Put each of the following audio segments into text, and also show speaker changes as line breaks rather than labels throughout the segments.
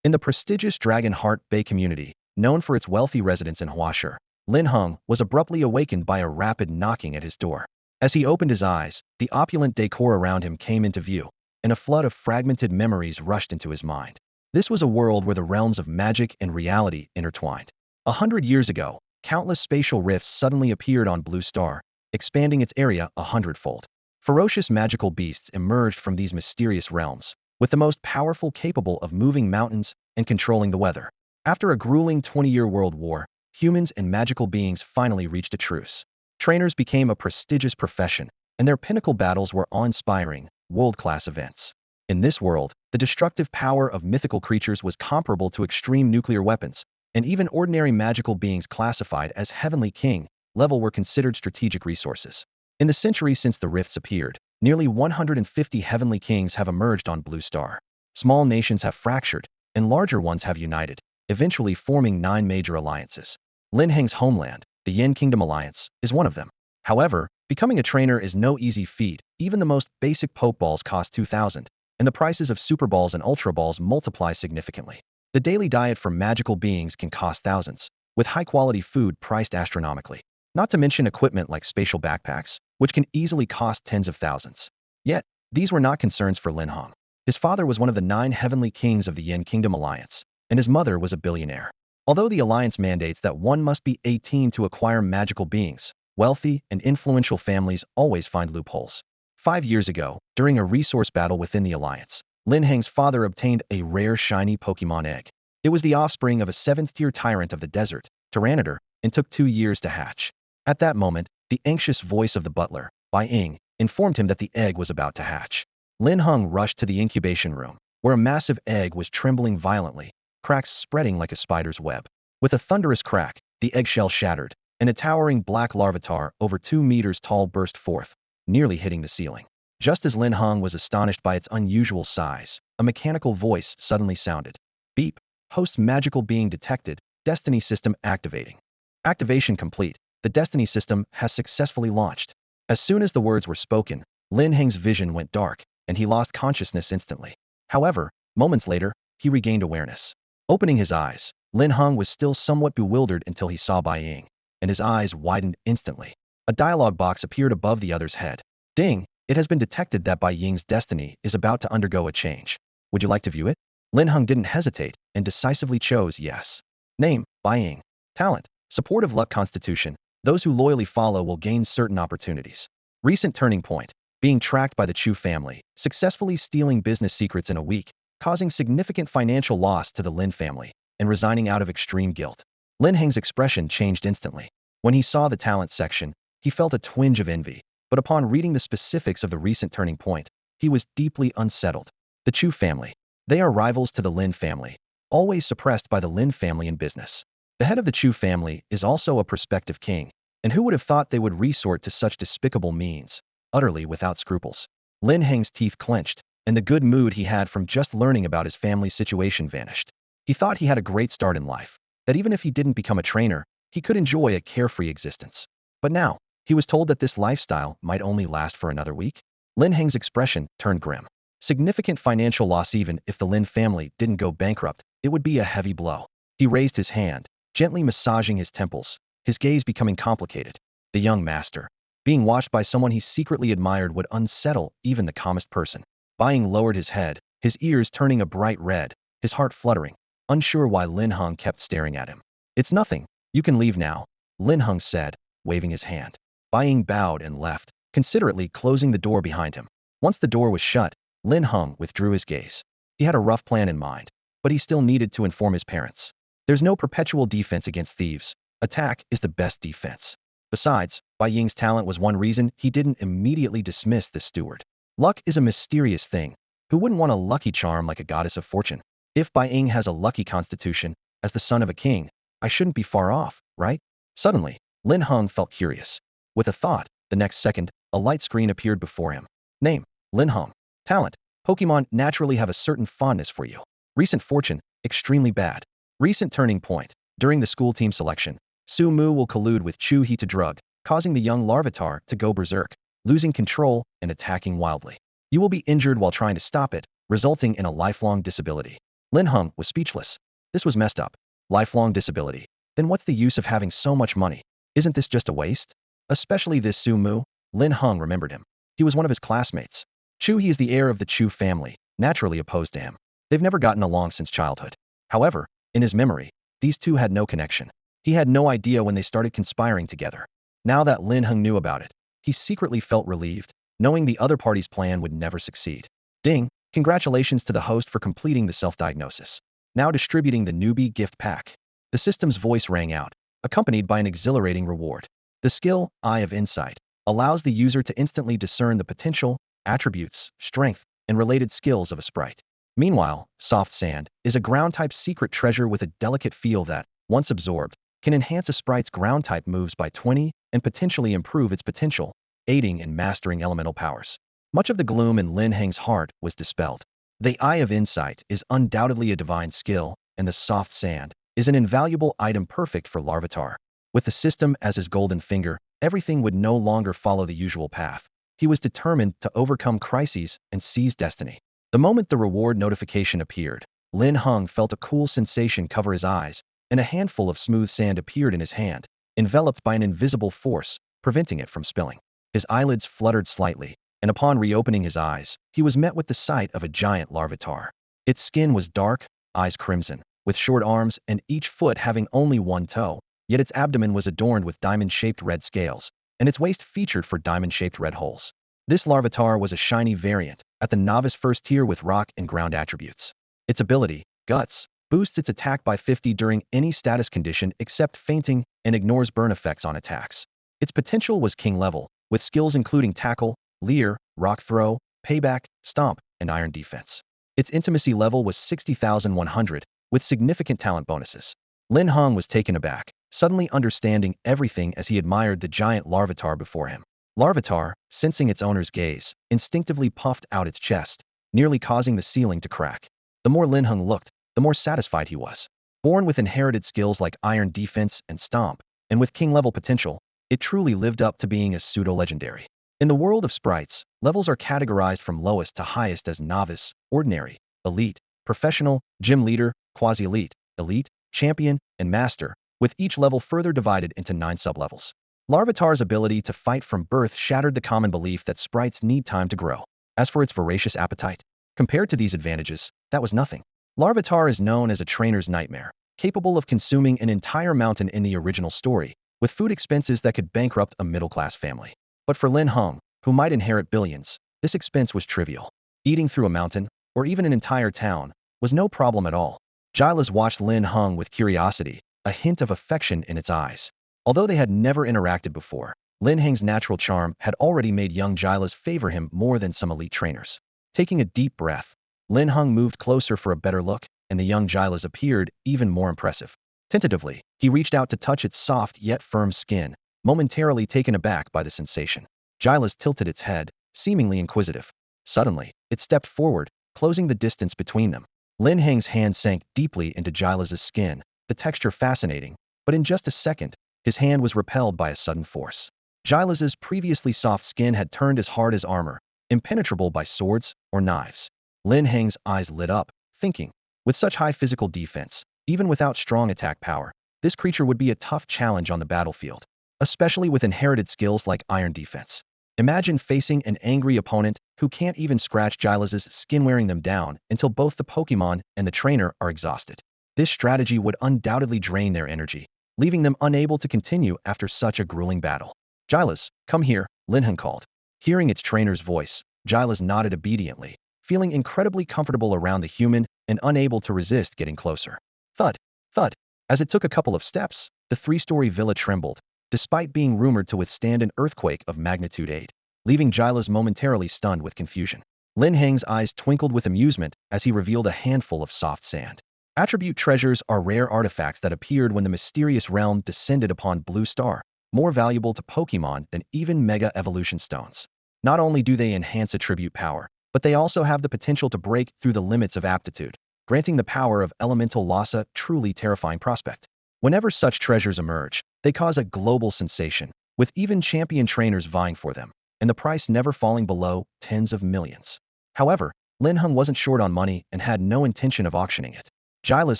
In the prestigious Dragon Heart Bay community, known for its wealthy residents in Poacher, Linhung was abruptly awakened by a rapid knocking at his door. As he opened his eyes, the opulent decor around him came into view, and a flood of fragmented memories rushed into his mind. This was a world where the realms of magic and reality intertwined. 100 years ago, countless spatial rifts suddenly appeared on Blue Star, expanding its area 100-fold. Ferocious magical beasts emerged from these mysterious realms, with the most powerful capable of moving mountains and controlling the weather. After a grueling 20-year world war, humans and magical beings finally reached a truce. Trainers became a prestigious profession, and their pinnacle battles were awe-inspiring, world-class events. In this world, the destructive power of mythical creatures was comparable to extreme nuclear weapons, and even ordinary magical beings classified as Heavenly King level were considered strategic resources. In the centuries since the rifts appeared, nearly 150 Heavenly Kings have emerged on Blue Star. Small nations have fractured, and larger ones have united, eventually forming 9 major alliances. Lin Heng's homeland, the Yin Kingdom Alliance, is one of them. However, becoming a trainer is no easy feat. Even the most basic Pokeballs cost 2,000, and the prices of Super Balls and Ultra Balls multiply significantly. The daily diet for magical beings can cost thousands, with high-quality food priced astronomically. Not to mention equipment like spatial backpacks, which can easily cost tens of thousands. Yet, these were not concerns for Linhung. His father was one of the 9 Heavenly Kings of the Yin Kingdom Alliance, and his mother was a billionaire. Although the alliance mandates that one must be 18 to acquire magical beings, wealthy and influential families always find loopholes. 5 years ago, during a resource battle within the alliance, Lin Heng's father obtained a rare shiny Pokemon egg. It was the offspring of a 7th-tier tyrant of the desert, Tyranitar, and took 2 years to hatch. At that moment, the anxious voice of the butler, Bai Ying, informed him that the egg was about to hatch. Linhung rushed to the incubation room, where a massive egg was trembling violently, cracks spreading like a spider's web. With a thunderous crack, the eggshell shattered, and a towering black Larvitar over 2 meters tall burst forth, nearly hitting the ceiling. Just as Linhung was astonished by its unusual size, a mechanical voice suddenly sounded. Beep. Host magical being detected, destiny system activating. Activation complete. The destiny system has successfully launched. As soon as the words were spoken, Lin Heng's vision went dark, and he lost consciousness instantly. However, moments later, he regained awareness. Opening his eyes, Linhung was still somewhat bewildered until he saw Bai Ying, and his eyes widened instantly. A dialogue box appeared above the other's head. Ding! It has been detected that Bai Ying's destiny is about to undergo a change. Would you like to view it? Linhung didn't hesitate and decisively chose yes. Name, Bai Ying. Talent, supportive luck constitution. Those who loyally follow will gain certain opportunities. Recent turning point, being tracked by the Chu family, successfully stealing business secrets in a week, causing significant financial loss to the Lin family, and resigning out of extreme guilt. Lin Heng's expression changed instantly. When he saw the talent section, he felt a twinge of envy, but upon reading the specifics of the recent turning point, he was deeply unsettled. The Chu family. They are rivals to the Lin family, always suppressed by the Lin family in business. The head of the Chu family is also a prospective king, and who would have thought they would resort to such despicable means, utterly without scruples. Lin Heng's teeth clenched, and the good mood he had from just learning about his family's situation vanished. He thought he had a great start in life, that even if he didn't become a trainer, he could enjoy a carefree existence. But now, he was told that this lifestyle might only last for another week. Lin Heng's expression turned grim. Significant financial loss. Even if the Lin family didn't go bankrupt, it would be a heavy blow. He raised his hand, gently massaging his temples, his gaze becoming complicated. The young master, being watched by someone he secretly admired, would unsettle even the calmest person. Bai Ying lowered his head, his ears turning a bright red, his heart fluttering, unsure why Linhung kept staring at him. It's nothing. You can leave now, Linhung said, waving his hand. Bai Ying bowed and left, considerately closing the door behind him. Once the door was shut, Linhung withdrew his gaze. He had a rough plan in mind, but he still needed to inform his parents. There's no perpetual defense against thieves. Attack is the best defense. Besides, Bai Ying's talent was one reason he didn't immediately dismiss the steward. Luck is a mysterious thing. Who wouldn't want a lucky charm like a goddess of fortune? If Bai Ying has a lucky constitution, as the son of a king, I shouldn't be far off, right? Suddenly, Linhung felt curious. With a thought, the next second, a light screen appeared before him. Name, Linhung. Talent, Pokemon naturally have a certain fondness for you. Recent fortune, extremely bad. Recent turning point, during the school team selection, Su Mu will collude with Chu He to drug, causing the young Larvitar to go berserk, losing control and attacking wildly. You will be injured while trying to stop it, resulting in a lifelong disability. Linhung was speechless. This was messed up. Lifelong disability. Then what's the use of having so much money? Isn't this just a waste? Especially this Su Mu? Linhung remembered him. He was one of his classmates. He is the heir of the Chu family, naturally opposed to him. They've never gotten along since childhood. However, in his memory, these two had no connection. He had no idea when they started conspiring together. Now that Linhung knew about it, he secretly felt relieved, knowing the other party's plan would never succeed. Ding! Congratulations to the host for completing the self-diagnosis. Now distributing the newbie gift pack. The system's voice rang out, accompanied by an exhilarating reward. The skill, Eye of Insight, allows the user to instantly discern the potential, attributes, strength, and related skills of a sprite. Meanwhile, Soft Sand is a ground-type secret treasure with a delicate feel that, once absorbed, can enhance a sprite's ground-type moves by 20 and potentially improve its potential, aiding in mastering elemental powers. Much of the gloom in Lin Heng's heart was dispelled. The Eye of Insight is undoubtedly a divine skill, and the Soft Sand is an invaluable item perfect for Larvitar. With the system as his golden finger, everything would no longer follow the usual path. He was determined to overcome crises and seize destiny. The moment the reward notification appeared, Lin Heng felt a cool sensation cover his eyes, and a handful of smooth sand appeared in his hand, enveloped by an invisible force, preventing it from spilling. His eyelids fluttered slightly, and upon reopening his eyes, he was met with the sight of a giant Larvitar. Its skin was dark, eyes crimson, with short arms and each foot having only one toe, yet its abdomen was adorned with diamond-shaped red scales, and its waist featured for diamond-shaped red holes. This Larvitar was a shiny variant, at the novice first tier with rock and ground attributes. Its ability, Guts, boosts its attack by 50 during any status condition except fainting and ignores burn effects on attacks. Its potential was king level, with skills including Tackle, Leer, Rock Throw, Payback, Stomp, and Iron Defense. Its intimacy level was 60,100, with significant talent bonuses. Lin Heng was taken aback, suddenly understanding everything as he admired the giant Larvitar before him. Larvitar, sensing its owner's gaze, instinctively puffed out its chest, nearly causing the ceiling to crack. The more Lin Heng looked, the more satisfied he was. Born with inherited skills like Iron Defense and Stomp, and with king-level potential, it truly lived up to being a pseudo-legendary. In the world of sprites, levels are categorized from lowest to highest as novice, ordinary, elite, professional, gym leader, quasi-elite, elite, champion, and master, with each level further divided into 9 sublevels. Larvitar's ability to fight from birth shattered the common belief that sprites need time to grow. As for its voracious appetite, compared to these advantages, that was nothing. Larvitar is known as a trainer's nightmare, capable of consuming an entire mountain in the original story, with food expenses that could bankrupt a middle-class family. But for Lin Heng, who might inherit billions, this expense was trivial. Eating through a mountain, or even an entire town, was no problem at all. Gyarados watched Lin Heng with curiosity, a hint of affection in its eyes. Although they had never interacted before, Lin Heng's natural charm had already made young Gyarados favor him more than some elite trainers. Taking a deep breath, Lin Heng moved closer for a better look, and the young Gyarados appeared even more impressive. Tentatively, he reached out to touch its soft yet firm skin, momentarily taken aback by the sensation. Gyarados tilted its head, seemingly inquisitive. Suddenly, it stepped forward, closing the distance between them. Lin Heng's hand sank deeply into Gyarados' skin, the texture fascinating, but in just a second, his hand was repelled by a sudden force. Gyarados' previously soft skin had turned as hard as armor, impenetrable by swords or knives. Lin Heng's eyes lit up, thinking, with such high physical defense, even without strong attack power, this creature would be a tough challenge on the battlefield, especially with inherited skills like Iron Defense. Imagine facing an angry opponent who can't even scratch Gyarados' skin, wearing them down until both the Pokemon and the trainer are exhausted. This strategy would undoubtedly drain their energy, leaving them unable to continue after such a grueling battle. Gyarados, come here, Linhung called. Hearing its trainer's voice, Gyarados nodded obediently, feeling incredibly comfortable around the human and unable to resist getting closer. Thud, thud. As it took a couple of steps, the 3-story villa trembled, despite being rumored to withstand an earthquake of magnitude 8, leaving Gyarados momentarily stunned with confusion. Lin Heng's eyes twinkled with amusement as he revealed a handful of soft sand. Attribute treasures are rare artifacts that appeared when the mysterious realm descended upon Blue Star, more valuable to Pokemon than even Mega Evolution Stones. Not only do they enhance attribute power, but they also have the potential to break through the limits of aptitude, granting the power of Elemental Loss, a truly terrifying prospect. Whenever such treasures emerge, they cause a global sensation, with even champion trainers vying for them, and the price never falling below tens of millions. However, Linhung wasn't short on money and had no intention of auctioning it. Gyarados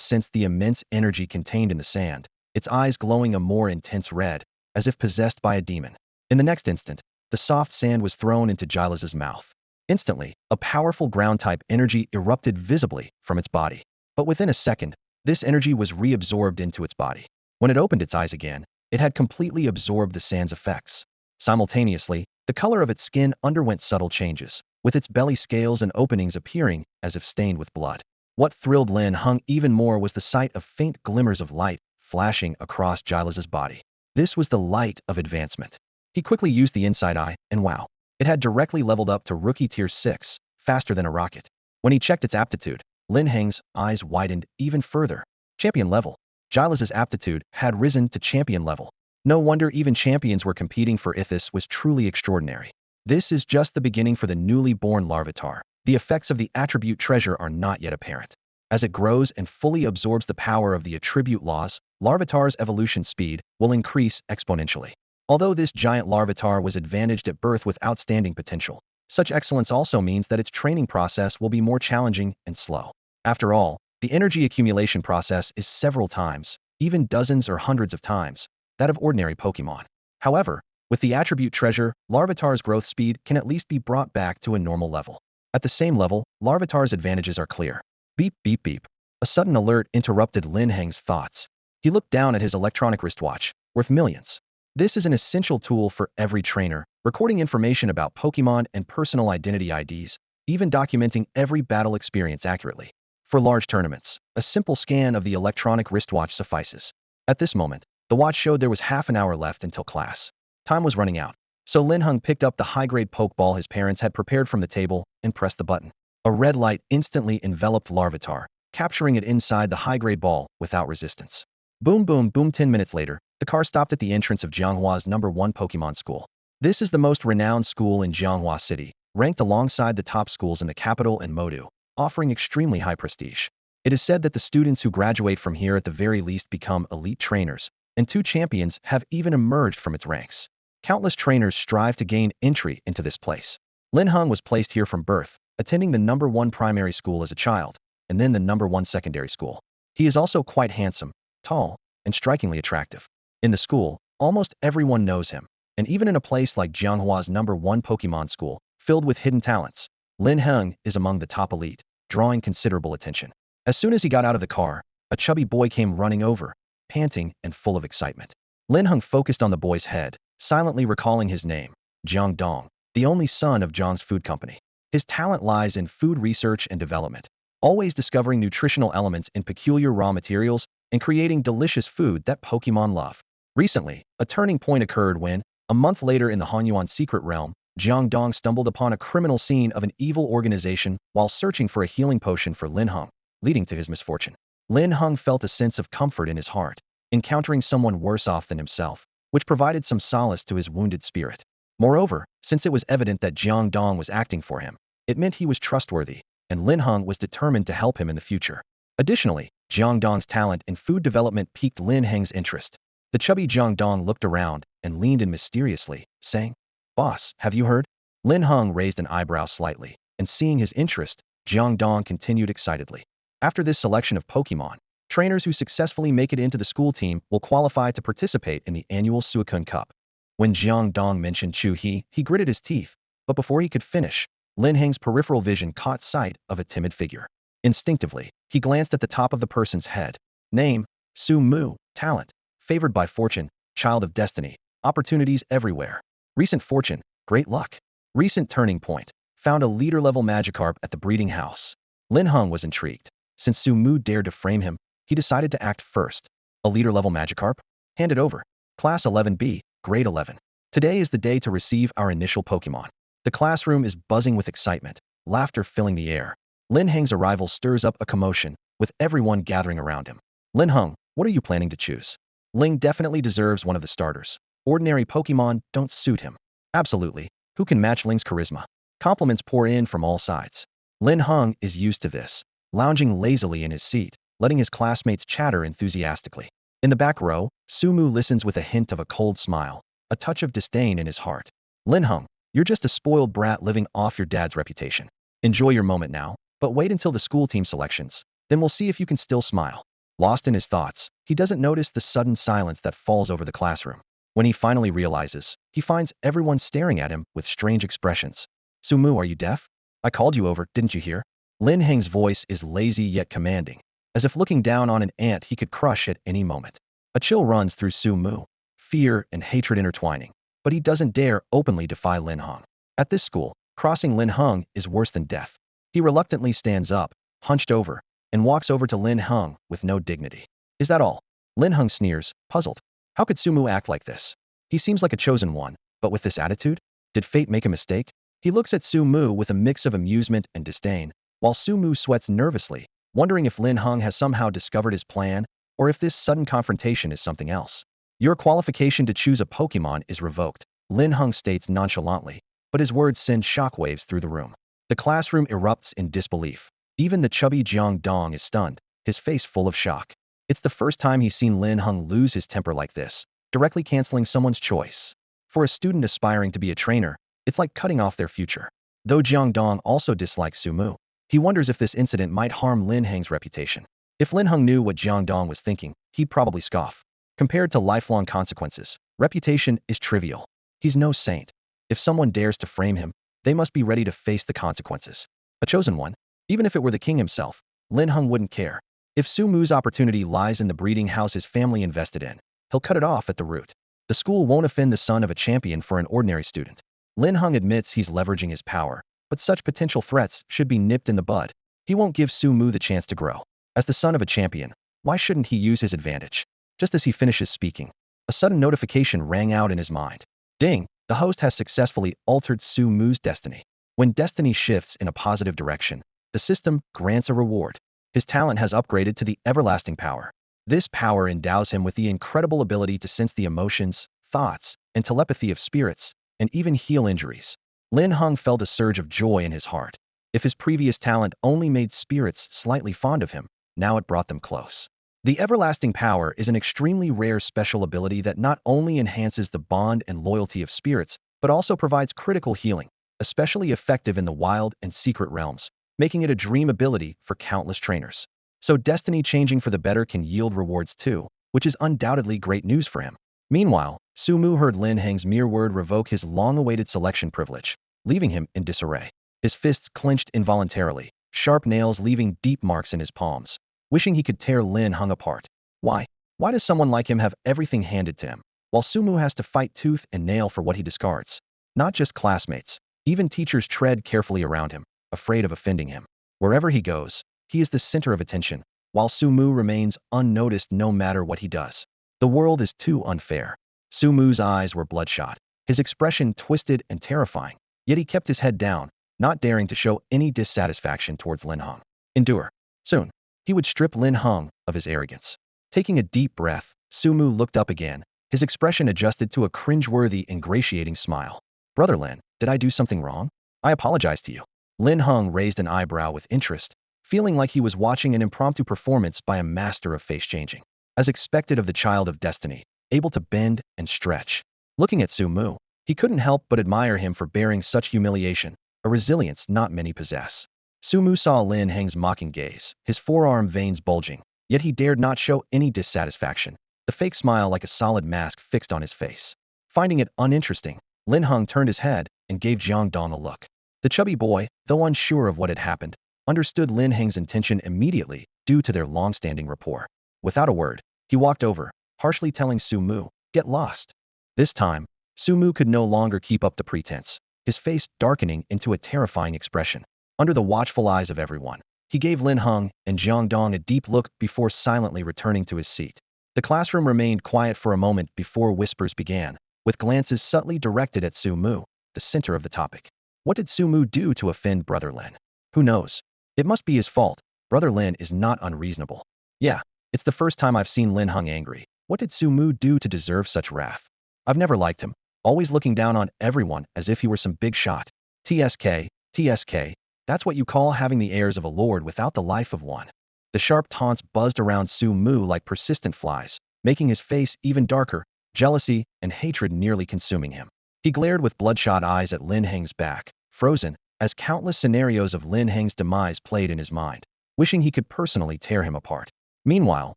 sensed the immense energy contained in the sand, its eyes glowing a more intense red, as if possessed by a demon. In the next instant, the soft sand was thrown into Gyarados' mouth. Instantly, a powerful ground-type energy erupted visibly from its body. But within a second, this energy was reabsorbed into its body. When it opened its eyes again, it had completely absorbed the sand's effects. Simultaneously, the color of its skin underwent subtle changes, with its belly scales and openings appearing as if stained with blood. What thrilled Lin Heng even more was the sight of faint glimmers of light flashing across Gyarados' body. This was the light of advancement. He quickly used the inside eye, and wow, it had directly leveled up to Rookie Tier 6, faster than a rocket. When he checked its aptitude, Lin Heng's eyes widened even further. Champion level. Gyarados' aptitude had risen to champion level. No wonder even champions were competing for it. This was truly extraordinary. This is just the beginning for the newly born Larvitar. The effects of the attribute treasure are not yet apparent. As it grows and fully absorbs the power of the attribute laws, Larvitar's evolution speed will increase exponentially. Although this giant Larvitar was advantaged at birth with outstanding potential, such excellence also means that its training process will be more challenging and slow. After all, the energy accumulation process is several times, even dozens or hundreds of times, that of ordinary Pokemon. However, with the attribute treasure, Larvitar's growth speed can at least be brought back to a normal level. At the same level, Larvitar's advantages are clear. Beep, beep, beep. A sudden alert interrupted Lin Heng's thoughts. He looked down at his electronic wristwatch, worth millions. This is an essential tool for every trainer, recording information about Pokemon and personal identity IDs, even documenting every battle experience accurately. For large tournaments, a simple scan of the electronic wristwatch suffices. At this moment, the watch showed there was half an hour left until class. Time was running out, so Linhung picked up the high-grade Pokeball his parents had prepared from the table and pressed the button. A red light instantly enveloped Larvitar, capturing it inside the high-grade ball without resistance. Boom, boom, boom. 10 minutes later, the car stopped at the entrance of Jianghua's #1 Pokemon school. This is the most renowned school in Jianghua City, ranked alongside the top schools in the capital and Modu, offering extremely high prestige. It is said that the students who graduate from here at the very least become elite trainers, and 2 champions have even emerged from its ranks. Countless trainers strive to gain entry into this place. Linhung was placed here from birth, attending the #1 primary school as a child, and then the #1 secondary school. He is also quite handsome, tall, and strikingly attractive. In the school, almost everyone knows him, and even in a place like Jianghua's #1 Pokemon school, filled with hidden talents, Lin Heng is among the top elite, drawing considerable attention. As soon as he got out of the car, a chubby boy came running over, panting and full of excitement. Lin Heng focused on the boy's head, silently recalling his name, Jiang Dong, the only son of Zhang's food company. His talent lies in food research and development, always discovering nutritional elements in peculiar raw materials and creating delicious food that Pokemon love. Recently, a turning point occurred when, a month later in the Hanyuan secret realm, Jiang Dong stumbled upon a criminal scene of an evil organization while searching for a healing potion for Linhung, leading to his misfortune. Linhung felt a sense of comfort in his heart, encountering someone worse off than himself, which provided some solace to his wounded spirit. Moreover, since it was evident that Jiang Dong was acting for him, it meant he was trustworthy, and Linhung was determined to help him in the future. Additionally, Jiang Dong's talent in food development piqued Lin Heng's interest. The chubby Jiang Dong looked around and leaned in mysteriously, saying, "Boss, have you heard?" Lin Heng raised an eyebrow slightly, and seeing his interest, Jiang Dong continued excitedly. After this selection of Pokemon, trainers who successfully make it into the school team will qualify to participate in the annual Suicune Cup. When Jiang Dong mentioned Chu He gritted his teeth, but before he could finish, Lin Heng's peripheral vision caught sight of a timid figure. Instinctively, he glanced at the top of the person's head. Name, Su Mu. Talent, favored by fortune, child of destiny, opportunities everywhere. Recent fortune, great luck. Recent turning point, found a leader-level Magikarp at the breeding house. Lin Heng was intrigued. Since Su Mu dared to frame him, he decided to act first. A leader-level Magikarp? Hand it over. Class 11B, Grade 11. Today is the day to receive our initial Pokemon. The classroom is buzzing with excitement, laughter filling the air. Lin Heng's arrival stirs up a commotion, with everyone gathering around him. Lin Heng, what are you planning to choose? Ling definitely deserves one of the starters. Ordinary Pokemon don't suit him. Absolutely. Who can match Ling's charisma? Compliments pour in from all sides. Lin Heng is used to this, lounging lazily in his seat, letting his classmates chatter enthusiastically. In the back row, Sumu listens with a hint of a cold smile, a touch of disdain in his heart. Lin Heng, you're just a spoiled brat living off your dad's reputation. Enjoy your moment now, but wait until the school team selections. Then we'll see if you can still smile. Lost in his thoughts, he doesn't notice the sudden silence that falls over the classroom. When he finally realizes, he finds everyone staring at him with strange expressions. Sumu, are you deaf? I called you over, didn't you hear? Lin Heng's voice is lazy yet commanding, as if looking down on an ant he could crush at any moment. A chill runs through Sumu, fear and hatred intertwining, but he doesn't dare openly defy Linhung. At this school, crossing Linhung is worse than death. He reluctantly stands up, hunched over, and walks over to Linhung with no dignity. Is that all? Linhung sneers, puzzled. How could Sumu act like this? He seems like a chosen one, but with this attitude? Did fate make a mistake? He looks at Sumu with a mix of amusement and disdain, while Sumu sweats nervously, wondering if Linhung has somehow discovered his plan, or if this sudden confrontation is something else. Your qualification to choose a Pokemon is revoked, Linhung states nonchalantly, but his words send shockwaves through the room. The classroom erupts in disbelief. Even the chubby Jiang Dong is stunned, his face full of shock. It's the first time he's seen Linhung lose his temper like this, directly canceling someone's choice. For a student aspiring to be a trainer, it's like cutting off their future. Though Jiang Dong also dislikes Sumu, he wonders if this incident might harm Lin Heng's reputation. If Linhung knew what Jiang Dong was thinking, he'd probably scoff. Compared to lifelong consequences, reputation is trivial. He's no saint. If someone dares to frame him, they must be ready to face the consequences. A chosen one? Even if it were the king himself, Linhung wouldn't care. If Sumu's opportunity lies in the breeding house his family invested in, he'll cut it off at the root. The school won't offend the son of a champion for an ordinary student. Linhung admits he's leveraging his power, but such potential threats should be nipped in the bud. He won't give Sumu the chance to grow. As the son of a champion, why shouldn't he use his advantage? Just as he finishes speaking, a sudden notification rang out in his mind. Ding! The host has successfully altered Sumu's destiny. When destiny shifts in a positive direction, the system grants a reward. His talent has upgraded to the everlasting power. This power endows him with the incredible ability to sense the emotions, thoughts, and telepathy of spirits, and even heal injuries. Linhung felt a surge of joy in his heart. If his previous talent only made spirits slightly fond of him, now it brought them close. The everlasting power is an extremely rare special ability that not only enhances the bond and loyalty of spirits, but also provides critical healing, especially effective in the wild and secret realms, making it a dream ability for countless trainers. So destiny changing for the better can yield rewards too, which is undoubtedly great news for him. Meanwhile, Sumu heard Lin Heng's mere word revoke his long-awaited selection privilege, leaving him in disarray. His fists clenched involuntarily, sharp nails leaving deep marks in his palms, wishing he could tear Lin Heng apart. Why? Why does someone like him have everything handed to him, while Sumu has to fight tooth and nail for what he discards? Not just classmates, even teachers tread carefully around him, afraid of offending him. Wherever he goes, he is the center of attention, while Sumu remains unnoticed no matter what he does. The world is too unfair. Sumu's eyes were bloodshot, his expression twisted and terrifying, yet he kept his head down, not daring to show any dissatisfaction towards Linhung. Endure. Soon, he would strip Linhung of his arrogance. Taking a deep breath, Sumu looked up again, his expression adjusted to a cringeworthy, ingratiating smile. Brother Lin, did I do something wrong? I apologize to you. Linhung raised an eyebrow with interest, feeling like he was watching an impromptu performance by a master of face-changing. As expected of the child of destiny, able to bend and stretch. Looking at Sumu, he couldn't help but admire him for bearing such humiliation, a resilience not many possess. Sumu saw Lin Heng's mocking gaze, his forearm veins bulging, yet he dared not show any dissatisfaction, the fake smile like a solid mask fixed on his face. Finding it uninteresting, Linhung turned his head and gave Jiang Dong a look. The chubby boy, though unsure of what had happened, understood Lin Heng's intention immediately due to their long-standing rapport. Without a word, he walked over, harshly telling Sumu, "Get lost." This time, Sumu could no longer keep up the pretense, his face darkening into a terrifying expression. Under the watchful eyes of everyone, he gave Linhung and Jiang Dong a deep look before silently returning to his seat. The classroom remained quiet for a moment before whispers began, with glances subtly directed at Sumu, the center of the topic. What did Sumu do to offend Brother Lin? Who knows? It must be his fault. Brother Lin is not unreasonable. Yeah, it's the first time I've seen Linhung angry. What did Sumu do to deserve such wrath? I've never liked him, always looking down on everyone as if he were some big shot. TSK, TSK, that's what you call having the airs of a lord without the life of one. The sharp taunts buzzed around Sumu like persistent flies, making his face even darker, jealousy and hatred nearly consuming him. He glared with bloodshot eyes at Lin Heng's back, frozen, as countless scenarios of Lin Heng's demise played in his mind, wishing he could personally tear him apart. Meanwhile,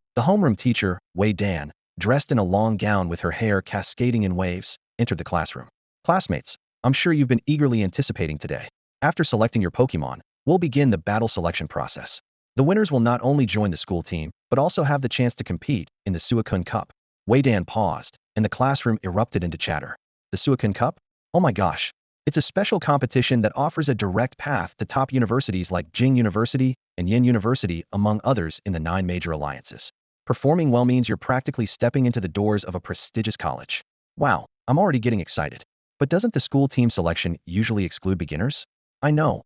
the homeroom teacher, Wei Dan, dressed in a long gown with her hair cascading in waves, entered the classroom. Classmates, I'm sure you've been eagerly anticipating today. After selecting your Pokemon, we'll begin the battle selection process. The winners will not only join the school team, but also have the chance to compete in the Suicune Cup. Wei Dan paused, and the classroom erupted into chatter. The Suicune Cup? Oh my gosh. It's a special competition that offers a direct path to top universities like Jing University and Yin University, among others in the 9 major alliances. Performing well means you're practically stepping into the doors of a prestigious college. Wow, I'm already getting excited. But doesn't the school team selection usually exclude beginners? I know,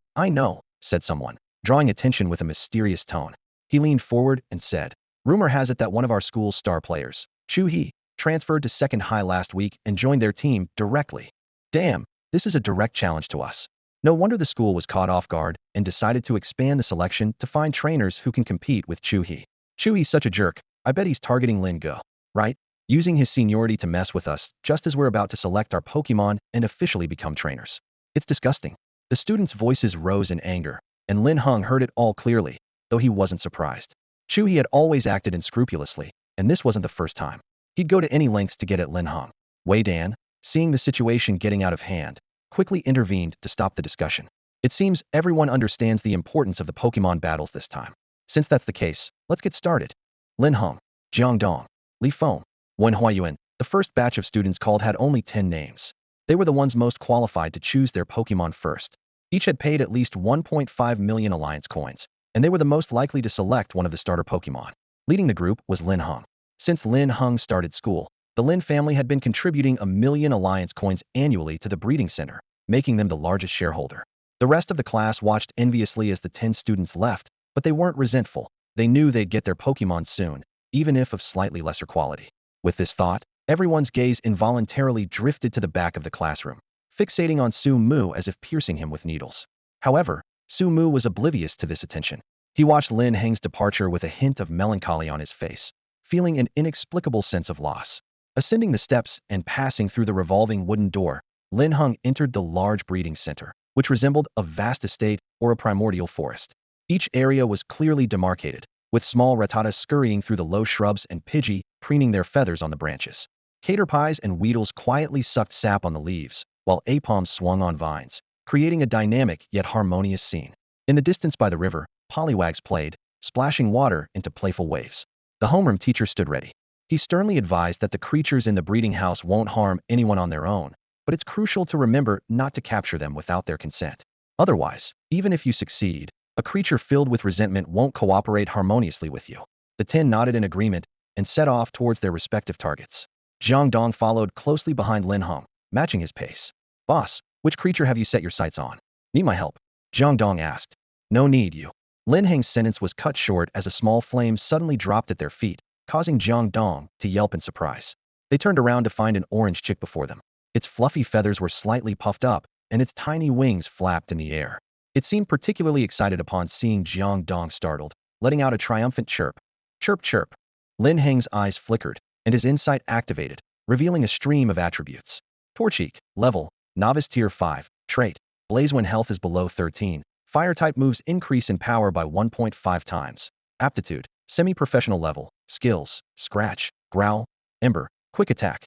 said someone, drawing attention with a mysterious tone. He leaned forward and said, rumor has it that one of our school's star players, Chu He, transferred to second high last week and joined their team directly. Damn, this is a direct challenge to us. No wonder the school was caught off guard and decided to expand the selection to find trainers who can compete with Chu He. Chu He's such a jerk. I bet he's targeting Lin Go, right? Using his seniority to mess with us just as we're about to select our Pokemon and officially become trainers. It's disgusting. The students' voices rose in anger, and Lin Heng heard it all clearly, though he wasn't surprised. Chu He had always acted unscrupulously, and this wasn't the first time. He'd go to any lengths to get at Lin Heng. Wei Dan, seeing the situation getting out of hand, quickly intervened to stop the discussion. It seems everyone understands the importance of the Pokemon battles this time. Since that's the case, let's get started. Lin Heng, Jiang Dong, Li Feng, Wen Huayuan, the first batch of students called had only 10 names. They were the ones most qualified to choose their Pokemon first. Each had paid at least 1.5 million Alliance coins, and they were the most likely to select one of the starter Pokemon. Leading the group was Lin Heng. Since Lin Heng started school, the Lin family had been contributing 1 million Alliance coins annually to the breeding center, making them the largest shareholder. The rest of the class watched enviously as the 10 students left, but they weren't resentful. They knew they'd get their Pokemon soon, even if of slightly lesser quality. With this thought, everyone's gaze involuntarily drifted to the back of the classroom, fixating on Su Mu as if piercing him with needles. However, Su Mu was oblivious to this attention. He watched Lin Heng's departure with a hint of melancholy on his face, feeling an inexplicable sense of loss. Ascending the steps and passing through the revolving wooden door, Lin Heng entered the large breeding center, which resembled a vast estate or a primordial forest. Each area was clearly demarcated, with small rattatas scurrying through the low shrubs and Pidgey preening their feathers on the branches. Caterpies and Weedles quietly sucked sap on the leaves, while Apoms swung on vines, creating a dynamic yet harmonious scene. In the distance by the river, Poliwags played, splashing water into playful waves. The homeroom teacher stood ready. He sternly advised that the creatures in the breeding house won't harm anyone on their own, but it's crucial to remember not to capture them without their consent. Otherwise, even if you succeed, a creature filled with resentment won't cooperate harmoniously with you. The 10 nodded in agreement and set off towards their respective targets. Jiang Dong followed closely behind Lin Heng, matching his pace. Boss, which creature have you set your sights on? Need my help? Jiang Dong asked. No need, you. Lin Heng's sentence was cut short as a small flame suddenly dropped at their feet, causing Jiang Dong to yelp in surprise. They turned around to find an orange chick before them. Its fluffy feathers were slightly puffed up, and its tiny wings flapped in the air. It seemed particularly excited upon seeing Jiang Dong startled, letting out a triumphant chirp. Chirp chirp. Lin Heng's eyes flickered, and his insight activated, revealing a stream of attributes. Torchic, level, Novice Tier 5, trait, Blaze when health is below 13, Fire-type moves increase in power by 1.5 times. Aptitude, semi-professional level, skills, Scratch, Growl, Ember, Quick Attack.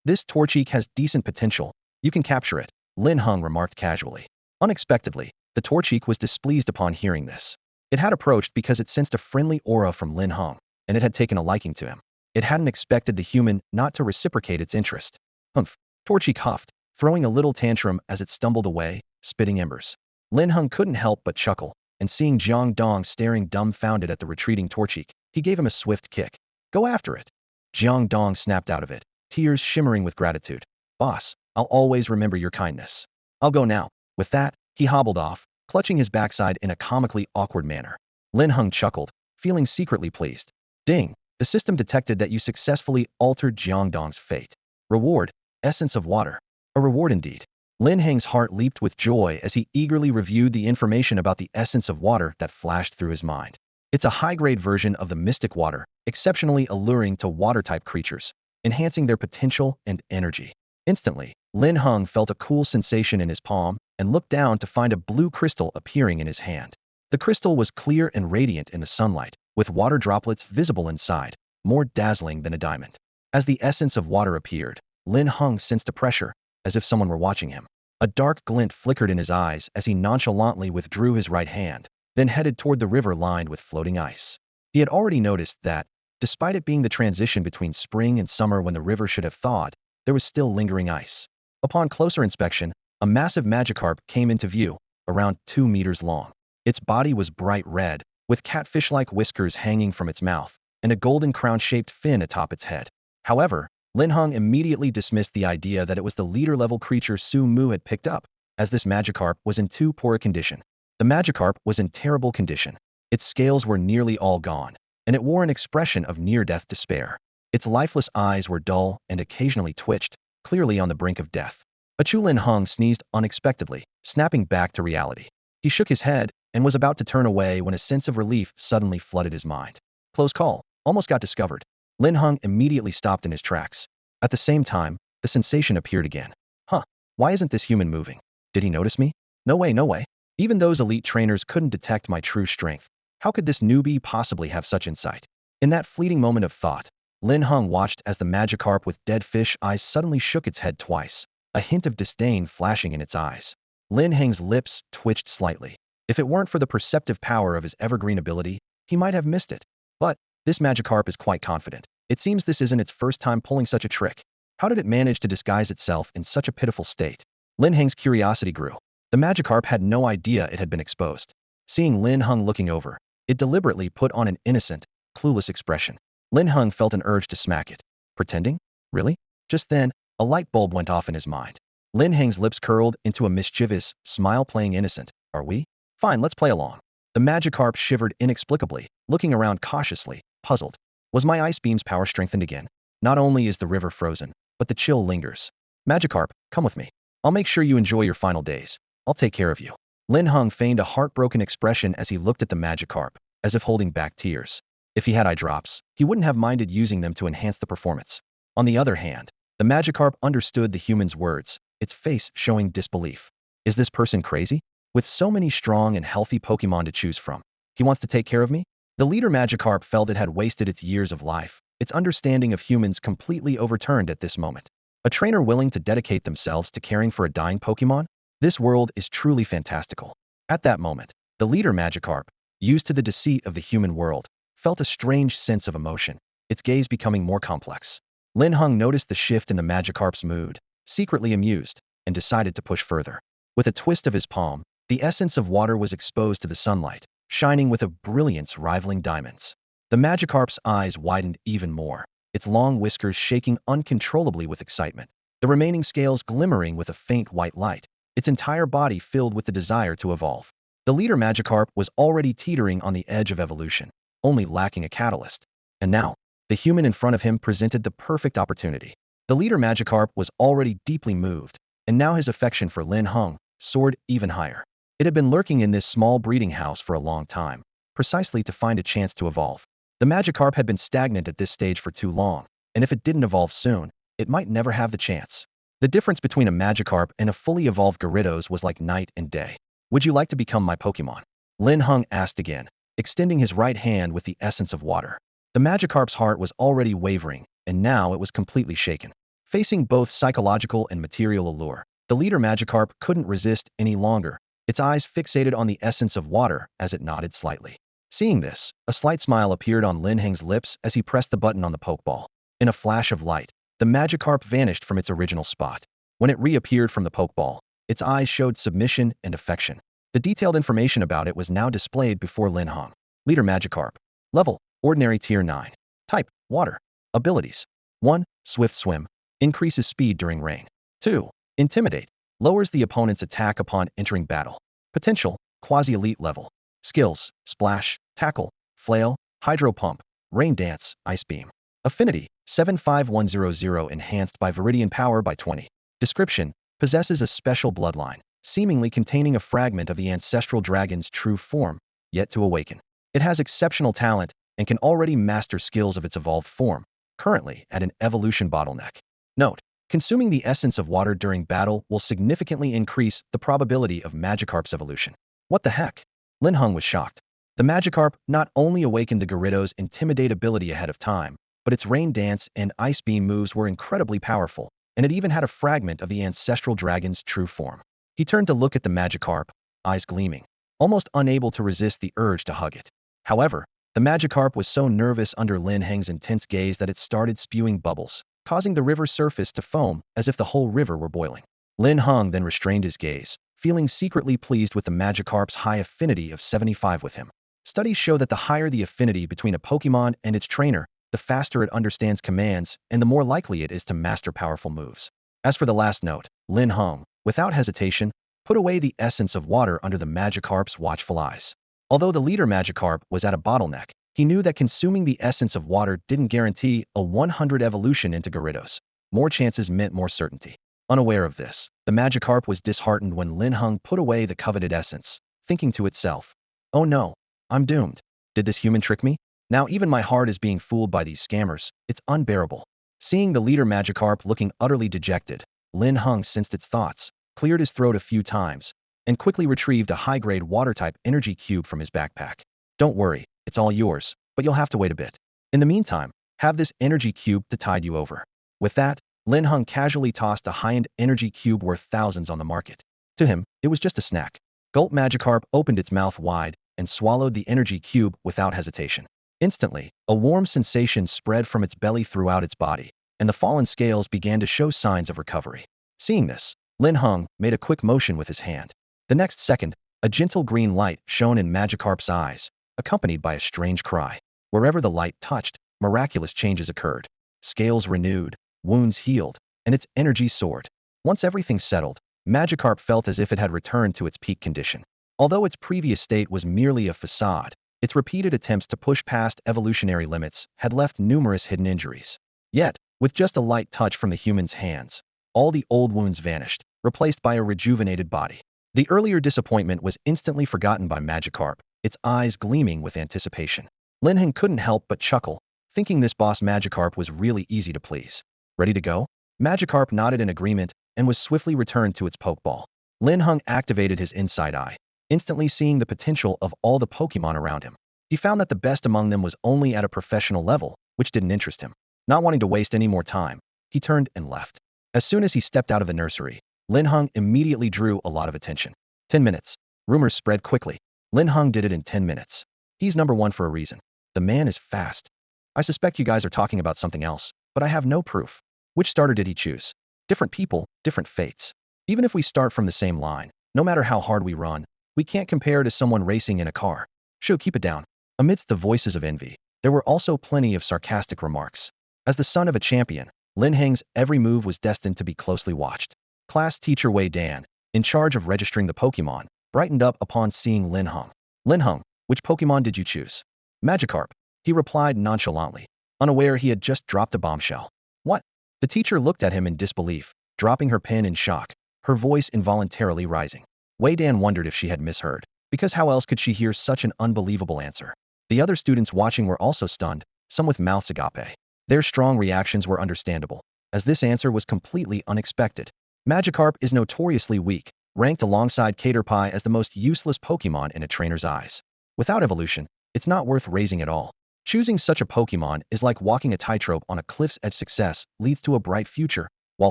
This Torchic has decent potential, you can capture it, Lin Heng remarked casually. Unexpectedly, the Torchic was displeased upon hearing this. It had approached because it sensed a friendly aura from Lin Heng, and it had taken a liking to him. It hadn't expected the human not to reciprocate its interest. Humph, Torchic huffed, throwing a little tantrum as it stumbled away, spitting embers. Lin Heng couldn't help but chuckle, and seeing Jiang Dong staring dumbfounded at the retreating Torchic, he gave him a swift kick. Go after it. Jiang Dong snapped out of it, tears shimmering with gratitude. Boss, I'll always remember your kindness. I'll go now. With that, he hobbled off, clutching his backside in a comically awkward manner. Lin Heng chuckled, feeling secretly pleased. Ding! The system detected that you successfully altered Jiang Dong's fate. Reward, Essence of Water. A reward indeed. Lin Heng's heart leaped with joy as he eagerly reviewed the information about the essence of water that flashed through his mind. It's a high-grade version of the mystic water, exceptionally alluring to water-type creatures, enhancing their potential and energy. Instantly, Lin Heng felt a cool sensation in his palm, and looked down to find a blue crystal appearing in his hand. The crystal was clear and radiant in the sunlight, with water droplets visible inside, more dazzling than a diamond. As the essence of water appeared, Lin Heng sensed a pressure, as if someone were watching him. A dark glint flickered in his eyes as he nonchalantly withdrew his right hand, then headed toward the river lined with floating ice. He had already noticed that, despite it being the transition between spring and summer when the river should have thawed, there was still lingering ice. Upon closer inspection, a massive Magikarp came into view, around 2 meters long. Its body was bright red, with catfish-like whiskers hanging from its mouth, and a golden crown-shaped fin atop its head. However, Linhung immediately dismissed the idea that it was the leader-level creature Su Mu had picked up, as this Magikarp was in too poor a condition. The Magikarp was in terrible condition. Its scales were nearly all gone, and it wore an expression of near-death despair. Its lifeless eyes were dull and occasionally twitched, clearly on the brink of death. Linhung sneezed unexpectedly, snapping back to reality. He shook his head and was about to turn away when a sense of relief suddenly flooded his mind. Close call. Almost got discovered. Linhung immediately stopped in his tracks. At the same time, the sensation appeared again. Huh, why isn't this human moving? Did he notice me? No way, no way. Even those elite trainers couldn't detect my true strength. How could this newbie possibly have such insight? In that fleeting moment of thought, Linhung watched as the Magikarp with dead fish eyes suddenly shook its head twice, a hint of disdain flashing in its eyes. Lin Heng's lips twitched slightly. If it weren't for the perceptive power of his evergreen ability, he might have missed it. But this Magikarp is quite confident. It seems this isn't its first time pulling such a trick. How did it manage to disguise itself in such a pitiful state? Lin Heng's curiosity grew. The Magikarp had no idea it had been exposed. Seeing Lin Heng looking over, it deliberately put on an innocent, clueless expression. Lin Heng felt an urge to smack it. Pretending? Really? Just then, a light bulb went off in his mind. Lin Heng's lips curled into a mischievous smile, playing innocent. Are we? Fine, let's play along. The Magikarp shivered inexplicably, looking around cautiously, puzzled. Was my ice beam's power strengthened again? Not only is the river frozen, but the chill lingers. Magikarp, come with me. I'll make sure you enjoy your final days. I'll take care of you. Lin Heng feigned a heartbroken expression as he looked at the Magikarp, as if holding back tears. If he had eye drops, he wouldn't have minded using them to enhance the performance. On the other hand, the Magikarp understood the human's words, its face showing disbelief. Is this person crazy? With so many strong and healthy Pokemon to choose from, he wants to take care of me? The leader Magikarp felt it had wasted its years of life, its understanding of humans completely overturned at this moment. A trainer willing to dedicate themselves to caring for a dying Pokemon? This world is truly fantastical. At that moment, the leader Magikarp, used to the deceit of the human world, felt a strange sense of emotion, its gaze becoming more complex. Lin Heng noticed the shift in the Magikarp's mood, secretly amused, and decided to push further. With a twist of his palm, the essence of water was exposed to the sunlight, shining with a brilliance rivaling diamonds. The Magikarp's eyes widened even more, its long whiskers shaking uncontrollably with excitement, the remaining scales glimmering with a faint white light, its entire body filled with the desire to evolve. The leader Magikarp was already teetering on the edge of evolution, only lacking a catalyst. And now, the human in front of him presented the perfect opportunity. The leader Magikarp was already deeply moved, and now his affection for Lin Heng soared even higher. It had been lurking in this small breeding house for a long time, precisely to find a chance to evolve. The Magikarp had been stagnant at this stage for too long, and if it didn't evolve soon, it might never have the chance. The difference between a Magikarp and a fully evolved Gyarados was like night and day. Would you like to become my Pokemon? Lin Heng asked again, extending his right hand with the essence of water. The Magikarp's heart was already wavering, and now it was completely shaken. Facing both psychological and material allure, the leader Magikarp couldn't resist any longer, its eyes fixated on the essence of water as it nodded slightly. Seeing this, a slight smile appeared on Lin Heng's lips as he pressed the button on the Pokeball. In a flash of light, the Magikarp vanished from its original spot. When it reappeared from the Pokeball, its eyes showed submission and affection. The detailed information about it was now displayed before Lin Heng. Leader Magikarp. Level: Ordinary Tier 9. Type: Water. Abilities: 1. Swift Swim. Increases speed during rain. 2. Intimidate. Lowers the opponent's attack upon entering battle. Potential: Quasi-Elite level. Skills: Splash, Tackle, Flail, Hydro Pump, Rain Dance, Ice Beam. Affinity: 75100, enhanced by Viridian Power by 20. Description: Possesses a special bloodline, seemingly containing a fragment of the ancestral dragon's true form, yet to awaken. It has exceptional talent and can already master skills of its evolved form, currently at an evolution bottleneck. Note: Consuming the essence of water during battle will significantly increase the probability of Magikarp's evolution. What the heck? Linhung was shocked. The Magikarp not only awakened the Gyarados' Intimidate ability ahead of time, but its Rain Dance and Ice Beam moves were incredibly powerful, and it even had a fragment of the ancestral dragon's true form. He turned to look at the Magikarp, eyes gleaming, almost unable to resist the urge to hug it. However, the Magikarp was so nervous under Lin Heng's intense gaze that it started spewing bubbles, causing the river's surface to foam as if the whole river were boiling. Lin Heng then restrained his gaze, feeling secretly pleased with the Magikarp's high affinity of 75 with him. Studies show that the higher the affinity between a Pokemon and its trainer, the faster it understands commands and the more likely it is to master powerful moves. As for the last note, Lin Heng, without hesitation, put away the essence of water under the Magikarp's watchful eyes. Although the leader Magikarp was at a bottleneck, he knew that consuming the essence of water didn't guarantee a 100 evolution into Gyarados. More chances meant more certainty. Unaware of this, the Magikarp was disheartened when Lin Heng put away the coveted essence, thinking to itself, "Oh no, I'm doomed. Did this human trick me? Now even my heart is being fooled by these scammers. It's unbearable." Seeing the leader Magikarp looking utterly dejected, Lin Heng sensed its thoughts, cleared his throat a few times, and quickly retrieved a high-grade water-type energy cube from his backpack. "Don't worry, it's all yours, but you'll have to wait a bit. In the meantime, have this energy cube to tide you over." With that, Lin Heng casually tossed a high-end energy cube worth thousands on the market. To him, it was just a snack. Gulp Magikarp opened its mouth wide and swallowed the energy cube without hesitation. Instantly, a warm sensation spread from its belly throughout its body, and the fallen scales began to show signs of recovery. Seeing this, Lin Heng made a quick motion with his hand. The next second, a gentle green light shone in Magikarp's eyes, accompanied by a strange cry. Wherever the light touched, miraculous changes occurred. Scales renewed, wounds healed, and its energy soared. Once everything settled, Magikarp felt as if it had returned to its peak condition. Although its previous state was merely a facade, its repeated attempts to push past evolutionary limits had left numerous hidden injuries. Yet, with just a light touch from the human's hands, all the old wounds vanished, replaced by a rejuvenated body. The earlier disappointment was instantly forgotten by Magikarp, its eyes gleaming with anticipation. Linhung couldn't help but chuckle, thinking this boss Magikarp was really easy to please. "Ready to go?" Magikarp nodded in agreement and was swiftly returned to its Pokeball. Linhung activated his inside eye, instantly seeing the potential of all the Pokemon around him. He found that the best among them was only at a professional level, which didn't interest him. Not wanting to waste any more time, he turned and left. As soon as he stepped out of the nursery, Linhung immediately drew a lot of attention. 10 minutes. Rumors spread quickly. Linhung did it in 10 minutes. He's number one for a reason. The man is fast. I suspect you guys are talking about something else, but I have no proof. Which starter did he choose? Different people, different fates. Even if we start from the same line, no matter how hard we run, we can't compare to someone racing in a car. Shu, keep it down. Amidst the voices of envy, there were also plenty of sarcastic remarks. As the son of a champion, Lin Heng's every move was destined to be closely watched. Class teacher Wei Dan, in charge of registering the Pokemon, brightened up upon seeing Lin Heng. "Lin Heng, which Pokemon did you choose?" "Magikarp," he replied nonchalantly, unaware he had just dropped a bombshell. "What?" The teacher looked at him in disbelief, dropping her pen in shock, her voice involuntarily rising. Wei Dan wondered if she had misheard, because how else could she hear such an unbelievable answer? The other students watching were also stunned, some with mouths agape. Their strong reactions were understandable, as this answer was completely unexpected. Magikarp is notoriously weak, ranked alongside Caterpie as the most useless Pokemon in a trainer's eyes. Without evolution, it's not worth raising at all. Choosing such a Pokemon is like walking a tightrope on a cliff's edge. Success leads to a bright future, while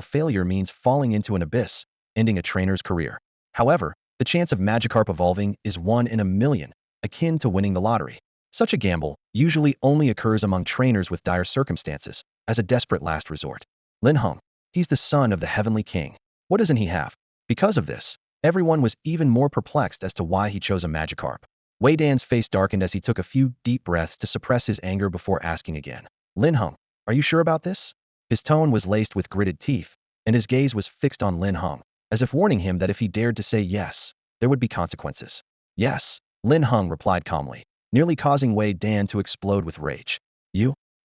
failure means falling into an abyss, ending a trainer's career. However, the chance of Magikarp evolving is 1 in a million, akin to winning the lottery. Such a gamble usually only occurs among trainers with dire circumstances, as a desperate last resort. Linhung, he's the son of the Heavenly King. What doesn't he have? Because of this, everyone was even more perplexed as to why he chose a Magikarp. Wei Dan's face darkened as he took a few deep breaths to suppress his anger before asking again. "Linhung, are you sure about this?" His tone was laced with gritted teeth, and his gaze was fixed on Linhung, as if warning him that if he dared to say yes, there would be consequences. "Yes," Linhung replied calmly, nearly causing Wei Dan to explode with rage.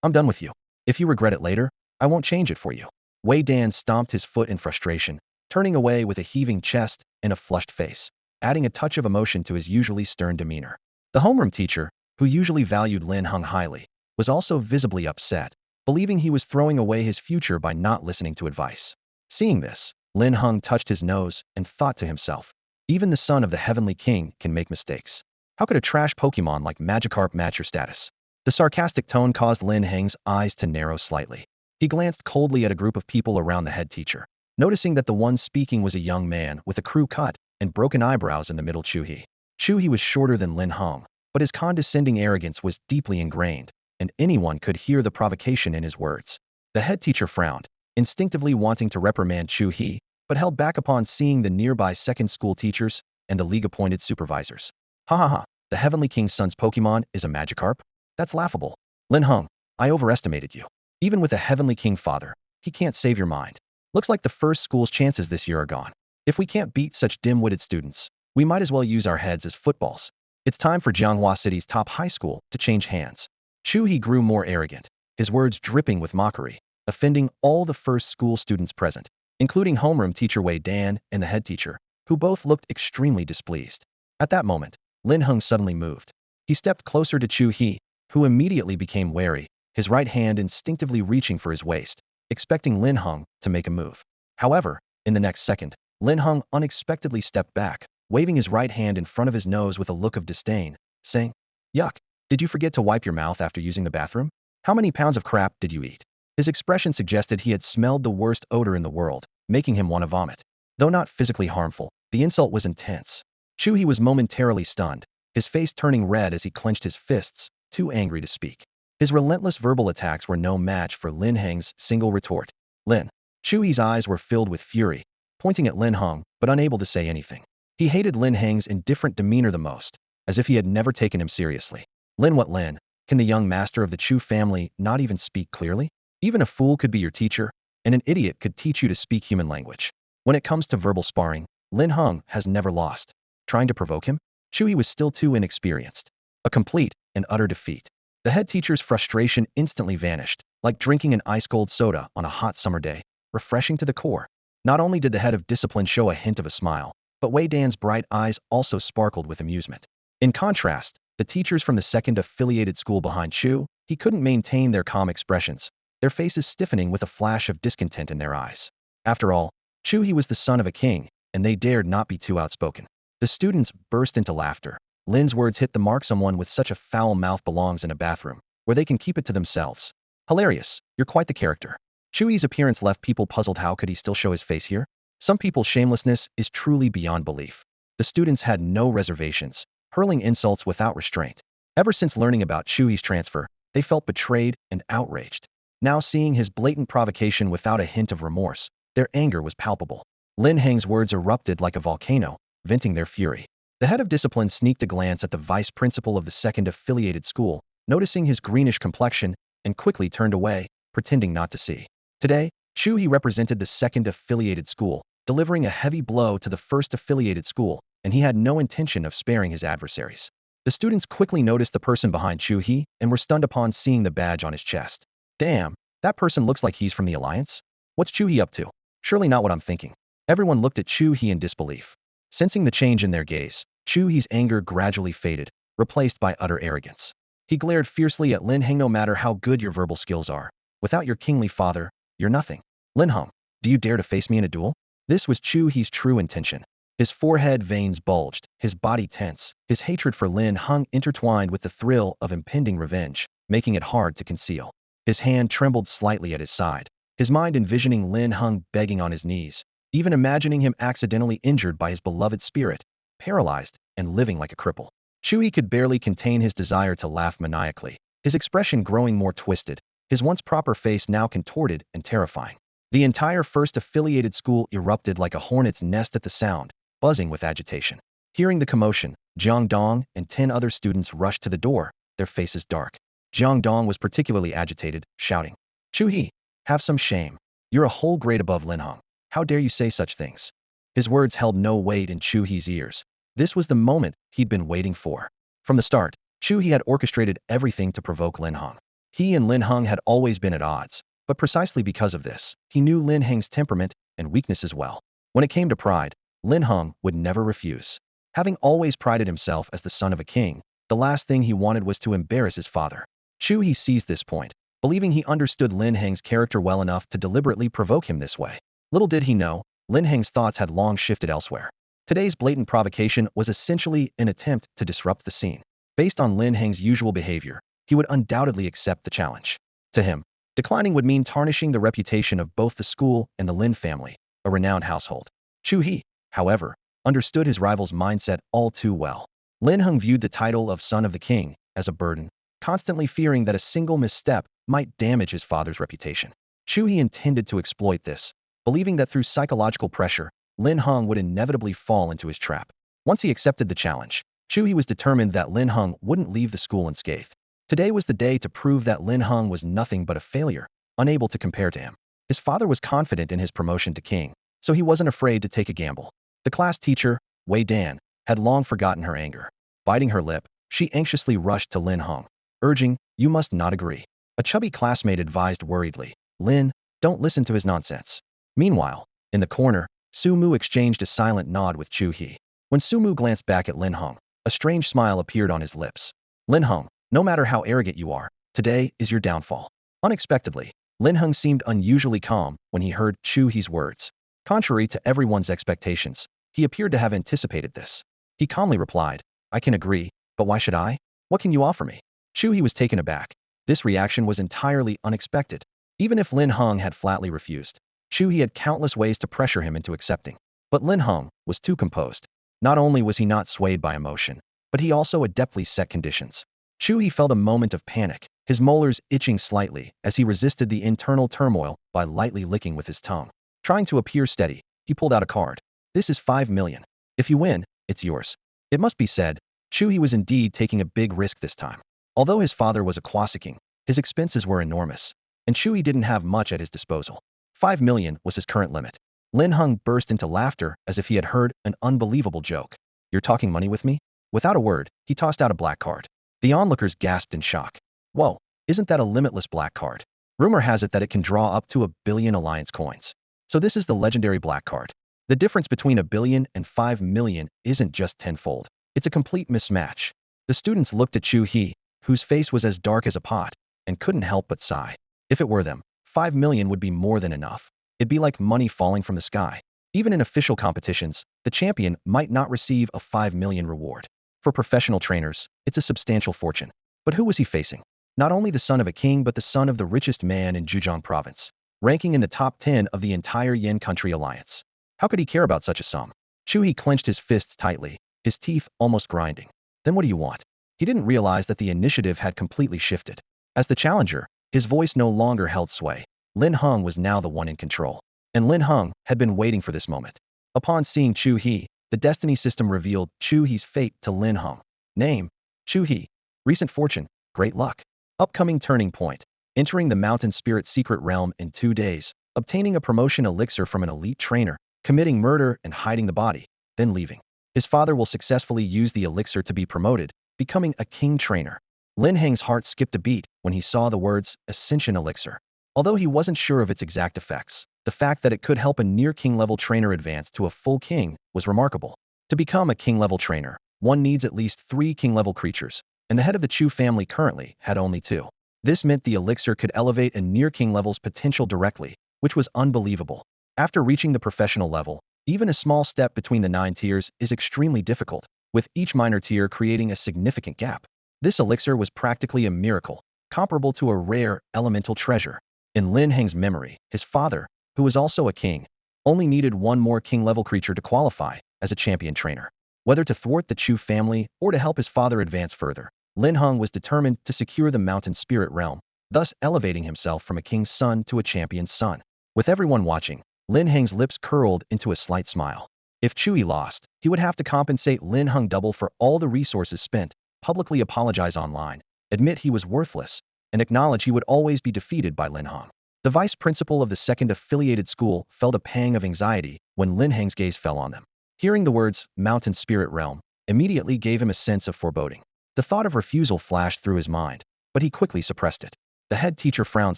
I'm done with you. If you regret it later, I won't change it for you." Wei Dan stomped his foot in frustration, turning away with a heaving chest and a flushed face, adding a touch of emotion to his usually stern demeanor. The homeroom teacher, who usually valued Lin Heng highly, was also visibly upset, believing he was throwing away his future by not listening to advice. Seeing this, Lin Heng touched his nose and thought to himself, even the son of the Heavenly King can make mistakes. How could a trash Pokemon like Magikarp match your status? The sarcastic tone caused Lin Heng's eyes to narrow slightly. He glanced coldly at a group of people around the head teacher, noticing that the one speaking was a young man with a crew cut and broken eyebrows in the middle. Chu-He. Chu-He was shorter than Lin Heng, but his condescending arrogance was deeply ingrained, and anyone could hear the provocation in his words. The head teacher frowned, instinctively wanting to reprimand Chu-He, but held back upon seeing the nearby second school teachers and the league-appointed supervisors. Ha ha ha, the Heavenly King's son's Pokemon is a Magikarp? That's laughable. Lin Heng, I overestimated you. Even with a Heavenly King father, he can't save your mind. Looks like the first school's chances this year are gone. If we can't beat such dim-witted students, we might as well use our heads as footballs. It's time for Jianghua City's top high school to change hands. Chu-He grew more arrogant, his words dripping with mockery, offending all the first school students present, including homeroom teacher Wei Dan and the head teacher, who both looked extremely displeased. At that moment, Lin Heng suddenly moved. He stepped closer to Chu-He, who immediately became wary, his right hand instinctively reaching for his waist, expecting Lin Heng to make a move. However, in the next second, Lin Heng unexpectedly stepped back, waving his right hand in front of his nose with a look of disdain, saying, "Yuck, did you forget to wipe your mouth after using the bathroom? How many pounds of crap did you eat?" His expression suggested he had smelled the worst odor in the world, making him want to vomit. Though not physically harmful, the insult was intense. Chu-He was momentarily stunned, his face turning red as he clenched his fists, too angry to speak. His relentless verbal attacks were no match for Lin Heng's single retort. Lin. Chu-He's eyes were filled with fury, pointing at Lin Heng, but unable to say anything. He hated Lin Heng's indifferent demeanor the most, as if he had never taken him seriously. Lin, what Lin? Can the young master of the Chu family not even speak clearly? Even a fool could be your teacher, and an idiot could teach you to speak human language. When it comes to verbal sparring, Lin Heng has never lost. Trying to provoke him? Chu-He was still too inexperienced. A complete and utter defeat. The head teacher's frustration instantly vanished, like drinking an ice-cold soda on a hot summer day, refreshing to the core. Not only did the head of discipline show a hint of a smile, but Wei Dan's bright eyes also sparkled with amusement. In contrast, the teachers from the second affiliated school behind Chu-He couldn't maintain their calm expressions, their faces stiffening with a flash of discontent in their eyes. After all, Chu-He was the son of a king, and they dared not be too outspoken. The students burst into laughter. Lin's words hit the mark. Someone with such a foul mouth belongs in a bathroom, where they can keep it to themselves. Hilarious, you're quite the character. Chu-He's appearance left people puzzled. How could he still show his face here? Some people's shamelessness is truly beyond belief. The students had no reservations, hurling insults without restraint. Ever since learning about Chu-He's transfer, they felt betrayed and outraged. Now seeing his blatant provocation without a hint of remorse, their anger was palpable. Lin Heng's words erupted like a volcano, venting their fury. The head of discipline sneaked a glance at the vice principal of the second affiliated school, noticing his greenish complexion, and quickly turned away, pretending not to see. Today, Chu-He represented the second affiliated school, delivering a heavy blow to the first affiliated school, and he had no intention of sparing his adversaries. The students quickly noticed the person behind Chu-He and were stunned upon seeing the badge on his chest. Damn, that person looks like he's from the Alliance? What's Chu-He up to? Surely not what I'm thinking. Everyone looked at Chu-He in disbelief. Sensing the change in their gaze, Chu-He's anger gradually faded, replaced by utter arrogance. He glared fiercely at Lin Heng. No matter how good your verbal skills are, without your kingly father, you're nothing. Lin Heng, do you dare to face me in a duel? This was Chu-He's true intention. His forehead veins bulged, his body tense, his hatred for Lin Heng intertwined with the thrill of impending revenge, making it hard to conceal. His hand trembled slightly at his side, his mind envisioning Lin Heng begging on his knees, even imagining him accidentally injured by his beloved spirit, paralyzed, and living like a cripple. Chu-He could barely contain his desire to laugh maniacally, his expression growing more twisted, his once proper face now contorted and terrifying. The entire first affiliated school erupted like a hornet's nest at the sound, buzzing with agitation. Hearing the commotion, Jiang Dong and 10 other students rushed to the door, their faces dark. Jiang Dong was particularly agitated, shouting, "Chu-He, have some shame. You're a whole grade above Lin Heng. How dare you say such things?" His words held no weight in Chu-He's ears. This was the moment he'd been waiting for. From the start, Chu-He had orchestrated everything to provoke Lin Heng. He and Lin Heng had always been at odds, but precisely because of this, he knew Lin Heng's temperament and weakness as well. When it came to pride, Lin Heng would never refuse. Having always prided himself as the son of a king, the last thing he wanted was to embarrass his father. Chu-He seized this point, believing he understood Lin Heng's character well enough to deliberately provoke him this way. Little did he know, Lin Heng's thoughts had long shifted elsewhere. Today's blatant provocation was essentially an attempt to disrupt the scene. Based on Lin Heng's usual behavior, he would undoubtedly accept the challenge. To him, declining would mean tarnishing the reputation of both the school and the Lin family, a renowned household. Chu He, however, understood his rival's mindset all too well. Linhung viewed the title of Son of the King as a burden, constantly fearing that a single misstep might damage his father's reputation. Chu He intended to exploit this, believing that through psychological pressure, Lin Heng would inevitably fall into his trap. Once he accepted the challenge, Chu He was determined that Lin Heng wouldn't leave the school unscathed. Today was the day to prove that Lin Heng was nothing but a failure, unable to compare to him. His father was confident in his promotion to king, so he wasn't afraid to take a gamble. The class teacher, Wei Dan, had long forgotten her anger. Biting her lip, she anxiously rushed to Lin Heng, urging, "You must not agree." A chubby classmate advised worriedly, "Lin, don't listen to his nonsense." Meanwhile, in the corner, Su Mu exchanged a silent nod with Chu He. When Su Mu glanced back at Lin Heng, a strange smile appeared on his lips. "Lin Heng, no matter how arrogant you are, today is your downfall." Unexpectedly, Lin Heng seemed unusually calm when he heard Chu He's words. Contrary to everyone's expectations, he appeared to have anticipated this. He calmly replied, "I can agree, but why should I? What can you offer me?" Chu He was taken aback. This reaction was entirely unexpected. Even if Lin Heng had flatly refused, Chu He had countless ways to pressure him into accepting. But Lin Heng was too composed. Not only was he not swayed by emotion, but he also adeptly set conditions. Chu He felt a moment of panic, his molars itching slightly as he resisted the internal turmoil by lightly licking with his tongue. Trying to appear steady, he pulled out a card. "This is 5 million. If you win, it's yours." It must be said, Chu He was indeed taking a big risk this time. Although his father was a Kwasiking, his expenses were enormous, and Chu He didn't have much at his disposal. 5 million was his current limit. Lin Heng burst into laughter as if he had heard an unbelievable joke. "You're talking money with me?" Without a word, he tossed out a black card. The onlookers gasped in shock. "Whoa, isn't that a limitless black card? Rumor has it that it can draw up to 1 billion alliance coins. So this is the legendary black card. The difference between 1 billion and 5 million isn't just tenfold. It's a complete mismatch." The students looked at Chu He, whose face was as dark as a pot, and couldn't help but sigh. If it were them, 5 million would be more than enough. It'd be like money falling from the sky. Even in official competitions, the champion might not receive a 5 million reward. For professional trainers, it's a substantial fortune. But who was he facing? Not only the son of a king but the son of the richest man in Zhejiang province, ranking in the top 10 of the entire Yin country alliance. How could he care about such a sum? Chu He clenched his fists tightly, his teeth almost grinding. "Then what do you want?" He didn't realize that the initiative had completely shifted. As the challenger, his voice no longer held sway. Lin Heng was now the one in control. And Lin Heng had been waiting for this moment. Upon seeing Chu He, the destiny system revealed Chu He's fate to Lin Heng. Name: Chu He. Recent fortune: great luck. Upcoming turning point: entering the mountain spirit secret realm in 2 days, obtaining a promotion elixir from an elite trainer, committing murder and hiding the body, then leaving. His father will successfully use the elixir to be promoted, becoming a king trainer. Lin Heng's heart skipped a beat when he saw the words Ascension Elixir. Although he wasn't sure of its exact effects, the fact that it could help a near-king level trainer advance to a full king was remarkable. To become a king level trainer, one needs at least 3 king level creatures, and the head of the Chu family currently had only 2. This meant the elixir could elevate a near-king level's potential directly, which was unbelievable. After reaching the professional level, even a small step between the 9 tiers is extremely difficult, with each minor tier creating a significant gap. This elixir was practically a miracle, comparable to a rare, elemental treasure. In Lin Heng's memory, his father, who was also a king, only needed 1 more king-level creature to qualify as a champion trainer. Whether to thwart the Chu family or to help his father advance further, Lin Heng was determined to secure the mountain spirit realm, thus elevating himself from a king's son to a champion's son. With everyone watching, Lin Heng's lips curled into a slight smile. If Chu lost, he would have to compensate Lin Heng double for all the resources spent, publicly apologize online, admit he was worthless, and acknowledge he would always be defeated by Lin Heng. The vice principal of the second affiliated school felt a pang of anxiety when Lin Heng's gaze fell on them. Hearing the words, Mountain Spirit Realm, immediately gave him a sense of foreboding. The thought of refusal flashed through his mind, but he quickly suppressed it. The head teacher frowned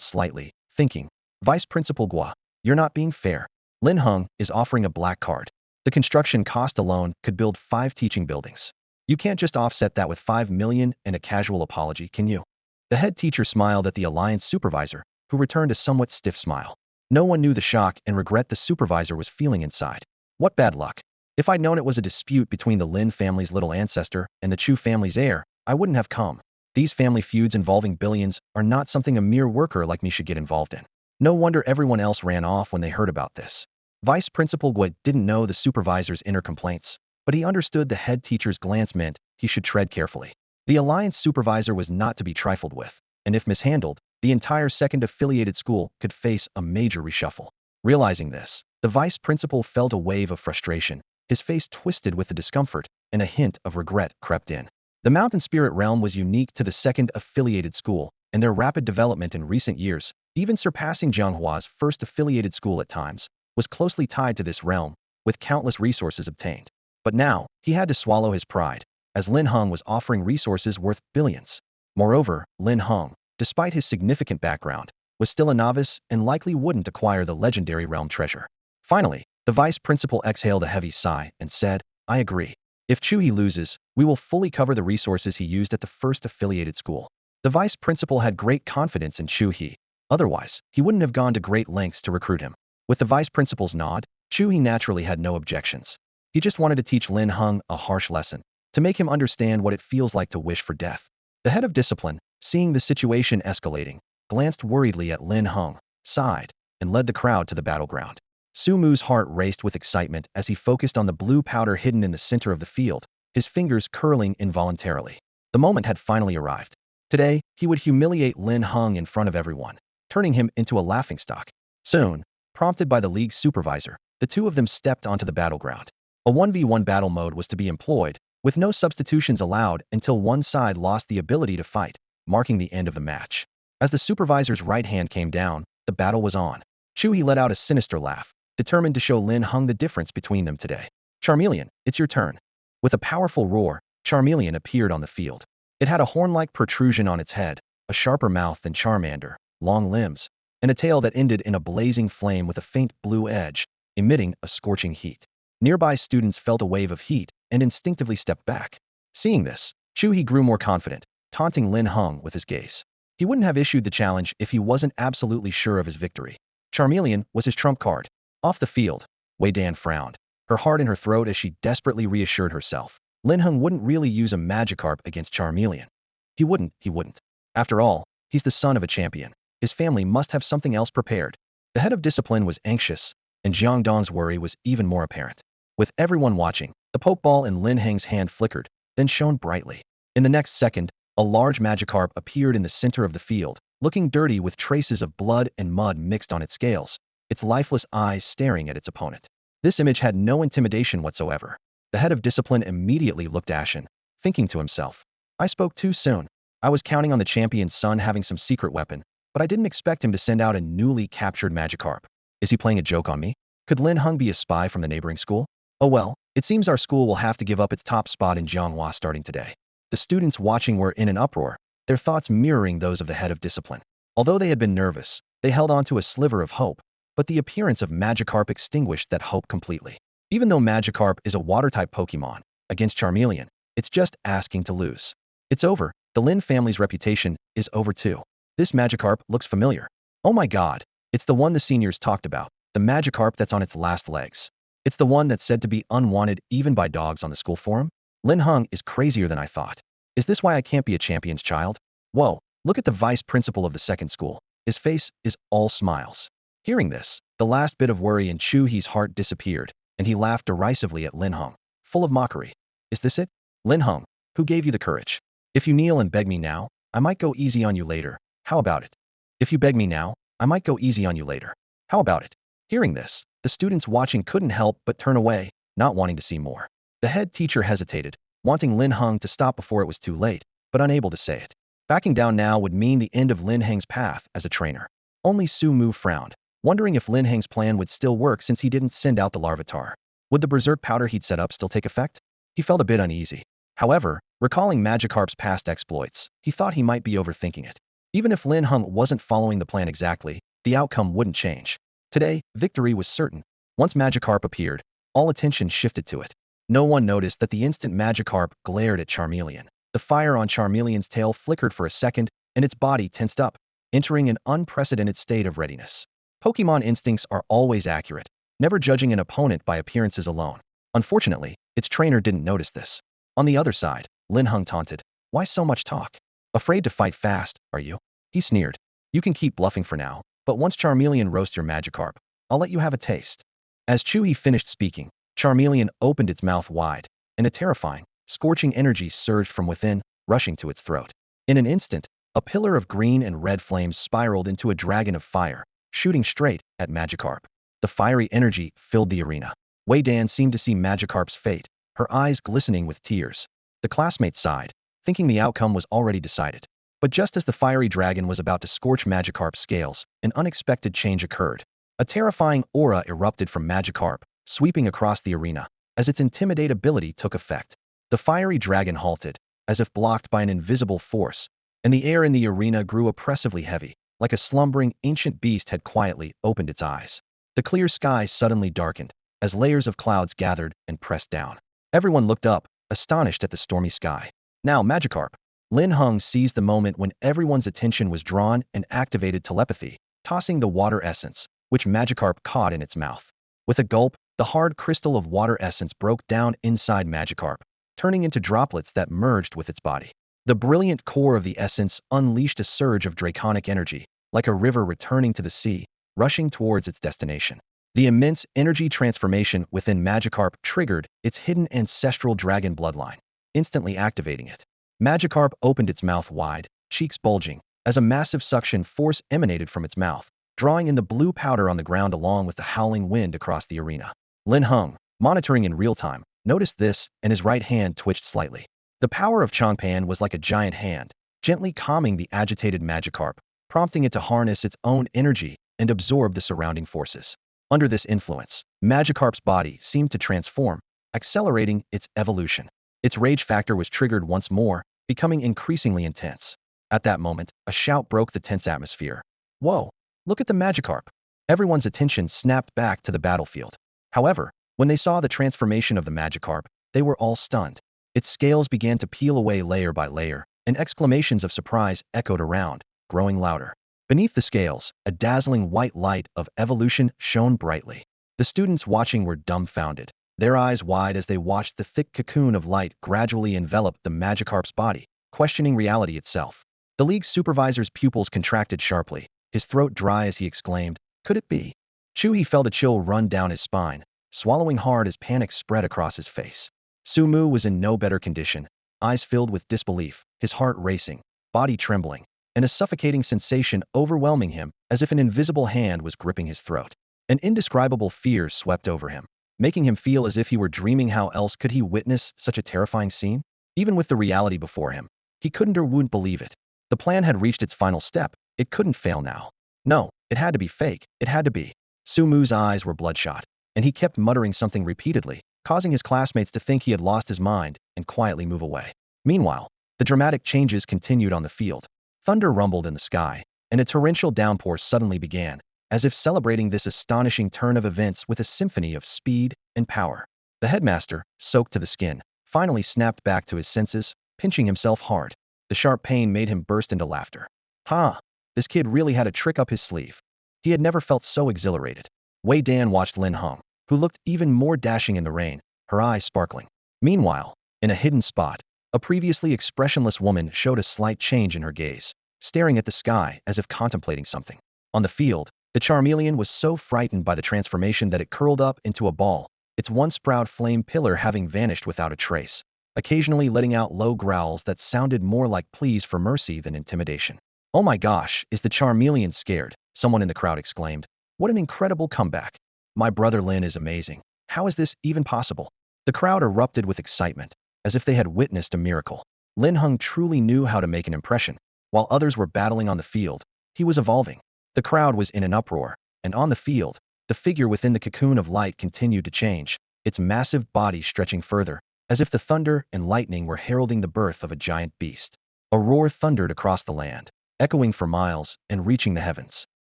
slightly, thinking, Vice Principal Gua, you're not being fair. Lin Heng is offering a black card. The construction cost alone could build 5 teaching buildings. You can't just offset that with 5 million and a casual apology, can you? The head teacher smiled at the alliance supervisor, who returned a somewhat stiff smile. No one knew the shock and regret the supervisor was feeling inside. What bad luck. If I'd known it was a dispute between the Lin family's little ancestor and the Chu family's heir, I wouldn't have come. These family feuds involving billions are not something a mere worker like me should get involved in. No wonder everyone else ran off when they heard about this. Vice Principal Gui didn't know the supervisor's inner complaints, but he understood the head teacher's glance meant he should tread carefully. The alliance supervisor was not to be trifled with, and if mishandled, the entire second affiliated school could face a major reshuffle. Realizing this, the vice principal felt a wave of frustration. His face twisted with the discomfort, and a hint of regret crept in. The Mountain Spirit realm was unique to the second affiliated school, and their rapid development in recent years, even surpassing Jianghua's first affiliated school at times, was closely tied to this realm, with countless resources obtained. But now, he had to swallow his pride, as Lin Heng was offering resources worth billions. Moreover, Lin Heng, despite his significant background, was still a novice and likely wouldn't acquire the legendary realm treasure. Finally, the vice principal exhaled a heavy sigh and said, I agree. If Chuhi loses, we will fully cover the resources he used at the first affiliated school. The vice principal had great confidence in Chuhi. Otherwise, he wouldn't have gone to great lengths to recruit him. With the vice principal's nod, Chuhi naturally had no objections. He just wanted to teach Lin Heng a harsh lesson, to make him understand what it feels like to wish for death. The head of discipline, seeing the situation escalating, glanced worriedly at Lin Heng, sighed, and led the crowd to the battleground. Su Mu's heart raced with excitement as he focused on the blue powder hidden in the center of the field, his fingers curling involuntarily. The moment had finally arrived. Today, he would humiliate Lin Heng in front of everyone, turning him into a laughingstock. Soon, prompted by the league's supervisor, the two of them stepped onto the battleground. A 1v1 battle mode was to be employed, with no substitutions allowed until one side lost the ability to fight, marking the end of the match. As the supervisor's right hand came down, the battle was on. Chuhi let out a sinister laugh, determined to show Lin Heng the difference between them today. Charmeleon, it's your turn. With a powerful roar, Charmeleon appeared on the field. It had a horn-like protrusion on its head, a sharper mouth than Charmander, long limbs, and a tail that ended in a blazing flame with a faint blue edge, emitting a scorching heat. Nearby students felt a wave of heat and instinctively stepped back. Seeing this, Chuhi grew more confident, taunting Lin Heng with his gaze. He wouldn't have issued the challenge if he wasn't absolutely sure of his victory. Charmeleon was his trump card. Off the field, Wei Dan frowned, her heart in her throat as she desperately reassured herself. Linhung wouldn't really use a Magikarp against Charmeleon. He wouldn't. After all, he's the son of a champion. His family must have something else prepared. The head of discipline was anxious, and Jiang Dong's worry was even more apparent. With everyone watching, the Pokeball in Lin Heng's hand flickered, then shone brightly. In the next second, a large Magikarp appeared in the center of the field, looking dirty with traces of blood and mud mixed on its scales, its lifeless eyes staring at its opponent. This image had no intimidation whatsoever. The head of discipline immediately looked ashen, thinking to himself, I spoke too soon. I was counting on the champion's son having some secret weapon, but I didn't expect him to send out a newly captured Magikarp. Is he playing a joke on me? Could Lin Heng be a spy from the neighboring school? Oh well, it seems our school will have to give up its top spot in Jianghua starting today. The students watching were in an uproar, their thoughts mirroring those of the head of discipline. Although they had been nervous, they held on to a sliver of hope, but the appearance of Magikarp extinguished that hope completely. Even though Magikarp is a water-type Pokemon, against Charmeleon, it's just asking to lose. It's over. The Lin family's reputation is over too. This Magikarp looks familiar. Oh my god, it's the one the seniors talked about, the Magikarp that's on its last legs. It's the one that's said to be unwanted even by dogs on the school forum? Lin Heng is crazier than I thought. Is this why I can't be a champion's child? Whoa, look at the vice principal of the second school. His face is all smiles. Hearing this, the last bit of worry in Chuhi's heart disappeared, and he laughed derisively at Lin Heng, full of mockery. Is this it? Lin Heng, who gave you the courage? If you kneel and beg me now, I might go easy on you later. How about it? If you beg me now, I might go easy on you later. How about it? Hearing this, the students watching couldn't help but turn away, not wanting to see more. The head teacher hesitated, wanting Lin Heng to stop before it was too late, but unable to say it. Backing down now would mean the end of Lin Heng's path as a trainer. Only Su Mu frowned, wondering if Lin Heng's plan would still work since he didn't send out the Larvitar. Would the berserk powder he'd set up still take effect? He felt a bit uneasy. However, recalling Magikarp's past exploits, he thought he might be overthinking it. Even if Lin Heng wasn't following the plan exactly, the outcome wouldn't change. Today, victory was certain. Once Magikarp appeared, all attention shifted to it. No one noticed that the instant Magikarp glared at Charmeleon. The fire on Charmeleon's tail flickered for a second, and its body tensed up, entering an unprecedented state of readiness. Pokemon instincts are always accurate, never judging an opponent by appearances alone. Unfortunately, its trainer didn't notice this. On the other side, Linhung taunted, "Why so much talk? Afraid to fight fast, are you?" He sneered. "You can keep bluffing for now, but once Charmeleon roasts your Magikarp, I'll let you have a taste." As Chewy finished speaking, Charmeleon opened its mouth wide, and a terrifying, scorching energy surged from within, rushing to its throat. In an instant, a pillar of green and red flames spiraled into a dragon of fire, shooting straight at Magikarp. The fiery energy filled the arena. Wei Dan seemed to see Magikarp's fate, her eyes glistening with tears. The classmates sighed, thinking the outcome was already decided. But just as the fiery dragon was about to scorch Magikarp's scales, an unexpected change occurred. A terrifying aura erupted from Magikarp, sweeping across the arena. As its intimidate ability took effect, the fiery dragon halted, as if blocked by an invisible force, and the air in the arena grew oppressively heavy, like a slumbering ancient beast had quietly opened its eyes. The clear sky suddenly darkened, as layers of clouds gathered and pressed down. Everyone looked up, astonished at the stormy sky. "Now, Magikarp." Lin Heng seized the moment when everyone's attention was drawn and activated telepathy, tossing the water essence, which Magikarp caught in its mouth. With a gulp, the hard crystal of water essence broke down inside Magikarp, turning into droplets that merged with its body. The brilliant core of the essence unleashed a surge of draconic energy, like a river returning to the sea, rushing towards its destination. The immense energy transformation within Magikarp triggered its hidden ancestral dragon bloodline, instantly activating it. Magikarp opened its mouth wide, cheeks bulging, as a massive suction force emanated from its mouth, drawing in the blue powder on the ground along with the howling wind across the arena. Lin Heng, monitoring in real time, noticed this, and his right hand twitched slightly. The power of Changpan was like a giant hand, gently calming the agitated Magikarp, prompting it to harness its own energy and absorb the surrounding forces. Under this influence, Magikarp's body seemed to transform, accelerating its evolution. Its rage factor was triggered once more, becoming increasingly intense. At that moment, a shout broke the tense atmosphere. "Whoa! Look at the Magikarp!" Everyone's attention snapped back to the battlefield. However, when they saw the transformation of the Magikarp, they were all stunned. Its scales began to peel away layer by layer, and exclamations of surprise echoed around, growing louder. Beneath the scales, a dazzling white light of evolution shone brightly. The students watching were dumbfounded, their eyes wide as they watched the thick cocoon of light gradually envelop the Magikarp's body, questioning reality itself. The league's supervisor's pupils contracted sharply, his throat dry as he exclaimed, "Could it be?" He felt a chill run down his spine, swallowing hard as panic spread across his face. Sumu was in no better condition, eyes filled with disbelief, his heart racing, body trembling, and a suffocating sensation overwhelming him as if an invisible hand was gripping his throat. An indescribable fear swept over him, making him feel as if he were dreaming. How else could he witness such a terrifying scene? Even with the reality before him, he couldn't or wouldn't believe it. The plan had reached its final step. It couldn't fail now. No, it had to be fake. It had to be. Sumu's eyes were bloodshot, and he kept muttering something repeatedly, causing his classmates to think he had lost his mind and quietly move away. Meanwhile, the dramatic changes continued on the field. Thunder rumbled in the sky, and a torrential downpour suddenly began, as if celebrating this astonishing turn of events with a symphony of speed and power. The headmaster, soaked to the skin, finally snapped back to his senses, pinching himself hard. The sharp pain made him burst into laughter. "Ha! This kid really had a trick up his sleeve." He had never felt so exhilarated. Wei Dan watched Lin Heng, who looked even more dashing in the rain, her eyes sparkling. Meanwhile, in a hidden spot, a previously expressionless woman showed a slight change in her gaze, staring at the sky as if contemplating something. On the field, the Charmeleon was so frightened by the transformation that it curled up into a ball, its once proud flame pillar having vanished without a trace, occasionally letting out low growls that sounded more like pleas for mercy than intimidation. "Oh my gosh, is the Charmeleon scared?" someone in the crowd exclaimed. "What an incredible comeback. My brother Lin is amazing. How is this even possible?" The crowd erupted with excitement, as if they had witnessed a miracle. Lin Heng truly knew how to make an impression. While others were battling on the field, he was evolving. The crowd was in an uproar, and on the field, the figure within the cocoon of light continued to change, its massive body stretching further, as if the thunder and lightning were heralding the birth of a giant beast. A roar thundered across the land, echoing for miles and reaching the heavens.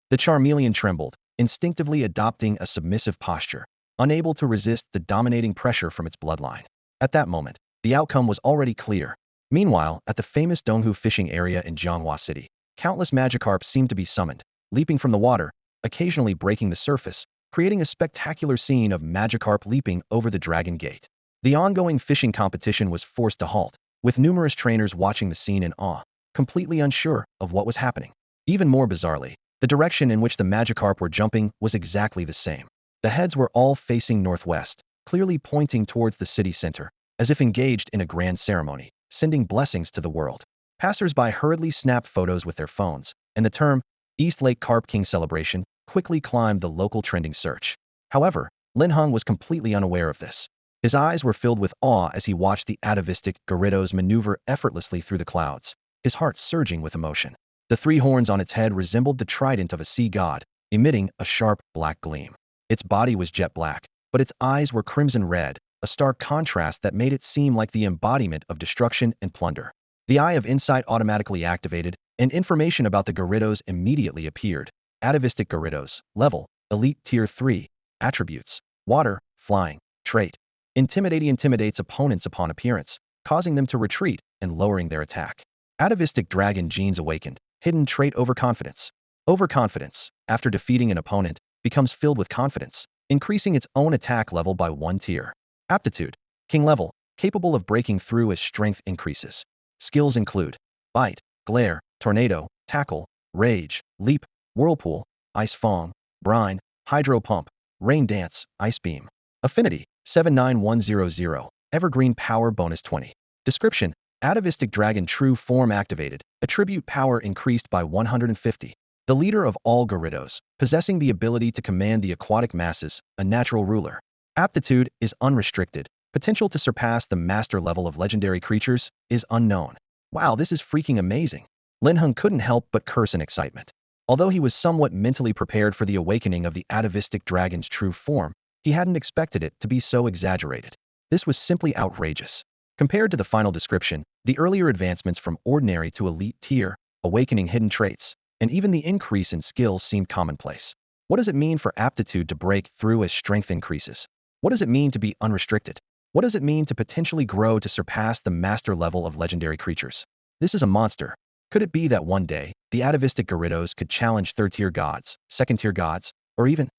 The Charmeleon trembled, instinctively adopting a submissive posture, unable to resist the dominating pressure from its bloodline. At that moment, the outcome was already clear. Meanwhile, at the famous Donghu fishing area in Jianghua City, countless Magikarp seemed to be summoned. Leaping from the water, occasionally breaking the surface, creating a spectacular scene of Magikarp leaping over the Dragon Gate. The ongoing fishing competition was forced to halt, with numerous trainers watching the scene in awe, completely unsure of what was happening. Even more bizarrely, the direction in which the Magikarp were jumping was exactly the same. The heads were all facing northwest, clearly pointing towards the city center, as if engaged in a grand ceremony, sending blessings to the world. Passers-by hurriedly snapped photos with their phones, and the term East Lake Carp King celebration quickly climbed the local trending search. However, Linhung was completely unaware of this. His eyes were filled with awe as he watched the atavistic Gyarados maneuver effortlessly through the clouds, his heart surging with emotion. The three horns on its head resembled the trident of a sea god, emitting a sharp, black gleam. Its body was jet black, but its eyes were crimson red, a stark contrast that made it seem like the embodiment of destruction and plunder. The Eye of Insight automatically activated, and information about the Gyarados immediately appeared. Atavistic Gyarados, level, Elite Tier 3, attributes, water, flying, trait. Intimidates opponents upon appearance, causing them to retreat and lowering their attack. Atavistic Dragon Genes awakened, hidden trait overconfidence. Overconfidence, after defeating an opponent, becomes filled with confidence, increasing its own attack level by 1 tier. Aptitude, King level, capable of breaking through as strength increases. Skills include Bite, Glare, Tornado, Tackle, Rage, Leap, Whirlpool, Ice Fong, Brine, Hydro Pump, Rain Dance, Ice Beam. Affinity, 79100, Evergreen Power bonus 20. Description, Atavistic Dragon True Form activated, attribute power increased by 150. The leader of all Gyarados, possessing the ability to command the aquatic masses, a natural ruler. Aptitude is unrestricted. Potential to surpass the master level of legendary creatures is unknown. Wow, this is freaking amazing. Linhung couldn't help but curse in excitement. Although he was somewhat mentally prepared for the awakening of the atavistic dragon's true form, he hadn't expected it to be so exaggerated. This was simply outrageous. Compared to the final description, the earlier advancements from ordinary to elite tier, awakening hidden traits, and even the increase in skills seemed commonplace. What does it mean for aptitude to break through as strength increases? What does it mean to be unrestricted? What does it mean to potentially grow to surpass the master level of legendary creatures? This is a monster. Could it be that one day, the atavistic Gyarados could challenge third-tier gods, second-tier gods, or even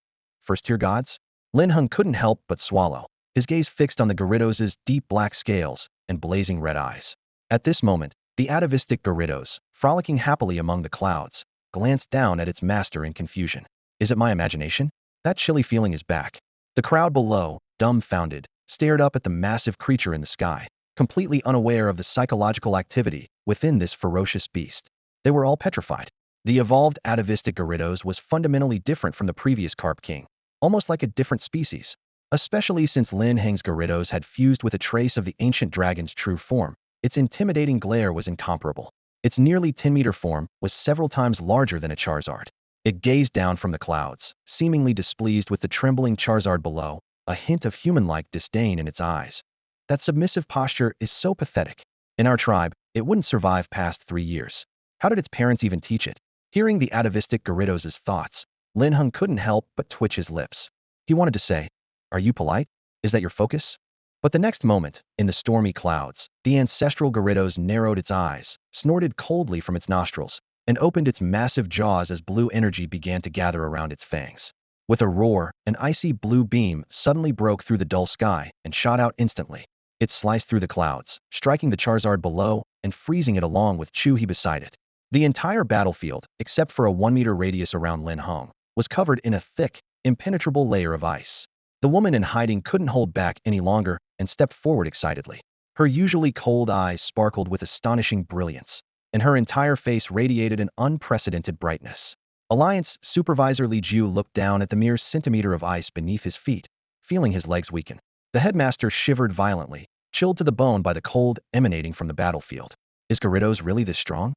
first-tier gods? Linhung couldn't help but swallow, his gaze fixed on the Gyarados' deep black scales and blazing red eyes. At this moment, the atavistic Gyarados, frolicking happily among the clouds, glanced down at its master in confusion. Is it my imagination? That chilly feeling is back. The crowd below, dumbfounded, stared up at the massive creature in the sky, completely unaware of the psychological activity within this ferocious beast. They were all petrified. The evolved atavistic Gyarados was fundamentally different from the previous Carp King, almost like a different species. Especially since Lin Heng's Gyarados had fused with a trace of the ancient dragon's true form, its intimidating glare was incomparable. Its nearly 10-meter form was several times larger than a Charizard. It gazed down from the clouds, seemingly displeased with the trembling Charizard below, a hint of human-like disdain in its eyes. That submissive posture is so pathetic. In our tribe, it wouldn't survive past 3 years. How did its parents even teach it? Hearing the atavistic Gyarados' thoughts, Linhung couldn't help but twitch his lips. He wanted to say, "Are you polite? Is that your focus?" But the next moment, in the stormy clouds, the ancestral Gyarados narrowed its eyes, snorted coldly from its nostrils, and opened its massive jaws as blue energy began to gather around its fangs. With a roar, an icy blue beam suddenly broke through the dull sky and shot out instantly. It sliced through the clouds, striking the Charizard below and freezing it along with Chuhi beside it. The entire battlefield, except for a 1-meter radius around Linhung, was covered in a thick, impenetrable layer of ice. The woman in hiding couldn't hold back any longer and stepped forward excitedly. Her usually cold eyes sparkled with astonishing brilliance, and her entire face radiated an unprecedented brightness. Alliance Supervisor Li Ju looked down at the mere centimeter of ice beneath his feet, feeling his legs weaken. The headmaster shivered violently, chilled to the bone by the cold emanating from the battlefield. Is Gyarados really this strong?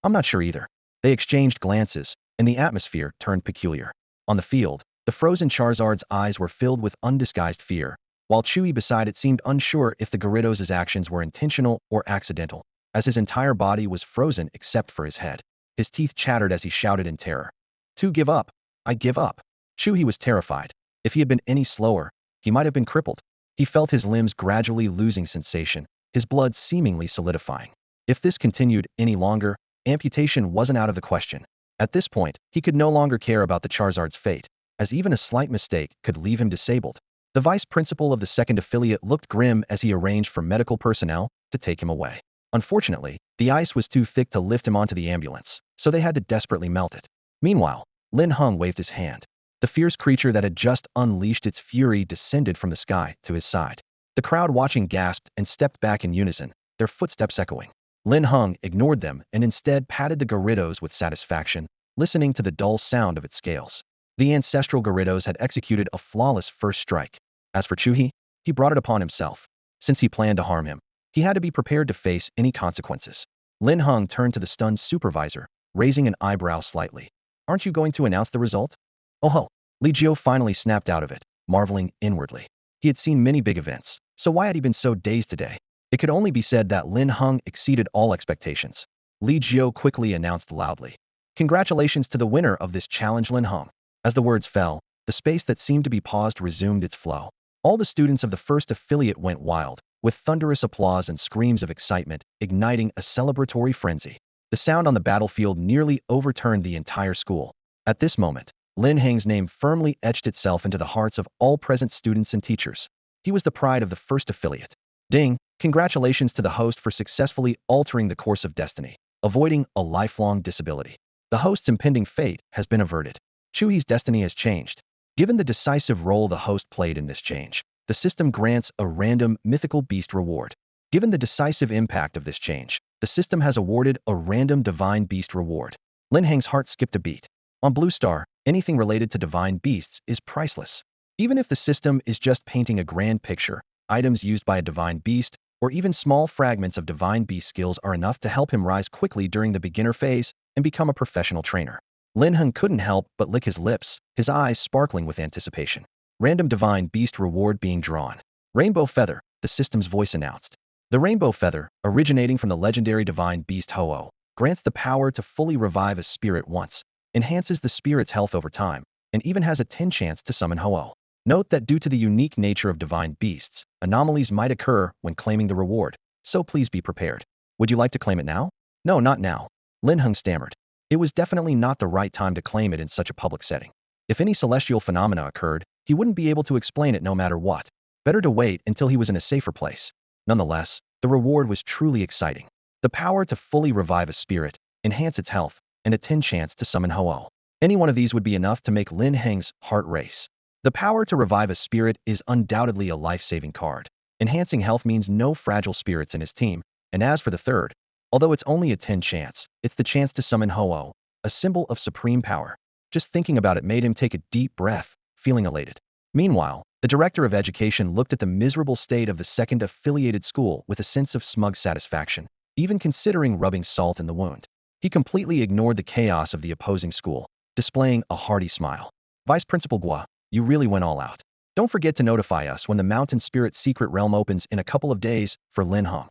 I'm not sure either. They exchanged glances, and the atmosphere turned peculiar. On the field, the frozen Charizard's eyes were filled with undisguised fear, while Chewy beside it seemed unsure if the Gyarados' actions were intentional or accidental, as his entire body was frozen except for his head. His teeth chattered as he shouted in terror. "To give up! I give up!" Chewy was terrified. If he had been any slower, he might have been crippled. He felt his limbs gradually losing sensation, his blood seemingly solidifying. If this continued any longer, amputation wasn't out of the question. At this point, he could no longer care about the Charizard's fate, as even a slight mistake could leave him disabled. The vice principal of the second affiliate looked grim as he arranged for medical personnel to take him away. Unfortunately, the ice was too thick to lift him onto the ambulance, so they had to desperately melt it. Meanwhile, Lin Heng waved his hand. The fierce creature that had just unleashed its fury descended from the sky to his side. The crowd watching gasped and stepped back in unison, their footsteps echoing. Lin Heng ignored them and instead patted the Gyarados with satisfaction, listening to the dull sound of its scales. The ancestral Gyarados had executed a flawless first strike. As for Chuhi, he brought it upon himself. Since he planned to harm him, he had to be prepared to face any consequences. Lin Heng turned to the stunned supervisor, raising an eyebrow slightly. Aren't you going to announce the result? Oh ho! Li Jiao finally snapped out of it, marveling inwardly. He had seen many big events, so why had he been so dazed today? It could only be said that Lin Heng exceeded all expectations. Li Jiao quickly announced loudly. Congratulations to the winner of this challenge, Lin Heng. As the words fell, the space that seemed to be paused resumed its flow. All the students of the first affiliate went wild, with thunderous applause and screams of excitement, igniting a celebratory frenzy. The sound on the battlefield nearly overturned the entire school. At this moment, Lin Heng's name firmly etched itself into the hearts of all present students and teachers. He was the pride of the first affiliate. Ding! Congratulations to the host for successfully altering the course of destiny, avoiding a lifelong disability. The host's impending fate has been averted. Chuhi's destiny has changed. Given the decisive role the host played in this change, the system grants a random mythical beast reward. Given the decisive impact of this change, the system has awarded a random divine beast reward. Lin Heng's heart skipped a beat. On Blue Star, anything related to divine beasts is priceless. Even if the system is just painting a grand picture, items used by a divine beast, or even small fragments of divine beast skills are enough to help him rise quickly during the beginner phase and become a professional trainer. Lin Heng couldn't help but lick his lips, his eyes sparkling with anticipation. Random divine beast reward being drawn. Rainbow Feather, the system's voice announced. The Rainbow Feather, originating from the legendary divine beast Ho-Oh, grants the power to fully revive a spirit once, enhances the spirit's health over time, and even has a 10 chance to summon Ho-Oh. Note that due to the unique nature of divine beasts, anomalies might occur when claiming the reward, so please be prepared. Would you like to claim it now? No, not now. Lin Heng stammered. It was definitely not the right time to claim it in such a public setting. If any celestial phenomena occurred, he wouldn't be able to explain it no matter what. Better to wait until he was in a safer place. Nonetheless, the reward was truly exciting. The power to fully revive a spirit, enhance its health, and a 10 chance to summon Ho-Oh. Any one of these would be enough to make Lin Heng's heart race. The power to revive a spirit is undoubtedly a life-saving card. Enhancing health means no fragile spirits in his team, and as for the third, although it's only a 10 chance, it's the chance to summon Ho-Oh, a symbol of supreme power. Just thinking about it made him take a deep breath, feeling elated. Meanwhile, the director of education looked at the miserable state of the second affiliated school with a sense of smug satisfaction, even considering rubbing salt in the wound. He completely ignored the chaos of the opposing school, displaying a hearty smile. Vice Principal Gua, you really went all out. Don't forget to notify us when the Mountain Spirit Secret Realm opens in a couple of days for Lin Heng.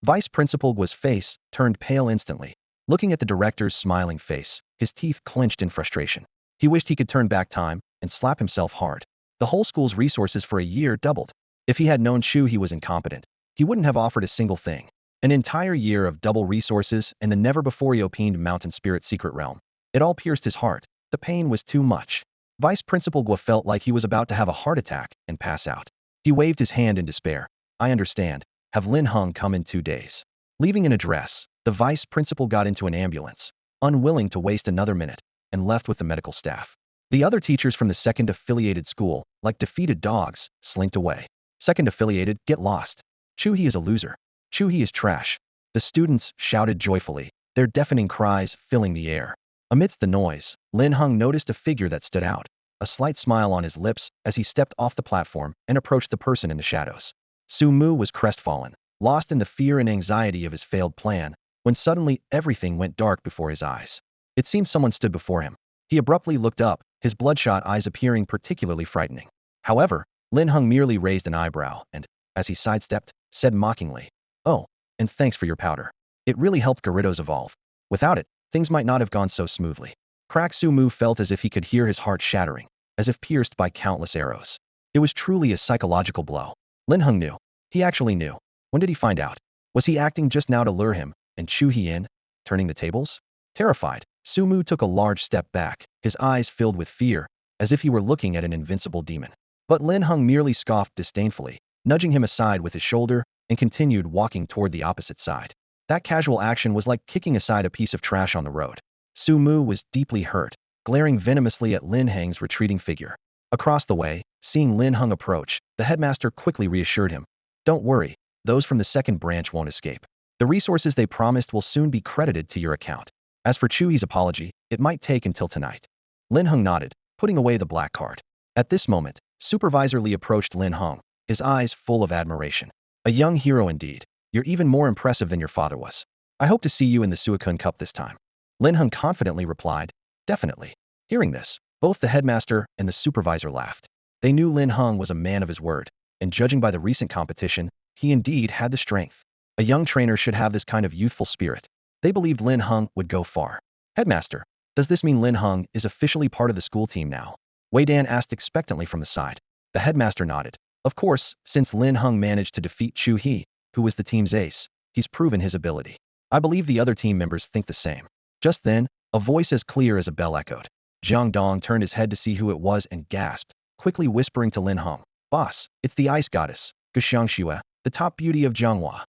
Vice Principal Gua's face turned pale instantly. Looking at the director's smiling face, his teeth clenched in frustration. He wished he could turn back time and slap himself hard. The whole school's resources for a year doubled. If he had known Shu he was incompetent, he wouldn't have offered a single thing. An entire year of double resources and the never-before-opened Mountain Spirit Secret Realm. It all pierced his heart. The pain was too much. Vice Principal Gua felt like he was about to have a heart attack and pass out. He waved his hand in despair. I understand. Have Lin Heng come in 2 days. Leaving an address, the vice principal got into an ambulance, unwilling to waste another minute, and left with the medical staff. The other teachers from the second affiliated school, like defeated dogs, slinked away. Second affiliated, get lost. Chuhi is a loser. Chuhi is trash. The students shouted joyfully, their deafening cries filling the air. Amidst the noise, Lin Heng noticed a figure that stood out, a slight smile on his lips as he stepped off the platform and approached the person in the shadows. Su Mu was crestfallen, lost in the fear and anxiety of his failed plan, when suddenly everything went dark before his eyes. It seemed someone stood before him. He abruptly looked up, his bloodshot eyes appearing particularly frightening. However, Lin Heng merely raised an eyebrow and, as he sidestepped, said mockingly, "Oh, and thanks for your powder. It really helped Gyarados evolve. Without it, things might not have gone so smoothly." Crack Su Mu felt as if he could hear his heart shattering, as if pierced by countless arrows. It was truly a psychological blow. Lin Heng knew. He actually knew. When did he find out? Was he acting just now to lure him and chew he in, turning the tables? Terrified, Sumu took a large step back, his eyes filled with fear, as if he were looking at an invincible demon. But Linhung merely scoffed disdainfully, nudging him aside with his shoulder, and continued walking toward the opposite side. That casual action was like kicking aside a piece of trash on the road. Sumu was deeply hurt, glaring venomously at Lin Heng's retreating figure. Across the way, seeing Lin Heng approach, the headmaster quickly reassured him. Don't worry, those from the second branch won't escape. The resources they promised will soon be credited to your account. As for Chui's apology, it might take until tonight. Lin Heng nodded, putting away the black card. At this moment, Supervisor Li approached Lin Heng, his eyes full of admiration. A young hero indeed. You're even more impressive than your father was. I hope to see you in the Suicune Cup this time. Lin Heng confidently replied, definitely. Hearing this, both the headmaster and the supervisor laughed. They knew Lin Heng was a man of his word, and judging by the recent competition, he indeed had the strength. A young trainer should have this kind of youthful spirit. They believed Lin Heng would go far. Headmaster, does this mean Lin Heng is officially part of the school team now? Wei Dan asked expectantly from the side. The headmaster nodded. Of course, since Lin Heng managed to defeat Chu He, who was the team's ace, he's proven his ability. I believe the other team members think the same. Just then, a voice as clear as a bell echoed. Jiang Dong turned his head to see who it was and gasped, quickly whispering to Lin Heng, Boss, it's the ice goddess, Gushan Shu, the top beauty of Jianghua.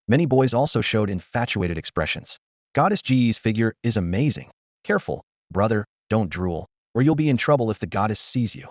Many boys also showed infatuated expressions. Goddess Ji's figure is amazing. Careful, brother, don't drool, or you'll be in trouble if the goddess sees you.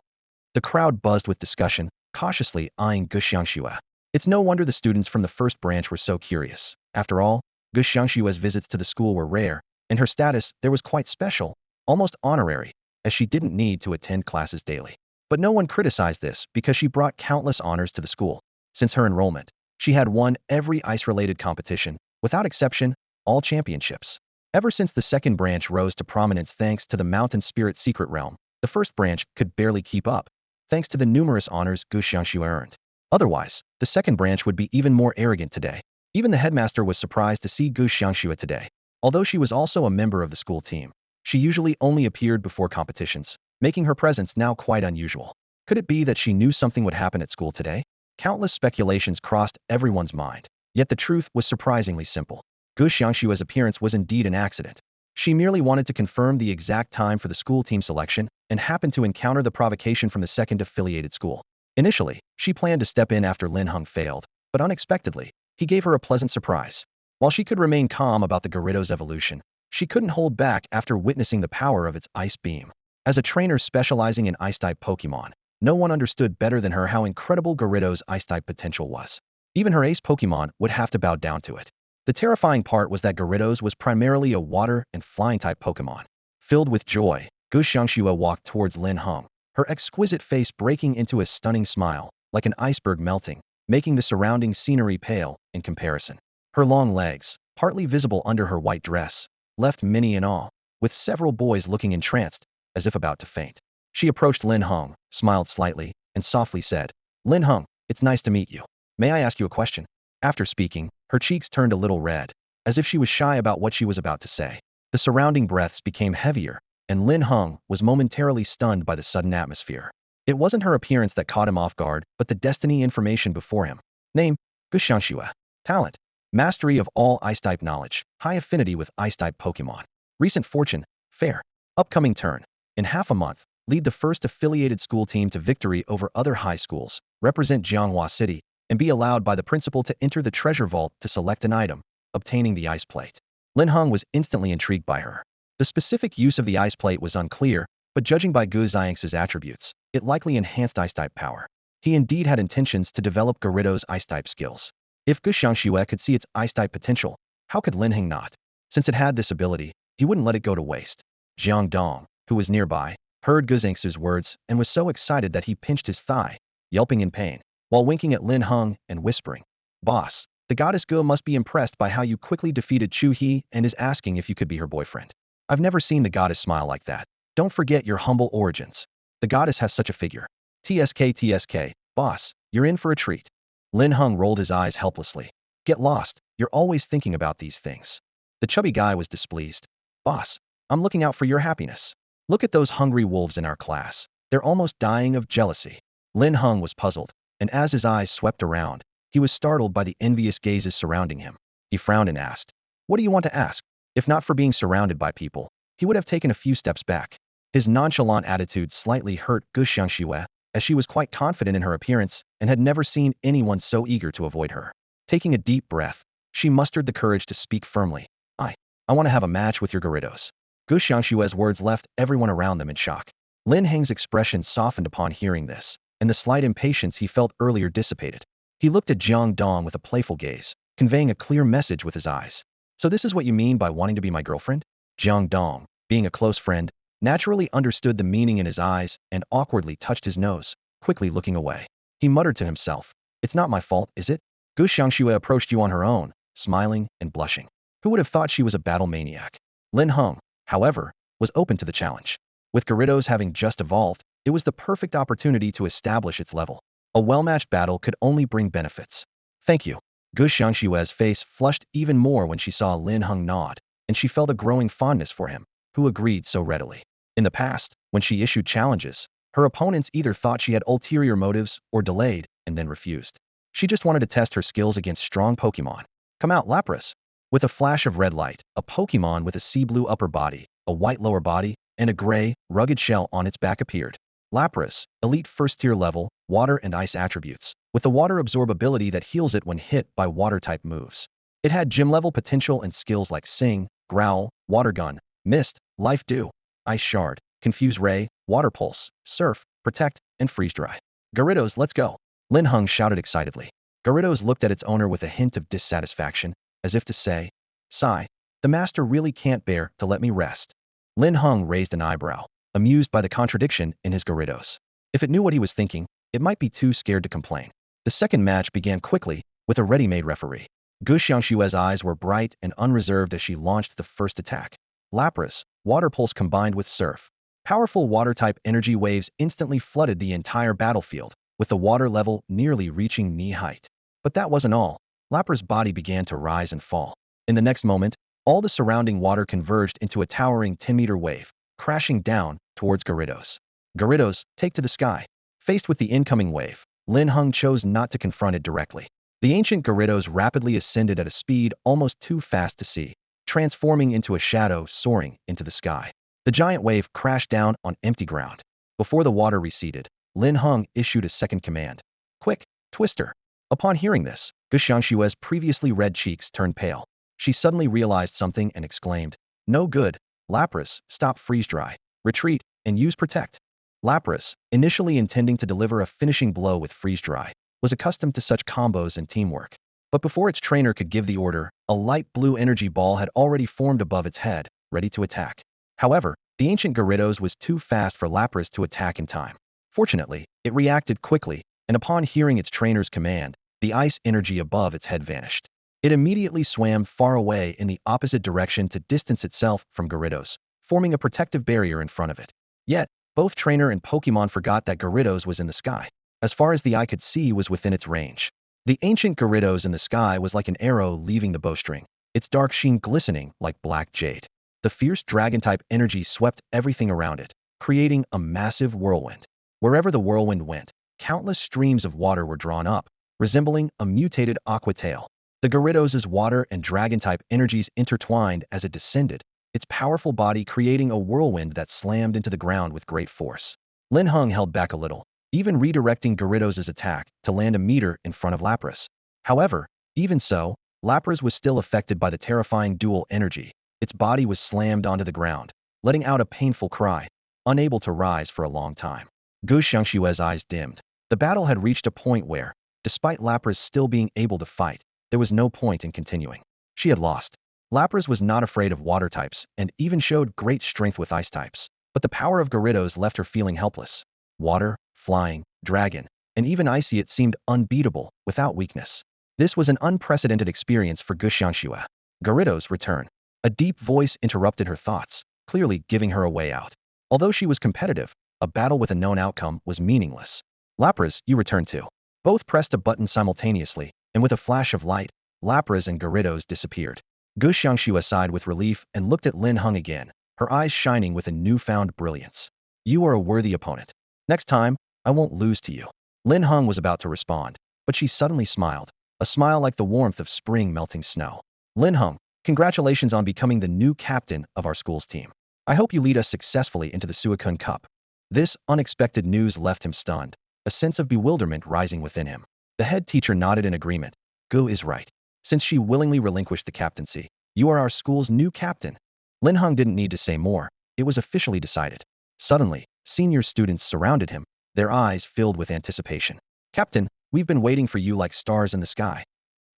The crowd buzzed with discussion, cautiously eyeing Gushan Shu. It's no wonder the students from the first branch were so curious. After all, Gushan Shu's visits to the school were rare, and her status there was quite special, almost honorary, as she didn't need to attend classes daily. But no one criticized this because she brought countless honors to the school. Since her enrollment, she had won every ice-related competition, without exception, all championships. Ever since the second branch rose to prominence thanks to the Mountain Spirit Secret Realm, the first branch could barely keep up, thanks to the numerous honors Gushan Shu earned. Otherwise, the second branch would be even more arrogant today. Even the headmaster was surprised to see Gushan Shu today. Although she was also a member of the school team, she usually only appeared before competitions, making her presence now quite unusual. Could it be that she knew something would happen at school today? Countless speculations crossed everyone's mind, yet the truth was surprisingly simple. Gushan Shu's appearance was indeed an accident. She merely wanted to confirm the exact time for the school team selection and happened to encounter the provocation from the second affiliated school. Initially, she planned to step in after Lin Heng failed, but unexpectedly, he gave her a pleasant surprise. While she could remain calm about the Gyarados evolution, she couldn't hold back after witnessing the power of its ice beam. As a trainer specializing in ice-type Pokemon, no one understood better than her how incredible Gyarados' ice-type potential was. Even her ace Pokemon would have to bow down to it. The terrifying part was that Gyarados was primarily a water and flying-type Pokemon. Filled with joy, Gushan Shu walked towards Lin Heng, her exquisite face breaking into a stunning smile, like an iceberg melting, making the surrounding scenery pale in comparison. Her long legs, partly visible under her white dress, left many in awe, with several boys looking entranced, as if about to faint. She approached Lin Heng, smiled slightly, and softly said, Lin Heng, it's nice to meet you. May I ask you a question? After speaking, her cheeks turned a little red, as if she was shy about what she was about to say. The surrounding breaths became heavier, and Lin Heng was momentarily stunned by the sudden atmosphere. It wasn't her appearance that caught him off guard, but the destiny information before him. Name, Gushan Shu. Talent, mastery of all ice-type knowledge, high affinity with ice-type Pokemon. Recent fortune, fair. Upcoming turn, in half a month, lead the first affiliated school team to victory over other high schools, represent Jianghua City, and be allowed by the principal to enter the treasure vault to select an item, obtaining the ice plate. Lin Heng was instantly intrigued by her. The specific use of the ice plate was unclear, but judging by Gu Xiang's attributes, it likely enhanced ice-type power. He indeed had intentions to develop Gyarados' ice-type skills. If Gushan Shu could see its ice-type potential, how could Lin Heng not? Since it had this ability, he wouldn't let it go to waste. Jiang Dong, who was nearby, heard Gu Xiang's words and was so excited that he pinched his thigh, yelping in pain, while winking at Lin Heng and whispering, Boss, the goddess Gu must be impressed by how you quickly defeated Chu He and is asking if you could be her boyfriend. I've never seen the goddess smile like that. Don't forget your humble origins. The goddess has such a figure. TSK, boss, you're in for a treat. Lin Heng rolled his eyes helplessly. Get lost, you're always thinking about these things. The chubby guy was displeased. Boss, I'm looking out for your happiness. Look at those hungry wolves in our class. They're almost dying of jealousy. Lin Heng was puzzled, and as his eyes swept around, he was startled by the envious gazes surrounding him. He frowned and asked, What do you want to ask? If not for being surrounded by people, he would have taken a few steps back. His nonchalant attitude slightly hurt Gushan Shu, as she was quite confident in her appearance and had never seen anyone so eager to avoid her. Taking a deep breath, she mustered the courage to speak firmly. I want to have a match with your Gyarados. Gushan Shu's words left everyone around them in shock. Lin Heng's expression softened upon hearing this, and the slight impatience he felt earlier dissipated. He looked at Jiang Dong with a playful gaze, conveying a clear message with his eyes. So this is what you mean by wanting to be my girlfriend? Jiang Dong, being a close friend, naturally understood the meaning in his eyes and awkwardly touched his nose, quickly looking away. He muttered to himself, "It's not my fault, is it? Gushan Shu approached you on her own," smiling and blushing. Who would have thought she was a battle maniac? Linhung, however, was open to the challenge. With Gyarados having just evolved, it was the perfect opportunity to establish its level. A well-matched battle could only bring benefits. Thank you. Gushan Shu's face flushed even more when she saw Linhung nod, and she felt a growing fondness for him, who agreed so readily. In the past, when she issued challenges, her opponents either thought she had ulterior motives or delayed and then refused. She just wanted to test her skills against strong Pokemon. Come out, Lapras. With a flash of red light, a Pokemon with a sea blue upper body, a white lower body, and a gray, rugged shell on its back appeared. Lapras, elite first-tier level, water and ice attributes, with the water absorb ability that heals it when hit by water-type moves. It had gym-level potential and skills like Sing, Growl, Water Gun, Mist, Life Dew, Ice Shard, Confuse Ray, Water Pulse, Surf, Protect, and Freeze Dry. Gyarados, let's go! Linhung shouted excitedly. Gyarados looked at its owner with a hint of dissatisfaction, as if to say, "Sigh, the master really can't bear to let me rest." Linhung raised an eyebrow, amused by the contradiction in his Gyarados. If it knew what he was thinking, it might be too scared to complain. The second match began quickly, with a ready-made referee. Gushan Shu's eyes were bright and unreserved as she launched the first attack. Lapras, Water Pulse combined with Surf. Powerful water-type energy waves instantly flooded the entire battlefield, with the water level nearly reaching knee height. But that wasn't all. Lapras' body began to rise and fall. In the next moment, all the surrounding water converged into a towering 10-meter wave, crashing down towards Gyarados. Gyarados, take to the sky. Faced with the incoming wave, Linhung chose not to confront it directly. The ancient Gyarados rapidly ascended at a speed almost too fast to see, transforming into a shadow soaring into the sky. The giant wave crashed down on empty ground. Before the water receded, Linhung issued a second command. Quick, Twister. Upon hearing this, Gushan Shu's previously red cheeks turned pale. She suddenly realized something and exclaimed, "No good, Lapras, stop Freeze Dry, retreat, and use Protect." Lapras, initially intending to deliver a finishing blow with Freeze Dry, was accustomed to such combos and teamwork. But before its trainer could give the order, a light blue energy ball had already formed above its head, ready to attack. However, the ancient Gyarados was too fast for Lapras to attack in time. Fortunately, it reacted quickly, and upon hearing its trainer's command, the ice energy above its head vanished. It immediately swam far away in the opposite direction to distance itself from Gyarados, forming a protective barrier in front of it. Yet, both trainer and Pokemon forgot that Gyarados was in the sky. As far as the eye could see was within its range. The ancient Gyarados in the sky was like an arrow leaving the bowstring, its dark sheen glistening like black jade. The fierce dragon-type energy swept everything around it, creating a massive whirlwind. Wherever the whirlwind went, countless streams of water were drawn up, resembling a mutated aqua tail. The Gyarados' water and dragon-type energies intertwined as it descended, its powerful body creating a whirlwind that slammed into the ground with great force. Linhung held back a little, even redirecting Gyarados' attack to land a meter in front of Lapras. However, even so, Lapras was still affected by the terrifying dual energy. Its body was slammed onto the ground, letting out a painful cry, unable to rise for a long time. Gushan Shu's eyes dimmed. The battle had reached a point where, despite Lapras still being able to fight, there was no point in continuing. She had lost. Lapras was not afraid of water types and even showed great strength with ice types, but the power of Gyarados left her feeling helpless. Water, flying, dragon, and even icy it seemed unbeatable without weakness. This was an unprecedented experience for Gushan Shu. Gyarados, return. A deep voice interrupted her thoughts, clearly giving her a way out. Although she was competitive, a battle with a known outcome was meaningless. Lapras, you return too. Both pressed a button simultaneously, and with a flash of light, Lapras and Gyarados disappeared. Gushan Shu sighed with relief and looked at Linhung again, her eyes shining with a newfound brilliance. You are a worthy opponent. Next time, I won't lose to you. Linhung was about to respond, but she suddenly smiled, a smile like the warmth of spring melting snow. Linhung, congratulations on becoming the new captain of our school's team. I hope you lead us successfully into the Suicune Cup. This unexpected news left him stunned, a sense of bewilderment rising within him. The head teacher nodded in agreement. Gu is right. Since she willingly relinquished the captaincy, you are our school's new captain. Linhung didn't need to say more. It was officially decided. Suddenly, senior students surrounded him, their eyes filled with anticipation. Captain, we've been waiting for you like stars in the sky.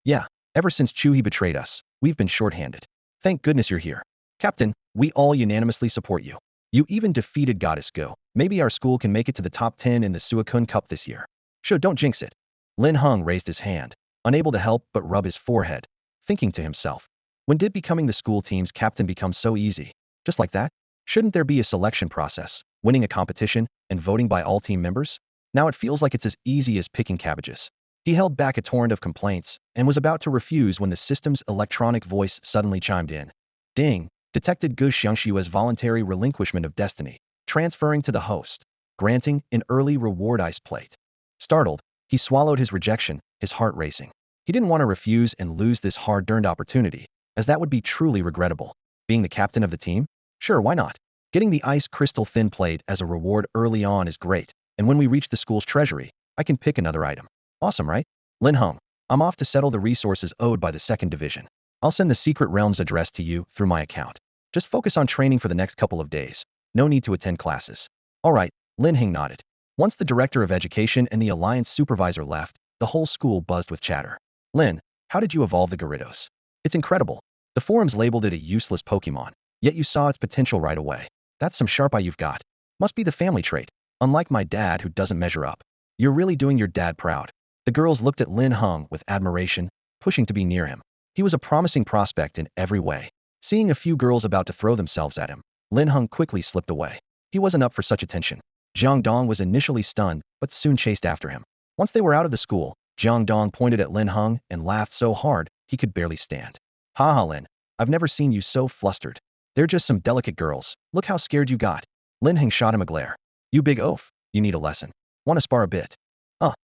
Yeah, ever since Chuhi betrayed us, we've been shorthanded. Thank goodness you're here. Captain, we all unanimously support you. You even defeated Goddess Go. Maybe our school can make it to the top 10 in the Suicune Cup this year. Sure, don't jinx it. Lin Heng raised his hand, unable to help but rub his forehead, thinking to himself. When did becoming the school team's captain become so easy? Just like that? Shouldn't there be a selection process, winning a competition, and voting by all team members? Now it feels like it's as easy as picking cabbages. He held back a torrent of complaints and was about to refuse when the system's electronic voice suddenly chimed in. Ding! Detected Gushan Shu as voluntary relinquishment of destiny, transferring to the host, granting an early reward ice plate. Startled, he swallowed his rejection, his heart racing. He didn't want to refuse and lose this hard-earned opportunity, as that would be truly regrettable. Being the captain of the team? Sure, why not? Getting the ice crystal thin plate as a reward early on is great, and when we reach the school's treasury, I can pick another item. Awesome, right? Linhung, I'm off to settle the resources owed by the second division. I'll send the Secret Realms address to you through my account. Just focus on training for the next couple of days. No need to attend classes. All right, Lin Heng nodded. Once the director of education and the alliance supervisor left, the whole school buzzed with chatter. Lin, how did you evolve the Gyarados? It's incredible. The forums labeled it a useless Pokemon, yet you saw its potential right away. That's some sharp eye you've got. Must be the family trait. Unlike my dad who doesn't measure up. You're really doing your dad proud. The girls looked at Lin Heng with admiration, pushing to be near him. He was a promising prospect in every way. Seeing a few girls about to throw themselves at him, Lin Heng quickly slipped away. He wasn't up for such attention. Jiang Dong was initially stunned, but soon chased after him. Once they were out of the school, Jiang Dong pointed at Lin Heng and laughed so hard he could barely stand. Haha, Lin, I've never seen you so flustered. They're just some delicate girls. Look how scared you got. Lin Heng shot him a glare. You big oaf, you need a lesson. Want to spar a bit?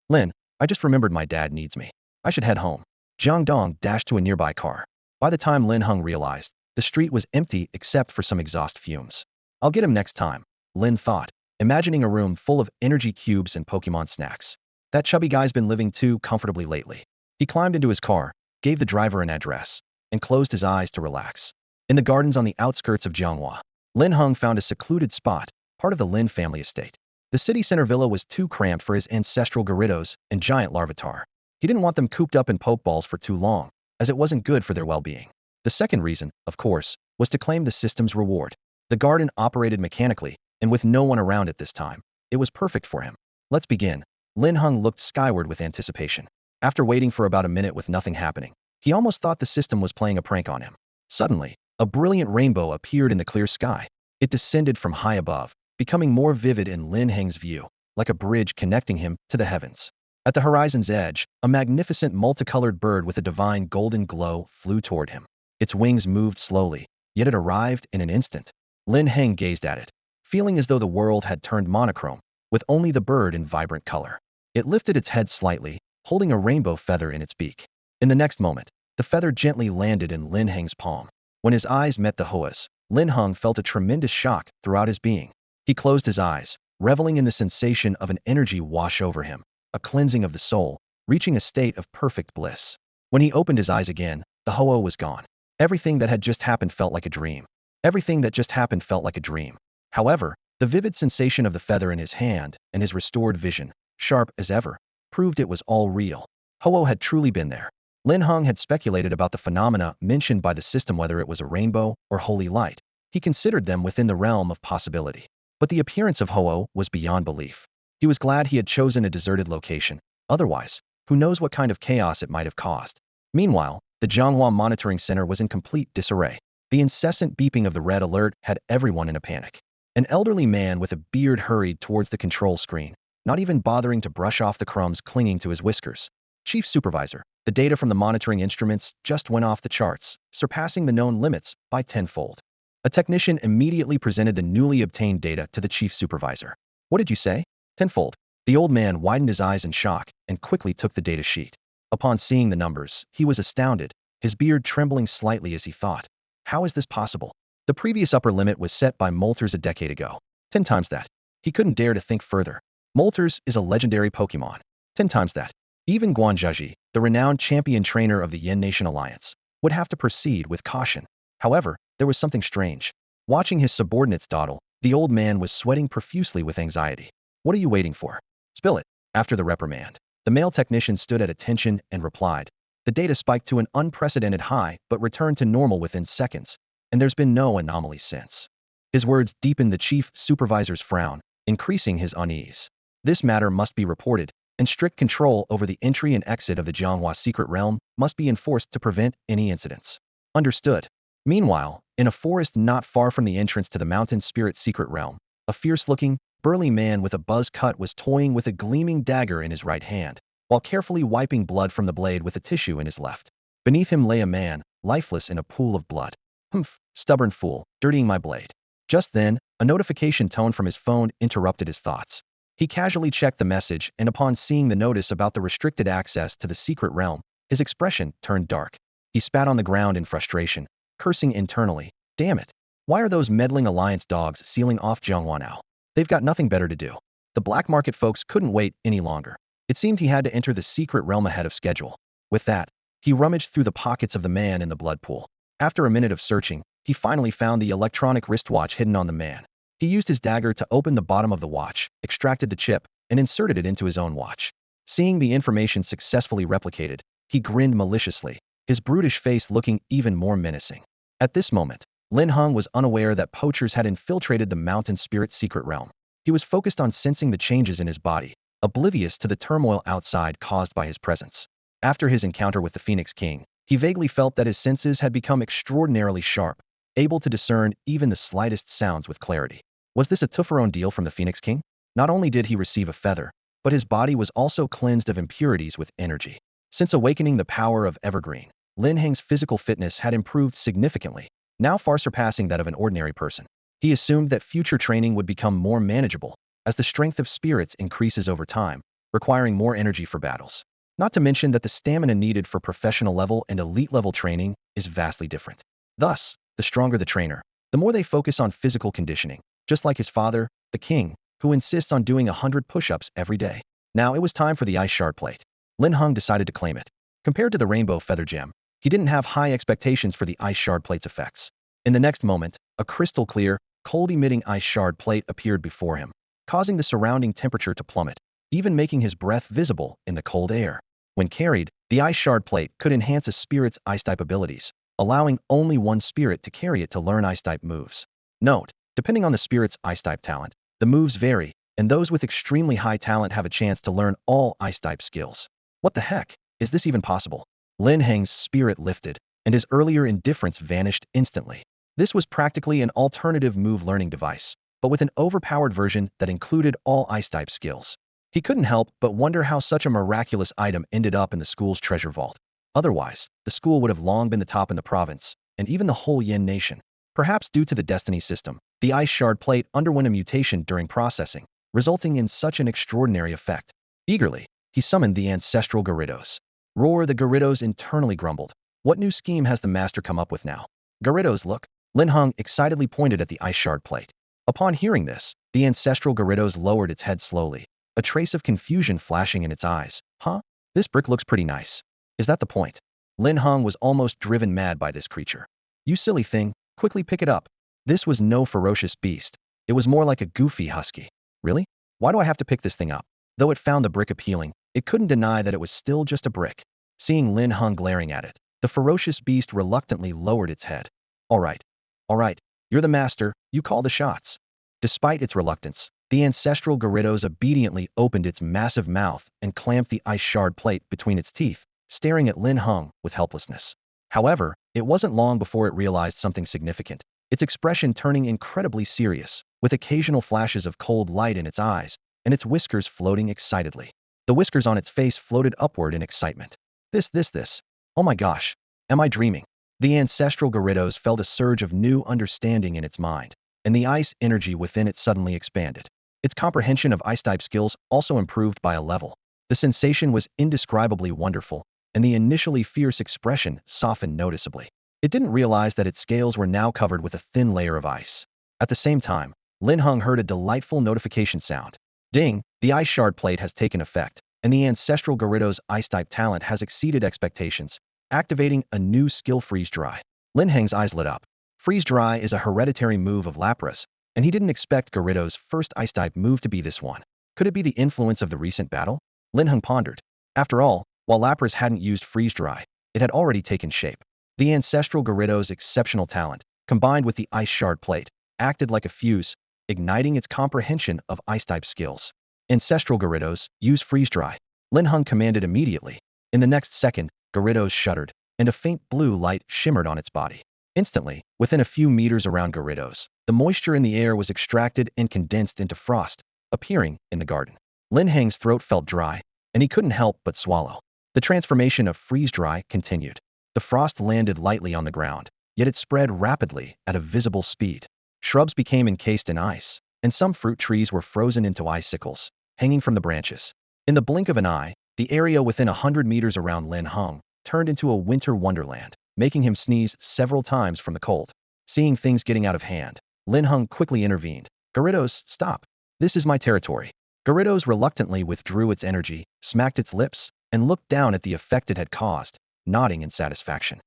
Lin, I just remembered my dad needs me. I should head home. Jiang Dong dashed to a nearby car. By the time Lin Heng realized, the street was empty except for some exhaust fumes. I'll get him next time, Lin thought, imagining a room full of energy cubes and Pokemon snacks. That chubby guy's been living too comfortably lately. He climbed into his car, gave the driver an address, and closed his eyes to relax. In the gardens on the outskirts of Jianghua, Lin Heng found a secluded spot, part of the Lin family estate. The city center villa was too cramped for his ancestral Gyarados and giant Larvitar. He didn't want them cooped up in Pokeballs for too long, as it wasn't good for their well-being. The second reason, of course, was to claim the system's reward. The garden operated mechanically, and with no one around at this time, it was perfect for him. Let's begin. Lin Heng looked skyward with anticipation. After waiting for about a minute with nothing happening, he almost thought the system was playing a prank on him. Suddenly, a brilliant rainbow appeared in the clear sky. It descended from high above, becoming more vivid in Lin Heng's view, like a bridge connecting him to the heavens. At the horizon's edge, a magnificent multicolored bird with a divine golden glow flew toward him. Its wings moved slowly, yet it arrived in an instant. Lin Heng gazed at it, feeling as though the world had turned monochrome, with only the bird in vibrant color. It lifted its head slightly, holding a rainbow feather in its beak. In the next moment, the feather gently landed in Lin Heng's palm. When his eyes met the Hoa's, Lin Heng felt a tremendous shock throughout his being. He closed his eyes, reveling in the sensation of an energy wash over him, a cleansing of the soul, reaching a state of perfect bliss. When he opened his eyes again, the Hoa was gone. Everything that had just happened felt like a dream. Everything that just happened felt like a dream. However, the vivid sensation of the feather in his hand and his restored vision, sharp as ever, proved it was all real. Hoa had truly been there. Lin Heng had speculated about the phenomena mentioned by the system, whether it was a rainbow or holy light. He considered them within the realm of possibility. But the appearance of Hoa was beyond belief. He was glad he had chosen a deserted location. Otherwise, who knows what kind of chaos it might have caused. Meanwhile, the Jianghua Monitoring Center was in complete disarray. The incessant beeping of the red alert had everyone in a panic. An elderly man with a beard hurried towards the control screen, not even bothering to brush off the crumbs clinging to his whiskers. Chief Supervisor, the data from the monitoring instruments just went off the charts, surpassing the known limits by tenfold. A technician immediately presented the newly obtained data to the Chief Supervisor. What did you say? Tenfold. The old man widened his eyes in shock and quickly took the data sheet. Upon seeing the numbers, he was astounded, his beard trembling slightly as he thought, how is this possible? The previous upper limit was set by Moltres a decade ago. 10 times that. He couldn't dare to think further. Moltres is a legendary Pokemon. 10 times that. Even Guanzhaji, the renowned champion trainer of the Yin Nation Alliance, would have to proceed with caution. However, there was something strange. Watching his subordinates dawdle, the old man was sweating profusely with anxiety. What are you waiting for? Spill it. After the reprimand, the male technician stood at attention and replied. The data spiked to an unprecedented high but returned to normal within seconds, and there's been no anomaly since. His words deepened the chief supervisor's frown, increasing his unease. This matter must be reported, and strict control over the entry and exit of the Jianghua secret realm must be enforced to prevent any incidents. Understood. Meanwhile, in a forest not far from the entrance to the mountain spirit secret realm, a fierce-looking, burly man with a buzz cut was toying with a gleaming dagger in his right hand, while carefully wiping blood from the blade with a tissue in his left. Beneath him lay a man, lifeless in a pool of blood. Humph, stubborn fool, dirtying my blade. Just then, a notification tone from his phone interrupted his thoughts. He casually checked the message, and upon seeing the notice about the restricted access to the secret realm, his expression turned dark. He spat on the ground in frustration, cursing internally. Damn it. Why are those meddling alliance dogs sealing off Jianghua now? They've got nothing better to do. The black market folks couldn't wait any longer. It seemed he had to enter the secret realm ahead of schedule. With that, he rummaged through the pockets of the man in the blood pool. After a minute of searching, he finally found the electronic wristwatch hidden on the man. He used his dagger to open the bottom of the watch, extracted the chip, and inserted it into his own watch. Seeing the information successfully replicated, he grinned maliciously, his brutish face looking even more menacing. At this moment, Linhung was unaware that poachers had infiltrated the mountain spirit secret realm. He was focused on sensing the changes in his body, oblivious to the turmoil outside caused by his presence. After his encounter with the Phoenix King, he vaguely felt that his senses had become extraordinarily sharp, able to discern even the slightest sounds with clarity. Was this a Tufferone deal from the Phoenix King? Not only did he receive a feather, but his body was also cleansed of impurities with energy. Since awakening the power of Evergreen, Lin Heng's physical fitness had improved significantly, now far surpassing that of an ordinary person. He assumed that future training would become more manageable, as the strength of spirits increases over time, requiring more energy for battles. Not to mention that the stamina needed for professional level and elite level training is vastly different. Thus, the stronger the trainer, the more they focus on physical conditioning, just like his father, the king, who insists on doing 100 push-ups every day. Now it was time for the ice shard plate. Linhung decided to claim it. Compared to the rainbow feather gem, he didn't have high expectations for the ice shard plate's effects. In the next moment, a crystal clear, cold-emitting ice shard plate appeared before him, causing the surrounding temperature to plummet, even making his breath visible in the cold air. When carried, the ice shard plate could enhance a spirit's ice-type abilities, allowing only one spirit to carry it to learn ice-type moves. Note, depending on the spirit's ice-type talent, the moves vary, and those with extremely high talent have a chance to learn all ice-type skills. What the heck? Is this even possible? Lin Heng's spirit lifted, and his earlier indifference vanished instantly. This was practically an alternative move learning device, but with an overpowered version that included all ice-type skills. He couldn't help but wonder how such a miraculous item ended up in the school's treasure vault. Otherwise, the school would have long been the top in the province, and even the whole Yin Nation. Perhaps due to the destiny system, the ice shard plate underwent a mutation during processing, resulting in such an extraordinary effect. Eagerly, he summoned the ancestral Gyarados. Roar! The Gyarados internally grumbled. What new scheme has the master come up with now? Gyarados, look! Linhung excitedly pointed at the ice shard plate. Upon hearing this, the ancestral Gyarados lowered its head slowly, a trace of confusion flashing in its eyes. Huh? This brick looks pretty nice. Is that the point? Linhung was almost driven mad by this creature. You silly thing, quickly pick it up. This was no ferocious beast. It was more like a goofy husky. Really? Why do I have to pick this thing up? Though it found the brick appealing, it couldn't deny that it was still just a brick. Seeing Linhung glaring at it, the ferocious beast reluctantly lowered its head. All right, you're the master, you call the shots. Despite its reluctance, the ancestral Gyarados obediently opened its massive mouth and clamped the ice shard plate between its teeth, staring at Linhung with helplessness. However, it wasn't long before it realized something significant, its expression turning incredibly serious, with occasional flashes of cold light in its eyes, and its whiskers floating excitedly. The whiskers on its face floated upward in excitement. This. Oh my gosh. Am I dreaming? The ancestral Gyarados felt a surge of new understanding in its mind, and the ice energy within it suddenly expanded. Its comprehension of ice-type skills also improved by a level. The sensation was indescribably wonderful, and the initially fierce expression softened noticeably. It didn't realize that its scales were now covered with a thin layer of ice. At the same time, Linhung heard a delightful notification sound. Ding! The ice shard plate has taken effect, and the ancestral Gyarados ice-type talent has exceeded expectations, activating a new skill Freeze Dry. Lin Heng's eyes lit up. Freeze Dry is a hereditary move of Lapras, and he didn't expect Gyarados' first ice-type move to be this one. Could it be the influence of the recent battle? Linhung pondered. After all, while Lapras hadn't used Freeze Dry, it had already taken shape. The ancestral Gyarados' exceptional talent, combined with the ice shard plate, acted like a fuse, igniting its comprehension of ice-type skills. Ancestral Gyarados, use Freeze Dry. Linhung commanded immediately. In the next second, Gyarados shuddered, and a faint blue light shimmered on its body. Instantly, within a few meters around Gyarados, the moisture in the air was extracted and condensed into frost, appearing in the garden. Lin Heng's throat felt dry, and he couldn't help but swallow. The transformation of Freeze Dry continued. The frost landed lightly on the ground, yet it spread rapidly at a visible speed. Shrubs became encased in ice, and some fruit trees were frozen into icicles, hanging from the branches. In the blink of an eye, the area within 100 meters around Linhung turned into a winter wonderland, making him sneeze several times from the cold. Seeing things getting out of hand, Linhung quickly intervened. Gyarados, stop. This is my territory. Gyarados reluctantly withdrew its energy, smacked its lips, and looked down at the effect it had caused, nodding in satisfaction.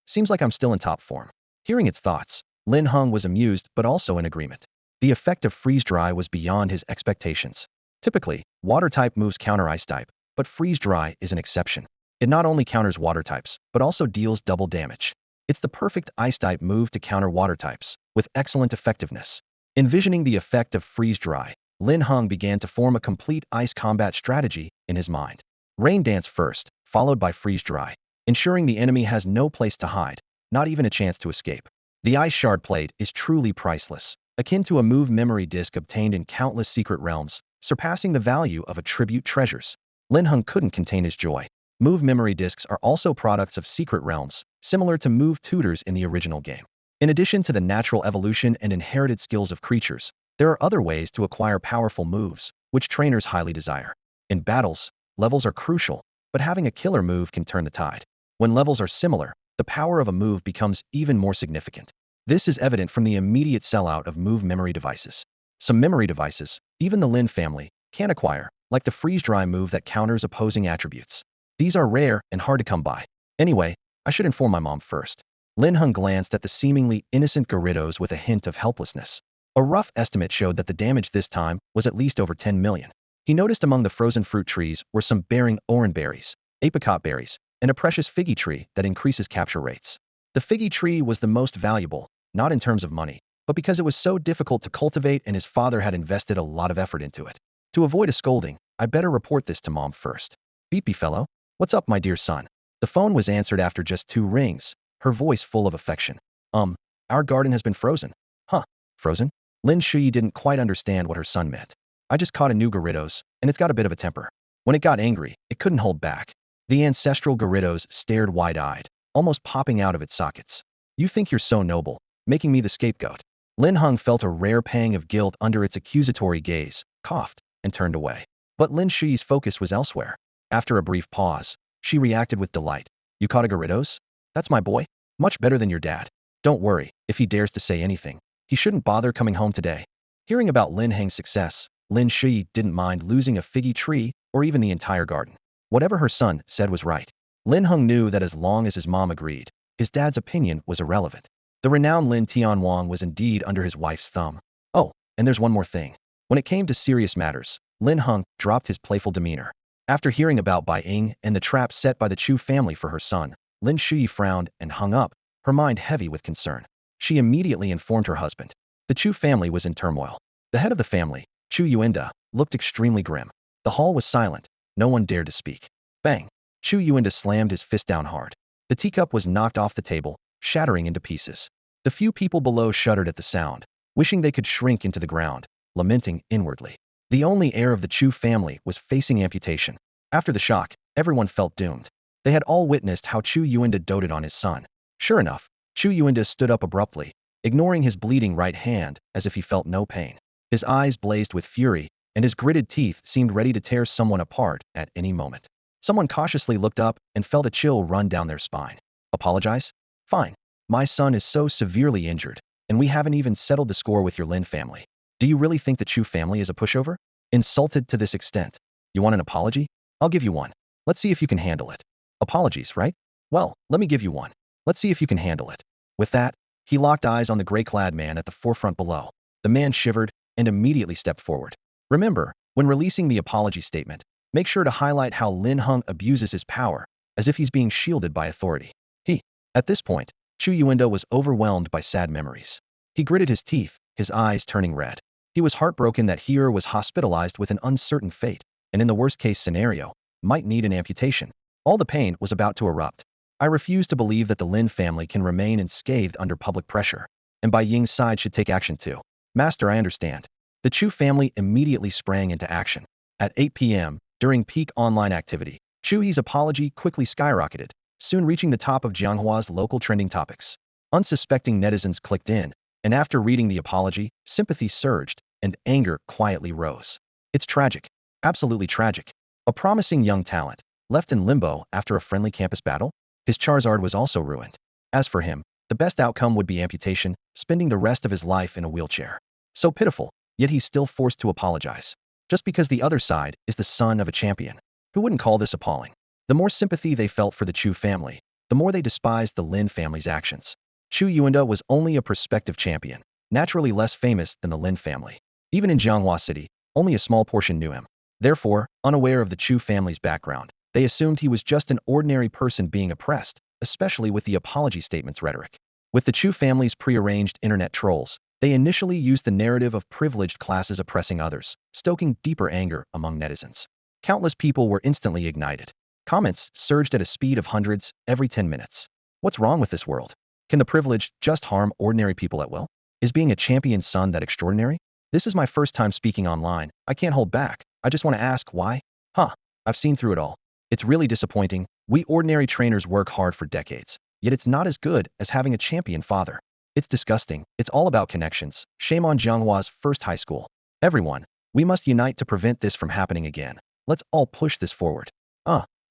Seems like I'm still in top form. Hearing its thoughts, Linhung was amused but also in agreement. The effect of Freeze Dry was beyond his expectations. Typically, water-type moves counter ice-type, but Freeze Dry is an exception. It not only counters water types, but also deals double damage. It's the perfect ice-type move to counter water types, with excellent effectiveness. Envisioning the effect of Freeze Dry, Linhung began to form a complete ice combat strategy in his mind. Rain Dance first, followed by Freeze Dry, ensuring the enemy has no place to hide, not even a chance to escape. The Ice Shard Plate is truly priceless, akin to a move memory disc obtained in countless secret realms, surpassing the value of attribute treasures. Linhung couldn't contain his joy. Move memory discs are also products of secret realms, similar to move tutors in the original game. In addition to the natural evolution and inherited skills of creatures, there are other ways to acquire powerful moves, which trainers highly desire. In battles, levels are crucial, but having a killer move can turn the tide. When levels are similar, the power of a move becomes even more significant. This is evident from the immediate sellout of move memory devices. Some memory devices, even the Lin family, can acquire, like the Freeze Dry move that counters opposing attributes. These are rare and hard to come by. Anyway, I should inform my mom first. Linhung glanced at the seemingly innocent Gyarados with a hint of helplessness. A rough estimate showed that the damage this time was at least over 10 million. He noticed among the frozen fruit trees were some bearing orange berries, apricot berries, and a precious figgy tree that increases capture rates. The figgy tree was the most valuable, not in terms of money, but because it was so difficult to cultivate and his father had invested a lot of effort into it. To avoid a scolding, I better report this to mom first. Beepy fellow, what's up my dear son? The phone was answered after just 2 rings, her voice full of affection. Our garden has been frozen. Huh, frozen? Lin Shui didn't quite understand what her son meant. I just caught a new Gyarados, and it's got a bit of a temper. When it got angry, it couldn't hold back. The ancestral Gyarados stared wide-eyed, almost popping out of its sockets. You think you're so noble, making me the scapegoat. Linhung felt a rare pang of guilt under its accusatory gaze, coughed, and turned away. But Lin Shui's focus was elsewhere. After a brief pause, she reacted with delight. You caught a Gyarados? That's my boy. Much better than your dad. Don't worry, if he dares to say anything, he shouldn't bother coming home today. Hearing about Lin Heng's success, Lin Shui didn't mind losing a figgy tree or even the entire garden. Whatever her son said was right. Linhung knew that as long as his mom agreed, his dad's opinion was irrelevant. The renowned Lin Tianwang was indeed under his wife's thumb. Oh, and there's one more thing. When it came to serious matters, Linhung dropped his playful demeanor. After hearing about Bai Ying and the trap set by the Chu family for her son, Lin Shui frowned and hung up, her mind heavy with concern. She immediately informed her husband. The Chu family was in turmoil. The head of the family, Chu Yuanda, looked extremely grim. The hall was silent. No one dared to speak. Bang! Chu Yuanda slammed his fist down hard. The teacup was knocked off the table, shattering into pieces. The few people below shuddered at the sound, wishing they could shrink into the ground, lamenting inwardly. The only heir of the Chu family was facing amputation. After the shock, everyone felt doomed. They had all witnessed how Chu Yuanda doted on his son. Sure enough, Chu Yuanda stood up abruptly, ignoring his bleeding right hand as if he felt no pain. His eyes blazed with fury, and his gritted teeth seemed ready to tear someone apart at any moment. Someone cautiously looked up and felt a chill run down their spine. Apologize? Fine. My son is so severely injured, and we haven't even settled the score with your Lin family. Do you really think the Chu family is a pushover? Insulted to this extent. You want an apology? I'll give you one. Let's see if you can handle it. Apologies, right? Well, let me give you one. Let's see if you can handle it. With that, he locked eyes on the gray-clad man at the forefront below. The man shivered and immediately stepped forward. Remember, when releasing the apology statement, make sure to highlight how Linhung abuses his power, as if he's being shielded by authority. At this point, Chu Yuendo was overwhelmed by sad memories. He gritted his teeth, his eyes turning red. He was heartbroken that Hero was hospitalized with an uncertain fate, and in the worst-case scenario, might need an amputation. All the pain was about to erupt. I refuse to believe that the Lin family can remain unscathed under public pressure, and Bai Ying's side should take action too. Master, I understand. The Chu family immediately sprang into action. At 8 p.m., during peak online activity, Chu Yi's apology quickly skyrocketed, soon reaching the top of Jianghua's local trending topics. Unsuspecting netizens clicked in, and after reading the apology, sympathy surged, and anger quietly rose. It's tragic. Absolutely tragic. A promising young talent, left in limbo after a friendly campus battle? His Charizard was also ruined. As for him, the best outcome would be amputation, spending the rest of his life in a wheelchair. So pitiful, yet he's still forced to apologize. Just because the other side is the son of a champion. Who wouldn't call this appalling? The more sympathy they felt for the Chu family, the more they despised the Lin family's actions. Chu Yuendo was only a prospective champion, naturally less famous than the Lin family. Even in Jianghua City, only a small portion knew him. Therefore, unaware of the Chu family's background, they assumed he was just an ordinary person being oppressed, especially with the apology statement's rhetoric. With the Chu family's prearranged internet trolls, they initially used the narrative of privileged classes oppressing others, stoking deeper anger among netizens. Countless people were instantly ignited. Comments surged at a speed of hundreds every 10 minutes. What's wrong with this world? Can the privileged just harm ordinary people at will? Is being a champion's son that extraordinary? This is my first time speaking online. I can't hold back. I just want to ask why? I've seen through it all. It's really disappointing. We ordinary trainers work hard for decades, yet it's not as good as having a champion father. It's disgusting. It's all about connections. Shame on Jianghua's first high school. Everyone, we must unite to prevent this from happening again. Let's all push this forward.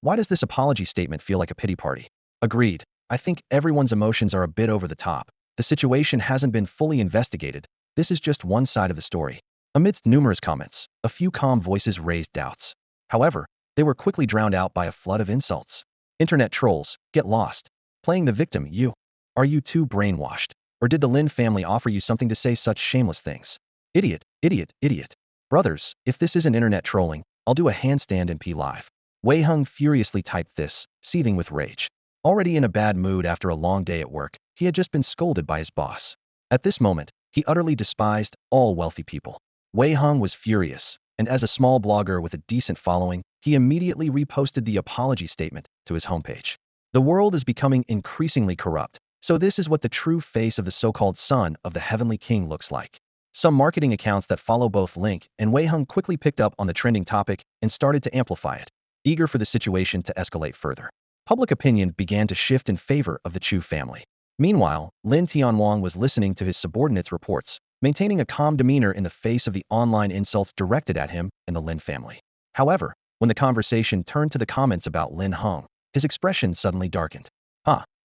Why does this apology statement feel like a pity party? Agreed. I think everyone's emotions are a bit over the top. The situation hasn't been fully investigated. This is just one side of the story. Amidst numerous comments, a few calm voices raised doubts. However, they were quickly drowned out by a flood of insults. Internet trolls, get lost. Playing the victim, you. Are you too brainwashed? Or did the Lin family offer you something to say such shameless things? Idiot, idiot, idiot. Brothers, if this isn't internet trolling, I'll do a handstand in P Live. Wei Heng furiously typed this, seething with rage. Already in a bad mood after a long day at work, he had just been scolded by his boss. At this moment, he utterly despised all wealthy people. Wei Heng was furious, and as a small blogger with a decent following, he immediately reposted the apology statement to his homepage. The world is becoming increasingly corrupt, so this is what the true face of the so-called son of the Heavenly King looks like. Some marketing accounts that follow both Link and Wei Heng quickly picked up on the trending topic and started to amplify it, eager for the situation to escalate further. Public opinion began to shift in favor of the Chu family. Meanwhile, Lin Tianwang was listening to his subordinates' reports, maintaining a calm demeanor in the face of the online insults directed at him and the Lin family. However, when the conversation turned to the comments about Lin Heng, his expression suddenly darkened.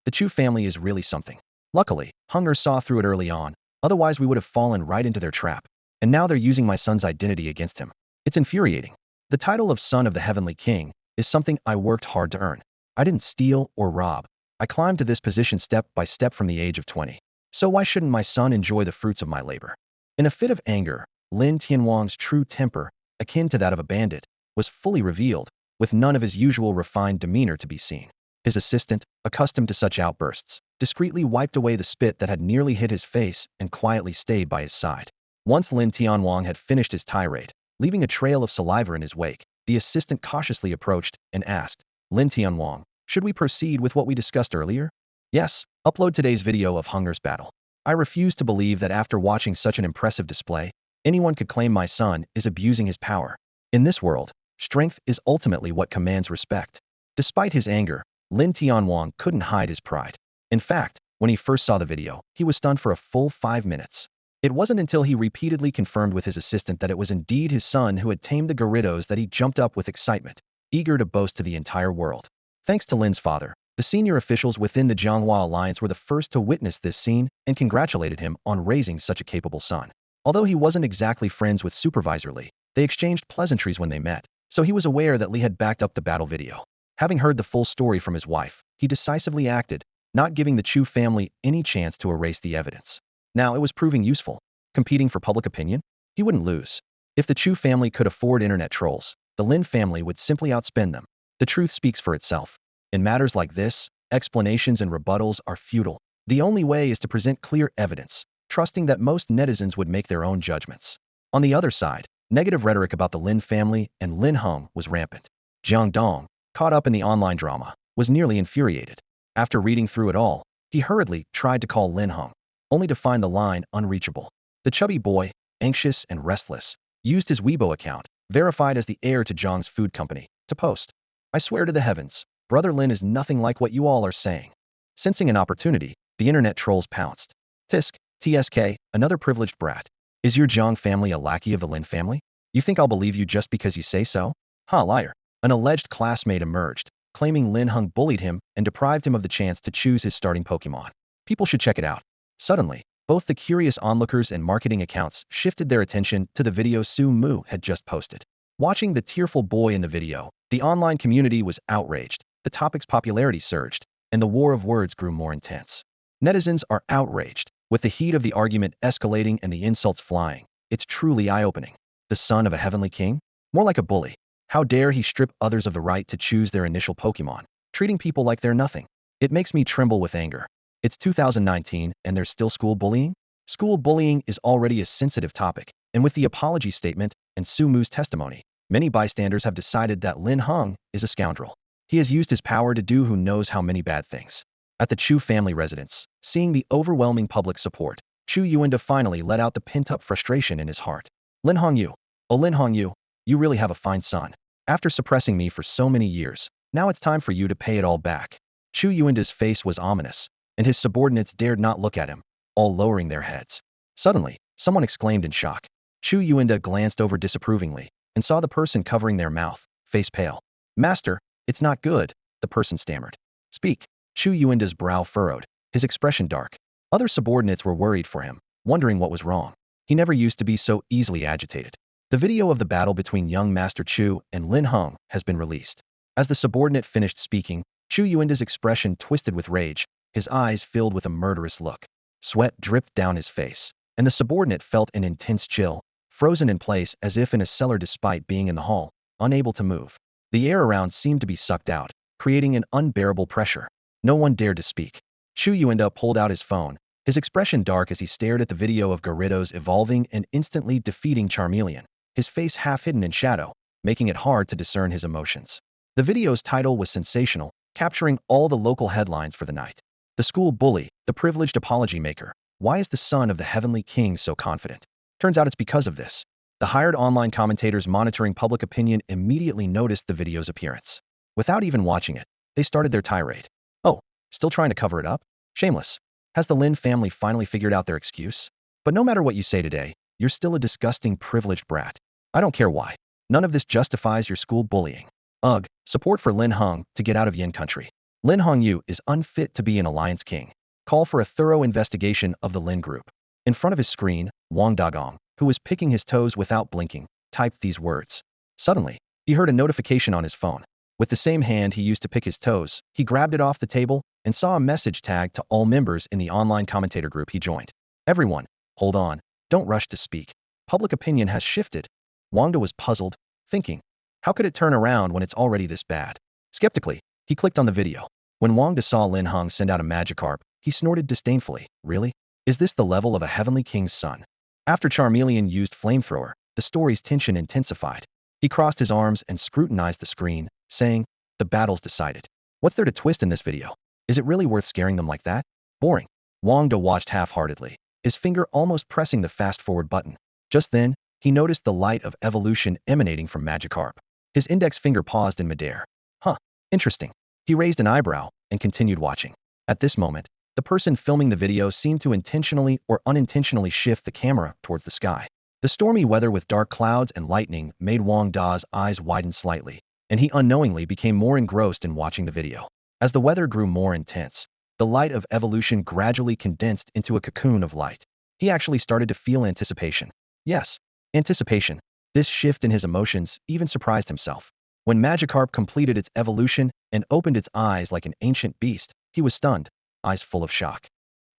The Chu family is really something. Luckily, Hunger saw through it early on, otherwise we would have fallen right into their trap. And now they're using my son's identity against him. It's infuriating. The title of Son of the Heavenly King is something I worked hard to earn. I didn't steal or rob. I climbed to this position step by step from the age of 20. So why shouldn't my son enjoy the fruits of my labor? In a fit of anger, Lin Tianwang's true temper, akin to that of a bandit, was fully revealed, with none of his usual refined demeanor to be seen. His assistant, accustomed to such outbursts, discreetly wiped away the spit that had nearly hit his face and quietly stayed by his side. Once Lin Tianwang had finished his tirade, leaving a trail of saliva in his wake, the assistant cautiously approached and asked, Lin Tianwang, should we proceed with what we discussed earlier? Yes, upload today's video of Hunger's battle. I refuse to believe that after watching such an impressive display, anyone could claim my son is abusing his power. In this world, strength is ultimately what commands respect. Despite his anger, Lin Tianwang couldn't hide his pride. In fact, when he first saw the video, he was stunned for a full 5 minutes. It wasn't until he repeatedly confirmed with his assistant that it was indeed his son who had tamed the Gyarados that he jumped up with excitement, eager to boast to the entire world. Thanks to Lin's father, The senior officials within the Jianghua alliance were the first to witness this scene and congratulated him on raising such a capable son. Although he wasn't exactly friends with Supervisor Li, they exchanged pleasantries when they met, so he was aware that Li had backed up the battle video. Having heard the full story from his wife, he decisively acted, not giving the Chu family any chance to erase the evidence. Now it was proving useful. Competing for public opinion? He wouldn't lose. If the Chu family could afford internet trolls, the Lin family would simply outspend them. The truth speaks for itself. In matters like this, explanations and rebuttals are futile. The only way is to present clear evidence, trusting that most netizens would make their own judgments. On the other side, negative rhetoric about the Lin family and Linhung was rampant. Jiang Dong, caught up in the online drama, was nearly infuriated. After reading through it all, he hurriedly tried to call Linhung, only to find the line unreachable. The chubby boy, anxious and restless, used his Weibo account, verified as the heir to Zhang's food company, to post, "I swear to the heavens, Brother Lin is nothing like what you all are saying." Sensing an opportunity, the internet trolls pounced. Tisk, TSK, another privileged brat. Is your Zhang family a lackey of the Lin family? You think I'll believe you just because you say so? Ha, liar. An alleged classmate emerged, claiming Linhung bullied him and deprived him of the chance to choose his starting Pokemon. People should check it out. Suddenly, both the curious onlookers and marketing accounts shifted their attention to the video Su Mu had just posted. Watching the tearful boy in the video, the online community was outraged, the topic's popularity surged, and the war of words grew more intense. Netizens are outraged, with the heat of the argument escalating and the insults flying. It's truly eye-opening. The son of a heavenly king? More like a bully. How dare he strip others of the right to choose their initial Pokemon, treating people like they're nothing. It makes me tremble with anger. It's 2019 and there's still school bullying? School bullying is already a sensitive topic, and with the apology statement and Su Mu's testimony, many bystanders have decided that Lin Heng is a scoundrel. He has used his power to do who knows how many bad things. At the Chu family residence, seeing the overwhelming public support, Chu Yuanda finally let out the pent-up frustration in his heart. Linhung Yu, oh Linhung Yu, you really have a fine son. After suppressing me for so many years, now it's time for you to pay it all back. Chu Yuanda's face was ominous, and his subordinates dared not look at him, all lowering their heads. Suddenly, someone exclaimed in shock. Chu Yuanda glanced over disapprovingly and saw the person covering their mouth, face pale. Master, it's not good, the person stammered. Speak. Chu Yuanda's brow furrowed, his expression dark. Other subordinates were worried for him, wondering what was wrong. He never used to be so easily agitated. The video of the battle between young Master Chu and Lin Heng has been released. As the subordinate finished speaking, Chu Yuanda's expression twisted with rage, his eyes filled with a murderous look. Sweat dripped down his face, and the subordinate felt an intense chill, frozen in place as if in a cellar despite being in the hall, unable to move. The air around seemed to be sucked out, creating an unbearable pressure. No one dared to speak. Chu Yuanda pulled out his phone, his expression dark as he stared at the video of Gyarados evolving and instantly defeating Charmeleon, his face half hidden in shadow, making it hard to discern his emotions. The video's title was sensational, capturing all the local headlines for the night. The school bully, the privileged apology maker. Why is the son of the heavenly king so confident? Turns out it's because of this. The hired online commentators monitoring public opinion immediately noticed the video's appearance. Without even watching it, they started their tirade. Oh, still trying to cover it up? Shameless. Has the Lin family finally figured out their excuse? But no matter what you say today, you're still a disgusting privileged brat. I don't care why. None of this justifies your school bullying. Ugh, support for Lin Heng to get out of Yin country. Lin Heng Yu is unfit to be an alliance king. Call for a thorough investigation of the Lin group. In front of his screen, Wang Dagong, who was picking his toes without blinking, typed these words. Suddenly, he heard a notification on his phone. With the same hand he used to pick his toes, he grabbed it off the table and saw a message tag to all members in the online commentator group he joined. Everyone, hold on, don't rush to speak. Public opinion has shifted. Wangda was puzzled, thinking, how could it turn around when it's already this bad? Skeptically, he clicked on the video. When Wangda saw Lin Heng send out a Magikarp, he snorted disdainfully. Really? Is this the level of a heavenly king's son? After Charmeleon used Flamethrower, the story's tension intensified. He crossed his arms and scrutinized the screen, saying, the battle's decided. What's there to twist in this video? Is it really worth scaring them like that? Boring. Wangda watched half-heartedly, his finger almost pressing the fast-forward button. Just then, he noticed the light of evolution emanating from Magikarp. His index finger paused in midair. Huh, interesting. He raised an eyebrow and continued watching. At this moment, the person filming the video seemed to intentionally or unintentionally shift the camera towards the sky. The stormy weather with dark clouds and lightning made Wang Da's eyes widen slightly, and he unknowingly became more engrossed in watching the video. As the weather grew more intense, the light of evolution gradually condensed into a cocoon of light. He actually started to feel anticipation. Yes, anticipation. This shift in his emotions even surprised himself. When Magikarp completed its evolution and opened its eyes like an ancient beast, he was stunned, eyes full of shock.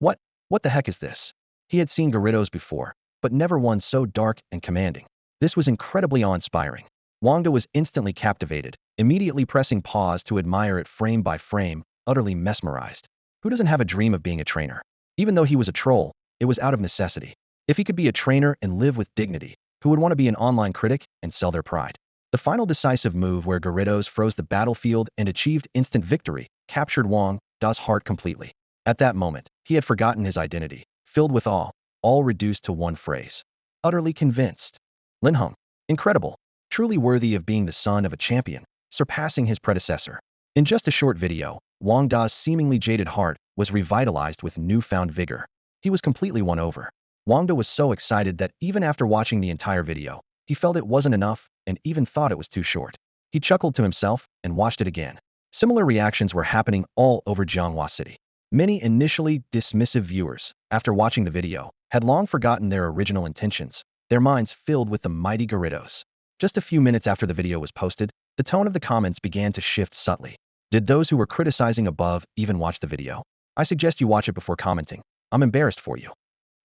What? What the heck is this? He had seen Gyarados before, but never one so dark and commanding. This was incredibly awe-inspiring. Wangda was instantly captivated, immediately pressing pause to admire it frame by frame, utterly mesmerized. Who doesn't have a dream of being a trainer? Even though he was a troll, it was out of necessity. If he could be a trainer and live with dignity, who would want to be an online critic and sell their pride? The final decisive move where Gyarados froze the battlefield and achieved instant victory captured Wangda's heart completely. At that moment, he had forgotten his identity, filled with awe, all reduced to one phrase. Utterly convinced. Linhung. Incredible. Truly worthy of being the son of a champion, surpassing his predecessor. In just a short video, Wangda's seemingly jaded heart was revitalized with newfound vigor. He was completely won over. Wangda was so excited that even after watching the entire video, he felt it wasn't enough and even thought it was too short. He chuckled to himself and watched it again. Similar reactions were happening all over Jianghua City. Many initially dismissive viewers, after watching the video, had long forgotten their original intentions, their minds filled with the mighty Gyarados. Just a few minutes after the video was posted, the tone of the comments began to shift subtly. Did those who were criticizing above even watch the video? I suggest you watch it before commenting. I'm embarrassed for you.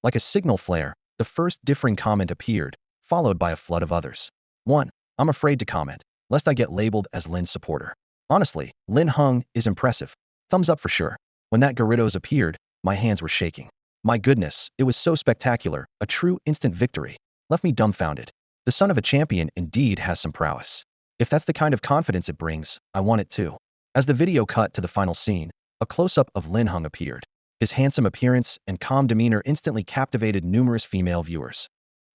Like a signal flare, the first differing comment appeared, followed by a flood of others. 1. I'm afraid to comment, lest I get labeled as Lin's supporter. Honestly, Linhung is impressive. Thumbs up for sure. When that Gyarados appeared, my hands were shaking. My goodness, it was so spectacular, a true instant victory. Left me dumbfounded. The son of a champion indeed has some prowess. If that's the kind of confidence it brings, I want it too. As the video cut to the final scene, a close-up of Linhung appeared. His handsome appearance and calm demeanor instantly captivated numerous female viewers.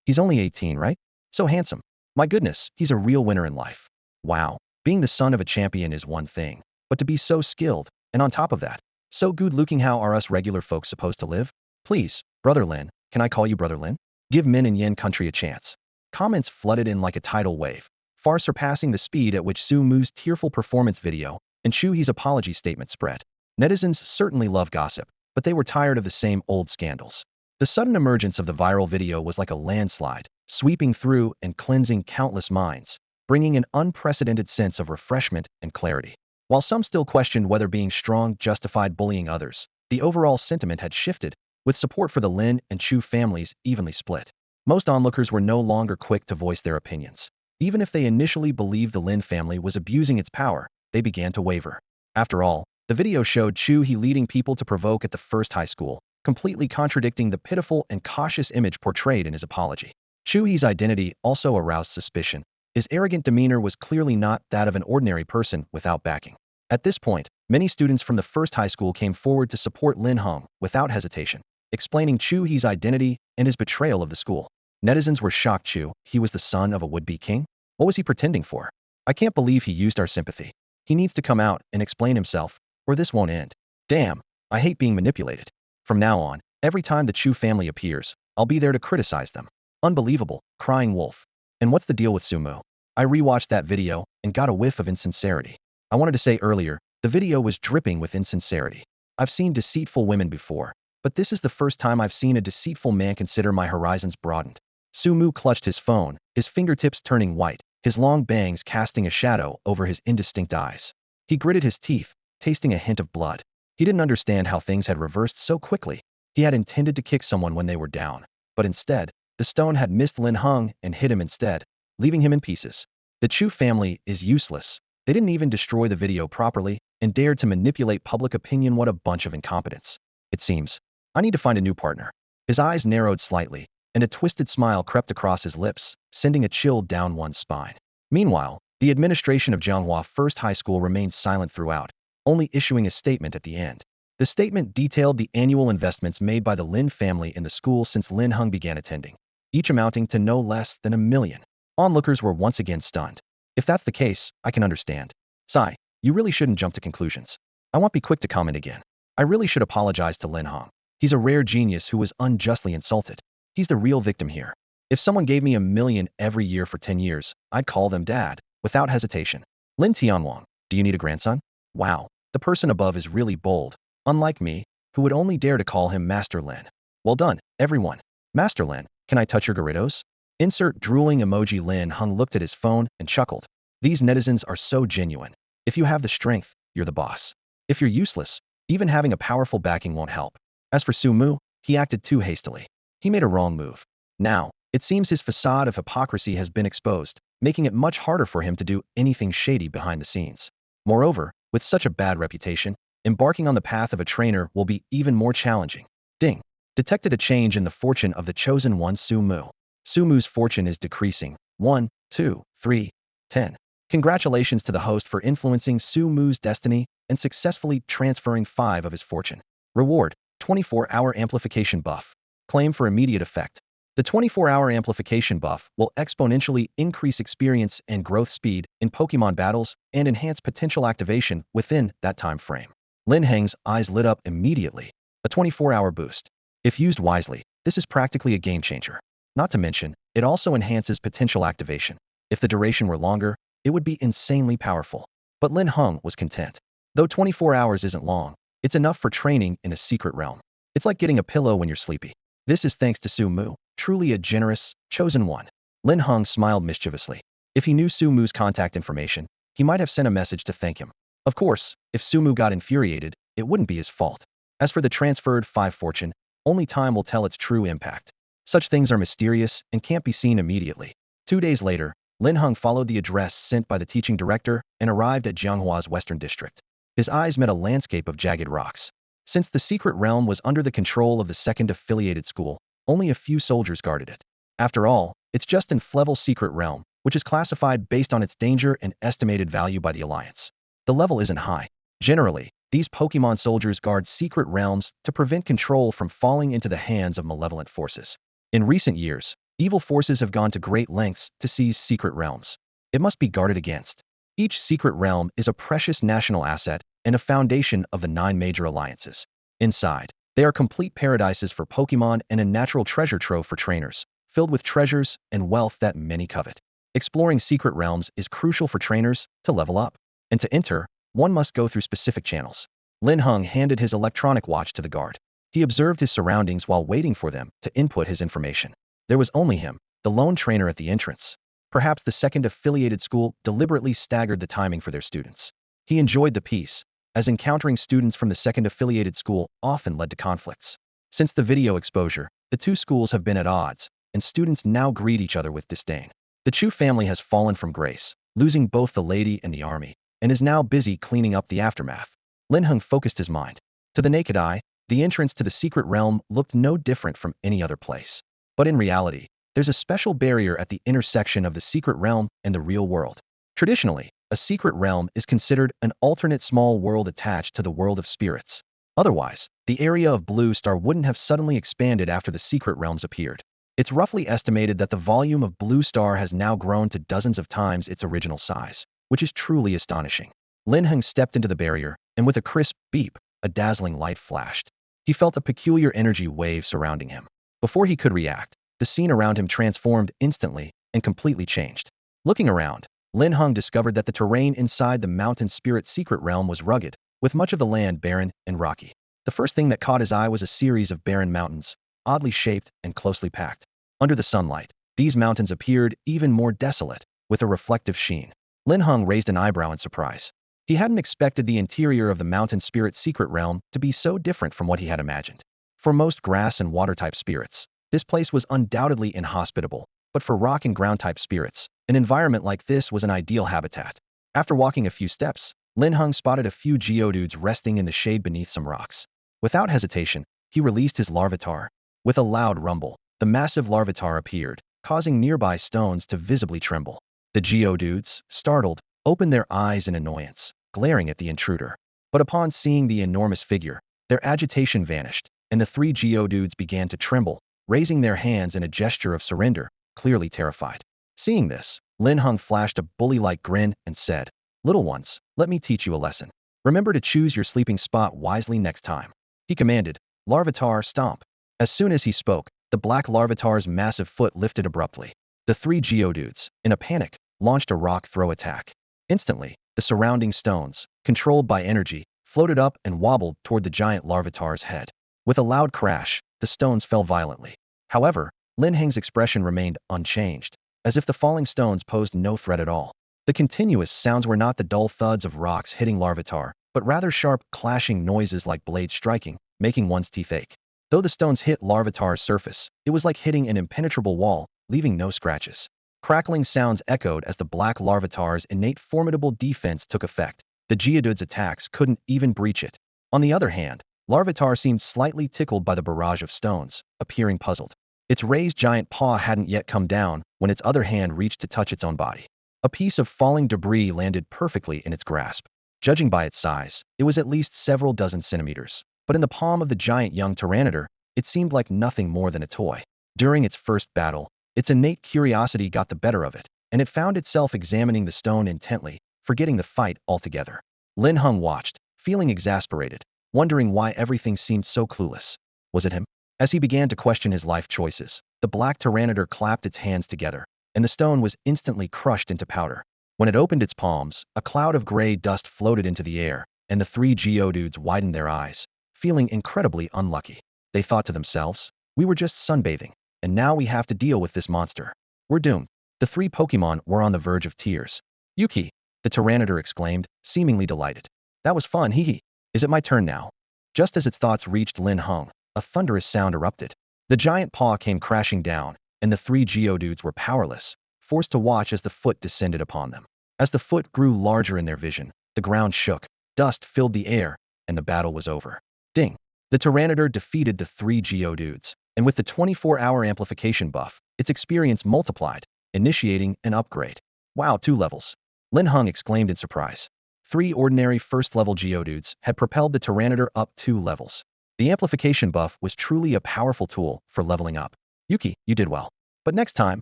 He's only 18, right? So handsome. My goodness, he's a real winner in life. Wow, being the son of a champion is one thing, but to be so skilled, and on top of that, so good-looking, how are us regular folks supposed to live? Please, Brother Lin, can I call you Brother Lin? Give Min and Yin country a chance. Comments flooded in like a tidal wave, far surpassing the speed at which Su Mu's tearful performance video and Shu He's apology statement spread. Netizens certainly love gossip, but they were tired of the same old scandals. The sudden emergence of the viral video was like a landslide, sweeping through and cleansing countless minds, bringing an unprecedented sense of refreshment and clarity. While some still questioned whether being strong justified bullying others, the overall sentiment had shifted, with support for the Lin and Chu families evenly split. Most onlookers were no longer quick to voice their opinions. Even if they initially believed the Lin family was abusing its power, they began to waver. After all, the video showed Chu He leading people to provoke at the first high school, completely contradicting the pitiful and cautious image portrayed in his apology. Chu He's identity also aroused suspicion. His arrogant demeanor was clearly not that of an ordinary person without backing. At this point, many students from the first high school came forward to support Linhung without hesitation, explaining Chu He's identity and his betrayal of the school. Netizens were shocked. Chu He was the son of a would-be king? What was he pretending for? I can't believe he used our sympathy. He needs to come out and explain himself, or this won't end. Damn, I hate being manipulated. From now on, every time the Chu family appears, I'll be there to criticize them. Unbelievable, crying wolf. And what's the deal with Sumo? I rewatched that video and got a whiff of insincerity. I wanted to say earlier, the video was dripping with insincerity. I've seen deceitful women before, but this is the first time I've seen a deceitful man consider my horizons broadened. Sumu clutched his phone, his fingertips turning white, his long bangs casting a shadow over his indistinct eyes. He gritted his teeth, tasting a hint of blood. He didn't understand how things had reversed so quickly. He had intended to kick someone when they were down, but instead, the stone had missed Linhung and hit him instead, leaving him in pieces. The Chu family is useless. They didn't even destroy the video properly and dared to manipulate public opinion. What a bunch of incompetence. It seems. I need to find a new partner. His eyes narrowed slightly, and a twisted smile crept across his lips, sending a chill down one's spine. Meanwhile, the administration of Jianghua First High School remained silent throughout, only issuing a statement at the end. The statement detailed the annual investments made by the Lin family in the school since Linhung began attending, each amounting to no less than $1 million. Onlookers were once again stunned. If that's the case, I can understand. Sigh, you really shouldn't jump to conclusions. I won't be quick to comment again. I really should apologize to Linhung. He's a rare genius who was unjustly insulted. He's the real victim here. If someone gave me $1 million every year for 10 years, I'd call them dad, without hesitation. Lin Tianwang, do you need a grandson? Wow, The person above is really bold, unlike me, who would only dare to call him Master Lin. Well done, everyone. Master Lin, can I touch your Gyarados? Insert drooling emoji. Lin Heng looked at his phone and chuckled. These netizens are so genuine. If you have the strength, you're the boss. If you're useless, even having a powerful backing won't help. As for Su Mu, he acted too hastily. He made a wrong move. Now, it seems his facade of hypocrisy has been exposed, making it much harder for him to do anything shady behind the scenes. Moreover, with such a bad reputation, embarking on the path of a trainer will be even more challenging. Ding! Detected a change in the fortune of the chosen one. Su Mu. Su Mu's fortune is decreasing. 1, 2, 3, 10. Congratulations to the host for influencing Su Mu's destiny and successfully transferring 5 of his fortune. Reward: 24-hour amplification buff. Claim for immediate effect. The 24-hour amplification buff will exponentially increase experience and growth speed in Pokemon battles and enhance potential activation within that time frame. Lin Heng's eyes lit up immediately. A 24-hour boost. If used wisely, this is practically a game changer. Not to mention, it also enhances potential activation. If the duration were longer, it would be insanely powerful. But Lin Heng was content. Though 24 hours isn't long, it's enough for training in a secret realm. It's like getting a pillow when you're sleepy. This is thanks to Su Mu, truly a generous, chosen one. Lin Heng smiled mischievously. If he knew Su Mu's contact information, he might have sent a message to thank him. Of course, if Su Mu got infuriated, it wouldn't be his fault. As for the transferred 5 fortune, only time will tell its true impact. Such things are mysterious and can't be seen immediately. 2 days later, Lin Heng followed the address sent by the teaching director and arrived at Jianghua's western district. His eyes met a landscape of jagged rocks. Since the secret realm was under the control of the second affiliated school, only a few soldiers guarded it. After all, it's just an level secret realm, which is classified based on its danger and estimated value by the Alliance. The level isn't high. Generally, these Pokemon soldiers guard secret realms to prevent control from falling into the hands of malevolent forces. In recent years, evil forces have gone to great lengths to seize secret realms. It must be guarded against. Each secret realm is a precious national asset and a foundation of the 9 major alliances. Inside, they are complete paradises for Pokemon and a natural treasure trove for trainers, filled with treasures and wealth that many covet. Exploring secret realms is crucial for trainers to level up. And to enter, one must go through specific channels. Lin Heng handed his electronic watch to the guard. He observed his surroundings while waiting for them to input his information. There was only him, the lone trainer at the entrance. Perhaps the second affiliated school deliberately staggered the timing for their students. He enjoyed the peace, as encountering students from the second affiliated school often led to conflicts. Since the video exposure, the 2 schools have been at odds, and students now greet each other with disdain. The Chu family has fallen from grace, losing both the lady and the army, and is now busy cleaning up the aftermath. Lin Heng focused his mind. To the naked eye, the entrance to the secret realm looked no different from any other place. But in reality, there's a special barrier at the intersection of the secret realm and the real world. Traditionally, a secret realm is considered an alternate small world attached to the world of spirits. Otherwise, the area of Blue Star wouldn't have suddenly expanded after the secret realms appeared. It's roughly estimated that the volume of Blue Star has now grown to dozens of times its original size, which is truly astonishing. Lin Heng stepped into the barrier, and with a crisp beep, a dazzling light flashed. He felt a peculiar energy wave surrounding him. Before he could react, the scene around him transformed instantly and completely changed. Looking around, Lin Heng discovered that the terrain inside the mountain spirit secret realm was rugged, with much of the land barren and rocky. The first thing that caught his eye was a series of barren mountains, oddly shaped and closely packed. Under the sunlight, these mountains appeared even more desolate, with a reflective sheen. Lin Heng raised an eyebrow in surprise. He hadn't expected the interior of the mountain spirit secret realm to be so different from what he had imagined. For most grass and water-type spirits, this place was undoubtedly inhospitable, but for rock and ground-type spirits, an environment like this was an ideal habitat. After walking a few steps, Lin Heng spotted a few Geodudes resting in the shade beneath some rocks. Without hesitation, he released his Larvitar. With a loud rumble, the massive Larvitar appeared, causing nearby stones to visibly tremble. The Geodudes, startled, opened their eyes in annoyance, glaring at the intruder. But upon seeing the enormous figure, their agitation vanished, and the 3 Geodudes began to tremble, raising their hands in a gesture of surrender, clearly terrified. Seeing this, Lin Heng flashed a bully-like grin and said, "Little ones, let me teach you a lesson. Remember to choose your sleeping spot wisely next time." He commanded, "Larvitar, stomp." As soon as he spoke, the black Larvitar's massive foot lifted abruptly. The 3 Geodudes, in a panic, launched a rock throw attack. Instantly, the surrounding stones, controlled by energy, floated up and wobbled toward the giant Larvitar's head. With a loud crash, the stones fell violently. However, Lin Heng's expression remained unchanged, as if the falling stones posed no threat at all. The continuous sounds were not the dull thuds of rocks hitting Larvitar, but rather sharp, clashing noises like blades striking, making one's teeth ache. Though the stones hit Larvitar's surface, it was like hitting an impenetrable wall, leaving no scratches. Crackling sounds echoed as the black Larvitar's innate formidable defense took effect. The Geodude's attacks couldn't even breach it. On the other hand, Larvitar seemed slightly tickled by the barrage of stones, appearing puzzled. Its raised giant paw hadn't yet come down when its other hand reached to touch its own body. A piece of falling debris landed perfectly in its grasp. Judging by its size, it was at least several dozen centimeters. But in the palm of the giant young Tyranitar, it seemed like nothing more than a toy. During its first battle, its innate curiosity got the better of it, and it found itself examining the stone intently, forgetting the fight altogether. Linhung watched, feeling exasperated, wondering why everything seemed so clueless. Was it him? As he began to question his life choices, the black Tyranitar clapped its hands together, and the stone was instantly crushed into powder. When it opened its palms, a cloud of gray dust floated into the air, and the three Geodudes widened their eyes, feeling incredibly unlucky. They thought to themselves, "We were just sunbathing, and now we have to deal with this monster. We're doomed." The three Pokemon were on the verge of tears. "Yuki!" the Tyranitar exclaimed, seemingly delighted. "That was fun, hee hee. Is it my turn now?" Just as its thoughts reached Linhung, a thunderous sound erupted. The giant paw came crashing down, and the three Geodudes were powerless, forced to watch as the foot descended upon them. As the foot grew larger in their vision, the ground shook, dust filled the air, and the battle was over. Ding! The Tyranitar defeated the three Geodudes, and with the 24-hour amplification buff, its experience multiplied, initiating an upgrade. "Wow, 2 levels!" Linhung exclaimed in surprise. 3 ordinary first-level Geodudes had propelled the Tyranitar up 2 levels. The amplification buff was truly a powerful tool for leveling up. "Yuki, you did well. But next time,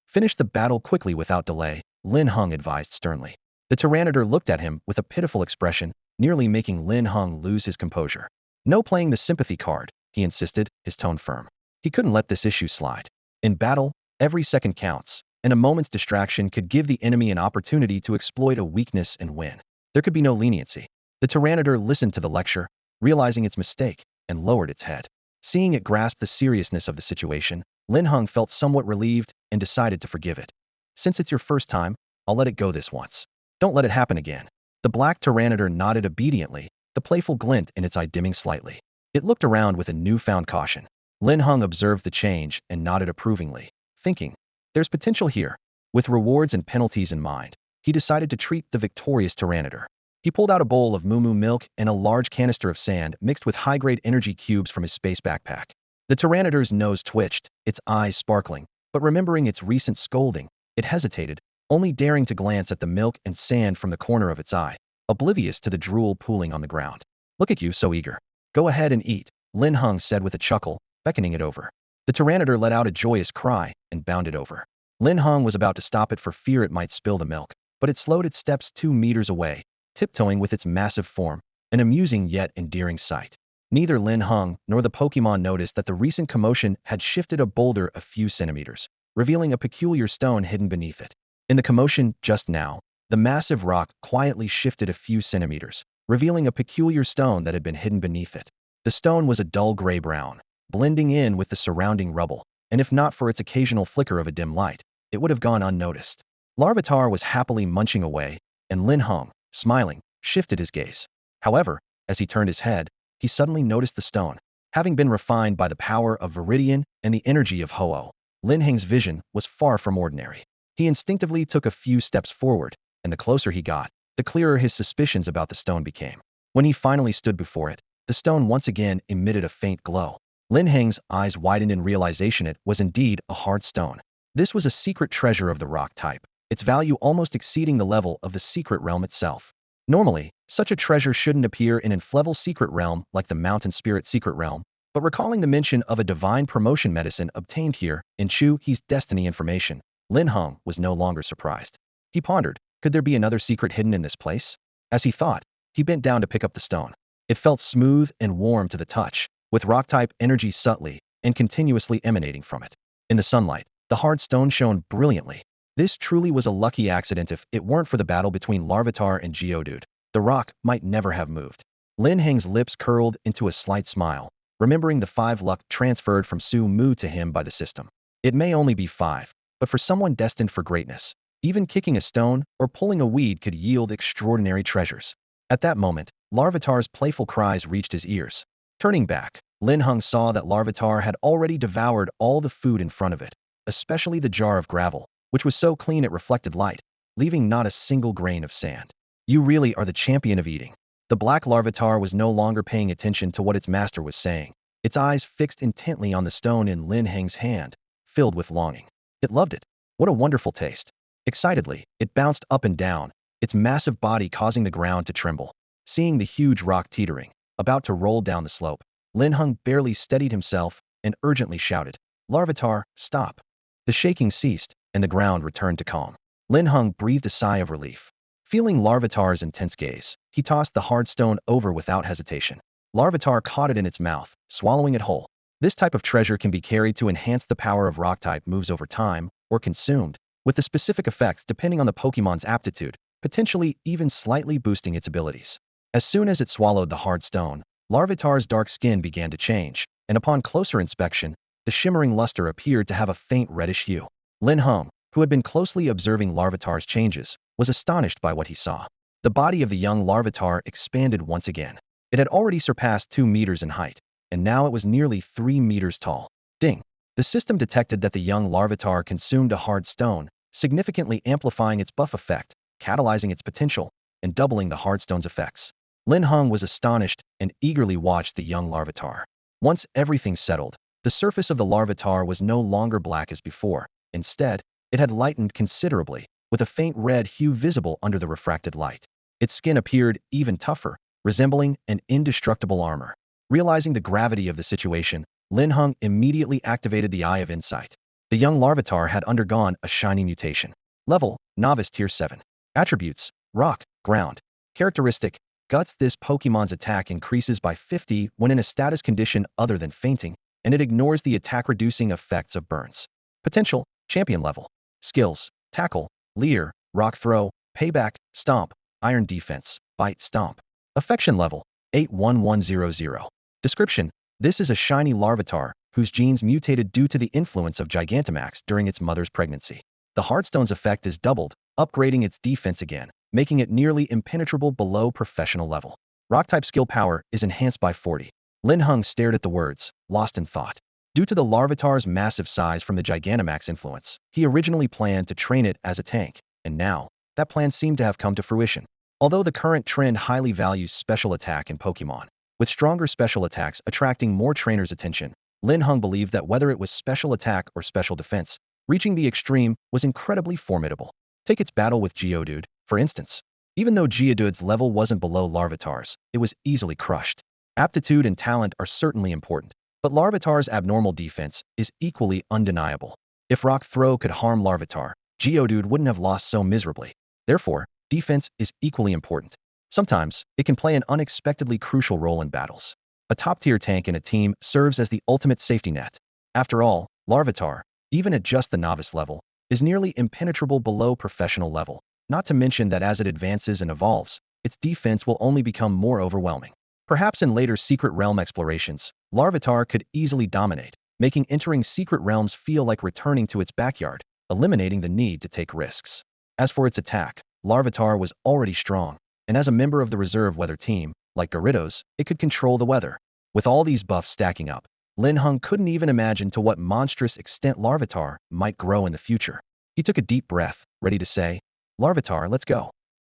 finish the battle quickly without delay," Linhung advised sternly. The Tyranitar looked at him with a pitiful expression, nearly making Linhung lose his composure. "No playing the sympathy card," he insisted, his tone firm. He couldn't let this issue slide. In battle, every second counts, and a moment's distraction could give the enemy an opportunity to exploit a weakness and win. There could be no leniency. The Tyranitar listened to the lecture, realizing its mistake, and lowered its head. Seeing it grasp the seriousness of the situation, Linhung felt somewhat relieved and decided to forgive it. "Since it's your first time, I'll let it go this once. Don't let it happen again." The black Tyranitar nodded obediently, the playful glint in its eye dimming slightly. It looked around with a newfound caution. Linhung observed the change and nodded approvingly, thinking, "There's potential here." With rewards and penalties in mind, he decided to treat the victorious Tyranitar. He pulled out a bowl of moo milk and a large canister of sand mixed with high-grade energy cubes from his space backpack. The Tyranitar's nose twitched, its eyes sparkling, but remembering its recent scolding, it hesitated, only daring to glance at the milk and sand from the corner of its eye, oblivious to the drool pooling on the ground. "Look at you, so eager. Go ahead and eat," Linhung said with a chuckle, beckoning it over. The Tyranitar let out a joyous cry and bounded over. Linhung was about to stop it for fear it might spill the milk, but it slowed its steps 2 meters away, tiptoeing with its massive form, an amusing yet endearing sight. Neither Linhung nor the Pokemon noticed that the recent commotion had shifted a boulder a few centimeters, revealing a peculiar stone hidden beneath it. In the commotion just now, the massive rock quietly shifted a few centimeters, revealing a peculiar stone that had been hidden beneath it. The stone was a dull gray-brown, blending in with the surrounding rubble, and if not for its occasional flicker of a dim light, it would have gone unnoticed. Larvitar was happily munching away, and Linhung, smiling, shifted his gaze. However, as he turned his head, he suddenly noticed the stone. Having been refined by the power of Viridian and the energy of Ho-Oh, Lin Heng's vision was far from ordinary. He instinctively took a few steps forward, and the closer he got, the clearer his suspicions about the stone became. When he finally stood before it, the stone once again emitted a faint glow. Lin Heng's eyes widened in realization it was indeed a hard stone. This was a secret treasure of the rock type, its value almost exceeding the level of the secret realm itself. Normally, such a treasure shouldn't appear in an level secret realm like the Mountain Spirit secret realm, but recalling the mention of a divine promotion medicine obtained here in Chu He's destiny information, Linhung was no longer surprised. He pondered, could there be another secret hidden in this place? As he thought, he bent down to pick up the stone. It felt smooth and warm to the touch, with rock-type energy subtly and continuously emanating from it. In the sunlight, the hard stone shone brilliantly. This truly was a lucky accident. If it weren't for the battle between Larvitar and Geodude, the rock might never have moved. Lin Heng's lips curled into a slight smile, remembering the 5 luck transferred from Su Mu to him by the system. It may only be 5, but for someone destined for greatness, even kicking a stone or pulling a weed could yield extraordinary treasures. At that moment, Larvitar's playful cries reached his ears. Turning back, Linhung saw that Larvitar had already devoured all the food in front of it, especially the jar of gravel, which was so clean it reflected light, leaving not a single grain of sand. You really are the champion of eating. The black Larvitar was no longer paying attention to what its master was saying, its eyes fixed intently on the stone in Lin Heng's hand, filled with longing. It loved it. What a wonderful taste. Excitedly, it bounced up and down, its massive body causing the ground to tremble. Seeing the huge rock teetering, about to roll down the slope, Linhung barely steadied himself and urgently shouted, "Larvitar, stop." The shaking ceased, and the ground returned to calm. Linhung breathed a sigh of relief. Feeling Larvitar's intense gaze, he tossed the hard stone over without hesitation. Larvitar caught it in its mouth, swallowing it whole. This type of treasure can be carried to enhance the power of rock-type moves over time, or consumed, with the specific effects depending on the Pokémon's aptitude, potentially even slightly boosting its abilities. As soon as it swallowed the hard stone, Larvitar's dark skin began to change, and upon closer inspection, the shimmering luster appeared to have a faint reddish hue. Linhung, who had been closely observing Larvitar's changes, was astonished by what he saw. The body of the young Larvitar expanded once again. It had already surpassed 2 meters in height, and now it was nearly 3 meters tall. Ding! The system detected that the young Larvitar consumed a hard stone, significantly amplifying its buff effect, catalyzing its potential, and doubling the hard stone's effects. Linhung was astonished and eagerly watched the young Larvitar. Once everything settled, the surface of the Larvitar was no longer black as before. Instead, it had lightened considerably, with a faint red hue visible under the refracted light. Its skin appeared even tougher, resembling an indestructible armor. Realizing the gravity of the situation, Linhung immediately activated the Eye of Insight. The young Larvitar had undergone a shiny mutation. Level: Novice Tier 7. Attributes: Rock, Ground. Characteristic: Guts. This Pokémon's attack increases by 50 when in a status condition other than fainting, and it ignores the attack-reducing effects of burns. Potential: Champion level. Skills: Tackle, Leer, Rock Throw, Payback, Stomp, Iron Defense, Bite, Stomp. Affection level: 81100. Description: This is a shiny Larvitar, whose genes mutated due to the influence of Gigantamax during its mother's pregnancy. The Heartstone's effect is doubled, upgrading its defense again, making it nearly impenetrable below professional level. Rock-type skill power is enhanced by 40. Linhung stared at the words, lost in thought. Due to the Larvitar's massive size from the Gigantamax influence, he originally planned to train it as a tank, and now, that plan seemed to have come to fruition. Although the current trend highly values special attack in Pokémon, with stronger special attacks attracting more trainers' attention, Linhung believed that whether it was special attack or special defense, reaching the extreme was incredibly formidable. Take its battle with Geodude, for instance. Even though Geodude's level wasn't below Larvitar's, it was easily crushed. Aptitude and talent are certainly important, but Larvitar's abnormal defense is equally undeniable. If Rock Throw could harm Larvitar, Geodude wouldn't have lost so miserably. Therefore, defense is equally important. Sometimes, it can play an unexpectedly crucial role in battles. A top-tier tank in a team serves as the ultimate safety net. After all, Larvitar, even at just the novice level, is nearly impenetrable below professional level, not to mention that as it advances and evolves, its defense will only become more overwhelming. Perhaps in later Secret Realm explorations, Larvitar could easily dominate, making entering Secret Realms feel like returning to its backyard, eliminating the need to take risks. As for its attack, Larvitar was already strong, and as a member of the reserve weather team, like Gyarados, it could control the weather. With all these buffs stacking up, Linhung couldn't even imagine to what monstrous extent Larvitar might grow in the future. He took a deep breath, ready to say, "Larvitar, let's go."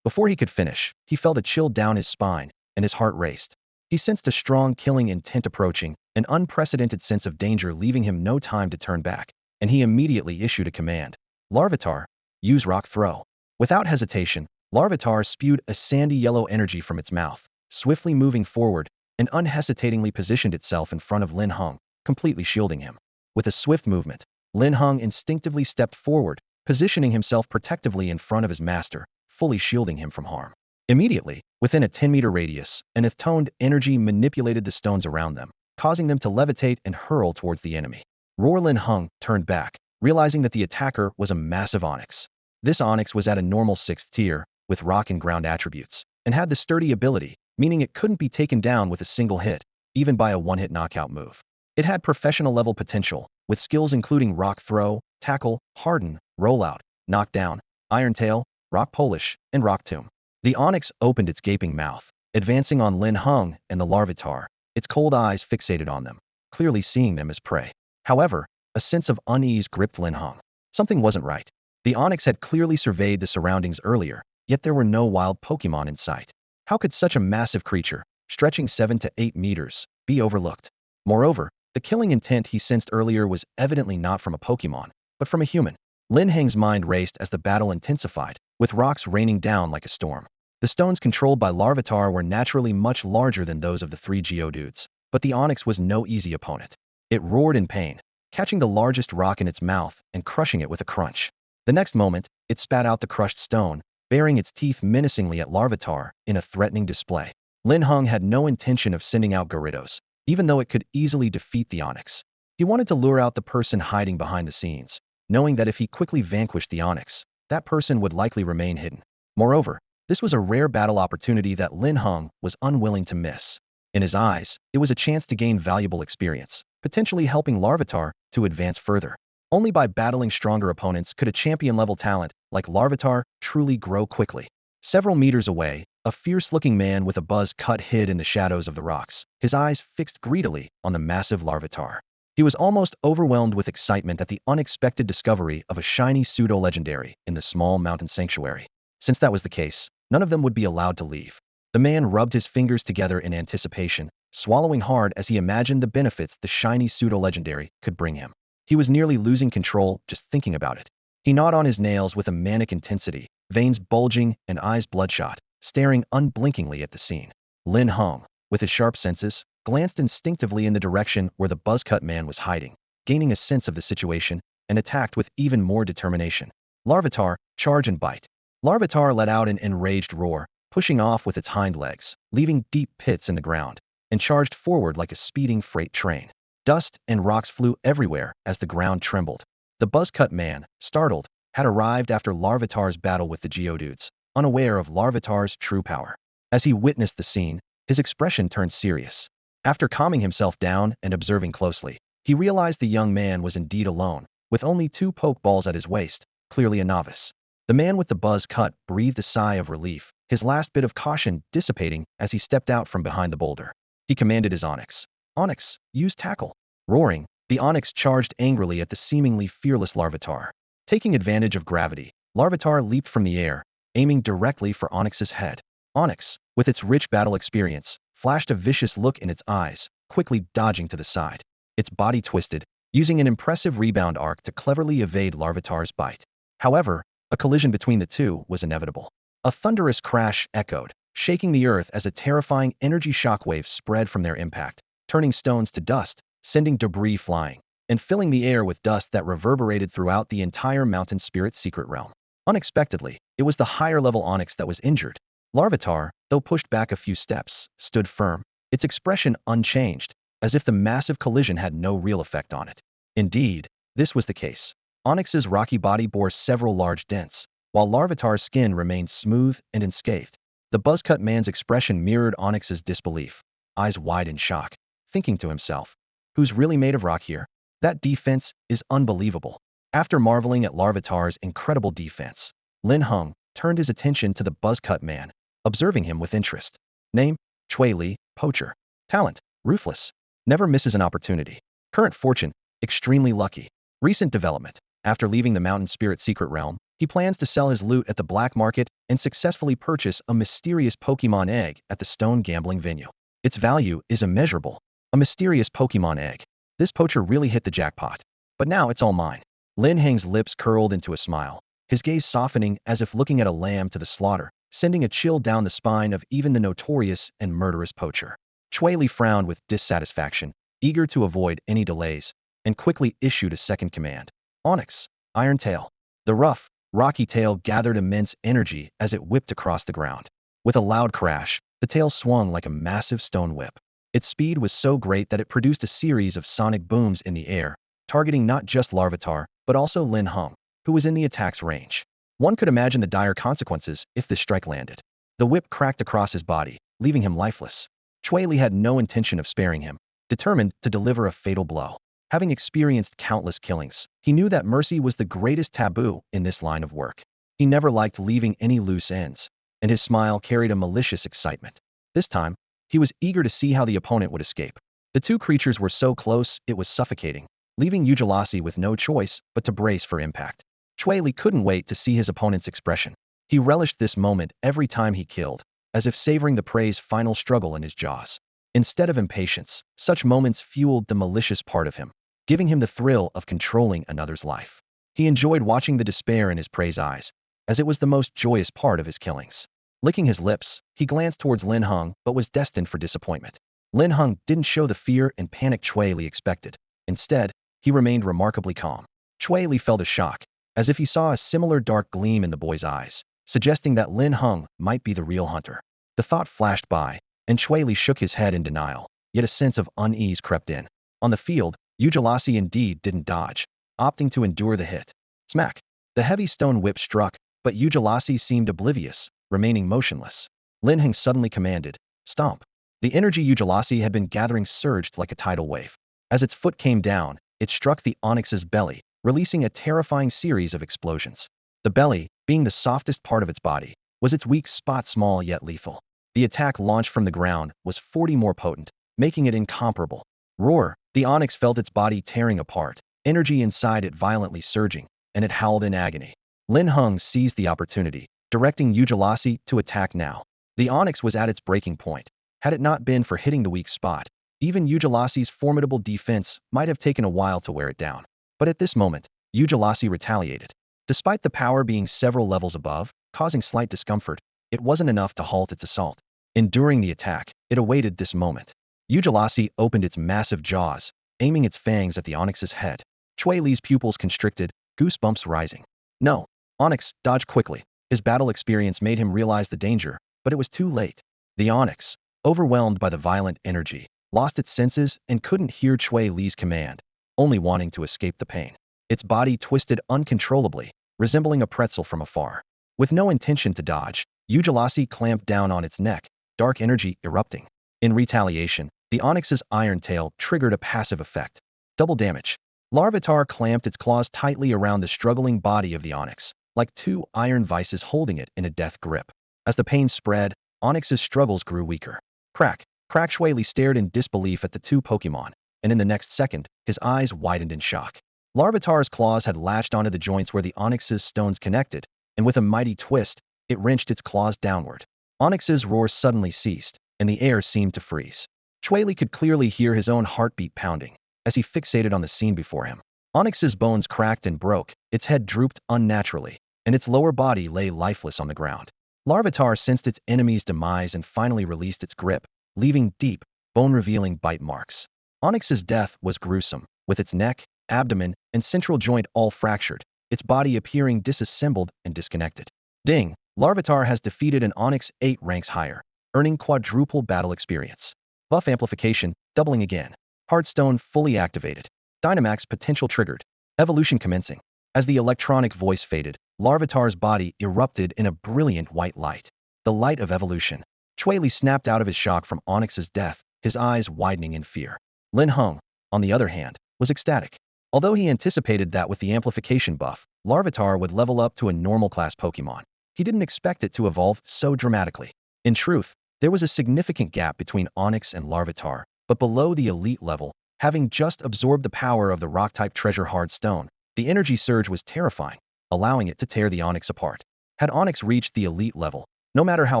Before he could finish, he felt a chill down his spine, and his heart raced. He sensed a strong killing intent approaching, an unprecedented sense of danger leaving him no time to turn back, and he immediately issued a command. "Larvitar, use Rock Throw." Without hesitation, Larvitar spewed a sandy yellow energy from its mouth, swiftly moving forward, and unhesitatingly positioned itself in front of Linhung, completely shielding him. With a swift movement, Linhung instinctively stepped forward, positioning himself protectively in front of his master, fully shielding him from harm. Immediately, within a 10-meter radius, an earth-toned energy manipulated the stones around them, causing them to levitate and hurl towards the enemy. Linhung turned back, realizing that the attacker was a massive Onix. This Onix was at a normal 6th tier, with rock and ground attributes, and had the sturdy ability, meaning it couldn't be taken down with a single hit, even by a one-hit knockout move. It had professional-level potential, with skills including Rock Throw, Tackle, Harden, Rollout, Knockdown, Iron Tail, Rock Polish, and Rock Tomb. The Onix opened its gaping mouth, advancing on Lin Heng and the Larvitar, its cold eyes fixated on them, clearly seeing them as prey. However, a sense of unease gripped Lin Heng. Something wasn't right. The Onix had clearly surveyed the surroundings earlier, yet there were no wild Pokémon in sight. How could such a massive creature, stretching 7 to 8 meters, be overlooked? Moreover, the killing intent he sensed earlier was evidently not from a Pokémon, but from a human. Lin Heng's mind raced as the battle intensified, with rocks raining down like a storm. The stones controlled by Larvitar were naturally much larger than those of the 3 Geodudes, but the Onix was no easy opponent. It roared in pain, catching the largest rock in its mouth and crushing it with a crunch. The next moment, it spat out the crushed stone, baring its teeth menacingly at Larvitar in a threatening display. Lin Heng had no intention of sending out Gyarados, even though it could easily defeat the Onix. He wanted to lure out the person hiding behind the scenes, knowing that if he quickly vanquished the Onix, that person would likely remain hidden. Moreover, this was a rare battle opportunity that Lin Heng was unwilling to miss. In his eyes, it was a chance to gain valuable experience, potentially helping Larvitar to advance further. Only by battling stronger opponents could a champion-level talent like Larvitar truly grow quickly. Several meters away, a fierce-looking man with a buzz cut hid in the shadows of the rocks, his eyes fixed greedily on the massive Larvitar. He was almost overwhelmed with excitement at the unexpected discovery of a shiny pseudo-legendary in the small mountain sanctuary. Since that was the case, none of them would be allowed to leave. The man rubbed his fingers together in anticipation, swallowing hard as he imagined the benefits the shiny pseudo-legendary could bring him. He was nearly losing control just thinking about it. He gnawed on his nails with a manic intensity, veins bulging and eyes bloodshot, staring unblinkingly at the scene. Lin Heng, with his sharp senses, glanced instinctively in the direction where the buzzcut man was hiding, gaining a sense of the situation, and attacked with even more determination. Larvitar, charge and bite. Larvitar let out an enraged roar, pushing off with its hind legs, leaving deep pits in the ground, and charged forward like a speeding freight train. Dust and rocks flew everywhere as the ground trembled. The buzzcut man, startled, had arrived after Larvitar's battle with the Geodudes, unaware of Larvitar's true power. As he witnessed the scene, his expression turned serious. After calming himself down and observing closely, he realized the young man was indeed alone, with only 2 Pokeballs at his waist, clearly a novice. The man with the buzz cut breathed a sigh of relief, his last bit of caution dissipating as he stepped out from behind the boulder. He commanded his Onix. Onix, use Tackle. Roaring, the Onix charged angrily at the seemingly fearless Larvitar. Taking advantage of gravity, Larvitar leaped from the air, aiming directly for Onix's head. Onix, with its rich battle experience, flashed a vicious look in its eyes, quickly dodging to the side. Its body twisted, using an impressive rebound arc to cleverly evade Larvitar's bite. However, a collision between the two was inevitable. A thunderous crash echoed, shaking the earth as a terrifying energy shockwave spread from their impact, turning stones to dust, sending debris flying, and filling the air with dust that reverberated throughout the entire mountain spirit secret realm. Unexpectedly, it was the higher-level Onix that was injured. Larvitar, though pushed back a few steps, stood firm, its expression unchanged, as if the massive collision had no real effect on it. Indeed, this was the case. Onix's rocky body bore several large dents, while Larvitar's skin remained smooth and unscathed. The buzzcut man's expression mirrored Onix's disbelief, eyes wide in shock, thinking to himself, who's really made of rock here? That defense is unbelievable. After marveling at Larvitar's incredible defense, Lin Heng turned his attention to the buzzcut man, observing him with interest. Name, Chui Li, Poacher. Talent, ruthless. Never misses an opportunity. Current fortune, extremely lucky. Recent development. After leaving the mountain spirit secret realm, he plans to sell his loot at the black market and successfully purchase a mysterious Pokemon egg at the stone gambling venue. Its value is immeasurable. A mysterious Pokemon egg. This poacher really hit the jackpot. But now it's all mine. Lin Heng's lips curled into a smile, his gaze softening as if looking at a lamb to the slaughter, sending a chill down the spine of even the notorious and murderous Poacher. Chui Li frowned with dissatisfaction, eager to avoid any delays, and quickly issued a second command. Onix, Iron Tail. The rough, rocky tail gathered immense energy as it whipped across the ground. With a loud crash, the tail swung like a massive stone whip. Its speed was so great that it produced a series of sonic booms in the air, targeting not just Larvitar, but also Lin Heng, who was in the attack's range. One could imagine the dire consequences if the strike landed. The whip cracked across his body, leaving him lifeless. Li had no intention of sparing him, determined to deliver a fatal blow. Having experienced countless killings, he knew that mercy was the greatest taboo in this line of work. He never liked leaving any loose ends, and his smile carried a malicious excitement. This time, he was eager to see how the opponent would escape. The two creatures were so close, it was suffocating, leaving Ujulasi with no choice but to brace for impact. Li couldn't wait to see his opponent's expression. He relished this moment every time he killed, as if savoring the prey's final struggle in his jaws. Instead of impatience, such moments fueled the malicious part of him, giving him the thrill of controlling another's life. He enjoyed watching the despair in his prey's eyes, as it was the most joyous part of his killings. Licking his lips, he glanced towards Linhung but was destined for disappointment. Linhung didn't show the fear and panic Li expected. Instead, he remained remarkably calm. Li felt a shock, as if he saw a similar dark gleam in the boy's eyes, suggesting that Linhung might be the real hunter. The thought flashed by, and Li shook his head in denial, yet a sense of unease crept in. On the field, Ujulasi indeed didn't dodge, opting to endure the hit. Smack! The heavy stone whip struck, but Ujulasi seemed oblivious, remaining motionless. Lin Heng suddenly commanded, "Stomp." The energy Ujulasi had been gathering surged like a tidal wave. As its foot came down, it struck the Onyx's belly, releasing a terrifying series of explosions. The belly, being the softest part of its body, was its weak spot, small yet lethal. The attack launched from the ground was 40 more potent, making it incomparable. Roar! The Onyx felt its body tearing apart, energy inside it violently surging, and it howled in agony. Linhung seized the opportunity, directing Ujulasi to attack now. The Onyx was at its breaking point. Had it not been for hitting the weak spot, even Ujulasi's formidable defense might have taken a while to wear it down. But at this moment, Ujulasi retaliated. Despite the power being several levels above, causing slight discomfort, it wasn't enough to halt its assault. Enduring the attack, it awaited this moment. Ujulasi opened its massive jaws, aiming its fangs at the Onyx's head. Li's pupils constricted, goosebumps rising. No! Onyx, dodge quickly. His battle experience made him realize the danger, but it was too late. The Onyx, overwhelmed by the violent energy, lost its senses and couldn't hear Li's command, only wanting to escape the pain. Its body twisted uncontrollably, resembling a pretzel from afar. With no intention to dodge, Ujulasi clamped down on its neck, dark energy erupting. In retaliation, the Onyx's iron tail triggered a passive effect. Double damage. Larvitar clamped its claws tightly around the struggling body of the Onyx, like two iron vices holding it in a death grip. As the pain spread, Onyx's struggles grew weaker. Crack! Crack! Li stared in disbelief at the two Pokemon, and in the next second, his eyes widened in shock. Larvitar's claws had latched onto the joints where the Onyx's stones connected, and with a mighty twist, it wrenched its claws downward. Onyx's roar suddenly ceased, and the air seemed to freeze. Li could clearly hear his own heartbeat pounding, as he fixated on the scene before him. Onyx's bones cracked and broke, its head drooped unnaturally, and its lower body lay lifeless on the ground. Larvitar sensed its enemy's demise and finally released its grip, leaving deep, bone-revealing bite marks. Onyx's death was gruesome, with its neck, abdomen, and central joint all fractured, its body appearing disassembled and disconnected. Ding! Larvitar has defeated an Onyx 8 ranks higher, earning quadruple battle experience. Buff amplification, doubling again. Heartstone fully activated. Dynamax potential triggered. Evolution commencing. As the electronic voice faded, Larvitar's body erupted in a brilliant white light. The light of evolution. Li snapped out of his shock from Onyx's death, his eyes widening in fear. Linhung, on the other hand, was ecstatic. Although he anticipated that with the amplification buff, Larvitar would level up to a normal-class Pokemon, he didn't expect it to evolve so dramatically. In truth, there was a significant gap between Onyx and Larvitar, but below the elite level, having just absorbed the power of the rock-type treasure hard stone, the energy surge was terrifying, allowing it to tear the Onyx apart. Had Onyx reached the elite level, no matter how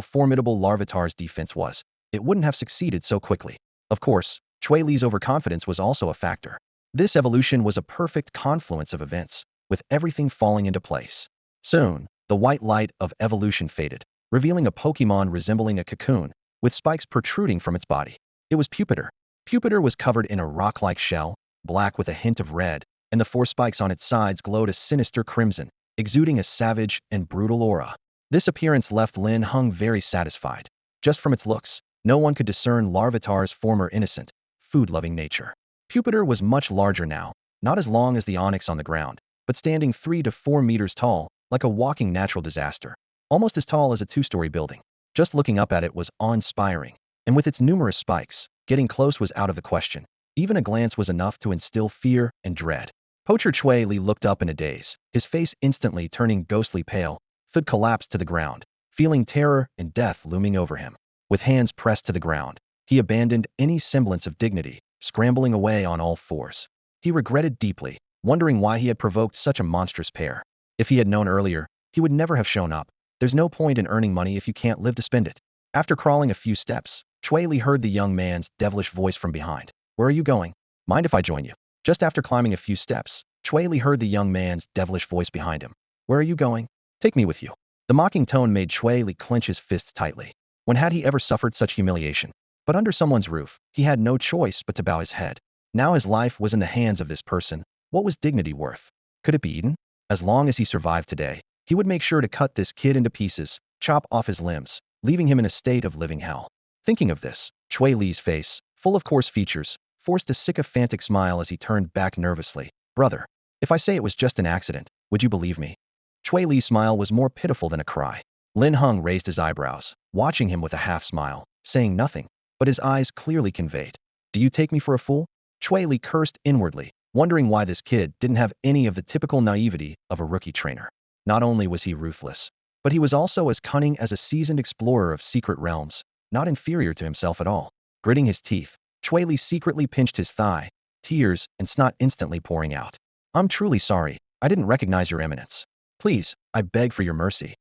formidable Larvitar's defense was, it wouldn't have succeeded so quickly. Of course, Li's overconfidence was also a factor. This evolution was a perfect confluence of events, with everything falling into place. Soon, the white light of evolution faded, revealing a Pokemon resembling a cocoon, with spikes protruding from its body. It was Puper. Puper was covered in a rock-like shell, black with a hint of red, and the 4 spikes on its sides glowed a sinister crimson, exuding a savage and brutal aura. This appearance left Lin Heng very satisfied. Just from its looks, no one could discern Larvitar's former innocent, food-loving nature. Puper was much larger now, not as long as the Onyx on the ground, but standing 3 to 4 meters tall, like a walking natural disaster, almost as tall as a 2-story building. Just looking up at it was awe-inspiring, and with its numerous spikes, getting close was out of the question. Even a glance was enough to instill fear and dread. Poacher Chui Li looked up in a daze, his face instantly turning ghostly pale. Thud collapsed to the ground, feeling terror and death looming over him. With hands pressed to the ground, he abandoned any semblance of dignity, scrambling away on all fours. He regretted deeply, wondering why he had provoked such a monstrous pair. If he had known earlier, he would never have shown up. There's no point in earning money if you can't live to spend it. After crawling a few steps, Chui Li heard the young man's devilish voice from behind. Where are you going? Mind if I join you? Just after climbing a few steps, Chui Li heard the young man's devilish voice behind him. Where are you going? Take me with you. The mocking tone made Chui Li clench his fists tightly. When had he ever suffered such humiliation? But under someone's roof, he had no choice but to bow his head. Now his life was in the hands of this person. What was dignity worth? Could it be eaten? As long as he survived today, he would make sure to cut this kid into pieces, chop off his limbs, leaving him in a state of living hell. Thinking of this, Chui Li's face, full of coarse features, forced a sycophantic smile as he turned back nervously. Brother, if I say it was just an accident, would you believe me? Chui Li's smile was more pitiful than a cry. Lin Heng raised his eyebrows, watching him with a half-smile, saying nothing, but his eyes clearly conveyed. Do you take me for a fool? Chui Li cursed inwardly, wondering why this kid didn't have any of the typical naivety of a rookie trainer. Not only was he ruthless, but he was also as cunning as a seasoned explorer of secret realms, not inferior to himself at all. Gritting his teeth, Chui Li secretly pinched his thigh, tears and snot instantly pouring out. I'm truly sorry, I didn't recognize your eminence. Please, I beg for your mercy.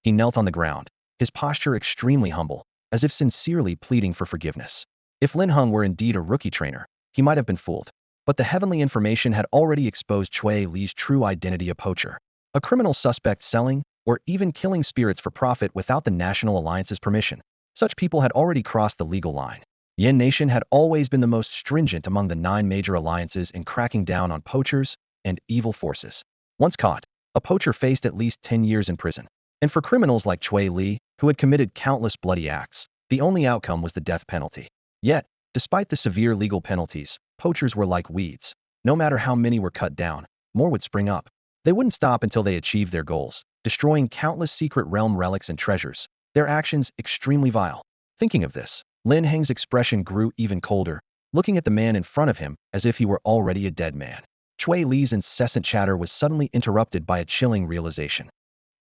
He knelt on the ground, his posture extremely humble, as if sincerely pleading for forgiveness. If Linhung were indeed a rookie trainer, he might have been fooled. But the heavenly information had already exposed Chui Li's true identity: a poacher, a criminal suspect selling or even killing spirits for profit without the National Alliance's permission. Such people had already crossed the legal line. Yin Nation had always been the most stringent among the 9 major alliances in cracking down on poachers and evil forces. Once caught, a poacher faced at least 10 years in prison. And for criminals like Chui Li, who had committed countless bloody acts, the only outcome was the death penalty. Yet, despite the severe legal penalties, poachers were like weeds. No matter how many were cut down, more would spring up. They wouldn't stop until they achieved their goals, destroying countless secret realm relics and treasures, their actions extremely vile. Thinking of this, Lin Heng's expression grew even colder, looking at the man in front of him as if he were already a dead man. Chui Li's incessant chatter was suddenly interrupted by a chilling realization.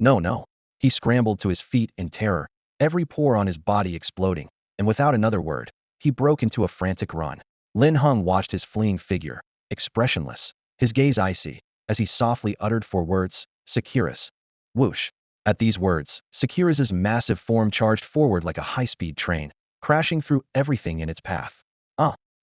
No, no. He scrambled to his feet in terror, every pore on his body exploding, and without another word, he broke into a frantic run. Lin Heng watched his fleeing figure, expressionless, his gaze icy, as he softly uttered 4 words, Sakura's. Whoosh. At these words, Sakura's massive form charged forward like a high-speed train, crashing through everything in its path.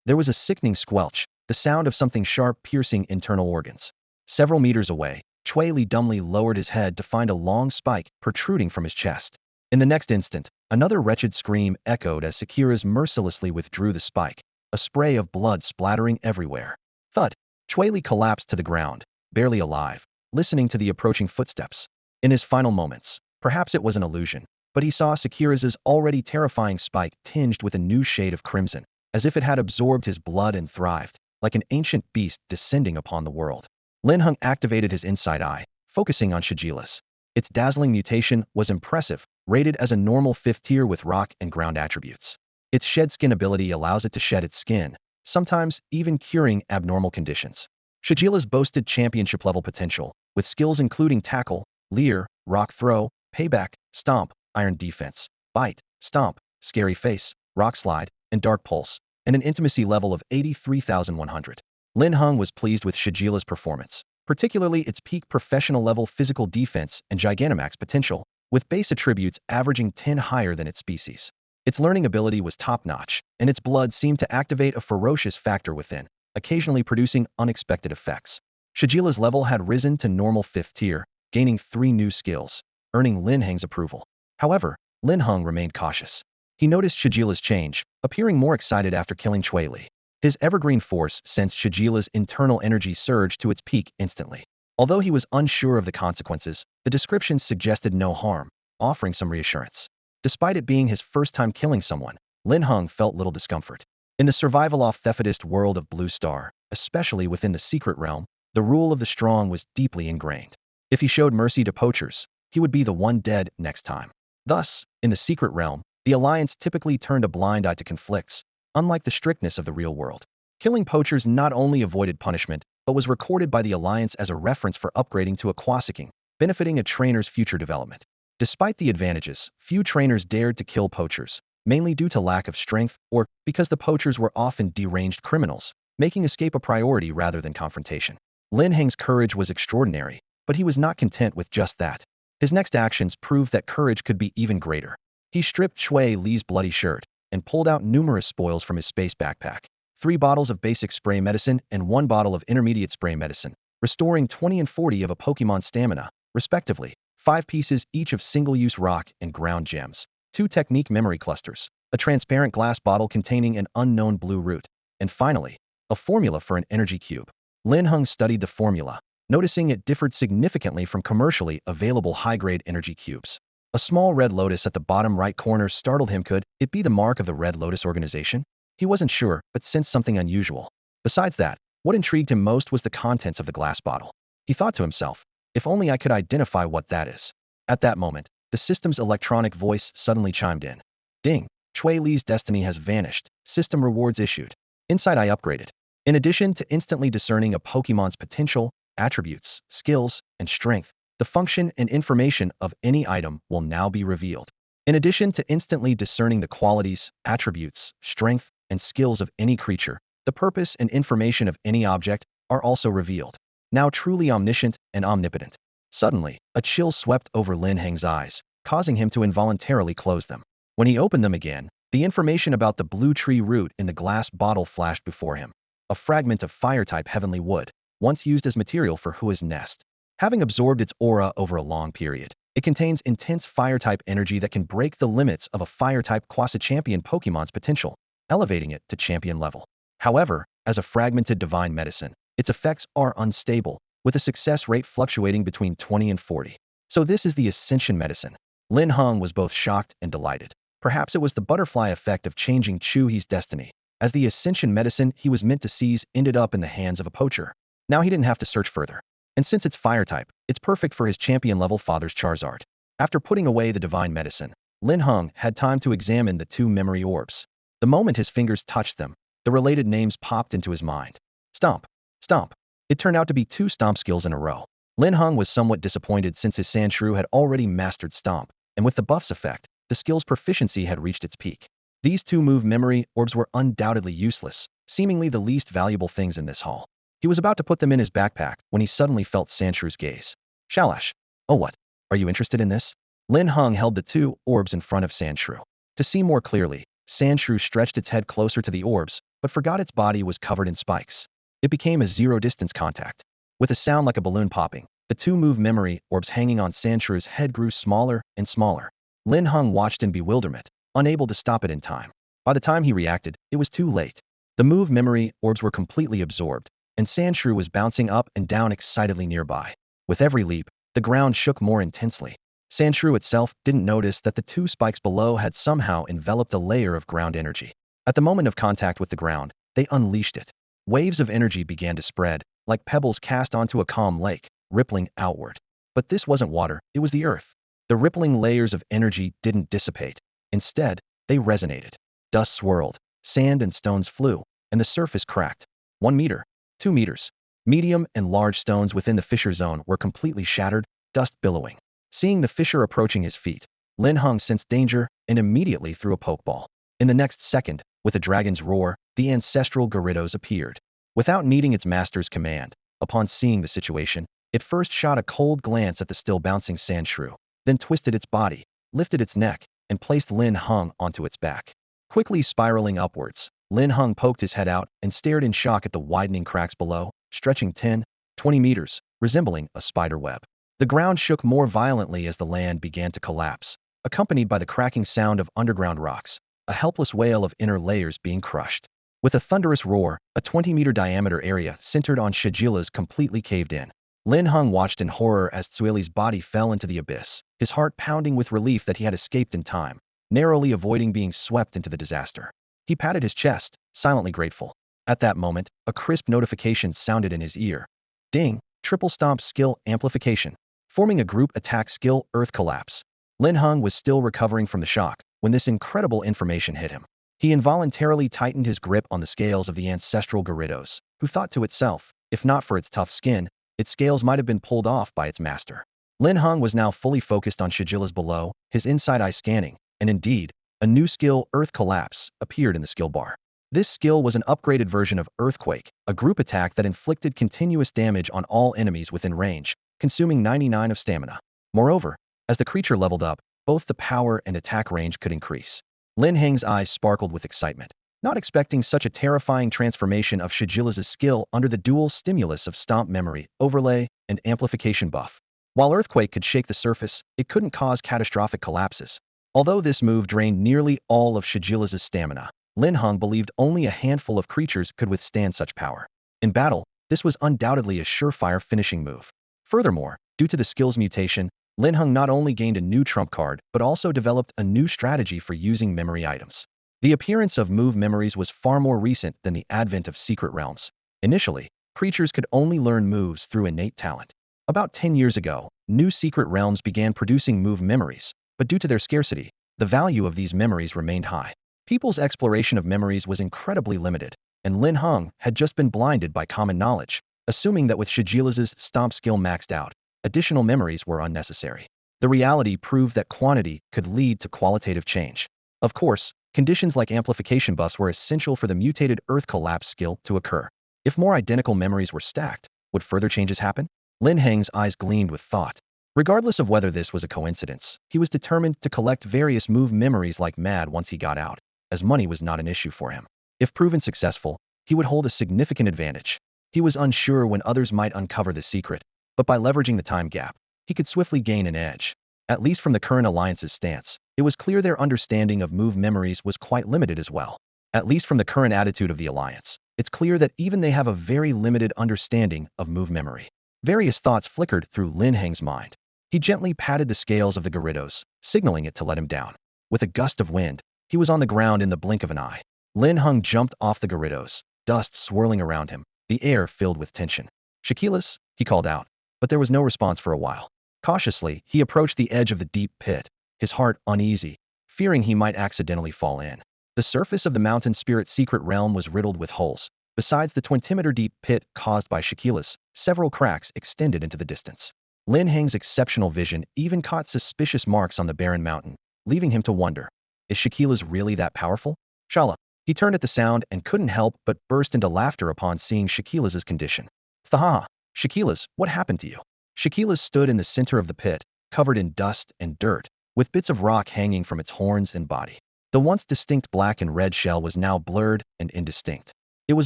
There was a sickening squelch, the sound of something sharp piercing internal organs. Several meters away, Chui Li dumbly lowered his head to find a long spike protruding from his chest. In the next instant, another wretched scream echoed as Sakura's mercilessly withdrew the spike, a spray of blood splattering everywhere. Thud! Chui Li collapsed to the ground, barely alive, listening to the approaching footsteps. In his final moments, perhaps it was an illusion, but he saw Sakura's already terrifying spike tinged with a new shade of crimson, as if it had absorbed his blood and thrived, like an ancient beast descending upon the world. Linhung activated his inside eye, focusing on Shajila's. Its dazzling mutation was impressive, rated as a normal 5th tier with rock and ground attributes. Its shed skin ability allows it to shed its skin, sometimes even curing abnormal conditions. Shajila's boasted championship-level potential, with skills including tackle, leer, rock throw, payback, stomp, iron defense, bite, stomp, scary face, rock slide, and dark pulse, and an intimacy level of 83,100. Lin Heng was pleased with Shajila's performance, particularly its peak professional-level physical defense and Gigantamax potential, with base attributes averaging 10 higher than its species. Its learning ability was top-notch, and its blood seemed to activate a ferocious factor within, occasionally producing unexpected effects. Shajila's level had risen to normal 5th tier, gaining 3 new skills, earning Lin Heng's approval. However, Lin Heng remained cautious. He noticed Shajila's change, appearing more excited after killing Chui Li. His evergreen force sensed Shajila's internal energy surge to its peak instantly. Although he was unsure of the consequences, the descriptions suggested no harm, offering some reassurance. Despite it being his first time killing someone, Lin Heng felt little discomfort. In the survival-off-thefitist world of Blue Star, especially within the secret realm, the rule of the strong was deeply ingrained. If he showed mercy to poachers, he would be the one dead next time. Thus, in the secret realm, the Alliance typically turned a blind eye to conflicts, unlike the strictness of the real world. Killing poachers not only avoided punishment, but was recorded by the Alliance as a reference for upgrading to a Quasiking, benefiting a trainer's future development. Despite the advantages, few trainers dared to kill poachers, mainly due to lack of strength or because the poachers were often deranged criminals, making escape a priority rather than confrontation. Lin Heng's courage was extraordinary, but he was not content with just that. His next actions proved that courage could be even greater. He stripped Shui Li's bloody shirt and pulled out numerous spoils from his space backpack. 3 bottles of basic spray medicine and 1 bottle of intermediate spray medicine, restoring 20 and 40 of a Pokemon's stamina, respectively. 5 pieces each of single-use rock and ground gems. 2 technique memory clusters. A transparent glass bottle containing an unknown blue root. And finally, a formula for an energy cube. Linhung studied the formula, noticing it differed significantly from commercially available high-grade energy cubes. A small red lotus at the bottom right corner startled him. Could it be the mark of the Red Lotus organization? He wasn't sure, but sensed something unusual. Besides that, what intrigued him most was the contents of the glass bottle. He thought to himself, if only I could identify what that is. At that moment, the system's electronic voice suddenly chimed in. Ding! Shui Li's destiny has vanished. System rewards issued. Inside I upgraded. In addition to instantly discerning a Pokemon's potential, attributes, skills, and strength, the function and information of any item will now be revealed. In addition to instantly discerning the qualities, attributes, strength, and skills of any creature, the purpose and information of any object are also revealed. Now truly omniscient and omnipotent. Suddenly, a chill swept over Lin Heng's eyes, causing him to involuntarily close them. When he opened them again, the information about the blue tree root in the glass bottle flashed before him. A fragment of fire-type heavenly wood, once used as material for Hua's nest. Having absorbed its aura over a long period, it contains intense fire-type energy that can break the limits of a fire-type quasi-champion Pokemon's potential, elevating it to champion level. However, as a fragmented divine medicine, its effects are unstable, with a success rate fluctuating between 20 and 40. So this is the Ascension medicine. Lin Heng was both shocked and delighted. Perhaps it was the butterfly effect of changing Chuhi's destiny, as the Ascension medicine he was meant to seize ended up in the hands of a poacher. Now he didn't have to search further. And since it's fire-type, it's perfect for his champion-level father's Charizard. After putting away the divine medicine, Lin Heng had time to examine the 2 memory orbs. The moment his fingers touched them, the related names popped into his mind. Stomp. Stomp. It turned out to be 2 stomp skills in a row. Lin Heng was somewhat disappointed since his Sandshrew had already mastered Stomp, and with the buff's effect, the skill's proficiency had reached its peak. These 2 move memory orbs were undoubtedly useless, seemingly the least valuable things in this haul. He was about to put them in his backpack when he suddenly felt Sandshrew's gaze. Shalash. Oh what? Are you interested in this? Lin Heng held the 2 orbs in front of Sandshrew. To see more clearly, Sandshrew stretched its head closer to the orbs, but forgot its body was covered in spikes. It became a zero-distance contact. With a sound like a balloon popping, the 2 move memory orbs hanging on Sandshrew's head grew smaller and smaller. Lin Heng watched in bewilderment, unable to stop it in time. By the time he reacted, it was too late. The move memory orbs were completely absorbed, and Sandshrew was bouncing up and down excitedly nearby. With every leap, the ground shook more intensely. Sandshrew itself didn't notice that the 2 spikes below had somehow enveloped a layer of ground energy. At the moment of contact with the ground, they unleashed it. Waves of energy began to spread, like pebbles cast onto a calm lake, rippling outward. But this wasn't water, it was the earth. The rippling layers of energy didn't dissipate. Instead, they resonated. Dust swirled, sand and stones flew, and the surface cracked. 1 meter. 2 meters. Medium and large stones within the fissure zone were completely shattered, dust billowing. Seeing the fissure approaching his feet, Lin Heng sensed danger and immediately threw a pokeball. In the next second, with a dragon's roar, the ancestral Gyarados appeared. Without needing its master's command, upon seeing the situation, it first shot a cold glance at the still bouncing Sandshrew, then twisted its body, lifted its neck, and placed Lin Heng onto its back. Quickly spiraling upwards, Lin Heng poked his head out and stared in shock at the widening cracks below, stretching 10, 20 meters, resembling a spider web. The ground shook more violently as the land began to collapse, accompanied by the cracking sound of underground rocks, a helpless wail of inner layers being crushed. With a thunderous roar, a 20-meter diameter area centered on Shajila's completely caved in. Lin Heng watched in horror as Tsueli's body fell into the abyss, his heart pounding with relief that he had escaped in time, narrowly avoiding being swept into the disaster. He patted his chest, silently grateful. At that moment, a crisp notification sounded in his ear. Ding! Triple Stomp skill amplification. Forming a group attack skill Earth Collapse. Linhung was still recovering from the shock when this incredible information hit him. He involuntarily tightened his grip on the scales of the ancestral Gyarados, who thought to itself, if not for its tough skin, its scales might have been pulled off by its master. Linhung was now fully focused on Shigila's below, his inside eye scanning, and indeed, a new skill, Earth Collapse, appeared in the skill bar. This skill was an upgraded version of Earthquake, a group attack that inflicted continuous damage on all enemies within range, consuming 99 of stamina. Moreover, as the creature leveled up, both the power and attack range could increase. Lin Heng's eyes sparkled with excitement, not expecting such a terrifying transformation of Shigila's skill under the dual stimulus of Stomp Memory, Overlay, and Amplification buff. While Earthquake could shake the surface, it couldn't cause catastrophic collapses. Although this move drained nearly all of Shigila's stamina, Linhung believed only a handful of creatures could withstand such power. In battle, this was undoubtedly a surefire finishing move. Furthermore, due to the skill's mutation, Linhung not only gained a new trump card, but also developed a new strategy for using memory items. The appearance of move memories was far more recent than the advent of secret realms. Initially, creatures could only learn moves through innate talent. About 10 years ago, new secret realms began producing move memories, but due to their scarcity, the value of these memories remained high. People's exploration of memories was incredibly limited, and Linhung had just been blinded by common knowledge, assuming that with Shigila's stomp skill maxed out, additional memories were unnecessary. The reality proved that quantity could lead to qualitative change. Of course, conditions like amplification buffs were essential for the mutated Earth Collapse skill to occur. If more identical memories were stacked, would further changes happen? Lin Heng's eyes gleamed with thought. Regardless of whether this was a coincidence, he was determined to collect various move memories like mad once he got out, as money was not an issue for him. If proven successful, he would hold a significant advantage. He was unsure when others might uncover the secret, but by leveraging the time gap, he could swiftly gain an edge. At least from the current alliance's stance, it was clear their understanding of move memories was quite limited as well. At least from the current attitude of the alliance, it's clear that even they have a very limited understanding of move memory. Various thoughts flickered through Lin Heng's mind. He gently patted the scales of the Gyarados, signaling it to let him down. With a gust of wind, he was on the ground in the blink of an eye. Linhung jumped off the Gyarados, dust swirling around him, the air filled with tension. "Shaquilas," he called out, but there was no response for a while. Cautiously, he approached the edge of the deep pit, his heart uneasy, fearing he might accidentally fall in. The surface of the mountain spirit secret realm was riddled with holes. Besides the 20-meter deep pit caused by Shaquilas, several cracks extended into the distance. Lin Heng's exceptional vision even caught suspicious marks on the barren mountain, leaving him to wonder, is Shaquilas really that powerful? Shala. He turned at the sound and couldn't help but burst into laughter upon seeing Shaquilas' condition. Thaha! Shaquilas, what happened to you? Shaquilas stood in the center of the pit, covered in dust and dirt, with bits of rock hanging from its horns and body. The once distinct black and red shell was now blurred and indistinct. It was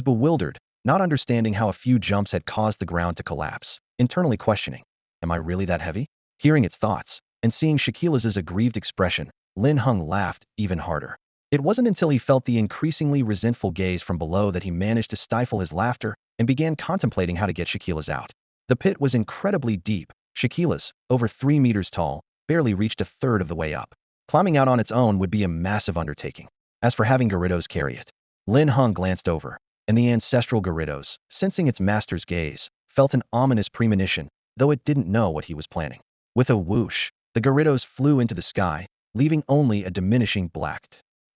bewildered, not understanding how a few jumps had caused the ground to collapse, internally questioning, am I really that heavy? Hearing its thoughts, and seeing Shaquilas' aggrieved expression, Linhung laughed even harder. It wasn't until he felt the increasingly resentful gaze from below that he managed to stifle his laughter and began contemplating how to get Shaquilas out. The pit was incredibly deep. Shaquilas, over 3 meters tall, barely reached a third of the way up. Climbing out on its own would be a massive undertaking. As for having Gyarados carry it, Linhung glanced over, and the ancestral Gyarados, sensing its master's gaze, felt an ominous premonition, though it didn't know what he was planning. With a whoosh, the Gyarados flew into the sky, leaving only a diminishing black.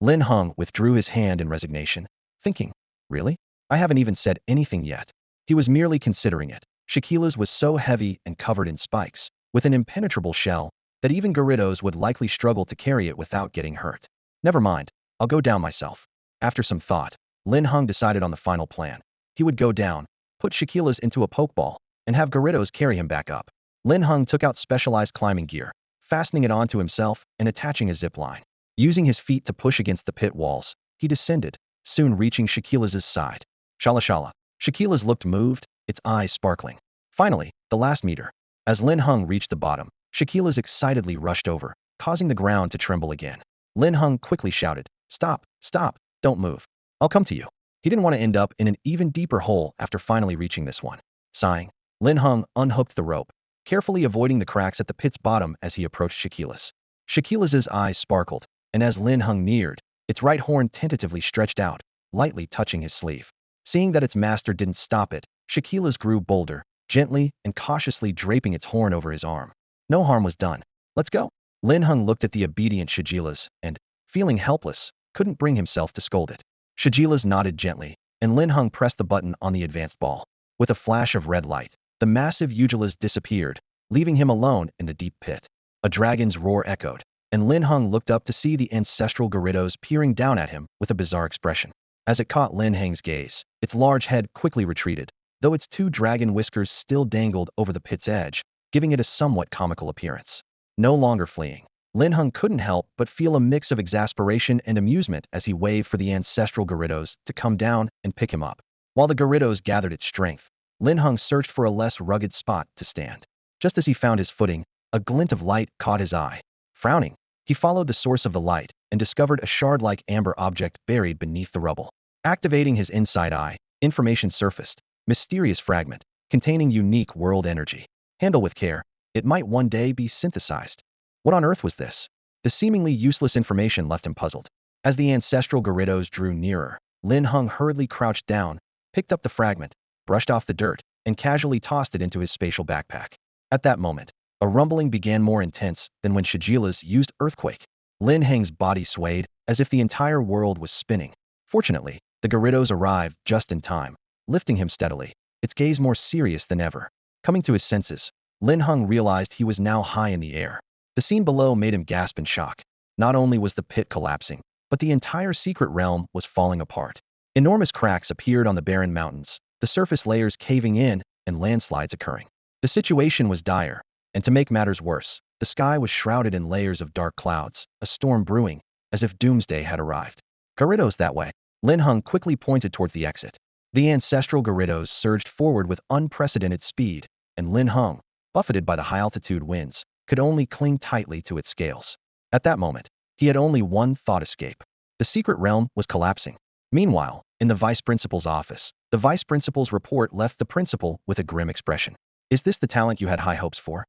Linhung withdrew his hand in resignation, thinking, really? I haven't even said anything yet. He was merely considering it. Shaquilas was so heavy and covered in spikes, with an impenetrable shell, that even Gyarados would likely struggle to carry it without getting hurt. Never mind, I'll go down myself. After some thought, Linhung decided on the final plan. He would go down, put Shaquilas into a pokeball, and have Gyarados carry him back up. Linhung took out specialized climbing gear, fastening it onto himself and attaching a zip line. Using his feet to push against the pit walls, he descended, soon reaching Shaquilas' side. Shala shala. Shaquilas looked moved, its eyes sparkling. Finally, the last meter. As Linhung reached the bottom, Shaquilas excitedly rushed over, causing the ground to tremble again. Linhung quickly shouted, "Stop, stop, don't move. I'll come to you." He didn't want to end up in an even deeper hole after finally reaching this one. Sighing, Linhung unhooked the rope, carefully avoiding the cracks at the pit's bottom as he approached Shaquilas. Shaquilas' eyes sparkled, and as Linhung neared, its right horn tentatively stretched out, lightly touching his sleeve. Seeing that its master didn't stop it, Shaquilas grew bolder, gently and cautiously draping its horn over his arm. No harm was done. Let's go. Linhung looked at the obedient Shigilas and, feeling helpless, couldn't bring himself to scold it. Shigilas nodded gently, and Linhung pressed the button on the advanced ball. With a flash of red light, the massive Eugilas disappeared, leaving him alone in the deep pit. A dragon's roar echoed, and Linhung looked up to see the ancestral Gyarados peering down at him with a bizarre expression. As it caught Lin Heng's gaze, its large head quickly retreated, though its two dragon whiskers still dangled over the pit's edge, giving it a somewhat comical appearance. No longer fleeing, Linhung couldn't help but feel a mix of exasperation and amusement as he waved for the ancestral Gyarados to come down and pick him up. While the Gyarados gathered its strength, Linhung searched for a less rugged spot to stand. Just as he found his footing, a glint of light caught his eye. Frowning, he followed the source of the light and discovered a shard-like amber object buried beneath the rubble. Activating his inside eye, information surfaced. Mysterious fragment, containing unique world energy. Handle with care, it might one day be synthesized. What on earth was this? The seemingly useless information left him puzzled. As the ancestral Gyarados drew nearer, Linhung hurriedly crouched down, picked up the fragment, brushed off the dirt, and casually tossed it into his spatial backpack. At that moment, a rumbling began more intense than when Shigilas used Earthquake. Lin Heng's body swayed, as if the entire world was spinning. Fortunately, the Gyarados arrived just in time, lifting him steadily, its gaze more serious than ever. Coming to his senses, Linhung realized he was now high in the air. The scene below made him gasp in shock. Not only was the pit collapsing, but the entire secret realm was falling apart. Enormous cracks appeared on the barren mountains, the surface layers caving in and landslides occurring. The situation was dire, and to make matters worse, the sky was shrouded in layers of dark clouds, a storm brewing, as if doomsday had arrived. Gyarados that way. Linhung quickly pointed towards the exit. The ancestral Gyarados surged forward with unprecedented speed, and Linhung, buffeted by the high-altitude winds, could only cling tightly to its scales. At that moment, he had only one thought escape. The secret realm was collapsing. Meanwhile, in the vice principal's office, the vice principal's report left the principal with a grim expression. Is this the talent you had high hopes for?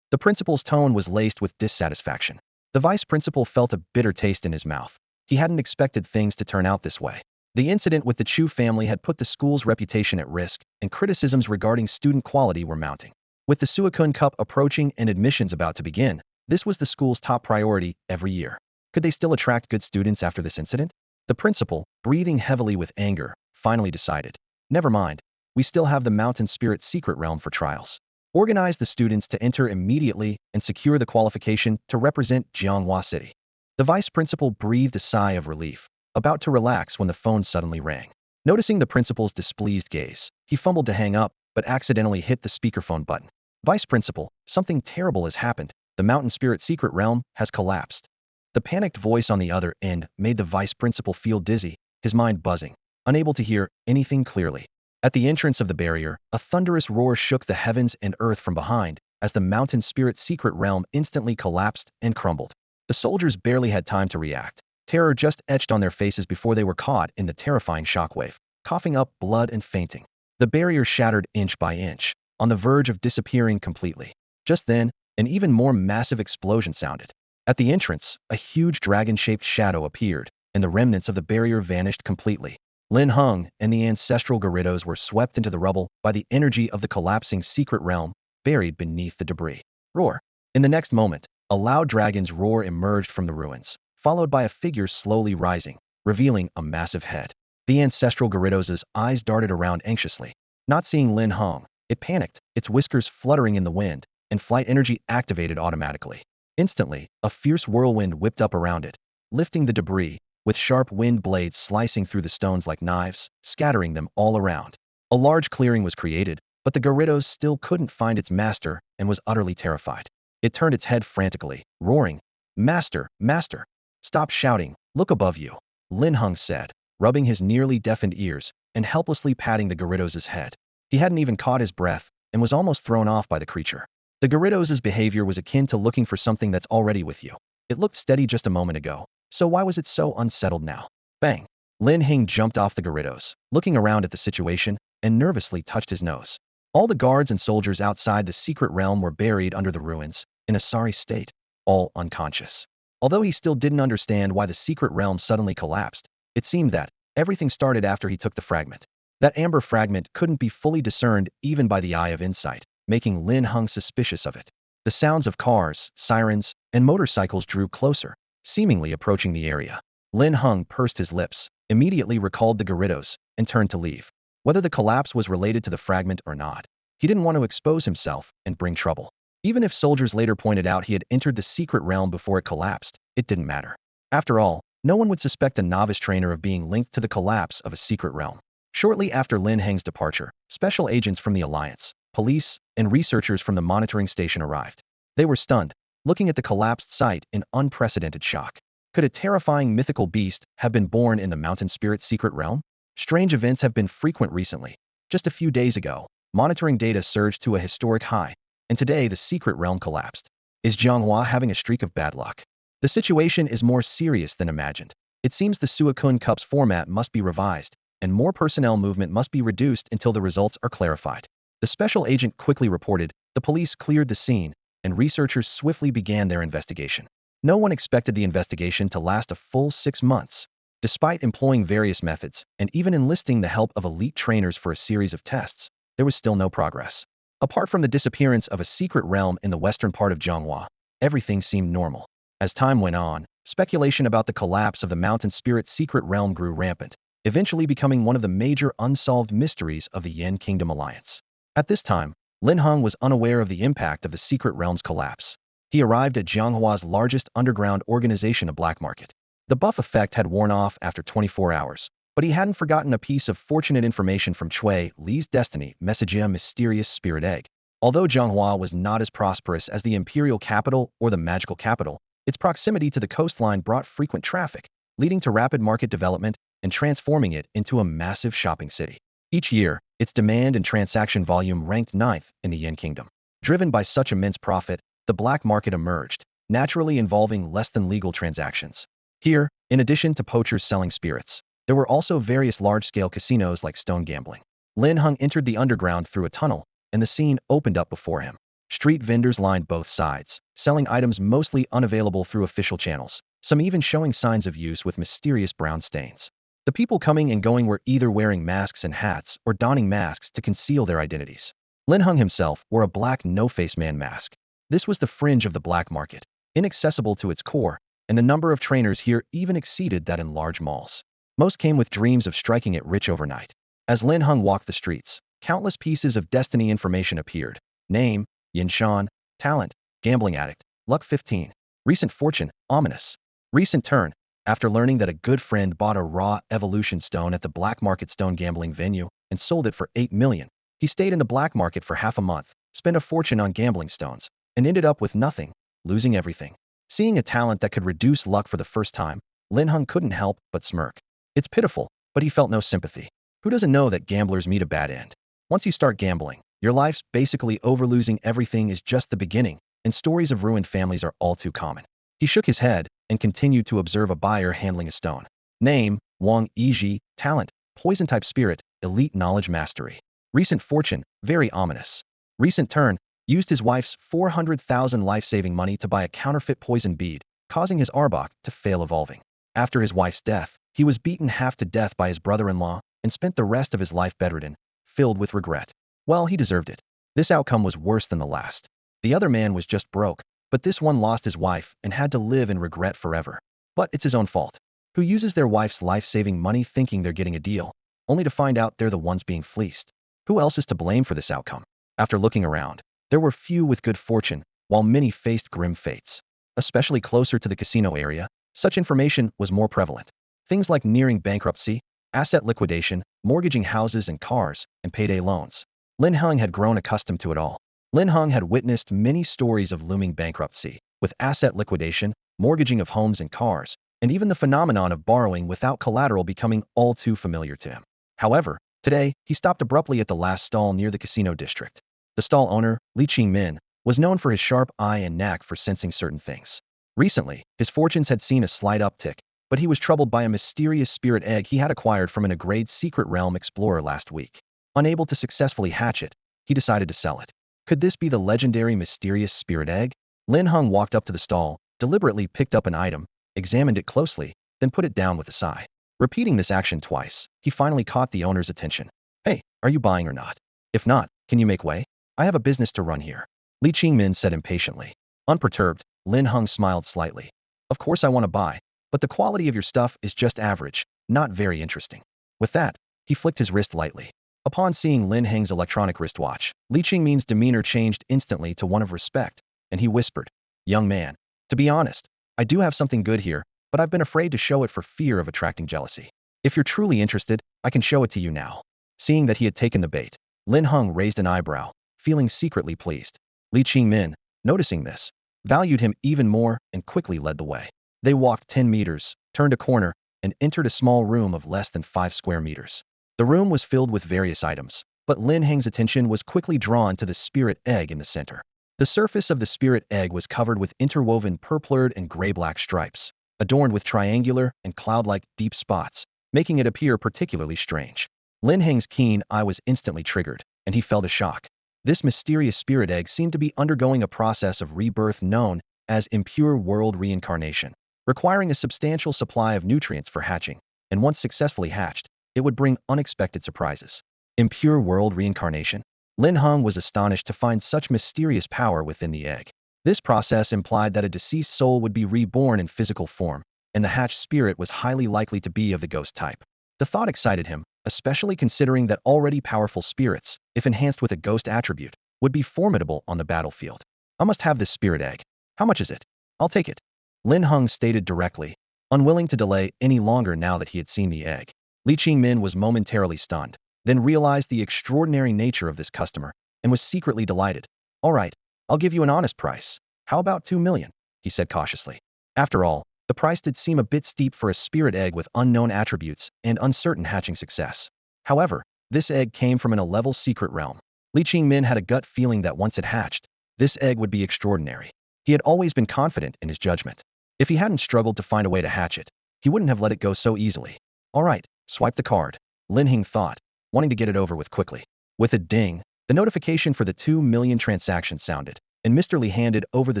The principal's tone was laced with dissatisfaction. The vice principal felt a bitter taste in his mouth. He hadn't expected things to turn out this way. The incident with the Chu family had put the school's reputation at risk, and criticisms regarding student quality were mounting. With the Suicune Cup approaching and admissions about to begin, this was the school's top priority every year. Could they still attract good students after this incident? The principal, breathing heavily with anger, finally decided. Never mind, we still have the Mountain Spirit secret realm for trials. Organize the students to enter immediately and secure the qualification to represent Jianghua City. The vice principal breathed a sigh of relief, about to relax when the phone suddenly rang. Noticing the principal's displeased gaze, he fumbled to hang up, but accidentally hit the speakerphone button. Vice principal, something terrible has happened. The Mountain Spirit secret realm has collapsed. The panicked voice on the other end made the vice principal feel dizzy, his mind buzzing, unable to hear anything clearly. At the entrance of the barrier, a thunderous roar shook the heavens and earth from behind, as the Mountain Spirit secret realm instantly collapsed and crumbled. The soldiers barely had time to react. Terror just etched on their faces before they were caught in the terrifying shockwave, coughing up blood and fainting. The barrier shattered inch by inch, on the verge of disappearing completely. Just then, an even more massive explosion sounded. At the entrance, a huge dragon-shaped shadow appeared, and the remnants of the barrier vanished completely. Linhung and the ancestral Gyarados were swept into the rubble by the energy of the collapsing secret realm, buried beneath the debris. Roar! In the next moment, a loud dragon's roar emerged from the ruins, followed by a figure slowly rising, revealing a massive head. The ancestral Gyarados' eyes darted around anxiously. Not seeing Linhung, it panicked, its whiskers fluttering in the wind, and flight energy activated automatically. Instantly, a fierce whirlwind whipped up around it, lifting the debris, with sharp wind blades slicing through the stones like knives, scattering them all around. A large clearing was created, but the Gyarados still couldn't find its master and was utterly terrified. It turned its head frantically, roaring, "Master, master! Stop shouting, look above you," Linhung said, rubbing his nearly deafened ears and helplessly patting the Gyarados' head. He hadn't even caught his breath and was almost thrown off by the creature. The Gyarados' behavior was akin to looking for something that's already with you. It looked steady just a moment ago, so why was it so unsettled now? Bang! Lin Heng jumped off the Gyarados, looking around at the situation, and nervously touched his nose. All the guards and soldiers outside the secret realm were buried under the ruins, in a sorry state, all unconscious. Although he still didn't understand why the secret realm suddenly collapsed, it seemed that everything started after he took the fragment. That amber fragment couldn't be fully discerned even by the eye of insight, making Linhung suspicious of it. The sounds of cars, sirens, and motorcycles drew closer, seemingly approaching the area. Lin Heng pursed his lips, immediately recalled the Gyarados, and turned to leave. Whether the collapse was related to the fragment or not, he didn't want to expose himself and bring trouble. Even if soldiers later pointed out he had entered the secret realm before it collapsed, it didn't matter. After all, no one would suspect a novice trainer of being linked to the collapse of a secret realm. Shortly after Lin Heng's departure, special agents from the Alliance, police, and researchers from the monitoring station arrived. They were stunned, looking at the collapsed site in unprecedented shock. Could a terrifying mythical beast have been born in the mountain spirit secret realm? Strange events have been frequent recently. Just a few days ago, monitoring data surged to a historic high, and today the secret realm collapsed. Is Jianghua having a streak of bad luck? The situation is more serious than imagined. It seems the Suicune Cup's format must be revised, and more personnel movement must be reduced until the results are clarified. The special agent quickly reported, the police cleared the scene, and researchers swiftly began their investigation. No one expected the investigation to last a full 6 months. Despite employing various methods, and even enlisting the help of elite trainers for a series of tests, there was still no progress. Apart from the disappearance of a secret realm in the western part of Jianghua, everything seemed normal. As time went on, speculation about the collapse of the mountain spirit secret realm grew rampant, eventually becoming one of the major unsolved mysteries of the Yen Kingdom Alliance. At this time, Linhung was unaware of the impact of the secret realm's collapse. He arrived at Jianghua's largest underground organization, a black market. The buff effect had worn off after 24 hours, but he hadn't forgotten a piece of fortunate information from Chui Li's destiny messaging, a mysterious spirit egg. Although Jianghua was not as prosperous as the imperial capital or the magical capital, its proximity to the coastline brought frequent traffic, leading to rapid market development and transforming it into a massive shopping city. Each year, its demand and transaction volume ranked 9th in the Yen Kingdom. Driven by such immense profit, the black market emerged, naturally involving less than legal transactions. Here, in addition to poachers selling spirits, there were also various large-scale casinos like stone gambling. Lin Heng entered the underground through a tunnel, and the scene opened up before him. Street vendors lined both sides, selling items mostly unavailable through official channels, some even showing signs of use with mysterious brown stains. The people coming and going were either wearing masks and hats or donning masks to conceal their identities. Lin Heng himself wore a black no-face man mask. This was the fringe of the black market, inaccessible to its core, and the number of trainers here even exceeded that in large malls. Most came with dreams of striking it rich overnight. As Lin Heng walked the streets, countless pieces of destiny information appeared. Name, Yinshan, talent, gambling addict, luck 15. Recent fortune, ominous. Recent turn, after learning that a good friend bought a raw evolution stone at the black market stone gambling venue and sold it for 8 million. He stayed in the black market for half a month, spent a fortune on gambling stones, and ended up with nothing, losing everything. Seeing a talent that could reduce luck for the first time, Lin Heng couldn't help but smirk. It's pitiful, but he felt no sympathy. Who doesn't know that gamblers meet a bad end? Once you start gambling, your life's basically over. Losing everything is just the beginning, and stories of ruined families are all too common. He shook his head and continued to observe a buyer handling a stone. Name, Wang Yiji, talent, poison-type spirit, elite knowledge mastery. Recent fortune, very ominous. Recent turn, used his wife's 400,000 life-saving money to buy a counterfeit poison bead, causing his Arbok to fail evolving. After his wife's death, he was beaten half to death by his brother-in-law and spent the rest of his life bedridden, filled with regret. Well, he deserved it. This outcome was worse than the last. The other man was just broke, but this one lost his wife and had to live in regret forever. But it's his own fault. Who uses their wife's life-saving money thinking they're getting a deal, only to find out they're the ones being fleeced? Who else is to blame for this outcome? After looking around, there were few with good fortune, while many faced grim fates. Especially closer to the casino area, such information was more prevalent. Things like nearing bankruptcy, asset liquidation, mortgaging houses and cars, and payday loans. Lin Heng had grown accustomed to it all. Lin Heng had witnessed many stories of looming bankruptcy, with asset liquidation, mortgaging of homes and cars, and even the phenomenon of borrowing without collateral becoming all too familiar to him. However, today, he stopped abruptly at the last stall near the casino district. The stall owner, Li Qingmin, was known for his sharp eye and knack for sensing certain things. Recently, his fortunes had seen a slight uptick, but he was troubled by a mysterious spirit egg he had acquired from an Agrade secret realm explorer last week. Unable to successfully hatch it, he decided to sell it. Could this be the legendary mysterious spirit egg? Lin Heng walked up to the stall, deliberately picked up an item, examined it closely, then put it down with a sigh. Repeating this action twice, he finally caught the owner's attention. Hey, are you buying or not? If not, can you make way? I have a business to run here. Li Qingmin said impatiently. Unperturbed, Lin Heng smiled slightly. Of course I want to buy, but the quality of your stuff is just average, not very interesting. With that, he flicked his wrist lightly. Upon seeing Lin Heng's electronic wristwatch, Li Qingmin's demeanor changed instantly to one of respect, and he whispered, "Young man, to be honest, I do have something good here, but I've been afraid to show it for fear of attracting jealousy. If you're truly interested, I can show it to you now." Seeing that he had taken the bait, Lin Heng raised an eyebrow, feeling secretly pleased. Li Qingmin, noticing this, valued him even more and quickly led the way. They walked 10 meters, turned a corner, and entered a small room of less than 5 square meters. The room was filled with various items, but Lin Heng's attention was quickly drawn to the spirit egg in the center. The surface of the spirit egg was covered with interwoven purplured and gray-black stripes, adorned with triangular and cloud-like deep spots, making it appear particularly strange. Lin Heng's keen eye was instantly triggered, and he felt a shock. This mysterious spirit egg seemed to be undergoing a process of rebirth known as impure world reincarnation, requiring a substantial supply of nutrients for hatching, and once successfully hatched, it would bring unexpected surprises. Impure world reincarnation? Lin Heng was astonished to find such mysterious power within the egg. This process implied that a deceased soul would be reborn in physical form, and the hatched spirit was highly likely to be of the ghost type. The thought excited him, especially considering that already powerful spirits, if enhanced with a ghost attribute, would be formidable on the battlefield. I must have this spirit egg. How much is it? I'll take it. Lin Heng stated directly, unwilling to delay any longer now that he had seen the egg. Li Qingmin was momentarily stunned, then realized the extraordinary nature of this customer, and was secretly delighted. All right, I'll give you an honest price. How about 2 million? He said cautiously. After all, the price did seem a bit steep for a spirit egg with unknown attributes and uncertain hatching success. However, this egg came from a level secret realm. Li Qingmin had a gut feeling that once it hatched, this egg would be extraordinary. He had always been confident in his judgment. If he hadn't struggled to find a way to hatch it, he wouldn't have let it go so easily. All right, swipe the card, Lin Heng thought, wanting to get it over with quickly. With a ding, the notification for the 2 million transaction sounded, and Mr. Li handed over the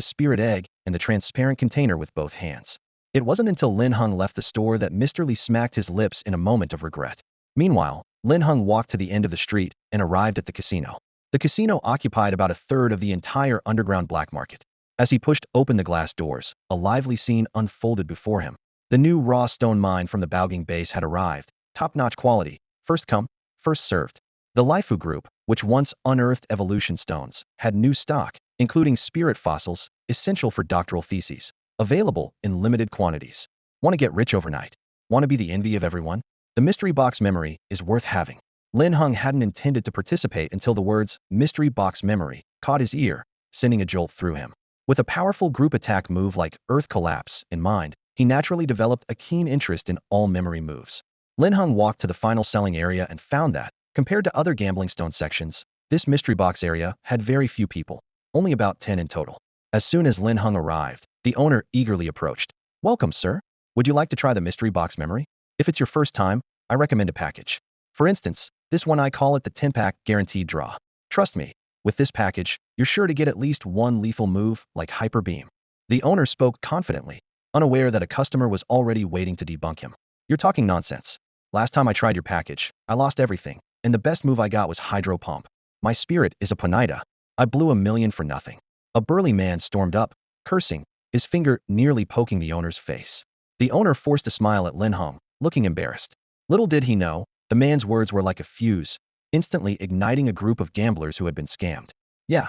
spirit egg and the transparent container with both hands. It wasn't until Lin Heng left the store that Mr. Li smacked his lips in a moment of regret. Meanwhile, Lin Heng walked to the end of the street and arrived at the casino. The casino occupied about a third of the entire underground black market. As he pushed open the glass doors, a lively scene unfolded before him. The new raw stone mine from the Baoging base had arrived, top-notch quality, first come, first served. The Lifu group, which once unearthed evolution stones, had new stock, including spirit fossils, essential for doctoral theses, available in limited quantities. Want to get rich overnight? Want to be the envy of everyone? The mystery box memory is worth having. Lin Heng hadn't intended to participate until the words mystery box memory caught his ear, sending a jolt through him. With a powerful group attack move like Earth Collapse in mind, he naturally developed a keen interest in all memory moves. Lin Heng walked to the final selling area and found that, compared to other gambling stone sections, this mystery box area had very few people, only about 10 in total. As soon as Lin Heng arrived, the owner eagerly approached. "Welcome, sir. Would you like to try the mystery box memory? If it's your first time, I recommend a package. For instance, this one I call it the 10-pack guaranteed draw. Trust me, with this package, you're sure to get at least one lethal move like Hyper Beam." The owner spoke confidently, unaware that a customer was already waiting to debunk him. "You're talking nonsense. Last time I tried your package, I lost everything, and the best move I got was Hydro Pump. My spirit is a Ponyta. I blew 1 million for nothing." A burly man stormed up, cursing, his finger nearly poking the owner's face. The owner forced a smile at Lin Heng, looking embarrassed. Little did he know, the man's words were like a fuse, instantly igniting a group of gamblers who had been scammed. Yeah,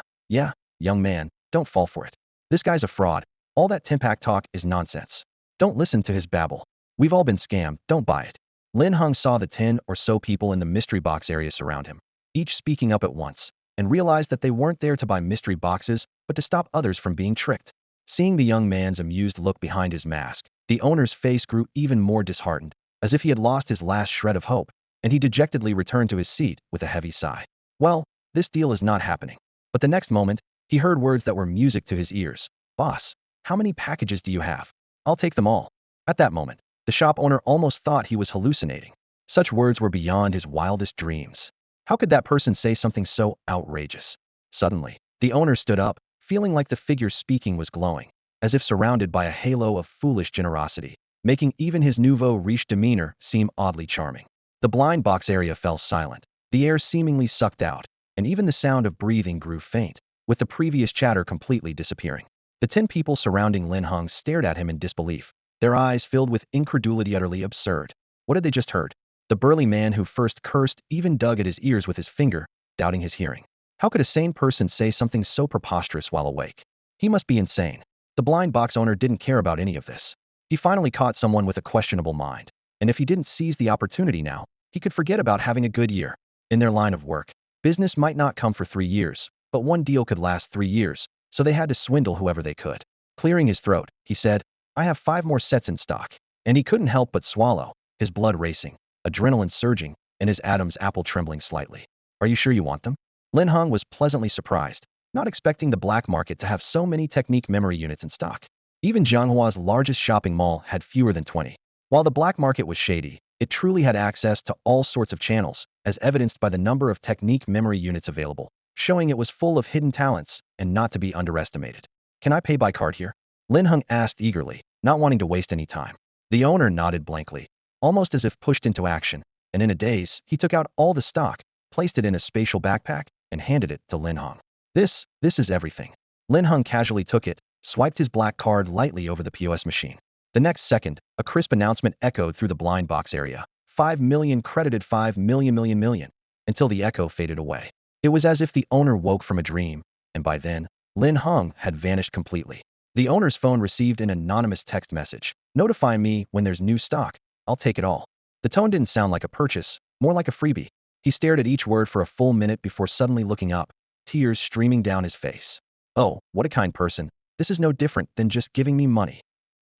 young man, don't fall for it. This guy's a fraud. All that 10-pack talk is nonsense. Don't listen to his babble. We've all been scammed, don't buy it." Lin Heng saw the 10 or so people in the mystery box area surround him, each speaking up at once, and realized that they weren't there to buy mystery boxes, but to stop others from being tricked. Seeing the young man's amused look behind his mask, the owner's face grew even more disheartened, as if he had lost his last shred of hope, and he dejectedly returned to his seat with a heavy sigh. Well, this deal is not happening. But the next moment, he heard words that were music to his ears. "Boss, how many packages do you have? I'll take them all." At that moment, the shop owner almost thought he was hallucinating. Such words were beyond his wildest dreams. How could that person say something so outrageous? Suddenly, the owner stood up, feeling like the figure speaking was glowing, as if surrounded by a halo of foolish generosity, making even his nouveau riche demeanor seem oddly charming. The blind box area fell silent, the air seemingly sucked out, and even the sound of breathing grew faint. with the previous chatter completely disappearing. The 10 people surrounding Linhung stared at him in disbelief, their eyes filled with incredulity. Utterly absurd. What had they just heard? The burly man who first cursed even dug at his ears with his finger, doubting his hearing. How could a sane person say something so preposterous while awake? He must be insane. The blind box owner didn't care about any of this. He finally caught someone with a questionable mind, and if he didn't seize the opportunity now, he could forget about having a good year. In their line of work, business might not come for 3 years, but one deal could last 3 years, so they had to swindle whoever they could. Clearing his throat, he said, I have 5 more sets in stock. And he couldn't help but swallow, his blood racing, adrenaline surging, and his Adam's apple trembling slightly. Are you sure you want them? Linhung was pleasantly surprised, not expecting the black market to have so many technique memory units in stock. Even Zhanghua's largest shopping mall had fewer than 20. While the black market was shady, it truly had access to all sorts of channels, as evidenced by the number of technique memory units available, showing it was full of hidden talents and not to be underestimated. Can I pay by card here? Linhung asked eagerly, not wanting to waste any time. The owner nodded blankly, almost as if pushed into action, and in a daze, he took out all the stock, placed it in a spatial backpack, and handed it to Linhung. This is everything. Linhung casually took it, swiped his black card lightly over the POS machine. The next second, a crisp announcement echoed through the blind box area. 5 million credited, 5 million, until the echo faded away. It was as if the owner woke from a dream, and by then, Linhung had vanished completely. The owner's phone received an anonymous text message. Notify me when there's new stock. I'll take it all. The tone didn't sound like a purchase, more like a freebie. He stared at each word for a full minute before suddenly looking up, tears streaming down his face. Oh, what a kind person. This is no different than just giving me money.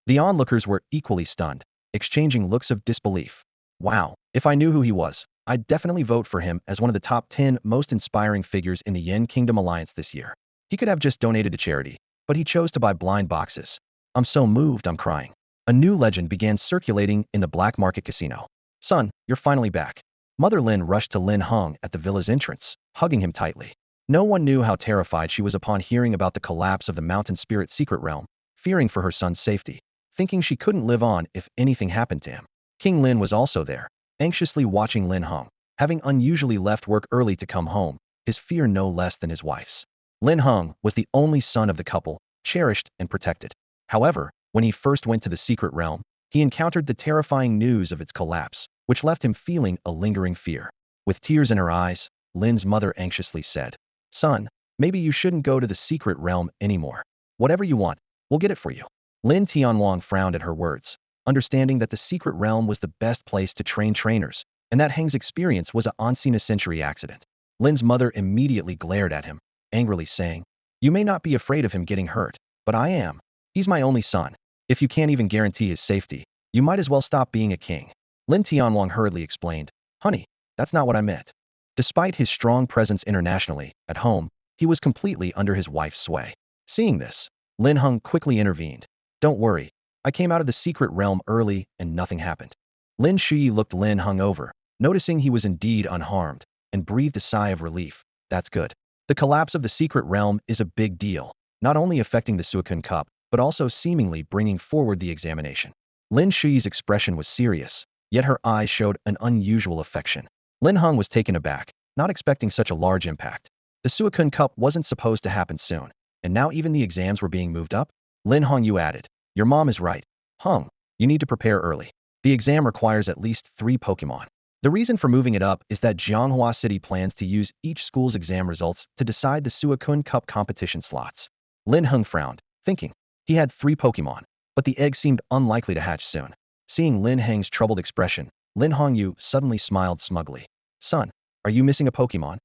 The onlookers were equally stunned, exchanging looks of disbelief. Wow, if I knew who he was, I'd definitely vote for him as one of the top 10 most inspiring figures in the Yen Kingdom Alliance this year. He could have just donated to charity, but he chose to buy blind boxes. I'm so moved, I'm crying. A new legend began circulating in the black market casino. Son, you're finally back. Mother Lin rushed to Linhung at the villa's entrance, hugging him tightly. No one knew how terrified she was upon hearing about the collapse of the mountain spirit secret realm, fearing for her son's safety, thinking she couldn't live on if anything happened to him. King Lin was also there, anxiously watching Linhung, having unusually left work early to come home, his fear no less than his wife's. Linhung was the only son of the couple, cherished and protected. However, when he first went to the secret realm, he encountered the terrifying news of its collapse, which left him feeling a lingering fear. With tears in her eyes, Lin's mother anxiously said, Son, maybe you shouldn't go to the secret realm anymore. Whatever you want, we'll get it for you. Lin Tianhuang frowned at her words, understanding that the secret realm was the best place to train trainers, and that Heng's experience was a once-in-a-century accident. Lin's mother immediately glared at him, angrily saying, You may not be afraid of him getting hurt, but I am. He's my only son. If you can't even guarantee his safety, you might as well stop being a king. Lin Tianhuang hurriedly explained, Honey, that's not what I meant. Despite his strong presence internationally, at home, he was completely under his wife's sway. Seeing this, Linhung quickly intervened. Don't worry, I came out of the secret realm early and nothing happened. Lin Shui looked Linhung over, noticing he was indeed unharmed, and breathed a sigh of relief. That's good. The collapse of the secret realm is a big deal, not only affecting the Suicune Cup, but also seemingly bringing forward the examination. Lin Shui's expression was serious, yet her eyes showed an unusual affection. Linhung was taken aback, not expecting such a large impact. The Suicune Cup wasn't supposed to happen soon, and now even the exams were being moved up? Linhung Yu added, Your mom is right. Hung, you need to prepare early. The exam requires at least 3 Pokemon. The reason for moving it up is that Zhanghua City plans to use each school's exam results to decide the Suicune Cup competition slots. Linhung frowned, thinking. He had 3 Pokemon, but the egg seemed unlikely to hatch soon. Seeing Lin Heng's troubled expression, Linhung Yu suddenly smiled smugly. Son, are you missing a Pokemon?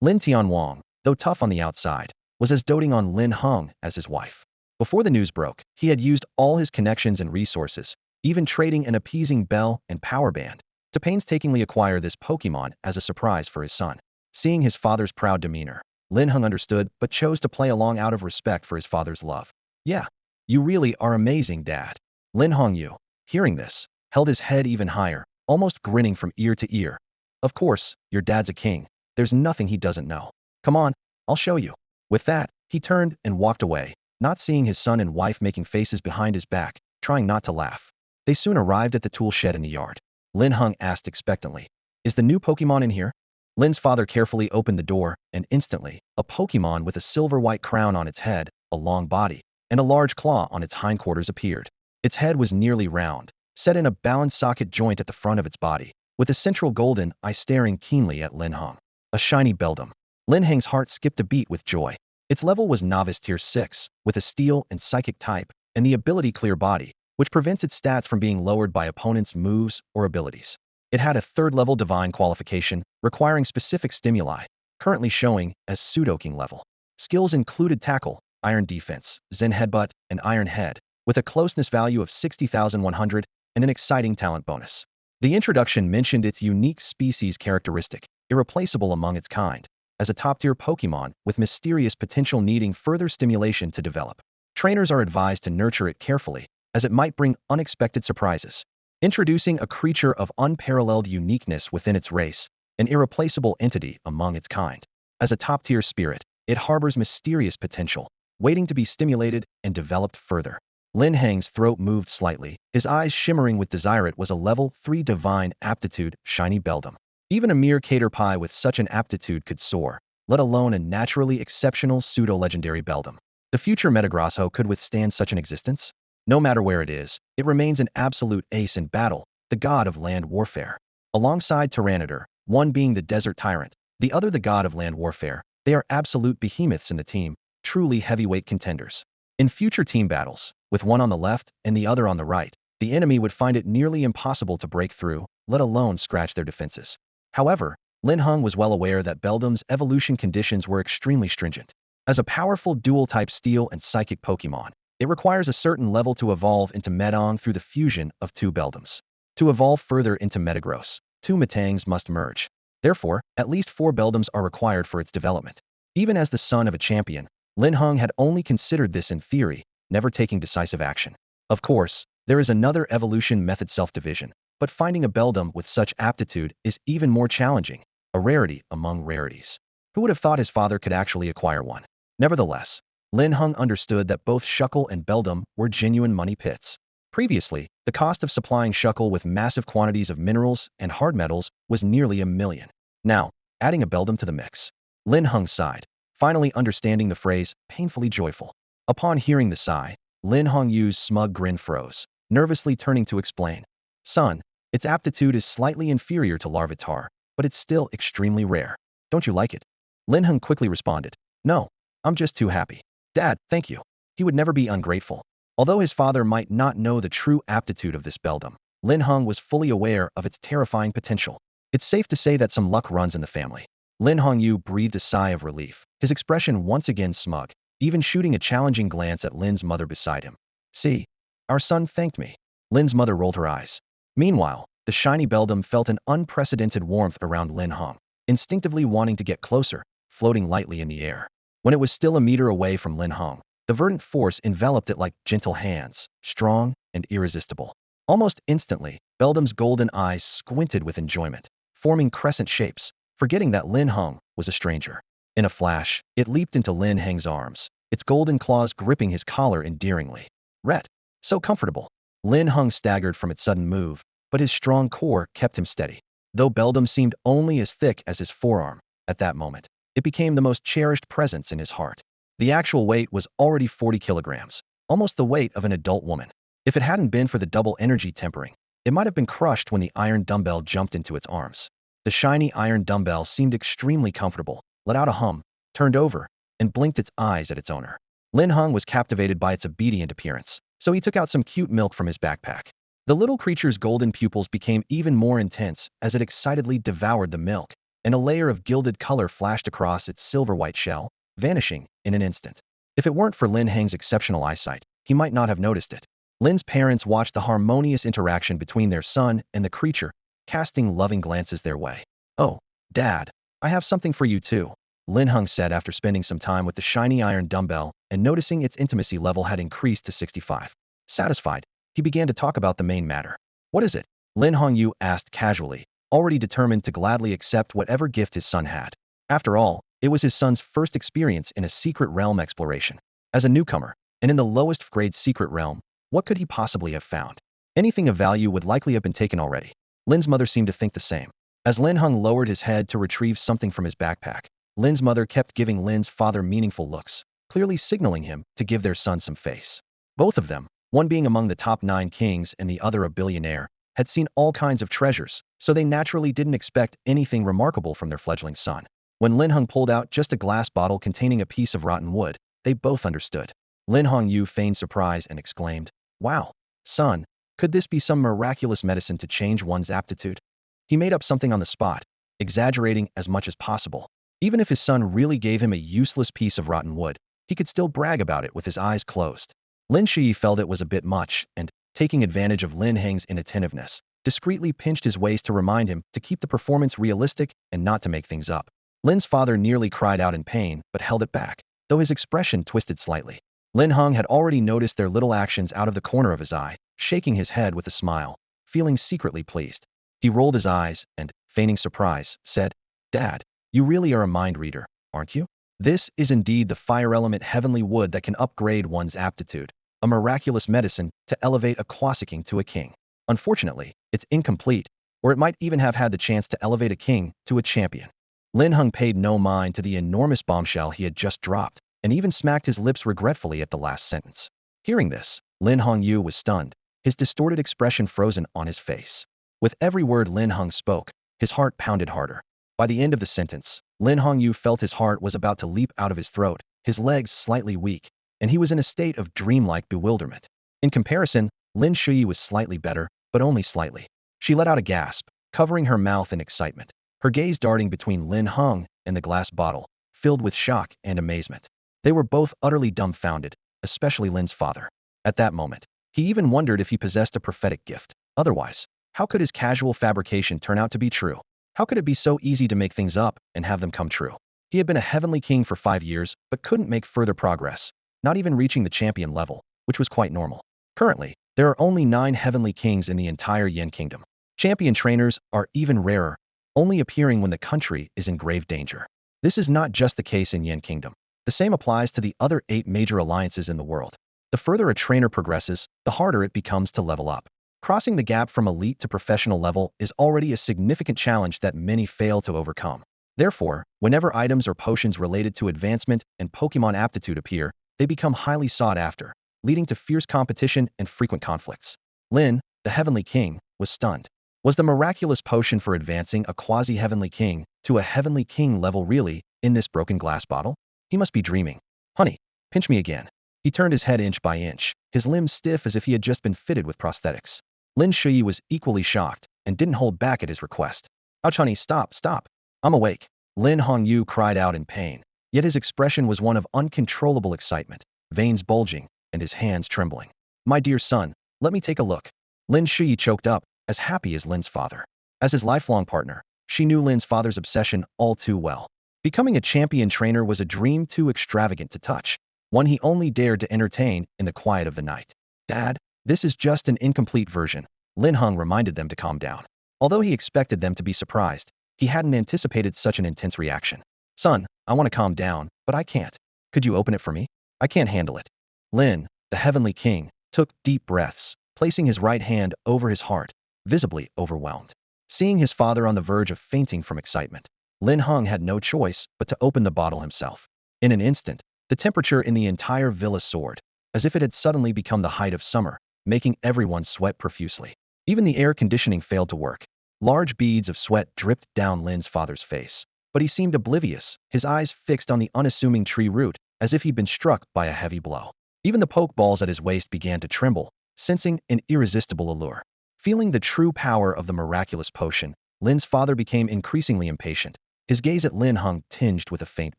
Lin Tianhuang, though tough on the outside, was as doting on Linhung as his wife. Before the news broke, he had used all his connections and resources, even trading an appeasing bell and power band, to painstakingly acquire this Pokemon as a surprise for his son. Seeing his father's proud demeanor, Linhung understood but chose to play along out of respect for his father's love. Yeah, you really are amazing, Dad. Linhung Yu, hearing this, held his head even higher, almost grinning from ear to ear. Of course, your dad's a king. There's nothing he doesn't know. Come on, I'll show you. With that, he turned and walked away, not seeing his son and wife making faces behind his back, trying not to laugh. They soon arrived at the tool shed in the yard. Linhung asked expectantly, Is the new Pokemon in here? Lin's father carefully opened the door, and instantly, a Pokemon with a silver-white crown on its head, a long body, and a large claw on its hindquarters appeared. Its head was nearly round, set in a balanced socket joint at the front of its body, with a central golden eye staring keenly at Linhung. A shiny Beldum. Lin Heng's heart skipped a beat with joy. Its level was Novice Tier 6, with a Steel and Psychic type, and the ability Clear Body, which prevents its stats from being lowered by opponents' moves or abilities. It had a third-level Divine qualification, requiring specific stimuli, currently showing as Sudoking level. Skills included Tackle, Iron Defense, Zen Headbutt, and Iron Head, with a closeness value of 60,100 and an exciting talent bonus. The introduction mentioned its unique species characteristic, irreplaceable among its kind, as a top-tier Pokemon with mysterious potential needing further stimulation to develop. Trainers are advised to nurture it carefully, as it might bring unexpected surprises. Introducing a creature of unparalleled uniqueness within its race, an irreplaceable entity among its kind. As a top-tier spirit, it harbors mysterious potential, waiting to be stimulated and developed further. Lin Heng's throat moved slightly, his eyes shimmering with desire. It was a level 3 Divine Aptitude shiny Beldum. Even a mere Caterpie with such an aptitude could soar, let alone a naturally exceptional pseudo-legendary Beldum. The future Metagross could withstand such an existence? No matter where it is, it remains an absolute ace in battle, the god of land warfare. Alongside Tyranitar, one being the desert tyrant, the other the god of land warfare, they are absolute behemoths in the team, truly heavyweight contenders. In future team battles, with one on the left and the other on the right, the enemy would find it nearly impossible to break through, let alone scratch their defenses. However, Linhung was well aware that Beldum's evolution conditions were extremely stringent. As a powerful dual-type Steel and Psychic Pokemon, it requires a certain level to evolve into Metang through the fusion of two Beldums. To evolve further into Metagross, two Metangs must merge. Therefore, at least 4 Beldums are required for its development. Even as the son of a champion, Linhung had only considered this in theory, never taking decisive action. Of course, there is another evolution method, self-division, but finding a Beldum with such aptitude is even more challenging, a rarity among rarities. Who would have thought his father could actually acquire one? Nevertheless, Linhung understood that both Shuckle and Beldum were genuine money pits. Previously, the cost of supplying Shuckle with massive quantities of minerals and hard metals was nearly $1 million. Now, adding a Beldum to the mix. Linhung sighed, finally understanding the phrase, painfully joyful. Upon hearing the sigh, Linhung's smug grin froze, nervously turning to explain. Son, its aptitude is slightly inferior to Larvitar, but it's still extremely rare. Don't you like it? Linhung quickly responded. No, I'm just too happy. Dad, thank you. He would never be ungrateful. Although his father might not know the true aptitude of this Beldum, Linhung was fully aware of its terrifying potential. It's safe to say that some luck runs in the family. Linhung breathed a sigh of relief, his expression once again smug, even shooting a challenging glance at Lin's mother beside him. See, our son thanked me. Lin's mother rolled her eyes. Meanwhile, the shiny Beldum felt an unprecedented warmth around Linhung, instinctively wanting to get closer, floating lightly in the air. When it was still a meter away from Linhung, the verdant force enveloped it like gentle hands, strong and irresistible. Almost instantly, Beldum's golden eyes squinted with enjoyment, forming crescent shapes, forgetting that Linhung was a stranger. In a flash, it leaped into Lin Heng's arms, its golden claws gripping his collar endearingly. Ret, so comfortable. Linhung staggered from its sudden move, but his strong core kept him steady. Though Beldum seemed only as thick as his forearm, at that moment, it became the most cherished presence in his heart. The actual weight was already 40 kilograms, almost the weight of an adult woman. If it hadn't been for the double energy tempering, it might have been crushed when the iron dumbbell jumped into its arms. The shiny iron dumbbell seemed extremely comfortable, let out a hum, turned over, and blinked its eyes at its owner. Linhung was captivated by its obedient appearance, so he took out some cute milk from his backpack. The little creature's golden pupils became even more intense as it excitedly devoured the milk, and a layer of gilded color flashed across its silver-white shell, vanishing in an instant. If it weren't for Lin Heng's exceptional eyesight, he might not have noticed it. Lin's parents watched the harmonious interaction between their son and the creature, casting loving glances their way. Oh, Dad, I have something for you too, Linhung said after spending some time with the shiny iron dumbbell and noticing its intimacy level had increased to 65. Satisfied, he began to talk about the main matter. What is it? Linhung asked casually, already determined to gladly accept whatever gift his son had. After all, it was his son's first experience in a secret realm exploration. As a newcomer, and in the lowest grade secret realm, what could he possibly have found? Anything of value would likely have been taken already. Lin's mother seemed to think the same. As Linhung lowered his head to retrieve something from his backpack, Lin's mother kept giving Lin's father meaningful looks, clearly signaling him to give their son some face. Both of them, one being among the top 9 kings and the other a billionaire, had seen all kinds of treasures, so they naturally didn't expect anything remarkable from their fledgling son. When Linhung pulled out just a glass bottle containing a piece of rotten wood, they both understood. Linhung Yu feigned surprise and exclaimed, "Wow, son, could this be some miraculous medicine to change one's aptitude?" He made up something on the spot, exaggerating as much as possible. Even if his son really gave him a useless piece of rotten wood, he could still brag about it with his eyes closed. Lin Shi felt it was a bit much and, taking advantage of Lin Heng's inattentiveness, discreetly pinched his waist to remind him to keep the performance realistic and not to make things up. Lin's father nearly cried out in pain but held it back, though his expression twisted slightly. Linhung had already noticed their little actions out of the corner of his eye, shaking his head with a smile, feeling secretly pleased. He rolled his eyes and, feigning surprise, said, "Dad, you really are a mind reader, aren't you? This is indeed the fire element heavenly wood that can upgrade one's aptitude, a miraculous medicine to elevate a Quasiking to a king. Unfortunately, it's incomplete, or it might even have had the chance to elevate a king to a champion." Linhung paid no mind to the enormous bombshell he had just dropped, and even smacked his lips regretfully at the last sentence. Hearing this, Linhung Yu was stunned, his distorted expression frozen on his face. With every word Linhung spoke, his heart pounded harder. By the end of the sentence, Linhung Yu felt his heart was about to leap out of his throat, his legs slightly weak, and he was in a state of dreamlike bewilderment. In comparison, Lin Shui was slightly better, but only slightly. She let out a gasp, covering her mouth in excitement, her gaze darting between Linhung and the glass bottle, filled with shock and amazement. They were both utterly dumbfounded, especially Lin's father. At that moment, he even wondered if he possessed a prophetic gift. Otherwise, how could his casual fabrication turn out to be true? How could it be so easy to make things up and have them come true? He had been a heavenly king for 5 years, but couldn't make further progress, not even reaching the champion level, which was quite normal. Currently, there are only 9 heavenly kings in the entire Yen Kingdom. Champion trainers are even rarer, only appearing when the country is in grave danger. This is not just the case in Yen Kingdom. The same applies to the other 8 major alliances in the world. The further a trainer progresses, the harder it becomes to level up. Crossing the gap from elite to professional level is already a significant challenge that many fail to overcome. Therefore, whenever items or potions related to advancement and Pokemon aptitude appear, they become highly sought after, leading to fierce competition and frequent conflicts. Lin, the Heavenly King, was stunned. Was the miraculous potion for advancing a quasi-heavenly king to a heavenly king level really in this broken glass bottle? He must be dreaming. "Honey, pinch me again." He turned his head inch by inch, his limbs stiff as if he had just been fitted with prosthetics. Lin Shui was equally shocked and didn't hold back at his request. "Ouch, honey, stop, stop. I'm awake." Lin Hongyu cried out in pain, yet his expression was one of uncontrollable excitement, veins bulging and his hands trembling. "My dear son, let me take a look." Lin Shui choked up, as happy as Lin's father. As his lifelong partner, she knew Lin's father's obsession all too well. Becoming a champion trainer was a dream too extravagant to touch, one he only dared to entertain in the quiet of the night. "Dad, this is just an incomplete version." Linhung reminded them to calm down. Although he expected them to be surprised, he hadn't anticipated such an intense reaction. "Son, I want to calm down, but I can't. Could you open it for me? I can't handle it." Lin, the Heavenly King, took deep breaths, placing his right hand over his heart, visibly overwhelmed. Seeing his father on the verge of fainting from excitement, Linhung had no choice but to open the bottle himself. In an instant, the temperature in the entire villa soared, as if it had suddenly become the height of summer, making everyone sweat profusely. Even the air conditioning failed to work. Large beads of sweat dripped down Lin's father's face, but he seemed oblivious, his eyes fixed on the unassuming tree root, as if he'd been struck by a heavy blow. Even the pokeballs at his waist began to tremble, sensing an irresistible allure. Feeling the true power of the miraculous potion, Lin's father became increasingly impatient, his gaze at Linhung tinged with a faint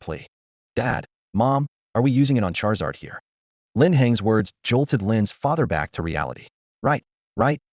plea. "Dad, Mom, are we using it on Charizard here?" Lin Heng's words jolted Lin's father back to reality. Right,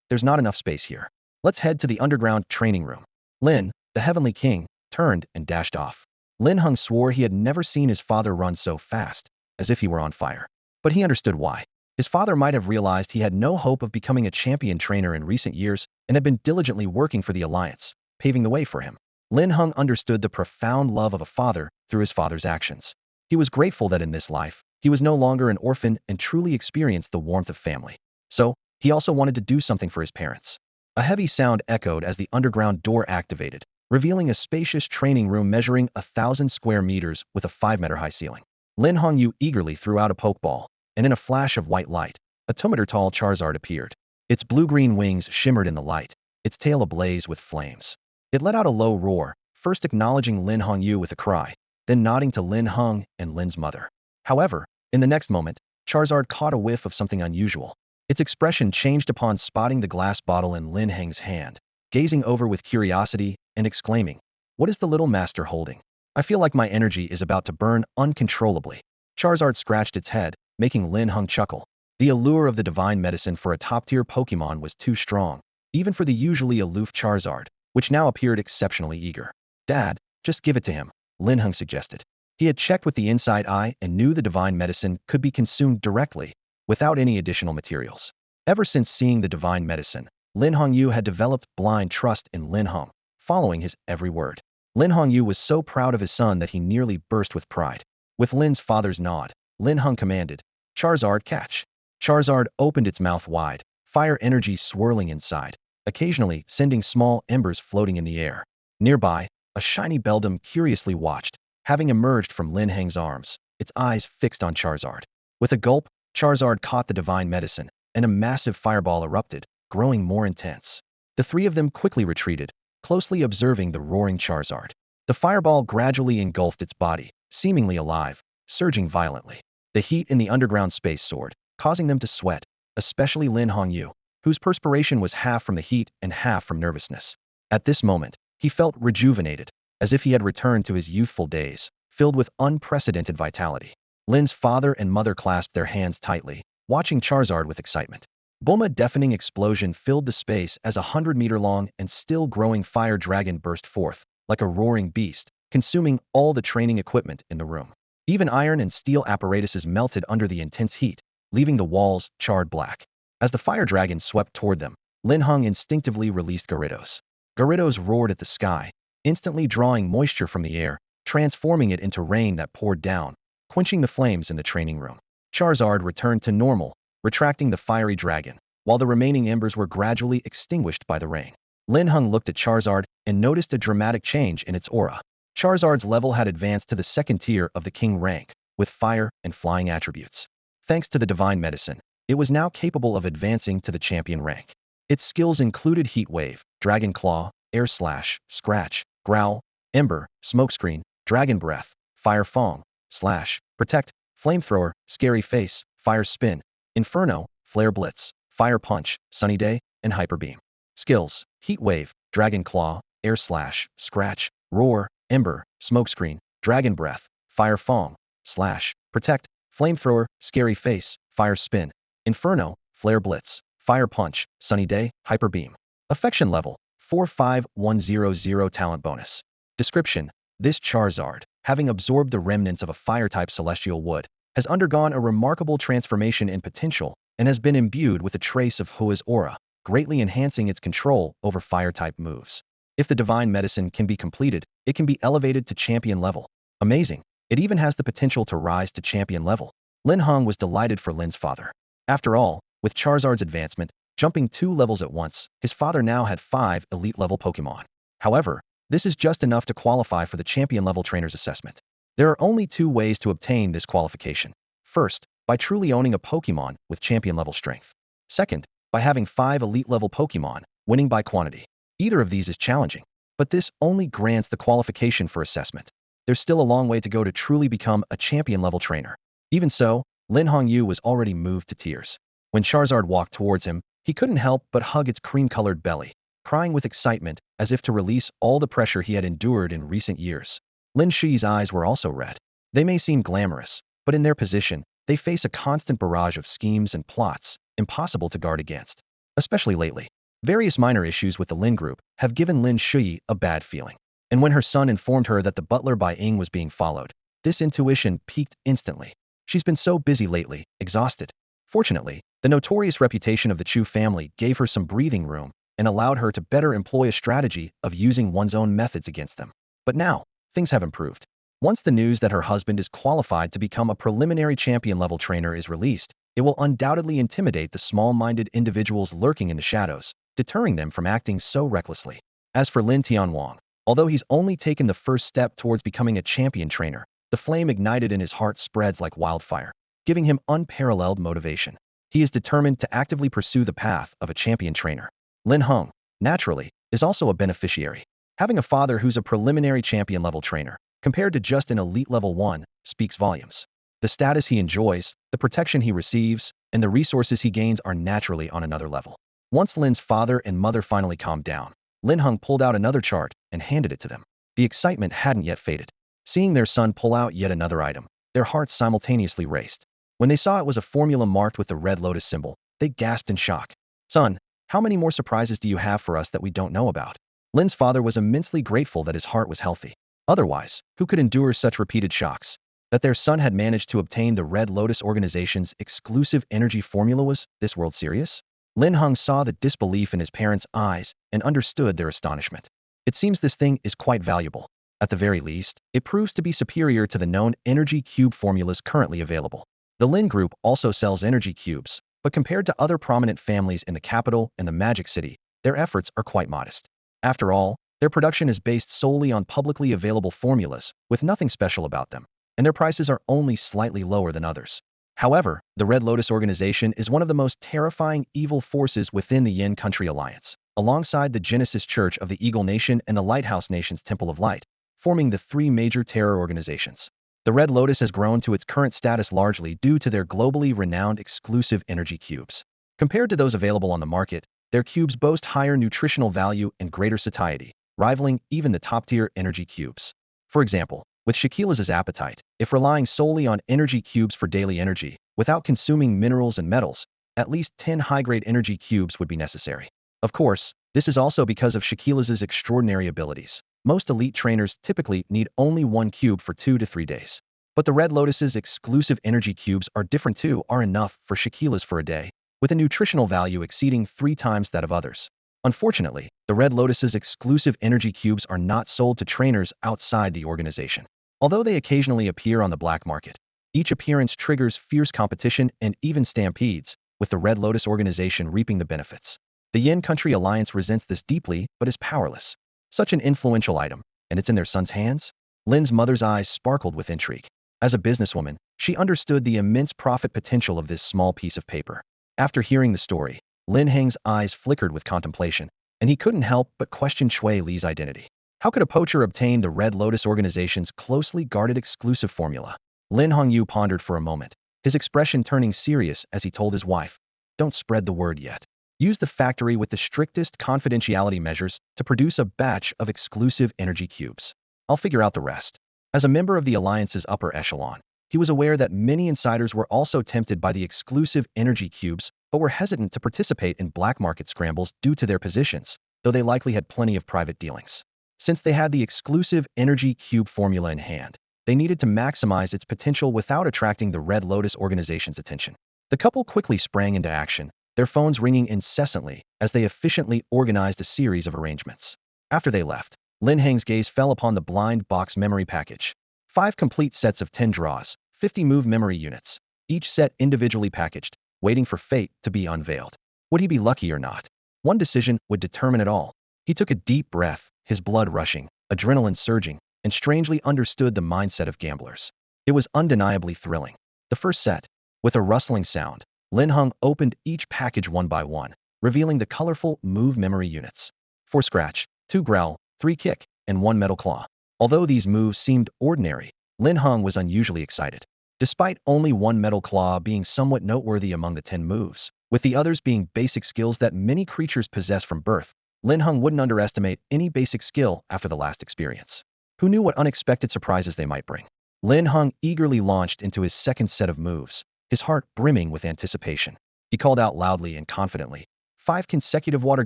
there's not enough space here. Let's head to the underground training room." Lin, the Heavenly King, turned and dashed off. Linhung swore he had never seen his father run so fast, as if he were on fire. But he understood why. His father might have realized he had no hope of becoming a champion trainer in recent years and had been diligently working for the Alliance, paving the way for him. Linhung understood the profound love of a father through his father's actions. He was grateful that in this life, he was no longer an orphan and truly experienced the warmth of family. So, he also wanted to do something for his parents. A heavy sound echoed as the underground door activated, revealing a spacious training room measuring 1,000 square meters with a 5-meter-high ceiling. Lin Heng eagerly threw out a Pokeball, and in a flash of white light, a 2-meter-tall Charizard appeared. Its blue-green wings shimmered in the light, its tail ablaze with flames. It let out a low roar, first acknowledging Lin Heng with a cry, then nodding to Lin Heng and Lin's mother. However, in the next moment, Charizard caught a whiff of something unusual. Its expression changed upon spotting the glass bottle in Lin Heng's hand, gazing over with curiosity and exclaiming, "What is the little master holding? I feel like my energy is about to burn uncontrollably." Charizard scratched its head, making Lin Heng chuckle. The allure of the divine medicine for a top-tier Pokemon was too strong, even for the usually aloof Charizard, which now appeared exceptionally eager. "Dad, just give it to him," Lin Heng suggested. He had checked with the inside eye and knew the divine medicine could be consumed directly, without any additional materials. Ever since seeing the divine medicine, Lin Heng had developed blind trust in Lin Heng, following his every word. Lin Heng was so proud of his son that he nearly burst with pride. With Lin's father's nod, Lin Heng commanded, "Charizard, catch." Charizard opened its mouth wide, fire energy swirling inside, occasionally sending small embers floating in the air. Nearby, a shiny Beldum curiously watched, having emerged from Lin Heng's arms, its eyes fixed on Charizard. With a gulp, Charizard caught the divine medicine, and a massive fireball erupted, growing more intense. The three of them quickly retreated, closely observing the roaring Charizard. The fireball gradually engulfed its body, seemingly alive, surging violently. The heat in the underground space soared, causing them to sweat, especially Lin Heng, whose perspiration was half from the heat and half from nervousness. At this moment, he felt rejuvenated, as if he had returned to his youthful days, filled with unprecedented vitality. Lin's father and mother clasped their hands tightly, watching Charizard with excitement. Boom! A deafening explosion filled the space as a 100-meter-long and still growing fire dragon burst forth, like a roaring beast, consuming all the training equipment in the room. Even iron and steel apparatuses melted under the intense heat, leaving the walls charred black. As the fire dragon swept toward them, Lin Heng instinctively released Gyarados. Gyarados roared at the sky, instantly drawing moisture from the air, transforming it into rain that poured down, quenching the flames in the training room. Charizard returned to normal, retracting the fiery dragon, while the remaining embers were gradually extinguished by the rain. Lin Heng looked at Charizard and noticed a dramatic change in its aura. Charizard's level had advanced to the second tier of the king rank, with fire and flying attributes. Thanks to the divine medicine, it was now capable of advancing to the champion rank. Its skills included Heat Wave, Dragon Claw, Air Slash, Scratch, Growl, Ember, Smokescreen, Dragon Breath, Fire Fong, Slash, Protect, Flamethrower, Scary Face, Fire Spin, Inferno, Flare Blitz, Fire Punch, Sunny Day, and Hyper Beam. Skills: Heat Wave, Dragon Claw, Air Slash, Scratch, Roar, Ember, Smokescreen, Dragon Breath, Fire Fong, Slash, Protect, Flamethrower, Scary Face, Fire Spin, Inferno, Flare Blitz, Fire Punch, Sunny Day, Hyper Beam. Affection level: 45100 talent bonus. Description: this Charizard, having absorbed the remnants of a fire-type celestial wood, has undergone a remarkable transformation in potential and has been imbued with a trace of Hua's aura, greatly enhancing its control over fire-type moves. If the divine medicine can be completed, it can be elevated to champion level. Amazing! It even has the potential to rise to champion level. Lin Heng was delighted for Lin's father. After all, with Charizard's advancement, jumping 2 levels at once, his father now had 5 elite-level Pokemon. However, this is just enough to qualify for the champion-level trainer's assessment. There are only 2 ways to obtain this qualification. First, by truly owning a Pokemon with champion-level strength. Second, by having 5 elite-level Pokemon, winning by quantity. Either of these is challenging, but this only grants the qualification for assessment. There's still a long way to go to truly become a champion-level trainer. Even so, Lin Heng was already moved to tears. When Charizard walked towards him, he couldn't help but hug its cream-colored belly, crying with excitement as if to release all the pressure he had endured in recent years. Lin Shi's eyes were also red. They may seem glamorous, but in their position, they face a constant barrage of schemes and plots, impossible to guard against. Especially lately. Various minor issues with the Lin group have given Lin Shi a bad feeling. And when her son informed her that the butler by Ying was being followed, this intuition peaked instantly. She's been so busy lately, exhausted. Fortunately, the notorious reputation of the Chu family gave her some breathing room and allowed her to better employ a strategy of using one's own methods against them. But now, things have improved. Once the news that her husband is qualified to become a preliminary champion-level trainer is released, it will undoubtedly intimidate the small-minded individuals lurking in the shadows, deterring them from acting so recklessly. As for Lin Tianwang, Although he's only taken the first step towards becoming a champion trainer, the flame ignited in his heart spreads like wildfire, giving him unparalleled motivation. He is determined to actively pursue the path of a champion trainer. Linhung, naturally, is also a beneficiary. Having a father who's a preliminary champion-level trainer, compared to just an elite level 1, speaks volumes. The status he enjoys, the protection he receives, and the resources he gains are naturally on another level. Once Lin's father and mother finally calmed down, Linhung pulled out another chart and handed it to them. The excitement hadn't yet faded. Seeing their son pull out yet another item, their hearts simultaneously raced. When they saw it was a formula marked with the red lotus symbol, they gasped in shock. "Son, how many more surprises do you have for us that we don't know about?" Lin's father was immensely grateful that his heart was healthy. Otherwise, who could endure such repeated shocks? That their son had managed to obtain the Red Lotus organization's exclusive energy formula was this world serious? Linhung saw the disbelief in his parents' eyes and understood their astonishment. It seems this thing is quite valuable. At the very least, it proves to be superior to the known energy cube formulas currently available. The Lin Group also sells energy cubes, but compared to other prominent families in the capital and the Magic City, their efforts are quite modest. After all, their production is based solely on publicly available formulas, with nothing special about them, and their prices are only slightly lower than others. However, the Red Lotus organization is one of the most terrifying evil forces within the Yin Country Alliance, alongside the Genesis Church of the Eagle Nation and the Lighthouse Nation's Temple of Light, forming the three major terror organizations. The Red Lotus has grown to its current status largely due to their globally renowned exclusive energy cubes. Compared to those available on the market, their cubes boast higher nutritional value and greater satiety, rivaling even the top-tier energy cubes. For example, with Shaquila's appetite, if relying solely on energy cubes for daily energy, without consuming minerals and metals, at least 10 high-grade energy cubes would be necessary. Of course, this is also because of Shaquila's extraordinary abilities. Most elite trainers typically need only one cube for 2 to 3 days. But the Red Lotus's exclusive energy cubes are different too, are enough for Shaquila's for a day, with a nutritional value exceeding 3 times that of others. Unfortunately, the Red Lotus's exclusive energy cubes are not sold to trainers outside the organization. Although they occasionally appear on the black market, each appearance triggers fierce competition and even stampedes, with the Red Lotus organization reaping the benefits. The Yin Country Alliance resents this deeply, but is powerless. Such an influential item, and it's in their son's hands? Lin's mother's eyes sparkled with intrigue. As a businesswoman, she understood the immense profit potential of this small piece of paper. After hearing the story, Lin Heng's eyes flickered with contemplation, and he couldn't help but question Shui Li's identity. How could a poacher obtain the Red Lotus organization's closely guarded exclusive formula? Lin Hongyu pondered for a moment, his expression turning serious as he told his wife, "Don't spread the word yet. Use the factory with the strictest confidentiality measures to produce a batch of exclusive energy cubes. I'll figure out the rest." As a member of the Alliance's upper echelon, he was aware that many insiders were also tempted by the exclusive energy cubes, but were hesitant to participate in black market scrambles due to their positions, though they likely had plenty of private dealings. Since they had the exclusive energy cube formula in hand, they needed to maximize its potential without attracting the Red Lotus organization's attention. The couple quickly sprang into action, their phones ringing incessantly as they efficiently organized a series of arrangements. After they left, Lin Heng's gaze fell upon the blind box memory package. 5 complete sets of 10 draws, 50 move memory units, each set individually packaged, waiting for fate to be unveiled. Would he be lucky or not? One decision would determine it all. He took a deep breath, his blood rushing, adrenaline surging, and strangely understood the mindset of gamblers. It was undeniably thrilling. The first set. With a rustling sound, Linhung opened each package one by one, revealing the colorful move memory units. 4 scratch, 2 growl, 3 kick, and 1 metal claw. Although these moves seemed ordinary, Linhung was unusually excited. Despite only 1 metal claw being somewhat noteworthy among the 10 moves, with the others being basic skills that many creatures possess from birth, Linhung wouldn't underestimate any basic skill after the last experience. Who knew what unexpected surprises they might bring? Linhung eagerly launched into his second set of moves, his heart brimming with anticipation. He called out loudly and confidently, 5 consecutive water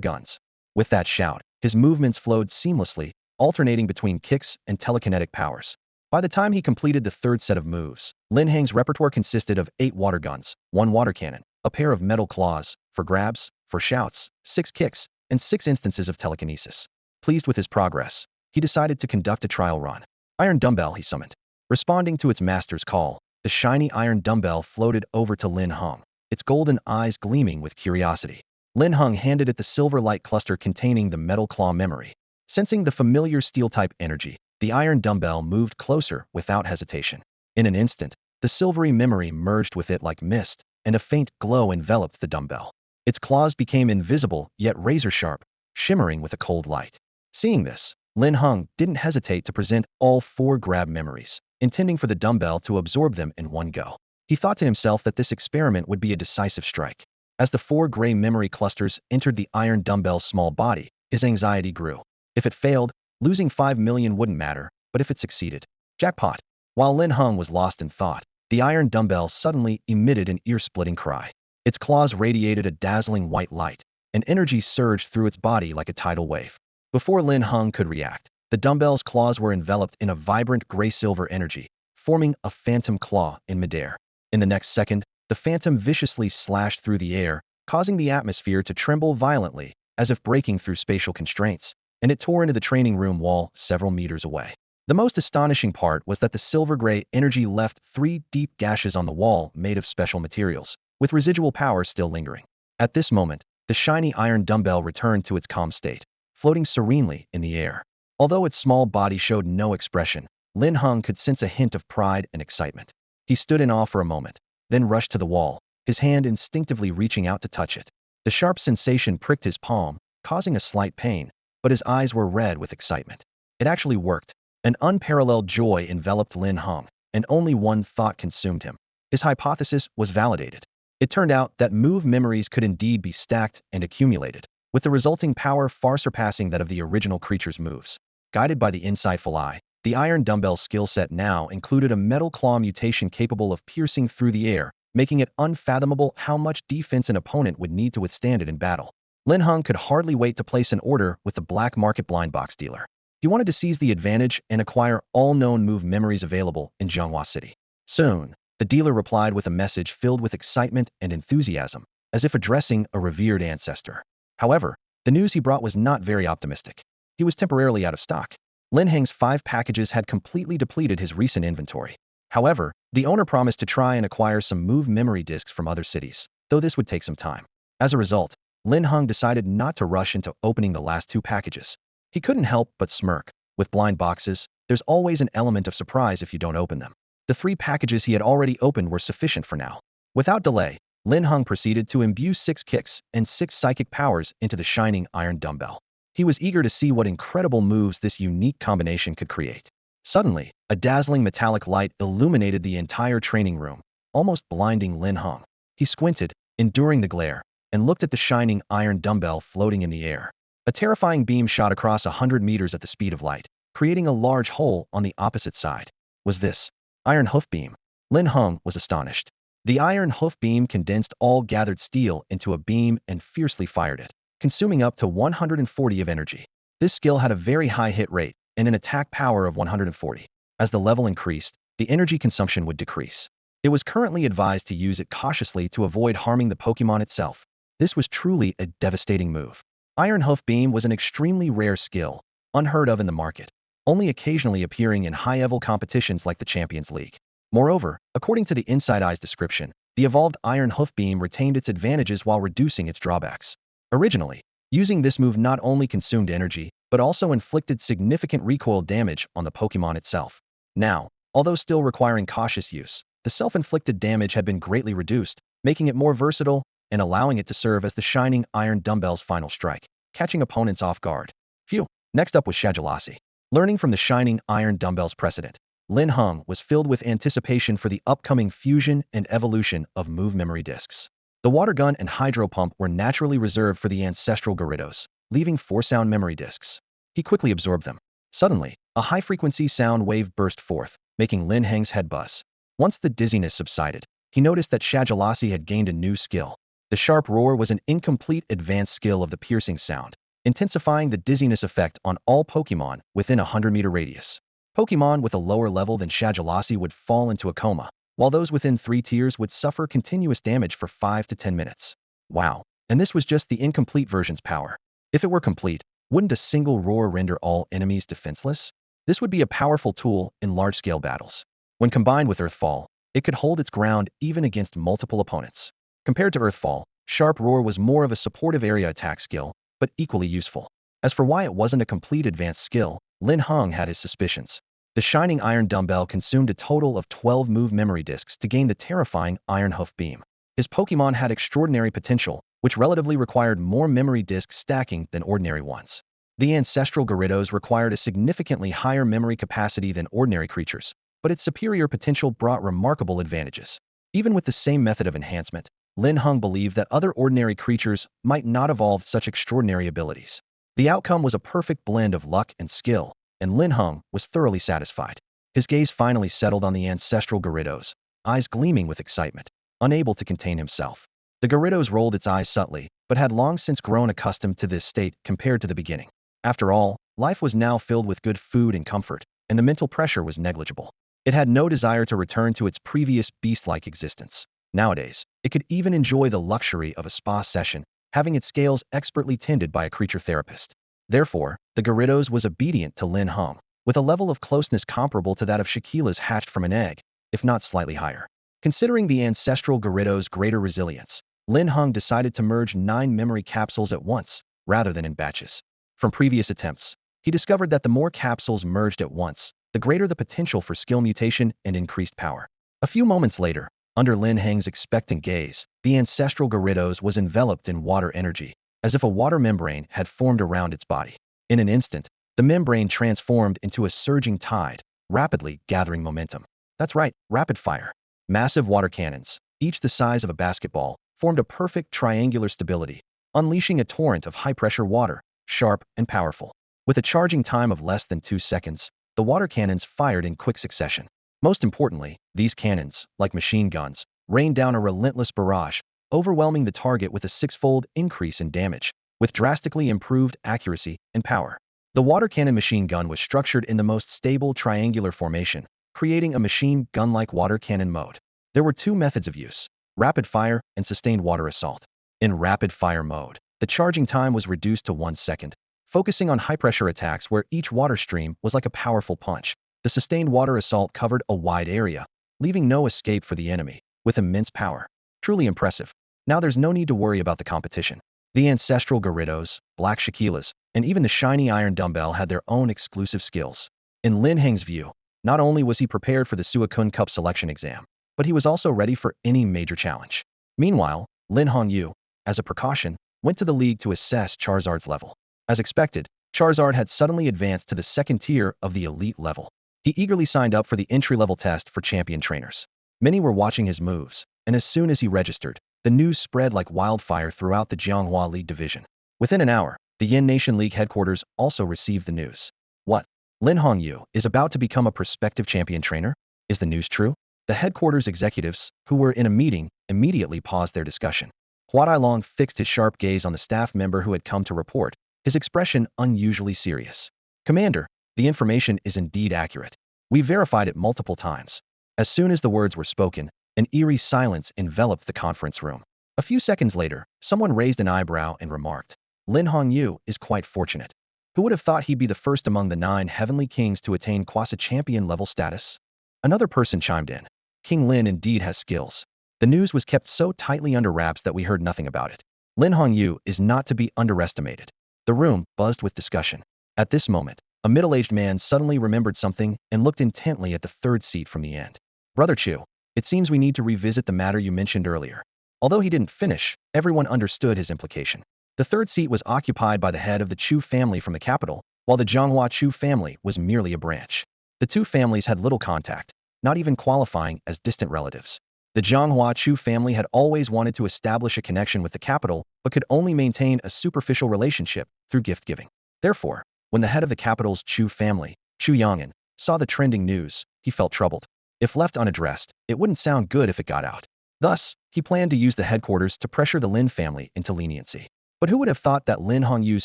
guns. With that shout, his movements flowed seamlessly, alternating between kicks and telekinetic powers. By the time he completed the third set of moves, Lin Heng's repertoire consisted of 8 water guns, 1 water cannon, a pair of metal claws, for grabs, for shouts, 6 kicks, and 6 instances of telekinesis. Pleased with his progress, he decided to conduct a trial run. Iron dumbbell, he summoned. Responding to its master's call, the shiny iron dumbbell floated over to Linhung, its golden eyes gleaming with curiosity. Linhung handed it the silver light cluster containing the metal claw memory. Sensing the familiar steel-type energy, the iron dumbbell moved closer without hesitation. In an instant, the silvery memory merged with it like mist, and a faint glow enveloped the dumbbell. Its claws became invisible, yet razor-sharp, shimmering with a cold light. Seeing this, Linhung didn't hesitate to present all 4 grab memories, intending for the dumbbell to absorb them in one go. He thought to himself that this experiment would be a decisive strike. As the 4 gray memory clusters entered the iron dumbbell's small body, his anxiety grew. If it failed, losing 5 million wouldn't matter, but if it succeeded, jackpot. While Linhung was lost in thought, the iron dumbbell suddenly emitted an ear-splitting cry. Its claws radiated a dazzling white light, and energy surged through its body like a tidal wave. Before Linhung could react, the dumbbell's claws were enveloped in a vibrant gray-silver energy, forming a phantom claw in midair. In the next second, the phantom viciously slashed through the air, causing the atmosphere to tremble violently, as if breaking through spatial constraints, and it tore into the training room wall several meters away. The most astonishing part was that the silver-gray energy left 3 deep gashes on the wall made of special materials, with residual power still lingering. At this moment, the shiny iron dumbbell returned to its calm state, floating serenely in the air. Although its small body showed no expression, Linhung could sense a hint of pride and excitement. He stood in awe for a moment, then rushed to the wall, his hand instinctively reaching out to touch it. The sharp sensation pricked his palm, causing a slight pain, but his eyes were red with excitement. It actually worked. An unparalleled joy enveloped Linhung, and only one thought consumed him. His hypothesis was validated. It turned out that move memories could indeed be stacked and accumulated, with the resulting power far surpassing that of the original creature's moves. Guided by the insightful eye, the iron dumbbell skill set now included a metal claw mutation capable of piercing through the air, making it unfathomable how much defense an opponent would need to withstand it in battle. Linhung could hardly wait to place an order with the black market blind box dealer. He wanted to seize the advantage and acquire all known move memories available in Zhonghua City. Soon, the dealer replied with a message filled with excitement and enthusiasm, as if addressing a revered ancestor. However, the news he brought was not very optimistic. He was temporarily out of stock. Lin Heng's 5 packages had completely depleted his recent inventory. However, the owner promised to try and acquire some move memory discs from other cities, though this would take some time. As a result, Linhung decided not to rush into opening the last 2 packages. He couldn't help but smirk. With blind boxes, there's always an element of surprise if you don't open them. The 3 packages he had already opened were sufficient for now. Without delay, Linhung proceeded to imbue 6 kicks and 6 psychic powers into the shining iron dumbbell. He was eager to see what incredible moves this unique combination could create. Suddenly, a dazzling metallic light illuminated the entire training room, almost blinding Linhung. He squinted, enduring the glare, and looked at the shining iron dumbbell floating in the air. A terrifying beam shot across 100 meters at the speed of light, creating a large hole on the opposite side. Was this iron hoof beam? Linhung was astonished. The iron hoof beam condensed all gathered steel into a beam and fiercely fired it, consuming up to 140 of energy. This skill had a very high hit rate and an attack power of 140. As the level increased, the energy consumption would decrease. It was currently advised to use it cautiously to avoid harming the Pokemon itself. This was truly a devastating move. Iron Hoof Beam was an extremely rare skill, unheard of in the market, only occasionally appearing in high-level competitions like the Champions League. Moreover, according to the Inside Eye's description, the evolved Iron Hoof Beam retained its advantages while reducing its drawbacks. Originally, using this move not only consumed energy, but also inflicted significant recoil damage on the Pokemon itself. Now, although still requiring cautious use, the self-inflicted damage had been greatly reduced, making it more versatile and allowing it to serve as the shining iron dumbbell's final strike, catching opponents off guard. Phew! Next up was Shagelasi. Learning from the shining iron dumbbell's precedent, Linhung was filled with anticipation for the upcoming fusion and evolution of move memory discs. The water gun and hydro pump were naturally reserved for the ancestral Gyarados, leaving 4 sound memory discs. He quickly absorbed them. Suddenly, a high-frequency sound wave burst forth, making Lin Heng's head buzz. Once the dizziness subsided, he noticed that Shagelasi had gained a new skill. The sharp roar was an incomplete advanced skill of the piercing sound, intensifying the dizziness effect on all Pokemon within a 100-meter radius. Pokemon with a lower level than Shagelasi would fall into a coma, while those within 3 tiers would suffer continuous damage for 5 to 10 minutes. Wow, and this was just the incomplete version's power. If it were complete, wouldn't a single roar render all enemies defenseless? This would be a powerful tool in large-scale battles. When combined with Earthfall, it could hold its ground even against multiple opponents. Compared to Earthfall, Sharp Roar was more of a supportive area attack skill, but equally useful. As for why it wasn't a complete advanced skill, Lin Heng had his suspicions. The shining iron dumbbell consumed a total of 12 move memory discs to gain the terrifying Iron Hoof Beam. His Pokemon had extraordinary potential, which relatively required more memory disc stacking than ordinary ones. The ancestral Gyarados required a significantly higher memory capacity than ordinary creatures, but its superior potential brought remarkable advantages. Even with the same method of enhancement, Lin Heng believed that other ordinary creatures might not evolve such extraordinary abilities. The outcome was a perfect blend of luck and skill, and Lin Heng was thoroughly satisfied. His gaze finally settled on the ancestral Gyarados, eyes gleaming with excitement, unable to contain himself. The Gyarados rolled its eyes subtly, but had long since grown accustomed to this state compared to the beginning. After all, life was now filled with good food and comfort, and the mental pressure was negligible. It had no desire to return to its previous beast-like existence. Nowadays, it could even enjoy the luxury of a spa session, having its scales expertly tended by a creature therapist. Therefore, the Gyarados was obedient to Lin Heng, with a level of closeness comparable to that of Shaquila's hatched from an egg, if not slightly higher. Considering the ancestral Gyarados' greater resilience, Lin Heng decided to merge 9 memory capsules at once, rather than in batches. From previous attempts, he discovered that the more capsules merged at once, the greater the potential for skill mutation and increased power. A few moments later, under Lin Heng's expectant gaze, the ancestral Gyarados was enveloped in water energy, as if a water membrane had formed around its body. In an instant, the membrane transformed into a surging tide, rapidly gathering momentum. That's right, rapid fire. Massive water cannons, each the size of a basketball, formed a perfect triangular stability, unleashing a torrent of high-pressure water, sharp and powerful. With a charging time of less than 2 seconds, the water cannons fired in quick succession. Most importantly, these cannons, like machine guns, rained down a relentless barrage, overwhelming the target with a 6-fold increase in damage, with drastically improved accuracy and power. The water cannon machine gun was structured in the most stable triangular formation, creating a machine gun-like water cannon mode. There were 2 methods of use: rapid fire and sustained water assault. In rapid fire mode, the charging time was reduced to 1 second, focusing on high-pressure attacks where each water stream was like a powerful punch. The sustained water assault covered a wide area, leaving no escape for the enemy, with immense power. Truly impressive. Now there's no need to worry about the competition. The ancestral Gyarados, Black Shaquilas, and even the shiny iron dumbbell had their own exclusive skills. In Lin Heng's view, not only was he prepared for the Suicune Cup selection exam, but he was also ready for any major challenge. Meanwhile, Lin Heng, as a precaution, went to the league to assess Charizard's level. As expected, Charizard had suddenly advanced to the 2nd tier of the elite level. He eagerly signed up for the entry-level test for champion trainers. Many were watching his moves, and as soon as he registered, the news spread like wildfire throughout the Jianghua League division. Within an hour, the Yen Nation League headquarters also received the news. What? Lin Heng is about to become a prospective champion trainer? Is the news true? The headquarters executives, who were in a meeting, immediately paused their discussion. Huadailong fixed his sharp gaze on the staff member who had come to report, his expression unusually serious. Commander, the information is indeed accurate. We verified it multiple times. As soon as the words were spoken, an eerie silence enveloped the conference room. A few seconds later, someone raised an eyebrow and remarked, Lin Heng is quite fortunate. Who would have thought he'd be the first among the 9 heavenly kings to attain quasi-champion level status? Another person chimed in. King Lin indeed has skills. The news was kept so tightly under wraps that we heard nothing about it. Lin Heng is not to be underestimated. The room buzzed with discussion. At this moment, a middle-aged man suddenly remembered something and looked intently at the 3rd seat from the end. Brother Chu, it seems we need to revisit the matter you mentioned earlier. Although he didn't finish, everyone understood his implication. The 3rd seat was occupied by the head of the Chu family from the capital, while the Jianghua Chu family was merely a branch. The 2 families had little contact, not even qualifying as distant relatives. The Jianghua Chu family had always wanted to establish a connection with the capital, but could only maintain a superficial relationship through gift-giving. Therefore, when the head of the capital's Chu family, Chu Yong'an, saw the trending news, he felt troubled. If left unaddressed, it wouldn't sound good if it got out. Thus, he planned to use the headquarters to pressure the Lin family into leniency. But who would have thought that Lin Heng's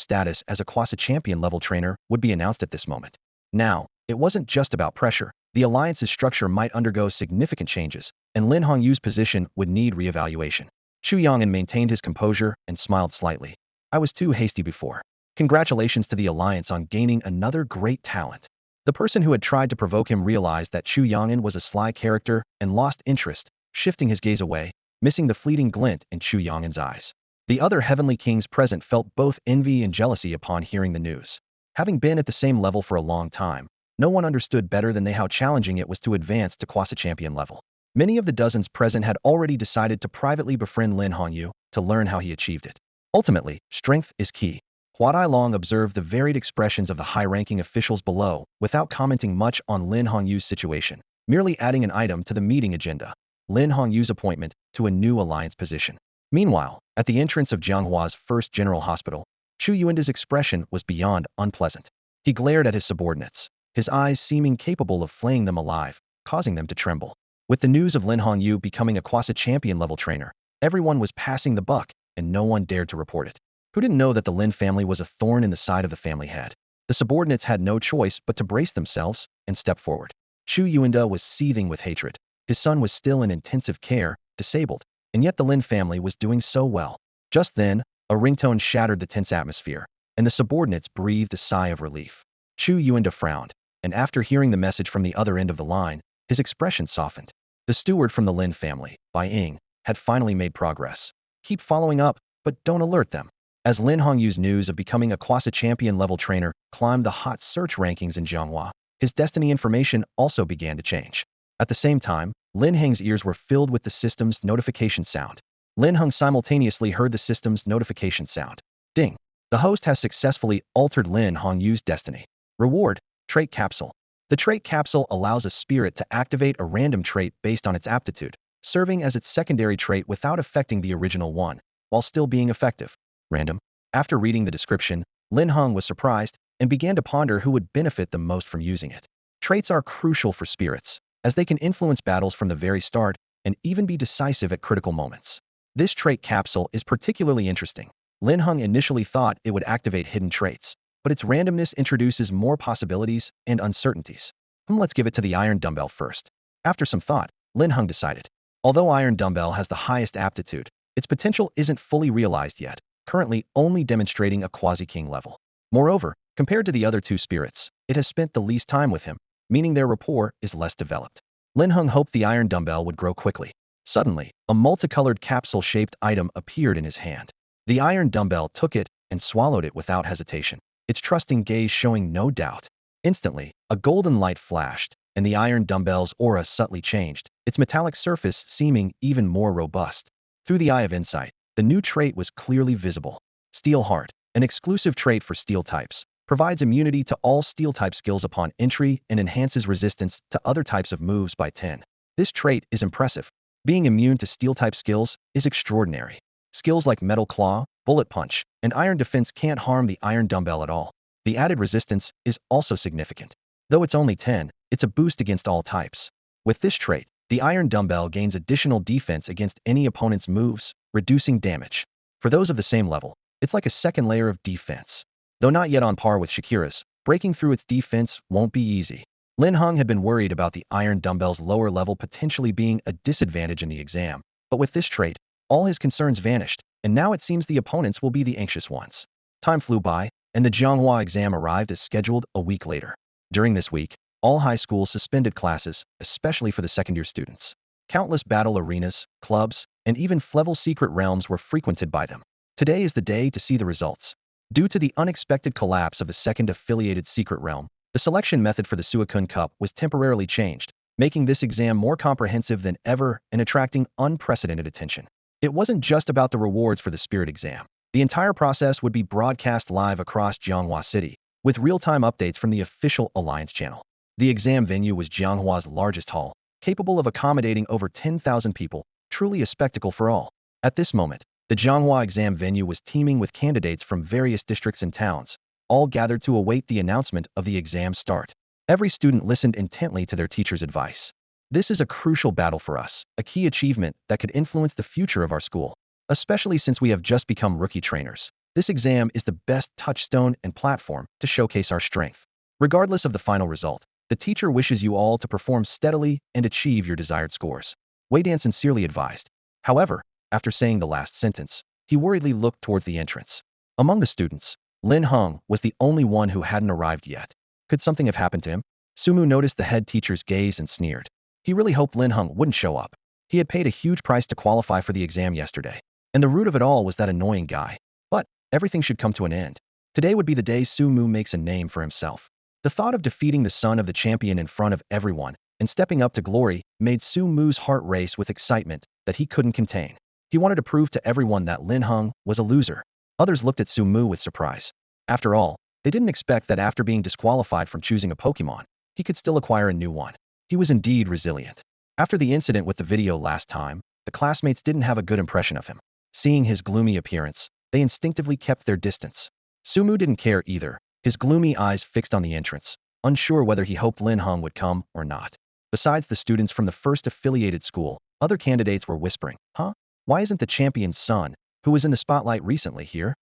status as a quasi-champion level trainer would be announced at this moment? Now, it wasn't just about pressure. The alliance's structure might undergo significant changes, and Lin Heng's position would need re-evaluation. Chu Yong'an maintained his composure and smiled slightly. I was too hasty before. Congratulations to the alliance on gaining another great talent. The person who had tried to provoke him realized that Chu Yong'an was a sly character and lost interest, shifting his gaze away, missing the fleeting glint in Chu Yong'an's eyes. The other heavenly kings present felt both envy and jealousy upon hearing the news. Having been at the same level for a long time, no one understood better than they how challenging it was to advance to quasi champion level. Many of the dozens present had already decided to privately befriend Lin Heng to learn how he achieved it. Ultimately, strength is key. Huai Long observed the varied expressions of the high-ranking officials below without commenting much on Lin Heng's situation, merely adding an item to the meeting agenda: Lin Heng's appointment to a new alliance position. Meanwhile, at the entrance of Jianghua's first general hospital, Chu Yuanda's expression was beyond unpleasant. He glared at his subordinates, his eyes seeming capable of flaying them alive, causing them to tremble. With the news of Lin Heng becoming a quasi-champion level trainer, everyone was passing the buck, and no one dared to report it. Who didn't know that the Lin family was a thorn in the side of the family head? The subordinates had no choice but to brace themselves and step forward. Chu Yuanda was seething with hatred. His son was still in intensive care, disabled, and yet the Lin family was doing so well. Just then, a ringtone shattered the tense atmosphere, and the subordinates breathed a sigh of relief. Chu Yuanda frowned, and after hearing the message from the other end of the line, his expression softened. The steward from the Lin family, Bai Ying, had finally made progress. Keep following up, but don't alert them. As Lin Heng's news of becoming a quasi-champion level trainer climbed the hot search rankings in Jianghua, his destiny information also began to change. At the same time, Lin Heng's ears were filled with the system's notification sound. Lin Heng simultaneously heard the system's notification sound. Ding! The host has successfully altered Lin Heng's destiny. Reward: Trait Capsule. The trait capsule allows a spirit to activate a random trait based on its aptitude, serving as its secondary trait without affecting the original one, while still being effective. Random. After reading the description, Lin Heng was surprised and began to ponder who would benefit the most from using it. Traits are crucial for spirits, as they can influence battles from the very start and even be decisive at critical moments. This trait capsule is particularly interesting. Lin Heng initially thought it would activate hidden traits, but its randomness introduces more possibilities and uncertainties. Let's give it to the Iron Dumbbell first. After some thought, Lin Heng decided. Although Iron Dumbbell has the highest aptitude, its potential isn't fully realized yet, currently only demonstrating a quasi-king level. Moreover, compared to the other two spirits, it has spent the least time with him, meaning their rapport is less developed. Lin Heng hoped the Iron Dumbbell would grow quickly. Suddenly, a multicolored capsule-shaped item appeared in his hand. The Iron Dumbbell took it and swallowed it without hesitation, its trusting gaze showing no doubt. Instantly, a golden light flashed, and the Iron Dumbbell's aura subtly changed, its metallic surface seeming even more robust. Through the eye of insight, the new trait was clearly visible. Steel Heart, an exclusive trait for steel types, provides immunity to all steel-type skills upon entry and enhances resistance to other types of moves by 10. This trait is impressive. Being immune to steel-type skills is extraordinary. Skills like Metal Claw, Bullet Punch, and Iron Defense can't harm the Iron Dumbbell at all. The added resistance is also significant. Though it's only 10, it's a boost against all types. With this trait, the Iron Dumbbell gains additional defense against any opponent's moves, reducing damage. For those of the same level, it's like a second layer of defense. Though not yet on par with Shakira's, breaking through its defense won't be easy. Lin Heng had been worried about the Iron Dumbbell's lower level potentially being a disadvantage in the exam, but with this trait, all his concerns vanished, and now it seems the opponents will be the anxious ones. Time flew by, and the Jianghua exam arrived as scheduled a week later. During this week, all high schools suspended classes, especially for the second-year students. Countless battle arenas, clubs, and even level secret realms were frequented by them. Today is the day to see the results. Due to the unexpected collapse of the second affiliated secret realm, the selection method for the Suicune Cup was temporarily changed, making this exam more comprehensive than ever and attracting unprecedented attention. It wasn't just about the rewards for the Spirit exam. The entire process would be broadcast live across Jianghua City, with real-time updates from the official Alliance channel. The exam venue was Jianghua's largest hall, capable of accommodating over 10,000 people, truly a spectacle for all. At this moment, the Jianghua exam venue was teeming with candidates from various districts and towns, all gathered to await the announcement of the exam start. Every student listened intently to their teacher's advice. This is a crucial battle for us, a key achievement that could influence the future of our school. Especially since we have just become rookie trainers, this exam is the best touchstone and platform to showcase our strength. Regardless of the final result, the teacher wishes you all to perform steadily and achieve your desired scores. Wei Dan sincerely advised. However, after saying the last sentence, he worriedly looked towards the entrance. Among the students, Lin Heng was the only one who hadn't arrived yet. Could something have happened to him? Sumu noticed the head teacher's gaze and sneered. He really hoped Lin Heng wouldn't show up. He had paid a huge price to qualify for the exam yesterday. And the root of it all was that annoying guy. But everything should come to an end. Today would be the day Sumu makes a name for himself. The thought of defeating the son of the champion in front of everyone and stepping up to glory made Sumu's heart race with excitement that he couldn't contain. He wanted to prove to everyone that Linhung was a loser. Others looked at Sumu with surprise. After all, they didn't expect that after being disqualified from choosing a Pokemon, he could still acquire a new one. He was indeed resilient. After the incident with the video last time, the classmates didn't have a good impression of him. Seeing his gloomy appearance, they instinctively kept their distance. Sumu didn't care either, his gloomy eyes fixed on the entrance, unsure whether he hoped Linhung would come or not. Besides the students from the first affiliated school, other candidates were whispering, "Huh? Why isn't the champion's son, who was in the spotlight recently, here?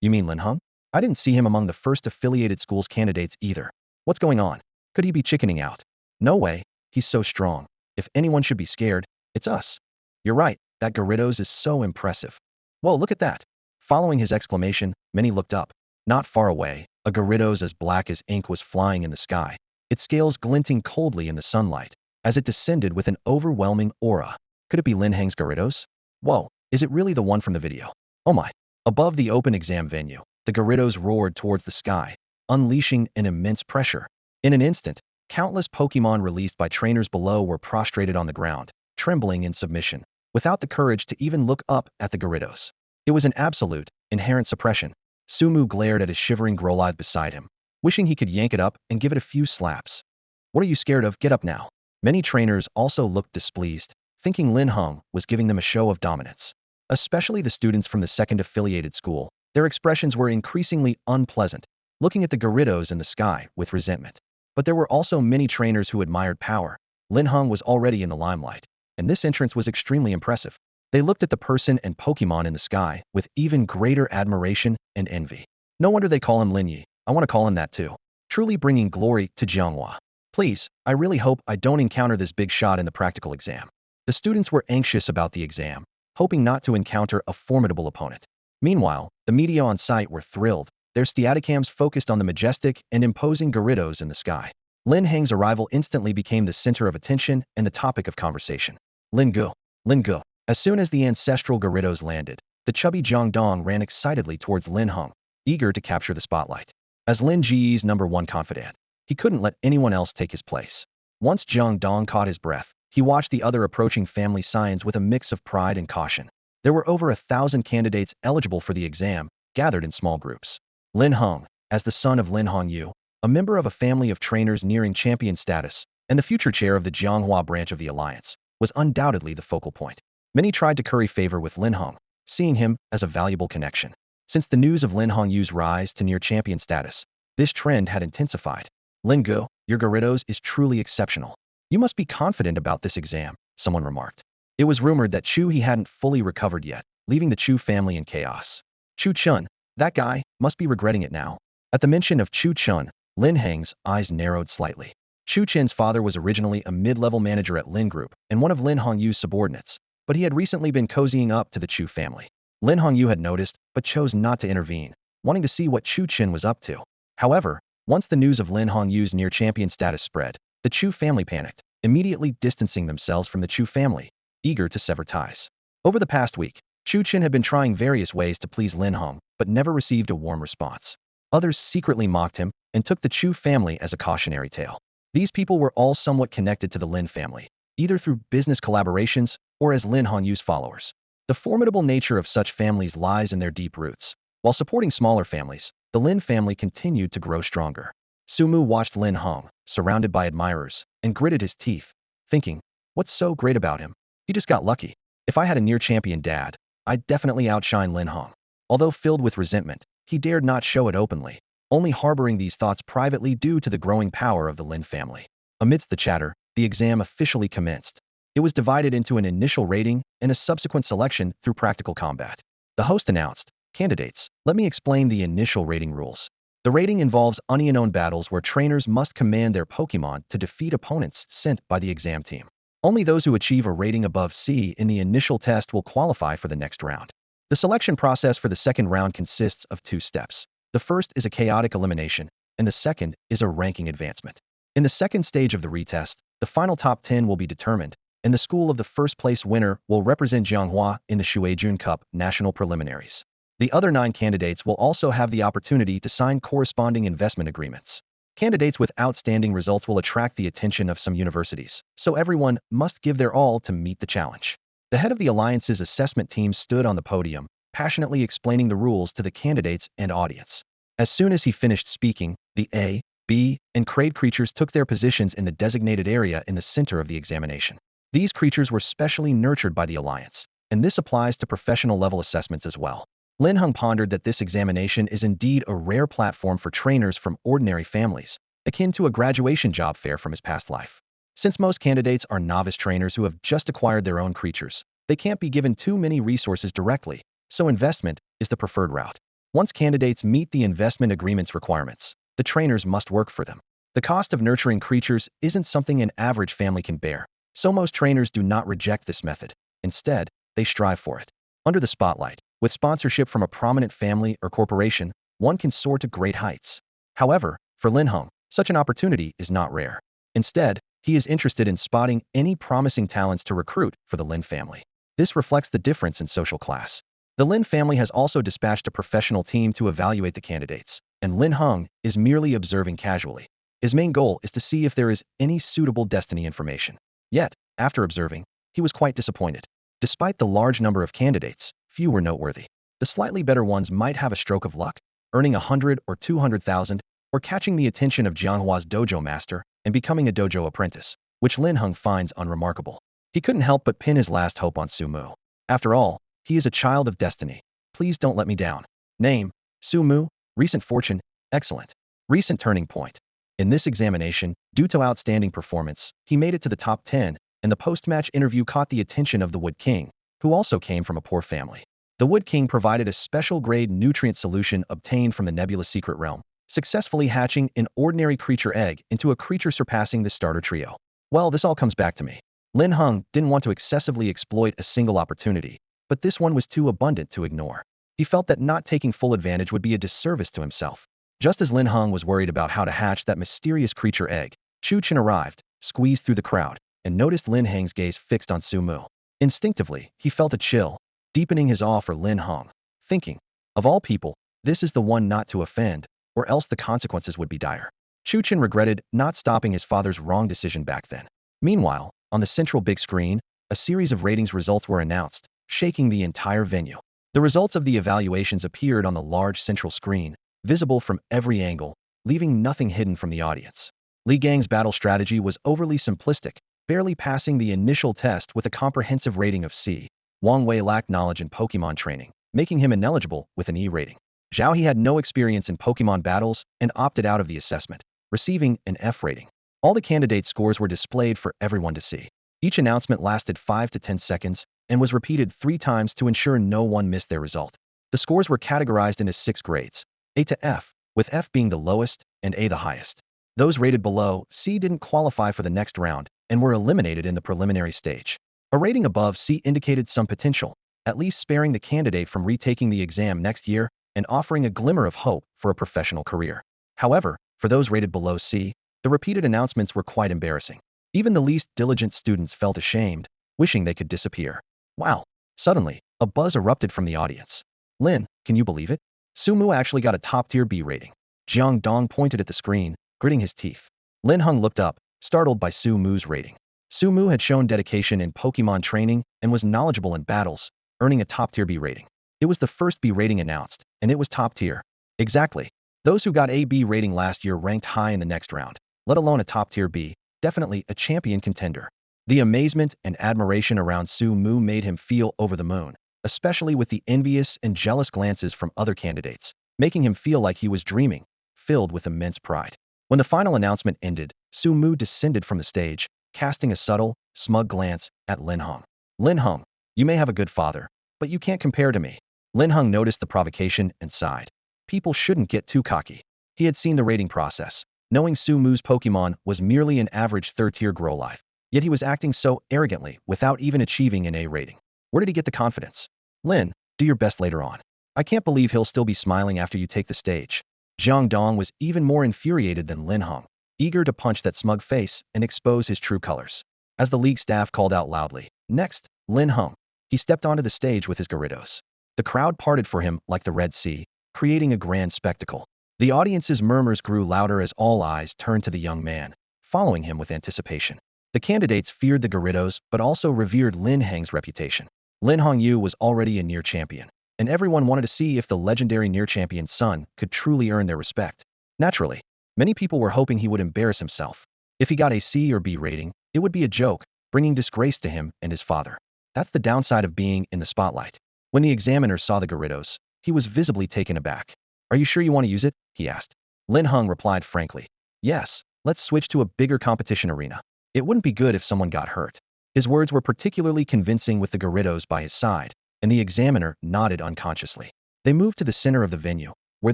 You mean Linhung? I didn't see him among the first affiliated school's candidates either. What's going on? Could he be chickening out? No way, he's so strong. If anyone should be scared, it's us." "You're right, that Gyarados is so impressive. Whoa, look at that." Following his exclamation, many looked up. Not far away, a Gyarados as black as ink was flying in the sky, its scales glinting coldly in the sunlight, as it descended with an overwhelming aura. Could it be Lin Heng's Gyarados? Whoa, is it really the one from the video? Oh my. Above the open exam venue, the Gyarados roared towards the sky, unleashing an immense pressure. In an instant, countless Pokemon released by trainers below were prostrated on the ground, trembling in submission, without the courage to even look up at the Gyarados. It was an absolute, inherent suppression. Sumu glared at his shivering Growlithe beside him, wishing he could yank it up and give it a few slaps. "What are you scared of? Get up now." Many trainers also looked displeased, thinking Linhung was giving them a show of dominance. Especially the students from the second affiliated school, their expressions were increasingly unpleasant, looking at the Gyarados in the sky with resentment. But there were also many trainers who admired power. Linhung was already in the limelight, and this entrance was extremely impressive. They looked at the person and Pokemon in the sky with even greater admiration and envy. No wonder they call him Linyi. I want to call him that too. Truly bringing glory to Jianghua. Please, I really hope I don't encounter this big shot in the practical exam. The students were anxious about the exam, hoping not to encounter a formidable opponent. Meanwhile, the media on site were thrilled, their Steadicams focused on the majestic and imposing Gyarados in the sky. Lin Heng's arrival instantly became the center of attention and the topic of conversation. Lingu. Lingu. As soon as the ancestral Gyarados landed, the chubby Jiangdong ran excitedly towards Linhung, eager to capture the spotlight. As Lin Ji's #1 confidant, he couldn't let anyone else take his place. Once Jiangdong caught his breath, he watched the other approaching family signs with a mix of pride and caution. There were over 1,000 candidates eligible for the exam, gathered in small groups. Linhung, as the son of Linhong Yu, a member of a family of trainers nearing champion status, and the future chair of the Jianghua branch of the alliance, was undoubtedly the focal point. Many tried to curry favor with Linhung, seeing him as a valuable connection. Since the news of Linhong Yu's rise to near champion status, this trend had intensified. "Lingu, your Gyarados is truly exceptional. You must be confident about this exam," someone remarked. It was rumored that He hadn't fully recovered yet, leaving the Chu family in chaos. Chu Chun, that guy, must be regretting it now. At the mention of Chu Chun, Lin Heng's eyes narrowed slightly. Chu Chen's father was originally a mid-level manager at Lin Group and one of Linhong Yu's subordinates, but he had recently been cozying up to the Chu family. Linhong Yu had noticed, but chose not to intervene, wanting to see what Chu Chen was up to. However, once the news of Linhong Yu's near champion status spread, the Chu family panicked, immediately distancing themselves from the Chu family, eager to sever ties. Over the past week, Chu Chen had been trying various ways to please Linhong, but never received a warm response. Others secretly mocked him and took the Chu family as a cautionary tale. These people were all somewhat connected to the Lin family, either through business collaborations or as Linhong Yu's followers. The formidable nature of such families lies in their deep roots. While supporting smaller families, the Lin family continued to grow stronger. Sumu watched Linhong, surrounded by admirers, and gritted his teeth, thinking, what's so great about him? He just got lucky. If I had a near-champion dad, I'd definitely outshine Linhong. Although filled with resentment, he dared not show it openly, only harboring these thoughts privately due to the growing power of the Lin family. Amidst the chatter, the exam officially commenced. It was divided into an initial rating and a subsequent selection through practical combat. The host announced, "Candidates, let me explain the initial rating rules." The rating involves unknown battles where trainers must command their Pokemon to defeat opponents sent by the exam team. Only those who achieve a rating above C in the initial test will qualify for the next round. The selection process for the second round consists of 2 steps. The first is a chaotic elimination, and the second is a ranking advancement. In the second stage of the retest, the final top 10 will be determined, and the school of the first-place winner will represent Jianghua in the Shueijun Cup national preliminaries. The other 9 candidates will also have the opportunity to sign corresponding investment agreements. Candidates with outstanding results will attract the attention of some universities, so everyone must give their all to meet the challenge. The head of the Alliance's assessment team stood on the podium, passionately explaining the rules to the candidates and audience. As soon as he finished speaking, the A, B, and grade creatures took their positions in the designated area in the center of the examination. These creatures were specially nurtured by the Alliance, and this applies to professional-level assessments as well. Linhung pondered that this examination is indeed a rare platform for trainers from ordinary families, akin to a graduation job fair from his past life. Since most candidates are novice trainers who have just acquired their own creatures, they can't be given too many resources directly, so investment is the preferred route. Once candidates meet the investment agreement's requirements, the trainers must work for them. The cost of nurturing creatures isn't something an average family can bear, so most trainers do not reject this method. Instead, they strive for it. Under the spotlight, with sponsorship from a prominent family or corporation, one can soar to great heights. However, for Linhung, such an opportunity is not rare. Instead, he is interested in spotting any promising talents to recruit for the Lin family. This reflects the difference in social class. The Lin family has also dispatched a professional team to evaluate the candidates, and Linhung is merely observing casually. His main goal is to see if there is any suitable destiny information. Yet, after observing, he was quite disappointed. Despite the large number of candidates, few were noteworthy. The slightly better ones might have a stroke of luck, earning 100 or 200,000, or catching the attention of Jianghua's dojo master and becoming a dojo apprentice, which Linhung finds unremarkable. He couldn't help but pin his last hope on Sumu. After all, he is a child of destiny. Please don't let me down. Name, Sumu. Recent fortune, excellent. Recent turning point. In this examination, due to outstanding performance, he made it to the top 10, and the post-match interview caught the attention of the Wood King, who also came from a poor family. The Wood King provided a special-grade nutrient solution obtained from the nebulous secret realm, successfully hatching an ordinary creature egg into a creature surpassing the starter trio. Well, this all comes back to me. Linhung didn't want to excessively exploit a single opportunity, but this one was too abundant to ignore. He felt that not taking full advantage would be a disservice to himself. Just as Linhung was worried about how to hatch that mysterious creature egg, Chu Chen arrived, squeezed through the crowd, and noticed Lin Heng's gaze fixed on Sumu. Instinctively, he felt a chill, deepening his awe for Linhung, thinking, of all people, this is the one not to offend, or else the consequences would be dire. Chu Chen regretted not stopping his father's wrong decision back then. Meanwhile, on the central big screen, a series of ratings results were announced, shaking the entire venue. The results of the evaluations appeared on the large central screen, visible from every angle, leaving nothing hidden from the audience. Li Gang's battle strategy was overly simplistic, barely passing the initial test with a comprehensive rating of C. Wang Wei lacked knowledge in Pokemon training, making him ineligible with an E rating. Zhao He had no experience in Pokemon battles and opted out of the assessment, receiving an F rating. All the candidates' scores were displayed for everyone to see. Each announcement lasted 5 to 10 seconds and was repeated 3 times to ensure no one missed their result. The scores were categorized into 6 grades, A to F, with F being the lowest and A the highest. Those rated below C didn't qualify for the next round and were eliminated in the preliminary stage. A rating above C indicated some potential, at least sparing the candidate from retaking the exam next year and offering a glimmer of hope for a professional career. However, for those rated below C, the repeated announcements were quite embarrassing. Even the least diligent students felt ashamed, wishing they could disappear. Wow! Suddenly, a buzz erupted from the audience. Lin, can you believe it? Sumu actually got a top-tier B rating. Jiang Dong pointed at the screen, gritting his teeth. Linhung looked up, startled by Sumu's rating. Sumu had shown dedication in Pokemon training and was knowledgeable in battles, earning a top-tier B rating. It was the first B rating announced, and it was top tier. Exactly. Those who got a B rating last year ranked high in the next round, let alone a top-tier B, definitely a champion contender. The amazement and admiration around Sumu made him feel over the moon, especially with the envious and jealous glances from other candidates, making him feel like he was dreaming, filled with immense pride. When the final announcement ended, Sumu descended from the stage, casting a subtle, smug glance at Linhung. Linhung, you may have a good father, but you can't compare to me. Linhung noticed the provocation and sighed. People shouldn't get too cocky. He had seen the rating process, knowing Sumu's Pokemon was merely an average 3rd-tier Growlithe, yet he was acting so arrogantly without even achieving an A rating. Where did he get the confidence? Lin, do your best later on. I can't believe he'll still be smiling after you take the stage. Jiang Dong was even more infuriated than Linhung, eager to punch that smug face and expose his true colors. as the league staff called out loudly. Next, Lin Heng. He stepped onto the stage with his Gyarados. The crowd parted for him like the Red Sea, creating a grand spectacle. The audience's murmurs grew louder as all eyes turned to the young man, following him with anticipation. The candidates feared the Gyarados but also revered Lin Heng's reputation. Lin Heng was already a near champion, and everyone wanted to see if the legendary near champion's son could truly earn their respect. Naturally, many people were hoping he would embarrass himself. If he got a C or B rating, it would be a joke, bringing disgrace to him and his father. That's the downside of being in the spotlight. When the examiner saw the Gyarados, he was visibly taken aback. "Are you sure you want to use it?" he asked. Lin Heng replied frankly. "Yes, let's switch to a bigger competition arena. It wouldn't be good if someone got hurt." His words were particularly convincing with the Gyarados by his side, and the examiner nodded unconsciously. They moved to the center of the venue, where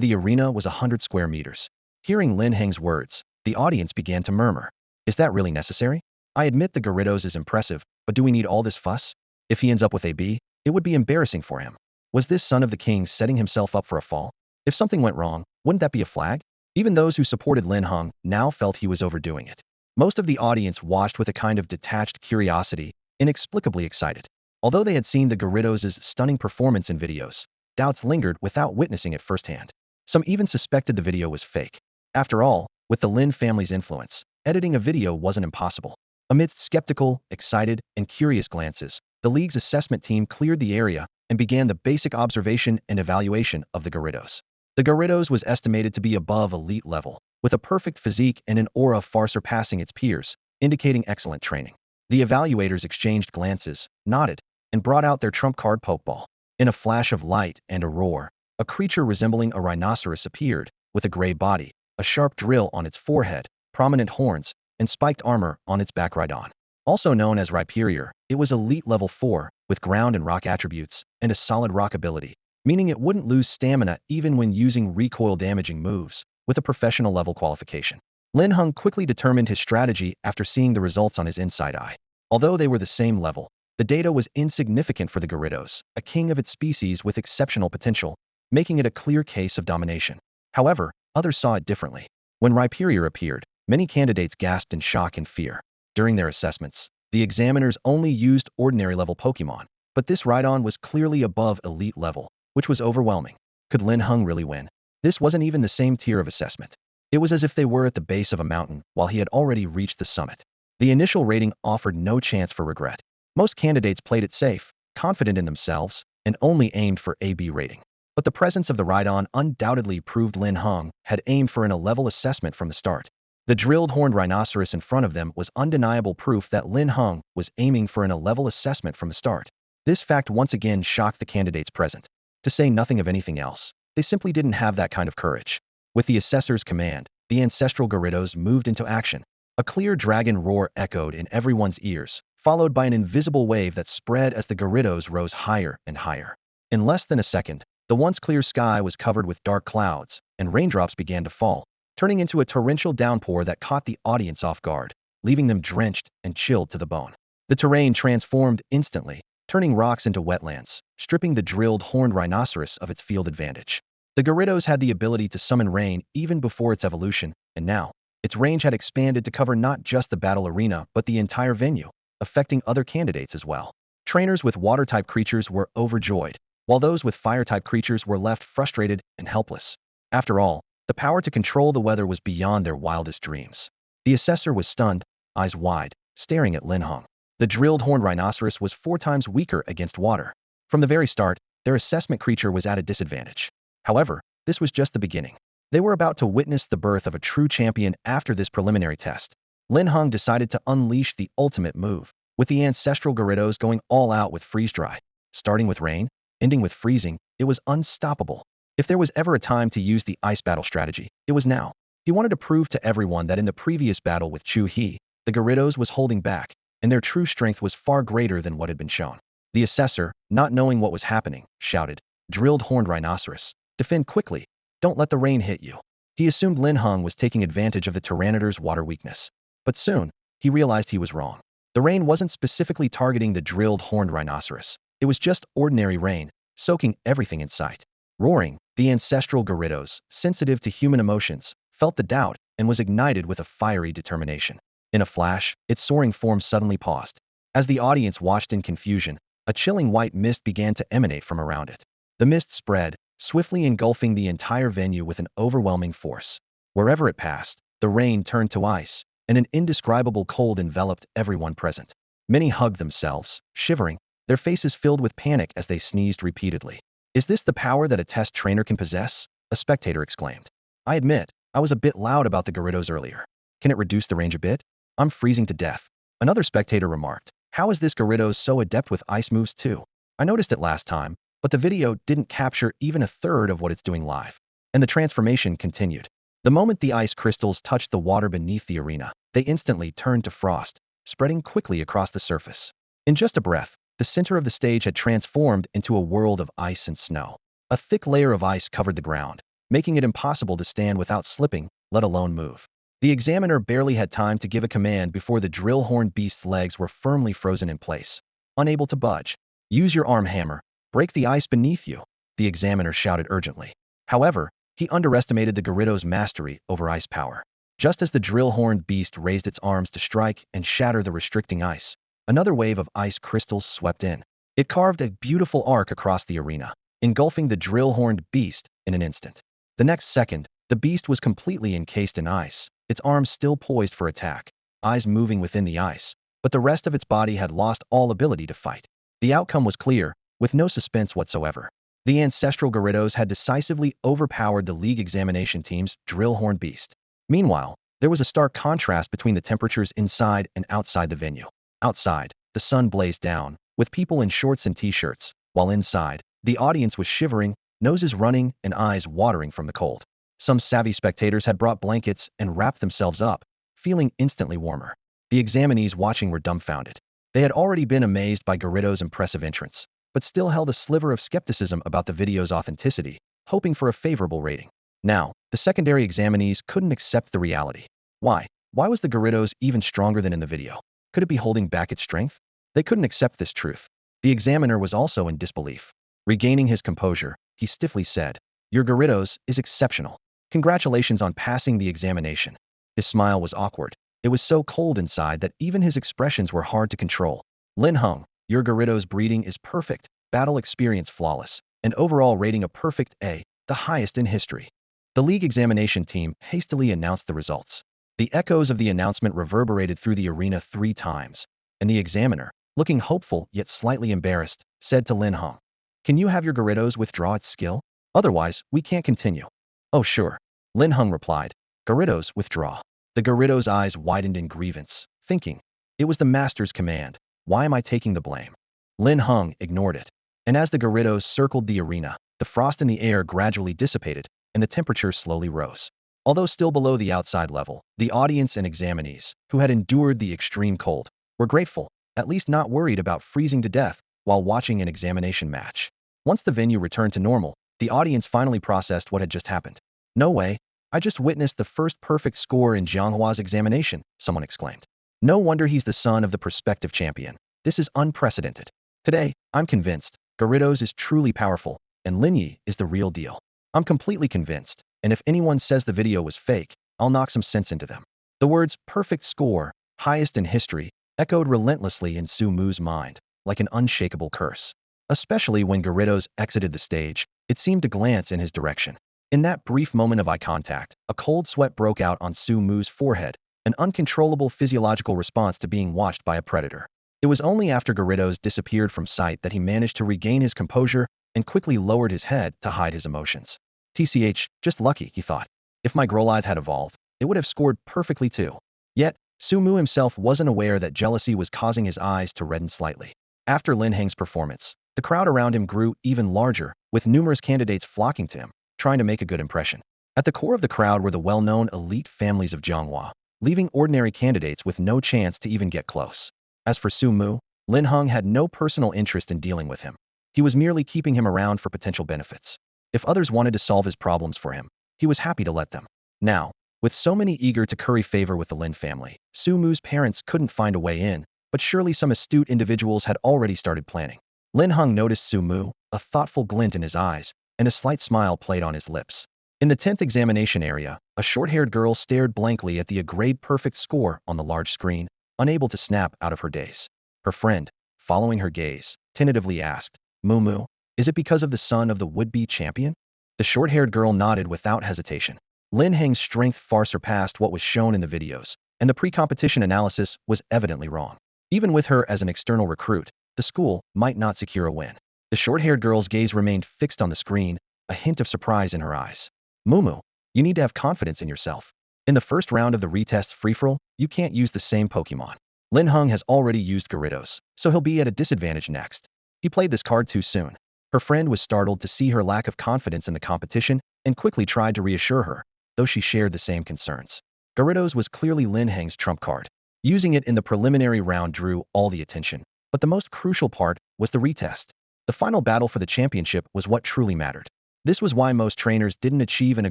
the arena was 100 square meters. Hearing Lin Heng's words, the audience began to murmur. "Is that really necessary? I admit the Gyarados is impressive, but do we need all this fuss? If he ends up with a B, it would be embarrassing for him. Was this son of the king setting himself up for a fall? If something went wrong, wouldn't that be a flag?" Even those who supported Lin Heng now felt he was overdoing it. Most of the audience watched with a kind of detached curiosity, inexplicably excited. Although they had seen the Gyarados' stunning performance in videos, doubts lingered without witnessing it firsthand. Some even suspected the video was fake. After all, with the Lin family's influence, editing a video wasn't impossible. Amidst skeptical, excited, and curious glances, the league's assessment team cleared the area and began the basic observation and evaluation of the Gyarados. The Gyarados was estimated to be above elite level, with a perfect physique and an aura far surpassing its peers, indicating excellent training. The evaluators exchanged glances, nodded, and brought out their trump card Pokeball. In a flash of light and a roar, a creature resembling a rhinoceros appeared, with a gray body, a sharp drill on its forehead, prominent horns, and spiked armor on its back. Rhydon. Also known as Rhyperior, it was elite level 4, with ground and rock attributes, and a solid rock ability, meaning it wouldn't lose stamina even when using recoil-damaging moves, with a professional level qualification. Lin Heng quickly determined his strategy after seeing the results on his inside eye. Although they were the same level, the data was insignificant for the Gyarados, a king of its species with exceptional potential, making it a clear case of domination. However, others saw it differently. When Rhyperior appeared, many candidates gasped in shock and fear. During their assessments, the examiners only used ordinary-level Pokemon, but this Rhydon was clearly above elite level, which was overwhelming. Could Lin Heng really win? This wasn't even the same tier of assessment. It was as if they were at the base of a mountain while he had already reached the summit. The initial rating offered no chance for regret. Most candidates played it safe, confident in themselves, and only aimed for a B rating. But the presence of the Rhydon undoubtedly proved Lin Heng had aimed for an A-level assessment from the start. The drilled horned rhinoceros in front of them was undeniable proof that Lin Heng was aiming for an A-level assessment from the start. This fact once again shocked the candidates present. To say nothing of anything else, they simply didn't have that kind of courage. With the assessor's command, the ancestral Gyarados moved into action. A clear dragon roar echoed in everyone's ears, followed by an invisible wave that spread as the Gyarados rose higher and higher. In less than a second, the once clear sky was covered with dark clouds, and raindrops began to fall, turning into a torrential downpour that caught the audience off guard, leaving them drenched and chilled to the bone. The terrain transformed instantly, turning rocks into wetlands, stripping the drilled horned rhinoceros of its field advantage. The Gyarados had the ability to summon rain even before its evolution, and now, its range had expanded to cover not just the battle arena but the entire venue, affecting other candidates as well. Trainers with water-type creatures were overjoyed, while those with fire-type creatures were left frustrated and helpless. After all, the power to control the weather was beyond their wildest dreams. The assessor was stunned, eyes wide, staring at Lin Heng. The drilled horned rhinoceros was 4 times weaker against water. From the very start, their assessment creature was at a disadvantage. However, this was just the beginning. They were about to witness the birth of a true champion after this preliminary test. Lin Heng decided to unleash the ultimate move, with the ancestral Gyarados going all out with freeze-dry. Starting with rain, ending with freezing, it was unstoppable. If there was ever a time to use the ice battle strategy, it was now. He wanted to prove to everyone that in the previous battle with Chu He, the Gyarados was holding back, and their true strength was far greater than what had been shown. The assessor, not knowing what was happening, shouted, "Drilled horned rhinoceros, defend quickly. Don't let the rain hit you." He assumed Lin Heng was taking advantage of the Tyranitar's water weakness. But soon, he realized he was wrong. The rain wasn't specifically targeting the drilled horned rhinoceros. It was just ordinary rain, soaking everything in sight. Roaring, the ancestral Gyarados, sensitive to human emotions, felt the doubt and was ignited with a fiery determination. In a flash, its soaring form suddenly paused. As the audience watched in confusion, a chilling white mist began to emanate from around it. The mist spread, swiftly engulfing the entire venue with an overwhelming force. Wherever it passed, the rain turned to ice, and an indescribable cold enveloped everyone present. Many hugged themselves, shivering, their faces filled with panic as they sneezed repeatedly. "Is this the power that a test trainer can possess?" a spectator exclaimed. "I admit, I was a bit loud about the Gyarados earlier. Can it reduce the range a bit? I'm freezing to death." Another spectator remarked, "How is this Gyarados so adept with ice moves too? I noticed it last time, but the video didn't capture even a third of what it's doing live." And the transformation continued. The moment the ice crystals touched the water beneath the arena, they instantly turned to frost, spreading quickly across the surface. In just a breath, the center of the stage had transformed into a world of ice and snow. A thick layer of ice covered the ground, making it impossible to stand without slipping, let alone move. The examiner barely had time to give a command before the drill-horned beast's legs were firmly frozen in place, unable to budge. "Use your arm hammer. Break the ice beneath you," the examiner shouted urgently. However, he underestimated the Gyarados' mastery over ice power. Just as the drill-horned beast raised its arms to strike and shatter the restricting ice, another wave of ice crystals swept in. It carved a beautiful arc across the arena, engulfing the drill-horned beast in an instant. The next second, the beast was completely encased in ice, its arms still poised for attack, eyes moving within the ice, but the rest of its body had lost all ability to fight. The outcome was clear, with no suspense whatsoever. The ancestral Gyarados had decisively overpowered the league examination team's drill-horned beast. Meanwhile, there was a stark contrast between the temperatures inside and outside the venue. Outside, the sun blazed down, with people in shorts and t-shirts, while inside, the audience was shivering, noses running, and eyes watering from the cold. Some savvy spectators had brought blankets and wrapped themselves up, feeling instantly warmer. The examinees watching were dumbfounded. They had already been amazed by Gyarados' impressive entrance, but still held a sliver of skepticism about the video's authenticity, hoping for a favorable rating. Now, the secondary examinees couldn't accept the reality. Why? Why was the Gyarados even stronger than in the video? Could it be holding back its strength? They couldn't accept this truth. The examiner was also in disbelief. Regaining his composure, he stiffly said, "Your Gyarados is exceptional. Congratulations on passing the examination." His smile was awkward. It was so cold inside that even his expressions were hard to control. "Linhung, your Gyarados breeding is perfect, battle experience flawless, and overall rating a perfect A, the highest in history." The league examination team hastily announced the results. The echoes of the announcement reverberated through the arena 3 times, and the examiner, looking hopeful yet slightly embarrassed, said to Lin Heng, "Can you have your Gyarados withdraw its skill? Otherwise, we can't continue." "Oh sure," Lin Heng replied. "Gyarados, withdraw." The Gyarados' eyes widened in grievance, thinking, "It was the master's command. Why am I taking the blame?" Lin Heng ignored it. And as the Gyarados circled the arena, the frost in the air gradually dissipated, and the temperature slowly rose. Although still below the outside level, the audience and examinees, who had endured the extreme cold, were grateful, at least not worried about freezing to death while watching an examination match. Once the venue returned to normal, the audience finally processed what had just happened. "No way, I just witnessed the first perfect score in Jianghua's examination," someone exclaimed. "No wonder he's the son of the prospective champion. This is unprecedented. Today, I'm convinced, Gyarados is truly powerful, and Lin Yi is the real deal. I'm completely convinced, and if anyone says the video was fake, I'll knock some sense into them." The words "perfect score, highest in history" echoed relentlessly in Su Mu's mind, like an unshakable curse. Especially when Gyarados exited the stage, it seemed to glance in his direction. In that brief moment of eye contact, a cold sweat broke out on Su Mu's forehead, an uncontrollable physiological response to being watched by a predator. It was only after Gyarados disappeared from sight that he managed to regain his composure and quickly lowered his head to hide his emotions. TCH, just lucky, he thought. If my Growlithe had evolved, it would have scored perfectly too. Yet, Su Mu himself wasn't aware that jealousy was causing his eyes to redden slightly. After Lin Heng's performance, the crowd around him grew even larger, with numerous candidates flocking to him, trying to make a good impression. At the core of the crowd were the well-known elite families of Jianghua, leaving ordinary candidates with no chance to even get close. As for Su Mu, Lin Heng had no personal interest in dealing with him. He was merely keeping him around for potential benefits. If others wanted to solve his problems for him, he was happy to let them. Now, with so many eager to curry favor with the Lin family, Su Mu's parents couldn't find a way in, but surely some astute individuals had already started planning. Lin Heng noticed Su Mu, a thoughtful glint in his eyes, and a slight smile played on his lips. In the 10th examination area, a short-haired girl stared blankly at the grade perfect score on the large screen, unable to snap out of her daze. Her friend, following her gaze, tentatively asked, Moo, is it because of the son of the would-be champion? The short-haired girl nodded without hesitation. Lin Heng's strength far surpassed what was shown in the videos, and the pre-competition analysis was evidently wrong. Even with her as an external recruit, the school might not secure a win. The short-haired girl's gaze remained fixed on the screen, a hint of surprise in her eyes. Moo, you need to have confidence in yourself. In the first round of the retest free-for-all, you can't use the same Pokemon. Linhung has already used Gyarados, so he'll be at a disadvantage next. He played this card too soon. Her friend was startled to see her lack of confidence in the competition and quickly tried to reassure her, though she shared the same concerns. Gyarados was clearly Lin Heng's trump card. Using it in the preliminary round drew all the attention, but the most crucial part was the retest. The final battle for the championship was what truly mattered. This was why most trainers didn't achieve a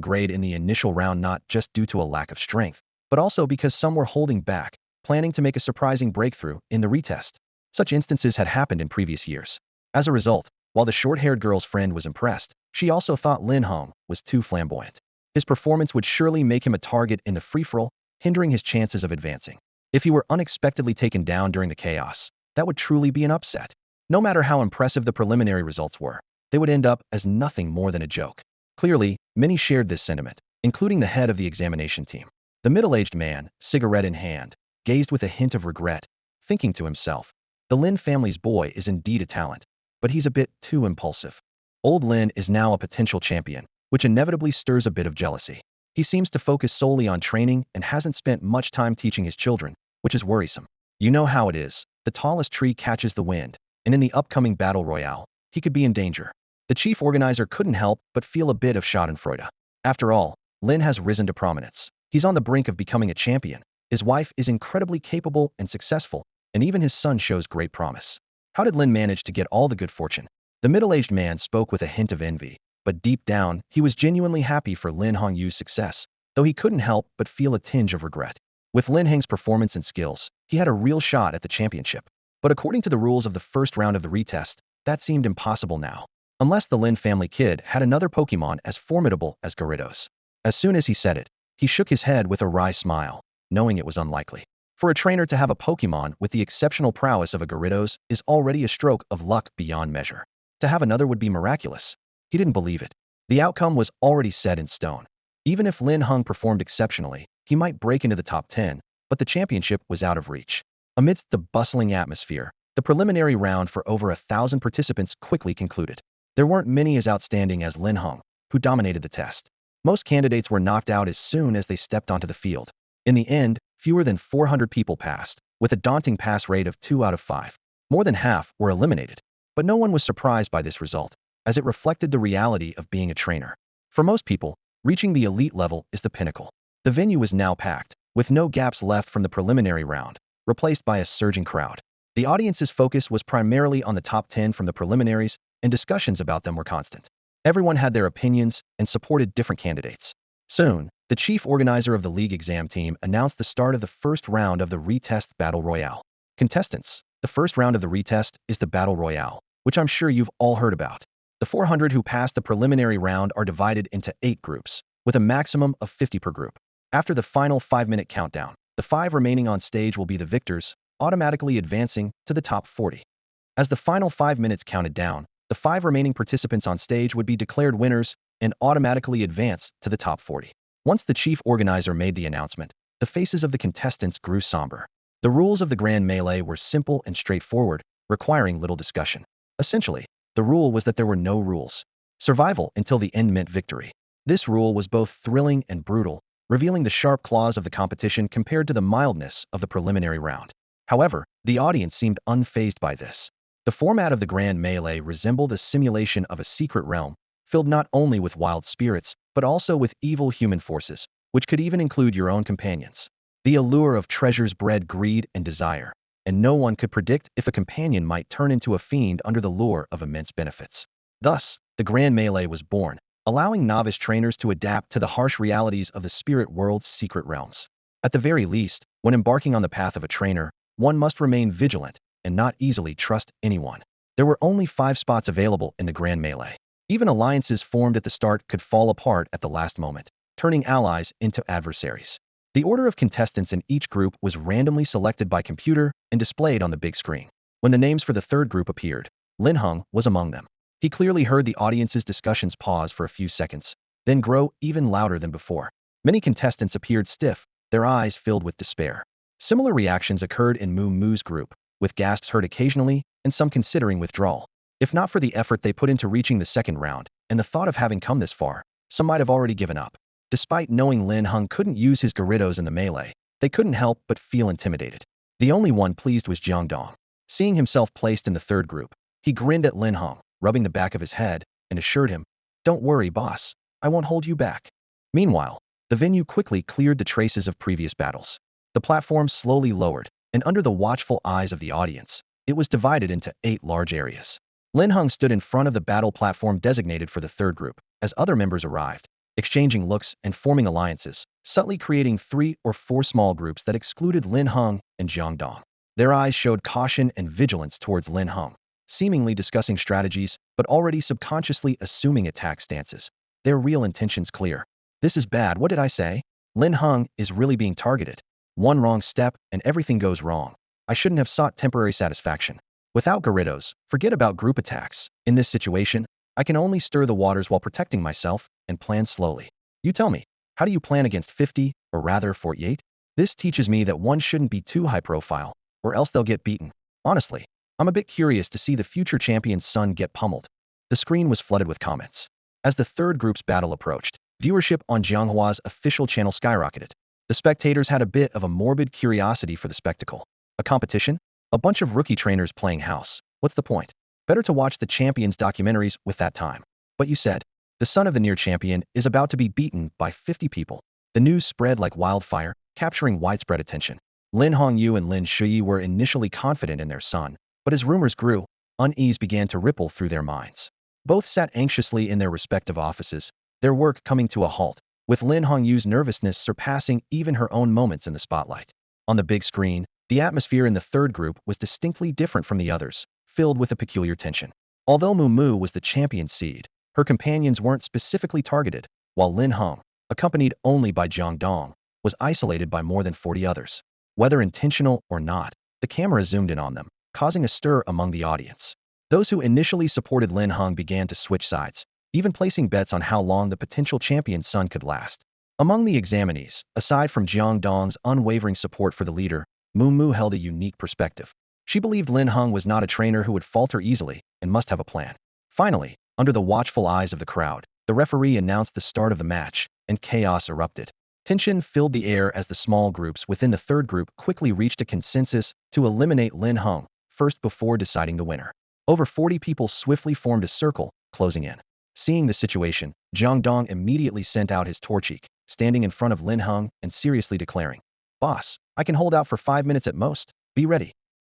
grade in the initial round, not just due to a lack of strength, but also because some were holding back, planning to make a surprising breakthrough in the retest. Such instances had happened in previous years. As a result, while the short-haired girl's friend was impressed, she also thought Linhung was too flamboyant. His performance would surely make him a target in the free-for-all, hindering his chances of advancing. If he were unexpectedly taken down during the chaos, that would truly be an upset. No matter how impressive the preliminary results were, they would end up as nothing more than a joke. Clearly, many shared this sentiment, including the head of the examination team. The middle-aged man, cigarette in hand, gazed with a hint of regret, thinking to himself, the Lin family's boy is indeed a talent, but he's a bit too impulsive. Old Lin is now a potential champion, which inevitably stirs a bit of jealousy. He seems to focus solely on training and hasn't spent much time teaching his children, which is worrisome. You know how it is, the tallest tree catches the wind, and in the upcoming battle royale, he could be in danger. The chief organizer couldn't help but feel a bit of schadenfreude. After all, Lin has risen to prominence. He's on the brink of becoming a champion. His wife is incredibly capable and successful, and even his son shows great promise. How did Lin manage to get all the good fortune? The middle-aged man spoke with a hint of envy, but deep down, he was genuinely happy for Lin Hong's success, though he couldn't help but feel a tinge of regret. With Lin Heng's performance and skills, he had a real shot at the championship. But according to the rules of the first round of the retest, that seemed impossible now. Unless the Lin family kid had another Pokemon as formidable as Gyarados. As soon as he said it, he shook his head with a wry smile, knowing it was unlikely. For a trainer to have a Pokemon with the exceptional prowess of a Gyarados is already a stroke of luck beyond measure. To have another would be miraculous. He didn't believe it. The outcome was already set in stone. Even if Lin Heng performed exceptionally, he might break into the top 10, but the championship was out of reach. Amidst the bustling atmosphere, the preliminary round for over 1,000 participants quickly concluded. There weren't many as outstanding as Lin Heng, who dominated the test. Most candidates were knocked out as soon as they stepped onto the field. In the end, fewer than 400 people passed, with a daunting pass rate of 2 out of 5. More than half were eliminated. But no one was surprised by this result, as it reflected the reality of being a trainer. For most people, reaching the elite level is the pinnacle. The venue was now packed, with no gaps left from the preliminary round, replaced by a surging crowd. The audience's focus was primarily on the top 10 from the preliminaries, and discussions about them were constant. Everyone had their opinions and supported different candidates. Soon, the chief organizer of the league exam team announced the start of the first round of the retest battle royale. Contestants, the first round of the retest is the battle royale, which I'm sure you've all heard about. The 400 who passed the preliminary round are divided into 8 groups, with a maximum of 50 per group. After the final 5-minute countdown, the 5 remaining on stage will be the victors, automatically advancing to the top 40. As the final 5 minutes counted down, the 5 remaining participants on stage would be declared winners and automatically advance to the top 40. Once the chief organizer made the announcement, the faces of the contestants grew somber. The rules of the Grand Melee were simple and straightforward, requiring little discussion. Essentially, the rule was that there were no rules. Survival until the end meant victory. This rule was both thrilling and brutal, revealing the sharp claws of the competition compared to the mildness of the preliminary round. However, the audience seemed unfazed by this. The format of the Grand Melee resembled a simulation of a secret realm, filled not only with wild spirits, but also with evil human forces, which could even include your own companions. The allure of treasures bred greed and desire, and no one could predict if a companion might turn into a fiend under the lure of immense benefits. Thus, the Grand Melee was born, allowing novice trainers to adapt to the harsh realities of the spirit world's secret realms. At the very least, when embarking on the path of a trainer, one must remain vigilant and not easily trust anyone. There were only 5 spots available in the Grand Melee. Even alliances formed at the start could fall apart at the last moment, turning allies into adversaries. The order of contestants in each group was randomly selected by computer and displayed on the big screen. When the names for the third group appeared, Linhung was among them. He clearly heard the audience's discussions pause for a few seconds, then grow even louder than before. Many contestants appeared stiff, their eyes filled with despair. Similar reactions occurred in Moo Moo's group, with gasps heard occasionally and some considering withdrawal. If not for the effort they put into reaching the second round, and the thought of having come this far, some might have already given up. Despite knowing Lin Heng couldn't use his Gyarados in the melee, they couldn't help but feel intimidated. The only one pleased was Jiangdong. Seeing himself placed in the third group, he grinned at Lin Heng, rubbing the back of his head, and assured him, "Don't worry, boss. I won't hold you back." Meanwhile, the venue quickly cleared the traces of previous battles. The platform slowly lowered, and under the watchful eyes of the audience, it was divided into 8 large areas. Linhung stood in front of the battle platform designated for the third group, as other members arrived, exchanging looks and forming alliances, subtly creating 3 or 4 small groups that excluded Linhung and Jiangdong. Their eyes showed caution and vigilance towards Linhung, seemingly discussing strategies, but already subconsciously assuming attack stances. Their real intentions clear. "This is bad, what did I say? Linhung is really being targeted. One wrong step, and everything goes wrong. I shouldn't have sought temporary satisfaction. Without Gyarados, forget about group attacks. In this situation, I can only stir the waters while protecting myself and plan slowly. You tell me, how do you plan against 50, or rather 48? This teaches me that one shouldn't be too high profile, or else they'll get beaten. Honestly, I'm a bit curious to see the future champion's son get pummeled." The screen was flooded with comments. As the third group's battle approached, viewership on Jianghua's official channel skyrocketed. The spectators had a bit of a morbid curiosity for the spectacle. A competition? A bunch of rookie trainers playing house. What's the point? Better to watch the champions' documentaries with that time. But you said, the son of the near champion is about to be beaten by 50 people. The news spread like wildfire, capturing widespread attention. Lin Hongyu and Lin Shuyi were initially confident in their son, but as rumors grew, unease began to ripple through their minds. Both sat anxiously in their respective offices, their work coming to a halt, with Lin Hongyu's nervousness surpassing even her own moments in the spotlight. On the big screen, the atmosphere in the third group was distinctly different from the others, filled with a peculiar tension. Although Moo Moo was the champion seed, her companions weren't specifically targeted, while Lin Heng, accompanied only by Jiangdong, was isolated by more than 40 others. Whether intentional or not, the camera zoomed in on them, causing a stir among the audience. Those who initially supported Lin Heng began to switch sides, even placing bets on how long the potential champion's son could last. Among the examinees, aside from Jiangdong's unwavering support for the leader, Moo Moo held a unique perspective. She believed Lin Heng was not a trainer who would falter easily and must have a plan. Finally, under the watchful eyes of the crowd, the referee announced the start of the match, and chaos erupted. Tension filled the air as the small groups within the third group quickly reached a consensus to eliminate Lin Heng first before deciding the winner. Over 40 people swiftly formed a circle, closing in. Seeing the situation, Jiangdong immediately sent out his Torchic, standing in front of Lin Heng and seriously declaring, "Boss, I can hold out for 5 minutes at most. Be ready."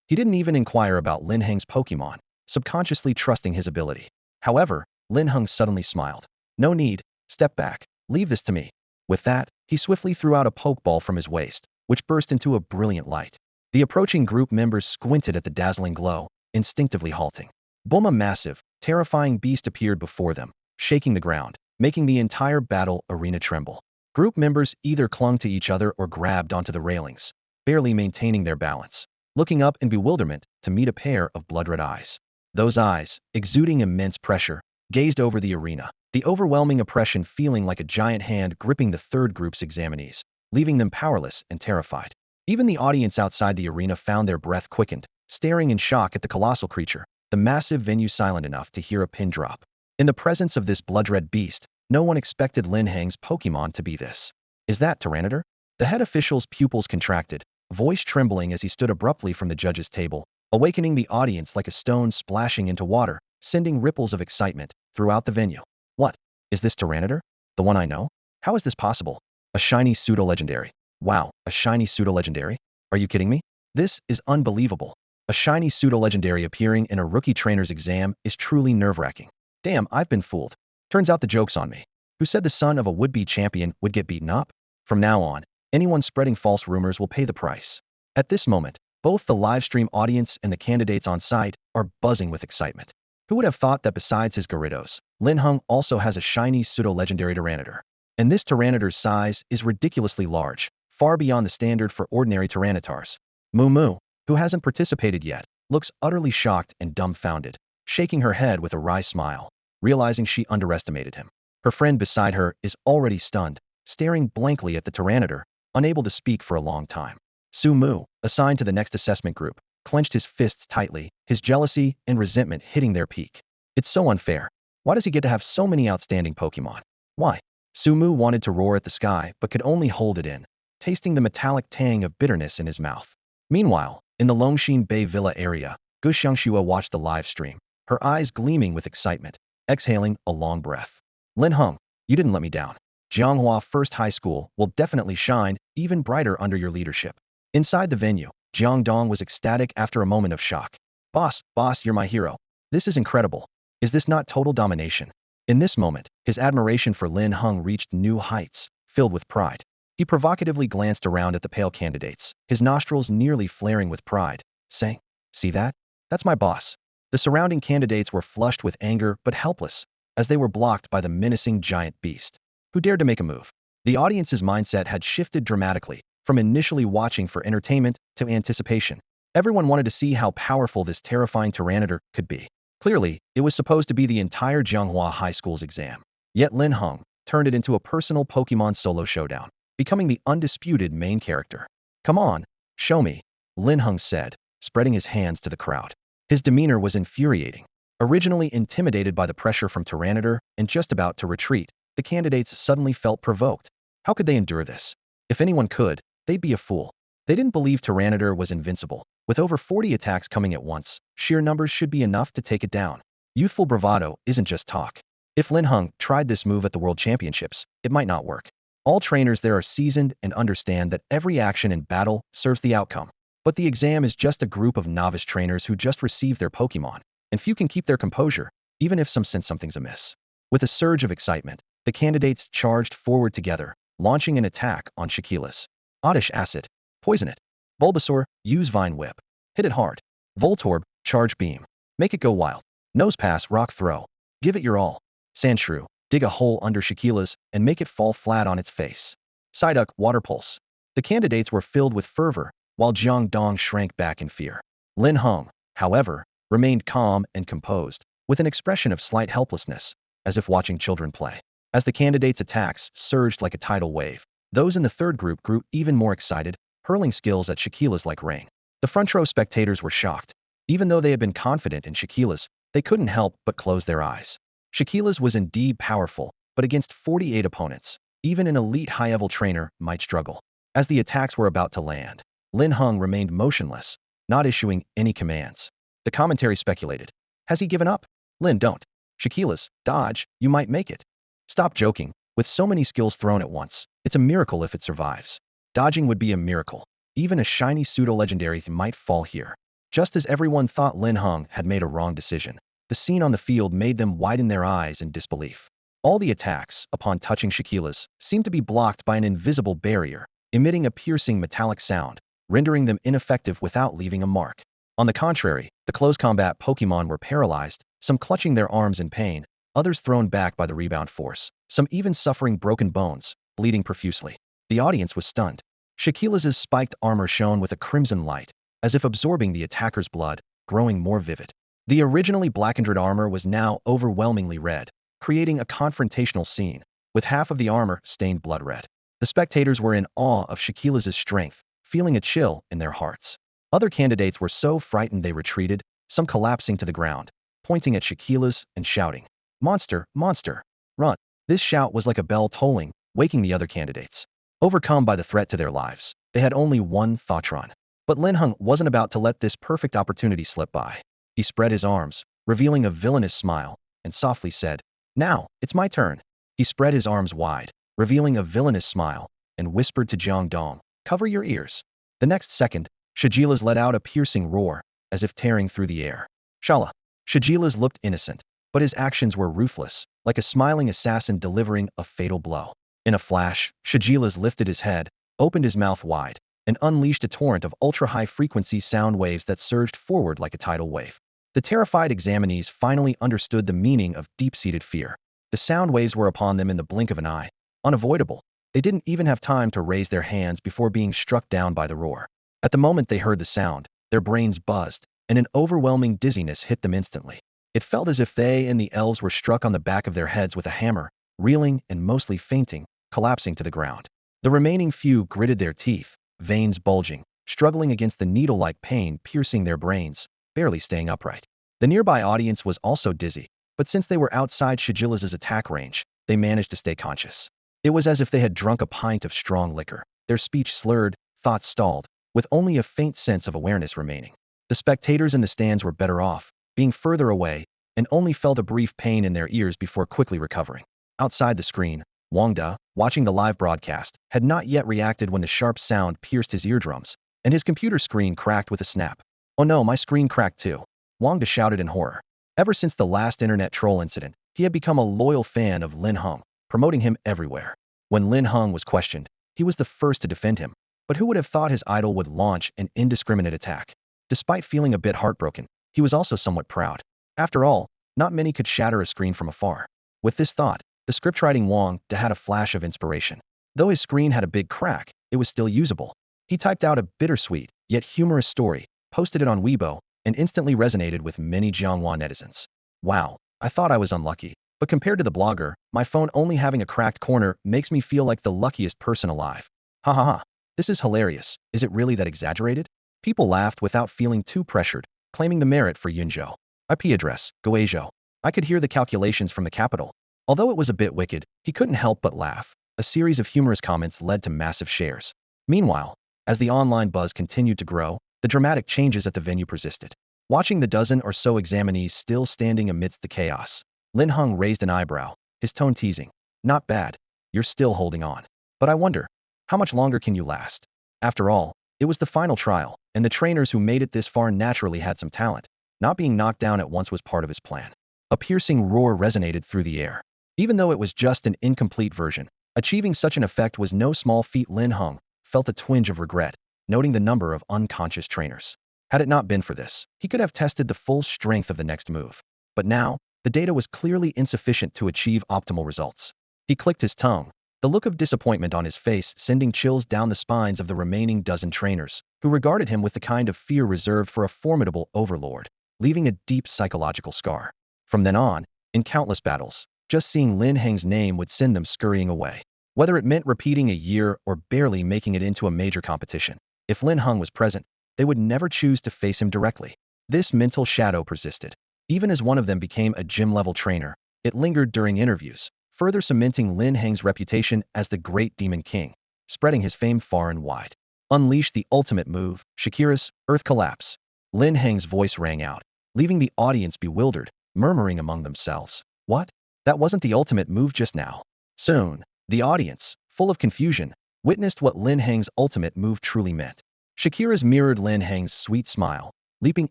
He didn't even inquire about Lin Heng's Pokemon, subconsciously trusting his ability. However, Lin Heng suddenly smiled. "No need, step back, leave this to me." With that, he swiftly threw out a Pokeball from his waist, which burst into a brilliant light. The approaching group members squinted at the dazzling glow, instinctively halting. Boom! A massive, terrifying beast appeared before them, shaking the ground, making the entire battle arena tremble. Group members either clung to each other or grabbed onto the railings, barely maintaining their balance, looking up in bewilderment to meet a pair of blood-red eyes. Those eyes, exuding immense pressure, gazed over the arena, the overwhelming oppression feeling like a giant hand gripping the third group's examinees, leaving them powerless and terrified. Even the audience outside the arena found their breath quickened, staring in shock at the colossal creature, the massive venue silent enough to hear a pin drop. In the presence of this blood-red beast, no one expected Lin Heng's Pokemon to be this. "Is that Tyranitar?" The head official's pupils contracted, voice trembling as he stood abruptly from the judge's table, awakening the audience like a stone splashing into water, sending ripples of excitement throughout the venue. "What? Is this Tyranitar? The one I know? How is this possible? A shiny pseudo-legendary. Wow, a shiny pseudo-legendary? Are you kidding me? This is unbelievable. A shiny pseudo-legendary appearing in a rookie trainer's exam is truly nerve-wracking. Damn, I've been fooled. Turns out the joke's on me. Who said the son of a would-be champion would get beaten up? From now on, anyone spreading false rumors will pay the price." At this moment, both the livestream audience and the candidates on site are buzzing with excitement. Who would have thought that besides his Gyarados, Linhung also has a shiny pseudo-legendary Tyranitar? And this Tyranitar's size is ridiculously large, far beyond the standard for ordinary Tyranitars. Moo, who hasn't participated yet, looks utterly shocked and dumbfounded, shaking her head with a wry smile, realizing she underestimated him. Her friend beside her is already stunned, staring blankly at the Tyranitar, unable to speak for a long time. Moo, assigned to the next assessment group, clenched his fists tightly, his jealousy and resentment hitting their peak. It's so unfair. Why does he get to have so many outstanding Pokemon? Why? Moo wanted to roar at the sky but could only hold it in, tasting the metallic tang of bitterness in his mouth. Meanwhile, in the Longshin Bay Villa area, Gushan Shu watched the live stream, her eyes gleaming with excitement, exhaling a long breath. Linhung, you didn't let me down. Jianghua First High School will definitely shine even brighter under your leadership. Inside the venue, Jiangdong was ecstatic after a moment of shock. Boss, you're my hero. This is incredible. Is this not total domination? In this moment, his admiration for Lin Heng reached new heights, filled with pride. He provocatively glanced around at the pale candidates, his nostrils nearly flaring with pride, saying, "See that? That's my boss." The surrounding candidates were flushed with anger but helpless, as they were blocked by the menacing giant beast. Who dared to make a move? The audience's mindset had shifted dramatically, from initially watching for entertainment to anticipation. Everyone wanted to see how powerful this terrifying Tyranitar could be. Clearly, it was supposed to be the entire Jianghua High School's exam. Yet Lin Heng turned it into a personal Pokemon solo showdown, becoming the undisputed main character. "Come on, show me," Lin Heng said, spreading his hands to the crowd. His demeanor was infuriating. Originally intimidated by the pressure from Tyranitar and just about to retreat, the candidates suddenly felt provoked. How could they endure this? If anyone could, they'd be a fool. They didn't believe Tyranitar was invincible. With over 40 attacks coming at once, sheer numbers should be enough to take it down. Youthful bravado isn't just talk. If Linhung tried this move at the World Championships, it might not work. All trainers there are seasoned and understand that every action in battle serves the outcome. But the exam is just a group of novice trainers who just received their Pokemon, and few can keep their composure, even if some sense something's amiss. With a surge of excitement, the candidates charged forward together, launching an attack on Shaquila's. Oddish Acid. Poison it. Bulbasaur, use Vine Whip. Hit it hard. Voltorb, Charge Beam. Make it go wild. Nosepass, Rock Throw. Give it your all. Sandshrew, dig a hole under Shaquila's and make it fall flat on its face. Psyduck, Water Pulse. The candidates were filled with fervor, while Jiangdong shrank back in fear. Lin Heng, however, remained calm and composed, with an expression of slight helplessness, as if watching children play. As the candidates' attacks surged like a tidal wave, those in the third group grew even more excited, hurling skills at Shaquila's like rain. The front row spectators were shocked. Even though they had been confident in Shaquila's, they couldn't help but close their eyes. Shaquila's was indeed powerful, but against 48 opponents, even an elite high-level trainer might struggle. As the attacks were about to land, Lin Heng remained motionless, not issuing any commands. The commentary speculated. Has he given up? Lin, don't. Shaquila's, dodge, you might make it. Stop joking. With so many skills thrown at once, it's a miracle if it survives. Dodging would be a miracle. Even a shiny pseudo-legendary might fall here. Just as everyone thought Lin Heng had made a wrong decision, the scene on the field made them widen their eyes in disbelief. All the attacks, upon touching Shaquila's, seemed to be blocked by an invisible barrier, emitting a piercing metallic sound, rendering them ineffective without leaving a mark. On the contrary, the close combat Pokemon were paralyzed, some clutching their arms in pain, others thrown back by the rebound force, some even suffering broken bones, bleeding profusely. The audience was stunned. Shaquila's spiked armor shone with a crimson light, as if absorbing the attacker's blood, growing more vivid. The originally blackened armor was now overwhelmingly red, creating a confrontational scene, with half of the armor stained blood red. The spectators were in awe of Shaquila's strength, feeling a chill in their hearts. Other candidates were so frightened they retreated, some collapsing to the ground, pointing at Shaquila's and shouting, "Monster, monster, run." This shout was like a bell tolling, waking the other candidates. Overcome by the threat to their lives, they had only one thought: run. But Lin Heng wasn't about to let this perfect opportunity slip by. He spread his arms, revealing a villainous smile, and softly said, "Now, it's my turn." He spread his arms wide, revealing a villainous smile, and whispered to Jiangdong, "Cover your ears." The next second, Shaquila's let out a piercing roar, as if tearing through the air. Shala. Shaquila's looked innocent, but his actions were ruthless, like a smiling assassin delivering a fatal blow. In a flash, Shaquila's lifted his head, opened his mouth wide, and unleashed a torrent of ultra-high-frequency sound waves that surged forward like a tidal wave. The terrified examinees finally understood the meaning of deep-seated fear. The sound waves were upon them in the blink of an eye, unavoidable. They didn't even have time to raise their hands before being struck down by the roar. At the moment they heard the sound, their brains buzzed, and an overwhelming dizziness hit them instantly. It felt as if they and the elves were struck on the back of their heads with a hammer, reeling and mostly fainting, collapsing to the ground. The remaining few gritted their teeth, veins bulging, struggling against the needle-like pain piercing their brains, barely staying upright. The nearby audience was also dizzy, but since they were outside Shigila's attack range, they managed to stay conscious. It was as if they had drunk a pint of strong liquor. Their speech slurred, thoughts stalled, with only a faint sense of awareness remaining. The spectators in the stands were better off, being further away, and only felt a brief pain in their ears before quickly recovering. Outside the screen, Wang De, watching the live broadcast, had not yet reacted when the sharp sound pierced his eardrums, and his computer screen cracked with a snap. "Oh no, my screen cracked too," Wang De shouted in horror. Ever since the last internet troll incident, he had become a loyal fan of Lin Heng, promoting him everywhere. When Lin Heng was questioned, he was the first to defend him, but who would have thought his idol would launch an indiscriminate attack? Despite feeling a bit heartbroken, he was also somewhat proud. After all, not many could shatter a screen from afar. With this thought, the scriptwriting Wang De had a flash of inspiration. Though his screen had a big crack, it was still usable. He typed out a bittersweet, yet humorous story, posted it on Weibo, and instantly resonated with many Jianghua netizens. "Wow, I thought I was unlucky, but compared to the blogger, my phone only having a cracked corner makes me feel like the luckiest person alive. Ha ha ha. This is hilarious. Is it really that exaggerated?" People laughed without feeling too pressured, claiming the merit for Yunzhou. IP address, Guizhou. I could hear the calculations from the capital. Although it was a bit wicked, he couldn't help but laugh. A series of humorous comments led to massive shares. Meanwhile, as the online buzz continued to grow, the dramatic changes at the venue persisted. Watching the dozen or so examinees still standing amidst the chaos, Lin Heng raised an eyebrow, his tone teasing. "Not bad. You're still holding on. But I wonder, how much longer can you last?" After all, it was the final trial, and the trainers who made it this far naturally had some talent. Not being knocked down at once was part of his plan. A piercing roar resonated through the air. Even though it was just an incomplete version, achieving such an effect was no small feat. Lin Heng felt a twinge of regret, noting the number of unconscious trainers. Had it not been for this, he could have tested the full strength of the next move. But now, the data was clearly insufficient to achieve optimal results. He clicked his tongue, the look of disappointment on his face sending chills down the spines of the remaining dozen trainers, who regarded him with the kind of fear reserved for a formidable overlord, leaving a deep psychological scar. From then on, in countless battles, just seeing Lin Heng's name would send them scurrying away. Whether it meant repeating a year or barely making it into a major competition, if Lin Heng was present, they would never choose to face him directly. This mental shadow persisted. Even as one of them became a gym-level trainer, it lingered during interviews, further cementing Lin Heng's reputation as the Great Demon King, spreading his fame far and wide. Unleash the ultimate move, Shakira's Earth Collapse. Lin Heng's voice rang out, leaving the audience bewildered, murmuring among themselves. What? That wasn't the ultimate move just now. Soon, the audience, full of confusion, witnessed what Lin Heng's ultimate move truly meant. Shakira's mirrored Lin Heng's sweet smile, leaping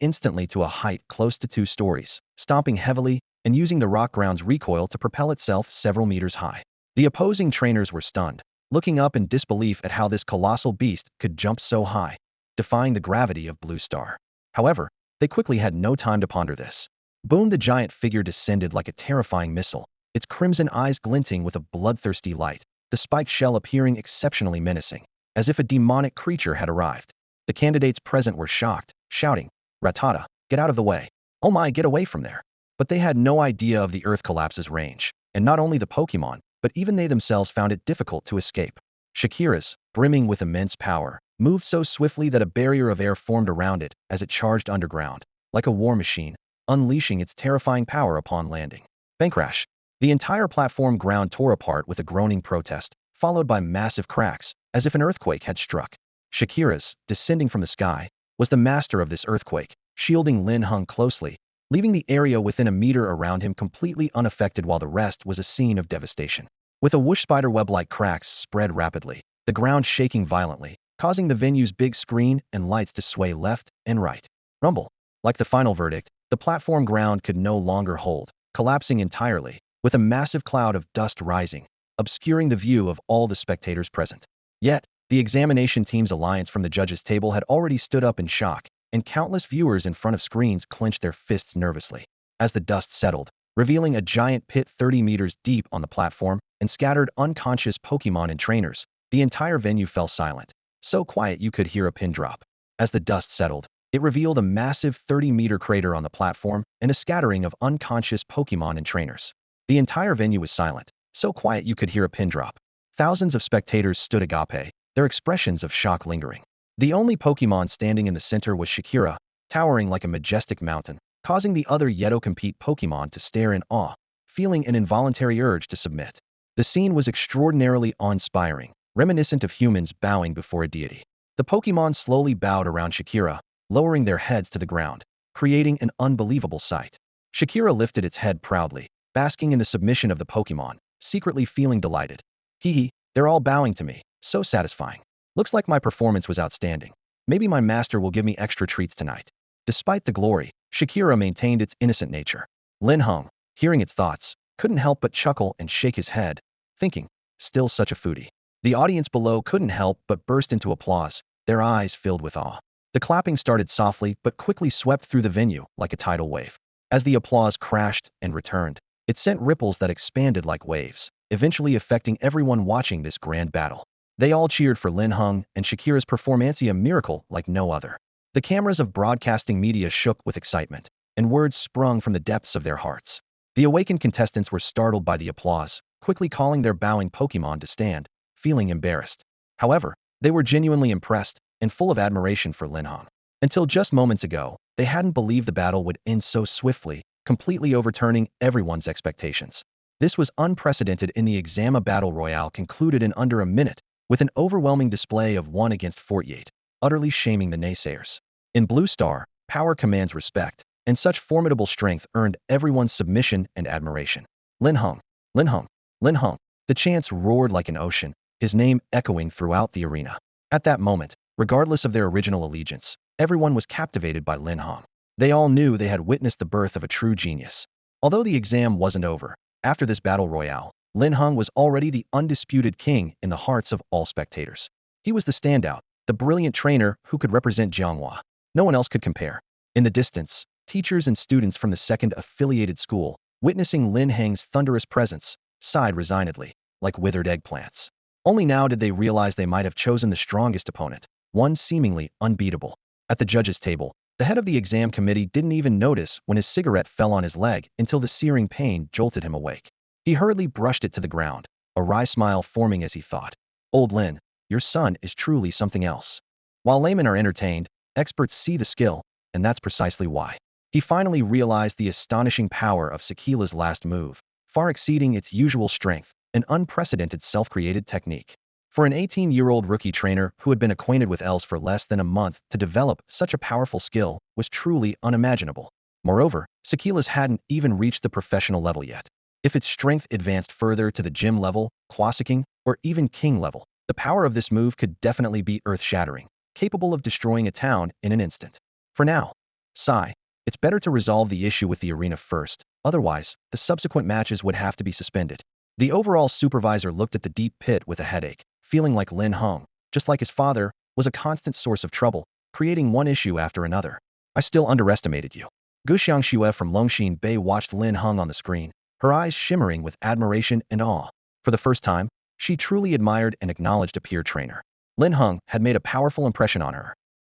instantly to a height close to 2 stories, stomping heavily, and using the rock ground's recoil to propel itself several meters high. The opposing trainers were stunned, looking up in disbelief at how this colossal beast could jump so high, defying the gravity of Blue Star. However, they quickly had no time to ponder this. Boom! The giant figure descended like a terrifying missile, its crimson eyes glinting with a bloodthirsty light, the spiked shell appearing exceptionally menacing, as if a demonic creature had arrived. The candidates present were shocked, shouting, "Ratata, get out of the way. Oh my, get away from there." But they had no idea of the Earth Collapse's range, and not only the Pokémon, but even they themselves found it difficult to escape. Shakira's, brimming with immense power, moved so swiftly that a barrier of air formed around it as it charged underground, like a war machine, unleashing its terrifying power upon landing. Bang crash! The entire platform ground tore apart with a groaning protest, followed by massive cracks, as if an earthquake had struck. Shakira's, descending from the sky, was the master of this earthquake, shielding Lin Heng closely, leaving the area within a meter around him completely unaffected while the rest was a scene of devastation. With a whoosh, spiderweb-like cracks spread rapidly, the ground shaking violently, causing the venue's big screen and lights to sway left and right. Rumble. Like the final verdict, the platform ground could no longer hold, collapsing entirely, with a massive cloud of dust rising, obscuring the view of all the spectators present. Yet, the examination team's alliance from the judges' table had already stood up in shock, and countless viewers in front of screens clenched their fists nervously. As the dust settled, revealing a giant pit 30 meters deep on the platform and scattered unconscious Pokemon and trainers, the entire venue fell silent, so quiet you could hear a pin drop. As the dust settled, it revealed a massive 30-meter crater on the platform and a scattering of unconscious Pokemon and trainers. The entire venue was silent, so quiet you could hear a pin drop. Thousands of spectators stood agape, their expressions of shock lingering. The only Pokemon standing in the center was Shakira, towering like a majestic mountain, causing the other Yeto-compete Pokemon to stare in awe, feeling an involuntary urge to submit. The scene was extraordinarily awe-inspiring, reminiscent of humans bowing before a deity. The Pokemon slowly bowed around Shakira, lowering their heads to the ground, creating an unbelievable sight. Shakira lifted its head proudly, basking in the submission of the Pokemon, secretly feeling delighted. Hee, they're all bowing to me, so satisfying. Looks like my performance was outstanding. Maybe my master will give me extra treats tonight. Despite the glory, Shakira maintained its innocent nature. Linhung, hearing its thoughts, couldn't help but chuckle and shake his head, thinking, still such a foodie. The audience below couldn't help but burst into applause, their eyes filled with awe. The clapping started softly but quickly swept through the venue like a tidal wave. As the applause crashed and returned, it sent ripples that expanded like waves, eventually affecting everyone watching this grand battle. They all cheered for Linhung and Shakira's performance, a miracle like no other. The cameras of broadcasting media shook with excitement, and words sprung from the depths of their hearts. The awakened contestants were startled by the applause, quickly calling their bowing Pokemon to stand, feeling embarrassed. However, they were genuinely impressed and full of admiration for Linhung. Until just moments ago, they hadn't believed the battle would end so swiftly, completely overturning everyone's expectations. This was unprecedented in the Exam. A battle royale concluded in under a minute, with an overwhelming display of 1 against 48, utterly shaming the naysayers. In Blue Star, power commands respect, and such formidable strength earned everyone's submission and admiration. Linhung, Linhung, Linhung. The chants roared like an ocean, his name echoing throughout the arena. At that moment, regardless of their original allegiance, everyone was captivated by Linhung. They all knew they had witnessed the birth of a true genius. Although the exam wasn't over, after this battle royale, Linhung was already the undisputed king in the hearts of all spectators. He was the standout, the brilliant trainer who could represent Jianghua. No one else could compare. In the distance, teachers and students from the second affiliated school, witnessing Lin Heng's thunderous presence, sighed resignedly, like withered eggplants. Only now did they realize they might have chosen the strongest opponent, one seemingly unbeatable. At the judges' table, the head of the exam committee didn't even notice when his cigarette fell on his leg until the searing pain jolted him awake. He hurriedly brushed it to the ground, a wry smile forming as he thought, "Old Lin, your son is truly something else." While laymen are entertained, experts see the skill, and that's precisely why. He finally realized the astonishing power of Sakila's last move, far exceeding its usual strength, an unprecedented self-created technique. For an 18-year-old rookie trainer who had been acquainted with Els for less than a month to develop such a powerful skill was truly unimaginable. Moreover, Sakila's hadn't even reached the professional level yet. If its strength advanced further to the gym level, Kwasiking, or even king level, the power of this move could definitely be earth-shattering, capable of destroying a town in an instant. For now, sigh, it's better to resolve the issue with the arena first, otherwise, the subsequent matches would have to be suspended. The overall supervisor looked at the deep pit with a headache, feeling like Lin Heng, just like his father, was a constant source of trouble, creating one issue after another. I still underestimated you. Gushan Shu from Longxin Bay watched Lin Heng on the screen, her eyes shimmering with admiration and awe. For the first time, she truly admired and acknowledged a peer trainer. Lin Heng had made a powerful impression on her.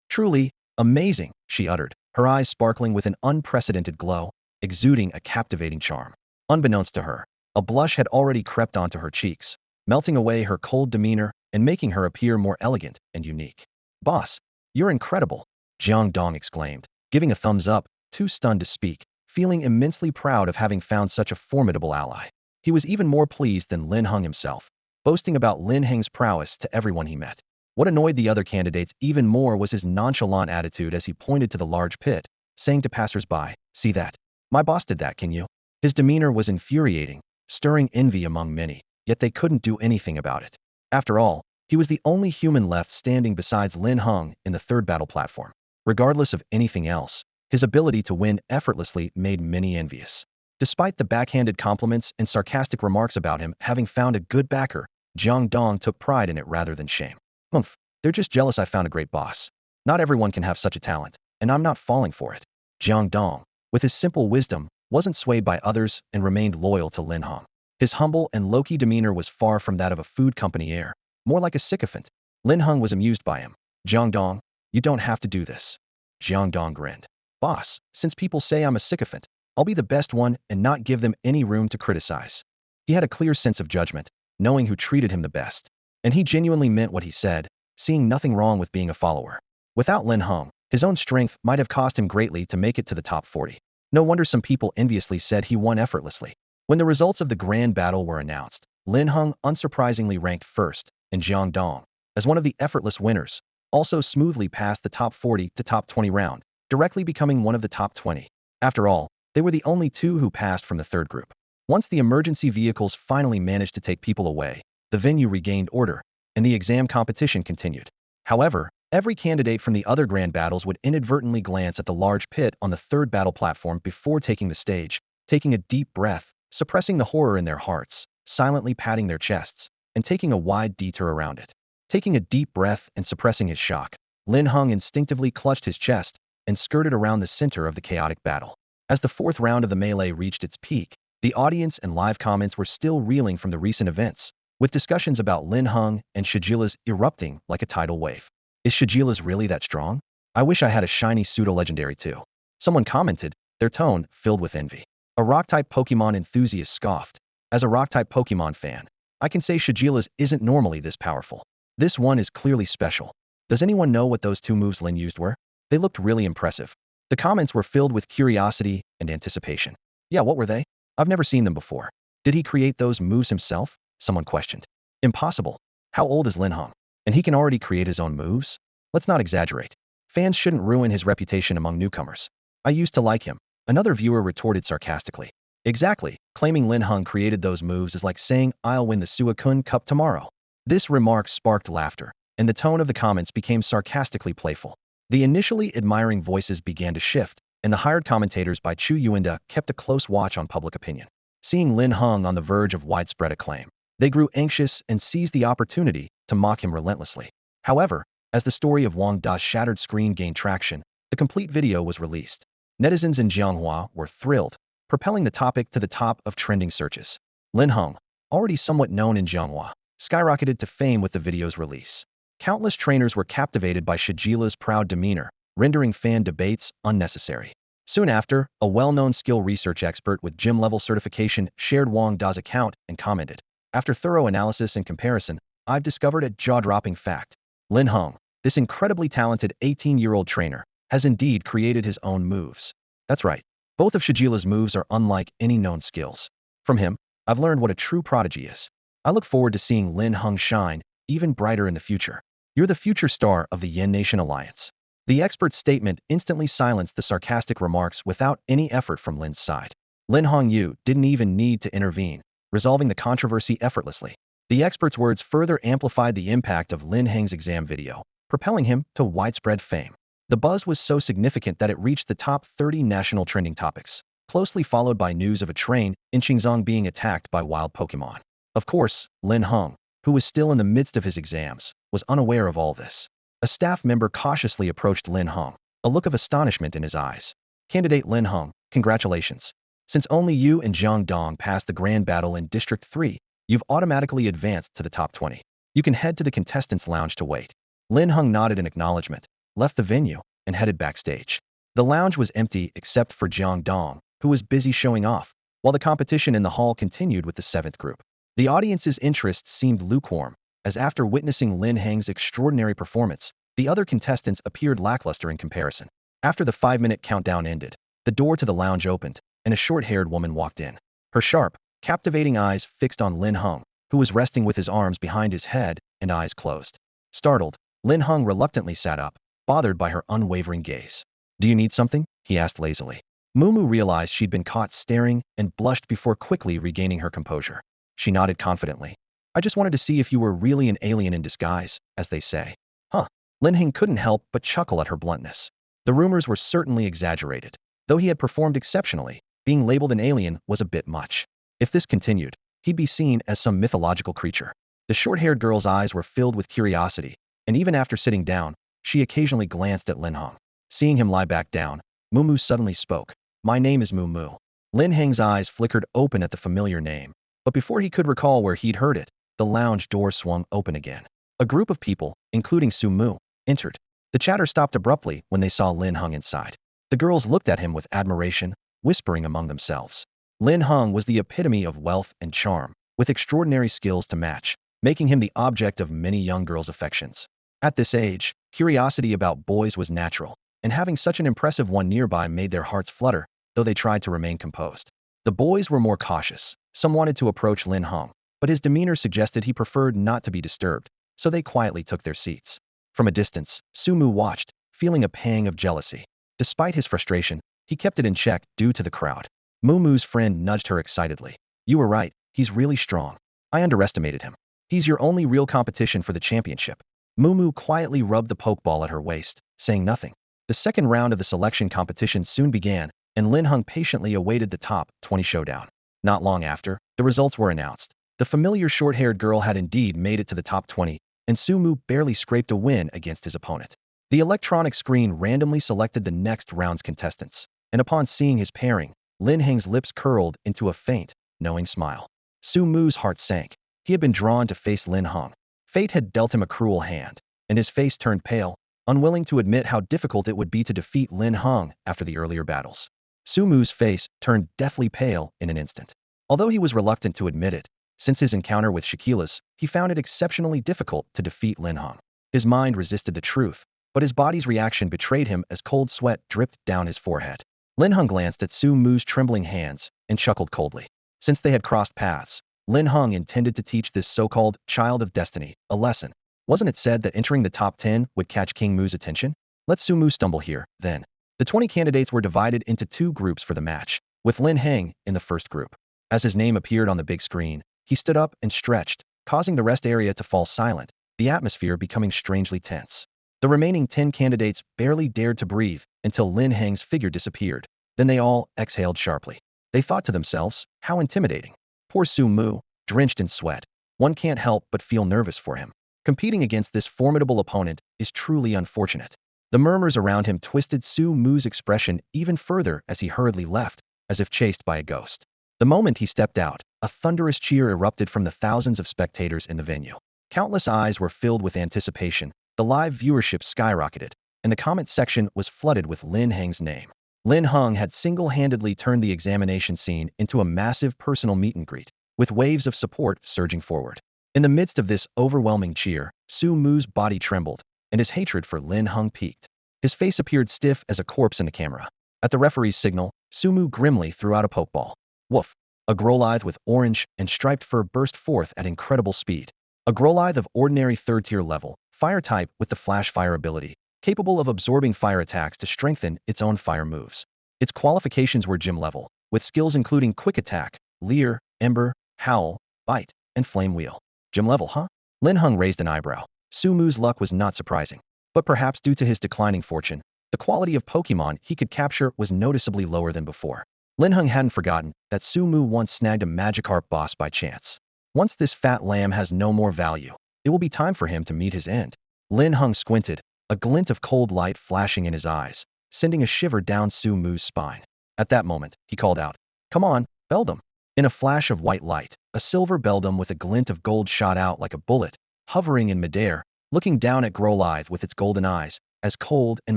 Truly amazing, she uttered, her eyes sparkling with an unprecedented glow, exuding a captivating charm. Unbeknownst to her, a blush had already crept onto her cheeks, melting away her cold demeanor and making her appear more elegant and unique. "Boss, you're incredible," Jiang Dong exclaimed, giving a thumbs up, too stunned to speak, feeling immensely proud of having found such a formidable ally. He was even more pleased than Lin Heng himself, boasting about Lin Heng's prowess to everyone he met. What annoyed the other candidates even more was his nonchalant attitude as he pointed to the large pit, saying to passers-by, "See that? My boss did that, can you?" His demeanor was infuriating, stirring envy among many, yet they couldn't do anything about it. After all, he was the only human left standing besides Lin Heng in the third battle platform. Regardless of anything else, his ability to win effortlessly made many envious. Despite the backhanded compliments and sarcastic remarks about him having found a good backer, Jiang Dong took pride in it rather than shame. "Humph, they're just jealous I found a great boss. Not everyone can have such a talent." and I'm not falling for it. Jiang Dong, with his simple wisdom, wasn't swayed by others and remained loyal to Lin Heng. His humble and low-key demeanor was far from that of a food company heir, more like a sycophant. Lin Heng was amused by him. Jiang Dong, you don't have to do this. Jiang Dong grinned. Boss, since people say I'm a sycophant, I'll be the best one and not give them any room to criticize. He had a clear sense of judgment, knowing who treated him the best. And he genuinely meant what he said, seeing nothing wrong with being a follower. Without Lin Heng, his own strength might have cost him greatly to make it to the top 40. No wonder some people enviously said he won effortlessly. When the results of the grand battle were announced, Lin Heng unsurprisingly ranked first, and Jiang Dong, as one of the effortless winners, also smoothly passed the top 40 to top 20 round, directly becoming one of the top 20. After all, they were the only two who passed from the third group. Once the emergency vehicles finally managed to take people away, the venue regained order, and the exam competition continued. However, every candidate from the other grand battles would inadvertently glance at the large pit on the third battle platform before taking the stage, taking a deep breath, suppressing the horror in their hearts, silently patting their chests, and taking a wide detour around it. Taking a deep breath and suppressing his shock, Lin Heng instinctively clutched his chest and skirted around the center of the chaotic battle. As the fourth round of the melee reached its peak, the audience and live comments were still reeling from the recent events, with discussions about Lin Heng and Shajila's erupting like a tidal wave. Is Shajila's really that strong? I wish I had a shiny pseudo-legendary too. Someone commented, their tone filled with envy. A rock-type Pokemon enthusiast scoffed. As a rock-type Pokemon fan, I can say Shajila's isn't normally this powerful. This one is clearly special. Does anyone know what those two moves Lin used were? They looked really impressive. The comments were filled with curiosity and anticipation. Yeah, what were they? I've never seen them before. Did he create those moves himself? Someone questioned. Impossible. How old is Lin Heng? And he can already create his own moves? Let's not exaggerate. Fans shouldn't ruin his reputation among newcomers. I used to like him. Another viewer retorted sarcastically. Exactly. Claiming Lin Heng created those moves is like saying I'll win the Suicune Cup tomorrow. This remark sparked laughter, and the tone of the comments became sarcastically playful. The initially admiring voices began to shift, and the hired commentators by Chu Yuanda kept a close watch on public opinion. Seeing Lin Heng on the verge of widespread acclaim, they grew anxious and seized the opportunity to mock him relentlessly. However, as the story of Wang Da's shattered screen gained traction, the complete video was released. Netizens in Jianghua were thrilled, propelling the topic to the top of trending searches. Lin Heng, already somewhat known in Jianghua, skyrocketed to fame with the video's release. Countless trainers were captivated by Shajila's proud demeanor, rendering fan debates unnecessary. Soon after, a well-known skill research expert with gym-level certification shared Wang Da's account and commented, after thorough analysis and comparison, I've discovered a jaw-dropping fact. Lin Heng, this incredibly talented 18-year-old trainer, has indeed created his own moves. That's right. Both of Shajila's moves are unlike any known skills. From him, I've learned what a true prodigy is. I look forward to seeing Lin Heng shine even brighter in the future. You're the future star of the Yen Nation Alliance. The expert's statement instantly silenced the sarcastic remarks without any effort from Lin's side. Lin Hongyu didn't even need to intervene, resolving the controversy effortlessly. The expert's words further amplified the impact of Lin Heng's exam video, propelling him to widespread fame. The buzz was so significant that it reached the top 30 national trending topics, closely followed by news of a train in Xingzhou being attacked by wild Pokemon. Of course, Lin Heng, who was still in the midst of his exams, was unaware of all this. A staff member cautiously approached Lin Heng, a look of astonishment in his eyes. Candidate Lin Heng, congratulations. Since only you and Jiang Dong passed the grand battle in District 3, you've automatically advanced to the top 20. You can head to the contestants' lounge to wait. Lin Heng nodded in acknowledgement, left the venue, and headed backstage. The lounge was empty except for Jiang Dong, who was busy showing off, while the competition in the hall continued with the 7th group. The audience's interest seemed lukewarm, as after witnessing Lin Heng's extraordinary performance, the other contestants appeared lackluster in comparison. After the 5-minute countdown ended, the door to the lounge opened, and a short-haired woman walked in. Her sharp, captivating eyes fixed on Lin Heng, who was resting with his arms behind his head and eyes closed. Startled, Lin Heng reluctantly sat up, bothered by her unwavering gaze. Do you need something? He asked lazily. Mumu realized she'd been caught staring and blushed before quickly regaining her composure. She nodded confidently. I just wanted to see if you were really an alien in disguise, as they say. Huh. Lin Heng couldn't help but chuckle at her bluntness. The rumors were certainly exaggerated. Though he had performed exceptionally, being labeled an alien was a bit much. If this continued, he'd be seen as some mythological creature. The short-haired girl's eyes were filled with curiosity, and even after sitting down, she occasionally glanced at Linhung. Seeing him lie back down, Moo suddenly spoke. My name is Moo. Lin Heng's eyes flickered open at the familiar name, but before he could recall where he'd heard it, the lounge door swung open again. A group of people, including Moo, entered. The chatter stopped abruptly when they saw Lin Heng inside. The girls looked at him with admiration, whispering among themselves. Lin Heng was the epitome of wealth and charm, with extraordinary skills to match, making him the object of many young girls' affections. At this age, curiosity about boys was natural, and having such an impressive one nearby made their hearts flutter, though they tried to remain composed. The boys were more cautious. Some wanted to approach Lin Heng, but his demeanor suggested he preferred not to be disturbed, so they quietly took their seats. From a distance, Moo watched, feeling a pang of jealousy. Despite his frustration, he kept it in check due to the crowd. Moo's friend nudged her excitedly. You were right, he's really strong. I underestimated him. He's your only real competition for the championship. Moo quietly rubbed the pokeball at her waist, saying nothing. The second round of the selection competition soon began, and Lin Heng patiently awaited the top 20 showdown. Not long after, the results were announced. The familiar short-haired girl had indeed made it to the top 20, and Moo barely scraped a win against his opponent. The electronic screen randomly selected the next round's contestants, and upon seeing his pairing, Lin Heng's lips curled into a faint, knowing smile. Moo's heart sank. He had been drawn to face Lin Heng. Fate had dealt him a cruel hand, and his face turned pale, unwilling to admit how difficult it would be to defeat Lin Heng after the earlier battles. Moo's face turned deathly pale in an instant. Although he was reluctant to admit it, since his encounter with Shaquilas, he found it exceptionally difficult to defeat Lin Heng. His mind resisted the truth, but his body's reaction betrayed him as cold sweat dripped down his forehead. Lin Heng glanced at Moo's trembling hands and chuckled coldly. Since they had crossed paths, Lin Heng intended to teach this so-called child of destiny a lesson. Wasn't it said that entering the top 10 would catch King Moo's attention? Let Moo stumble here, then. The 20 candidates were divided into two groups for the match, with Lin Heng in the first group. As his name appeared on the big screen, he stood up and stretched, causing the rest area to fall silent, the atmosphere becoming strangely tense. The remaining 10 candidates barely dared to breathe until Lin Heng's figure disappeared. Then they all exhaled sharply. They thought to themselves, how intimidating. Poor Moo, drenched in sweat. One can't help but feel nervous for him. Competing against this formidable opponent is truly unfortunate. The murmurs around him twisted Moo's expression even further as he hurriedly left, as if chased by a ghost. The moment he stepped out, a thunderous cheer erupted from the thousands of spectators in the venue. Countless eyes were filled with anticipation, the live viewership skyrocketed, and the comment section was flooded with Lin Heng's name. Lin Heng had single-handedly turned the examination scene into a massive personal meet and greet, with waves of support surging forward. In the midst of this overwhelming cheer, Moo's body trembled, and his hatred for Lin Heng peaked. His face appeared stiff as a corpse in the camera. At the referee's signal, Moo grimly threw out a pokeball. Woof! A Growlithe with orange and striped fur burst forth at incredible speed. A Growlithe of ordinary third-tier level, fire type with the flash fire ability, capable of absorbing fire attacks to strengthen its own fire moves. Its qualifications were gym level, with skills including quick attack, leer, ember, howl, bite, and flame wheel. Gym level, huh? Lin Heng raised an eyebrow. Moo's luck was not surprising, but perhaps due to his declining fortune, the quality of Pokemon he could capture was noticeably lower than before. Lin Heng hadn't forgotten that Moo once snagged a Magikarp boss by chance. Once this fat lamb has no more value, it will be time for him to meet his end. Lin Heng squinted, a glint of cold light flashing in his eyes, sending a shiver down Moo's spine. At that moment, he called out, "Come on, Beldum." In a flash of white light, a silver Beldum with a glint of gold shot out like a bullet, hovering in midair, looking down at Growlithe with its golden eyes, as cold and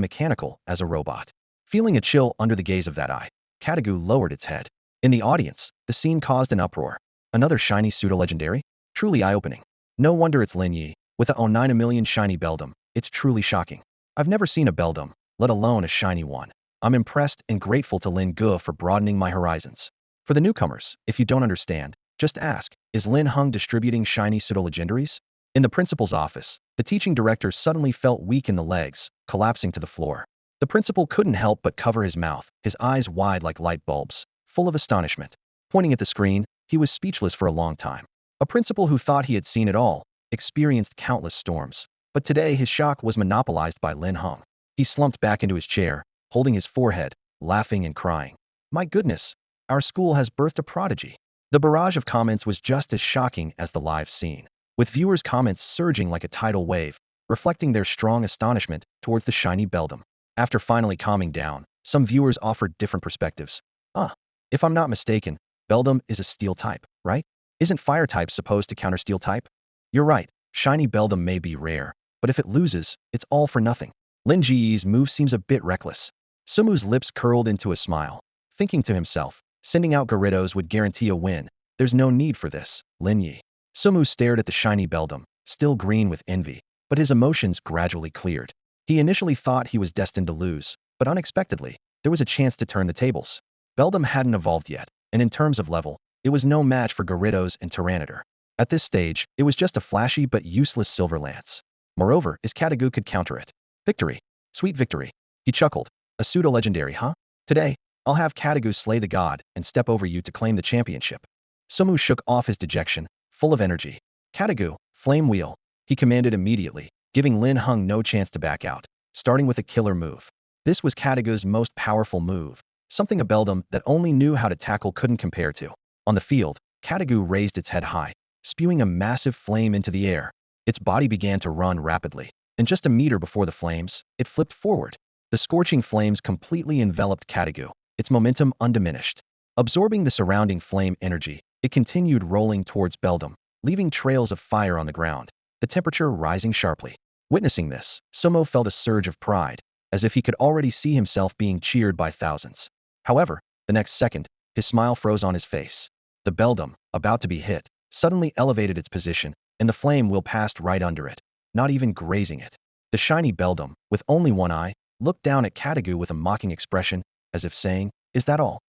mechanical as a robot. Feeling a chill under the gaze of that eye, Katagoo lowered its head. In the audience, the scene caused an uproar. Another shiny pseudo-legendary? Truly eye-opening. No wonder it's Lin Yi, with a 9 million shiny Beldum. It's truly shocking. I've never seen a Beldum, let alone a shiny one. I'm impressed and grateful to Lin Gu for broadening my horizons. For the newcomers, if you don't understand, just ask, is Lin Heng distributing shiny pseudo-legendaries? In the principal's office, the teaching director suddenly felt weak in the legs, collapsing to the floor. The principal couldn't help but cover his mouth, his eyes wide like light bulbs, full of astonishment. Pointing at the screen, he was speechless for a long time. A principal who thought he had seen it all, experienced countless storms. But today his shock was monopolized by Lin Heng. He slumped back into his chair, holding his forehead, laughing and crying. My goodness, our school has birthed a prodigy. The barrage of comments was just as shocking as the live scene, with viewers' comments surging like a tidal wave, reflecting their strong astonishment towards the shiny Beldum. After finally calming down, some viewers offered different perspectives. If I'm not mistaken, Beldum is a steel type, right? Isn't fire type supposed to counter steel type? You're right, shiny Beldum may be rare, but if it loses, it's all for nothing. Lin Ji's move seems a bit reckless. Sumu's lips curled into a smile, thinking to himself, sending out Gyarados would guarantee a win. There's no need for this, Lin Yi. Sumu stared at the shiny Beldum, still green with envy, but his emotions gradually cleared. He initially thought he was destined to lose, but unexpectedly, there was a chance to turn the tables. Beldum hadn't evolved yet, and in terms of level, it was no match for Gyarados and Tyranitar. At this stage, it was just a flashy but useless silver lance. Moreover, his Katagu could counter it. Victory. Sweet victory. He chuckled. A pseudo-legendary, huh? Today, I'll have Katagu slay the god and step over you to claim the championship. Sumu shook off his dejection, full of energy. Katagu, flame wheel. He commanded immediately, giving Lin Heng no chance to back out, starting with a killer move. This was Katagu's most powerful move, something a Beldum that only knew how to tackle couldn't compare to. On the field, Katagu raised its head high, spewing a massive flame into the air. Its body began to run rapidly, and just a meter before the flames, it flipped forward. The scorching flames completely enveloped Katagu, its momentum undiminished. Absorbing the surrounding flame energy, it continued rolling towards Beldum, leaving trails of fire on the ground, the temperature rising sharply. Witnessing this, Sumo felt a surge of pride, as if he could already see himself being cheered by thousands. However, the next second, his smile froze on his face. The Beldum, about to be hit, suddenly elevated its position, and the flame wheel passed right under it, not even grazing it. The shiny Beldum, with only one eye, looked down at Katagu with a mocking expression, as if saying, "Is that all?"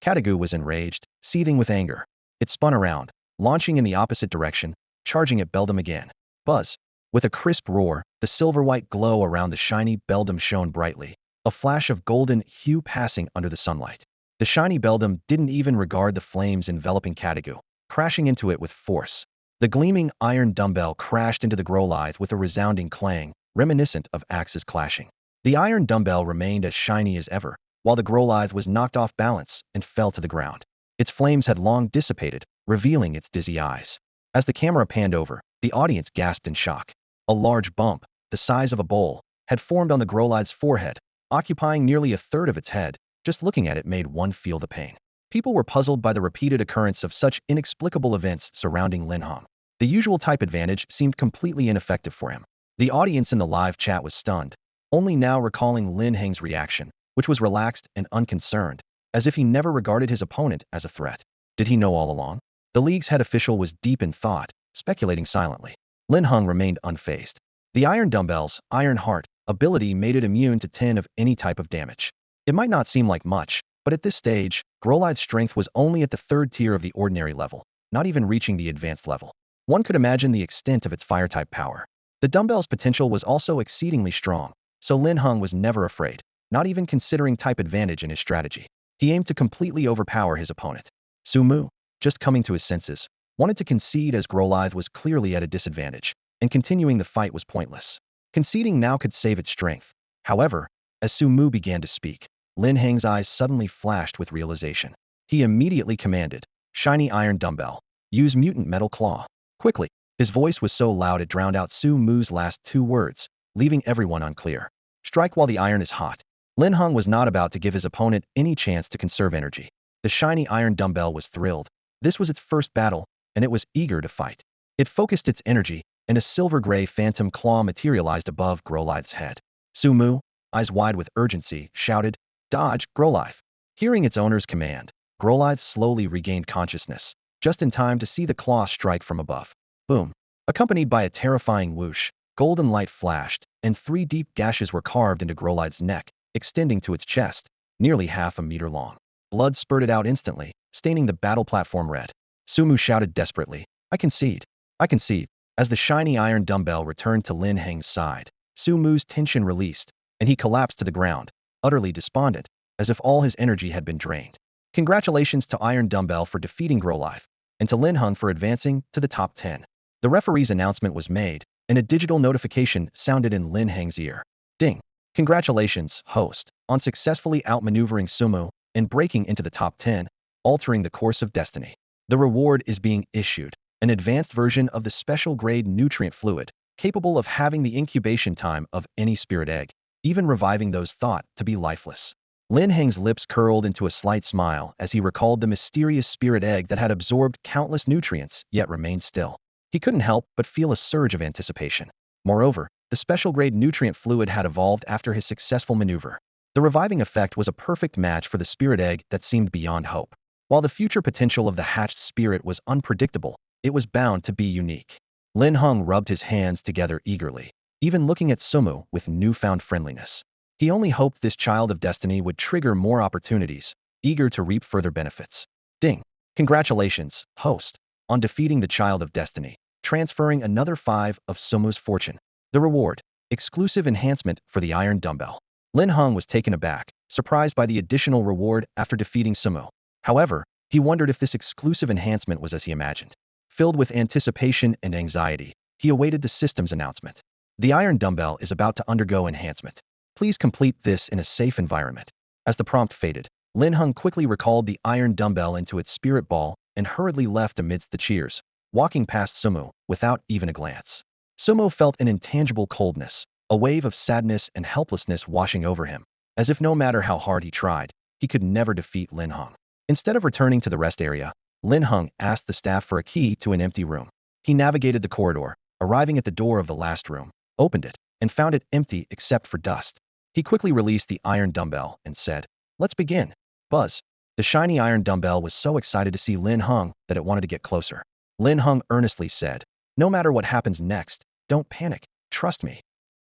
Katagu was enraged, seething with anger. It spun around, launching in the opposite direction, charging at Beldum again. Buzz! With a crisp roar, the silver-white glow around the shiny Beldum shone brightly, a flash of golden hue passing under the sunlight. The shiny Beldum didn't even regard the flames enveloping Katagu, crashing into it with force. The gleaming iron dumbbell crashed into the Growlithe with a resounding clang, reminiscent of axes clashing. The iron dumbbell remained as shiny as ever, while the Growlithe was knocked off balance and fell to the ground. Its flames had long dissipated, revealing its dizzy eyes. As the camera panned over, the audience gasped in shock. A large bump, the size of a bowl, had formed on the Growlithe's forehead, occupying nearly a third of its head. Just looking at it made one feel the pain. People were puzzled by the repeated occurrence of such inexplicable events surrounding Linhung. The usual type advantage seemed completely ineffective for him. The audience in the live chat was stunned, only now recalling Lin Heng's reaction, which was relaxed and unconcerned, as if he never regarded his opponent as a threat. Did he know all along? The league's head official was deep in thought, speculating silently. Linhung remained unfazed. The Iron Dumbbell's Iron Heart ability made it immune to 10 of any type of damage. It might not seem like much, but at this stage, Growlithe's strength was only at the third tier of the ordinary level, not even reaching the advanced level. One could imagine the extent of its fire-type power. The dumbbell's potential was also exceedingly strong, so Linhung was never afraid, not even considering type advantage in his strategy. He aimed to completely overpower his opponent. Sumu, just coming to his senses, wanted to concede as Growlithe was clearly at a disadvantage, and continuing the fight was pointless. Conceding now could save its strength. However, as Sumu began to speak, Lin Heng's eyes suddenly flashed with realization. He immediately commanded, "Shiny Iron Dumbbell, use Mutant Metal Claw." Quickly, his voice was so loud it drowned out Sumu's last two words, leaving everyone unclear. Strike while the iron is hot. Linhung was not about to give his opponent any chance to conserve energy. The shiny Iron Dumbbell was thrilled. This was its first battle, and it was eager to fight. It focused its energy, and a silver-gray phantom claw materialized above Growlithe's head. Sumu, eyes wide with urgency, shouted, "Dodge, Growlithe." Hearing its owner's command, Growlithe slowly regained consciousness, just in time to see the claw strike from above. Boom. Accompanied by a terrifying whoosh, golden light flashed, and 3 deep gashes were carved into Growlithe's neck, extending to its chest, nearly half a meter long. Blood spurted out instantly, staining the battle platform red. Sumu shouted desperately, "I concede. I concede." As the shiny Iron Dumbbell returned to Lin Heng's side, Sumu's tension released, and he collapsed to the ground, utterly despondent, as if all his energy had been drained. Congratulations to Iron Dumbbell for defeating Growlithe, and to Linhung for advancing to the top 10. The referee's announcement was made, and a digital notification sounded in Lin Heng's ear. Ding! Congratulations, host, on successfully outmaneuvering Sumu and breaking into the top 10, altering the course of destiny. The reward is being issued, an advanced version of the special grade nutrient fluid, capable of having the incubation time of any spirit egg. even reviving those thought to be lifeless. Lin Heng's lips curled into a slight smile as he recalled the mysterious spirit egg that had absorbed countless nutrients yet remained still. He couldn't help but feel a surge of anticipation. Moreover, the special-grade nutrient fluid had evolved after his successful maneuver. The reviving effect was a perfect match for the spirit egg that seemed beyond hope. While the future potential of the hatched spirit was unpredictable, it was bound to be unique. Linhung rubbed his hands together eagerly, even looking at Sumu with newfound friendliness. He only hoped this child of destiny would trigger more opportunities, eager to reap further benefits. Ding! Congratulations, host, on defeating the child of destiny, transferring another 5 of Sumu's fortune. The reward, exclusive enhancement for the iron dumbbell. Linhung was taken aback, surprised by the additional reward after defeating Sumu. However, he wondered if this exclusive enhancement was as he imagined. Filled with anticipation and anxiety, he awaited the system's announcement. The iron dumbbell is about to undergo enhancement. Please complete this in a safe environment. As the prompt faded, Linhung quickly recalled the iron dumbbell into its spirit ball and hurriedly left amidst the cheers, walking past Sumu without even a glance. Sumu felt an intangible coldness, a wave of sadness and helplessness washing over him, as if no matter how hard he tried, he could never defeat Linhung. Instead of returning to the rest area, Linhung asked the staff for a key to an empty room. He navigated the corridor, arriving at the door of the last room, opened it, and found it empty except for dust. He quickly released the iron dumbbell and said, "Let's begin." Buzz. The shiny iron dumbbell was so excited to see Linhung that it wanted to get closer. Linhung earnestly said, "No matter what happens next, don't panic, trust me."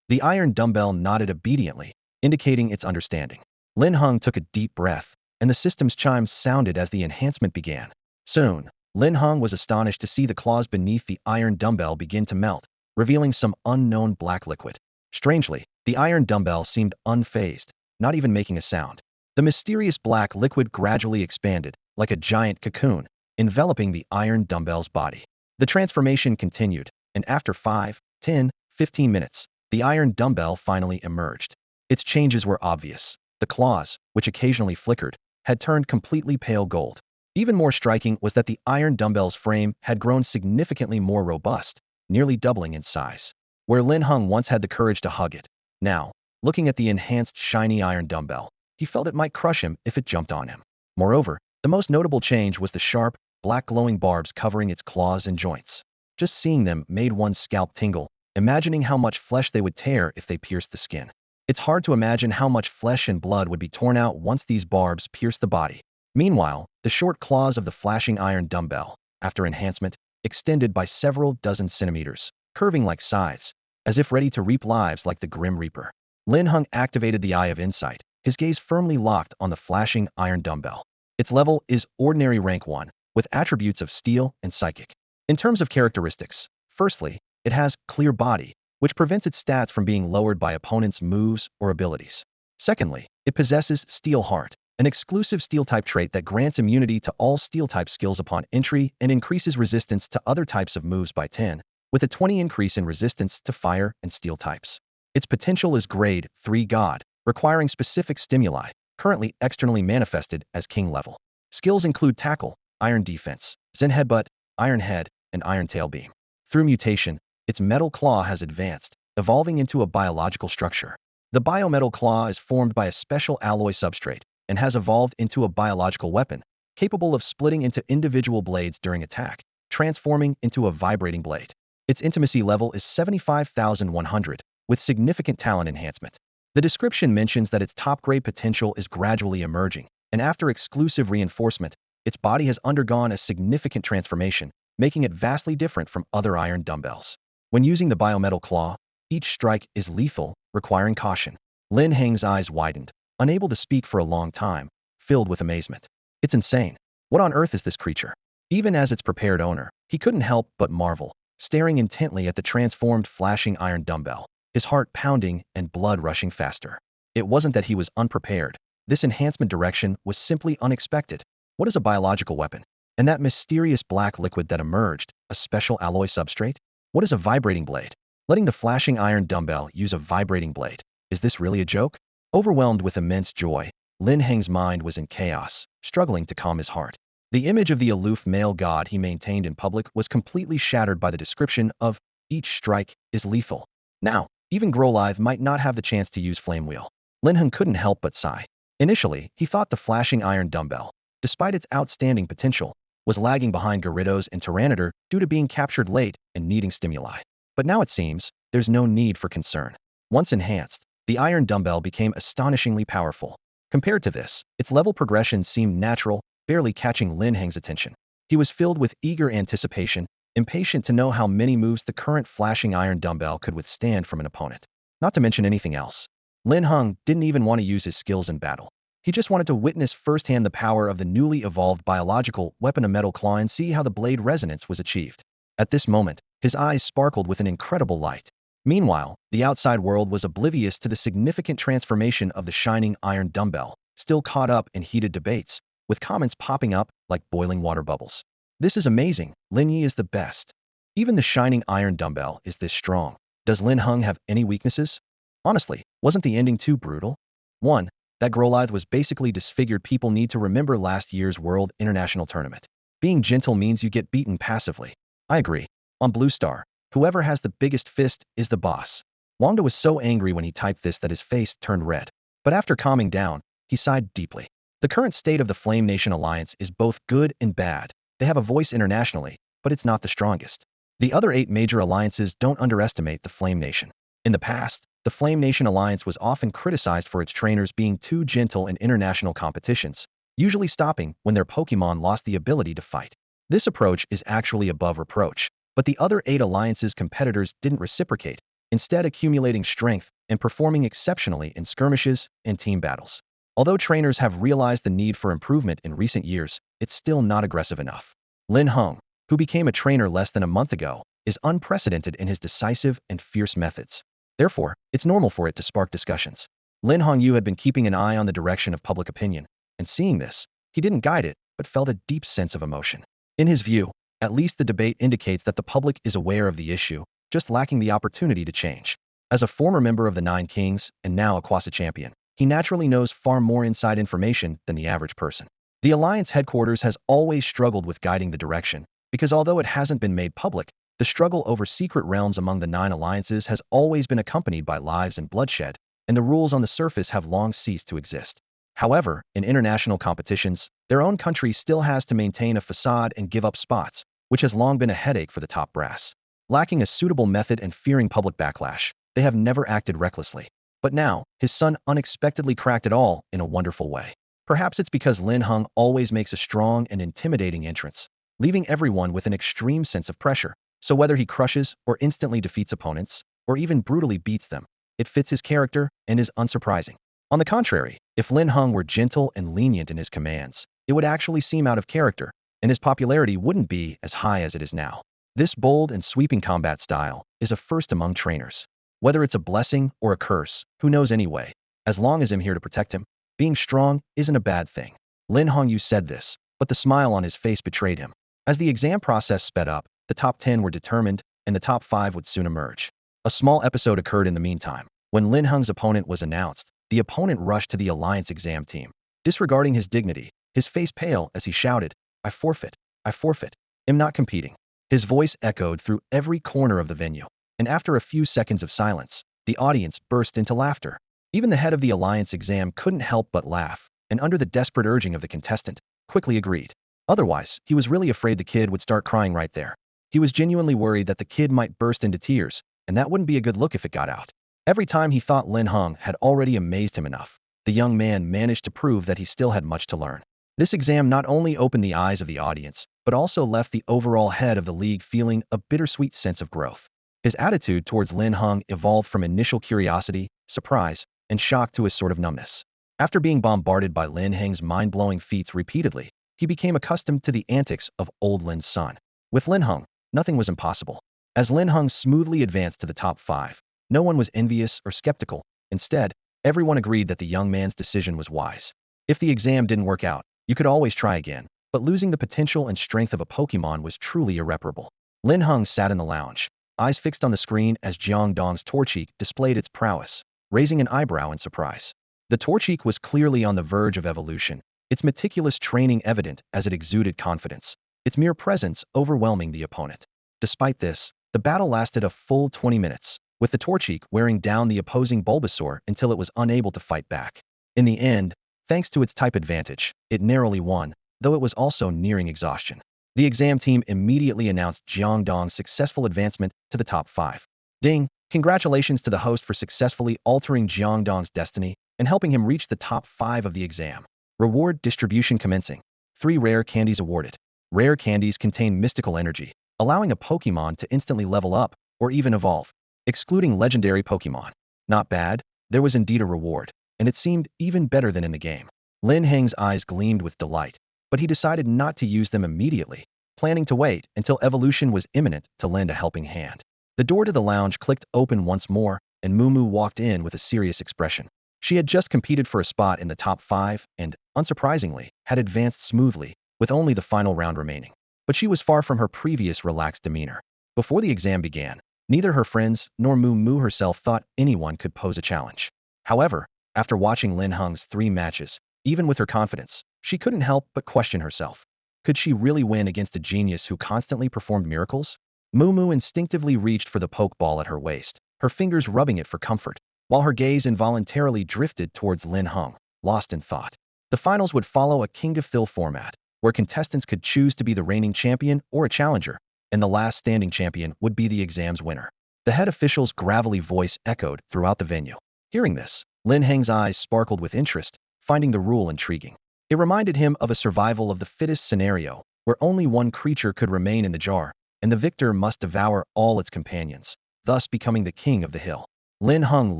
The iron dumbbell nodded obediently, indicating its understanding. Linhung took a deep breath, and the system's chimes sounded as the enhancement began. Soon, Linhung was astonished to see the claws beneath the iron dumbbell begin to melt, revealing some unknown black liquid. Strangely, the iron dumbbell seemed unfazed, not even making a sound. The mysterious black liquid gradually expanded, like a giant cocoon, enveloping the iron dumbbell's body. The transformation continued, and after 5, 10, 15 minutes, the iron dumbbell finally emerged. Its changes were obvious. The claws, which occasionally flickered, had turned completely pale gold. Even more striking was that the iron dumbbell's frame had grown significantly more robust, nearly doubling in size. Where Linhung once had the courage to hug it, now, looking at the enhanced shiny iron dumbbell, he felt it might crush him if it jumped on him. Moreover, the most notable change was the sharp, black glowing barbs covering its claws and joints. Just seeing them made one's scalp tingle, imagining how much flesh they would tear if they pierced the skin. It's hard to imagine how much flesh and blood would be torn out once these barbs pierced the body. Meanwhile, the short claws of the flashing iron dumbbell, after enhancement, extended by several dozen centimeters, curving like scythes, as if ready to reap lives like the Grim Reaper. Linhung activated the Eye of Insight, his gaze firmly locked on the flashing iron dumbbell. Its level is ordinary rank 1, with attributes of steel and psychic. In terms of characteristics, firstly, it has clear body, which prevents its stats from being lowered by opponents' moves or abilities. Secondly, it possesses Steel Heart, an exclusive Steel-type trait that grants immunity to all Steel-type skills upon entry and increases resistance to other types of moves by 10, with a 20 increase in resistance to fire and steel types. Its potential is Grade 3 God, requiring specific stimuli, currently externally manifested as King level. Skills include Tackle, Iron Defense, Zen Headbutt, Iron Head, and Iron Tail Beam. Through mutation, its Metal Claw has advanced, evolving into a biological structure. The Biometal Claw is formed by a special alloy substrate, and has evolved into a biological weapon, capable of splitting into individual blades during attack, transforming into a vibrating blade. Its intimacy level is 75,100, with significant talent enhancement. The description mentions that its top-grade potential is gradually emerging, and after exclusive reinforcement, its body has undergone a significant transformation, making it vastly different from other iron dumbbells. When using the Biometal Claw, each strike is lethal, requiring caution. Lin Heng's eyes widened, unable to speak for a long time, filled with amazement. It's insane. What on earth is this creature? Even as its prepared owner, he couldn't help but marvel, staring intently at the transformed flashing iron dumbbell, his heart pounding and blood rushing faster. It wasn't that he was unprepared. This enhancement direction was simply unexpected. What is a biological weapon? And that mysterious black liquid that emerged, a special alloy substrate? What is a vibrating blade? Letting the flashing iron dumbbell use a vibrating blade. Is this really a joke? Overwhelmed with immense joy, Lin Heng's mind was in chaos, struggling to calm his heart. The image of the aloof male god he maintained in public was completely shattered by the description of each strike is lethal. Now, Even Growlithe might not have the chance to use Flame Wheel. Linhung couldn't help but sigh. Initially, he thought the flashing iron dumbbell, despite its outstanding potential, was lagging behind Gyarados and Tyranitar due to being captured late and needing stimuli. But now it seems there's no need for concern. Once enhanced, the iron dumbbell became astonishingly powerful. Compared to this, its level progression seemed natural, barely catching Lin Heng's attention. He was filled with eager anticipation, impatient to know how many moves the current flashing iron dumbbell could withstand from an opponent. Not to mention anything else. Linhung didn't even want to use his skills in battle. He just wanted to witness firsthand the power of the newly evolved biological weapon of Metal Claw and see how the blade resonance was achieved. At this moment, his eyes sparkled with an incredible light. Meanwhile, the outside world was oblivious to the significant transformation of the shining iron dumbbell, still caught up in heated debates, with comments popping up like boiling water bubbles. This is amazing. Lin Yi is the best. Even the shining iron dumbbell is this strong. Does Linhung have any weaknesses? Honestly, wasn't the ending too brutal? 1. That Growlithe was basically disfigured. People need to remember last year's World International Tournament. Being gentle means you get beaten passively. I agree. On Blue Star, whoever has the biggest fist is the boss. Wanda was so angry when he typed this that his face turned red. But after calming down, he sighed deeply. The current state of the Flame Nation Alliance is both good and bad. They have a voice internationally, but it's not the strongest. The other 8 major alliances don't underestimate the Flame Nation. In the past, the Flame Nation Alliance was often criticized for its trainers being too gentle in international competitions, usually stopping when their Pokémon lost the ability to fight. This approach is actually above reproach, but the other 8 alliances' competitors didn't reciprocate, instead accumulating strength and performing exceptionally in skirmishes and team battles. Although trainers have realized the need for improvement in recent years, it's still not aggressive enough. Lin Heng, who became a trainer less than a month ago, is unprecedented in his decisive and fierce methods. Therefore, it's normal for it to spark discussions. Lin Hongyu had been keeping an eye on the direction of public opinion, and seeing this, he didn't guide it, but felt a deep sense of emotion. In his view, at least the debate indicates that the public is aware of the issue, just lacking the opportunity to change. As a former member of the Nine Kings, and now a Quasa champion, he naturally knows far more inside information than the average person. The Alliance headquarters has always struggled with guiding the direction, because although it hasn't been made public, the struggle over secret realms among the 9 alliances has always been accompanied by lives and bloodshed, and the rules on the surface have long ceased to exist. However, in international competitions, their own country still has to maintain a facade and give up spots, which has long been a headache for the top brass. Lacking a suitable method and fearing public backlash, they have never acted recklessly. But now, his son unexpectedly cracked it all in a wonderful way. Perhaps it's because Lin Heng always makes a strong and intimidating entrance, leaving everyone with an extreme sense of pressure. So whether he crushes or instantly defeats opponents, or even brutally beats them, it fits his character and is unsurprising. On the contrary, if Lin Heng were gentle and lenient in his commands, it would actually seem out of character, and his popularity wouldn't be as high as it is now. This bold and sweeping combat style is a first among trainers. Whether it's a blessing or a curse, who knows anyway? As long as I'm here to protect him, being strong isn't a bad thing. Lin Hongyu said this, but the smile on his face betrayed him. As the exam process sped up, the top 10 were determined, and the top 5 would soon emerge. A small episode occurred in the meantime. When Lin Heng's opponent was announced, the opponent rushed to the Alliance exam team. Disregarding his dignity, his face pale as he shouted, I forfeit. I forfeit. I'm not competing. His voice echoed through every corner of the venue, and after a few seconds of silence, the audience burst into laughter. Even the head of the Alliance exam couldn't help but laugh, and under the desperate urging of the contestant, quickly agreed. Otherwise, he was really afraid the kid would start crying right there. He was genuinely worried that the kid might burst into tears, and that wouldn't be a good look if it got out. Every time he thought Lin Heng had already amazed him enough, the young man managed to prove that he still had much to learn. This exam not only opened the eyes of the audience, but also left the overall head of the league feeling a bittersweet sense of growth. His attitude towards Lin Heng evolved from initial curiosity, surprise, and shock to a sort of numbness. After being bombarded by Lin Heng's mind-blowing feats repeatedly, he became accustomed to the antics of old Lin's son. With Lin Heng, nothing was impossible. As Lin Heng smoothly advanced to the top 5, no one was envious or skeptical. Instead, everyone agreed that the young man's decision was wise. If the exam didn't work out, you could always try again, but losing the potential and strength of a Pokémon was truly irreparable. Lin Heng sat in the lounge, eyes fixed on the screen as Jiangdong's Torchic displayed its prowess, raising an eyebrow in surprise. The Torchic was clearly on the verge of evolution, its meticulous training evident as it exuded confidence, its mere presence overwhelming the opponent. Despite this, the battle lasted a full 20 minutes, with the Torchic wearing down the opposing Bulbasaur until it was unable to fight back. In the end, thanks to its type advantage, it narrowly won, though it was also nearing exhaustion. The exam team immediately announced Jiangdong's successful advancement to the top 5. Ding! Congratulations to the host for successfully altering Jiangdong's destiny and helping him reach the top 5 of the exam. Reward distribution commencing. 3 rare candies awarded. Rare candies contain mystical energy, allowing a Pokemon to instantly level up or even evolve, excluding legendary Pokemon. Not bad, there was indeed a reward, and it seemed even better than in the game. Lin Heng's eyes gleamed with delight, but he decided not to use them immediately, planning to wait until evolution was imminent to lend a helping hand. The door to the lounge clicked open once more, and Moo walked in with a serious expression. She had just competed for a spot in the top 5 and, unsurprisingly, had advanced smoothly, with only the final round remaining. But she was far from her previous relaxed demeanor. Before the exam began, neither her friends nor Moo herself thought anyone could pose a challenge. However, after watching Linhung's 3 matches, even with her confidence, she couldn't help but question herself. Could she really win against a genius who constantly performed miracles? Moo instinctively reached for the Pokeball at her waist, her fingers rubbing it for comfort, while her gaze involuntarily drifted towards Linhung, lost in thought. The finals would follow a King of Phil format, where contestants could choose to be the reigning champion or a challenger, and the last standing champion would be the exam's winner. The head official's gravelly voice echoed throughout the venue. Hearing this, Lin Heng's eyes sparkled with interest, finding the rule intriguing. It reminded him of a survival of the fittest scenario, where only one creature could remain in the jar, and the victor must devour all its companions, thus becoming the king of the hill. Linhung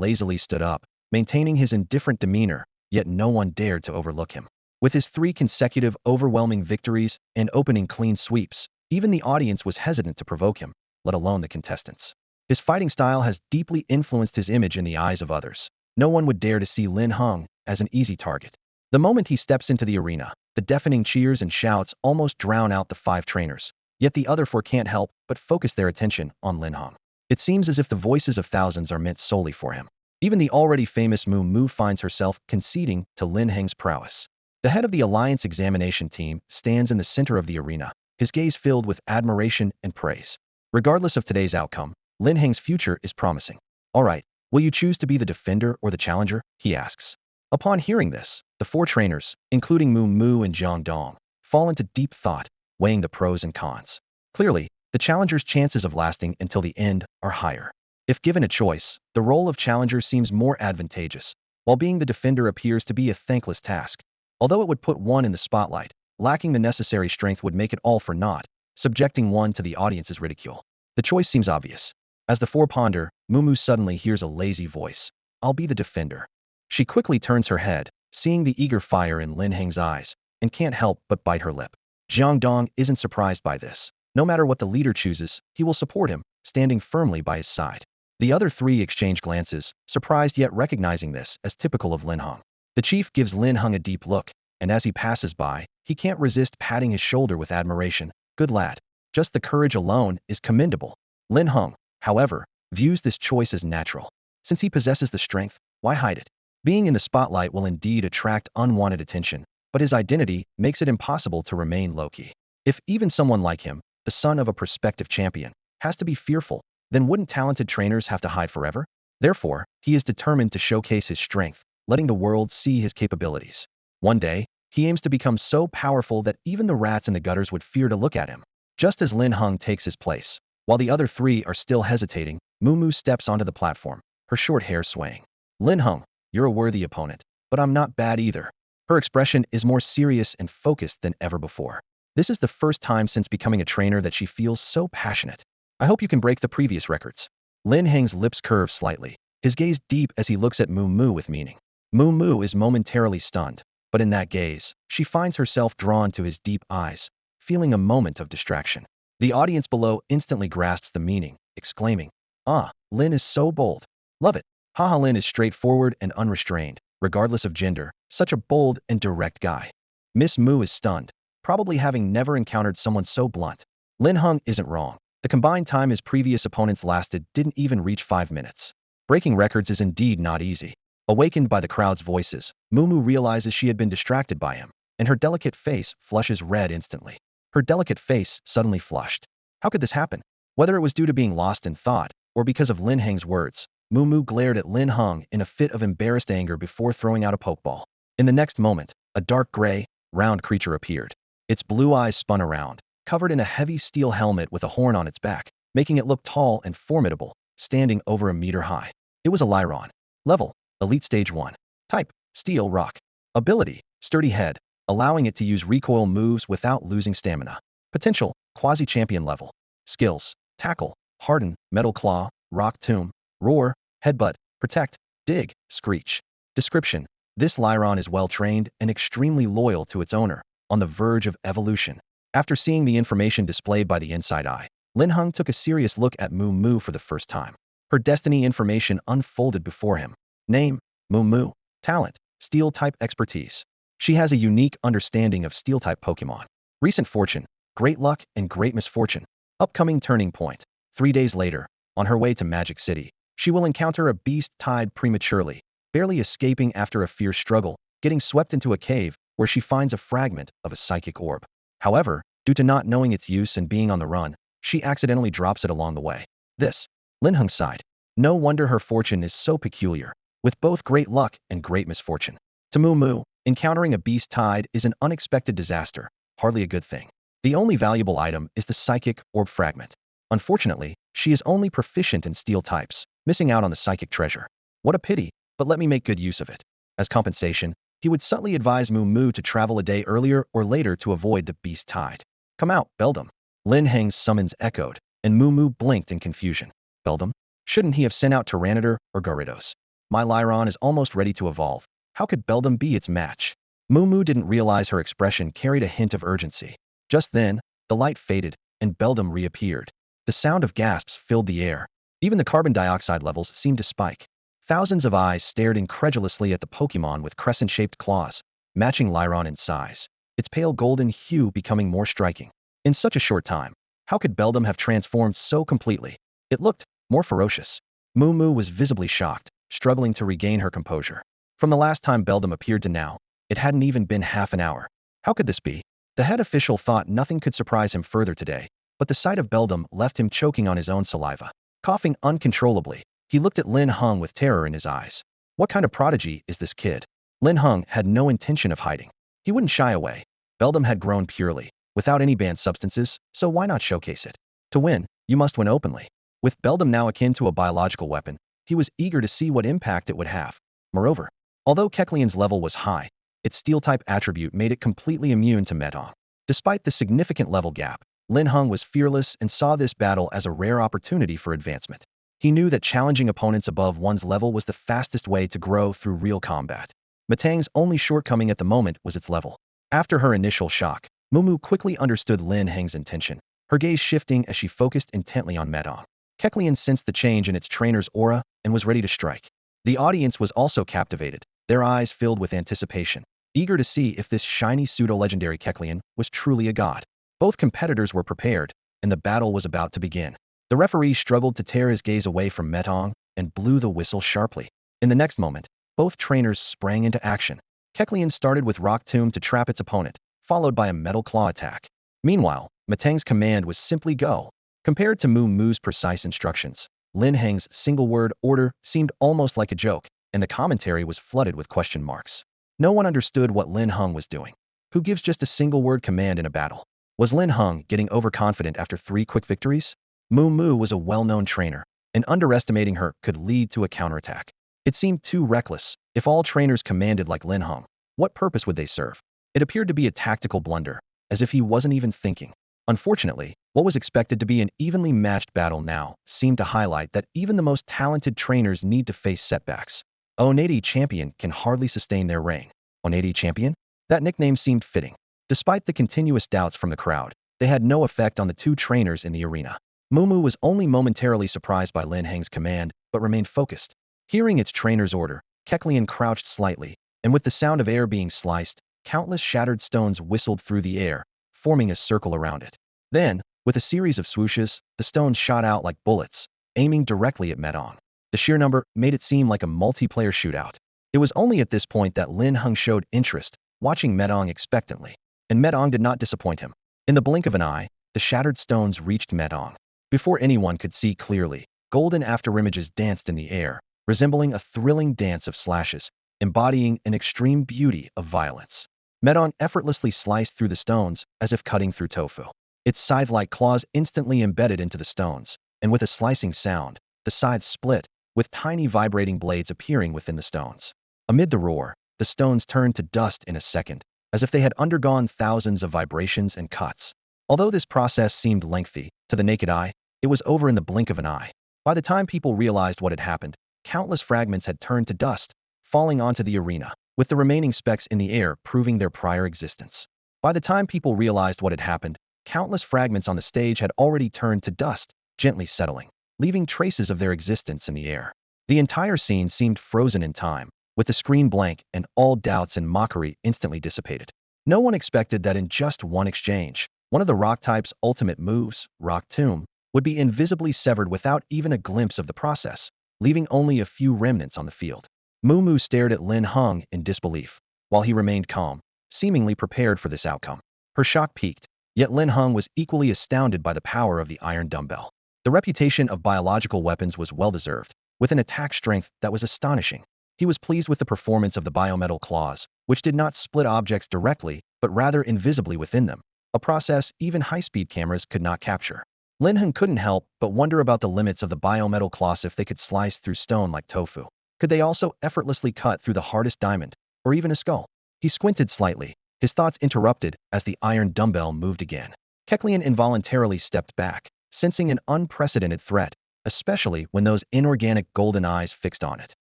lazily stood up, maintaining his indifferent demeanor, yet no one dared to overlook him. With his 3 consecutive overwhelming victories and opening clean sweeps, even the audience was hesitant to provoke him, let alone the contestants. His fighting style has deeply influenced his image in the eyes of others. No one would dare to see Linhung as an easy target. The moment he steps into the arena, the deafening cheers and shouts almost drown out the 5 trainers, yet the other 4 can't help but focus their attention on Linhung. It seems as if the voices of thousands are meant solely for him. Even the already famous Moo finds herself conceding to Lin Heng's prowess. The head of the Alliance examination team stands in the center of the arena, his gaze filled with admiration and praise. Regardless of today's outcome, Lin Heng's future is promising. All right, will you choose to be the defender or the challenger? He asks. Upon hearing this, the 4 trainers, including Moo and Jiangdong, fall into deep thought, weighing the pros and cons. Clearly, the challenger's chances of lasting until the end are higher. If given a choice, the role of challenger seems more advantageous, while being the defender appears to be a thankless task. Although it would put one in the spotlight, lacking the necessary strength would make it all for naught, subjecting one to the audience's ridicule. The choice seems obvious. As the 4 ponder, Moo suddenly hears a lazy voice. I'll be the defender. She quickly turns her head, seeing the eager fire in Lin Heng's eyes, and can't help but bite her lip. Jiangdong isn't surprised by this. No matter what the leader chooses, he will support him, standing firmly by his side. The other 3 exchange glances, surprised yet recognizing this as typical of Linhung. The chief gives Linhung a deep look, and as he passes by, he can't resist patting his shoulder with admiration. Good lad. Just the courage alone is commendable. Linhung, however, views this choice as natural. Since he possesses the strength, why hide it? Being in the spotlight will indeed attract unwanted attention, but his identity makes it impossible to remain low-key. If even someone like him, the son of a prospective champion, has to be fearful, then wouldn't talented trainers have to hide forever? Therefore, he is determined to showcase his strength, letting the world see his capabilities. One day, he aims to become so powerful that even the rats in the gutters would fear to look at him. Just as Linhung takes his place, while the other 3 are still hesitating, Moo steps onto the platform, her short hair swaying. Linhung, you're a worthy opponent, but I'm not bad either. Her expression is more serious and focused than ever before. This is the first time since becoming a trainer that she feels so passionate. I hope you can break the previous records. Lin Heng's lips curve slightly, his gaze deep as he looks at Moo with meaning. Moo is momentarily stunned, but in that gaze, she finds herself drawn to his deep eyes, feeling a moment of distraction. The audience below instantly grasps the meaning, exclaiming, "Ah, Lin is so bold. Love it." Haha, Lin is straightforward and unrestrained, regardless of gender, such a bold and direct guy. Miss Moo is stunned, probably having never encountered someone so blunt. Linhung isn't wrong. The combined time his previous opponents lasted didn't even reach 5 minutes. Breaking records is indeed not easy. Awakened by the crowd's voices, Moo realizes she had been distracted by him, and her delicate face flushes red instantly. Her delicate face suddenly flushed. How could this happen? Whether it was due to being lost in thought, or because of Lin Heng's words. Moo glared at Lin Heng in a fit of embarrassed anger before throwing out a pokeball. In the next moment, a dark gray, round creature appeared. Its blue eyes spun around, covered in a heavy steel helmet with a horn on its back, making it look tall and formidable, standing over a meter high. It was a Lyron. Level: Elite Stage 1. Type: Steel Rock. Ability: Sturdy Head, allowing it to use recoil moves without losing stamina. Potential: Quasi-Champion level. Skills: Tackle, Harden, Metal Claw, Rock Tomb, Roar, Headbutt, Protect, Dig, Screech. Description: This Lyron is well-trained and extremely loyal to its owner, on the verge of evolution. After seeing the information displayed by the inside eye, Linhung took a serious look at Moo for the first time. Her destiny information unfolded before him. Name: Moo. Talent: Steel-type expertise. She has a unique understanding of Steel-type Pokemon. Recent fortune: Great luck and great misfortune. Upcoming turning point: 3 days later, on her way to Magic City, she will encounter a beast tied prematurely, barely escaping after a fierce struggle, getting swept into a cave where she finds a fragment of a psychic orb. However, due to not knowing its use and being on the run, she accidentally drops it along the way. This, Linhung sighed. No wonder her fortune is so peculiar, with both great luck and great misfortune. To Moo, encountering a beast tide is an unexpected disaster, hardly a good thing. The only valuable item is the psychic orb fragment. Unfortunately, she is only proficient in steel types, missing out on the psychic treasure. What a pity, but let me make good use of it. As compensation, he would subtly advise Moo to travel a day earlier or later to avoid the beast tide. Come out, Beldum. Lin Heng's summons echoed, and Moo blinked in confusion. Beldum? Shouldn't he have sent out Tyranitar or Gyarados? My Lyron is almost ready to evolve. How could Beldum be its match? Moo didn't realize her expression carried a hint of urgency. Just then, the light faded, and Beldum reappeared. The sound of gasps filled the air. Even the carbon dioxide levels seemed to spike. Thousands of eyes stared incredulously at the Pokemon with crescent-shaped claws, matching Lyron in size, its pale golden hue becoming more striking. In such a short time, how could Beldum have transformed so completely? It looked more ferocious. Moo was visibly shocked, struggling to regain her composure. From the last time Beldum appeared to now, it hadn't even been half an hour. How could this be? The head official thought nothing could surprise him further today, but the sight of Beldum left him choking on his own saliva. Coughing uncontrollably, he looked at Lin Heng with terror in his eyes. What kind of prodigy is this kid? Lin Heng had no intention of hiding. He wouldn't shy away. Beldum had grown purely, without any banned substances, so why not showcase it? To win, you must win openly. With Beldum now akin to a biological weapon, he was eager to see what impact it would have. Moreover, although Kecleon's level was high, its steel-type attribute made it completely immune to Metong. Despite the significant level gap, Lin Heng was fearless and saw this battle as a rare opportunity for advancement. He knew that challenging opponents above one's level was the fastest way to grow through real combat. Metang's only shortcoming at the moment was its level. After her initial shock, Moo quickly understood Lin Heng's intention, her gaze shifting as she focused intently on Metong. Kecleon sensed the change in its trainer's aura and was ready to strike. The audience was also captivated, their eyes filled with anticipation, eager to see if this shiny pseudo-legendary Kecleon was truly a god. Both competitors were prepared, and the battle was about to begin. The referee struggled to tear his gaze away from Metong and blew the whistle sharply. In the next moment, both trainers sprang into action. Kecleon started with Rock Tomb to trap its opponent, followed by a Metal Claw attack. Meanwhile, Metang's command was simply go. Compared to Moo's precise instructions, Lin Heng's single-word order seemed almost like a joke, and the commentary was flooded with question marks. No one understood what Lin Heng was doing. Who gives just a single-word command in a battle? Was Lin Heng getting overconfident after 3 quick victories? Moo was a well-known trainer, and underestimating her could lead to a counterattack. It seemed too reckless. If all trainers commanded like Lin Heng, what purpose would they serve? It appeared to be a tactical blunder, as if he wasn't even thinking. Unfortunately, what was expected to be an evenly matched battle now seemed to highlight that even the most talented trainers need to face setbacks. Oneidae Champion can hardly sustain their reign. Oneidae Champion? That nickname seemed fitting. Despite the continuous doubts from the crowd, they had no effect on the 2 trainers in the arena. Moo was only momentarily surprised by Lin Heng's command, but remained focused. Hearing its trainer's order, Kecleon crouched slightly, and with the sound of air being sliced, countless shattered stones whistled through the air, forming a circle around it. Then, with a series of swooshes, the stones shot out like bullets, aiming directly at Metong. The sheer number made it seem like a multiplayer shootout. It was only at this point that Lin Heng showed interest, watching Metong expectantly. And Metong did not disappoint him. In the blink of an eye, the shattered stones reached Metong. Before anyone could see clearly, golden afterimages danced in the air, resembling a thrilling dance of slashes, embodying an extreme beauty of violence. Meton effortlessly sliced through the stones as if cutting through tofu. Its scythe-like claws instantly embedded into the stones, and with a slicing sound, the scythes split, with tiny vibrating blades appearing within the stones. Amid the roar, the stones turned to dust in a second, as if they had undergone thousands of vibrations and cuts. Although this process seemed lengthy, to the naked eye, it was over in the blink of an eye. By the time people realized what had happened, countless fragments had turned to dust, falling onto the arena, with the remaining specks in the air proving their prior existence. By the time people realized what had happened, countless fragments on the stage had already turned to dust, gently settling, leaving traces of their existence in the air. The entire scene seemed frozen in time, with the screen blank and all doubts and mockery instantly dissipated. No one expected that in just one exchange, one of the rock type's ultimate moves, Rock Tomb, would be invisibly severed without even a glimpse of the process, leaving only a few remnants on the field. Moo Moo stared at Lin Heng in disbelief, while he remained calm, seemingly prepared for this outcome. Her shock peaked, yet Lin Heng was equally astounded by the power of the iron dumbbell. The reputation of biological weapons was well-deserved, with an attack strength that was astonishing. He was pleased with the performance of the biometal claws, which did not split objects directly, but rather invisibly within them, a process even high-speed cameras could not capture. Linhung couldn't help but wonder about the limits of the biometal claws if they could slice through stone like tofu. Could they also effortlessly cut through the hardest diamond, or even a skull? He squinted slightly, his thoughts interrupted as the iron dumbbell moved again. Kecleon involuntarily stepped back, sensing an unprecedented threat, especially when those inorganic golden eyes fixed on it.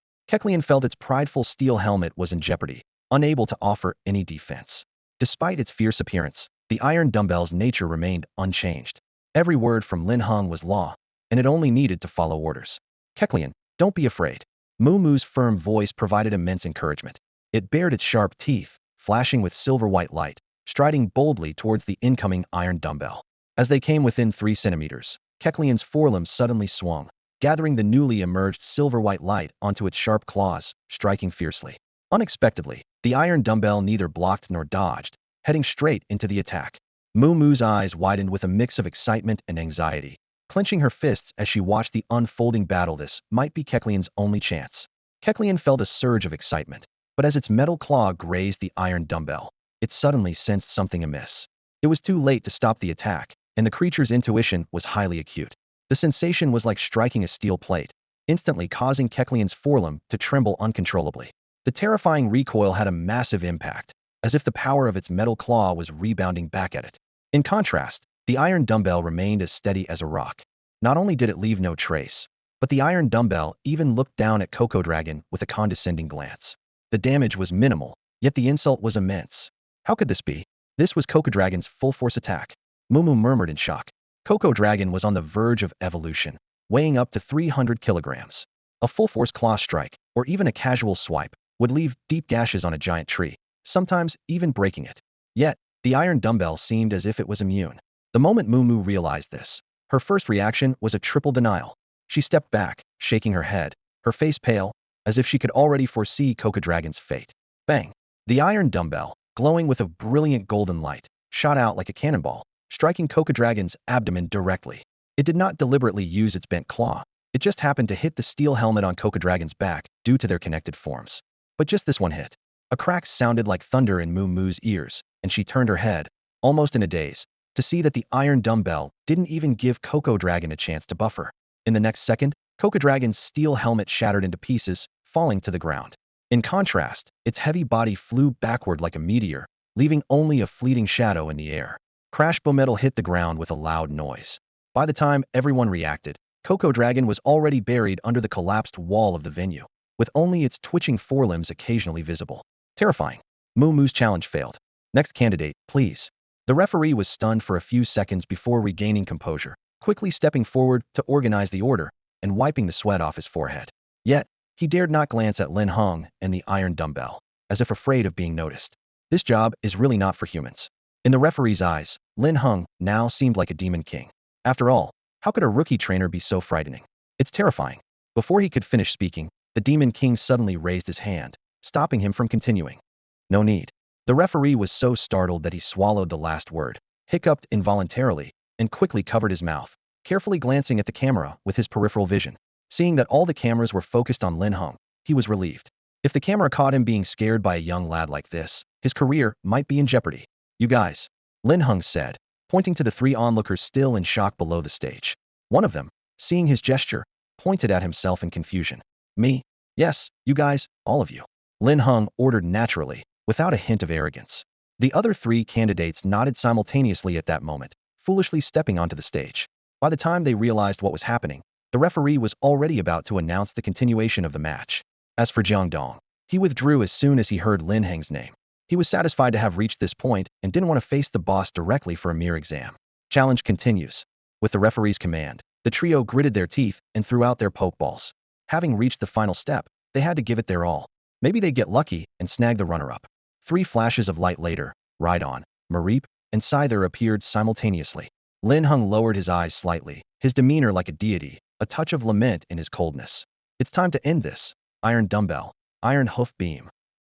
Kecleon felt its prideful steel helmet was in jeopardy, unable to offer any defense. Despite its fierce appearance, the iron dumbbell's nature remained unchanged. Every word from Lin Heng was law, and it only needed to follow orders. Kecleon, don't be afraid. Moo Moo's firm voice provided immense encouragement. It bared its sharp teeth, flashing with silver-white light, striding boldly towards the incoming iron dumbbell. As they came within 3 centimeters, Kecleon's forelimbs suddenly swung, gathering the newly emerged silver-white light onto its sharp claws, striking fiercely. Unexpectedly, the iron dumbbell neither blocked nor dodged, heading straight into the attack. Moo Moo's eyes widened with a mix of excitement and anxiety, clenching her fists as she watched the unfolding battle. This might be Kecleon's only chance. Kecleon felt a surge of excitement, but as its metal claw grazed the iron dumbbell, it suddenly sensed something amiss. It was too late to stop the attack, and the creature's intuition was highly acute. The sensation was like striking a steel plate, instantly causing Kecleon's forelimb to tremble uncontrollably. The terrifying recoil had a massive impact, as if the power of its metal claw was rebounding back at it. In contrast, the iron dumbbell remained as steady as a rock. Not only did it leave no trace, but the iron dumbbell even looked down at Coco Dragon with a condescending glance. The damage was minimal, yet the insult was immense. How could this be? This was Coco Dragon's full-force attack. Moo Moo murmured in shock. Coco Dragon was on the verge of evolution, weighing up to 300 kilograms. A full-force claw strike, or even a casual swipe, would leave deep gashes on a giant tree, sometimes even breaking it. Yet, the iron dumbbell seemed as if it was immune. The moment Moo Moo realized this, her first reaction was a triple denial. She stepped back, shaking her head, her face pale, as if she could already foresee Coco Dragon's fate. Bang! The iron dumbbell, glowing with a brilliant golden light, shot out like a cannonball, striking Coco Dragon's abdomen directly. It did not deliberately use its bent claw. It just happened to hit the steel helmet on Coco Dragon's back due to their connected forms. But just this one hit. A crack sounded like thunder in Moo Moo's ears, and she turned her head, almost in a daze, to see that the iron dumbbell didn't even give Coco Dragon a chance to buffer. In the next second, Coco Dragon's steel helmet shattered into pieces, falling to the ground. In contrast, its heavy body flew backward like a meteor, leaving only a fleeting shadow in the air. Crash Metal hit the ground with a loud noise. By the time everyone reacted, Coco Dragon was already buried under the collapsed wall of the venue, with only its twitching forelimbs occasionally visible. Terrifying. Moo Moo's challenge failed. Next candidate, please. The referee was stunned for a few seconds before regaining composure, quickly stepping forward to organize the order and wiping the sweat off his forehead. Yet, he dared not glance at Lin Heng and the iron dumbbell, as if afraid of being noticed. This job is really not for humans. In the referee's eyes, Lin Heng now seemed like a demon king. After all, how could a rookie trainer be so frightening? It's terrifying. Before he could finish speaking, the demon king suddenly raised his hand, stopping him from continuing. No need. The referee was so startled that he swallowed the last word, hiccuped involuntarily, and quickly covered his mouth. carefully glancing at the camera with his peripheral vision. Seeing that all the cameras were focused on Linhung, he was relieved. If the camera caught him being scared by a young lad like this, his career might be in jeopardy. You guys, Linhung said, pointing to the three onlookers still in shock below the stage. One of them, seeing his gesture, pointed at himself in confusion. Me? Yes, you guys, all of you. Linhung ordered naturally, without a hint of arrogance. The other three candidates nodded simultaneously at that moment, foolishly stepping onto the stage. By the time they realized what was happening, the referee was already about to announce the continuation of the match. As for Jiangdong, he withdrew as soon as he heard Lin Heng's name. He was satisfied to have reached this point and didn't want to face the boss directly for a mere exam. Challenge continues. With the referee's command, the trio gritted their teeth and threw out their pokeballs. Having reached the final step, they had to give it their all. Maybe they'd get lucky and snag the runner-up. 3 flashes of light later, Rhydon, Mareep, and Scyther appeared simultaneously. Linhung lowered his eyes slightly, his demeanor like a deity, a touch of lament in his coldness. It's time to end this. Iron Dumbbell, Iron Hoof Beam.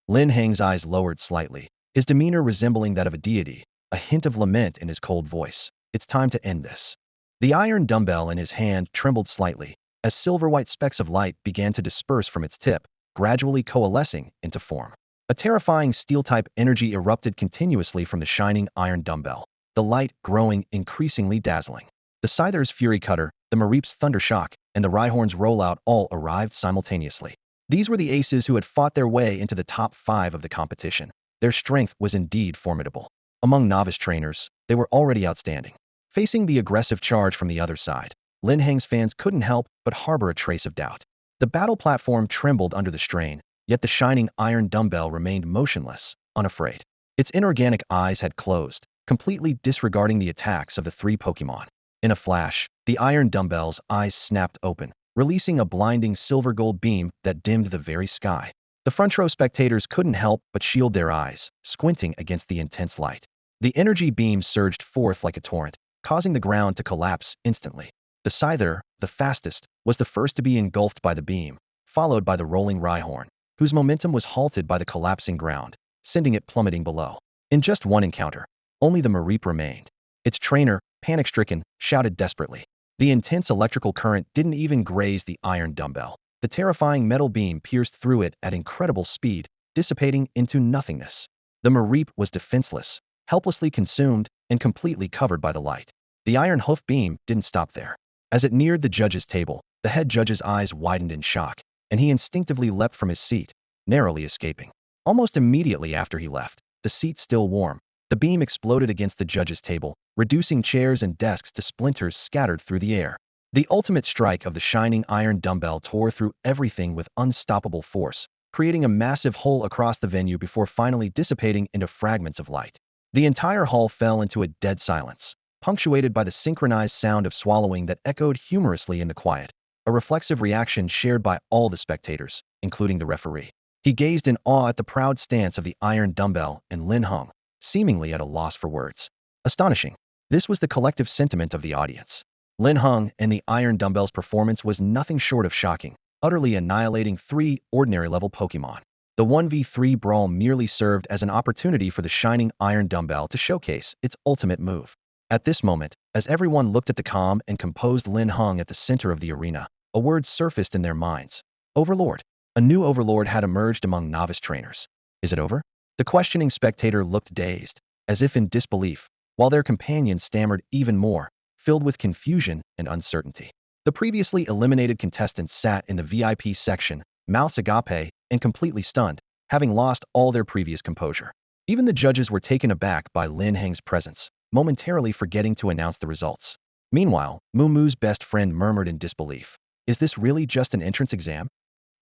Lin Heng's eyes lowered slightly, his demeanor resembling that of a deity, a hint of lament in his cold voice. It's time to end this. The iron dumbbell in his hand trembled slightly, as silver-white specks of light began to disperse from its tip, gradually coalescing into form. A terrifying steel-type energy erupted continuously from the shining iron dumbbell, the light growing increasingly dazzling. The Scyther's Fury Cutter, the Mareep's Thunder Shock, and the Rhyhorn's Rollout all arrived simultaneously. These were the aces who had fought their way into the top 5 of the competition. Their strength was indeed formidable. Among novice trainers, they were already outstanding. Facing the aggressive charge from the other side, Lin Heng's fans couldn't help but harbor a trace of doubt. The battle platform trembled under the strain, yet the shining iron dumbbell remained motionless, unafraid. Its inorganic eyes had closed, completely disregarding the attacks of the 3 Pokémon. In a flash, the iron dumbbell's eyes snapped open, releasing a blinding silver-gold beam that dimmed the very sky. The front row spectators couldn't help but shield their eyes, squinting against the intense light. The energy beam surged forth like a torrent, causing the ground to collapse instantly. The Scyther, the fastest, was the first to be engulfed by the beam, followed by the rolling Rhyhorn, whose momentum was halted by the collapsing ground, sending it plummeting below. In just one encounter, only the Mareep remained. Its trainer, panic-stricken, shouted desperately. The intense electrical current didn't even graze the iron dumbbell. The terrifying metal beam pierced through it at incredible speed, dissipating into nothingness. The Mareep was defenseless, helplessly consumed, and completely covered by the light. The iron hoof beam didn't stop there. As it neared the judge's table, the head judge's eyes widened in shock, and he instinctively leapt from his seat, narrowly escaping. Almost immediately after he left, the seat still warm, the beam exploded against the judge's table, reducing chairs and desks to splinters scattered through the air. The ultimate strike of the shining iron dumbbell tore through everything with unstoppable force, creating a massive hole across the venue before finally dissipating into fragments of light. The entire hall fell into a dead silence, punctuated by the synchronized sound of swallowing that echoed humorously in the quiet, a reflexive reaction shared by all the spectators, including the referee. He gazed in awe at the proud stance of the iron dumbbell and Linhung, seemingly at a loss for words. Astonishing. This was the collective sentiment of the audience. Linhung and the iron dumbbell's performance was nothing short of shocking, utterly annihilating 3 ordinary-level Pokémon. The 1v3 brawl merely served as an opportunity for the shining iron dumbbell to showcase its ultimate move. At this moment, as everyone looked at the calm and composed Linhung at the center of the arena, a word surfaced in their minds. Overlord. A new overlord had emerged among novice trainers. Is it over? The questioning spectator looked dazed, as if in disbelief, while their companion stammered even more, filled with confusion and uncertainty. The previously eliminated contestants sat in the VIP section, mouths agape, and completely stunned, having lost all their previous composure. Even the judges were taken aback by Lin Heng's presence, momentarily forgetting to announce the results. Meanwhile, Muumuu's best friend murmured in disbelief. Is this really just an entrance exam?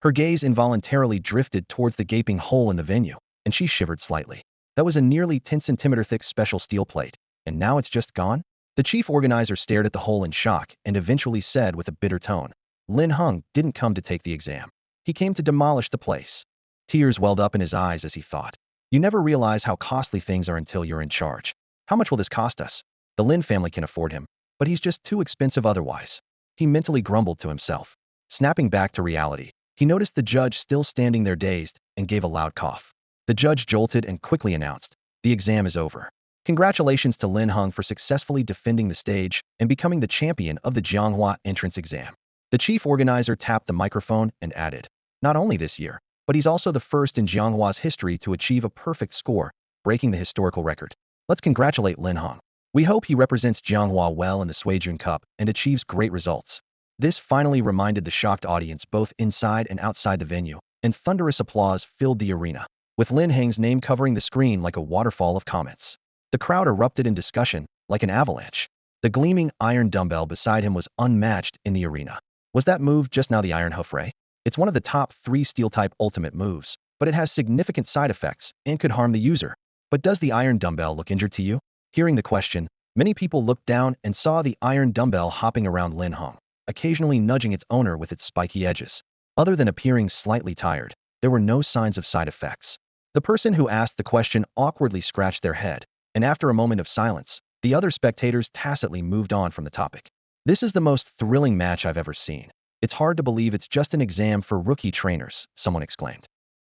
Her gaze involuntarily drifted towards the gaping hole in the venue, and she shivered slightly. That was a nearly 10-centimeter thick special steel plate, and now it's just gone? The chief organizer stared at the hole in shock and eventually said with a bitter tone, Linhung didn't come to take the exam. He came to demolish the place. Tears welled up in his eyes as he thought. You never realize how costly things are until you're in charge. How much will this cost us? The Lin family can afford him, but he's just too expensive otherwise. He mentally grumbled to himself. Snapping back to reality, he noticed the judge still standing there dazed and gave a loud cough. The judge jolted and quickly announced, the exam is over. Congratulations to Lin Heng for successfully defending the stage and becoming the champion of the Jianghua entrance exam. The chief organizer tapped the microphone and added, not only this year, but he's also the first in Jianghua's history to achieve a perfect score, breaking the historical record. Let's congratulate Lin Heng. We hope he represents Jianghua well in the Suijun Cup and achieves great results. This finally reminded the shocked audience both inside and outside the venue, and thunderous applause filled the arena, with Lin Heng's name covering the screen like a waterfall of comments. The crowd erupted in discussion, like an avalanche. The gleaming iron dumbbell beside him was unmatched in the arena. Was that move just now the Iron Hoof Ray? It's one of the top 3 Steel-type ultimate moves, but it has significant side effects and could harm the user. But does the iron dumbbell look injured to you? Hearing the question, many people looked down and saw the iron dumbbell hopping around Lin Heng, occasionally nudging its owner with its spiky edges. Other than appearing slightly tired, there were no signs of side effects. The person who asked the question awkwardly scratched their head, and after a moment of silence, the other spectators tacitly moved on from the topic. This is the most thrilling match I've ever seen. It's hard to believe it's just an exam for rookie trainers, someone exclaimed.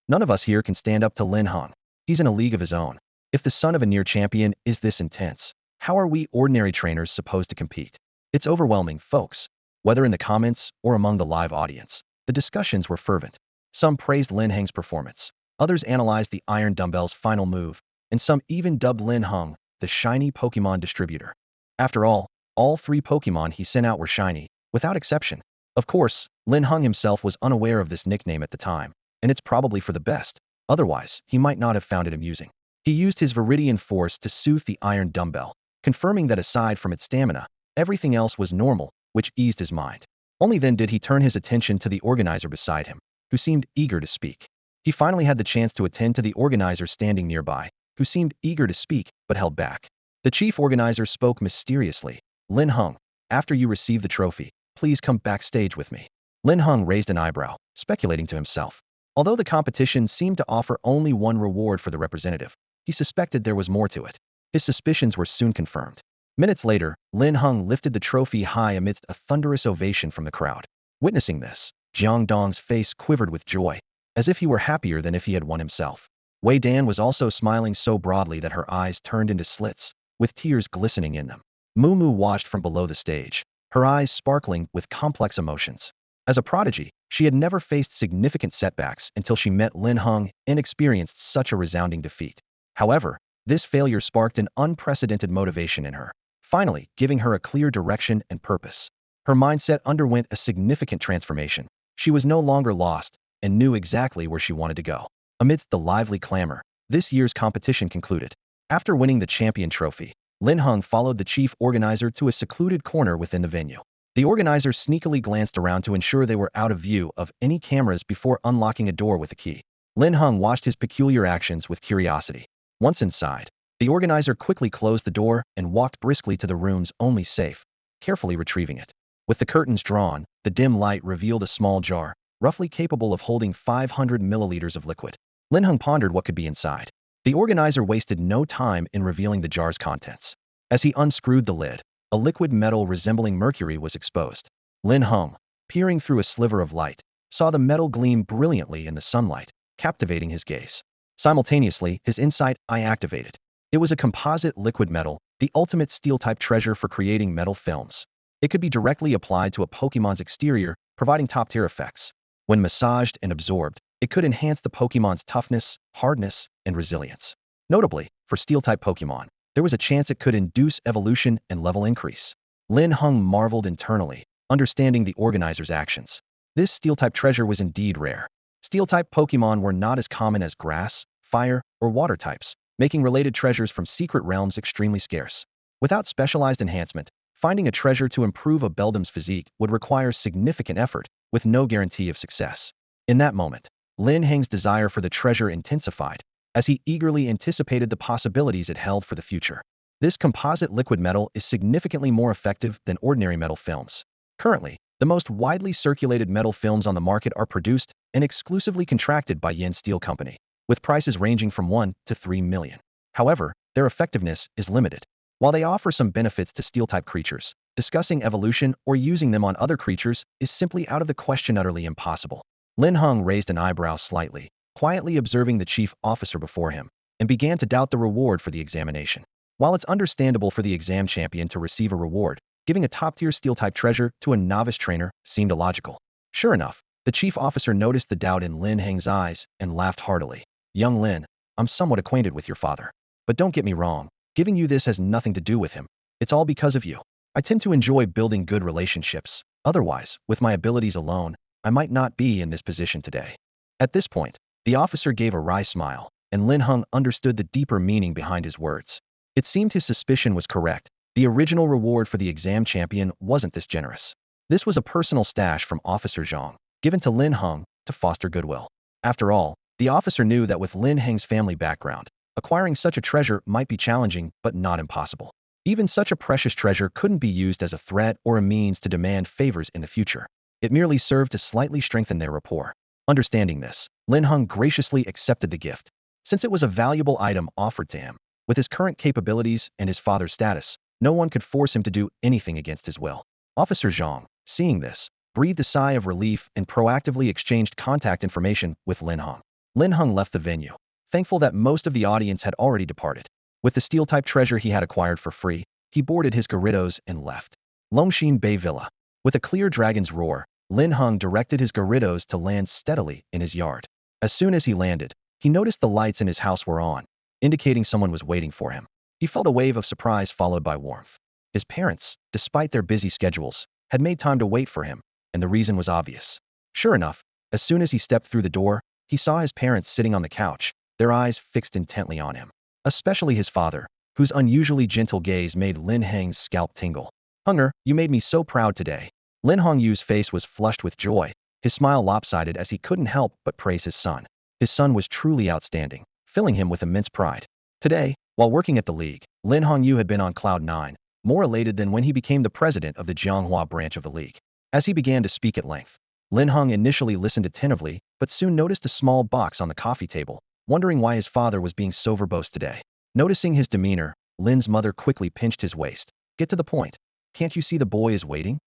None of us here can stand up to Lin Heng. He's in a league of his own. If the son of a near champion is this intense, how are we ordinary trainers supposed to compete? It's overwhelming, folks. Whether in the comments or among the live audience, the discussions were fervent. Some praised Lin Heng's performance. Others analyzed the iron dumbbell's final move, and some even dubbed Lin Heng the shiny Pokemon distributor. After all 3 Pokemon he sent out were shiny, without exception. Of course, Lin Heng himself was unaware of this nickname at the time, and it's probably for the best. Otherwise, he might not have found it amusing. He used his Viridian Force to soothe the iron dumbbell, confirming that aside from its stamina, everything else was normal, which eased his mind. Only then did he turn his attention to the organizer beside him, who seemed eager to speak. He finally had the chance to attend to the organizer standing nearby, who seemed eager to speak but held back. The chief organizer spoke mysteriously. Lin Heng, after you receive the trophy, please come backstage with me. Lin Heng raised an eyebrow, speculating to himself. Although the competition seemed to offer only one reward for the representative, he suspected there was more to it. His suspicions were soon confirmed. Minutes later, Lin Heng lifted the trophy high amidst a thunderous ovation from the crowd. Witnessing this, Jiang Dong's face quivered with joy, as if he were happier than if he had won himself. Wei Dan was also smiling so broadly that her eyes turned into slits, with tears glistening in them. Moo Moo watched from below the stage, her eyes sparkling with complex emotions. As a prodigy, she had never faced significant setbacks until she met Lin Heng and experienced such a resounding defeat. However, this failure sparked an unprecedented motivation in her, finally giving her a clear direction and purpose. Her mindset underwent a significant transformation. She was no longer lost and knew exactly where she wanted to go. Amidst the lively clamor, this year's competition concluded. After winning the champion trophy, Lin Heng followed the chief organizer to a secluded corner within the venue. The organizer sneakily glanced around to ensure they were out of view of any cameras before unlocking a door with a key. Lin Heng watched his peculiar actions with curiosity. Once inside, the organizer quickly closed the door and walked briskly to the room's only safe, carefully retrieving it. With the curtains drawn, the dim light revealed a small jar, roughly capable of holding 500 milliliters of liquid. Lin Heng pondered what could be inside. The organizer wasted no time in revealing the jar's contents. As he unscrewed the lid, a liquid metal resembling mercury was exposed. Lin Heng, peering through a sliver of light, saw the metal gleam brilliantly in the sunlight, captivating his gaze. Simultaneously, his insight eye activated. It was a composite liquid metal, the ultimate steel-type treasure for creating metal films. It could be directly applied to a Pokemon's exterior, providing top-tier effects. When massaged and absorbed, it could enhance the Pokemon's toughness, hardness, and resilience. Notably, for Steel-type Pokemon, there was a chance it could induce evolution and level increase. Lin Heng marveled internally, understanding the organizer's actions. This Steel-type treasure was indeed rare. Steel-type Pokemon were not as common as grass, fire, or water types, making related treasures from secret realms extremely scarce. Without specialized enhancement, finding a treasure to improve a Beldam's physique would require significant effort, with no guarantee of success. In that moment, Lin Heng's desire for the treasure intensified, as he eagerly anticipated the possibilities it held for the future. This composite liquid metal is significantly more effective than ordinary metal films. Currently, the most widely circulated metal films on the market are produced and exclusively contracted by Yen Steel Company, with prices ranging from 1 to 3 million. However, their effectiveness is limited. While they offer some benefits to steel-type creatures, discussing evolution or using them on other creatures is simply out of the question, utterly impossible. Lin Heng raised an eyebrow slightly, quietly observing the chief officer before him, and began to doubt the reward for the examination. While it's understandable for the exam champion to receive a reward, giving a top-tier steel-type treasure to a novice trainer seemed illogical. Sure enough, the chief officer noticed the doubt in Lin Heng's eyes and laughed heartily. Young Lin, I'm somewhat acquainted with your father. But don't get me wrong, giving you this has nothing to do with him. It's all because of you. I tend to enjoy building good relationships. Otherwise, with my abilities alone, I might not be in this position today. At this point, the officer gave a wry smile, and Linhung understood the deeper meaning behind his words. It seemed his suspicion was correct. The original reward for the exam champion wasn't this generous. This was a personal stash from Officer Zhang, given to Lin Heng to foster goodwill. After all, the officer knew that with Lin Heng's family background, acquiring such a treasure might be challenging but not impossible. Even such a precious treasure couldn't be used as a threat or a means to demand favors in the future. It merely served to slightly strengthen their rapport. Understanding this, Lin Heng graciously accepted the gift. Since it was a valuable item offered to him, with his current capabilities and his father's status, no one could force him to do anything against his will. Officer Zhang, seeing this, breathed a sigh of relief and proactively exchanged contact information with Lin Heng. Lin Heng left the venue, thankful that most of the audience had already departed. With the steel-type treasure he had acquired for free, he boarded his Gyarados and left. Longxin Bay Villa. With a clear dragon's roar, Lin Heng directed his Gyarados to land steadily in his yard. As soon as he landed, he noticed the lights in his house were on, indicating someone was waiting for him. He felt a wave of surprise followed by warmth. His parents, despite their busy schedules, had made time to wait for him, and the reason was obvious. Sure enough, as soon as he stepped through the door, he saw his parents sitting on the couch, their eyes fixed intently on him. Especially his father, whose unusually gentle gaze made Lin Heng's scalp tingle. Hunger, you made me so proud today. Lin Hongyu's face was flushed with joy, his smile lopsided as he couldn't help but praise his son. His son was truly outstanding, filling him with immense pride. Today, while working at the league, Lin Hongyu had been on cloud 9, more elated than when he became the president of the Jianghua branch of the league. As he began to speak at length, Lin Heng initially listened attentively, but soon noticed a small box on the coffee table, wondering why his father was being so verbose today. Noticing his demeanor, Lin's mother quickly pinched his waist. Get to the point. Can't you see the boy is waiting?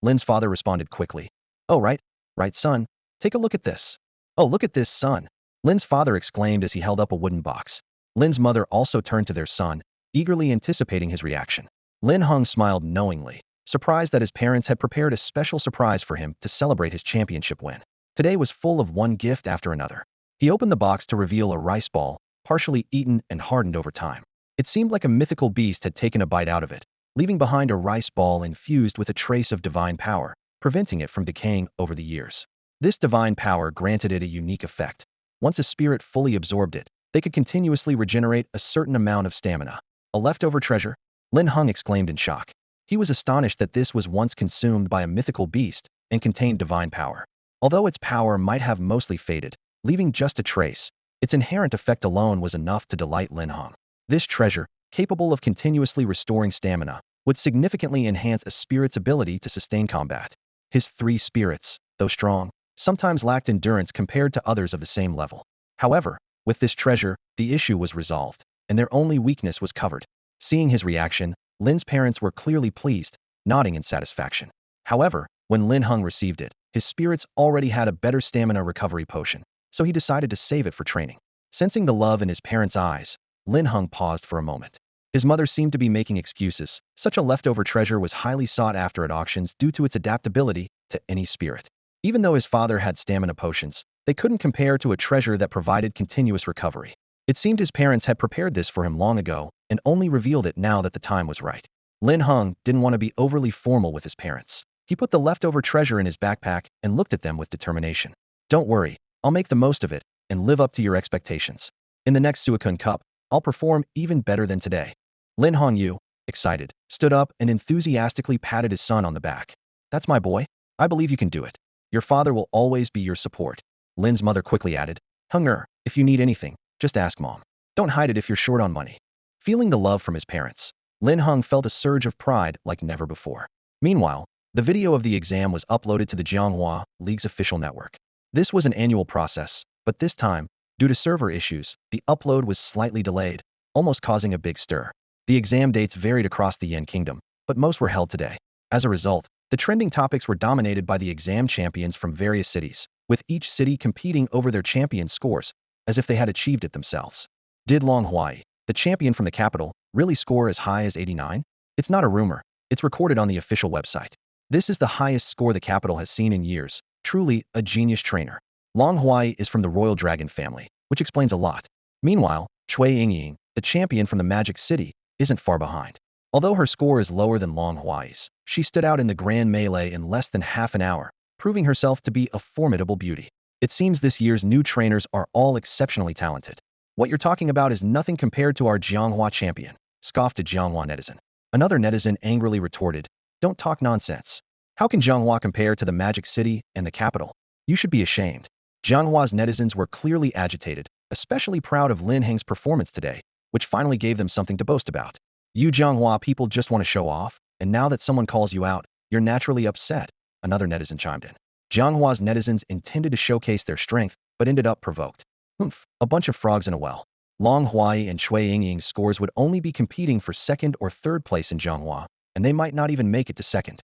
Lin's father responded quickly. Oh, right, son. Take a look at this. Oh, look at this, son. Lin's father exclaimed as he held up a wooden box. Lin's mother also turned to their son, eagerly anticipating his reaction. Lin Heng smiled knowingly, surprised that his parents had prepared a special surprise for him to celebrate his championship win. Today was full of one gift after another. He opened the box to reveal a rice ball, partially eaten and hardened over time. It seemed like a mythical beast had taken a bite out of it, leaving behind a rice ball infused with a trace of divine power, preventing it from decaying over the years. This divine power granted it a unique effect. Once a spirit fully absorbed it, they could continuously regenerate a certain amount of stamina. A leftover treasure? Lin Heng exclaimed in shock. He was astonished that this was once consumed by a mythical beast and contained divine power. Although its power might have mostly faded, leaving just a trace, its inherent effect alone was enough to delight Lin Heng. This treasure, capable of continuously restoring stamina, would significantly enhance a spirit's ability to sustain combat. His 3 spirits, though strong, sometimes lacked endurance compared to others of the same level. However, with this treasure, the issue was resolved, and their only weakness was covered. Seeing his reaction, Lin's parents were clearly pleased, nodding in satisfaction. However, when Lin Heng received it, his spirits already had a better stamina recovery potion, so he decided to save it for training. Sensing the love in his parents' eyes, Lin Heng paused for a moment. His mother seemed to be making excuses. Such a leftover treasure was highly sought after at auctions due to its adaptability to any spirit. Even though his father had stamina potions, they couldn't compare to a treasure that provided continuous recovery. It seemed his parents had prepared this for him long ago and only revealed it now that the time was right. Lin Heng didn't want to be overly formal with his parents. He put the leftover treasure in his backpack and looked at them with determination. Don't worry, I'll make the most of it and live up to your expectations. In the next Suicune Cup, I'll perform even better than today. Lin Hongyu, excited, stood up and enthusiastically patted his son on the back. That's my boy. I believe you can do it. Your father will always be your support. Lin's mother quickly added, Hunger, if you need anything, just ask mom. Don't hide it if you're short on money. Feeling the love from his parents, Lin Heng felt a surge of pride like never before. Meanwhile, the video of the exam was uploaded to the Jianghua League's official network. This was an annual process, but this time, due to server issues, the upload was slightly delayed, almost causing a big stir. The exam dates varied across the Yen Kingdom, but most were held today. As a result, the trending topics were dominated by the exam champions from various cities, with each city competing over their champion scores, as if they had achieved it themselves. Did Long Huai, the champion from the capital, really score as high as 89? It's not a rumor. It's recorded on the official website. This is the highest score the capital has seen in years. Truly a genius trainer. Long Huai is from the royal dragon family, which explains a lot. Meanwhile, Chui Yingying, the champion from the Magic City, isn't far behind. Although her score is lower than Long Huai's, she stood out in the Grand Melee in less than half an hour, proving herself to be a formidable beauty. It seems this year's new trainers are all exceptionally talented. What you're talking about is nothing compared to our Jianghua champion, scoffed a Jianghua netizen. Another netizen angrily retorted, don't talk nonsense. How can Jianghua compare to the Magic City and the capital? You should be ashamed. Jianghua's netizens were clearly agitated, especially proud of Lin Heng's performance today, which finally gave them something to boast about. You Jianghua people just want to show off, and now that someone calls you out, you're naturally upset, another netizen chimed in. Jianghua's netizens intended to showcase their strength, but ended up provoked. Humph, a bunch of frogs in a well. Long Huai and Chui Yingying's scores would only be competing for second or third place in Jianghua, and they might not even make it to second.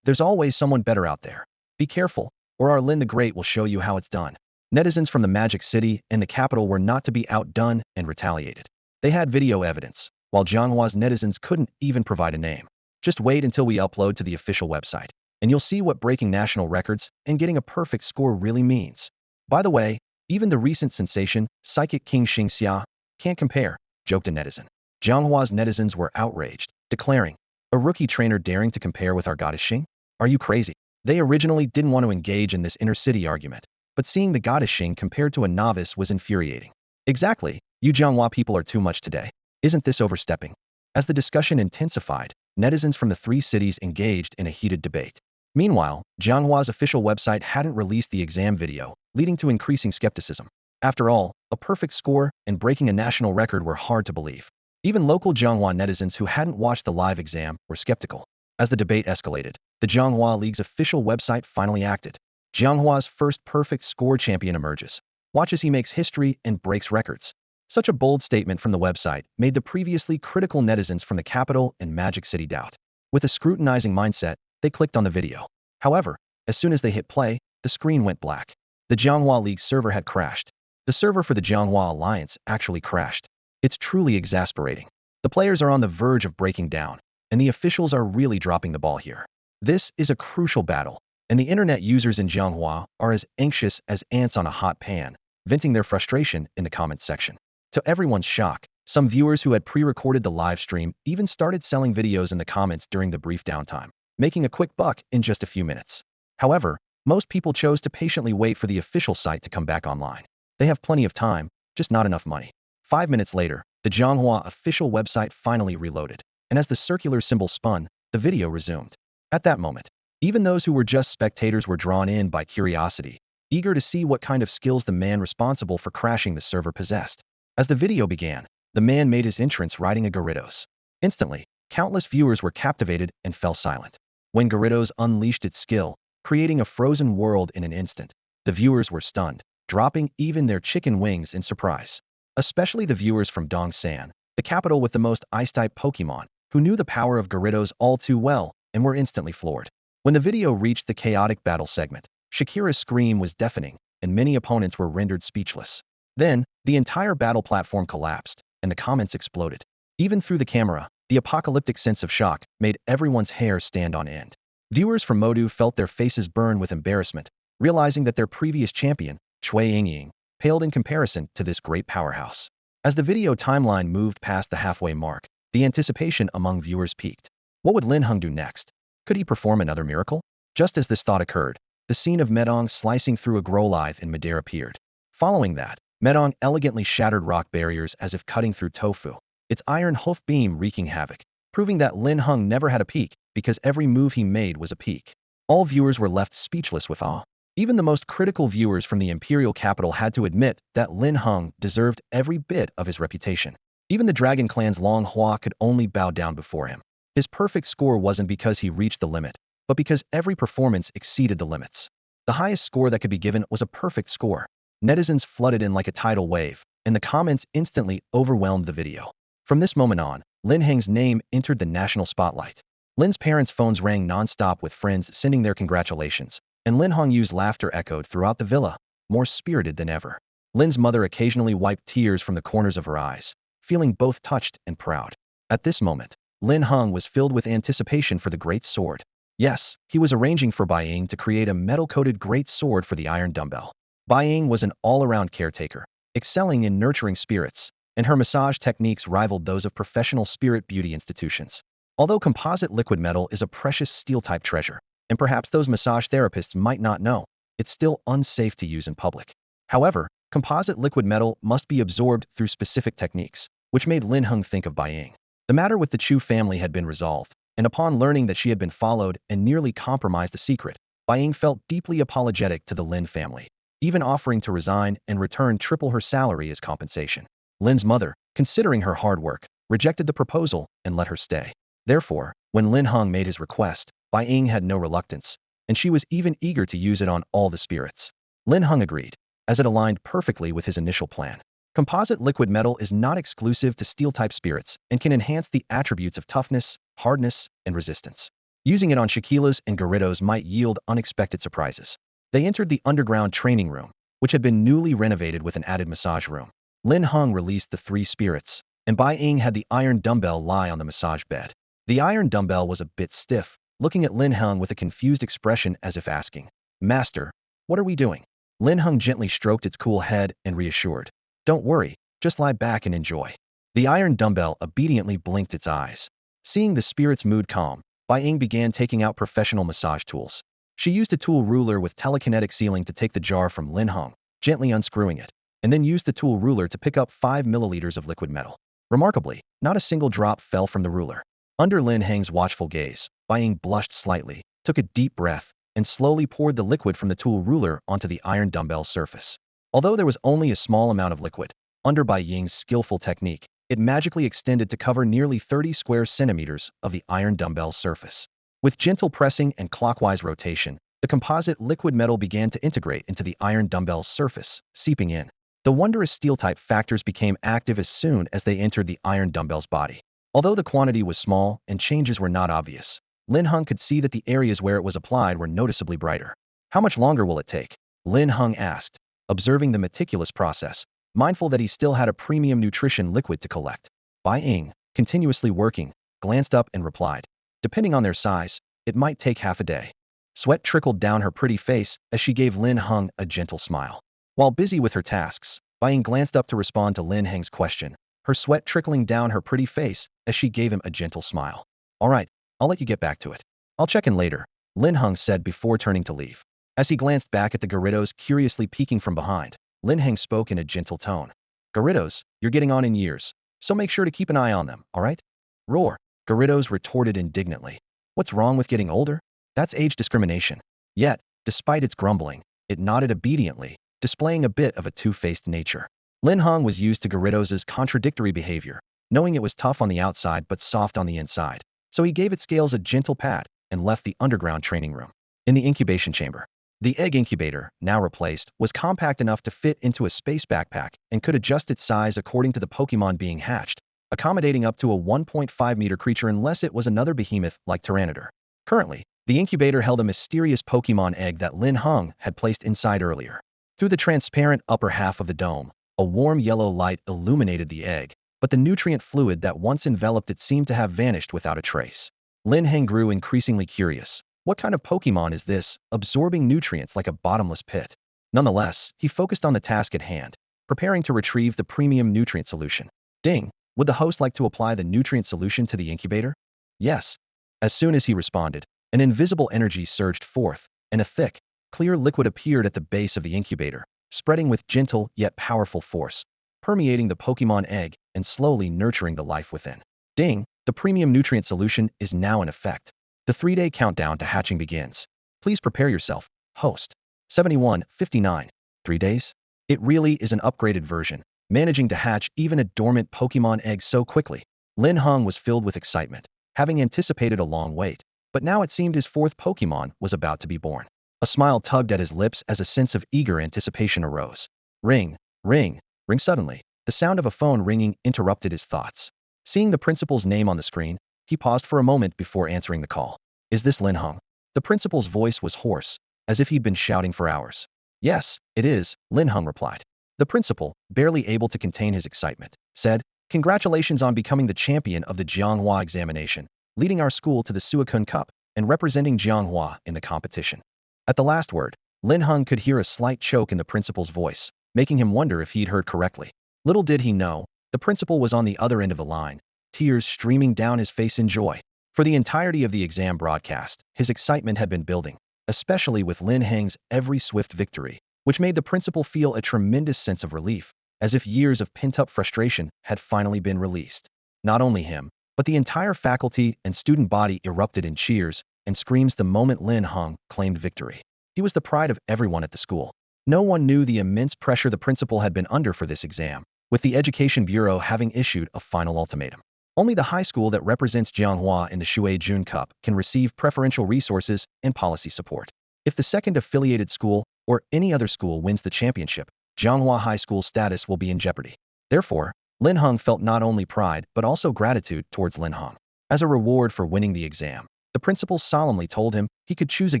There's always someone better out there. Be careful, or our Lin the Great will show you how it's done. Netizens from the Magic City and the capital were not to be outdone and retaliated. They had video evidence, while Jianghua's netizens couldn't even provide a name. Just wait until we upload to the official website, and you'll see what breaking national records and getting a perfect score really means. By the way, even the recent sensation, Psychic King Xingxia, can't compare, joked a netizen. Jianghua's netizens were outraged, declaring, a rookie trainer daring to compare with our goddess Xing? Are you crazy? They originally didn't want to engage in this inner-city argument, but seeing the goddess Xing compared to a novice was infuriating. Exactly, you Jianghua people are too much today. Isn't this overstepping? As the discussion intensified, netizens from the three cities engaged in a heated debate. Meanwhile, Jianghua's official website hadn't released the exam video, leading to increasing skepticism. After all, a perfect score and breaking a national record were hard to believe. Even local Jianghua netizens who hadn't watched the live exam were skeptical. As the debate escalated, the Jianghua League's official website finally acted. Jianghua's first perfect score champion emerges. Watch as he makes history and breaks records. Such a bold statement from the website made the previously critical netizens from the capital and Magic City doubt. With a scrutinizing mindset, they clicked on the video. However, as soon as they hit play, the screen went black. The Jianghua League server had crashed. The server for the Jianghua Alliance actually crashed. It's truly exasperating. The players are on the verge of breaking down, and the officials are really dropping the ball here. This is a crucial battle, and the internet users in Jianghua are as anxious as ants on a hot pan, venting their frustration in the comments section. To everyone's shock, some viewers who had pre-recorded the live stream even started selling videos in the comments during the brief downtime, making a quick buck in just a few minutes. However, most people chose to patiently wait for the official site to come back online. They have plenty of time, just not enough money. 5 minutes later, the Jianghua official website finally reloaded, and as the circular symbol spun, the video resumed. At that moment, even those who were just spectators were drawn in by curiosity, eager to see what kind of skills the man responsible for crashing the server possessed. As the video began, the man made his entrance riding a Gyarados. Instantly, countless viewers were captivated and fell silent. When Gyarados unleashed its skill, creating a frozen world in an instant, the viewers were stunned, dropping even their chicken wings in surprise. Especially the viewers from Dongsan, the capital with the most ice-type Pokemon, who knew the power of Gyarados all too well and were instantly floored. When the video reached the chaotic battle segment, Shakira's scream was deafening, and many opponents were rendered speechless. Then, the entire battle platform collapsed, and the comments exploded. Even through the camera, the apocalyptic sense of shock made everyone's hair stand on end. Viewers from Modu felt their faces burn with embarrassment, realizing that their previous champion, Chui Yingying, paled in comparison to this great powerhouse. As the video timeline moved past the halfway mark, the anticipation among viewers peaked. What would Linhung do next? Could he perform another miracle? Just as this thought occurred, the scene of Metong slicing through a Growlithe in midair appeared. Following that, Metong elegantly shattered rock barriers as if cutting through tofu, its iron hoof beam wreaking havoc, proving that Linhung never had a peak because every move he made was a peak. All viewers were left speechless with awe. Even the most critical viewers from the imperial capital had to admit that Linhung deserved every bit of his reputation. Even the Dragon Clan's Long Hua could only bow down before him. His perfect score wasn't because he reached the limit, but because every performance exceeded the limits. The highest score that could be given was a perfect score. Netizens flooded in like a tidal wave, and the comments instantly overwhelmed the video. From this moment on, Lin Heng's name entered the national spotlight. Lin's parents' phones rang non-stop with friends sending their congratulations, and Linhung Yu's laughter echoed throughout the villa, more spirited than ever. Lin's mother occasionally wiped tears from the corners of her eyes, feeling both touched and proud. At this moment, Lin Heng was filled with anticipation for the great sword. Yes, he was arranging for Bai Ying to create a metal-coated great sword for the iron dumbbell. Bai Ying was an all-around caretaker, excelling in nurturing spirits, and her massage techniques rivaled those of professional spirit beauty institutions. Although composite liquid metal is a precious steel-type treasure, and perhaps those massage therapists might not know, it's still unsafe to use in public. However, composite liquid metal must be absorbed through specific techniques, which made Lin Heng think of Bai Ying. The matter with the Chu family had been resolved, and upon learning that she had been followed and nearly compromised a secret, Bai Ying felt deeply apologetic to the Lin family, even offering to resign and return triple her salary as compensation. Lin's mother, considering her hard work, rejected the proposal and let her stay. Therefore, when Lin Heng made his request, Bai Ying had no reluctance, and she was even eager to use it on all the spirits. Lin Heng agreed, as it aligned perfectly with his initial plan. Composite liquid metal is not exclusive to steel-type spirits and can enhance the attributes of toughness, hardness, and resistance. Using it on Shaquilas and Gyarados might yield unexpected surprises. They entered the underground training room, which had been newly renovated with an added massage room. Lin Heng released the 3 spirits, and Bai Ying had the iron dumbbell lie on the massage bed. The iron dumbbell was a bit stiff, looking at Lin Heng with a confused expression as if asking, "Master, what are we doing?" Lin Heng gently stroked its cool head and reassured, "Don't worry, just lie back and enjoy." The iron dumbbell obediently blinked its eyes. Seeing the spirit's mood calm, Bai Ying began taking out professional massage tools. She used a tool ruler with telekinetic sealing to take the jar from Lin Heng, gently unscrewing it, and then used the tool ruler to pick up 5 milliliters of liquid metal. Remarkably, not a single drop fell from the ruler. Under Lin Heng's watchful gaze, Bai Ying blushed slightly, took a deep breath, and slowly poured the liquid from the tool ruler onto the iron dumbbell's surface. Although there was only a small amount of liquid, under Bai Ying's skillful technique, it magically extended to cover nearly 30 square centimeters of the iron dumbbell's surface. With gentle pressing and clockwise rotation, the composite liquid metal began to integrate into the iron dumbbell's surface, seeping in. The wondrous steel-type factors became active as soon as they entered the iron dumbbell's body. Although the quantity was small and changes were not obvious, Lin Heng could see that the areas where it was applied were noticeably brighter. "How much longer will it take?" Lin Heng asked, observing the meticulous process, mindful that he still had a premium nutrition liquid to collect. Bai Ying, continuously working, glanced up and replied, "Depending on their size, it might take half a day." Sweat trickled down her pretty face as she gave Lin Heng a gentle smile. While busy with her tasks, Bai Ying glanced up to respond to Lin Heng's question, her sweat trickling down her pretty face as she gave him a gentle smile. "All right, I'll let you get back to it. I'll check in later," Lin Heng said before turning to leave. As he glanced back at the Gyarados curiously peeking from behind, Lin Heng spoke in a gentle tone. "Gyarados, you're getting on in years, so make sure to keep an eye on them, all right?" "Roar," Gyarados retorted indignantly. "What's wrong with getting older? That's age discrimination." Yet, despite its grumbling, it nodded obediently, displaying a bit of a two-faced nature. Lin Heng was used to Gyarados' contradictory behavior, knowing it was tough on the outside but soft on the inside, so he gave its scales a gentle pat and left the underground training room. In the incubation chamber, the egg incubator, now replaced, was compact enough to fit into a space backpack and could adjust its size according to the Pokemon being hatched, accommodating up to a 1.5-meter creature unless it was another behemoth like Tyranitar. Currently, the incubator held a mysterious Pokemon egg that Lin Heng had placed inside earlier. Through the transparent upper half of the dome, a warm yellow light illuminated the egg, but the nutrient fluid that once enveloped it seemed to have vanished without a trace. Lin Heng grew increasingly curious. What kind of Pokemon is this, absorbing nutrients like a bottomless pit? Nonetheless, he focused on the task at hand, preparing to retrieve the premium nutrient solution. Ding! Would the host like to apply the nutrient solution to the incubator? Yes. As soon as he responded, an invisible energy surged forth, and a thick, clear liquid appeared at the base of the incubator, spreading with gentle yet powerful force, permeating the Pokemon egg and slowly nurturing the life within. Ding! The premium nutrient solution is now in effect. The 3-day countdown to hatching begins. Please prepare yourself, host. 71:59. 3 days? It really is an upgraded version, managing to hatch even a dormant Pokemon egg so quickly. Lin Heng was filled with excitement, having anticipated a long wait, but now it seemed his 4th Pokemon was about to be born. A smile tugged at his lips as a sense of eager anticipation arose. Ring, ring, ring. Suddenly, the sound of a phone ringing interrupted his thoughts. Seeing the principal's name on the screen, he paused for a moment before answering the call. "Is this Lin Heng?" The principal's voice was hoarse, as if he'd been shouting for hours. "Yes, it is," Lin Heng replied. The principal, barely able to contain his excitement, said, Congratulations on becoming the champion of the Jianghua examination, leading our school to the Suikun Cup, and representing Jianghua in the competition." At the last word, Lin Heng could hear a slight choke in the principal's voice, making him wonder if he'd heard correctly. Little did he know, the principal was on the other end of the line, tears streaming down his face in joy. For the entirety of the exam broadcast, his excitement had been building, especially with Lin Heng's every swift victory, which made the principal feel a tremendous sense of relief, as if years of pent-up frustration had finally been released. Not only him, but the entire faculty and student body erupted in cheers and screams the moment Lin Heng claimed victory. He was the pride of everyone at the school. No one knew the immense pressure the principal had been under for this exam, with the Education Bureau having issued a final ultimatum. Only the high school that represents Jianghua in the Shui Jun Cup can receive preferential resources and policy support. If the second affiliated school or any other school wins the championship, Jianghua High School's status will be in jeopardy. Therefore, Lin Heng felt not only pride but also gratitude towards Lin Heng. As a reward for winning the exam, the principal solemnly told him he could choose a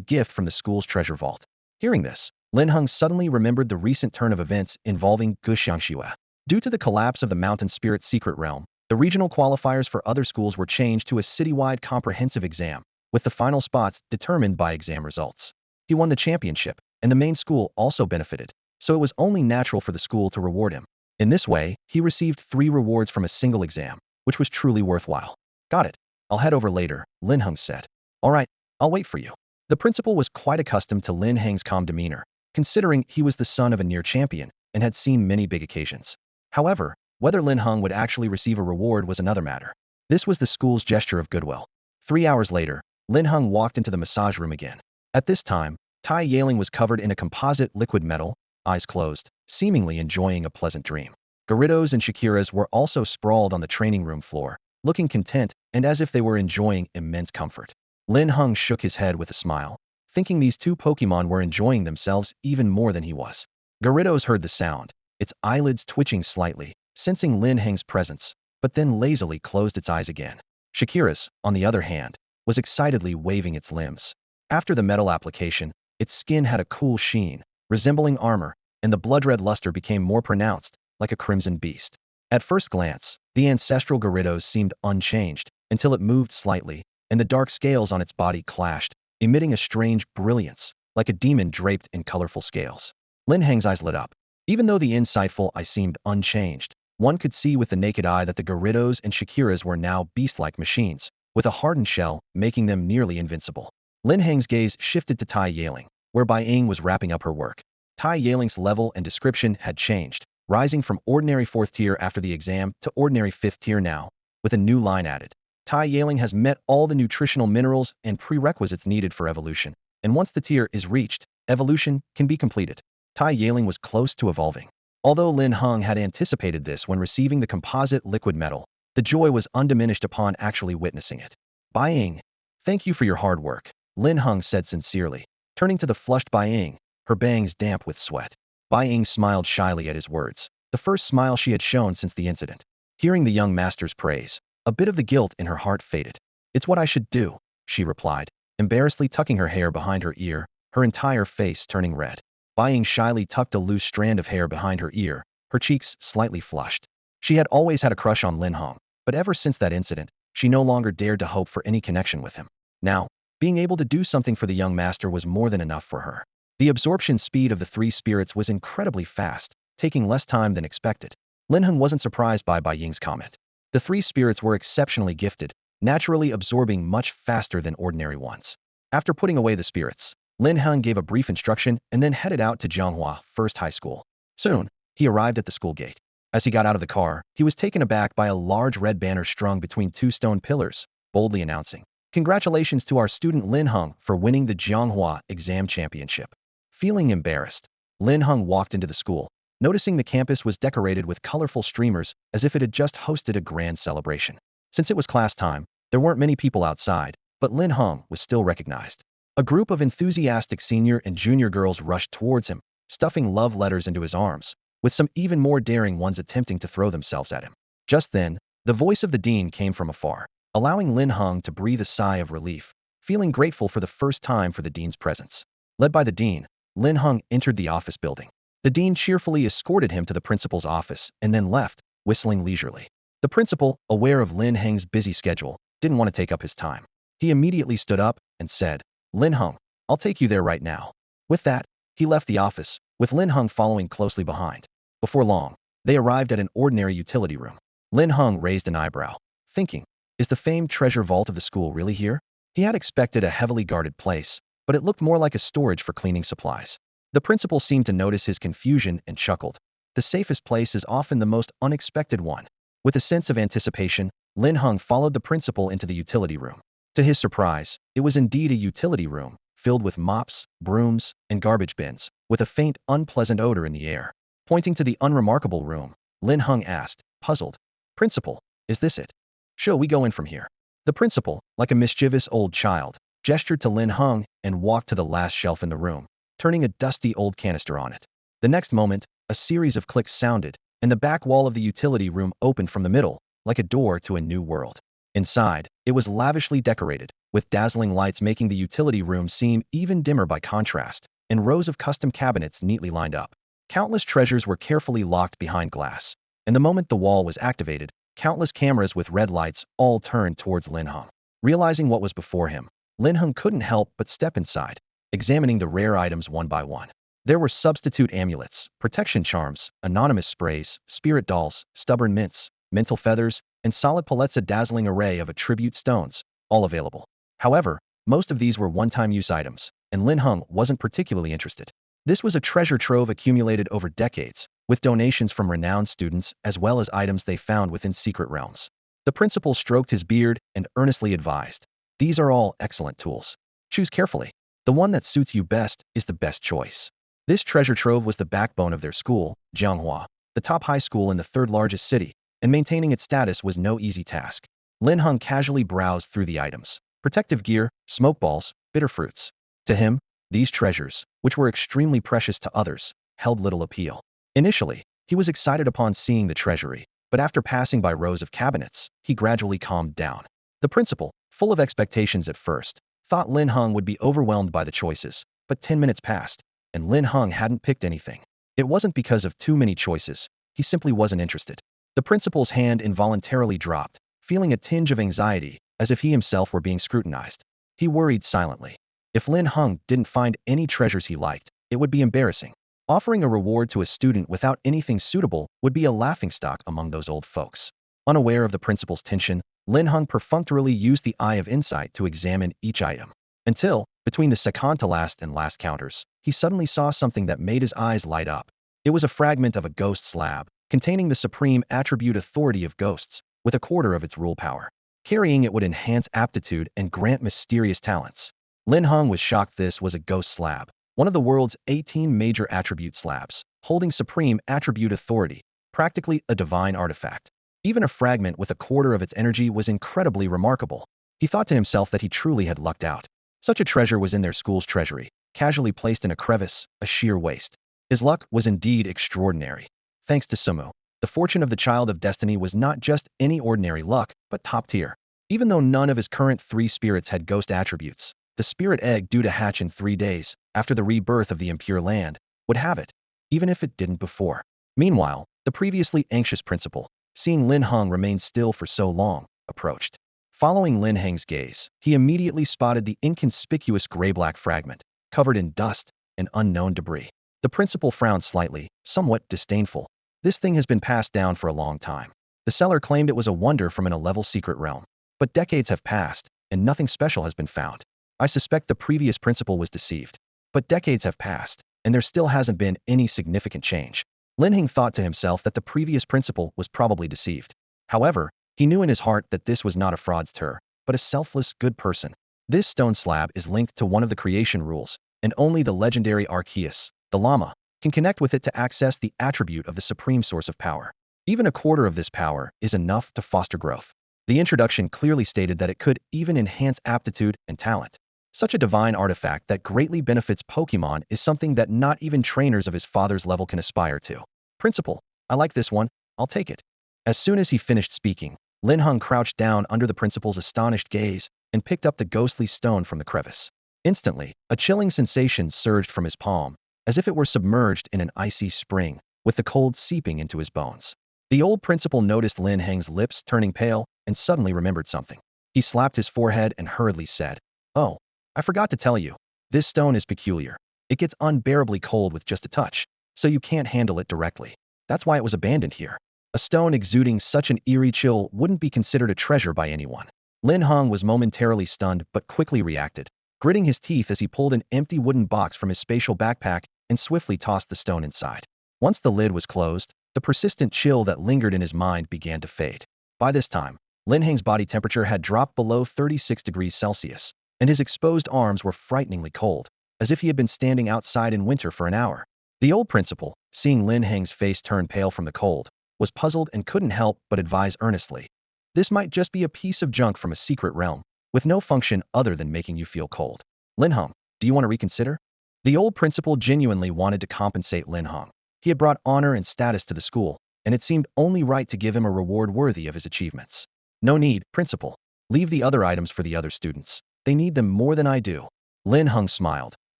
gift from the school's treasure vault. Hearing this, Lin Heng suddenly remembered the recent turn of events involving Gushan Shu. Due to the collapse of the Mountain Spirit Secret Realm, the regional qualifiers for other schools were changed to a citywide comprehensive exam, with the final spots determined by exam results. He won the championship, and the main school also benefited, so it was only natural for the school to reward him. In this way, he received 3 rewards from a single exam, which was truly worthwhile. "Got it. I'll head over later," Lin Heng said. "All right, I'll wait for you." The principal was quite accustomed to Lin Heng's calm demeanor, considering he was the son of a near champion and had seen many big occasions. However, whether Lin Heng would actually receive a reward was another matter. This was the school's gesture of goodwill. 3 hours later, Lin Heng walked into the massage room again. At this time, Tai Healinng was covered in a composite liquid metal, eyes closed, seemingly enjoying a pleasant dream. Gyarados and Shakiras were also sprawled on the training room floor, looking content and as if they were enjoying immense comfort. Lin Heng shook his head with a smile, thinking these 2 Pokemon were enjoying themselves even more than he was. Gyarados heard the sound, its eyelids twitching slightly, sensing Lin Heng's presence, but then lazily closed its eyes again. Shakiras, on the other hand, was excitedly waving its limbs. After the metal application, its skin had a cool sheen, resembling armor, and the blood-red luster became more pronounced, like a crimson beast. At first glance, the ancestral Gyarados seemed unchanged, until it moved slightly, and the dark scales on its body clashed, emitting a strange brilliance, like a demon draped in colorful scales. Lin Heng's eyes lit up. Even though the insightful eye seemed unchanged, one could see with the naked eye that the Gyarados and Shakiras were now beast-like machines, with a hardened shell, making them nearly invincible. Lin Heng's gaze shifted to Tai Healinng, where Bai Ying was wrapping up her work. Tai Healing's level and description had changed, rising from ordinary 4th tier after the exam to ordinary 5th tier now, with a new line added. Tai Healinng has met all the nutritional minerals and prerequisites needed for evolution, and once the tier is reached, evolution can be completed. Tai Healinng was close to evolving. Although Lin Heng had anticipated this when receiving the composite liquid metal, the joy was undiminished upon actually witnessing it. "Bai Ying, thank you for your hard work," Lin Heng said sincerely, turning to the flushed Bai Ying, her bangs damp with sweat. Bai Ying smiled shyly at his words, the first smile she had shown since the incident. Hearing the young master's praise, a bit of the guilt in her heart faded. "It's what I should do," she replied, embarrassedly tucking her hair behind her ear, her entire face turning red. Bai Ying shyly tucked a loose strand of hair behind her ear, her cheeks slightly flushed. She had always had a crush on Lin Heng, but ever since that incident, she no longer dared to hope for any connection with him. Now, being able to do something for the young master was more than enough for her. The absorption speed of the 3 spirits was incredibly fast, taking less time than expected. Linhung wasn't surprised by Bai Ying's comment. The 3 spirits were exceptionally gifted, naturally absorbing much faster than ordinary ones. After putting away the spirits, Lin Heng gave a brief instruction and then headed out to Jianghua First High School. Soon, he arrived at the school gate. As he got out of the car, he was taken aback by a large red banner strung between 2 stone pillars, boldly announcing, "Congratulations to our student Lin Heng for winning the Jianghua exam championship." Feeling embarrassed, Lin Heng walked into the school, noticing the campus was decorated with colorful streamers as if it had just hosted a grand celebration. Since it was class time, there weren't many people outside, but Lin Heng was still recognized. A group of enthusiastic senior and junior girls rushed towards him, stuffing love letters into his arms, with some even more daring ones attempting to throw themselves at him. Just then, the voice of the dean came from afar, allowing Lin Heng to breathe a sigh of relief, feeling grateful for the first time for the dean's presence. Led by the dean, Lin Heng entered the office building. The dean cheerfully escorted him to the principal's office and then left, whistling leisurely. The principal, aware of Lin Heng's busy schedule, didn't want to take up his time. He immediately stood up and said, Linhung, I'll take you there right now. With that, he left the office, with Linhung following closely behind. Before long, they arrived at an ordinary utility room. Linhung raised an eyebrow, thinking, is the famed treasure vault of the school really here? He had expected a heavily guarded place, but it looked more like a storage for cleaning supplies. The principal seemed to notice his confusion and chuckled. The safest place is often the most unexpected one. With a sense of anticipation, Linhung followed the principal into the utility room. To his surprise, it was indeed a utility room, filled with mops, brooms, and garbage bins, with a faint, unpleasant odor in the air. Pointing to the unremarkable room, Linhung asked, puzzled, Principal, is this it? Shall we go in from here? The principal, like a mischievous old child, gestured to Linhung and walked to the last shelf in the room, turning a dusty old canister on it. The next moment, a series of clicks sounded, and the back wall of the utility room opened from the middle, like a door to a new world. Inside, it was lavishly decorated, with dazzling lights making the utility room seem even dimmer by contrast, and rows of custom cabinets neatly lined up. Countless treasures were carefully locked behind glass, and the moment the wall was activated, countless cameras with red lights all turned towards Linhung. Realizing what was before him, Linhung couldn't help but step inside, examining the rare items one by one. There were substitute amulets, protection charms, anonymous sprays, spirit dolls, stubborn mints, mental feathers, and solid palettes, a dazzling array of attribute stones, all available. However, most of these were one-time use items, and Linhung wasn't particularly interested. This was a treasure trove accumulated over decades, with donations from renowned students as well as items they found within secret realms. The principal stroked his beard and earnestly advised, these are all excellent tools. Choose carefully. The one that suits you best is the best choice. This treasure trove was the backbone of their school, Jianghua, the top high school in the third largest city, and maintaining its status was no easy task. Linhung casually browsed through the items. Protective gear, smoke balls, bitter fruits. To him, these treasures, which were extremely precious to others, held little appeal. Initially, he was excited upon seeing the treasury, but after passing by rows of cabinets, he gradually calmed down. The principal, full of expectations at first, thought Linhung would be overwhelmed by the choices, but 10 minutes passed, and Linhung hadn't picked anything. It wasn't because of too many choices, he simply wasn't interested. The principal's hand involuntarily dropped, feeling a tinge of anxiety, as if he himself were being scrutinized. He worried silently. If Linhung didn't find any treasures he liked, it would be embarrassing. Offering a reward to a student without anything suitable would be a laughingstock among those old folks. Unaware of the principal's tension, Linhung perfunctorily used the eye of insight to examine each item. Until, between the second to last and last counters, he suddenly saw something that made his eyes light up. It was a fragment of a ghost slab, containing the supreme attribute authority of ghosts, with a quarter of its rule power. Carrying it would enhance aptitude and grant mysterious talents. Linhung was shocked. This was a ghost slab, one of the world's 18 major attribute slabs, holding supreme attribute authority, practically a divine artifact. Even a fragment with a quarter of its energy was incredibly remarkable. He thought to himself that he truly had lucked out. Such a treasure was in their school's treasury, casually placed in a crevice, a sheer waste. His luck was indeed extraordinary. Thanks to Sumu, the fortune of the child of destiny was not just any ordinary luck, but top tier. Even though none of his current 3 spirits had ghost attributes, the spirit egg due to hatch in 3 days, after the rebirth of the impure land, would have it, even if it didn't before. Meanwhile, the previously anxious principal, seeing Linhung remain still for so long, approached. Following Lin Heng's gaze, he immediately spotted the inconspicuous gray-black fragment, covered in dust and unknown debris. The principal frowned slightly, somewhat disdainful. This thing has been passed down for a long time. The seller claimed it was a wonder from an 11th secret realm. But decades have passed, and nothing special has been found. I suspect the previous principal was deceived. But decades have passed, and there still hasn't been any significant change. Linhung thought to himself that the previous principal was probably deceived. However, he knew in his heart that this was not a fraudster, but a selfless, good person. This stone slab is linked to one of the creation rules, and only the legendary Arceus, the llama, can connect with it to access the attribute of the supreme source of power. Even a quarter of this power is enough to foster growth. The introduction clearly stated that it could even enhance aptitude and talent. Such a divine artifact that greatly benefits Pokemon is something that not even trainers of his father's level can aspire to. Principal, I like this one, I'll take it. As soon as he finished speaking, Linhung crouched down under the principal's astonished gaze and picked up the ghostly stone from the crevice. Instantly, a chilling sensation surged from his palm, as if it were submerged in an icy spring, with the cold seeping into his bones. The old principal noticed Lin Heng's lips turning pale and suddenly remembered something. He slapped his forehead and hurriedly said, "Oh, I forgot to tell you. This stone is peculiar. It gets unbearably cold with just a touch, so you can't handle it directly. That's why it was abandoned here." A stone exuding such an eerie chill wouldn't be considered a treasure by anyone. Linhung was momentarily stunned but quickly reacted, gritting his teeth as he pulled an empty wooden box from his spatial backpack and swiftly tossed the stone inside. Once the lid was closed, the persistent chill that lingered in his mind began to fade. By this time, Linheng's body temperature had dropped below 36 degrees Celsius, and his exposed arms were frighteningly cold, as if he had been standing outside in winter for an hour. The old principal, seeing Lin Heng's face turn pale from the cold, was puzzled and couldn't help but advise earnestly. This might just be a piece of junk from a secret realm, with no function other than making you feel cold. Linhung, do you want to reconsider? The old principal genuinely wanted to compensate Linhung. He had brought honor and status to the school, and it seemed only right to give him a reward worthy of his achievements. No need, principal. Leave the other items for the other students. They need them more than I do. Linhung smiled,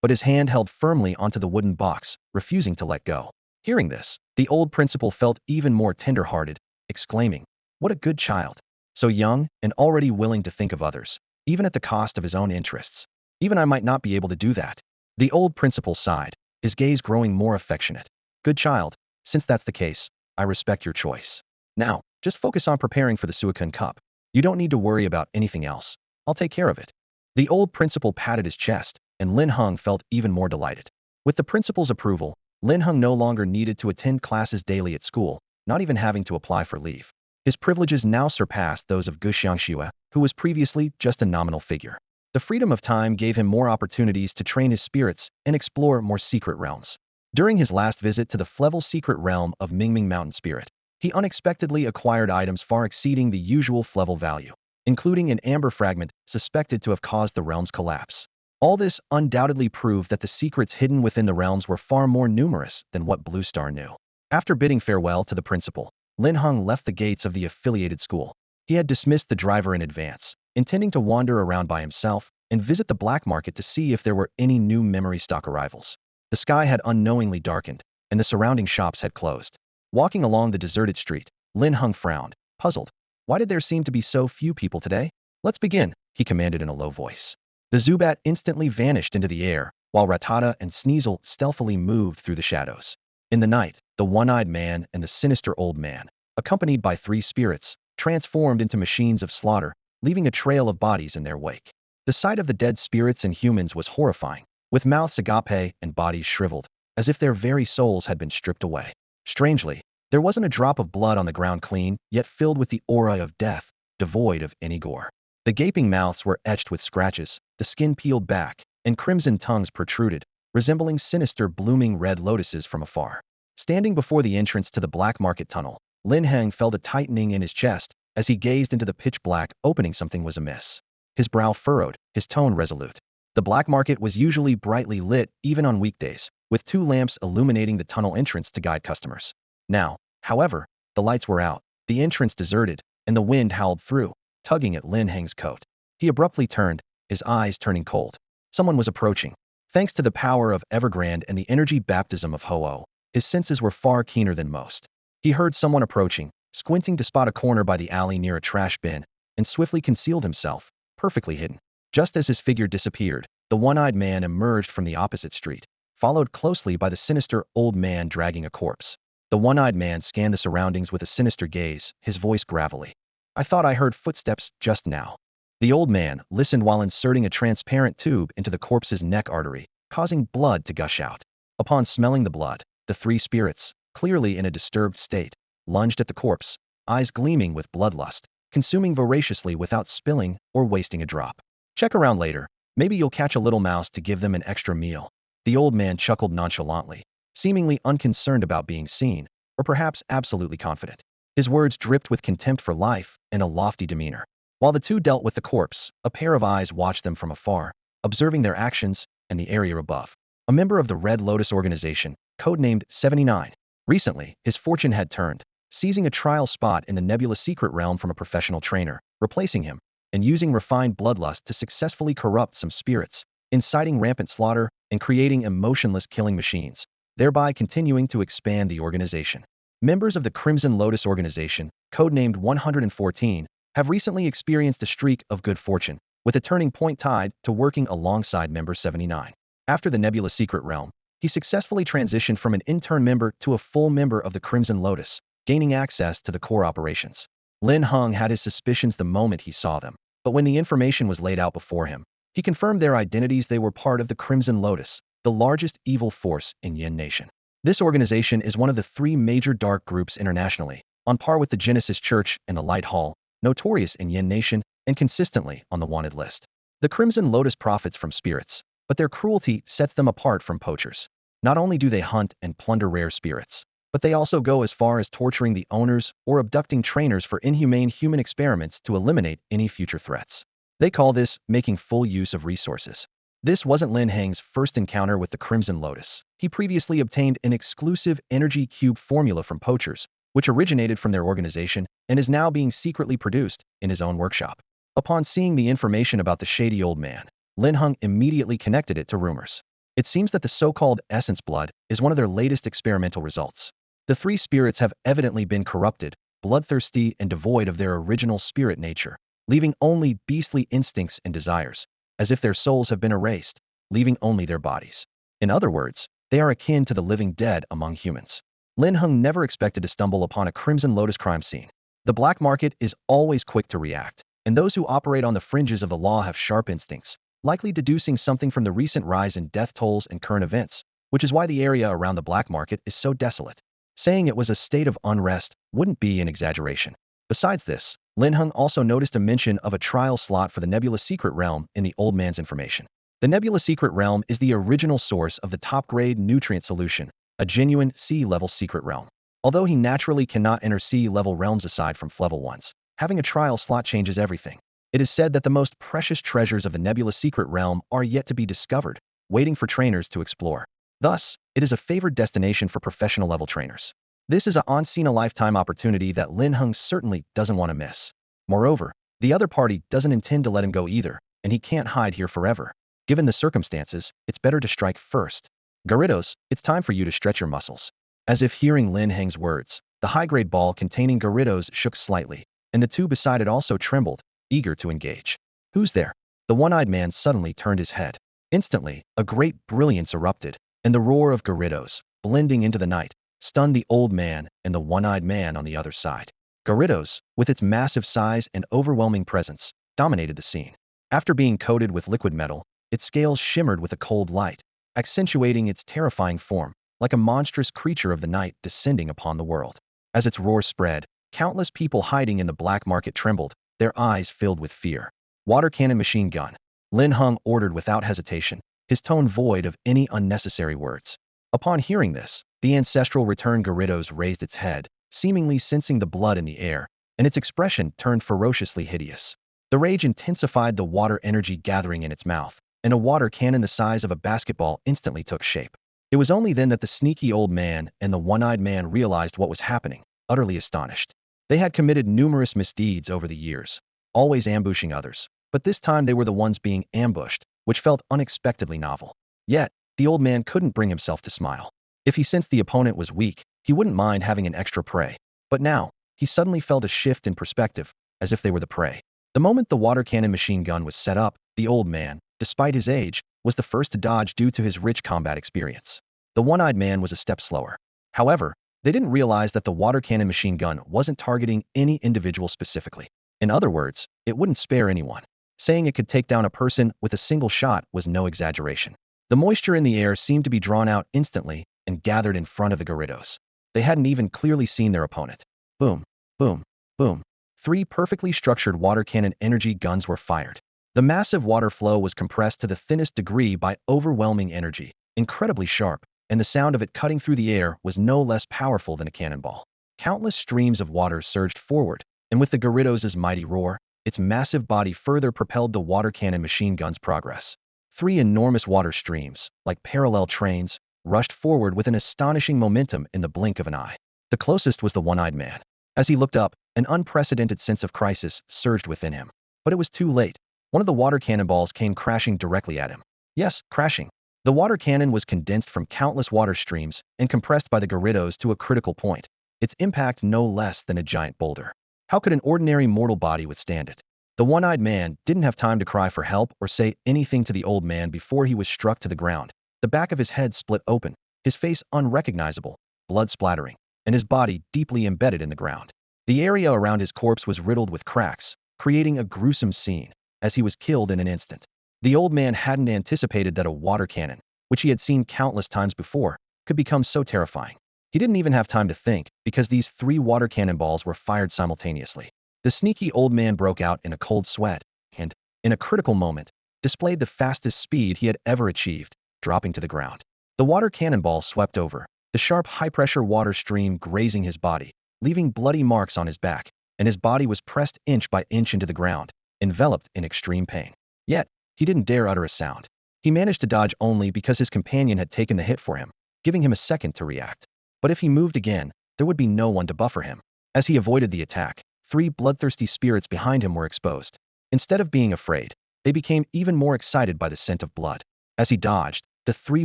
but his hand held firmly onto the wooden box, refusing to let go. Hearing this, the old principal felt even more tender-hearted, exclaiming, "What a good child. So young and already willing to think of others, even at the cost of his own interests. Even I might not be able to do that." The old principal sighed, his gaze growing more affectionate. "Good child, since that's the case, I respect your choice. Now, just focus on preparing for the Suicune Cup. You don't need to worry about anything else. I'll take care of it." The old principal patted his chest, and Linhung felt even more delighted. With the principal's approval, Linhung no longer needed to attend classes daily at school, not even having to apply for leave. His privileges now surpassed those of Gushan Shu, who was previously just a nominal figure. The freedom of time gave him more opportunities to train his spirits and explore more secret realms. During his last visit to the Flevel secret realm of Mingming Mountain Spirit, he unexpectedly acquired items far exceeding the usual Flevel value, including an amber fragment suspected to have caused the realm's collapse. All this undoubtedly proved that the secrets hidden within the realms were far more numerous than what Blue Star knew. After bidding farewell to the principal, Linhung left the gates of the affiliated school. He had dismissed the driver in advance, intending to wander around by himself and visit the black market to see if there were any new memory stock arrivals. The sky had unknowingly darkened, and the surrounding shops had closed. Walking along the deserted street, Linhung frowned, puzzled. Why did there seem to be so few people today? "Let's begin," he commanded in a low voice. The Zubat instantly vanished into the air, while Rattata and Sneasel stealthily moved through the shadows. In the night, the one-eyed man and the sinister old man, accompanied by 3 spirits, transformed into machines of slaughter, leaving a trail of bodies in their wake. The sight of the dead spirits and humans was horrifying, with mouths agape and bodies shriveled, as if their very souls had been stripped away. Strangely, there wasn't a drop of blood on the ground, clean, yet filled with the aura of death, devoid of any gore. The gaping mouths were etched with scratches, the skin peeled back, and crimson tongues protruded, resembling sinister blooming red lotuses from afar. Standing before the entrance to the black market tunnel, Lin Heng felt a tightening in his chest as he gazed into the pitch-black opening. Something was amiss. His brow furrowed, his tone resolute. The black market was usually brightly lit even on weekdays, with 2 lamps illuminating the tunnel entrance to guide customers. Now, however, the lights were out, the entrance deserted, and the wind howled through, tugging at Lin Heng's coat. He abruptly turned, his eyes turning cold. Someone was approaching. Thanks to the power of Evergrande and the energy baptism of Ho-Oh, his senses were far keener than most. He heard someone approaching, squinting to spot a corner by the alley near a trash bin, and swiftly concealed himself, perfectly hidden. Just as his figure disappeared, the one-eyed man emerged from the opposite street, followed closely by the sinister old man dragging a corpse. The one-eyed man scanned the surroundings with a sinister gaze, his voice gravelly. "I thought I heard footsteps just now." The old man listened while inserting a transparent tube into the corpse's neck artery, causing blood to gush out. Upon smelling the blood, the 3 spirits, clearly in a disturbed state, lunged at the corpse, eyes gleaming with bloodlust, consuming voraciously without spilling or wasting a drop. "Check around later. Maybe you'll catch a little mouse to give them an extra meal." The old man chuckled nonchalantly, seemingly unconcerned about being seen, or perhaps absolutely confident. His words dripped with contempt for life and a lofty demeanor. While the 2 dealt with the corpse, a pair of eyes watched them from afar, observing their actions and the area above. A member of the Red Lotus organization, codenamed 79. Recently, his fortune had turned, seizing a trial spot in the Nebula secret realm from a professional trainer, replacing him, and using refined bloodlust to successfully corrupt some spirits, inciting rampant slaughter and creating emotionless killing machines, thereby continuing to expand the organization. Members of the Crimson Lotus organization, codenamed 114, have recently experienced a streak of good fortune, with a turning point tied to working alongside Member 79. After the Nebula Secret Realm, he successfully transitioned from an intern member to a full member of the Crimson Lotus, gaining access to the core operations. Lin Heng had his suspicions the moment he saw them, but when the information was laid out before him, he confirmed their identities. They were part of the Crimson Lotus, the largest evil force in Yin Nation. This organization is one of the three major dark groups internationally, on par with the Genesis Church and the Light Hall, notorious in Yin Nation and consistently on the wanted list. The Crimson Lotus profits from spirits, but their cruelty sets them apart from poachers. Not only do they hunt and plunder rare spirits, but they also go as far as torturing the owners or abducting trainers for inhumane human experiments to eliminate any future threats. They call this making full use of resources. This wasn't Lin Heng's first encounter with the Crimson Lotus. He previously obtained an exclusive energy cube formula from poachers, which originated from their organization and is now being secretly produced in his own workshop. Upon seeing the information about the shady old man, Linhung immediately connected it to rumors. It seems that the so-called essence blood is one of their latest experimental results. The three spirits have evidently been corrupted, bloodthirsty and devoid of their original spirit nature, leaving only beastly instincts and desires, as if their souls have been erased, leaving only their bodies. In other words, they are akin to the living dead among humans. Linhung never expected to stumble upon a Crimson Lotus crime scene. The black market is always quick to react, and those who operate on the fringes of the law have sharp instincts, likely deducing something from the recent rise in death tolls and current events, which is why the area around the black market is so desolate. Saying it was a state of unrest wouldn't be an exaggeration. Besides this, Linhung also noticed a mention of a trial slot for the Nebula Secret Realm in the old man's information. The Nebula Secret Realm is the original source of the top-grade nutrient solution, a genuine sea-level secret realm. Although he naturally cannot enter sea-level realms aside from level ones, having a trial slot changes everything. It is said that the most precious treasures of the Nebula Secret Realm are yet to be discovered, waiting for trainers to explore. Thus, it is a favored destination for professional-level trainers. This is a once-in-a-lifetime opportunity that Linhung certainly doesn't want to miss. Moreover, the other party doesn't intend to let him go either, and he can't hide here forever. Given the circumstances, it's better to strike first. Gyarados, it's time for you to stretch your muscles. As if hearing Lin Heng's words, the high-grade ball containing Gyarados shook slightly, and the two beside it also trembled, eager to engage. Who's there? The one-eyed man suddenly turned his head. Instantly, a great brilliance erupted, and the roar of Gyarados, blending into the night, stunned the old man and the one-eyed man on the other side. Gyarados, with its massive size and overwhelming presence, dominated the scene. After being coated with liquid metal, its scales shimmered with a cold light, accentuating its terrifying form, like a monstrous creature of the night descending upon the world. As its roar spread, countless people hiding in the black market trembled, their eyes filled with fear. Water cannon machine gun. Linhung ordered without hesitation, his tone void of any unnecessary words. Upon hearing this, the ancestral return Gyarados raised its head, seemingly sensing the blood in the air, and its expression turned ferociously hideous. The rage intensified, the water energy gathering in its mouth, and a water cannon the size of a basketball instantly took shape. It was only then that the sneaky old man and the one-eyed man realized what was happening, utterly astonished. They had committed numerous misdeeds over the years, always ambushing others, but this time they were the ones being ambushed, which felt unexpectedly novel. Yet, the old man couldn't bring himself to smile. If he sensed the opponent was weak, he wouldn't mind having an extra prey. But now, he suddenly felt a shift in perspective, as if they were the prey. The moment the water cannon machine gun was set up, the old man, despite his age, was the first to dodge due to his rich combat experience. The one-eyed man was a step slower. However, they didn't realize that the water cannon machine gun wasn't targeting any individual specifically. In other words, it wouldn't spare anyone. Saying it could take down a person with a single shot was no exaggeration. The moisture in the air seemed to be drawn out instantly and gathered in front of the Gyarados. They hadn't even clearly seen their opponent. Boom, boom, boom. 3 perfectly structured water cannon energy guns were fired. The massive water flow was compressed to the thinnest degree by overwhelming energy, incredibly sharp, and the sound of it cutting through the air was no less powerful than a cannonball. Countless streams of water surged forward, and with the Gyarados' mighty roar, its massive body further propelled the water cannon machine gun's progress. 3 enormous water streams, like parallel trains, rushed forward with an astonishing momentum in the blink of an eye. The closest was the one-eyed man. As he looked up, an unprecedented sense of crisis surged within him. But it was too late. One of the water cannonballs came crashing directly at him. Yes, crashing. The water cannon was condensed from countless water streams and compressed by the Gyarados to a critical point. its impact no less than a giant boulder. How could an ordinary mortal body withstand it? The one-eyed man didn't have time to cry for help or say anything to the old man before he was struck to the ground. The back of his head split open, his face unrecognizable, blood splattering, and his body deeply embedded in the ground. The area around his corpse was riddled with cracks, creating a gruesome scene, as he was killed in an instant. The old man hadn't anticipated that a water cannon, which he had seen countless times before, could become so terrifying. He didn't even have time to think, because these 3 water cannonballs were fired simultaneously. The sneaky old man broke out in a cold sweat, and, in a critical moment, displayed the fastest speed he had ever achieved, dropping to the ground. The water cannonball swept over, the sharp high-pressure water stream grazing his body, leaving bloody marks on his back, and his body was pressed inch by inch into the ground, enveloped in extreme pain. Yet, he didn't dare utter a sound. He managed to dodge only because his companion had taken the hit for him, giving him a second to react. But if he moved again, there would be no one to buffer him. As he avoided the attack, 3 bloodthirsty spirits behind him were exposed. Instead of being afraid, they became even more excited by the scent of blood. As he dodged, the 3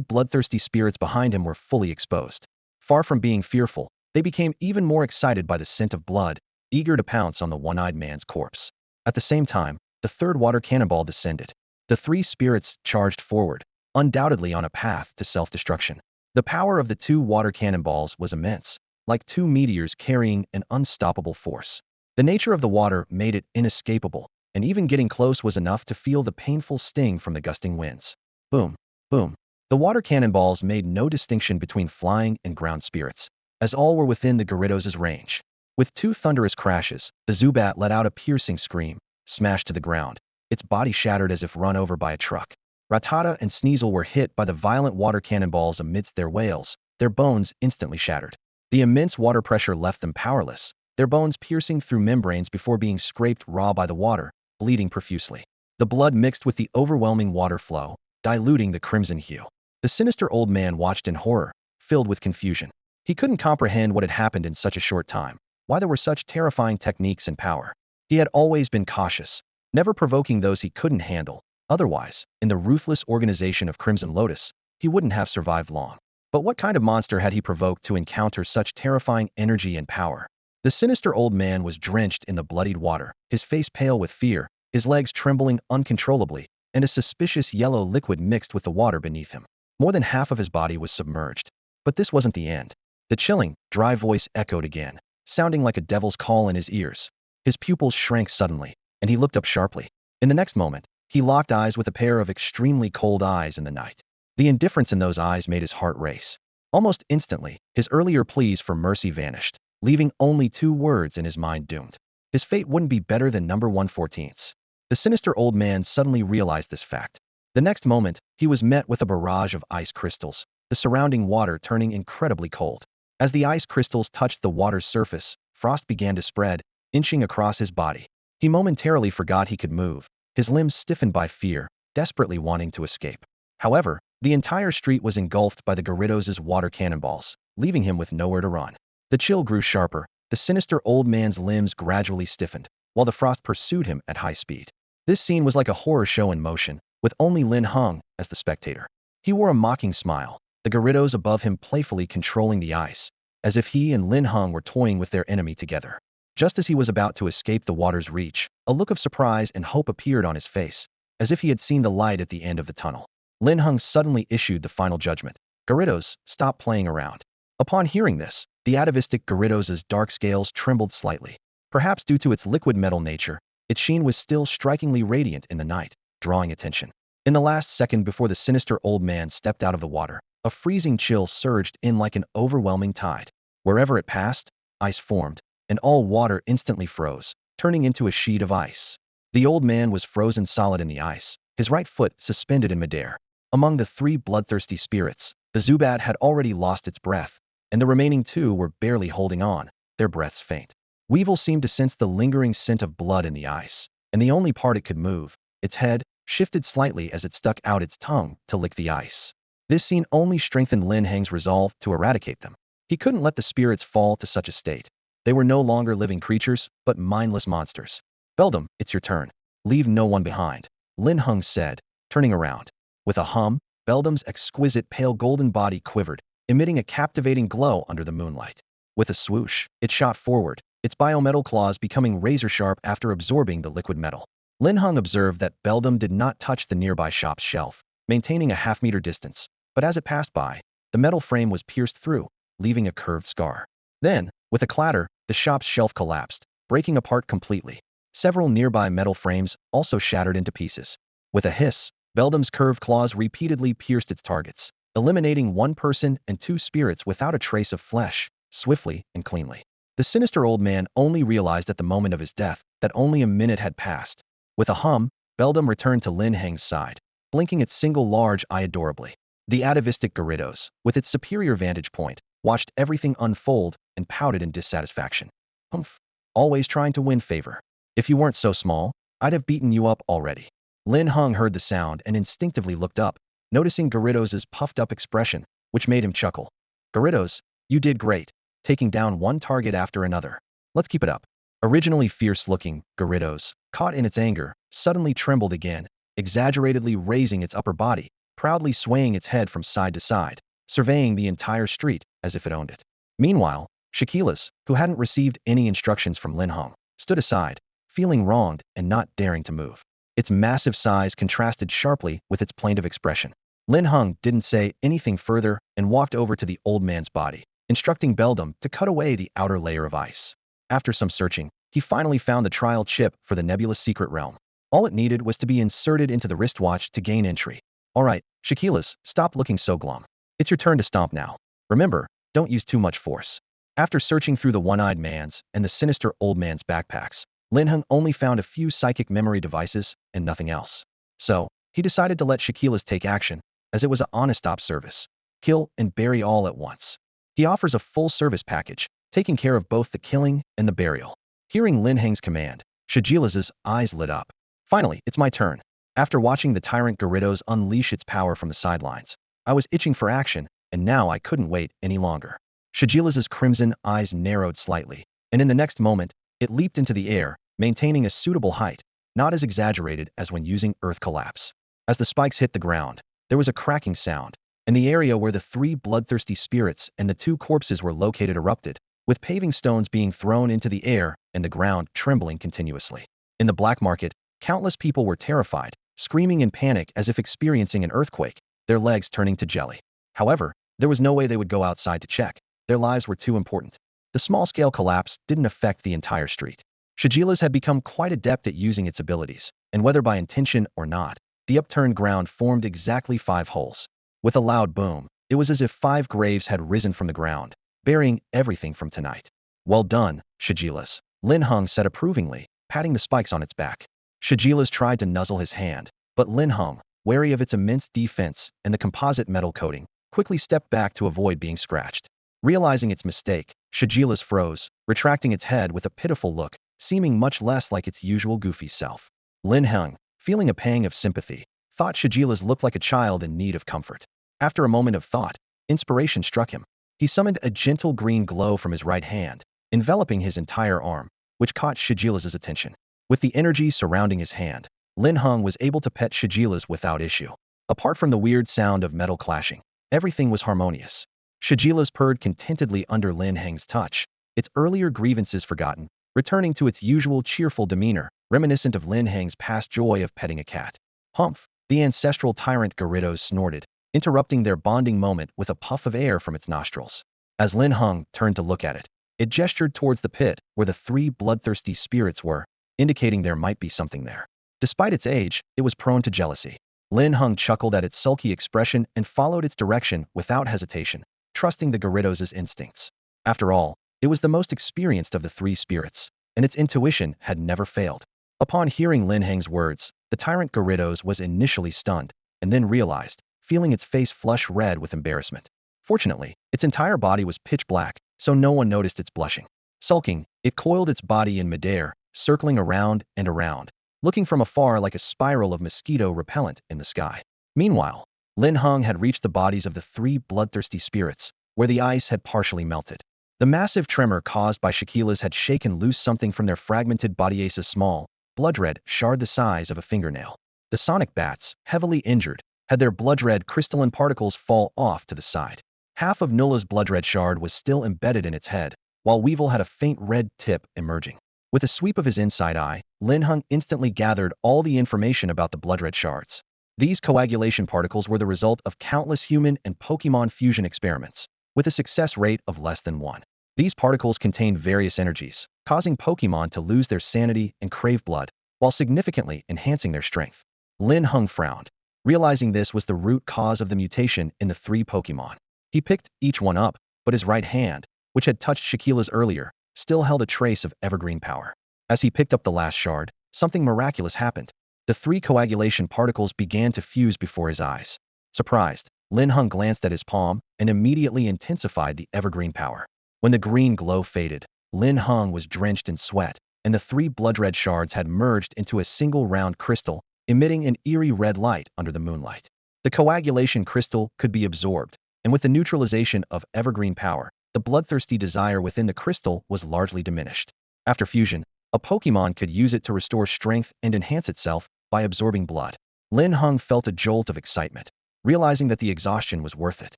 bloodthirsty spirits behind him were fully exposed. Far from being fearful, they became even more excited by the scent of blood, eager to pounce on the one-eyed man's corpse. At the same time, the 3rd water cannonball descended. The 3 spirits charged forward, undoubtedly on a path to self-destruction. The power of the 2 water cannonballs was immense, like 2 meteors carrying an unstoppable force. The nature of the water made it inescapable, and even getting close was enough to feel the painful sting from the gusting winds. Boom, boom. The water cannonballs made no distinction between flying and ground spirits, as all were within the Gyarados' range. With 2 thunderous crashes, the Zubat let out a piercing scream, smashed to the ground, its body shattered as if run over by a truck. Rattata and Sneasel were hit by the violent water cannonballs amidst their wails, their bones instantly shattered. The immense water pressure left them powerless, their bones piercing through membranes before being scraped raw by the water, bleeding profusely. The blood mixed with the overwhelming water flow, diluting the crimson hue. The sinister old man watched in horror, filled with confusion. He couldn't comprehend what had happened in such a short time, why there were such terrifying techniques and power. He had always been cautious, never provoking those he couldn't handle. Otherwise, in the ruthless organization of Crimson Lotus, he wouldn't have survived long. But what kind of monster had he provoked to encounter such terrifying energy and power? The sinister old man was drenched in the bloodied water, his face pale with fear, his legs trembling uncontrollably, and a suspicious yellow liquid mixed with the water beneath him. More than half of his body was submerged. But this wasn't the end. The chilling, dry voice echoed again, sounding like a devil's call in his ears. His pupils shrank suddenly, and he looked up sharply. In the next moment, he locked eyes with a pair of extremely cold eyes in the night. The indifference in those eyes made his heart race. Almost instantly, his earlier pleas for mercy vanished, leaving only 2 words in his mind: doomed. His fate wouldn't be better than number 1/14. The sinister old man suddenly realized this fact. The next moment, he was met with a barrage of ice crystals, the surrounding water turning incredibly cold. As the ice crystals touched the water's surface, frost began to spread, inching across his body. He momentarily forgot he could move, his limbs stiffened by fear, desperately wanting to escape. However, the entire street was engulfed by the Gyarados' water cannonballs, leaving him with nowhere to run. The chill grew sharper, the sinister old man's limbs gradually stiffened, while the frost pursued him at high speed. This scene was like a horror show in motion, with only Lin Heng as the spectator. He wore a mocking smile, the Gyarados above him playfully controlling the ice, as if he and Lin Heng were toying with their enemy together. Just as he was about to escape the water's reach, a look of surprise and hope appeared on his face, as if he had seen the light at the end of the tunnel. Linhung suddenly issued the final judgment. Gyarados, stop playing around. Upon hearing this, the atavistic Gyarados' dark scales trembled slightly. Perhaps due to its liquid metal nature, its sheen was still strikingly radiant in the night, drawing attention. In the last second before the sinister old man stepped out of the water, a freezing chill surged in like an overwhelming tide. Wherever it passed, ice formed, and all water instantly froze, turning into a sheet of ice. The old man was frozen solid in the ice, his right foot suspended in midair. Among the 3 bloodthirsty spirits, the Zubat had already lost its breath, and the remaining 2 were barely holding on, their breaths faint. Weevil seemed to sense the lingering scent of blood in the ice, and the only part it could move, its head, shifted slightly as it stuck out its tongue to lick the ice. This scene only strengthened Lin Heng's resolve to eradicate them. He couldn't let the spirits fall to such a state. They were no longer living creatures, but mindless monsters. Beldum, it's your turn. Leave no one behind, Linhung said, turning around. With a hum, Beldum's exquisite pale golden body quivered, emitting a captivating glow under the moonlight. With a swoosh, it shot forward, its biometal claws becoming razor-sharp after absorbing the liquid metal. Linhung observed that Beldum did not touch the nearby shop's shelf, maintaining a half-meter distance, but as it passed by, the metal frame was pierced through, leaving a curved scar. Then, with a clatter, the shop's shelf collapsed, breaking apart completely. Several nearby metal frames also shattered into pieces. With a hiss, Beldum's curved claws repeatedly pierced its targets, eliminating one person and two spirits without a trace of flesh, swiftly and cleanly. The sinister old man only realized at the moment of his death that only a minute had passed. With a hum, Beldum returned to Lin Heng's side, blinking its single large eye adorably. The atavistic Gyarados, with its superior vantage point, watched everything unfold and pouted in dissatisfaction. Humph, always trying to win favor. If you weren't so small, I'd have beaten you up already. Lin Heng heard the sound and instinctively looked up, noticing Gyarados' puffed-up expression, which made him chuckle. Gyarados, you did great, taking down one target after another. Let's keep it up. Originally fierce-looking, Gyarados, caught in its anger, suddenly trembled again, exaggeratedly raising its upper body, proudly swaying its head from side to side, surveying the entire street as if it owned it. Meanwhile, Shaquilas, who hadn't received any instructions from Linhung, stood aside, feeling wronged and not daring to move. Its massive size contrasted sharply with its plaintive expression. Linhung didn't say anything further and walked over to the old man's body, instructing Beldum to cut away the outer layer of ice. After some searching, he finally found the trial chip for the nebulous secret realm. All it needed was to be inserted into the wristwatch to gain entry. Alright, Shaquilas, stop looking so glum. It's your turn to stomp now. Remember, don't use too much force. After searching through the one-eyed man's and the sinister old man's backpacks, Linhung only found a few psychic memory devices and nothing else. So, he decided to let Shaquilas take action, as it was an honest op service. Kill and bury all at once. He offers a full service package, taking care of both the killing and the burial. Hearing Linheng's command, Shaquilas' eyes lit up. Finally, it's my turn. After watching the tyrant Gyarados unleash its power from the sidelines, I was itching for action, and now I couldn't wait any longer. Shaquilas' crimson eyes narrowed slightly, and in the next moment, it leaped into the air, maintaining a suitable height, not as exaggerated as when using Earth Collapse. As the spikes hit the ground, there was a cracking sound, and the area where the three bloodthirsty spirits and the two corpses were located erupted, with paving stones being thrown into the air and the ground trembling continuously. In the black market, countless people were terrified, screaming in panic as if experiencing an earthquake, their legs turning to jelly. However, there was no way they would go outside to check. Their lives were too important. The small-scale collapse didn't affect the entire street. Shaquilas had become quite adept at using its abilities, and whether by intention or not, the upturned ground formed exactly 5 holes. With a loud boom, it was as if 5 graves had risen from the ground, burying everything from tonight. Well done, Shaquilas, Linhung said approvingly, patting the spikes on its back. Shaquilas tried to nuzzle his hand, but Linhung, wary of its immense defense and the composite metal coating, quickly stepped back to avoid being scratched. Realizing its mistake, Shaquilas froze, retracting its head with a pitiful look, seeming much less like its usual goofy self. Linhung, feeling a pang of sympathy, thought Shaquilas looked like a child in need of comfort. After a moment of thought, inspiration struck him. He summoned a gentle green glow from his right hand, enveloping his entire arm, which caught Shaquilas' attention. With the energy surrounding his hand, Linhung was able to pet Shaquilas without issue. Apart from the weird sound of metal clashing, everything was harmonious. Shaquilas purred contentedly under Lin Heng's touch, its earlier grievances forgotten, returning to its usual cheerful demeanor, reminiscent of Lin Heng's past joy of petting a cat. Humph! The ancestral tyrant Gyarados snorted, interrupting their bonding moment with a puff of air from its nostrils. As Linhung turned to look at it, it gestured towards the pit where the 3 bloodthirsty spirits were, indicating there might be something there. Despite its age, it was prone to jealousy. Linhung chuckled at its sulky expression and followed its direction without hesitation, trusting the Gyarados' instincts. After all, it was the most experienced of the 3 spirits, and its intuition had never failed. Upon hearing Lin Heng's words, the tyrant Gyarados was initially stunned, and then realized, feeling its face flush red with embarrassment. Fortunately, its entire body was pitch black, so no one noticed its blushing. Sulking, it coiled its body in midair, circling around and around, looking from afar like a spiral of mosquito repellent in the sky. Meanwhile, Linhung had reached the bodies of the 3 bloodthirsty spirits, where the ice had partially melted. The massive tremor caused by Shaquilas had shaken loose something from their fragmented bodies, a small, blood-red shard the size of a fingernail. The sonic bats, heavily injured, had their blood-red crystalline particles fall off to the side. Half of Nulla's blood-red shard was still embedded in its head, while Weevil had a faint red tip emerging. With a sweep of his inside eye, Linhung instantly gathered all the information about the blood-red shards. These coagulation particles were the result of countless human and Pokemon fusion experiments, with a success rate of less than 1. These particles contained various energies, causing Pokemon to lose their sanity and crave blood, while significantly enhancing their strength. Linhung frowned, realizing this was the root cause of the mutation in the 3 Pokemon. He picked each one up, but his right hand, which had touched Shaquila's earlier, still held a trace of evergreen power. As he picked up the last shard, something miraculous happened. The 3 coagulation particles began to fuse before his eyes. Surprised, Linhung glanced at his palm and immediately intensified the evergreen power. When the green glow faded, Linhung was drenched in sweat, and the 3 blood-red shards had merged into a single round crystal, emitting an eerie red light under the moonlight. The coagulation crystal could be absorbed, and with the neutralization of evergreen power, the bloodthirsty desire within the crystal was largely diminished. After fusion, a Pokemon could use it to restore strength and enhance itself by absorbing blood. Linhung felt a jolt of excitement, realizing that the exhaustion was worth it.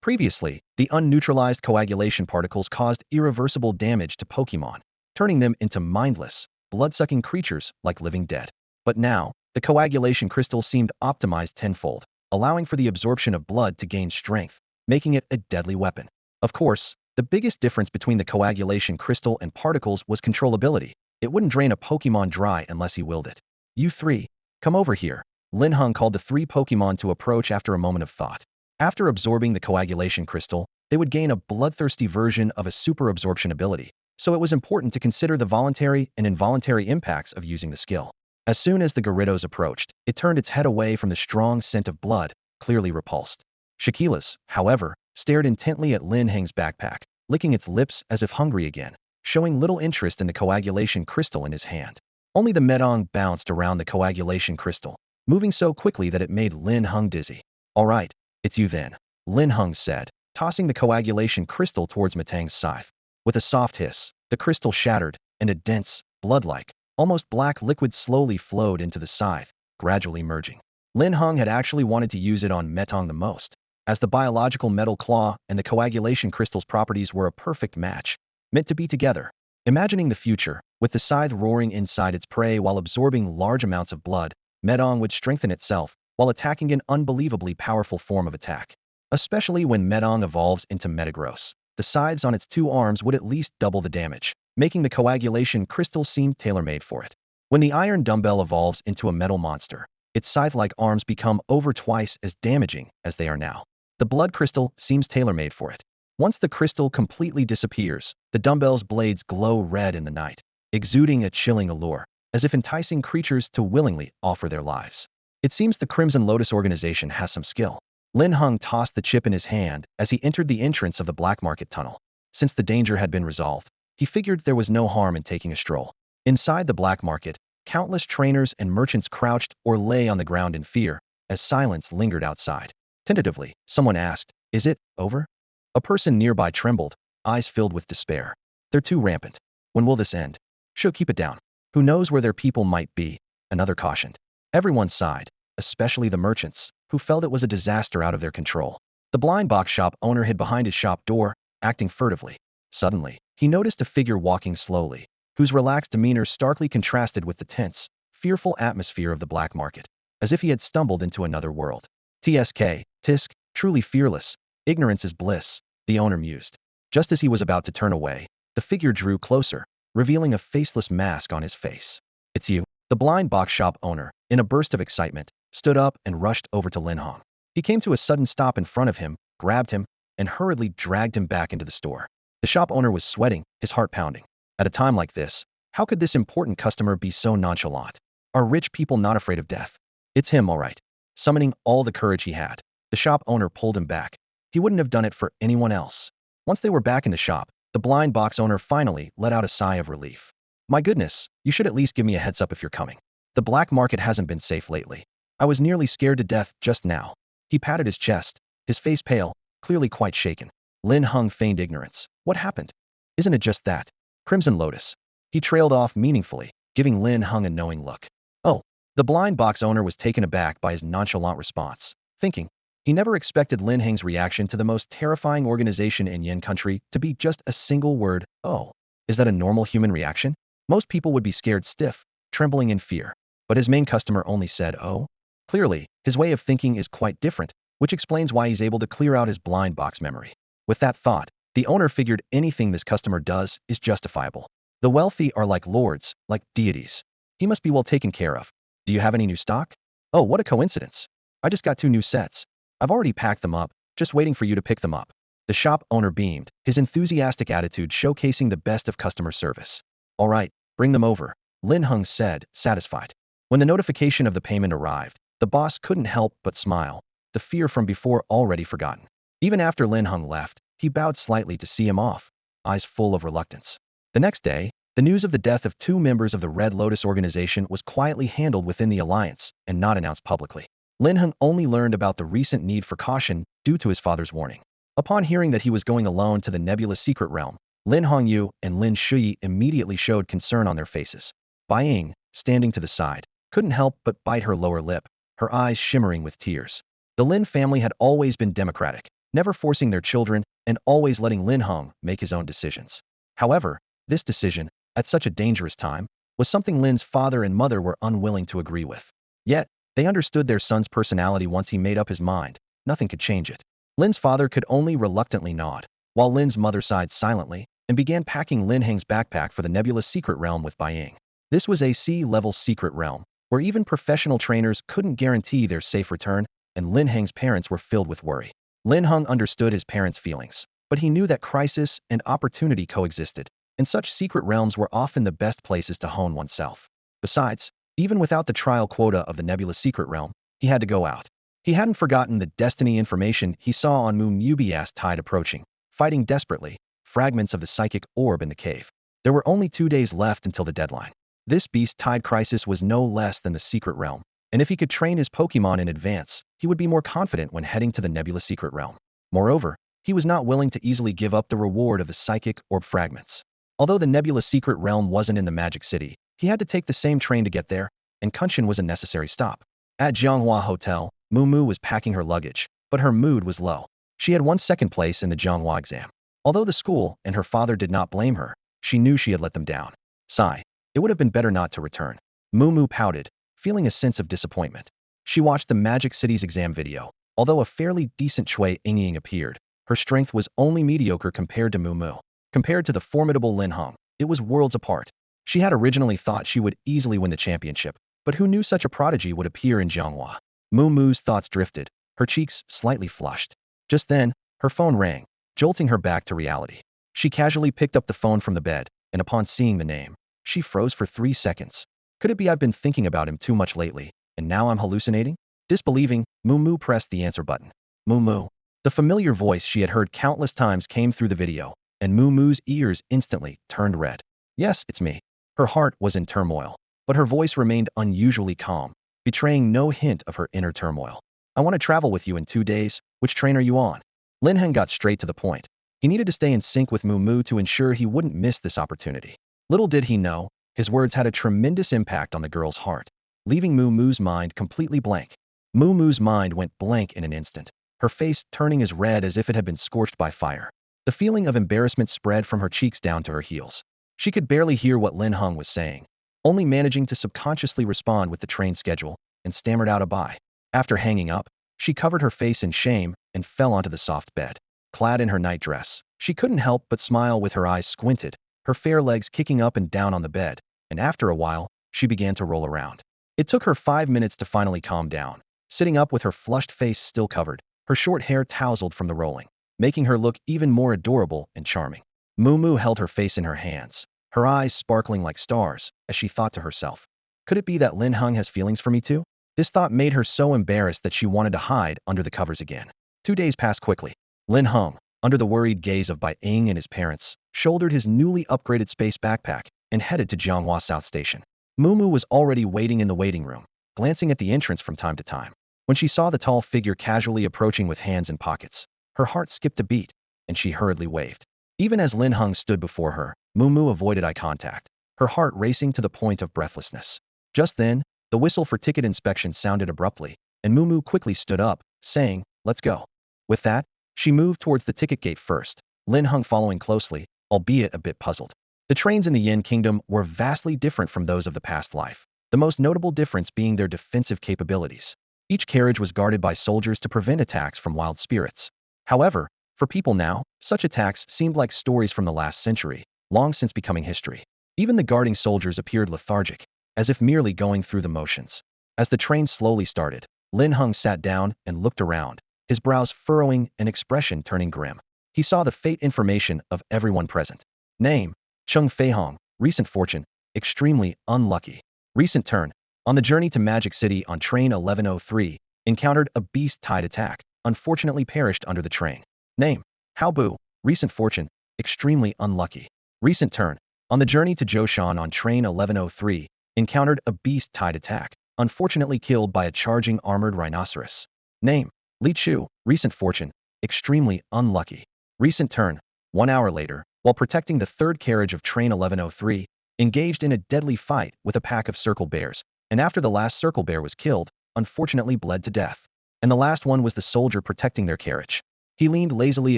Previously, the unneutralized coagulation particles caused irreversible damage to Pokemon, turning them into mindless, blood-sucking creatures like living dead. But now, the coagulation crystal seemed optimized tenfold, allowing for the absorption of blood to gain strength, making it a deadly weapon. Of course, the biggest difference between the coagulation crystal and particles was controllability. It wouldn't drain a Pokemon dry unless he willed it. "You 3, come over here." Linhung called the 3 Pokemon to approach after a moment of thought. After absorbing the coagulation crystal, they would gain a bloodthirsty version of a super absorption ability, so it was important to consider the voluntary and involuntary impacts of using the skill. As soon as the Gyarados approached, it turned its head away from the strong scent of blood, clearly repulsed. Shaquila's, however, stared intently at Lin Heng's backpack, licking its lips as if hungry again, showing little interest in the coagulation crystal in his hand. Only the Metong bounced around the coagulation crystal, moving so quickly that it made Linhung dizzy. "All right, it's you then," Linhung said, tossing the coagulation crystal towards Metang's scythe. With a soft hiss, the crystal shattered, and a dense, blood-like, almost black liquid slowly flowed into the scythe, gradually merging. Linhung had actually wanted to use it on Metong the most, as the biological metal claw and the coagulation crystal's properties were a perfect match, meant to be together. Imagining the future, with the scythe roaring inside its prey while absorbing large amounts of blood, Metong would strengthen itself while attacking an unbelievably powerful form of attack. Especially when Metong evolves into Metagross, the scythes on its 2 arms would at least double the damage, making the coagulation crystal seem tailor-made for it. When the iron dumbbell evolves into a metal monster, its scythe-like arms become over twice as damaging as they are now. The blood crystal seems tailor-made for it. Once the crystal completely disappears, the dumbbell's blades glow red in the night, exuding a chilling allure, as if enticing creatures to willingly offer their lives. It seems the Crimson Lotus organization has some skill. Linhung tossed the chip in his hand as he entered the entrance of the black market tunnel. Since the danger had been resolved, he figured there was no harm in taking a stroll. Inside the black market, countless trainers and merchants crouched or lay on the ground in fear, as silence lingered outside. Tentatively, someone asked, "Is it over?" A person nearby trembled, eyes filled with despair. "They're too rampant. When will this end?" "She'll keep it down. Who knows where their people might be?" Another cautioned. Everyone sighed, especially the merchants, who felt it was a disaster out of their control. The blind box shop owner hid behind his shop door, acting furtively. Suddenly, he noticed a figure walking slowly, whose relaxed demeanor starkly contrasted with the tense, fearful atmosphere of the black market, as if he had stumbled into another world. Tisk, truly fearless. Ignorance is bliss, the owner mused. Just as he was about to turn away, the figure drew closer, revealing a faceless mask on his face. "It's you." The blind box shop owner, in a burst of excitement, stood up and rushed over to Linhung. He came to a sudden stop in front of him, grabbed him, and hurriedly dragged him back into the store. The shop owner was sweating, his heart pounding. At a time like this, how could this important customer be so nonchalant? Are rich people not afraid of death? "It's him, all right." Summoning all the courage he had, the shop owner pulled him back. He wouldn't have done it for anyone else. Once they were back in the shop, the blind box owner finally let out a sigh of relief. "My goodness, you should at least give me a heads up if you're coming. The black market hasn't been safe lately. I was nearly scared to death just now." He patted his chest, his face pale, clearly quite shaken. Linhung feigned ignorance. "What happened?" "Isn't it just that? Crimson Lotus." He trailed off meaningfully, giving Linhung a knowing look. "Oh." The blind box owner was taken aback by his nonchalant response, thinking, He never expected Lin Heng's reaction to the most terrifying organization in Yin country to be just a single word, "Oh." Is that a normal human reaction? Most people would be scared stiff, trembling in fear. But his main customer only said, "Oh." Clearly, his way of thinking is quite different, which explains why he's able to clear out his blind box memory. With that thought, the owner figured anything this customer does is justifiable. The wealthy are like lords, like deities. He must be well taken care of. Do you have any new stock? Oh, what a coincidence. I just got 2 new sets. I've already packed them up, just waiting for you to pick them up. The shop owner beamed, his enthusiastic attitude showcasing the best of customer service. All right, bring them over, Linhung said, satisfied. When the notification of the payment arrived, the boss couldn't help but smile, the fear from before already forgotten. Even after Linhung left, he bowed slightly to see him off, eyes full of reluctance. The next day, the news of the death of 2 members of the Red Lotus organization was quietly handled within the alliance and not announced publicly. Linhung only learned about the recent need for caution due to his father's warning. Upon hearing that he was going alone to the nebulous secret realm, Lin Hongyu and Lin Shui immediately showed concern on their faces. Bai Ying, standing to the side, couldn't help but bite her lower lip, her eyes shimmering with tears. The Lin family had always been democratic, never forcing their children and always letting Lin Heng make his own decisions. However, this decision, at such a dangerous time, was something Lin's father and mother were unwilling to agree with. Yet, they understood their son's personality once he made up his mind. Nothing could change it. Lin's father could only reluctantly nod, while Lin's mother sighed silently and began packing Lin Heng's backpack for the nebulous secret realm with Bai Ying. This was a sea-level secret realm, where even professional trainers couldn't guarantee their safe return, and Lin Heng's parents were filled with worry. Lin Heng understood his parents' feelings, but he knew that crisis and opportunity coexisted, and such secret realms were often the best places to hone oneself. Besides, even without the trial quota of the nebulous secret realm, he had to go out. He hadn't forgotten the destiny information he saw on Mubias tide approaching, fighting desperately, fragments of the psychic orb in the cave. There were only 2 days left until the deadline. This beast tide crisis was no less than the secret realm, and if he could train his Pokemon in advance, he would be more confident when heading to the nebulous secret realm. Moreover, he was not willing to easily give up the reward of the psychic orb fragments. Although the nebulous secret realm wasn't in the Magic City, he had to take the same train to get there, and Kunshan was a necessary stop. At Jianghua Hotel, Mumu was packing her luggage, but her mood was low. She had won second place in the Jianghua exam. Although the school and her father did not blame her, she knew she had let them down. Sigh. It would have been better not to return. Mumu pouted, feeling a sense of disappointment. She watched the Magic City's exam video. Although a fairly decent Chui Yingying appeared, her strength was only mediocre compared to Mumu. Compared to the formidable Lin Heng, it was worlds apart. She had originally thought she would easily win the championship, but who knew such a prodigy would appear in Jianghua? Mumu's thoughts drifted, her cheeks slightly flushed. Just then, her phone rang, jolting her back to reality. She casually picked up the phone from the bed, and upon seeing the name, she froze for 3 seconds. Could it be I've been thinking about him too much lately, and now I'm hallucinating? Disbelieving, Mumu pressed the answer button. Mumu. The familiar voice she had heard countless times came through the video, and Mumu's ears instantly turned red. Yes, it's me. Her heart was in turmoil, but her voice remained unusually calm, betraying no hint of her inner turmoil. I want to travel with you in 2 days. Which train are you on? Lin Heng got straight to the point. He needed to stay in sync with Mumu to ensure he wouldn't miss this opportunity. Little did he know, his words had a tremendous impact on the girl's heart, leaving Mumu's mind completely blank. Mumu's mind went blank in an instant, her face turning as red as if it had been scorched by fire. The feeling of embarrassment spread from her cheeks down to her heels. She could barely hear what Lin Heng was saying, only managing to subconsciously respond with the train schedule, and stammered out a bye. After hanging up, she covered her face in shame and fell onto the soft bed. Clad in her nightdress, she couldn't help but smile with her eyes squinted, her fair legs kicking up and down on the bed, and after a while, she began to roll around. It took her 5 minutes to finally calm down, sitting up with her flushed face still covered, her short hair tousled from the rolling, making her look even more adorable and charming. Mumu held her face in her hands, her eyes sparkling like stars, as she thought to herself, could it be that Lin Heng has feelings for me too? This thought made her so embarrassed that she wanted to hide under the covers again. 2 days passed quickly. Lin Heng, under the worried gaze of Bai Ying and his parents, shouldered his newly upgraded space backpack and headed to Jianghua South Station. Mumu was already waiting in the waiting room, glancing at the entrance from time to time. When she saw the tall figure casually approaching with hands in pockets, her heart skipped a beat, and she hurriedly waved. Even as Lin Heng stood before her, Mumu avoided eye contact, her heart racing to the point of breathlessness. Just then, the whistle for ticket inspection sounded abruptly, and Mumu quickly stood up, saying, let's go." With that, she moved towards the ticket gate first, Linhung following closely, albeit a bit puzzled. The trains in the Yin Kingdom were vastly different from those of the past life, the most notable difference being their defensive capabilities. Each carriage was guarded by soldiers to prevent attacks from wild spirits. However, for people now, such attacks seemed like stories from the last century, long since becoming history. Even the guarding soldiers appeared lethargic, as if merely going through the motions. As the train slowly started, Linhung sat down and looked around, his brows furrowing, an expression turning grim. He saw the fate information of everyone present. Name: Chung Feihong. Recent fortune: extremely unlucky. Recent turn: on the journey to Magic City on train 1103, encountered a beast-tide attack, unfortunately perished under the train. Name: Hao Bu. Recent fortune: extremely unlucky. Recent turn: on the journey to Zhoushan on train 1103, encountered a beast-tide attack, unfortunately killed by a charging armored rhinoceros. Name: Li Chu. Recent fortune: extremely unlucky. Recent turn: 1 hour later, while protecting the third carriage of train 1103, engaged in a deadly fight with a pack of circle bears, and after the last circle bear was killed, unfortunately bled to death. And the last one was the soldier protecting their carriage. He leaned lazily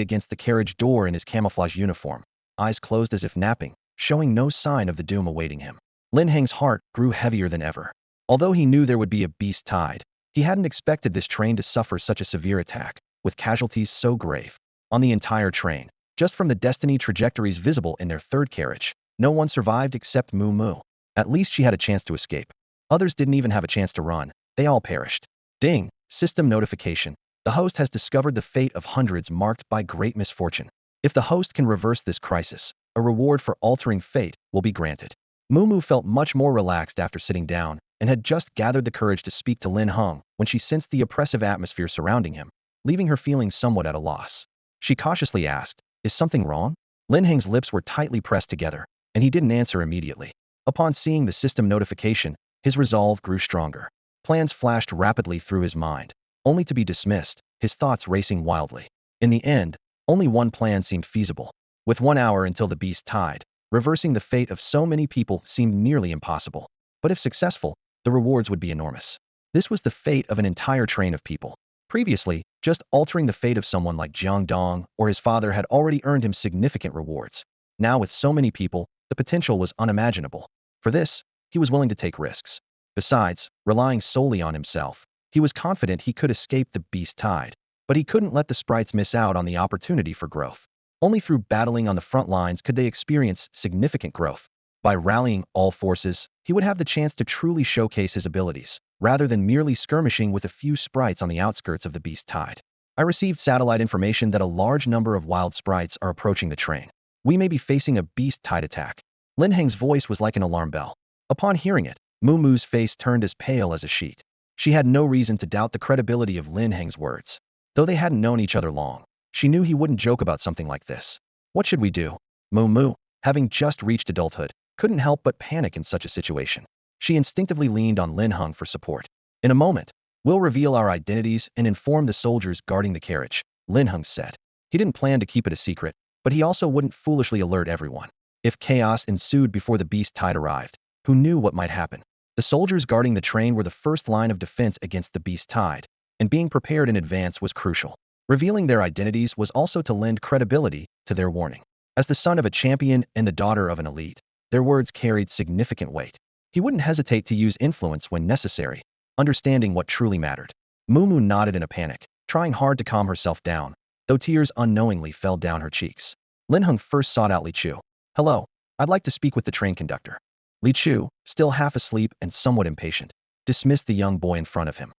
against the carriage door in his camouflage uniform, eyes closed as if napping, showing no sign of the doom awaiting him. Lin Heng's heart grew heavier than ever. Although he knew there would be a beast tide, he hadn't expected this train to suffer such a severe attack, with casualties so grave. On the entire train, just from the destiny trajectories visible in their third carriage, no one survived except Moo Moo. At least she had a chance to escape. Others didn't even have a chance to run. They all perished. Ding! System notification. The host has discovered the fate of hundreds marked by great misfortune. If the host can reverse this crisis, a reward for altering fate will be granted. Moo Moo felt much more relaxed after sitting down, and had just gathered the courage to speak to Lin Heng when she sensed the oppressive atmosphere surrounding him, leaving her feeling somewhat at a loss. She cautiously asked, "Is something wrong?" Lin Heng's lips were tightly pressed together, and he didn't answer immediately. Upon seeing the system notification, his resolve grew stronger. Plans flashed rapidly through his mind, only to be dismissed, his thoughts racing wildly. In the end, only one plan seemed feasible. With 1 hour until the beast tide, reversing the fate of so many people seemed nearly impossible. But if successful, the rewards would be enormous. This was the fate of an entire train of people. Previously, just altering the fate of someone like Jiang Dong or his father had already earned him significant rewards. Now with so many people, the potential was unimaginable. For this, he was willing to take risks. Besides, relying solely on himself, he was confident he could escape the beast tide. But he couldn't let the sprites miss out on the opportunity for growth. Only through battling on the front lines could they experience significant growth. By rallying all forces, he would have the chance to truly showcase his abilities, rather than merely skirmishing with a few sprites on the outskirts of the beast tide. I received satellite information that a large number of wild sprites are approaching the train. We may be facing a beast tide attack. Lin Heng's voice was like an alarm bell. Upon hearing it, Moo Moo's face turned as pale as a sheet. She had no reason to doubt the credibility of Lin Heng's words. Though they hadn't known each other long, she knew he wouldn't joke about something like this. What should we do? Moo Moo, having just reached adulthood, couldn't help but panic in such a situation. She instinctively leaned on Linhung for support. In a moment, we'll reveal our identities and inform the soldiers guarding the carriage, Linhung said. He didn't plan to keep it a secret, but he also wouldn't foolishly alert everyone. If chaos ensued before the beast tide arrived, who knew what might happen? The soldiers guarding the train were the first line of defense against the beast tide, and being prepared in advance was crucial. Revealing their identities was also to lend credibility to their warning. As the son of a champion and the daughter of an elite, their words carried significant weight. He wouldn't hesitate to use influence when necessary, understanding what truly mattered. Moo Moo nodded in a panic, trying hard to calm herself down, though tears unknowingly fell down her cheeks. Linhung first sought out Li Chu. "Hello, I'd like to speak with the train conductor." Li Chu, still half asleep and somewhat impatient, dismissed the young boy in front of him.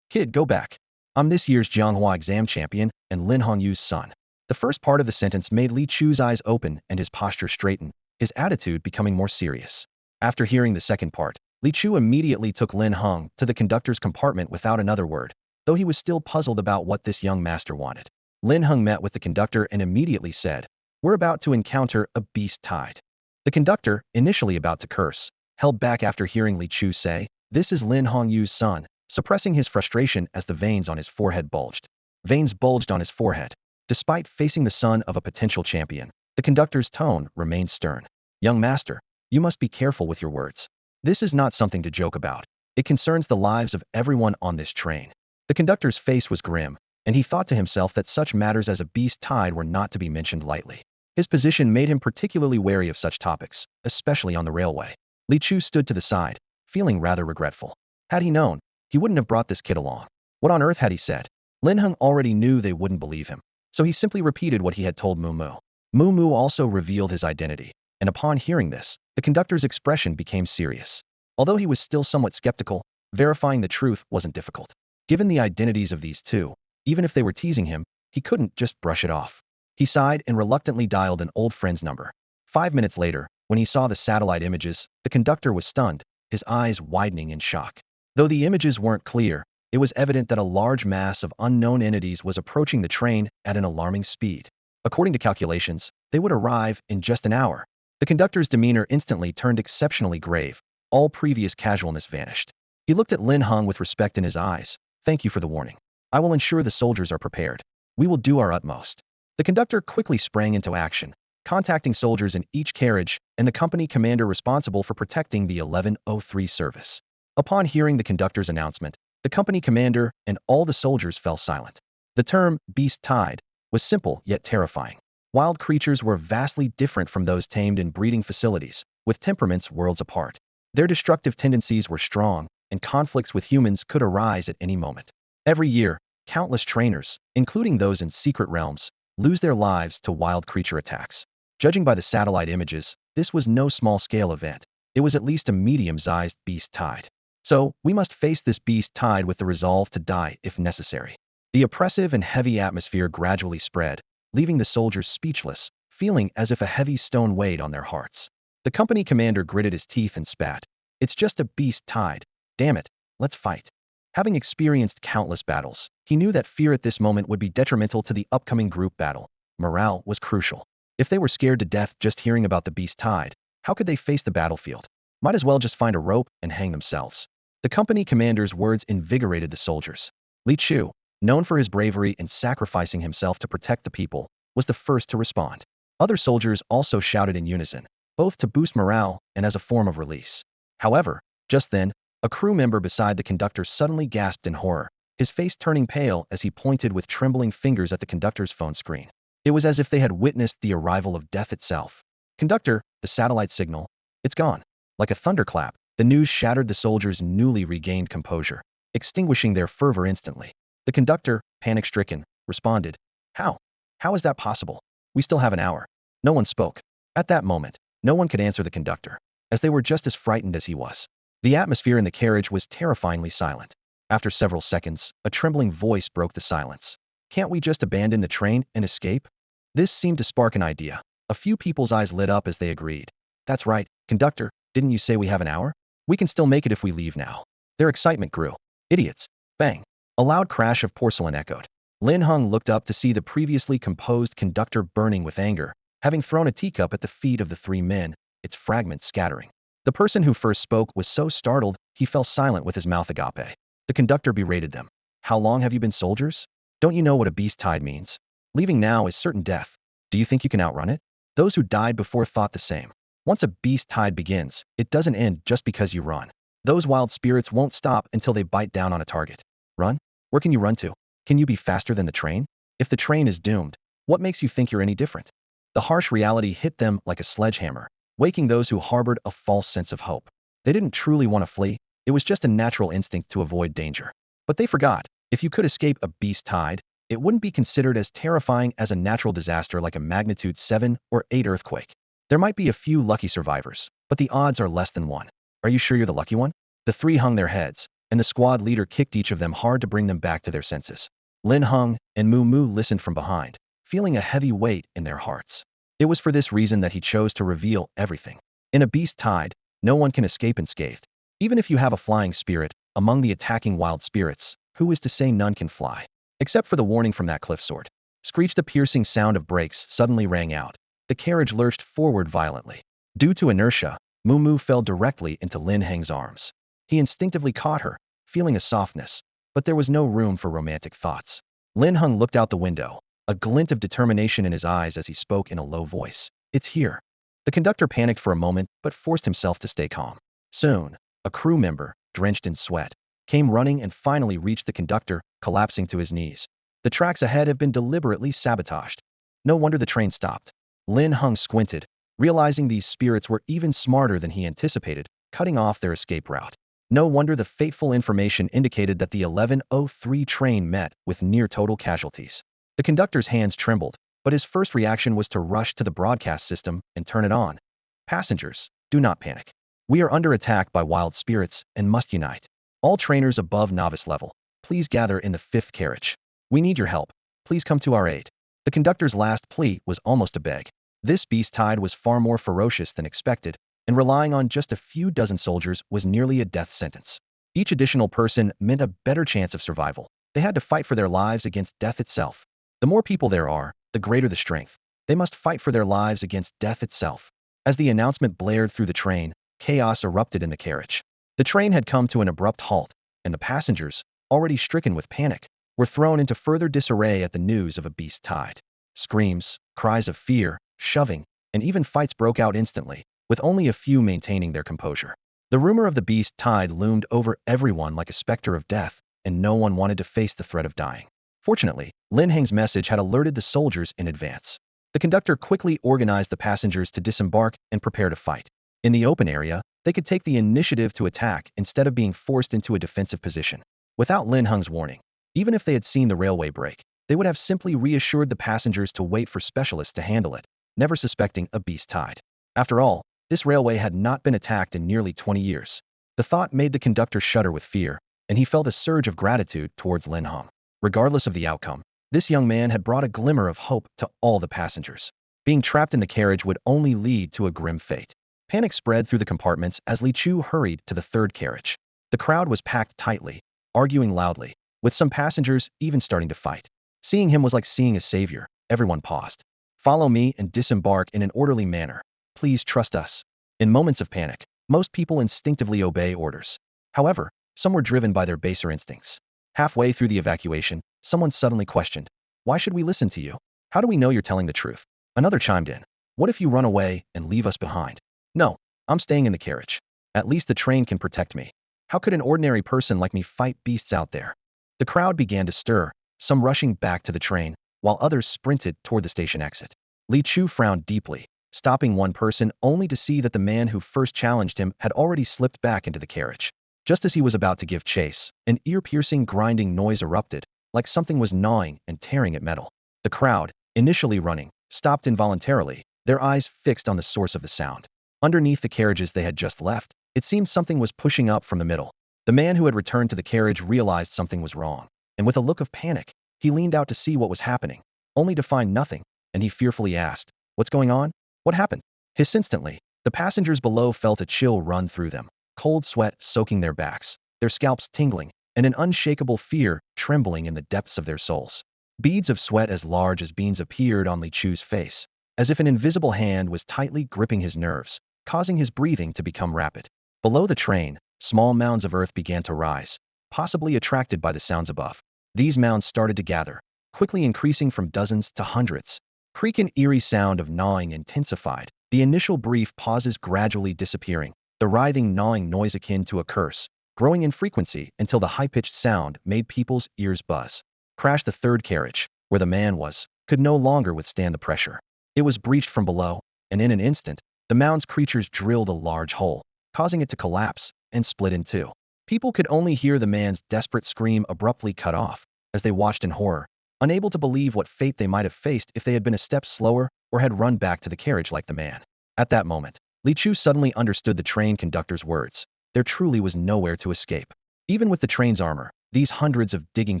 "Kid, go back. I'm this year's Jianghua exam champion and Lin Hongyu's son." The first part of the sentence made Li Chu's eyes open and his posture straighten, his attitude becoming more serious. After hearing the second part, Li Chu immediately took Lin Heng to the conductor's compartment without another word, though he was still puzzled about what this young master wanted. Lin Heng met with the conductor and immediately said, "We're about to encounter a beast tide." The conductor, initially about to curse, held back after hearing Li Chu say, "This is Lin Hongyu's son," suppressing his frustration as the veins on his forehead bulged. Veins bulged on his forehead. Despite facing the son of a potential champion, the conductor's tone remained stern. "Young master, you must be careful with your words. This is not something to joke about. It concerns the lives of everyone on this train." The conductor's face was grim, and he thought to himself that such matters as a beast tide were not to be mentioned lightly. His position made him particularly wary of such topics, especially on the railway. Li Chu stood to the side, feeling rather regretful. Had he known, he wouldn't have brought this kid along. What on earth had he said? Linhung already knew they wouldn't believe him, so he simply repeated what he had told Moo Moo. Moo Moo also revealed his identity, and upon hearing this, the conductor's expression became serious. Although he was still somewhat skeptical, verifying the truth wasn't difficult. Given the identities of these two, even if they were teasing him, he couldn't just brush it off. He sighed and reluctantly dialed an old friend's number. 5 minutes later, when he saw the satellite images, the conductor was stunned, his eyes widening in shock. Though the images weren't clear, it was evident that a large mass of unknown entities was approaching the train at an alarming speed. According to calculations, they would arrive in just an hour. The conductor's demeanor instantly turned exceptionally grave. All previous casualness vanished. He looked at Lin Heng with respect in his eyes. Thank you for the warning. I will ensure the soldiers are prepared. We will do our utmost. The conductor quickly sprang into action, contacting soldiers in each carriage and the company commander responsible for protecting the 1103 service. Upon hearing the conductor's announcement, the company commander and all the soldiers fell silent. The term beast tide was simple yet terrifying. Wild creatures were vastly different from those tamed in breeding facilities, with temperaments worlds apart. Their destructive tendencies were strong, and conflicts with humans could arise at any moment. Every year, countless trainers, including those in secret realms, lose their lives to wild creature attacks. Judging by the satellite images, this was no small-scale event. It was at least a medium-sized beast tide. So, we must face this beast tide with the resolve to die if necessary. The oppressive and heavy atmosphere gradually spread, leaving the soldiers speechless, feeling as if a heavy stone weighed on their hearts. The company commander gritted his teeth and spat. It's just a beast tide. Damn it, let's fight. Having experienced countless battles, he knew that fear at this moment would be detrimental to the upcoming group battle. Morale was crucial. If they were scared to death just hearing about the beast tide, how could they face the battlefield? Might as well just find a rope and hang themselves. The company commander's words invigorated the soldiers. Li Chu, known for his bravery and sacrificing himself to protect the people, was the first to respond. Other soldiers also shouted in unison, both to boost morale and as a form of release. However, just then, a crew member beside the conductor suddenly gasped in horror, his face turning pale as he pointed with trembling fingers at the conductor's phone screen. It was as if they had witnessed the arrival of death itself. Conductor, the satellite signal, it's gone. Like a thunderclap, the news shattered the soldiers' newly regained composure, extinguishing their fervor instantly. The conductor, panic-stricken, responded, How? How is that possible? We still have an hour. No one spoke. At that moment, no one could answer the conductor, as they were just as frightened as he was. The atmosphere in the carriage was terrifyingly silent. After several seconds, a trembling voice broke the silence. Can't we just abandon the train and escape? This seemed to spark an idea. A few people's eyes lit up as they agreed. That's right, conductor, didn't you say we have an hour? We can still make it if we leave now. Their excitement grew. Idiots. Bang. A loud crash of porcelain echoed. Lin Heng looked up to see the previously composed conductor burning with anger, having thrown a teacup at the feet of the three men, its fragments scattering. The person who first spoke was so startled, he fell silent with his mouth agape. The conductor berated them. How long have you been soldiers? Don't you know what a beast tide means? Leaving now is certain death. Do you think you can outrun it? Those who died before thought the same. Once a beast tide begins, it doesn't end just because you run. Those wild spirits won't stop until they bite down on a target. Run? Where can you run to? Can you be faster than the train? If the train is doomed, what makes you think you're any different? The harsh reality hit them like a sledgehammer, waking those who harbored a false sense of hope. They didn't truly want to flee, it was just a natural instinct to avoid danger. But they forgot, if you could escape a beast tide, it wouldn't be considered as terrifying as a natural disaster like a magnitude 7 or 8 earthquake. There might be a few lucky survivors, but the odds are less than 1. Are you sure you're the lucky one? The three hung their heads, and the squad leader kicked each of them hard to bring them back to their senses. Lin Heng and Moo Moo listened from behind, feeling a heavy weight in their hearts. It was for this reason that he chose to reveal everything. In a beast tide, no one can escape unscathed. Even if you have a flying spirit, among the attacking wild spirits, who is to say none can fly? Except for the warning from that cliff sword. Screech, the piercing sound of brakes suddenly rang out. The carriage lurched forward violently. Due to inertia, Moo Moo fell directly into Lin Heng's arms. He instinctively caught her, feeling a softness, but there was no room for romantic thoughts. Lin Heng looked out the window, a glint of determination in his eyes as he spoke in a low voice. It's here. The conductor panicked for a moment, but forced himself to stay calm. Soon, a crew member, drenched in sweat, came running and finally reached the conductor, collapsing to his knees. The tracks ahead have been deliberately sabotaged. No wonder the train stopped. Lin Heng squinted, realizing these spirits were even smarter than he anticipated, cutting off their escape route. No wonder the fateful information indicated that the 11:03 train met with near-total casualties. The conductor's hands trembled, but his first reaction was to rush to the broadcast system and turn it on. Passengers, do not panic. We are under attack by wild spirits and must unite. All trainers above novice level, please gather in the 5th carriage. We need your help. Please come to our aid. The conductor's last plea was almost a beg. This beast tide was far more ferocious than expected, and relying on just a few dozen soldiers was nearly a death sentence. Each additional person meant a better chance of survival. They had to fight for their lives against death itself. The more people there are, the greater the strength. They must fight for their lives against death itself. As the announcement blared through the train, chaos erupted in the carriage. The train had come to an abrupt halt, and the passengers, already stricken with panic, were thrown into further disarray at the news of a beast tide. Screams, cries of fear, shoving, and even fights broke out instantly, with only a few maintaining their composure. The rumor of the beast tide loomed over everyone like a specter of death, and no one wanted to face the threat of dying. Fortunately, Lin Heng's message had alerted the soldiers in advance. The conductor quickly organized the passengers to disembark and prepare to fight. In the open area, they could take the initiative to attack instead of being forced into a defensive position. Without Lin Heng's warning, even if they had seen the railway break, they would have simply reassured the passengers to wait for specialists to handle it, never suspecting a beast tide. After all, this railway had not been attacked in nearly 20 years. The thought made the conductor shudder with fear, and he felt a surge of gratitude towards Lin Heng. Regardless of the outcome, this young man had brought a glimmer of hope to all the passengers. Being trapped in the carriage would only lead to a grim fate. Panic spread through the compartments as Li Chu hurried to the 3rd carriage. The crowd was packed tightly, arguing loudly, with some passengers even starting to fight. Seeing him was like seeing a savior. Everyone paused. Follow me and disembark in an orderly manner. Please trust us. In moments of panic, most people instinctively obey orders. However, some were driven by their baser instincts. Halfway through the evacuation, someone suddenly questioned, "Why should we listen to you? How do we know you're telling the truth?" Another chimed in, "What if you run away and leave us behind?" "No, I'm staying in the carriage. At least the train can protect me. How could an ordinary person like me fight beasts out there?" The crowd began to stir, some rushing back to the train, while others sprinted toward the station exit. Li Chu frowned deeply, stopping one person only to see that the man who first challenged him had already slipped back into the carriage. Just as he was about to give chase, an ear-piercing grinding noise erupted, like something was gnawing and tearing at metal. The crowd, initially running, stopped involuntarily, their eyes fixed on the source of the sound. Underneath the carriages they had just left, it seemed something was pushing up from the middle. The man who had returned to the carriage realized something was wrong, and with a look of panic, he leaned out to see what was happening, only to find nothing, and he fearfully asked, "What's going on? What happened?" Instantly, the passengers below felt a chill run through them, cold sweat soaking their backs, their scalps tingling, and an unshakable fear trembling in the depths of their souls. Beads of sweat as large as beans appeared on Li Chu's face, as if an invisible hand was tightly gripping his nerves, causing his breathing to become rapid. Below the train, small mounds of earth began to rise, possibly attracted by the sounds above. These mounds started to gather, quickly increasing from dozens to hundreds. Creak and eerie sound of gnawing intensified, the initial brief pauses gradually disappearing, the writhing gnawing noise akin to a curse, growing in frequency until the high-pitched sound made people's ears buzz. Crashed the 3rd carriage, where the man was, could no longer withstand the pressure. It was breached from below, and in an instant, the mound's creatures drilled a large hole, causing it to collapse and split in two. People could only hear the man's desperate scream abruptly cut off, as they watched in horror, unable to believe what fate they might have faced if they had been a step slower or had run back to the carriage like the man. At that moment, Li Chu suddenly understood the train conductor's words. There truly was nowhere to escape. Even with the train's armor, these hundreds of digging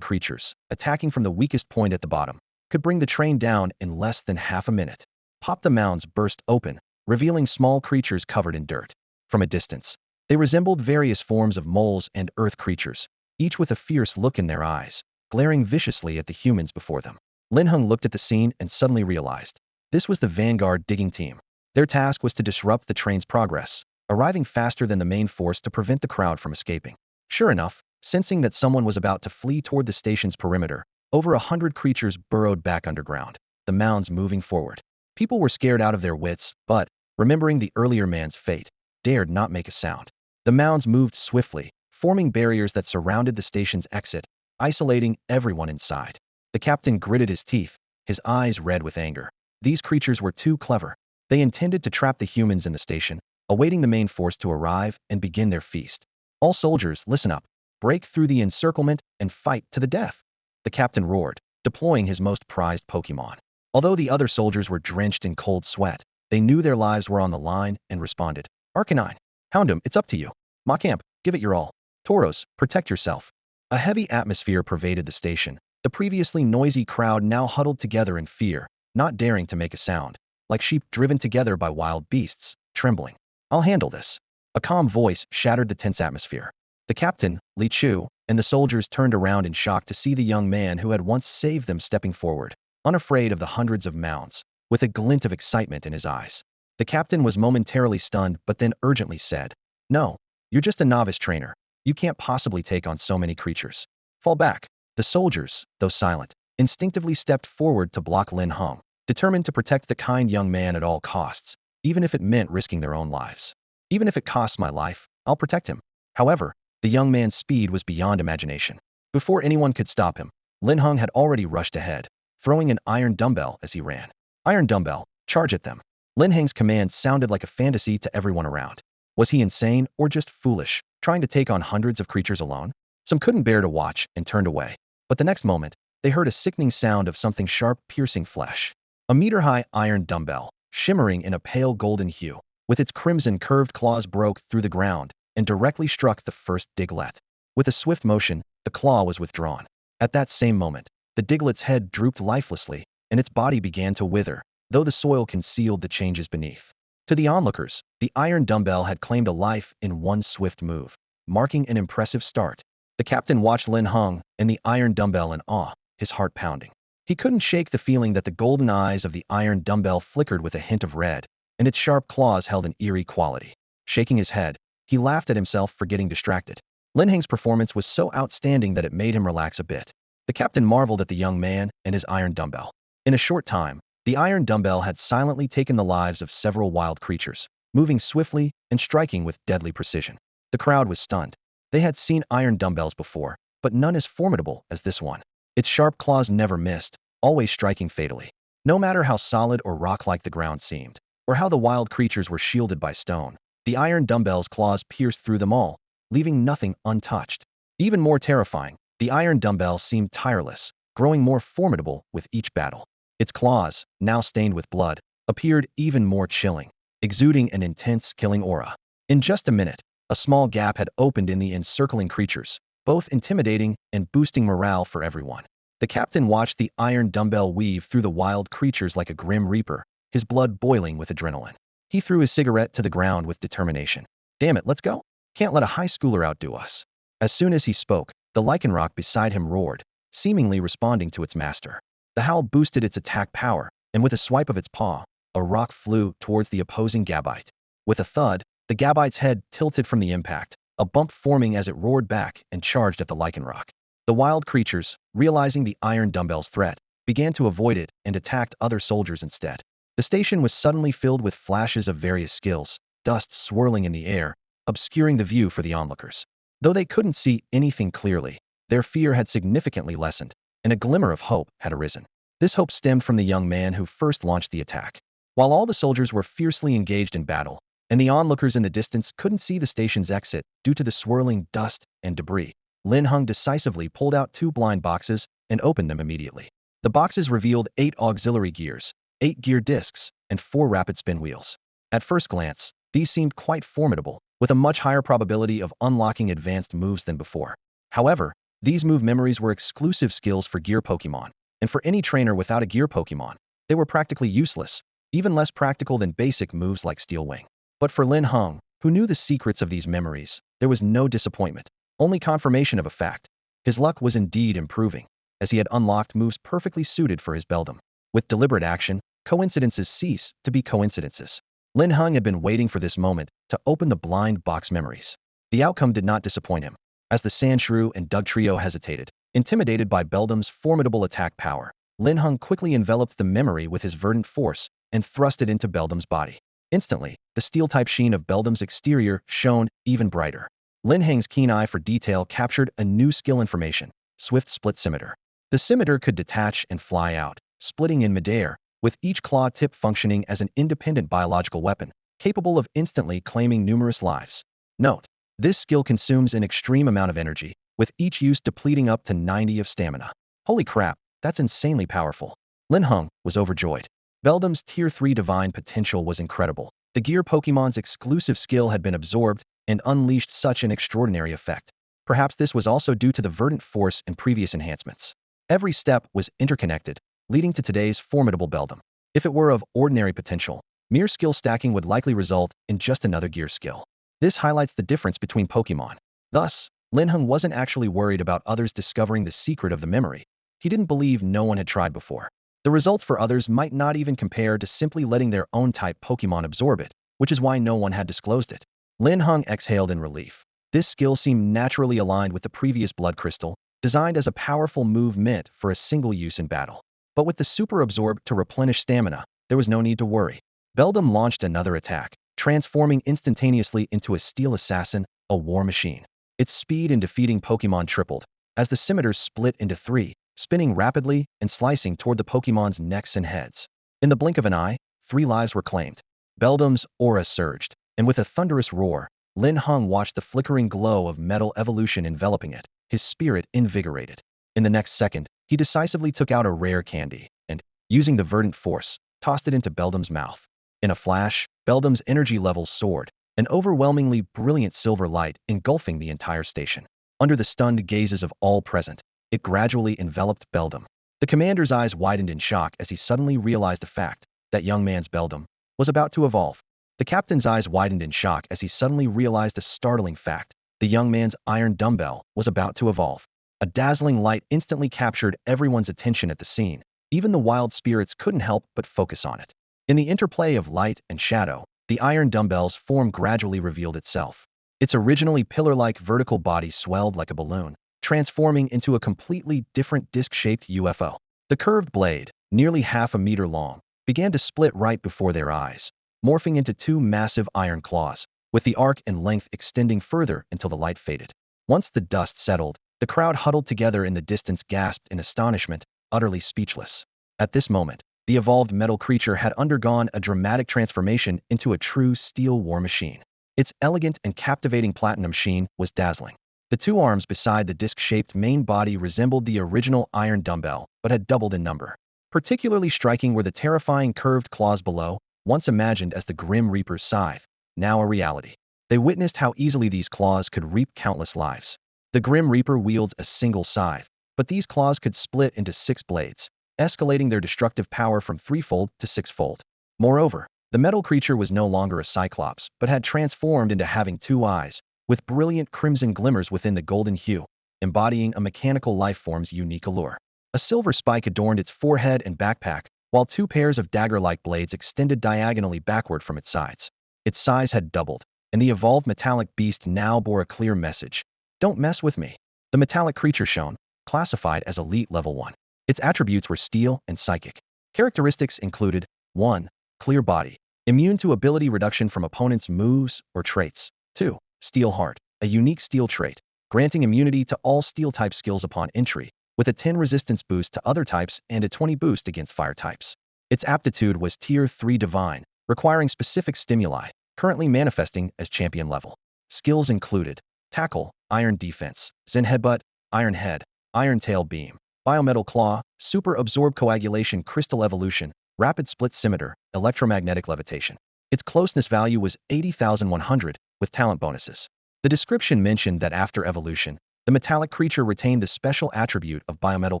creatures, attacking from the weakest point at the bottom, could bring the train down in less than half a minute. Pop! The mounds burst open, revealing small creatures covered in dirt. From a distance, they resembled various forms of moles and earth creatures, each with a fierce look in their eyes, glaring viciously at the humans before them. Linhung looked at the scene and suddenly realized. This was the vanguard digging team. Their task was to disrupt the train's progress, arriving faster than the main force to prevent the crowd from escaping. Sure enough, sensing that someone was about to flee toward the station's perimeter, over 100 creatures burrowed back underground, the mounds moving forward. People were scared out of their wits, but, remembering the earlier man's fate, dared not make a sound. The mounds moved swiftly, forming barriers that surrounded the station's exit, isolating everyone inside. The captain gritted his teeth, his eyes red with anger. These creatures were too clever. They intended to trap the humans in the station, awaiting the main force to arrive and begin their feast. All soldiers, listen up. Break through the encirclement and fight to the death. The captain roared, deploying his most prized Pokemon. Although the other soldiers were drenched in cold sweat, they knew their lives were on the line and responded. Arcanine, Houndoom, it's up to you. Macamp, give it your all. Tauros, protect yourself. A heavy atmosphere pervaded the station. The previously noisy crowd now huddled together in fear, not daring to make a sound, like sheep driven together by wild beasts, trembling. I'll handle this. A calm voice shattered the tense atmosphere. The captain, Li Chu, and the soldiers turned around in shock to see the young man who had once saved them stepping forward, unafraid of the hundreds of mounds, with a glint of excitement in his eyes. The captain was momentarily stunned but then urgently said, "No, you're just a novice trainer. You can't possibly take on so many creatures. Fall back." The soldiers, though silent, instinctively stepped forward to block Lin Heng, determined to protect the kind young man at all costs, even if it meant risking their own lives. Even if it costs my life, I'll protect him. However, the young man's speed was beyond imagination. Before anyone could stop him, Linhung had already rushed ahead, throwing an iron dumbbell as he ran. Iron dumbbell, charge at them. Lin Heng's command sounded like a fantasy to everyone around. Was he insane or just foolish, trying to take on hundreds of creatures alone? Some couldn't bear to watch and turned away. But the next moment, they heard a sickening sound of something sharp piercing flesh. A meter-high iron dumbbell, shimmering in a pale golden hue, with its crimson curved claws broke through the ground and directly struck the first Diglett. With a swift motion, the claw was withdrawn. At that same moment, the Diglett's head drooped lifelessly, and its body began to wither, though the soil concealed the changes beneath. To the onlookers, the iron dumbbell had claimed a life in one swift move, marking an impressive start. The captain watched Lin Heng and the iron dumbbell in awe, his heart pounding. He couldn't shake the feeling that the golden eyes of the iron dumbbell flickered with a hint of red, and its sharp claws held an eerie quality. Shaking his head, he laughed at himself for getting distracted. Lin Heng's performance was so outstanding that it made him relax a bit. The captain marveled at the young man and his iron dumbbell. In a short time, the iron dumbbell had silently taken the lives of several wild creatures, moving swiftly and striking with deadly precision. The crowd was stunned. They had seen iron dumbbells before, but none as formidable as this one. Its sharp claws never missed, always striking fatally. No matter how solid or rock-like the ground seemed, or how the wild creatures were shielded by stone, the iron dumbbell's claws pierced through them all, leaving nothing untouched. Even more terrifying, the iron dumbbell seemed tireless, growing more formidable with each battle. Its claws, now stained with blood, appeared even more chilling, exuding an intense killing aura. In just a minute, a small gap had opened in the encircling creatures, both intimidating and boosting morale for everyone. The captain watched the iron dumbbell weave through the wild creatures like a grim reaper, his blood boiling with adrenaline. He threw his cigarette to the ground with determination. Damn it, let's go. Can't let a high schooler outdo us. As soon as he spoke, the Lycanroc beside him roared, seemingly responding to its master. The howl boosted its attack power, and with a swipe of its paw, a rock flew towards the opposing Gabite. With a thud, the Gabite's head tilted from the impact, a bump forming as it roared back and charged at the Lycanroc. The wild creatures, realizing the iron dumbbell's threat, began to avoid it and attacked other soldiers instead. The station was suddenly filled with flashes of various skills, dust swirling in the air, obscuring the view for the onlookers. Though they couldn't see anything clearly, their fear had significantly lessened, and a glimmer of hope had arisen. This hope stemmed from the young man who first launched the attack. While all the soldiers were fiercely engaged in battle, and the onlookers in the distance couldn't see the station's exit due to the swirling dust and debris, Lin Heng decisively pulled out 2 blind boxes and opened them immediately. The boxes revealed 8 auxiliary gears, 8 gear discs, and 4 rapid spin wheels. At first glance, these seemed quite formidable, with a much higher probability of unlocking advanced moves than before. However, these move memories were exclusive skills for gear Pokemon, and for any trainer without a gear Pokemon, they were practically useless, even less practical than basic moves like Steel Wing. But for Lin Heng, who knew the secrets of these memories, there was no disappointment, only confirmation of a fact. His luck was indeed improving, as he had unlocked moves perfectly suited for his beldam. With deliberate action, coincidences cease to be coincidences. Lin Heng had been waiting for this moment to open the blind box memories. The outcome did not disappoint him. As the Sandshrew and Doug trio hesitated, intimidated by Beldam's formidable attack power, Lin Heng quickly enveloped the memory with his verdant force and thrust it into Beldam's body. Instantly, the steel-type sheen of Beldam's exterior shone even brighter. Lin Heng's keen eye for detail captured a new skill information, Swift Split Scimitar. The scimitar could detach and fly out, splitting in midair, with each claw tip functioning as an independent biological weapon, capable of instantly claiming numerous lives. Note: this skill consumes an extreme amount of energy, with each use depleting up to 90 of stamina. Holy crap, that's insanely powerful. Linhung was overjoyed. Beldum's Tier 3 divine potential was incredible. The Gear Pokemon's exclusive skill had been absorbed and unleashed such an extraordinary effect. Perhaps this was also due to the verdant force and previous enhancements. Every step was interconnected, leading to today's formidable Beldum. If it were of ordinary potential, mere skill stacking would likely result in just another gear skill. This highlights the difference between Pokemon. Thus, Linhung wasn't actually worried about others discovering the secret of the memory. He didn't believe no one had tried before. The results for others might not even compare to simply letting their own type Pokemon absorb it, which is why no one had disclosed it. Linhung exhaled in relief. This skill seemed naturally aligned with the previous Blood Crystal, designed as a powerful move meant for a single use in battle. But with the Super Absorb to replenish stamina, there was no need to worry. Beldum launched another attack, transforming instantaneously into a Steel Assassin, a war machine. Its speed in defeating Pokemon tripled, as the scimitars split into three, spinning rapidly and slicing toward the Pokemon's necks and heads. In the blink of an eye, 3 lives were claimed. Beldum's aura surged, and with a thunderous roar, Linhung watched the flickering glow of metal evolution enveloping it, his spirit invigorated. In the next second, he decisively took out a rare candy, and, using the verdant force, tossed it into Beldum's mouth. In a flash, Beldum's energy levels soared, an overwhelmingly brilliant silver light engulfing the entire station. Under the stunned gazes of all present, it gradually enveloped Beldum. The commander's eyes widened in shock as he suddenly realized the fact that young man's Beldum was about to evolve. The captain's eyes widened in shock as he suddenly realized a startling fact. The young man's iron dumbbell was about to evolve. A dazzling light instantly captured everyone's attention at the scene. Even the wild spirits couldn't help but focus on it. In the interplay of light and shadow, the iron dumbbell's form gradually revealed itself. Its originally pillar-like vertical body swelled like a balloon, transforming into a completely different disc-shaped UFO. The curved blade, nearly half a meter long, began to split right before their eyes, morphing into 2 massive iron claws, with the arc and length extending further until the light faded. Once the dust settled, the crowd huddled together in the distance gasped in astonishment, utterly speechless. At this moment, the evolved metal creature had undergone a dramatic transformation into a true steel war machine. Its elegant and captivating platinum sheen was dazzling. The 2 arms beside the disc-shaped main body resembled the original iron dumbbell, but had doubled in number. Particularly striking were the terrifying curved claws below, once imagined as the Grim Reaper's scythe, now a reality. They witnessed how easily these claws could reap countless lives. The Grim Reaper wields a single scythe, but these claws could split into 6 blades, escalating their destructive power from 3-fold to 6-fold. Moreover, the metal creature was no longer a cyclops, but had transformed into having 2 eyes, with brilliant crimson glimmers within the golden hue, embodying a mechanical life form's unique allure. A silver spike adorned its forehead and backpack, while 2 pairs of dagger-like blades extended diagonally backward from its sides. Its size had doubled, and the evolved metallic beast now bore a clear message. Don't mess with me. The metallic creature shone, classified as Elite Level 1. Its attributes were steel and psychic. Characteristics included 1. Clear body, immune to ability reduction from opponents' moves or traits. 2. Steel heart, a unique steel trait, granting immunity to all steel-type skills upon entry, with a 10 resistance boost to other types and a 20 boost against fire types. Its aptitude was Tier 3 Divine, requiring specific stimuli, currently manifesting as champion level. Skills included Tackle, Iron Defense, Zen Headbutt, Iron Head, Iron Tail Beam, Biometal Claw, Super Absorb Coagulation Crystal Evolution, Rapid Split Scimitar, Electromagnetic Levitation. Its closeness value was 80,100, with talent bonuses. The description mentioned that after evolution, the metallic creature retained the special attribute of Biometal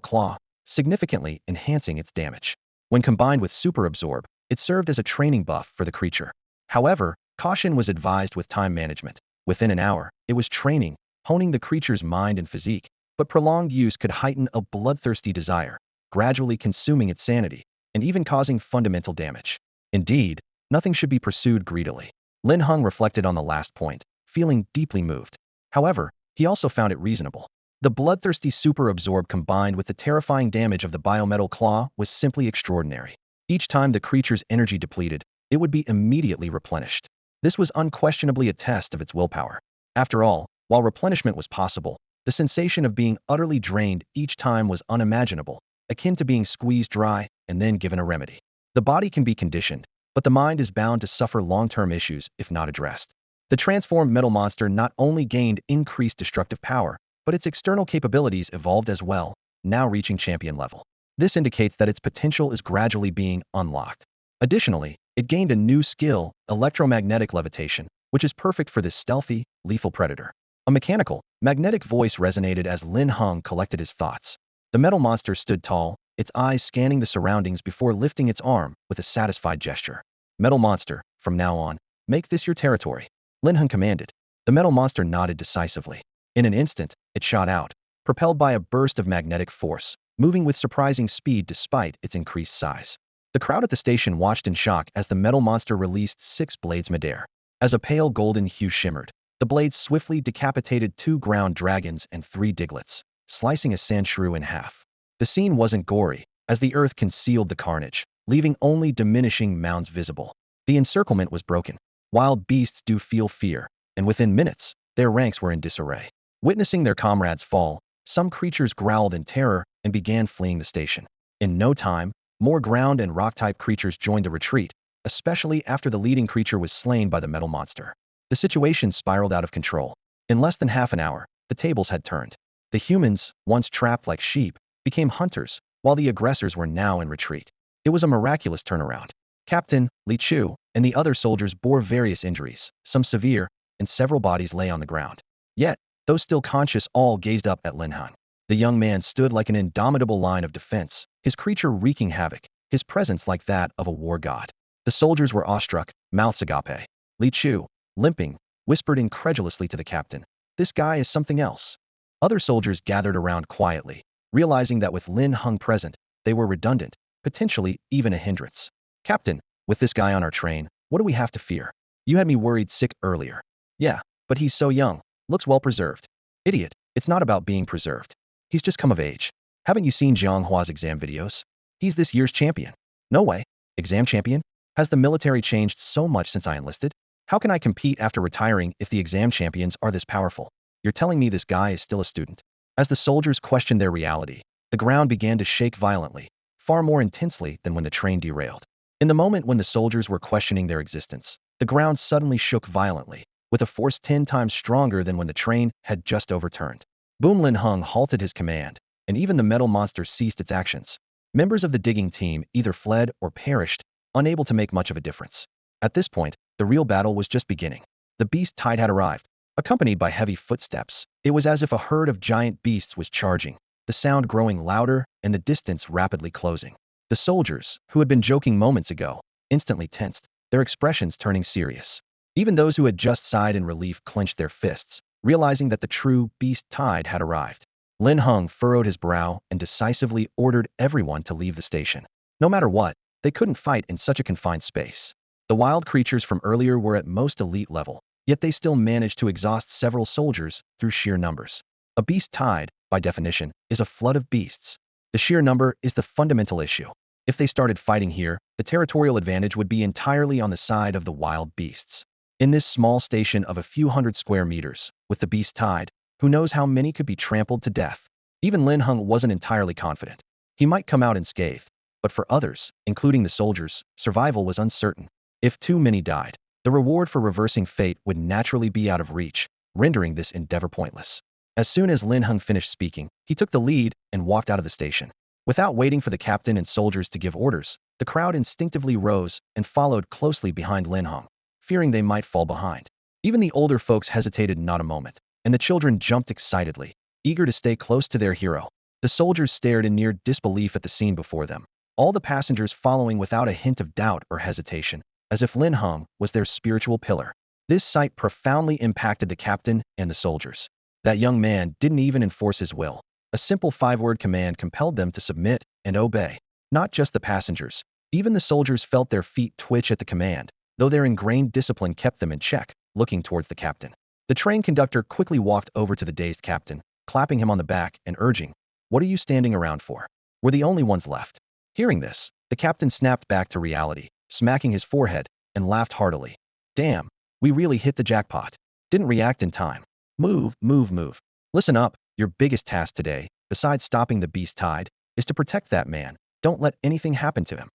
Claw, significantly enhancing its damage. When combined with Super Absorb, it served as a training buff for the creature. However, caution was advised with time management. Within an hour, it was training, honing the creature's mind and physique, but prolonged use could heighten a bloodthirsty desire, gradually consuming its sanity, and even causing fundamental damage. Indeed, nothing should be pursued greedily. Linhung reflected on the last point, feeling deeply moved. However, he also found it reasonable. The bloodthirsty Super Absorb combined with the terrifying damage of the Biometal Claw was simply extraordinary. Each time the creature's energy depleted, it would be immediately replenished. This was unquestionably a test of its willpower. After all, while replenishment was possible, The sensation of being utterly drained each time was unimaginable, akin to being squeezed dry and then given a remedy. The body can be conditioned, but the mind is bound to suffer long-term issues if not addressed. The transformed metal monster not only gained increased destructive power, but its external capabilities evolved as well, now reaching champion level. This indicates that its potential is gradually being unlocked. Additionally, it gained a new skill, electromagnetic levitation, which is perfect for this stealthy, lethal predator. A mechanical, magnetic voice resonated as Lin Heng collected his thoughts. The metal monster stood tall, its eyes scanning the surroundings before lifting its arm with a satisfied gesture. Metal monster, from now on, make this your territory, Linhung commanded. The metal monster nodded decisively. In an instant, it shot out, propelled by a burst of magnetic force, moving with surprising speed despite its increased size. The crowd at the station watched in shock as the metal monster released 6 blades midair. As a pale golden hue shimmered, the blades swiftly decapitated 2 ground dragons and 3 diglets, slicing a sandshrew in half. The scene wasn't gory, as the earth concealed the carnage, leaving only diminishing mounds visible. The encirclement was broken. Wild beasts do feel fear, and within minutes, their ranks were in disarray. Witnessing their comrades fall, some creatures growled in terror and began fleeing the station. In no time, more ground and rock-type creatures joined the retreat, especially after the leading creature was slain by the metal monster. The situation spiraled out of control. In less than half an hour, the tables had turned. The humans, once trapped like sheep, became hunters, while the aggressors were now in retreat. It was a miraculous turnaround. Captain, Li Chu, and the other soldiers bore various injuries, some severe, and several bodies lay on the ground. Yet, those still conscious all gazed up at Linhung. The young man stood like an indomitable line of defense, his creature wreaking havoc, his presence like that of a war god. The soldiers were awestruck, mouths agape. Li Chu, limping, whispered incredulously to the captain, "This guy is something else." Other soldiers gathered around quietly, realizing that with Lin Heng present, they were redundant, potentially even a hindrance. "Captain, with this guy on our train, what do we have to fear? You had me worried sick earlier." "Yeah, but he's so young, looks well preserved." "Idiot, it's not about being preserved. He's just come of age. Haven't you seen Jianghua's exam videos? He's this year's champion." "No way. Exam champion? Has the military changed so much since I enlisted? How can I compete after retiring if the exam champions are this powerful? You're telling me this guy is still a student?" As the soldiers questioned their reality, the ground began to shake violently, far more intensely than when the train derailed. In the moment when the soldiers were questioning their existence, the ground suddenly shook violently, with a force 10 times stronger than when the train had just overturned. Boom! Lin Heng halted his command, and even the metal monster ceased its actions. Members of the digging team either fled or perished, unable to make much of a difference. At this point, the real battle was just beginning. The beast tide had arrived, accompanied by heavy footsteps. It was as if a herd of giant beasts was charging, the sound growing louder and the distance rapidly closing. The soldiers, who had been joking moments ago, instantly tensed, their expressions turning serious. Even those who had just sighed in relief clenched their fists, realizing that the true beast tide had arrived. Lin Heng furrowed his brow and decisively ordered everyone to leave the station. No matter what, they couldn't fight in such a confined space. The wild creatures from earlier were at most elite level, yet they still managed to exhaust several soldiers through sheer numbers. A beast tide, by definition, is a flood of beasts. The sheer number is the fundamental issue. If they started fighting here, the territorial advantage would be entirely on the side of the wild beasts. In this small station of a few hundred square meters, with the beast tide, who knows how many could be trampled to death? Even Lin Heng wasn't entirely confident. He might come out unscathed, but for others, including the soldiers, survival was uncertain. If too many died, the reward for reversing fate would naturally be out of reach, rendering this endeavor pointless. As soon as Lin Heng finished speaking, he took the lead and walked out of the station. Without waiting for the captain and soldiers to give orders, the crowd instinctively rose and followed closely behind Lin Heng, fearing they might fall behind. Even the older folks hesitated not a moment, and the children jumped excitedly, eager to stay close to their hero. The soldiers stared in near disbelief at the scene before them, all the passengers following without a hint of doubt or hesitation, as if Lin Heng was their spiritual pillar. This sight profoundly impacted the captain and the soldiers. That young man didn't even enforce his will. A simple 5-word command compelled them to submit and obey. Not just the passengers, even the soldiers felt their feet twitch at the command, though their ingrained discipline kept them in check, looking towards the captain. The train conductor quickly walked over to the dazed captain, clapping him on the back and urging, "What are you standing around for? We're the only ones left." Hearing this, the captain snapped back to reality, smacking his forehead, and laughed heartily. "Damn, we really hit the jackpot. Didn't react in time. Move, move, move. Listen up, Your biggest task today, besides stopping the beast tide, is to protect that man. Don't let anything happen to him."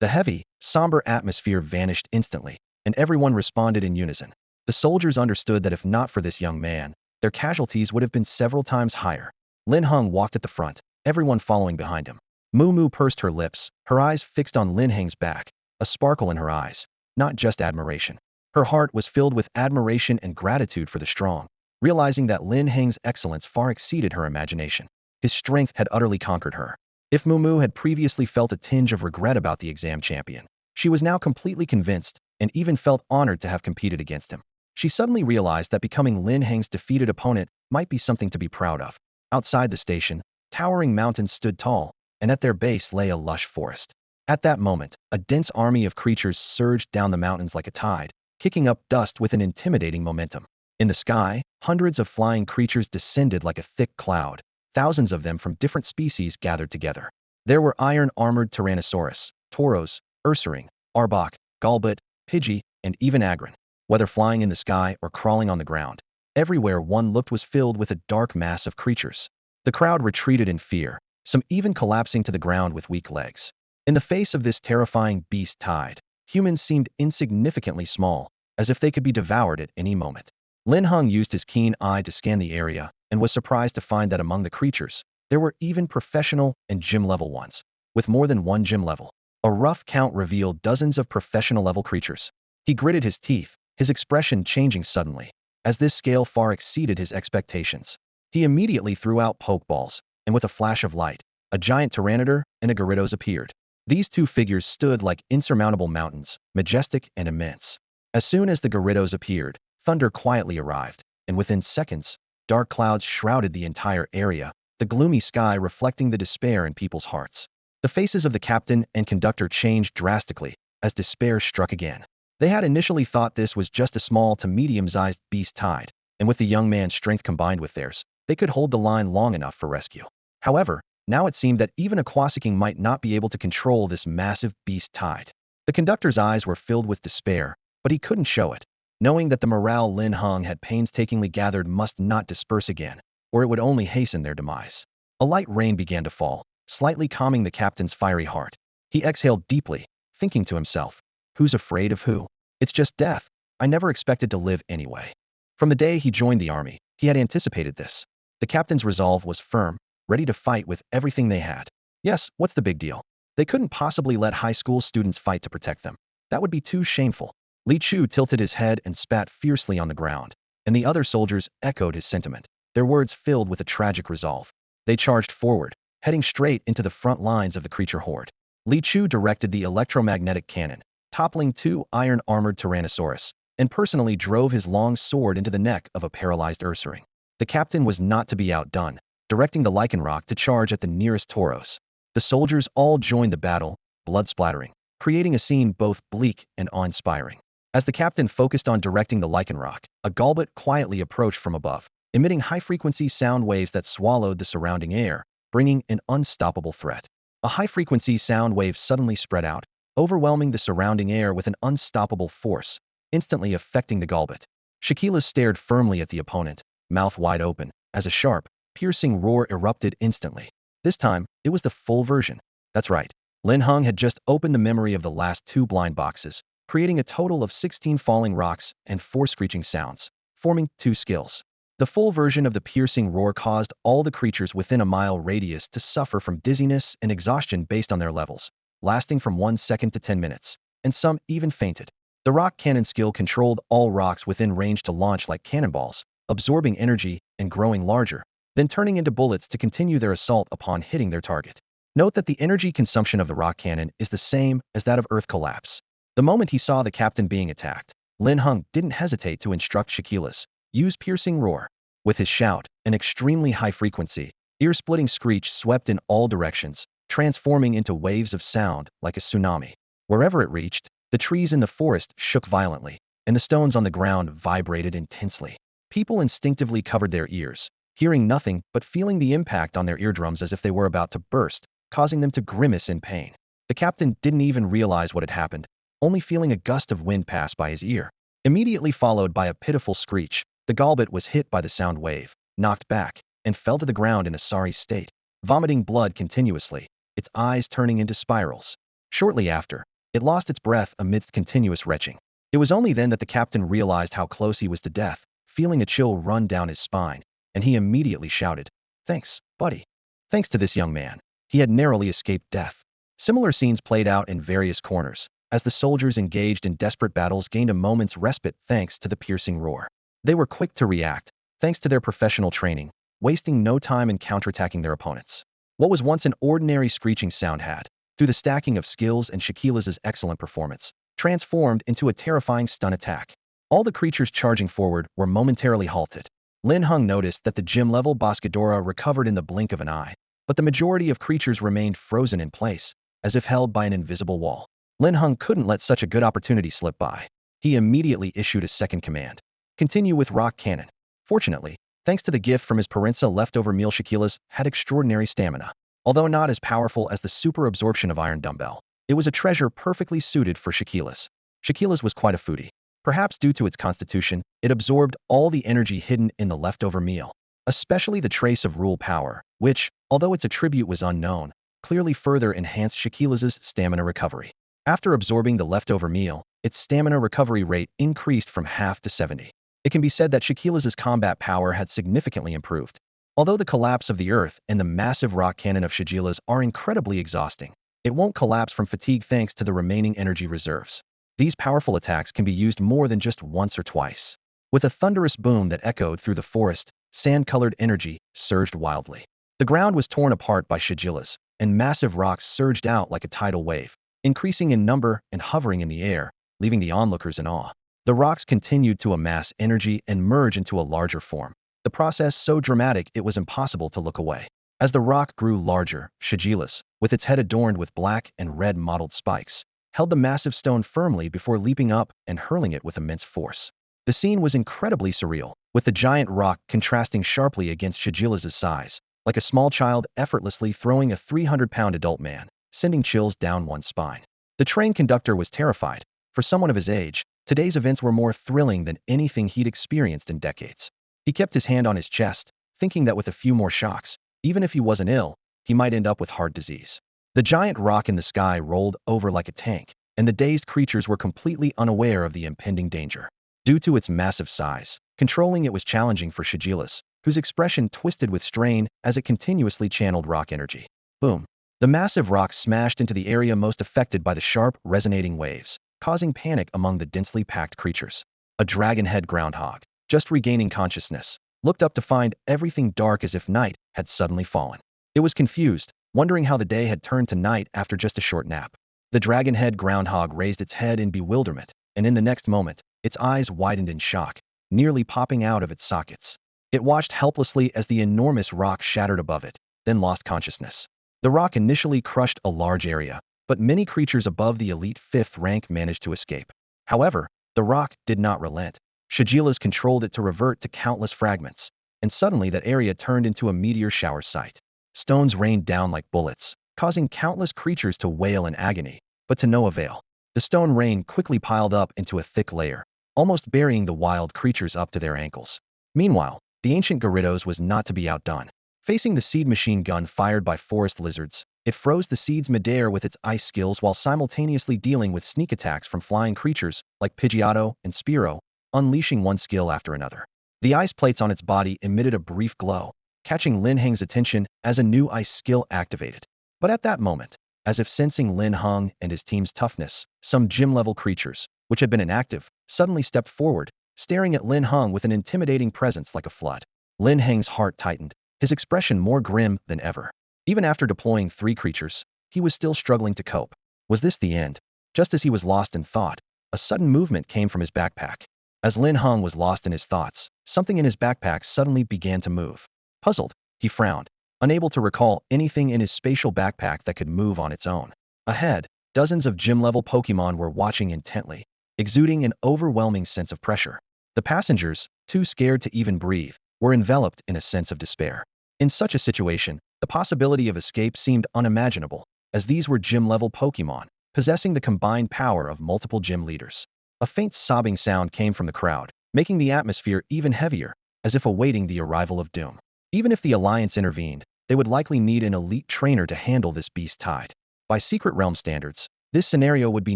The heavy, somber atmosphere vanished instantly, and everyone responded in unison. The soldiers understood that if not for this young man, their casualties would have been several times higher. Linhung walked at the front, everyone following behind him. Moo Moo pursed her lips, her eyes fixed on Lin Heng's back, a sparkle in her eyes, not just admiration. Her heart was filled with admiration and gratitude for the strong, realizing that Lin Heng's excellence far exceeded her imagination. His strength had utterly conquered her. If Moo Moo had previously felt a tinge of regret about the exam champion, she was now completely convinced and even felt honored to have competed against him. She suddenly realized that becoming Lin Heng's defeated opponent might be something to be proud of. Outside the station, towering mountains stood tall, and at their base lay a lush forest. At that moment, a dense army of creatures surged down the mountains like a tide, kicking up dust with an intimidating momentum. In the sky, hundreds of flying creatures descended like a thick cloud, thousands of them from different species gathered together. There were iron-armored Tyrannosaurus, Tauros, Ursaring, Arbok, Golbat, Pidgey, and even Agron. Whether flying in the sky or crawling on the ground, everywhere one looked was filled with a dark mass of creatures. The crowd retreated in fear, some even collapsing to the ground with weak legs. In the face of this terrifying beast tide, humans seemed insignificantly small, as if they could be devoured at any moment. Linhung used his keen eye to scan the area and was surprised to find that among the creatures, there were even professional and gym-level ones, with more than one gym level. A rough count revealed dozens of professional-level creatures. He gritted his teeth, his expression changing suddenly, as this scale far exceeded his expectations. He immediately threw out Pokeballs, and with a flash of light, a giant Tyranitar and a Gyarados appeared. These two figures stood like insurmountable mountains, majestic and immense. As soon as the Gyarados appeared, thunder quietly arrived, and within seconds, dark clouds shrouded the entire area, the gloomy sky reflecting the despair in people's hearts. The faces of the captain and conductor changed drastically as despair struck again. They had initially thought this was just a small to medium-sized beast tide, and with the young man's strength combined with theirs, they could hold the line long enough for rescue. However, now it seemed that even a Quasiking might not be able to control this massive beast tide. The conductor's eyes were filled with despair, but he couldn't show it, knowing that the morale Lin Heng had painstakingly gathered must not disperse again, or it would only hasten their demise. A light rain began to fall, slightly calming the captain's fiery heart. He exhaled deeply, thinking to himself, "Who's afraid of who? It's just death. I never expected to live anyway." From the day he joined the army, he had anticipated this. The captain's resolve was firm, ready to fight with everything they had. Yes, what's the big deal? They couldn't possibly let high school students fight to protect them. That would be too shameful. Li Chu tilted his head and spat fiercely on the ground, and the other soldiers echoed his sentiment, their words filled with a tragic resolve. They charged forward, heading straight into the front lines of the creature horde. Li Chu directed the electromagnetic cannon, toppling two iron-armored Tyrannosaurus, and personally drove his long sword into the neck of a paralyzed Ursaring. The captain was not to be outdone, directing the Lycanroc to charge at the nearest Tauros. The soldiers all joined the battle, blood splattering, creating a scene both bleak and awe-inspiring. As the captain focused on directing the Lycanroc, a Golbat quietly approached from above, emitting high-frequency sound waves that swallowed the surrounding air, bringing an unstoppable threat. A high-frequency sound wave suddenly spread out, overwhelming the surrounding air with an unstoppable force, instantly affecting the Golbat. Shaquilla stared firmly at the opponent, mouth wide open, as a sharp, piercing roar erupted instantly. This time, it was the full version. That's right. Lin Heng had just opened the memory of the last two blind boxes, creating a total of 16 falling rocks and 4 screeching sounds, forming 2 skills. The full version of the piercing roar caused all the creatures within a mile radius to suffer from dizziness and exhaustion based on their levels, lasting from 1 second to 10 minutes, and some even fainted. The rock cannon skill controlled all rocks within range to launch like cannonballs, absorbing energy and growing larger, then turning into bullets to continue their assault upon hitting their target. Note that the energy consumption of the rock cannon is the same as that of Earth Collapse. The moment he saw the captain being attacked, Lin Heng didn't hesitate to instruct Shaquillas, use piercing roar. With his shout, an extremely high frequency, ear-splitting screech swept in all directions, transforming into waves of sound like a tsunami. Wherever it reached, the trees in the forest shook violently, and the stones on the ground vibrated intensely. People instinctively covered their ears, hearing nothing but feeling the impact on their eardrums as if they were about to burst, causing them to grimace in pain. The captain didn't even realize what had happened, only feeling a gust of wind pass by his ear. Immediately followed by a pitiful screech, the Golbat was hit by the sound wave, knocked back, and fell to the ground in a sorry state, vomiting blood continuously, its eyes turning into spirals. Shortly after, it lost its breath amidst continuous retching. It was only then that the captain realized how close he was to death, feeling a chill run down his spine, and he immediately shouted, "Thanks, buddy." Thanks to this young man, he had narrowly escaped death. Similar scenes played out in various corners, as the soldiers engaged in desperate battles gained a moment's respite thanks to the piercing roar. They were quick to react, thanks to their professional training, wasting no time in counterattacking their opponents. What was once an ordinary screeching sound had, through the stacking of skills and Shaquila's excellent performance, transformed into a terrifying stun attack. All the creatures charging forward were momentarily halted. Lin Heng noticed that the gym-level Boscadora recovered in the blink of an eye, but the majority of creatures remained frozen in place, as if held by an invisible wall. Lin Heng couldn't let such a good opportunity slip by. He immediately issued a second command. Continue with Rock Cannon. Fortunately, thanks to the gift from his Parental leftover meal, Shaquila's had extraordinary stamina. Although not as powerful as the super absorption of Iron Dumbbell, it was a treasure perfectly suited for Shaquila's. Shaquila's was quite a foodie. Perhaps due to its constitution, it absorbed all the energy hidden in the leftover meal, especially the trace of rule power, which, although its attribute was unknown, clearly further enhanced Shaquila's stamina recovery. After absorbing the leftover meal, its stamina recovery rate increased from half to 70. It can be said that Shaquila's combat power had significantly improved. Although the collapse of the Earth and the massive rock cannon of Shaquila's are incredibly exhausting, it won't collapse from fatigue thanks to the remaining energy reserves. These powerful attacks can be used more than just once or twice. With a thunderous boom that echoed through the forest, sand-colored energy surged wildly. The ground was torn apart by Shaquila's, and massive rocks surged out like a tidal wave, increasing in number and hovering in the air, leaving the onlookers in awe. The rocks continued to amass energy and merge into a larger form, the process so dramatic it was impossible to look away. As the rock grew larger, Shaquila's, with its head adorned with black and red mottled spikes, held the massive stone firmly before leaping up and hurling it with immense force. The scene was incredibly surreal, with the giant rock contrasting sharply against Shaquila's size, like a small child effortlessly throwing a 300-pound adult man, sending chills down one's spine. The train conductor was terrified. For someone of his age, today's events were more thrilling than anything he'd experienced in decades. He kept his hand on his chest, thinking that with a few more shocks, even if he wasn't ill, he might end up with heart disease. The giant rock in the sky rolled over like a tank, and the dazed creatures were completely unaware of the impending danger. Due to its massive size, controlling it was challenging for Shaquila's, whose expression twisted with strain as it continuously channeled rock energy. Boom. The massive rock smashed into the area most affected by the sharp, resonating waves, causing panic among the densely packed creatures. A dragon-head groundhog, just regaining consciousness, looked up to find everything dark as if night had suddenly fallen. It was confused, wondering how the day had turned to night after just a short nap. The dragon-head groundhog raised its head in bewilderment, and in the next moment, its eyes widened in shock, nearly popping out of its sockets. It watched helplessly as the enormous rock shattered above it, then lost consciousness. The rock initially crushed a large area, but many creatures above the elite 5th rank managed to escape. However, the rock did not relent. Shaquila's controlled it to revert to countless fragments, and suddenly that area turned into a meteor shower site. Stones rained down like bullets, causing countless creatures to wail in agony, but to no avail. The stone rain quickly piled up into a thick layer, almost burying the wild creatures up to their ankles. Meanwhile, the ancient Gyarados was not to be outdone. Facing the seed machine gun fired by forest lizards, it froze the seeds midair with its ice skills while simultaneously dealing with sneak attacks from flying creatures like Pidgeotto and Spearow, unleashing one skill after another. The ice plates on its body emitted a brief glow, catching Lin Heng's attention as a new ice skill activated. But at that moment, as if sensing Lin Heng and his team's toughness, some gym-level creatures, which had been inactive, suddenly stepped forward, staring at Lin Heng with an intimidating presence like a flood. Lin Heng's heart tightened, his expression more grim than ever. Even after deploying 3 creatures, he was still struggling to cope. Was this the end? Just as he was lost in thought, a sudden movement came from his backpack. As Lin Heng was lost in his thoughts, something in his backpack suddenly began to move. Puzzled, he frowned, unable to recall anything in his spatial backpack that could move on its own. Ahead, dozens of gym-level Pokemon were watching intently, exuding an overwhelming sense of pressure. The passengers, too scared to even breathe, were enveloped in a sense of despair. In such a situation, the possibility of escape seemed unimaginable, as these were gym-level Pokemon, possessing the combined power of multiple gym leaders. A faint sobbing sound came from the crowd, making the atmosphere even heavier, as if awaiting the arrival of doom. Even if the Alliance intervened, they would likely need an elite trainer to handle this beast tide. By Secret Realm standards, this scenario would be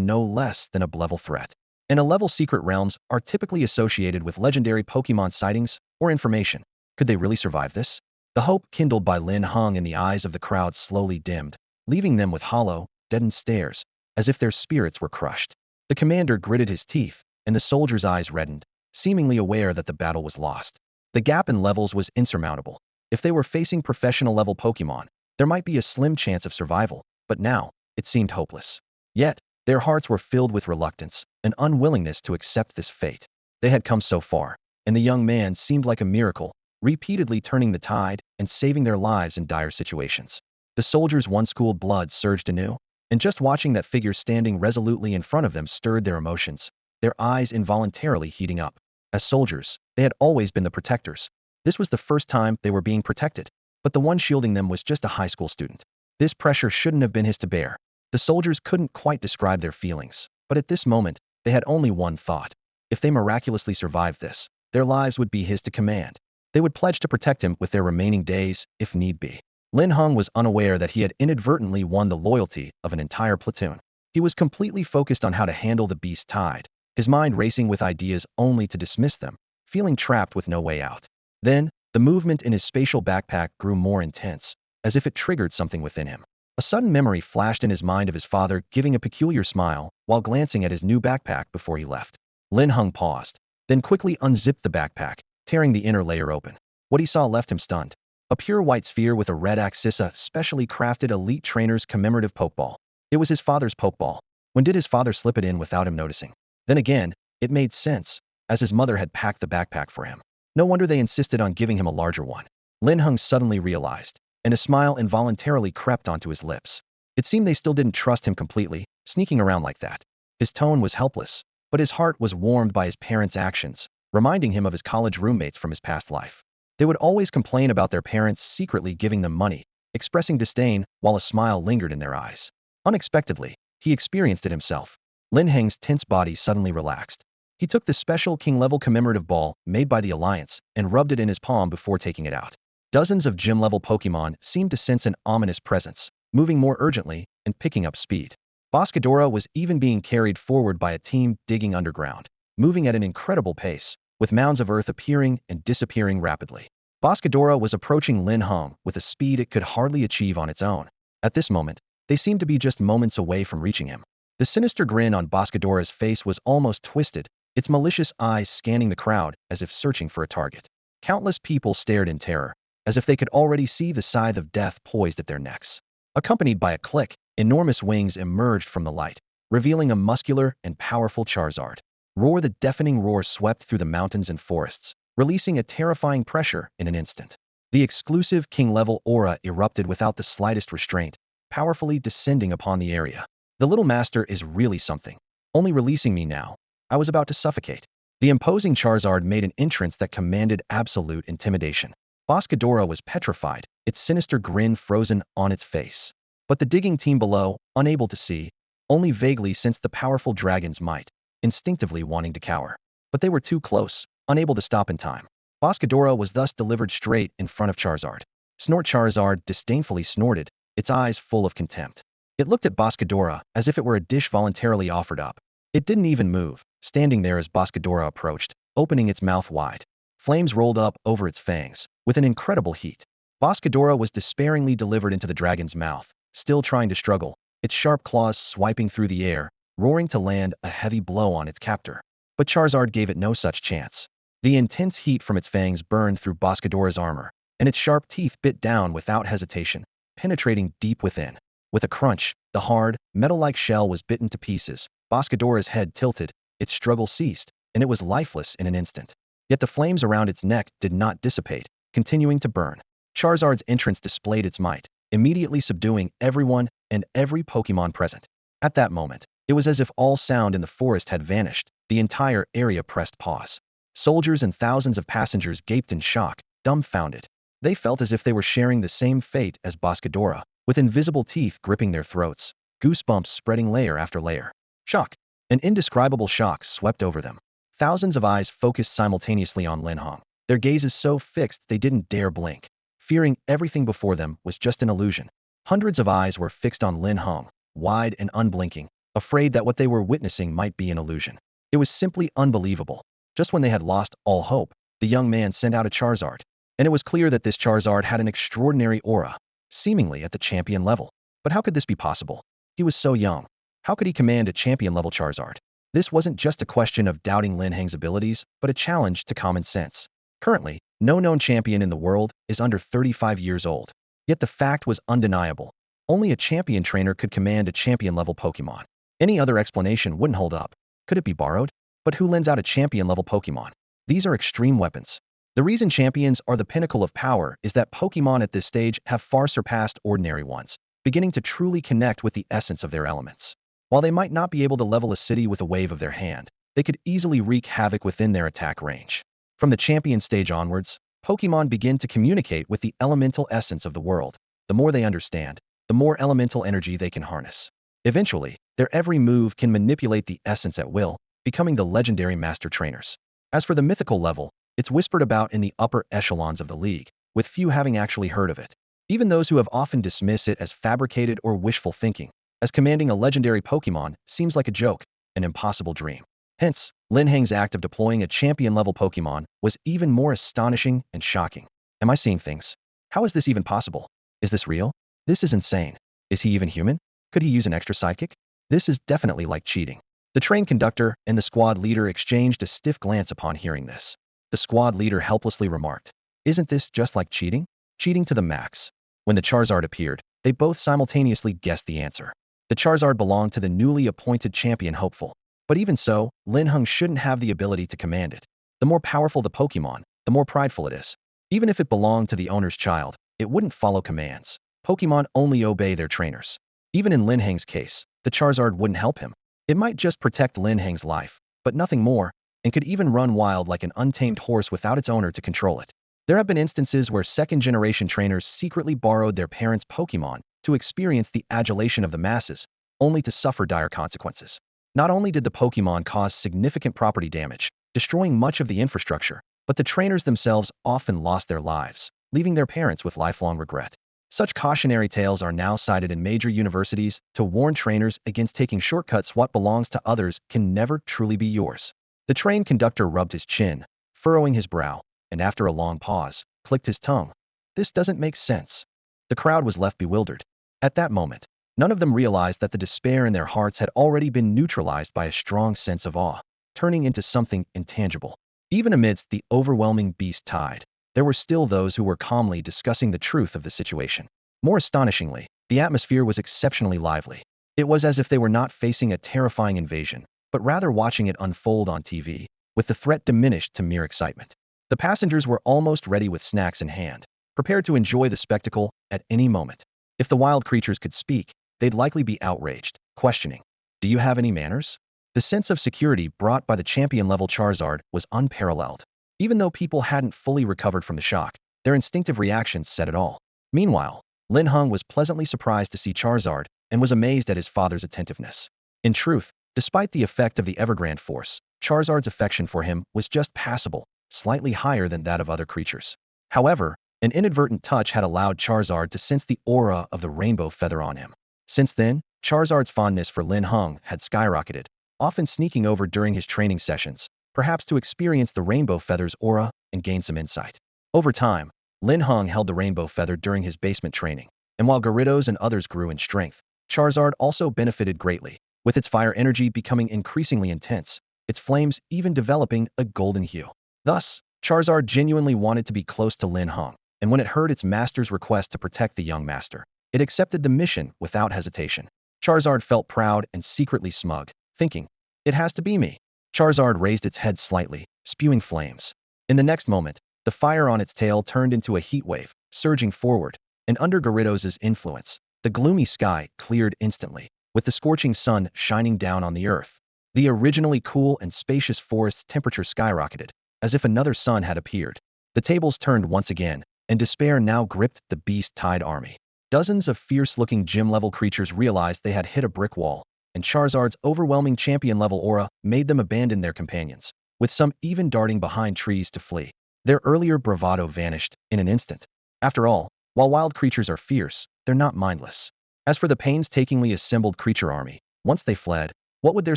no less than a level threat. And A-level Secret Realms are typically associated with legendary Pokemon sightings or information. Could they really survive this? The hope kindled by Lin Heng in the eyes of the crowd slowly dimmed, leaving them with hollow, deadened stares, as if their spirits were crushed. The commander gritted his teeth, and the soldiers' eyes reddened, seemingly aware that the battle was lost. The gap in levels was insurmountable. If they were facing professional-level Pokemon, there might be a slim chance of survival, but now, it seemed hopeless. Yet, their hearts were filled with reluctance, an unwillingness to accept this fate. They had come so far, and the young man seemed like a miracle, repeatedly turning the tide and saving their lives in dire situations. The soldiers' one-schooled blood surged anew, and just watching that figure standing resolutely in front of them stirred their emotions, their eyes involuntarily heating up. As soldiers, they had always been the protectors. This was the first time they were being protected, but the one shielding them was just a high school student. This pressure shouldn't have been his to bear. The soldiers couldn't quite describe their feelings, but at this moment, they had only one thought. If they miraculously survived this, their lives would be his to command. They would pledge to protect him with their remaining days, if need be. Lin Heng was unaware that he had inadvertently won the loyalty of an entire platoon. He was completely focused on how to handle the beast tide, his mind racing with ideas only to dismiss them, feeling trapped with no way out. Then, the movement in his spatial backpack grew more intense, as if it triggered something within him. A sudden memory flashed in his mind of his father giving a peculiar smile while glancing at his new backpack before he left. Lin Heng paused, then quickly unzipped the backpack, tearing the inner layer open. What he saw left him stunned. A pure white sphere with a red axis, a specially crafted elite trainer's commemorative Pokeball. It was his father's Pokeball. When did his father slip it in without him noticing? Then again, it made sense, as his mother had packed the backpack for him. No wonder they insisted on giving him a larger one. Lin Heng suddenly realized, and a smile involuntarily crept onto his lips. It seemed they still didn't trust him completely, sneaking around like that. His tone was helpless, but his heart was warmed by his parents' actions, reminding him of his college roommates from his past life. They would always complain about their parents secretly giving them money, expressing disdain while a smile lingered in their eyes. Unexpectedly, he experienced it himself. Lin Heng's tense body suddenly relaxed. He took the special king-level commemorative ball made by the Alliance and rubbed it in his palm before taking it out. Dozens of gym-level Pokemon seemed to sense an ominous presence, moving more urgently and picking up speed. Boscadora was even being carried forward by a team digging underground, moving at an incredible pace, with mounds of earth appearing and disappearing rapidly. Boscadora was approaching Lin Heng with a speed it could hardly achieve on its own. At this moment, they seemed to be just moments away from reaching him. The sinister grin on Boscadora's face was almost twisted, its malicious eyes scanning the crowd as if searching for a target. Countless people stared in terror, as if they could already see the scythe of death poised at their necks. Accompanied by a click, enormous wings emerged from the light, revealing a muscular and powerful Charizard. Roar! The deafening roar swept through the mountains and forests, releasing a terrifying pressure in an instant. The exclusive king-level aura erupted without the slightest restraint, powerfully descending upon the area. The little master is really something. Only releasing me now. I was about to suffocate. The imposing Charizard made an entrance that commanded absolute intimidation. Boscadora was petrified, its sinister grin frozen on its face. But the digging team below, unable to see, only vaguely sensed the powerful dragon's might, instinctively wanting to cower. But they were too close, unable to stop in time. Boscadora was thus delivered straight in front of Charizard. Snort! Charizard disdainfully snorted, its eyes full of contempt. It looked at Boscadora as if it were a dish voluntarily offered up. It didn't even move, standing there as Boscadora approached, opening its mouth wide. Flames rolled up over its fangs, with an incredible heat. Boscadora was despairingly delivered into the dragon's mouth, still trying to struggle, its sharp claws swiping through the air, roaring to land a heavy blow on its captor. But Charizard gave it no such chance. The intense heat from its fangs burned through Boscadora's armor, and its sharp teeth bit down without hesitation, penetrating deep within. With a crunch, the hard, metal-like shell was bitten to pieces. Boscadora's head tilted, its struggle ceased, and it was lifeless in an instant. Yet the flames around its neck did not dissipate, continuing to burn. Charizard's entrance displayed its might, immediately subduing everyone and every Pokemon present. At that moment, it was as if all sound in the forest had vanished. The entire area pressed pause. Soldiers and thousands of passengers gaped in shock, dumbfounded. They felt as if they were sharing the same fate as Boscadora, with invisible teeth gripping their throats, goosebumps spreading layer after layer. Shock. An indescribable shock swept over them. Thousands of eyes focused simultaneously on Linhung, their gazes so fixed they didn't dare blink. fearing everything before them was just an illusion. Hundreds of eyes were fixed on Lin Heng, wide and unblinking, afraid that what they were witnessing might be an illusion. It was simply unbelievable. Just when they had lost all hope, the young man sent out a Charizard. And it was clear that this Charizard had an extraordinary aura, seemingly at the champion level. But how could this be possible? He was so young. How could he command a champion-level Charizard? This wasn't just a question of doubting Lin Heng's abilities, but a challenge to common sense. Currently, no known champion in the world is under 35 years old. Yet the fact was undeniable. Only a champion trainer could command a champion-level Pokemon. Any other explanation wouldn't hold up. Could it be borrowed? But who lends out a champion-level Pokemon? These are extreme weapons. The reason champions are the pinnacle of power is that Pokemon at this stage have far surpassed ordinary ones, beginning to truly connect with the essence of their elements. While they might not be able to level a city with a wave of their hand, they could easily wreak havoc within their attack range. From the champion stage onwards, Pokemon begin to communicate with the elemental essence of the world. The more they understand, the more elemental energy they can harness. Eventually, their every move can manipulate the essence at will, becoming the legendary master trainers. As for the mythical level, it's whispered about in the upper echelons of the league, with few having actually heard of it. Even those who have often dismiss it as fabricated or wishful thinking, as commanding a legendary Pokemon seems like a joke, an impossible dream. Hence, Lin Heng's act of deploying a champion-level Pokemon was even more astonishing and shocking. Am I seeing things? How is this even possible? Is this real? This is insane. Is he even human? Could he use an extra sidekick? This is definitely like cheating. The train conductor and the squad leader exchanged a stiff glance upon hearing this. The squad leader helplessly remarked, "Isn't this just like cheating? Cheating to the max." When the Charizard appeared, they both simultaneously guessed the answer. The Charizard belonged to the newly appointed champion hopeful. But even so, Linhung shouldn't have the ability to command it. The more powerful the Pokemon, the more prideful it is. Even if it belonged to the owner's child, it wouldn't follow commands. Pokemon only obey their trainers. Even in Lin Heng's case, the Charizard wouldn't help him. It might just protect Lin Heng's life, but nothing more, and could even run wild like an untamed horse without its owner to control it. There have been instances where second-generation trainers secretly borrowed their parents' Pokemon to experience the adulation of the masses, only to suffer dire consequences. Not only did the Pokemon cause significant property damage, destroying much of the infrastructure, but the trainers themselves often lost their lives, leaving their parents with lifelong regret. Such cautionary tales are now cited in major universities to warn trainers against taking shortcuts. What belongs to others can never truly be yours. The train conductor rubbed his chin, furrowing his brow, and after a long pause, clicked his tongue. This doesn't make sense. The crowd was left bewildered. At that moment, none of them realized that the despair in their hearts had already been neutralized by a strong sense of awe, turning into something intangible. Even amidst the overwhelming beast tide, there were still those who were calmly discussing the truth of the situation. More astonishingly, the atmosphere was exceptionally lively. It was as if they were not facing a terrifying invasion, but rather watching it unfold on TV, with the threat diminished to mere excitement. The passengers were almost ready with snacks in hand, prepared to enjoy the spectacle at any moment. If the wild creatures could speak, they'd likely be outraged, questioning, "Do you have any manners?" The sense of security brought by the champion-level Charizard was unparalleled. Even though people hadn't fully recovered from the shock, their instinctive reactions said it all. Meanwhile, Lin Heng was pleasantly surprised to see Charizard and was amazed at his father's attentiveness. In truth, despite the effect of the Evergrande Force, Charizard's affection for him was just passable, slightly higher than that of other creatures. However, an inadvertent touch had allowed Charizard to sense the aura of the rainbow feather on him. Since then, Charizard's fondness for Lin Heng had skyrocketed, often sneaking over during his training sessions, perhaps to experience the rainbow feather's aura and gain some insight. Over time, Lin Heng held the rainbow feather during his basement training, and while Gyarados and others grew in strength, Charizard also benefited greatly, with its fire energy becoming increasingly intense, its flames even developing a golden hue. Thus, Charizard genuinely wanted to be close to Lin Heng, and when it heard its master's request to protect the young master, it accepted the mission without hesitation. Charizard felt proud and secretly smug, thinking, "It has to be me." Charizard raised its head slightly, spewing flames. In the next moment, the fire on its tail turned into a heat wave, surging forward, and under Gyarados' influence, the gloomy sky cleared instantly, with the scorching sun shining down on the earth. The originally cool and spacious forest's temperature skyrocketed, as if another sun had appeared. The tables turned once again, and despair now gripped the beast-tide army. Dozens of fierce-looking gym-level creatures realized they had hit a brick wall, and Charizard's overwhelming champion-level aura made them abandon their companions, with some even darting behind trees to flee. Their earlier bravado vanished in an instant. After all, while wild creatures are fierce, they're not mindless. As for the painstakingly assembled creature army, once they fled, what would their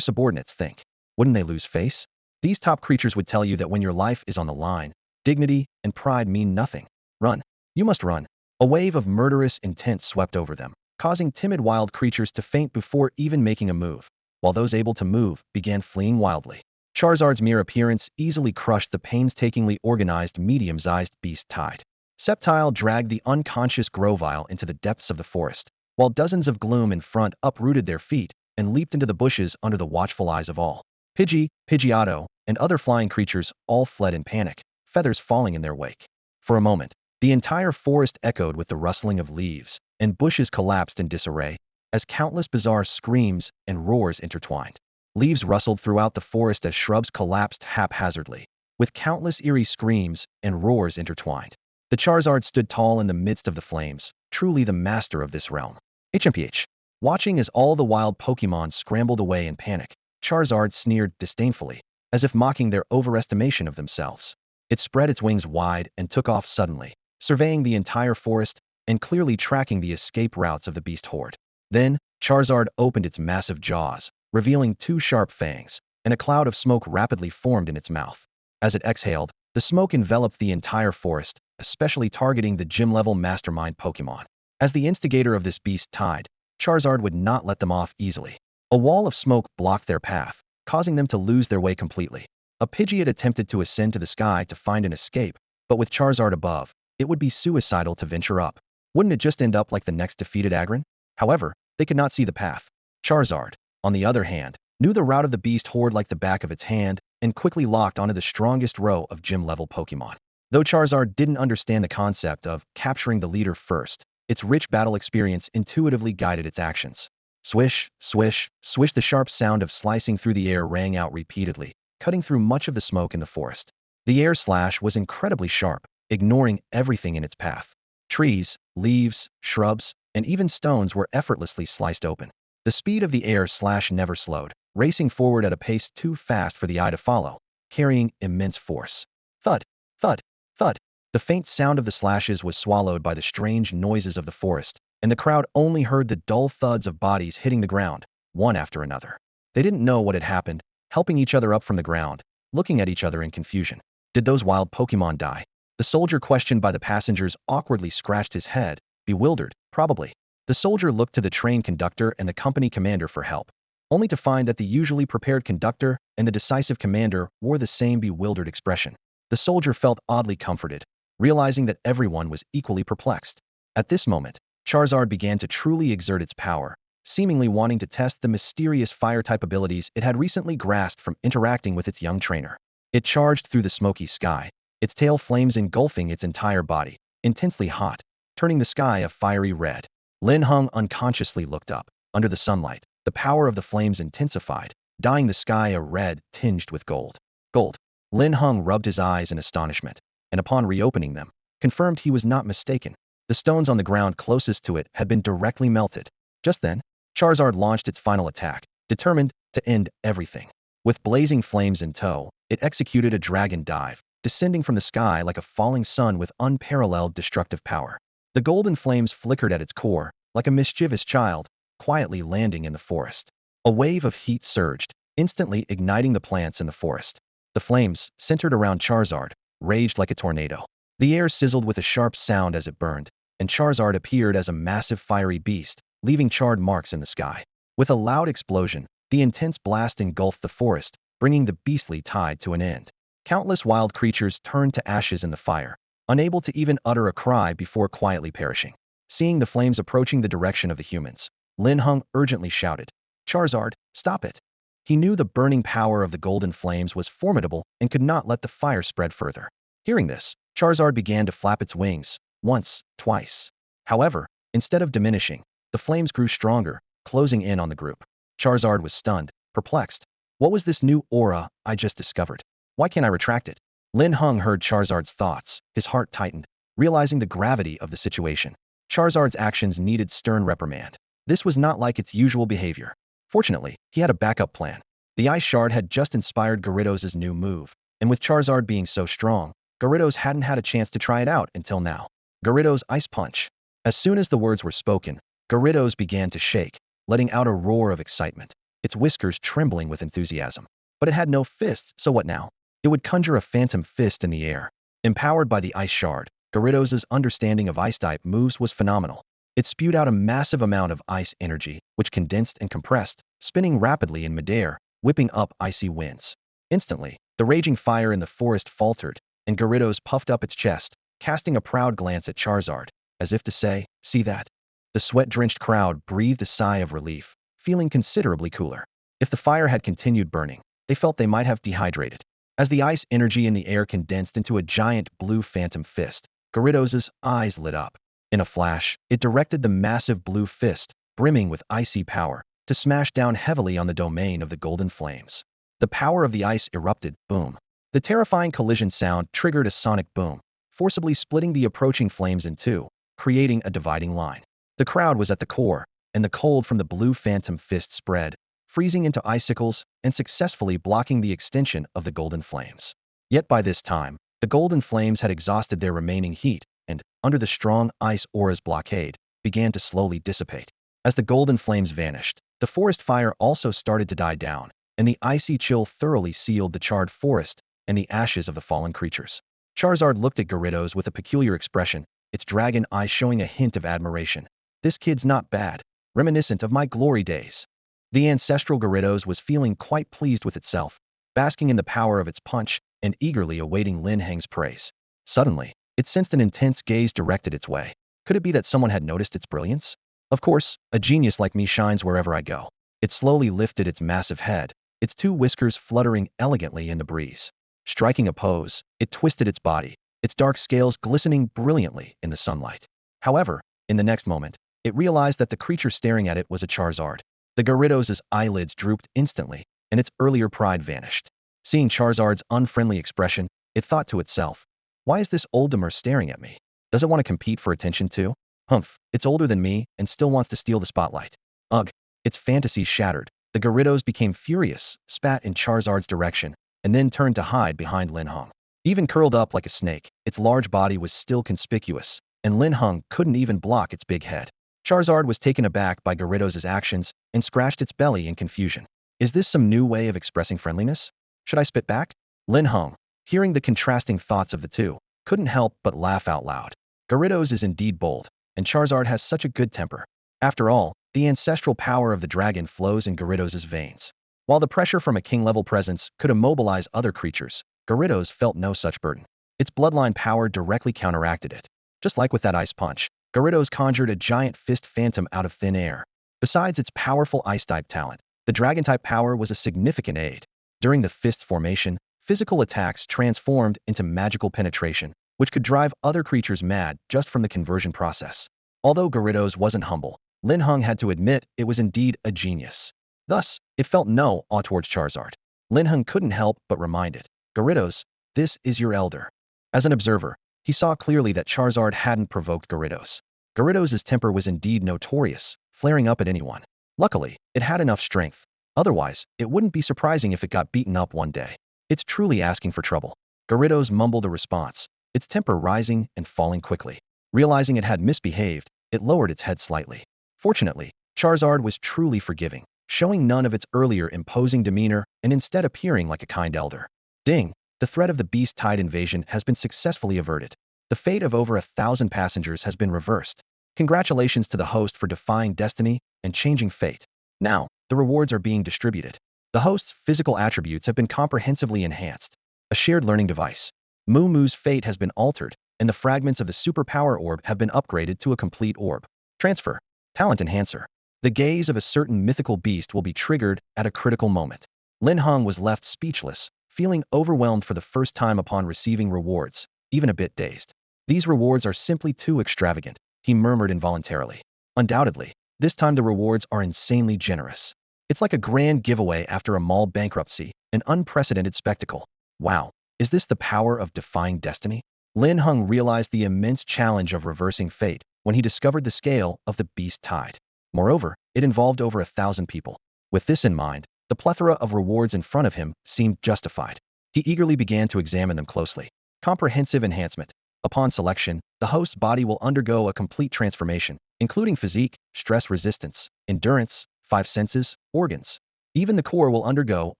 subordinates think? Wouldn't they lose face? These top creatures would tell you that when your life is on the line, dignity and pride mean nothing. Run. You must run. A wave of murderous intent swept over them, causing timid wild creatures to faint before even making a move, while those able to move began fleeing wildly. Charizard's mere appearance easily crushed the painstakingly organized medium-sized beast tide. Sceptile dragged the unconscious Grovyle into the depths of the forest, while dozens of Gloom in front uprooted their feet and leaped into the bushes under the watchful eyes of all. Pidgeotto, and other flying creatures all fled in panic, feathers falling in their wake. For a moment, the entire forest echoed with the rustling of leaves, and bushes collapsed in disarray, as countless bizarre screams and roars intertwined. Leaves rustled throughout the forest as shrubs collapsed haphazardly, with countless eerie screams and roars intertwined. The Charizard stood tall in the midst of the flames, truly the master of this realm. HMPH. Watching as all the wild Pokémon scrambled away in panic, Charizard sneered disdainfully, as if mocking their overestimation of themselves. It spread its wings wide and took off suddenly, surveying the entire forest and clearly tracking the escape routes of the beast horde. Then, Charizard opened its massive jaws, revealing two sharp fangs, and a cloud of smoke rapidly formed in its mouth. As it exhaled, the smoke enveloped the entire forest, especially targeting the gym-level mastermind Pokémon. As the instigator of this beast tide, Charizard would not let them off easily. A wall of smoke blocked their path, causing them to lose their way completely. A Pidgeot attempted to ascend to the sky to find an escape, but with Charizard above, it would be suicidal to venture up. Wouldn't it just end up like the next defeated Aggron? However, they could not see the path. Charizard, on the other hand, knew the route of the beast horde like the back of its hand and quickly locked onto the strongest row of gym-level Pokémon. Though Charizard didn't understand the concept of capturing the leader first, its rich battle experience intuitively guided its actions. Swish, swish, swish. The sharp sound of slicing through the air rang out repeatedly, cutting through much of the smoke in the forest. The air slash was incredibly sharp, ignoring everything in its path. Trees, leaves, shrubs, and even stones were effortlessly sliced open. The speed of the air slash never slowed, racing forward at a pace too fast for the eye to follow, carrying immense force. Thud, thud, thud. The faint sound of the slashes was swallowed by the strange noises of the forest, and the crowd only heard the dull thuds of bodies hitting the ground, one after another. They didn't know what had happened, helping each other up from the ground, looking at each other in confusion. Did those wild Pokémon die? The soldier questioned by the passengers awkwardly scratched his head, bewildered. Probably. The soldier looked to the train conductor and the company commander for help, only to find that the usually prepared conductor and the decisive commander wore the same bewildered expression. The soldier felt oddly comforted, realizing that everyone was equally perplexed. At this moment, Charizard began to truly exert its power, seemingly wanting to test the mysterious fire-type abilities it had recently grasped from interacting with its young trainer. It charged through the smoky sky, its tail flames engulfing its entire body, intensely hot, turning the sky a fiery red. Linhung unconsciously looked up. Under the sunlight, the power of the flames intensified, dyeing the sky a red tinged with gold. Gold. Linhung rubbed his eyes in astonishment, and upon reopening them, confirmed he was not mistaken. The stones on the ground closest to it had been directly melted. Just then, Charizard launched its final attack, determined to end everything. With blazing flames in tow, it executed a dragon dive, descending from the sky like a falling sun with unparalleled destructive power. The golden flames flickered at its core, like a mischievous child, quietly landing in the forest. A wave of heat surged, instantly igniting the plants in the forest. The flames, centered around Charizard, raged like a tornado. The air sizzled with a sharp sound as it burned, and Charizard appeared as a massive fiery beast, leaving charred marks in the sky. With a loud explosion, the intense blast engulfed the forest, bringing the beastly tide to an end. Countless wild creatures turned to ashes in the fire, unable to even utter a cry before quietly perishing. Seeing the flames approaching the direction of the humans, Linhung urgently shouted, "Charizard, stop it!" He knew the burning power of the golden flames was formidable and could not let the fire spread further. Hearing this, Charizard began to flap its wings, once, twice. However, instead of diminishing, the flames grew stronger, closing in on the group. Charizard was stunned, perplexed. What was this new aura I just discovered? Why can't I retract it? Linhung heard Charizard's thoughts, his heart tightened, realizing the gravity of the situation. Charizard's actions needed stern reprimand. This was not like its usual behavior. Fortunately, he had a backup plan. The Ice Shard had just inspired Gyarados' new move, and with Charizard being so strong, Gyarados hadn't had a chance to try it out until now. Gyarados Ice Punch. As soon as the words were spoken, Gyarados began to shake, letting out a roar of excitement, its whiskers trembling with enthusiasm. But it had no fists, so what now? It would conjure a phantom fist in the air. Empowered by the Ice Shard, Gyarados' understanding of Ice-type moves was phenomenal. It spewed out a massive amount of ice energy, which condensed and compressed, spinning rapidly in midair, whipping up icy winds. Instantly, the raging fire in the forest faltered, and Gyarados puffed up its chest, casting a proud glance at Charizard, as if to say, "See that?" The sweat-drenched crowd breathed a sigh of relief, feeling considerably cooler. If the fire had continued burning, they felt they might have dehydrated. As the ice energy in the air condensed into a giant blue phantom fist, Gyarados' eyes lit up. In a flash, it directed the massive blue fist, brimming with icy power, to smash down heavily on the domain of the golden flames. The power of the ice erupted, boom. The terrifying collision sound triggered a sonic boom, forcibly splitting the approaching flames in two, creating a dividing line. The crowd was at the core, and the cold from the blue phantom fist spread, freezing into icicles and successfully blocking the extension of the golden flames. Yet by this time, the golden flames had exhausted their remaining heat and, under the strong ice aura's blockade, began to slowly dissipate. As the golden flames vanished, the forest fire also started to die down, and the icy chill thoroughly sealed the charred forest and the ashes of the fallen creatures. Charizard looked at Gyarados with a peculiar expression, its dragon eyes showing a hint of admiration. "This kid's not bad, reminiscent of my glory days." The ancestral Gyarados was feeling quite pleased with itself, basking in the power of its punch and eagerly awaiting Lin Heng's praise. Suddenly, it sensed an intense gaze directed its way. Could it be that someone had noticed its brilliance? Of course, a genius like me shines wherever I go. It slowly lifted its massive head, its two whiskers fluttering elegantly in the breeze. Striking a pose, it twisted its body, its dark scales glistening brilliantly in the sunlight. However, in the next moment, it realized that the creature staring at it was a Charizard. The Gyarados' eyelids drooped instantly, and its earlier pride vanished. Seeing Charizard's unfriendly expression, it thought to itself, "Why is this Oldemer staring at me? Does it want to compete for attention too? Humph, it's older than me and still wants to steal the spotlight." Ugh, its fantasies shattered. The Gyarados became furious, spat in Charizard's direction, and then turned to hide behind Linhung. Even curled up like a snake, its large body was still conspicuous, and Linhung couldn't even block its big head. Charizard was taken aback by Gyarados' actions and scratched its belly in confusion. Is this some new way of expressing friendliness? Should I spit back? Linhung, hearing the contrasting thoughts of the two, couldn't help but laugh out loud. Gyarados is indeed bold, and Charizard has such a good temper. After all, the ancestral power of the dragon flows in Gyarados' veins. While the pressure from a king-level presence could immobilize other creatures, Gyarados felt no such burden. Its bloodline power directly counteracted it. Just like with that ice punch, Gyarados conjured a giant fist phantom out of thin air. Besides its powerful ice-type talent, the dragon-type power was a significant aid. During the fist's formation, physical attacks transformed into magical penetration, which could drive other creatures mad just from the conversion process. Although Gyarados wasn't humble, Linhung had to admit it was indeed a genius. Thus, it felt no awe towards Charizard. Linhung couldn't help but remind it, "Gyarados, this is your elder." As an observer, he saw clearly that Charizard hadn't provoked Gyarados. Gyarados' temper was indeed notorious, flaring up at anyone. Luckily, it had enough strength. Otherwise, it wouldn't be surprising if it got beaten up one day. It's truly asking for trouble. Gyarados mumbled a response, its temper rising and falling quickly. Realizing it had misbehaved, it lowered its head slightly. Fortunately, Charizard was truly forgiving, showing none of its earlier imposing demeanor and instead appearing like a kind elder. Ding! The threat of the beast-tide invasion has been successfully averted. The fate of over 1,000 passengers has been reversed. Congratulations to the host for defying destiny and changing fate. Now, the rewards are being distributed. The host's physical attributes have been comprehensively enhanced. A shared learning device. Moo Moo's fate has been altered, and the fragments of the superpower orb have been upgraded to a complete orb. Transfer. Talent enhancer. The gaze of a certain mythical beast will be triggered at a critical moment. Linhung was left speechless, feeling overwhelmed for the first time upon receiving rewards, even a bit dazed. These rewards are simply too extravagant, he murmured involuntarily. Undoubtedly, this time the rewards are insanely generous. It's like a grand giveaway after a mall bankruptcy, an unprecedented spectacle. Wow, is this the power of defying destiny? Linhung realized the immense challenge of reversing fate when he discovered the scale of the beast tide. Moreover, it involved over 1,000 people. With this in mind, the plethora of rewards in front of him seemed justified. He eagerly began to examine them closely. Comprehensive enhancement. Upon selection, the host's body will undergo a complete transformation, including physique, stress resistance, endurance, five senses, organs. Even the core will undergo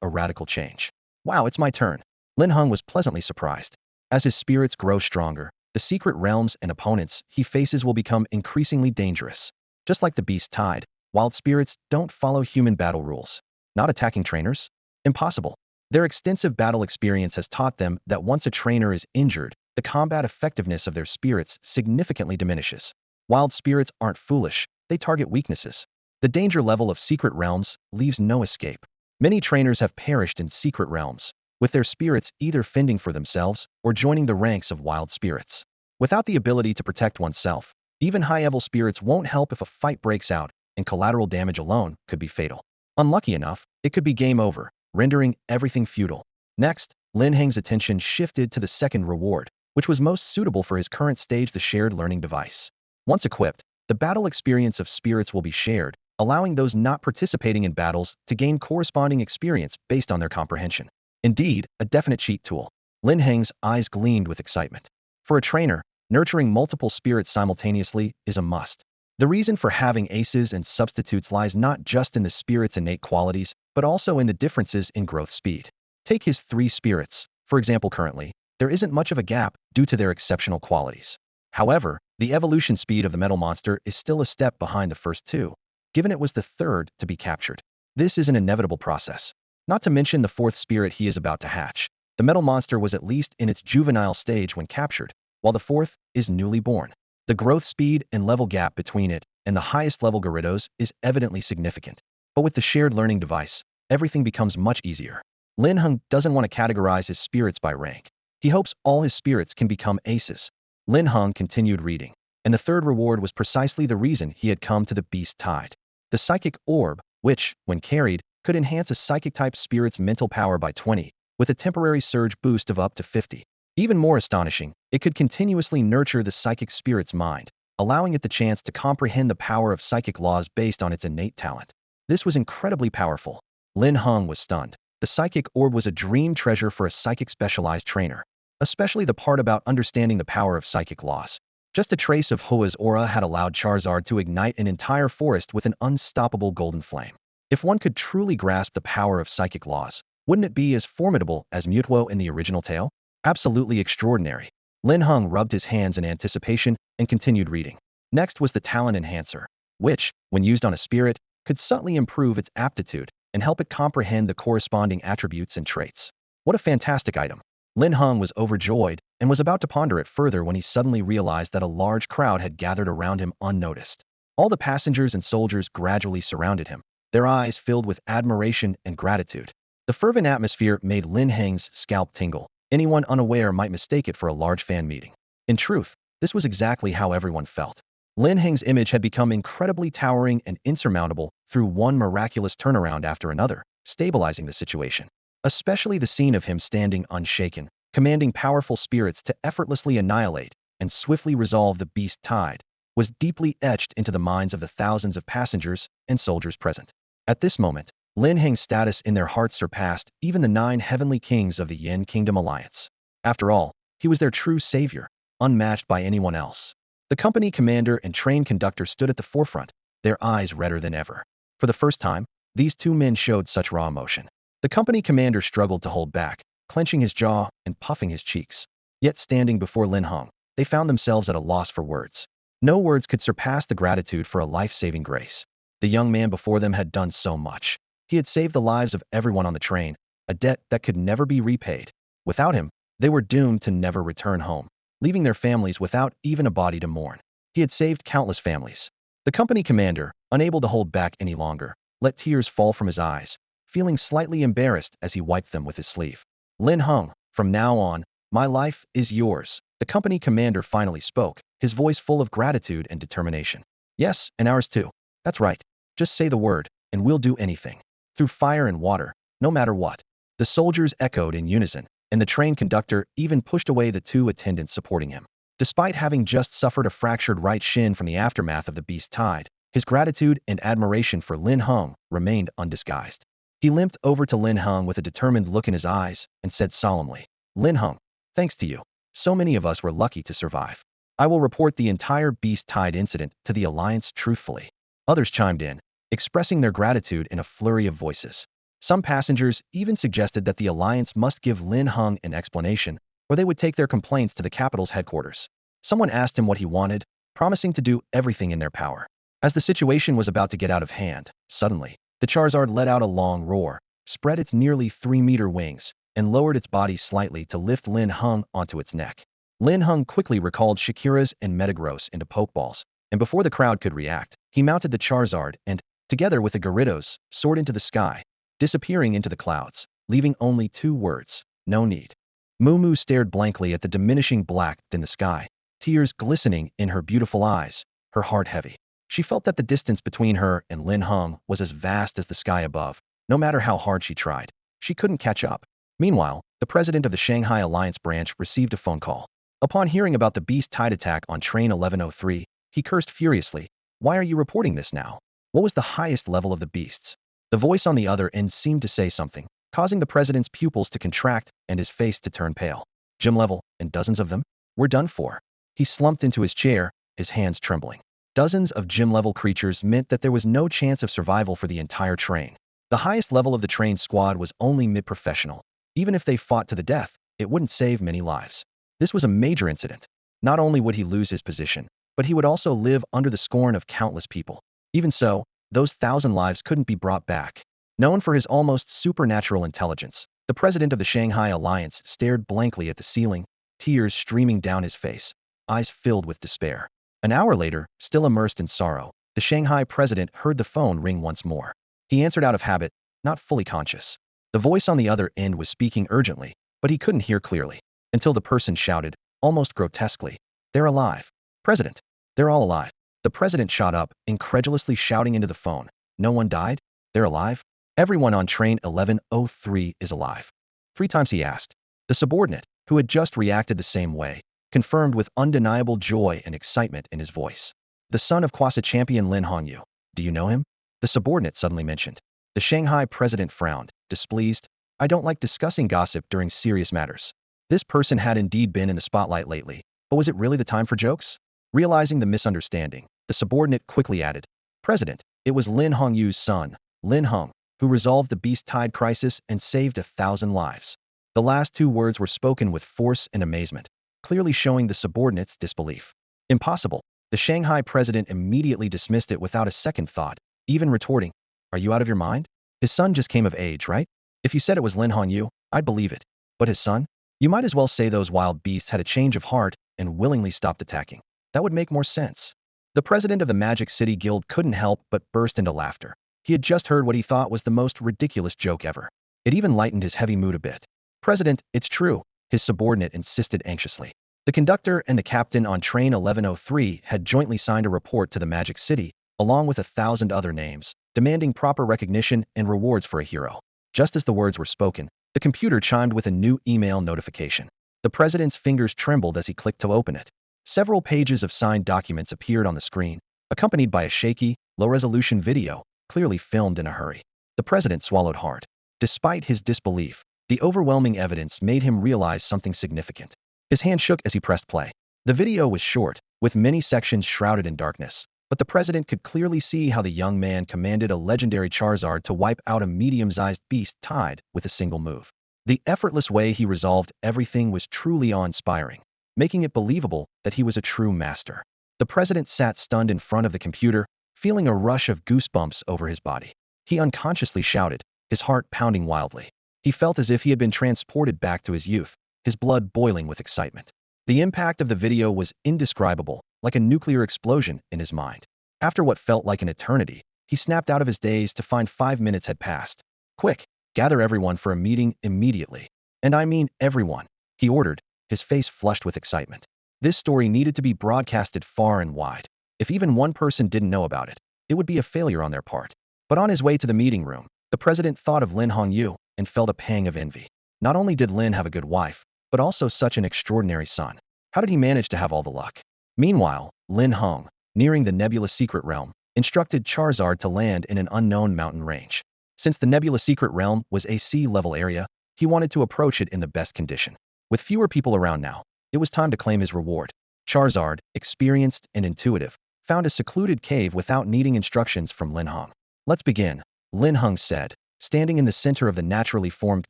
a radical change. Wow, it's my turn. Linhung was pleasantly surprised. As his spirits grow stronger, the secret realms and opponents he faces will become increasingly dangerous. Just like the beast tide, wild spirits don't follow human battle rules. Not attacking trainers? Impossible. Their extensive battle experience has taught them that once a trainer is injured, the combat effectiveness of their spirits significantly diminishes. Wild spirits aren't foolish, they target weaknesses. The danger level of secret realms leaves no escape. Many trainers have perished in secret realms, with their spirits either fending for themselves or joining the ranks of wild spirits. Without the ability to protect oneself, even high-level spirits won't help if a fight breaks out, and collateral damage alone could be fatal. Unlucky enough, it could be game over, rendering everything futile. Next, Lin Heng's attention shifted to the second reward, which was most suitable for his current stage, the shared learning device. Once equipped, the battle experience of spirits will be shared, allowing those not participating in battles to gain corresponding experience based on their comprehension. Indeed, a definite cheat tool. Lin Heng's eyes gleamed with excitement. For a trainer, nurturing multiple spirits simultaneously is a must. The reason for having aces and substitutes lies not just in the spirit's innate qualities, but also in the differences in growth speed. Take his 3 spirits, for example. Currently, there isn't much of a gap due to their exceptional qualities. However, the evolution speed of the metal monster is still a step behind the first 2, given it was the third to be captured. This is an inevitable process. Not to mention the 4th spirit he is about to hatch. The metal monster was at least in its juvenile stage when captured, while the 4th is newly born. The growth speed and level gap between it and the highest level Gyarados is evidently significant. But with the shared learning device, everything becomes much easier. Linhung doesn't want to categorize his spirits by rank. He hopes all his spirits can become aces. Linhung continued reading, and the third reward was precisely the reason he had come to the beast tide. The psychic orb, which, when carried, could enhance a psychic-type spirit's mental power by 20, with a temporary surge boost of up to 50. Even more astonishing, it could continuously nurture the psychic spirit's mind, allowing it the chance to comprehend the power of psychic laws based on its innate talent. This was incredibly powerful. Lin Heng was stunned. The psychic orb was a dream treasure for a psychic specialized trainer, especially the part about understanding the power of psychic laws. Just a trace of Hua's aura had allowed Charizard to ignite an entire forest with an unstoppable golden flame. If one could truly grasp the power of psychic laws, wouldn't it be as formidable as Mutwo in the original tale? Absolutely extraordinary. Lin Heng rubbed his hands in anticipation and continued reading. Next was the talent enhancer, which, when used on a spirit, could subtly improve its aptitude and help it comprehend the corresponding attributes and traits. What a fantastic item. Lin Heng was overjoyed and was about to ponder it further when he suddenly realized that a large crowd had gathered around him unnoticed. All the passengers and soldiers gradually surrounded him, their eyes filled with admiration and gratitude. The fervent atmosphere made Lin Heng's scalp tingle. Anyone unaware might mistake it for a large fan meeting. In truth, this was exactly how everyone felt. Lin Heng's image had become incredibly towering and insurmountable through one miraculous turnaround after another, stabilizing the situation. Especially the scene of him standing unshaken, commanding powerful spirits to effortlessly annihilate and swiftly resolve the beast tide, was deeply etched into the minds of the thousands of passengers and soldiers present. At this moment, Lin Heng's status in their hearts surpassed even the 9 heavenly kings of the Yin Kingdom Alliance. After all, he was their true savior, unmatched by anyone else. The company commander and train conductor stood at the forefront, their eyes redder than ever. For the first time, these 2 men showed such raw emotion. The company commander struggled to hold back, clenching his jaw and puffing his cheeks. Yet standing before Lin Heng, they found themselves at a loss for words. No words could surpass the gratitude for a life-saving grace. The young man before them had done so much. He had saved the lives of everyone on the train, a debt that could never be repaid. Without him, they were doomed to never return home, leaving their families without even a body to mourn. He had saved countless families. The company commander, unable to hold back any longer, let tears fall from his eyes, feeling slightly embarrassed as he wiped them with his sleeve. Lin Heng, from now on, my life is yours. The company commander finally spoke, his voice full of gratitude and determination. Yes, and ours too. That's right. Just say the word, and we'll do anything. Through fire and water, no matter what. The soldiers echoed in unison, and the train conductor even pushed away the 2 attendants supporting him. Despite having just suffered a fractured right shin from the aftermath of the beast tide, his gratitude and admiration for Lin Heng remained undisguised. He limped over to Lin Heng with a determined look in his eyes and said solemnly, Lin Heng, thanks to you, So many of us were lucky to survive. I will report the entire beast tide incident to the Alliance truthfully. Others chimed in, expressing their gratitude in a flurry of voices. Some passengers even suggested that the Alliance must give Lin Heng an explanation, or they would take their complaints to the capital's headquarters. Someone asked him what he wanted, promising to do everything in their power. As the situation was about to get out of hand, suddenly, the Charizard let out a long roar, spread its nearly 3-meter wings, and lowered its body slightly to lift Lin Heng onto its neck. Lin Heng quickly recalled Shakira's and Metagross into Pokeballs, and before the crowd could react, he mounted the Charizard and, together with the Gyarados, soared into the sky, disappearing into the clouds, leaving only 2 words: no need. Moo Moo stared blankly at the diminishing black in the sky, tears glistening in her beautiful eyes, her heart heavy. She felt that the distance between her and Lin Heng was as vast as the sky above. No matter how hard she tried, she couldn't catch up. Meanwhile, the president of the Shanghai Alliance branch received a phone call. Upon hearing about the beast tide attack on train 1103, he cursed furiously. Why are you reporting this now? What was the highest level of the beasts? The voice on the other end seemed to say something, causing the president's pupils to contract and his face to turn pale. Gym level, and dozens of them? We're done for. He slumped into his chair, his hands trembling. Dozens of gym-level creatures meant that there was no chance of survival for the entire train. The highest level of the train squad was only mid-professional. Even if they fought to the death, it wouldn't save many lives. This was a major incident. Not only would he lose his position, but he would also live under the scorn of countless people. Even so, those 1,000 lives couldn't be brought back. Known for his almost supernatural intelligence, the president of the Shanghai Alliance stared blankly at the ceiling, tears streaming down his face, eyes filled with despair. An hour later, still immersed in sorrow, the Shanghai president heard the phone ring once more. He answered out of habit, not fully conscious. The voice on the other end was speaking urgently, but he couldn't hear clearly, until the person shouted, almost grotesquely, "They're alive. President, they're all alive." The president shot up, incredulously shouting into the phone, "No one died? They're alive? Everyone on train 1103 is alive." 3 times he asked. The subordinate, who had just reacted the same way, confirmed with undeniable joy and excitement in his voice. "The son of Kwasa champion Lin Heng. Do you know him?" The subordinate suddenly mentioned. The Shanghai president frowned, displeased. "I don't like discussing gossip during serious matters." This person had indeed been in the spotlight lately, but was it really the time for jokes? Realizing the misunderstanding, the subordinate quickly added, "President, it was Lin Heng's son, Lin Heng, who resolved the beast tide crisis and saved 1,000 lives." The last 2 words were spoken with force and amazement, clearly showing the subordinate's disbelief. Impossible. The Shanghai president immediately dismissed it without a second thought, even retorting, "Are you out of your mind? His son just came of age, right? If you said it was Lin Heng, I'd believe it. But his son? You might as well say those wild beasts had a change of heart and willingly stopped attacking. That would make more sense." The president of the Magic City Guild couldn't help but burst into laughter. He had just heard what he thought was the most ridiculous joke ever. It even lightened his heavy mood a bit. "President, it's true," his subordinate insisted anxiously. The conductor and the captain on train 1103 had jointly signed a report to the Magic City, along with 1,000 other names, demanding proper recognition and rewards for a hero. Just as the words were spoken, the computer chimed with a new email notification. The president's fingers trembled as he clicked to open it. Several pages of signed documents appeared on the screen, accompanied by a shaky, low-resolution video, clearly filmed in a hurry. The president swallowed hard. Despite his disbelief, the overwhelming evidence made him realize something significant. His hand shook as he pressed play. The video was short, with many sections shrouded in darkness, but the president could clearly see how the young man commanded a legendary Charizard to wipe out a medium-sized beast tide with a single move. The effortless way he resolved everything was truly awe-inspiring, making it believable that he was a true master. The president sat stunned in front of the computer, feeling a rush of goosebumps over his body. He unconsciously shouted, his heart pounding wildly. He felt as if he had been transported back to his youth, his blood boiling with excitement. The impact of the video was indescribable, like a nuclear explosion in his mind. After what felt like an eternity, he snapped out of his daze to find 5 minutes had passed. "Quick, gather everyone for a meeting immediately. And I mean everyone," he ordered, his face flushed with excitement. This story needed to be broadcasted far and wide. If even one person didn't know about it, it would be a failure on their part. But on his way to the meeting room, the president thought of Lin Heng and felt a pang of envy. Not only did Lin have a good wife, but also such an extraordinary son. How did he manage to have all the luck? Meanwhile, Lin Heng, nearing the Nebula Secret Realm, instructed Charizard to land in an unknown mountain range. Since the Nebula Secret Realm was a sea-level area, he wanted to approach it in the best condition. With fewer people around now, it was time to claim his reward. Charizard, experienced and intuitive, found a secluded cave without needing instructions from Linhung. Let's begin, Linhung said, standing in the center of the naturally formed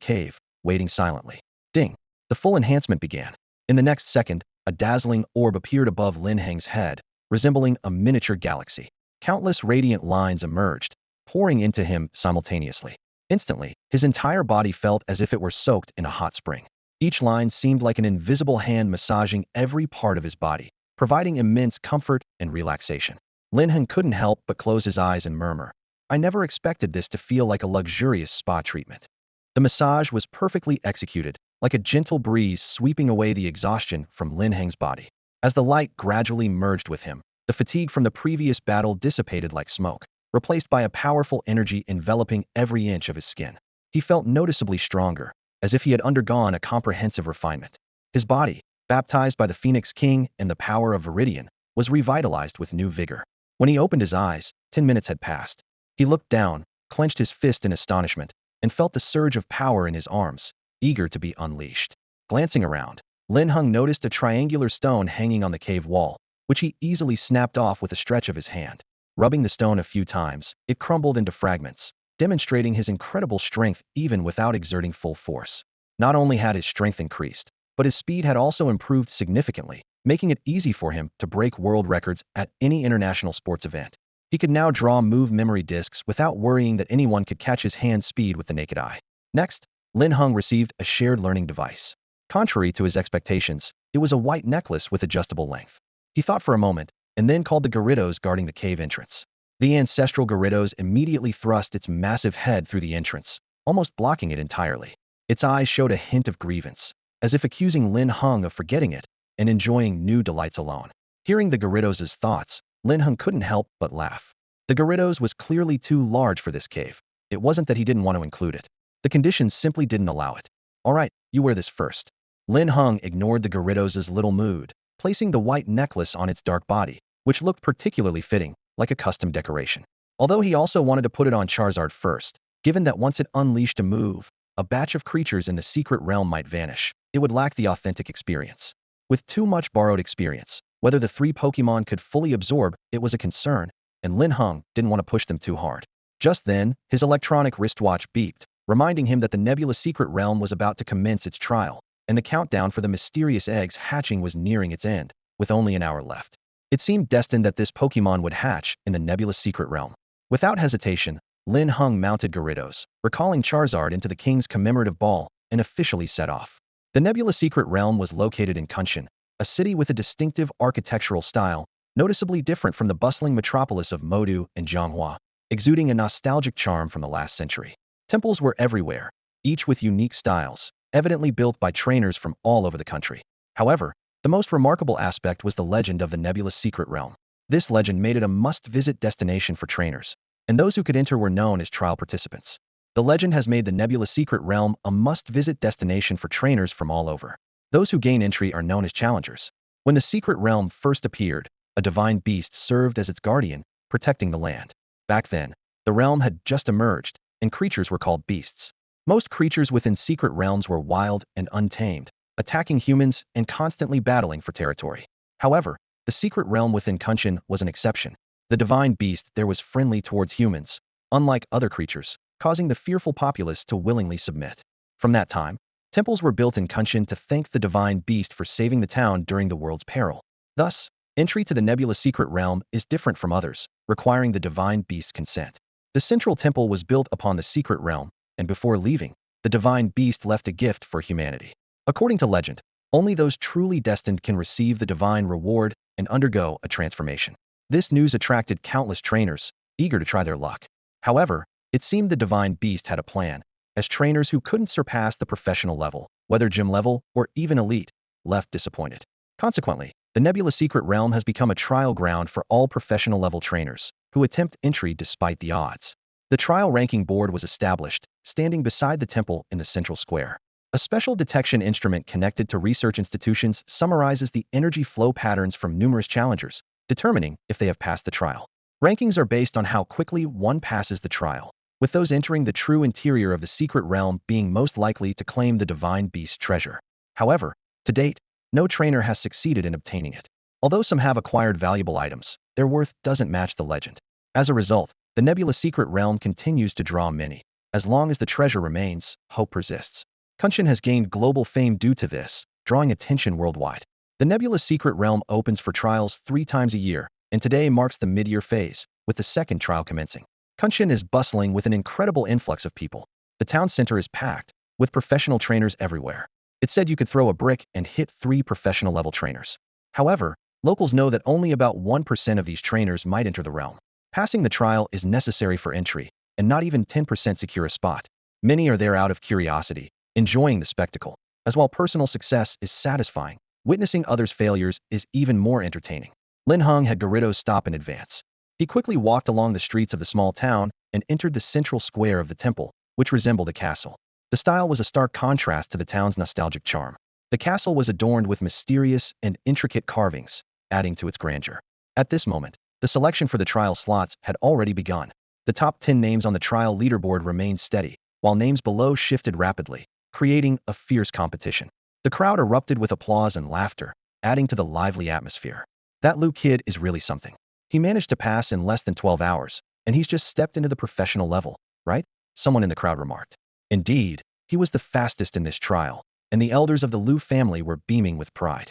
cave, waiting silently. Ding! The full enhancement began. In the next second, a dazzling orb appeared above Lin Heng's head, resembling a miniature galaxy. Countless radiant lines emerged, pouring into him simultaneously. Instantly, his entire body felt as if it were soaked in a hot spring. Each line seemed like an invisible hand massaging every part of his body, providing immense comfort and relaxation. Linhung couldn't help but close his eyes and murmur, "I never expected this to feel like a luxurious spa treatment." The massage was perfectly executed, like a gentle breeze sweeping away the exhaustion from Linheng's body. As the light gradually merged with him, the fatigue from the previous battle dissipated like smoke, replaced by a powerful energy enveloping every inch of his skin. He felt noticeably stronger, as if he had undergone a comprehensive refinement. His body, baptized by the Phoenix King and the power of Viridian, was revitalized with new vigor. When he opened his eyes, 10 minutes had passed. He looked down, clenched his fist in astonishment, and felt the surge of power in his arms, eager to be unleashed. Glancing around, Linhung noticed a triangular stone hanging on the cave wall, which he easily snapped off with a stretch of his hand. Rubbing the stone a few times, it crumbled into fragments, demonstrating his incredible strength even without exerting full force. Not only had his strength increased, but his speed had also improved significantly, making it easy for him to break world records at any international sports event. He could now draw move memory discs without worrying that anyone could catch his hand speed with the naked eye. Next, Linhung received a shared learning device. Contrary to his expectations, it was a white necklace with adjustable length. He thought for a moment, and then called the Gyarados guarding the cave entrance. The ancestral Gyarados immediately thrust its massive head through the entrance, almost blocking it entirely. Its eyes showed a hint of grievance, as if accusing Linhung of forgetting it and enjoying new delights alone. Hearing the Gyarados' thoughts, Linhung couldn't help but laugh. The Gyarados was clearly too large for this cave. It wasn't that he didn't want to include it. The conditions simply didn't allow it. "All right, you wear this first." Linhung ignored the Gyarados' little mood, placing the white necklace on its dark body, which looked particularly fitting, like a custom decoration. Although he also wanted to put it on Charizard first, given that once it unleashed a move, a batch of creatures in the secret realm might vanish. It would lack the authentic experience. With too much borrowed experience, whether the 3 Pokémon could fully absorb it was a concern, and Linhung didn't want to push them too hard. Just then, his electronic wristwatch beeped, reminding him that the Nebula Secret Realm was about to commence its trial, and the countdown for the mysterious eggs hatching was nearing its end, with only an hour left. It seemed destined that this Pokémon would hatch in the Nebula Secret Realm. Without hesitation, Linhung mounted Gyarados, recalling Charizard into the King's commemorative ball, and officially set off. The Nebula Secret Realm was located in Gushan, a city with a distinctive architectural style, noticeably different from the bustling metropolis of Modu and Zhonghua, exuding a nostalgic charm from the last century. Temples were everywhere, each with unique styles, evidently built by trainers from all over the country. However, the most remarkable aspect was the legend of the Nebula Secret Realm. This legend made it a must-visit destination for trainers, and those who could enter were known as trial participants. The legend has made the Nebula Secret Realm a must-visit destination for trainers from all over. Those who gain entry are known as challengers. When the Secret Realm first appeared, a divine beast served as its guardian, protecting the land. Back then, the realm had just emerged, and creatures were called beasts. Most creatures within secret realms were wild and untamed, attacking humans and constantly battling for territory. However, the secret realm within Gushan was an exception. The divine beast there was friendly towards humans, unlike other creatures, causing the fearful populace to willingly submit. From that time, temples were built in Gushan to thank the divine beast for saving the town during the world's peril. Thus, entry to the Nebula Secret Realm is different from others, requiring the divine beast's consent. The central temple was built upon the secret realm, and before leaving, the divine beast left a gift for humanity. According to legend, only those truly destined can receive the divine reward and undergo a transformation. This news attracted countless trainers, eager to try their luck. However, it seemed the divine beast had a plan, as trainers who couldn't surpass the professional level, whether gym level or even elite, left disappointed. Consequently, the Nebula Secret Realm has become a trial ground for all professional level trainers who attempt entry despite the odds. The trial ranking board was established, standing beside the temple in the central square. A special detection instrument connected to research institutions summarizes the energy flow patterns from numerous challengers, determining if they have passed the trial. Rankings are based on how quickly one passes the trial, with those entering the true interior of the secret realm being most likely to claim the divine beast treasure. However, to date, no trainer has succeeded in obtaining it. Although some have acquired valuable items, their worth doesn't match the legend. As a result, the Nebula Secret Realm continues to draw many. As long as the treasure remains, hope persists. Gushan has gained global fame due to this, drawing attention worldwide. The Nebula Secret Realm opens for trials 3 times a year, and today marks the mid-year phase, with the second trial commencing. Gushan is bustling with an incredible influx of people. The town center is packed, with professional trainers everywhere. It said you could throw a brick and hit 3 professional-level trainers. However, locals know that only about 1% of these trainers might enter the realm. Passing the trial is necessary for entry, and not even 10% secure a spot. Many are there out of curiosity, enjoying the spectacle. As while personal success is satisfying, witnessing others' failures is even more entertaining. Lin Heng had Gyarados stop in advance. He quickly walked along the streets of the small town and entered the central square of the temple, which resembled a castle. The style was a stark contrast to the town's nostalgic charm. The castle was adorned with mysterious and intricate carvings, adding to its grandeur. At this moment, the selection for the trial slots had already begun. The top 10 names on the trial leaderboard remained steady, while names below shifted rapidly, creating a fierce competition. The crowd erupted with applause and laughter, adding to the lively atmosphere. That Lu kid is really something. He managed to pass in less than 12 hours, and he's just stepped into the professional level, right? Someone in the crowd remarked. Indeed, he was the fastest in this trial, and the elders of the Lu family were beaming with pride.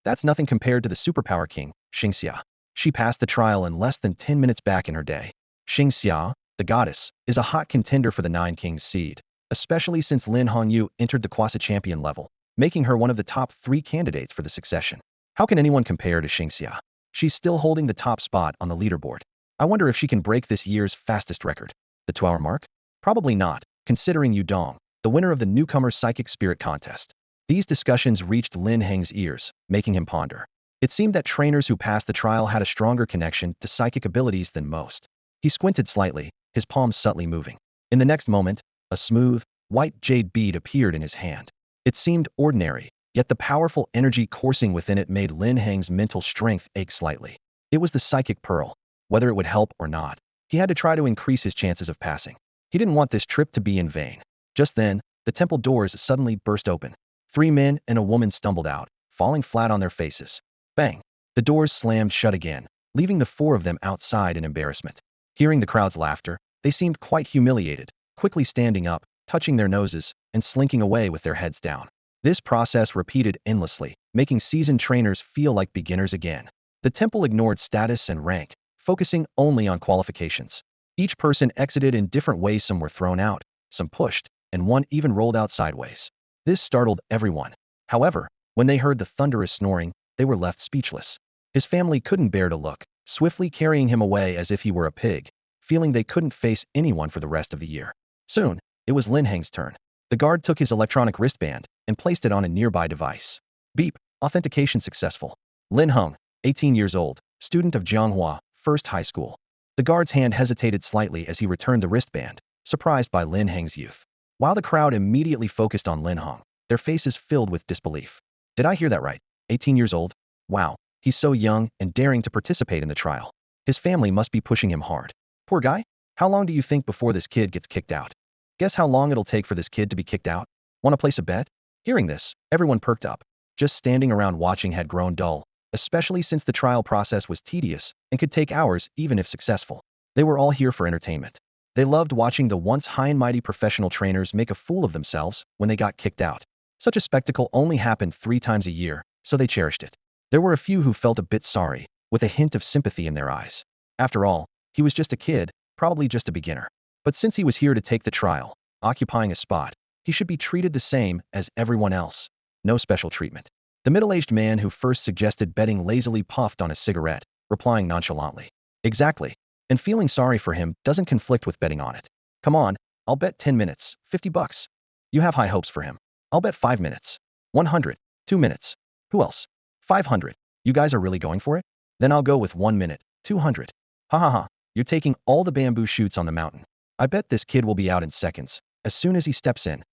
That's nothing compared to the superpower king, Xingxia. She passed the trial in less than 10 minutes back in her day. Xingxia, the goddess, is a hot contender for the 9 Kings seed, especially since Lin Heng entered the Quasi champion level, making her one of the top 3 candidates for the succession. How can anyone compare to Xingxia? She's still holding the top spot on the leaderboard. I wonder if she can break this year's fastest record. The 2-hour mark? Probably not, considering Yudong, the winner of the Newcomer Psychic Spirit Contest. These discussions reached Lin Heng's ears, making him ponder. It seemed that trainers who passed the trial had a stronger connection to psychic abilities than most. He squinted slightly, his palms subtly moving. In the next moment, a smooth, white jade bead appeared in his hand. It seemed ordinary, yet the powerful energy coursing within it made Lin Heng's mental strength ache slightly. It was the psychic pearl. Whether it would help or not, he had to try to increase his chances of passing. He didn't want this trip to be in vain. Just then, the temple doors suddenly burst open. 3 men and a woman stumbled out, falling flat on their faces. Bang! The doors slammed shut again, leaving the 4 of them outside in embarrassment. Hearing the crowd's laughter, they seemed quite humiliated, quickly standing up, touching their noses, and slinking away with their heads down. This process repeated endlessly, making seasoned trainers feel like beginners again. The temple ignored status and rank, focusing only on qualifications. Each person exited in different ways. Some were thrown out, some pushed, and one even rolled out sideways. This startled everyone. However, when they heard the thunderous snoring, they were left speechless. His family couldn't bear to look, swiftly carrying him away as if he were a pig, feeling they couldn't face anyone for the rest of the year. Soon, it was Lin Heng's turn. The guard took his electronic wristband and placed it on a nearby device. Beep, authentication successful. Lin Heng, 18 years old, student of Jianghua, First High School. The guard's hand hesitated slightly as he returned the wristband, surprised by Lin Heng's youth. While the crowd immediately focused on Lin Heng, their faces filled with disbelief. Did I hear that right? 18 years old? Wow, he's so young and daring to participate in the trial. His family must be pushing him hard. Poor guy? How long do you think before this kid gets kicked out? Guess how long it'll take for this kid to be kicked out? Want to place a bet? Hearing this, everyone perked up. Just standing around watching had grown dull, especially since the trial process was tedious and could take hours even if successful. They were all here for entertainment. They loved watching the once high and mighty professional trainers make a fool of themselves when they got kicked out. Such a spectacle only happened 3 times a year, so they cherished it. There were a few who felt a bit sorry, with a hint of sympathy in their eyes. After all, he was just a kid, probably just a beginner. But since he was here to take the trial, occupying a spot, he should be treated the same as everyone else. No special treatment. The middle-aged man who first suggested betting lazily puffed on a cigarette, replying nonchalantly. Exactly. And feeling sorry for him doesn't conflict with betting on it. Come on, I'll bet 10 minutes, $50. You have high hopes for him. I'll bet 5 minutes. 100. 2 minutes. Who else? 500. You guys are really going for it? Then I'll go with 1 minute. 200. Ha ha ha. You're taking all the bamboo shoots on the mountain. I bet this kid will be out in seconds, as soon as he steps in.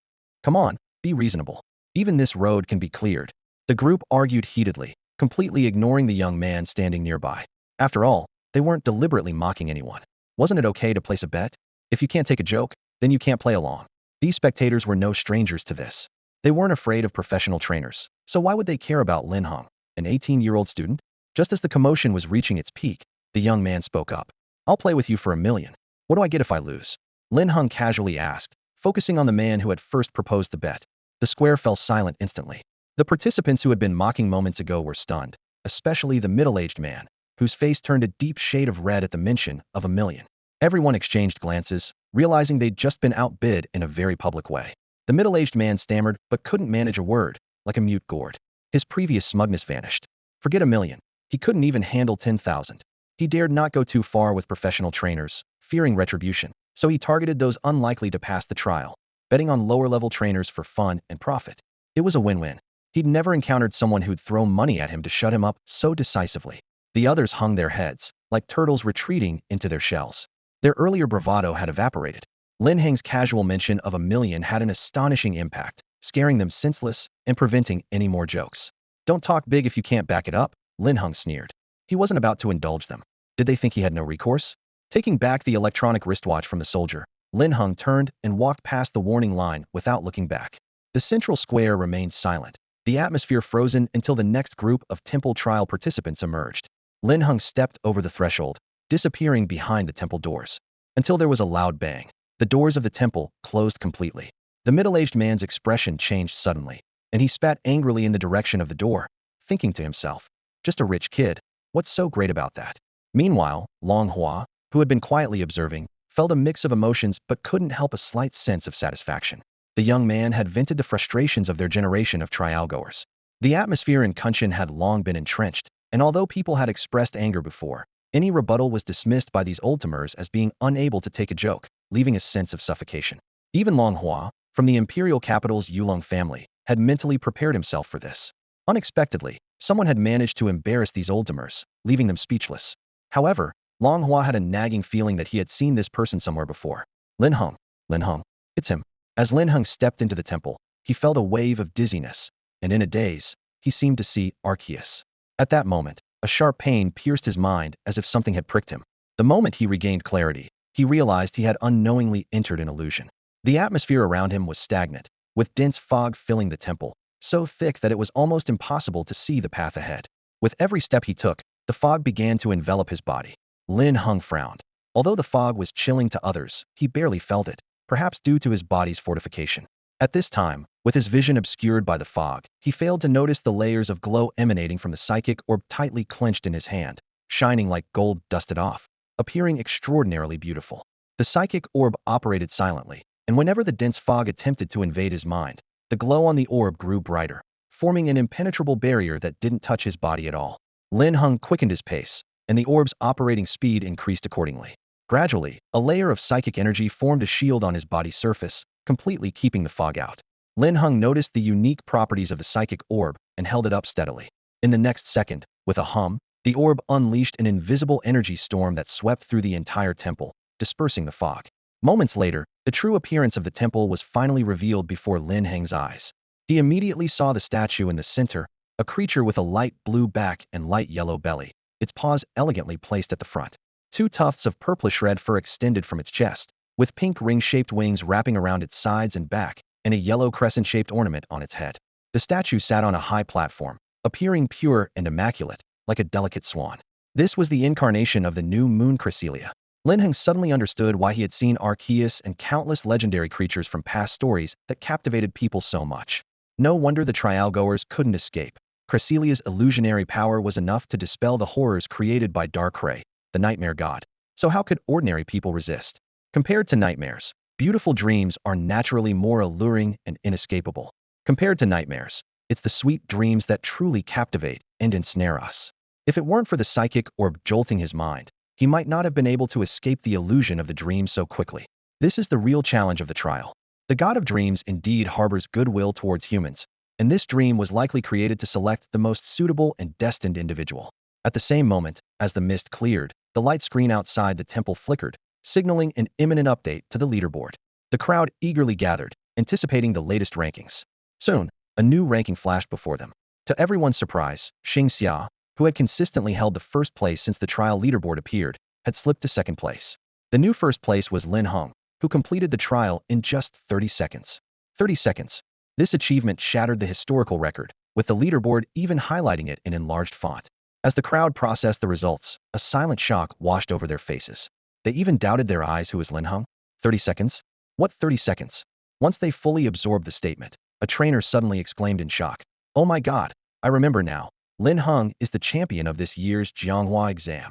Come on, be reasonable. Even this road can be cleared. The group argued heatedly, completely ignoring the young man standing nearby. After all, they weren't deliberately mocking anyone. Wasn't it okay to place a bet? If you can't take a joke, then you can't play along. These spectators were no strangers to this. They weren't afraid of professional trainers, so why would they care about Linhung, an 18-year-old student? Just as the commotion was reaching its peak, the young man spoke up. I'll play with you for $1 million. What do I get if I lose? Linhung casually asked, focusing on the man who had first proposed the bet. The square fell silent instantly. The participants who had been mocking moments ago were stunned, especially the middle-aged man, whose face turned a deep shade of red at the mention of $1 million. Everyone exchanged glances, realizing they'd just been outbid in a very public way. The middle-aged man stammered but couldn't manage a word, like a mute gourd. His previous smugness vanished. Forget $1 million. He couldn't even handle 10,000. He dared not go too far with professional trainers, fearing retribution, so he targeted those unlikely to pass the trial, betting on lower-level trainers for fun and profit. It was a win-win. He'd never encountered someone who'd throw money at him to shut him up so decisively. The others hung their heads, like turtles retreating into their shells. Their earlier bravado had evaporated. Lin Heng's casual mention of $1 million had an astonishing impact, scaring them senseless and preventing any more jokes. Don't talk big if you can't back it up, Linhung sneered. He wasn't about to indulge them. Did they think he had no recourse? Taking back the electronic wristwatch from the soldier, Linhung turned and walked past the warning line without looking back. The central square remained silent, the atmosphere frozen until the next group of temple trial participants emerged. Linhung stepped over the threshold, disappearing behind the temple doors. Until there was a loud bang. The doors of the temple closed completely. The middle-aged man's expression changed suddenly, and he spat angrily in the direction of the door, thinking to himself, just a rich kid. What's so great about that? Meanwhile, Long Hua, who had been quietly observing, felt a mix of emotions but couldn't help a slight sense of satisfaction. The young man had vented the frustrations of their generation of trial-goers. The atmosphere in Kunshan had long been entrenched, and although people had expressed anger before, any rebuttal was dismissed by these old-timers as being unable to take a joke, leaving a sense of suffocation. Even Long Hua, from the imperial capital's Yulong family, had mentally prepared himself for this. Unexpectedly, someone had managed to embarrass these old-timers, leaving them speechless. However, Long Hua had a nagging feeling that he had seen this person somewhere before. Linhung. Linhung. It's him. As Linhung stepped into the temple, he felt a wave of dizziness, and in a daze, he seemed to see Arceus. At that moment, a sharp pain pierced his mind as if something had pricked him. The moment he regained clarity, he realized he had unknowingly entered an illusion. The atmosphere around him was stagnant, with dense fog filling the temple, so thick that it was almost impossible to see the path ahead. With every step he took, the fog began to envelop his body. Linhung frowned. Although the fog was chilling to others, he barely felt it, perhaps due to his body's fortification. At this time, with his vision obscured by the fog, he failed to notice the layers of glow emanating from the psychic orb tightly clenched in his hand, shining like gold dusted off, appearing extraordinarily beautiful. The psychic orb operated silently, and whenever the dense fog attempted to invade his mind, the glow on the orb grew brighter, forming an impenetrable barrier that didn't touch his body at all. Linhung quickened his pace, and the orb's operating speed increased accordingly. Gradually, a layer of psychic energy formed a shield on his body's surface, completely keeping the fog out. Linhung noticed the unique properties of the psychic orb and held it up steadily. In the next second, with a hum, the orb unleashed an invisible energy storm that swept through the entire temple, dispersing the fog. Moments later, the true appearance of the temple was finally revealed before Lin Heng's eyes. He immediately saw the statue in the center, a creature with a light blue back and light yellow belly, its paws elegantly placed at the front. Two tufts of purplish red fur extended from its chest, with pink ring-shaped wings wrapping around its sides and back, and a yellow crescent-shaped ornament on its head. The statue sat on a high platform, appearing pure and immaculate, like a delicate swan. This was the incarnation of the new moon Cresselia. Linhung suddenly understood why he had seen Arceus and countless legendary creatures from past stories that captivated people so much. No wonder the trial-goers couldn't escape. Cresselia's illusionary power was enough to dispel the horrors created by Darkrai, the nightmare god. So how could ordinary people resist? Compared to nightmares, beautiful dreams are naturally more alluring and inescapable. Compared to nightmares, it's the sweet dreams that truly captivate and ensnare us. If it weren't for the psychic orb jolting his mind, he might not have been able to escape the illusion of the dream so quickly. This is the real challenge of the trial. The god of dreams indeed harbors goodwill towards humans, and this dream was likely created to select the most suitable and destined individual. At the same moment, as the mist cleared, the light screen outside the temple flickered, signaling an imminent update to the leaderboard. The crowd eagerly gathered, anticipating the latest rankings. Soon, a new ranking flashed before them. To everyone's surprise, Xingxia, who had consistently held the first place since the trial leaderboard appeared, had slipped to second place. The new first place was Lin Heng, who completed the trial in just 30 seconds. 30 seconds. This achievement shattered the historical record, with the leaderboard even highlighting it in enlarged font. As the crowd processed the results, a silent shock washed over their faces. They even doubted their eyes. Who is Linhung? 30 seconds? What 30 seconds? Once they fully absorbed the statement, a trainer suddenly exclaimed in shock. Oh my god, I remember now. Linhung is the champion of this year's Jianghua exam.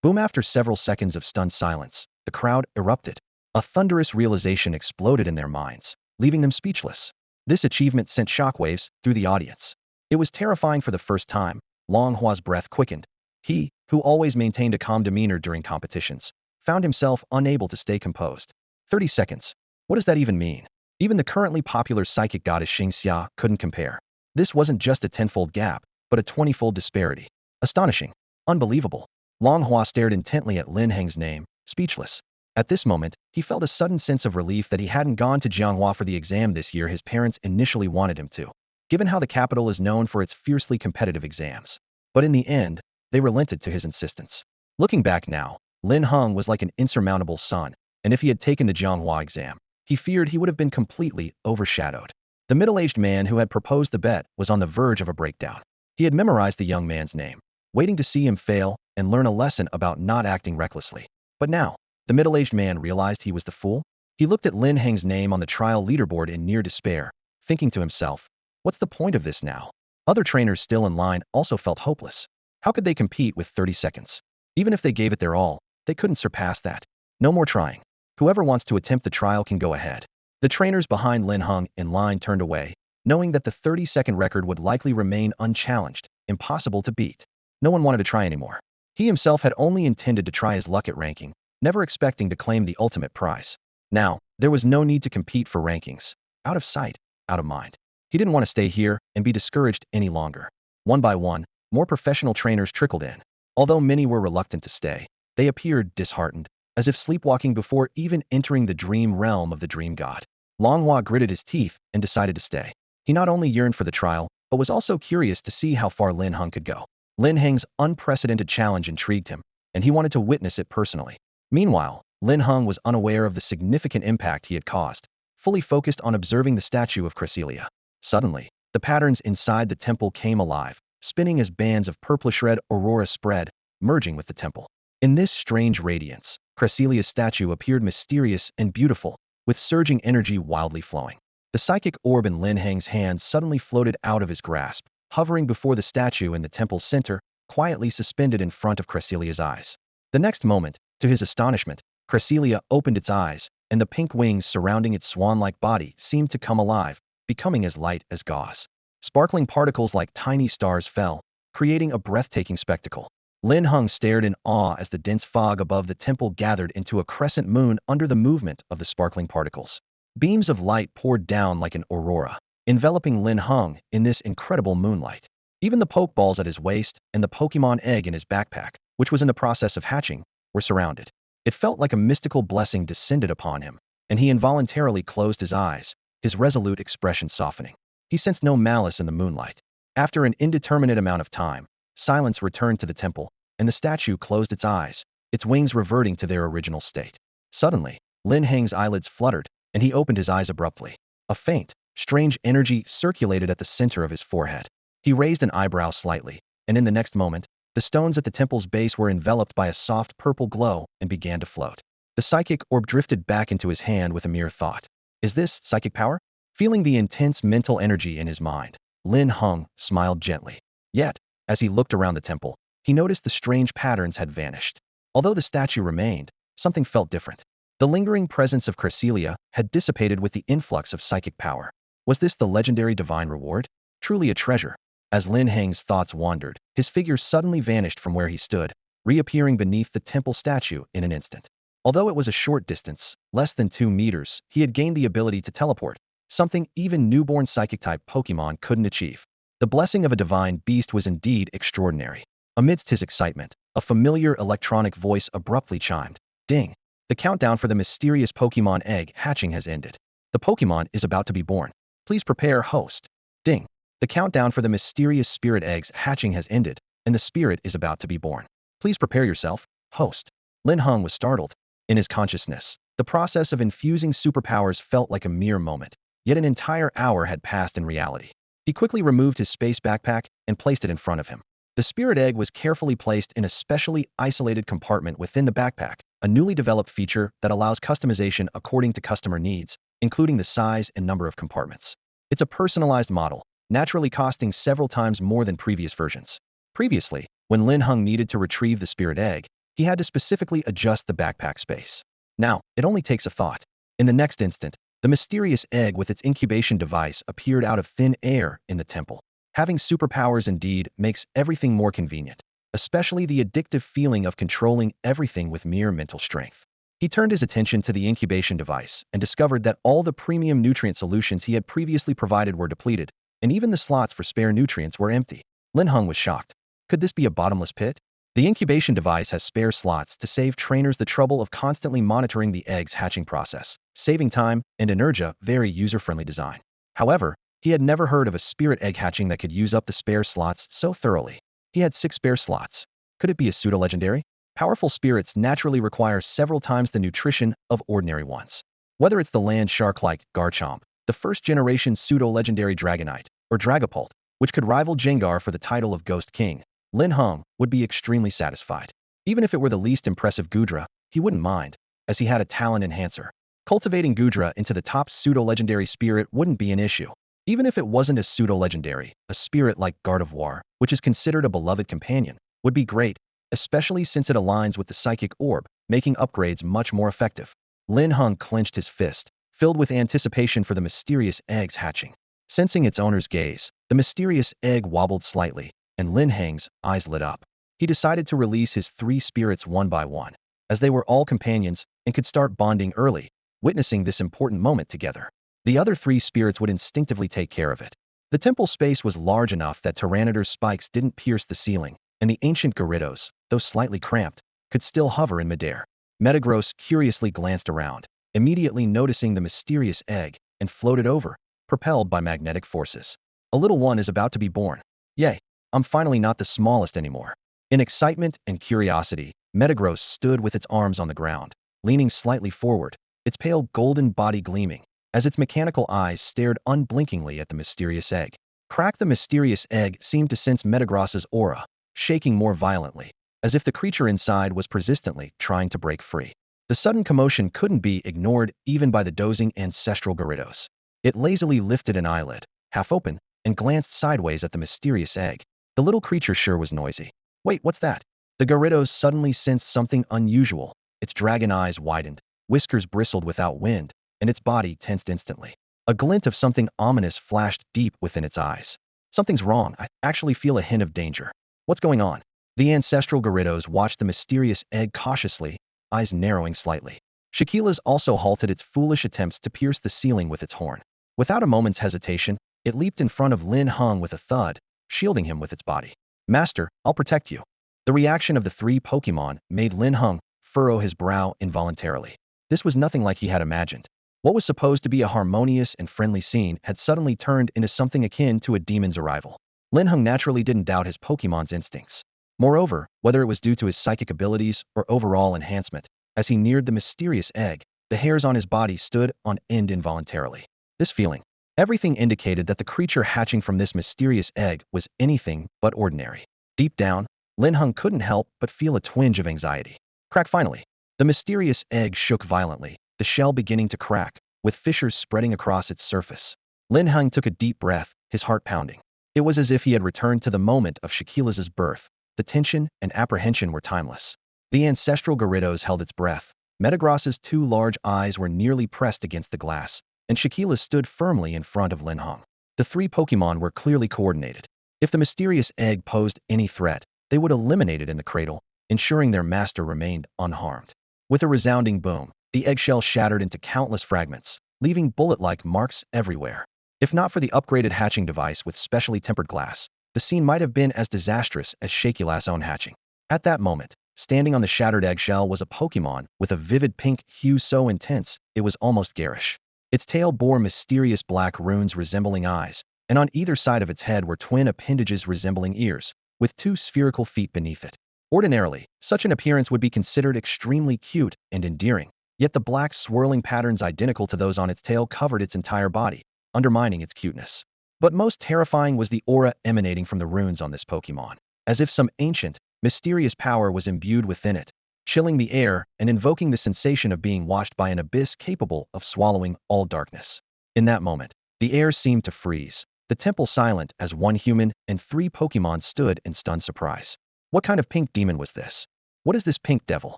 Boom! After several seconds of stunned silence, the crowd erupted. A thunderous realization exploded in their minds, leaving them speechless. This achievement sent shockwaves through the audience. It was terrifying. For the first time, Longhua's breath quickened. He, who always maintained a calm demeanor during competitions, found himself unable to stay composed. 30 seconds. What does that even mean? Even the currently popular psychic goddess Xingxia couldn't compare. This wasn't just a tenfold gap, but a 20-fold disparity. Astonishing. Unbelievable. Longhua stared intently at Lin Heng's name, speechless. At this moment, he felt a sudden sense of relief that he hadn't gone to Jianghua for the exam this year his parents initially wanted him to, given how the capital is known for its fiercely competitive exams. But in the end, they relented to his insistence. Looking back now, Lin Heng was like an insurmountable sun, and if he had taken the Jianghua exam, he feared he would have been completely overshadowed. The middle-aged man who had proposed the bet was on the verge of a breakdown. He had memorized the young man's name, waiting to see him fail and learn a lesson about not acting recklessly. But now, the middle-aged man realized he was the fool. He looked at Lin Heng's name on the trial leaderboard in near despair, thinking to himself, what's the point of this now? Other trainers still in line also felt hopeless. How could they compete with 30 seconds? Even if they gave it their all, they couldn't surpass that. No more trying. Whoever wants to attempt the trial can go ahead. The trainers behind Lin Heng in line turned away, knowing that the 30-second record would likely remain unchallenged, impossible to beat. No one wanted to try anymore. He himself had only intended to try his luck at ranking, never expecting to claim the ultimate prize. Now, there was no need to compete for rankings. Out of sight, out of mind. He didn't want to stay here and be discouraged any longer. One by one, more professional trainers trickled in. Although many were reluctant to stay, they appeared disheartened, as if sleepwalking before even entering the dream realm of the dream god. Longhua gritted his teeth and decided to stay. He not only yearned for the trial, but was also curious to see how far Lin Heng could go. Lin Heng's unprecedented challenge intrigued him, and he wanted to witness it personally. Meanwhile, Lin Heng was unaware of the significant impact he had caused, fully focused on observing the statue of Cresselia. Suddenly, the patterns inside the temple came alive, spinning as bands of purplish red aurora spread, merging with the temple. In this strange radiance, Cresselia's statue appeared mysterious and beautiful, with surging energy wildly flowing. The psychic orb in Lin Heng's hand suddenly floated out of his grasp, hovering before the statue in the temple's center, quietly suspended in front of Cresselia's eyes. The next moment, to his astonishment, Cresselia opened its eyes, and the pink wings surrounding its swan-like body seemed to come alive, becoming as light as gauze. Sparkling particles like tiny stars fell, creating a breathtaking spectacle. Lin Heng stared in awe as the dense fog above the temple gathered into a crescent moon under the movement of the sparkling particles. Beams of light poured down like an aurora, enveloping Lin Heng in this incredible moonlight. Even the pokeballs at his waist and the Pokemon egg in his backpack, which was in the process of hatching, were surrounded. It felt like a mystical blessing descended upon him, and he involuntarily closed his eyes, his resolute expression softening. He sensed no malice in the moonlight. After an indeterminate amount of time, silence returned to the temple, and the statue closed its eyes, its wings reverting to their original state. Suddenly, Lin Heng's eyelids fluttered, and he opened his eyes abruptly. A faint, strange energy circulated at the center of his forehead. He raised an eyebrow slightly, and in the next moment, the stones at the temple's base were enveloped by a soft purple glow and began to float. The psychic orb drifted back into his hand with a mere thought. Is this psychic power? Feeling the intense mental energy in his mind, Lin Heng smiled gently. Yet, as he looked around the temple, he noticed the strange patterns had vanished. Although the statue remained, something felt different. The lingering presence of Cresselia had dissipated with the influx of psychic power. Was this the legendary divine reward? Truly a treasure. As Lin Heng's thoughts wandered, his figure suddenly vanished from where he stood, reappearing beneath the temple statue in an instant. Although it was a short distance, less than 2 meters, he had gained the ability to teleport, something even newborn psychic-type Pokemon couldn't achieve. The blessing of a divine beast was indeed extraordinary. Amidst his excitement, a familiar electronic voice abruptly chimed. Ding! The countdown for the mysterious Pokemon egg hatching has ended. The Pokemon is about to be born. Please prepare, host. Ding! The countdown for the mysterious spirit eggs hatching has ended, and the spirit is about to be born. Please prepare yourself, host. Lin Heng was startled. In his consciousness, the process of infusing superpowers felt like a mere moment. yet an entire hour had passed in reality. He quickly removed his space backpack and placed it in front of him. The spirit egg was carefully placed in a specially isolated compartment within the backpack, a newly developed feature that allows customization according to customer needs, including the size and number of compartments. It's a personalized model, naturally costing several times more than previous versions. Previously, when Linhung needed to retrieve the spirit egg, he had to specifically adjust the backpack space. Now, it only takes a thought. In the next instant, the mysterious egg with its incubation device appeared out of thin air in the temple. Having superpowers indeed makes everything more convenient, especially the addictive feeling of controlling everything with mere mental strength. He turned his attention to the incubation device and discovered that all the premium nutrient solutions he had previously provided were depleted, and even the slots for spare nutrients were empty. Linhung was shocked. Could this be a bottomless pit? The incubation device has spare slots to save trainers the trouble of constantly monitoring the egg's hatching process, saving time and energy. Very user-friendly design. However, he had never heard of a spirit egg hatching that could use up the spare slots so thoroughly. He had 6 spare slots. Could it be a pseudo-legendary? Powerful spirits naturally require several times the nutrition of ordinary ones. Whether it's the land shark like Garchomp, the first-generation pseudo-legendary Dragonite, or Dragapult, which could rival Jengar for the title of Ghost King, Linhung would be extremely satisfied. Even if it were the least impressive Gudra, he wouldn't mind, as he had a talent enhancer. Cultivating Gudra into the top pseudo-legendary spirit wouldn't be an issue. Even if it wasn't a pseudo-legendary, a spirit like Gardevoir, which is considered a beloved companion, would be great, especially since it aligns with the Psychic Orb, making upgrades much more effective. Linhung clenched his fist, filled with anticipation for the mysterious egg's hatching. Sensing its owner's gaze, the mysterious egg wobbled slightly, and Lin Heng's eyes lit up. He decided to release his 3 spirits one by one, as they were all companions and could start bonding early, witnessing this important moment together. The other 3 spirits would instinctively take care of it. The temple space was large enough that Tyranitar's spikes didn't pierce the ceiling, and the ancient Gyarados, though slightly cramped, could still hover in midair. Metagross curiously glanced around, immediately noticing the mysterious egg, and floated over, propelled by magnetic forces. A little one is about to be born. Yay, I'm finally not the smallest anymore. In excitement and curiosity, Metagross stood with its arms on the ground, leaning slightly forward, its pale golden body gleaming, as its mechanical eyes stared unblinkingly at the mysterious egg. Crack! The mysterious egg seemed to sense Metagross's aura, shaking more violently, as if the creature inside was persistently trying to break free. The sudden commotion couldn't be ignored even by the dozing ancestral Gyarados. It lazily lifted an eyelid, half open, and glanced sideways at the mysterious egg. The little creature sure was noisy. Wait, what's that? The Gyarados suddenly sensed something unusual. Its dragon eyes widened, whiskers bristled without wind, and its body tensed instantly. A glint of something ominous flashed deep within its eyes. Something's wrong. I actually feel a hint of danger. What's going on? The ancestral Gyarados watched the mysterious egg cautiously, eyes narrowing slightly. Shaquila's also halted its foolish attempts to pierce the ceiling with its horn. Without a moment's hesitation, it leaped in front of Lin Heng with a thud, shielding him with its body. Master, I'll protect you. The reaction of the 3 Pokémon made Lin Heng furrow his brow involuntarily. This was nothing like he had imagined. What was supposed to be a harmonious and friendly scene had suddenly turned into something akin to a demon's arrival. Linhung naturally didn't doubt his Pokémon's instincts. Moreover, whether it was due to his psychic abilities or overall enhancement, as he neared the mysterious egg, the hairs on his body stood on end involuntarily. This feeling, everything indicated that the creature hatching from this mysterious egg was anything but ordinary. Deep down, Linhung couldn't help but feel a twinge of anxiety. Crack! Finally, the mysterious egg shook violently, the shell beginning to crack, with fissures spreading across its surface. Linhung took a deep breath, his heart pounding. It was as if he had returned to the moment of Shaquila's birth. The tension and apprehension were timeless. The ancestral Gyarados held its breath. Metagross's 2 large eyes were nearly pressed against the glass, and Shaquila stood firmly in front of Linhung. The 3 Pokémon were clearly coordinated. If the mysterious egg posed any threat, they would eliminate it in the cradle, ensuring their master remained unharmed. With a resounding boom, the eggshell shattered into countless fragments, leaving bullet-like marks everywhere. If not for the upgraded hatching device with specially tempered glass, the scene might have been as disastrous as Shaquila's own hatching. At that moment, standing on the shattered eggshell was a Pokémon with a vivid pink hue so intense it was almost garish. Its tail bore mysterious black runes resembling eyes, and on either side of its head were twin appendages resembling ears, with 2 spherical feet beneath it. Ordinarily, such an appearance would be considered extremely cute and endearing, yet the black swirling patterns identical to those on its tail covered its entire body, undermining its cuteness. But most terrifying was the aura emanating from the runes on this Pokemon, as if some ancient, mysterious power was imbued within it, chilling the air and invoking the sensation of being washed by an abyss capable of swallowing all darkness. In that moment, the air seemed to freeze, the temple silent as one human and 3 Pokemon stood in stunned surprise. What kind of pink demon was this? What is this pink devil?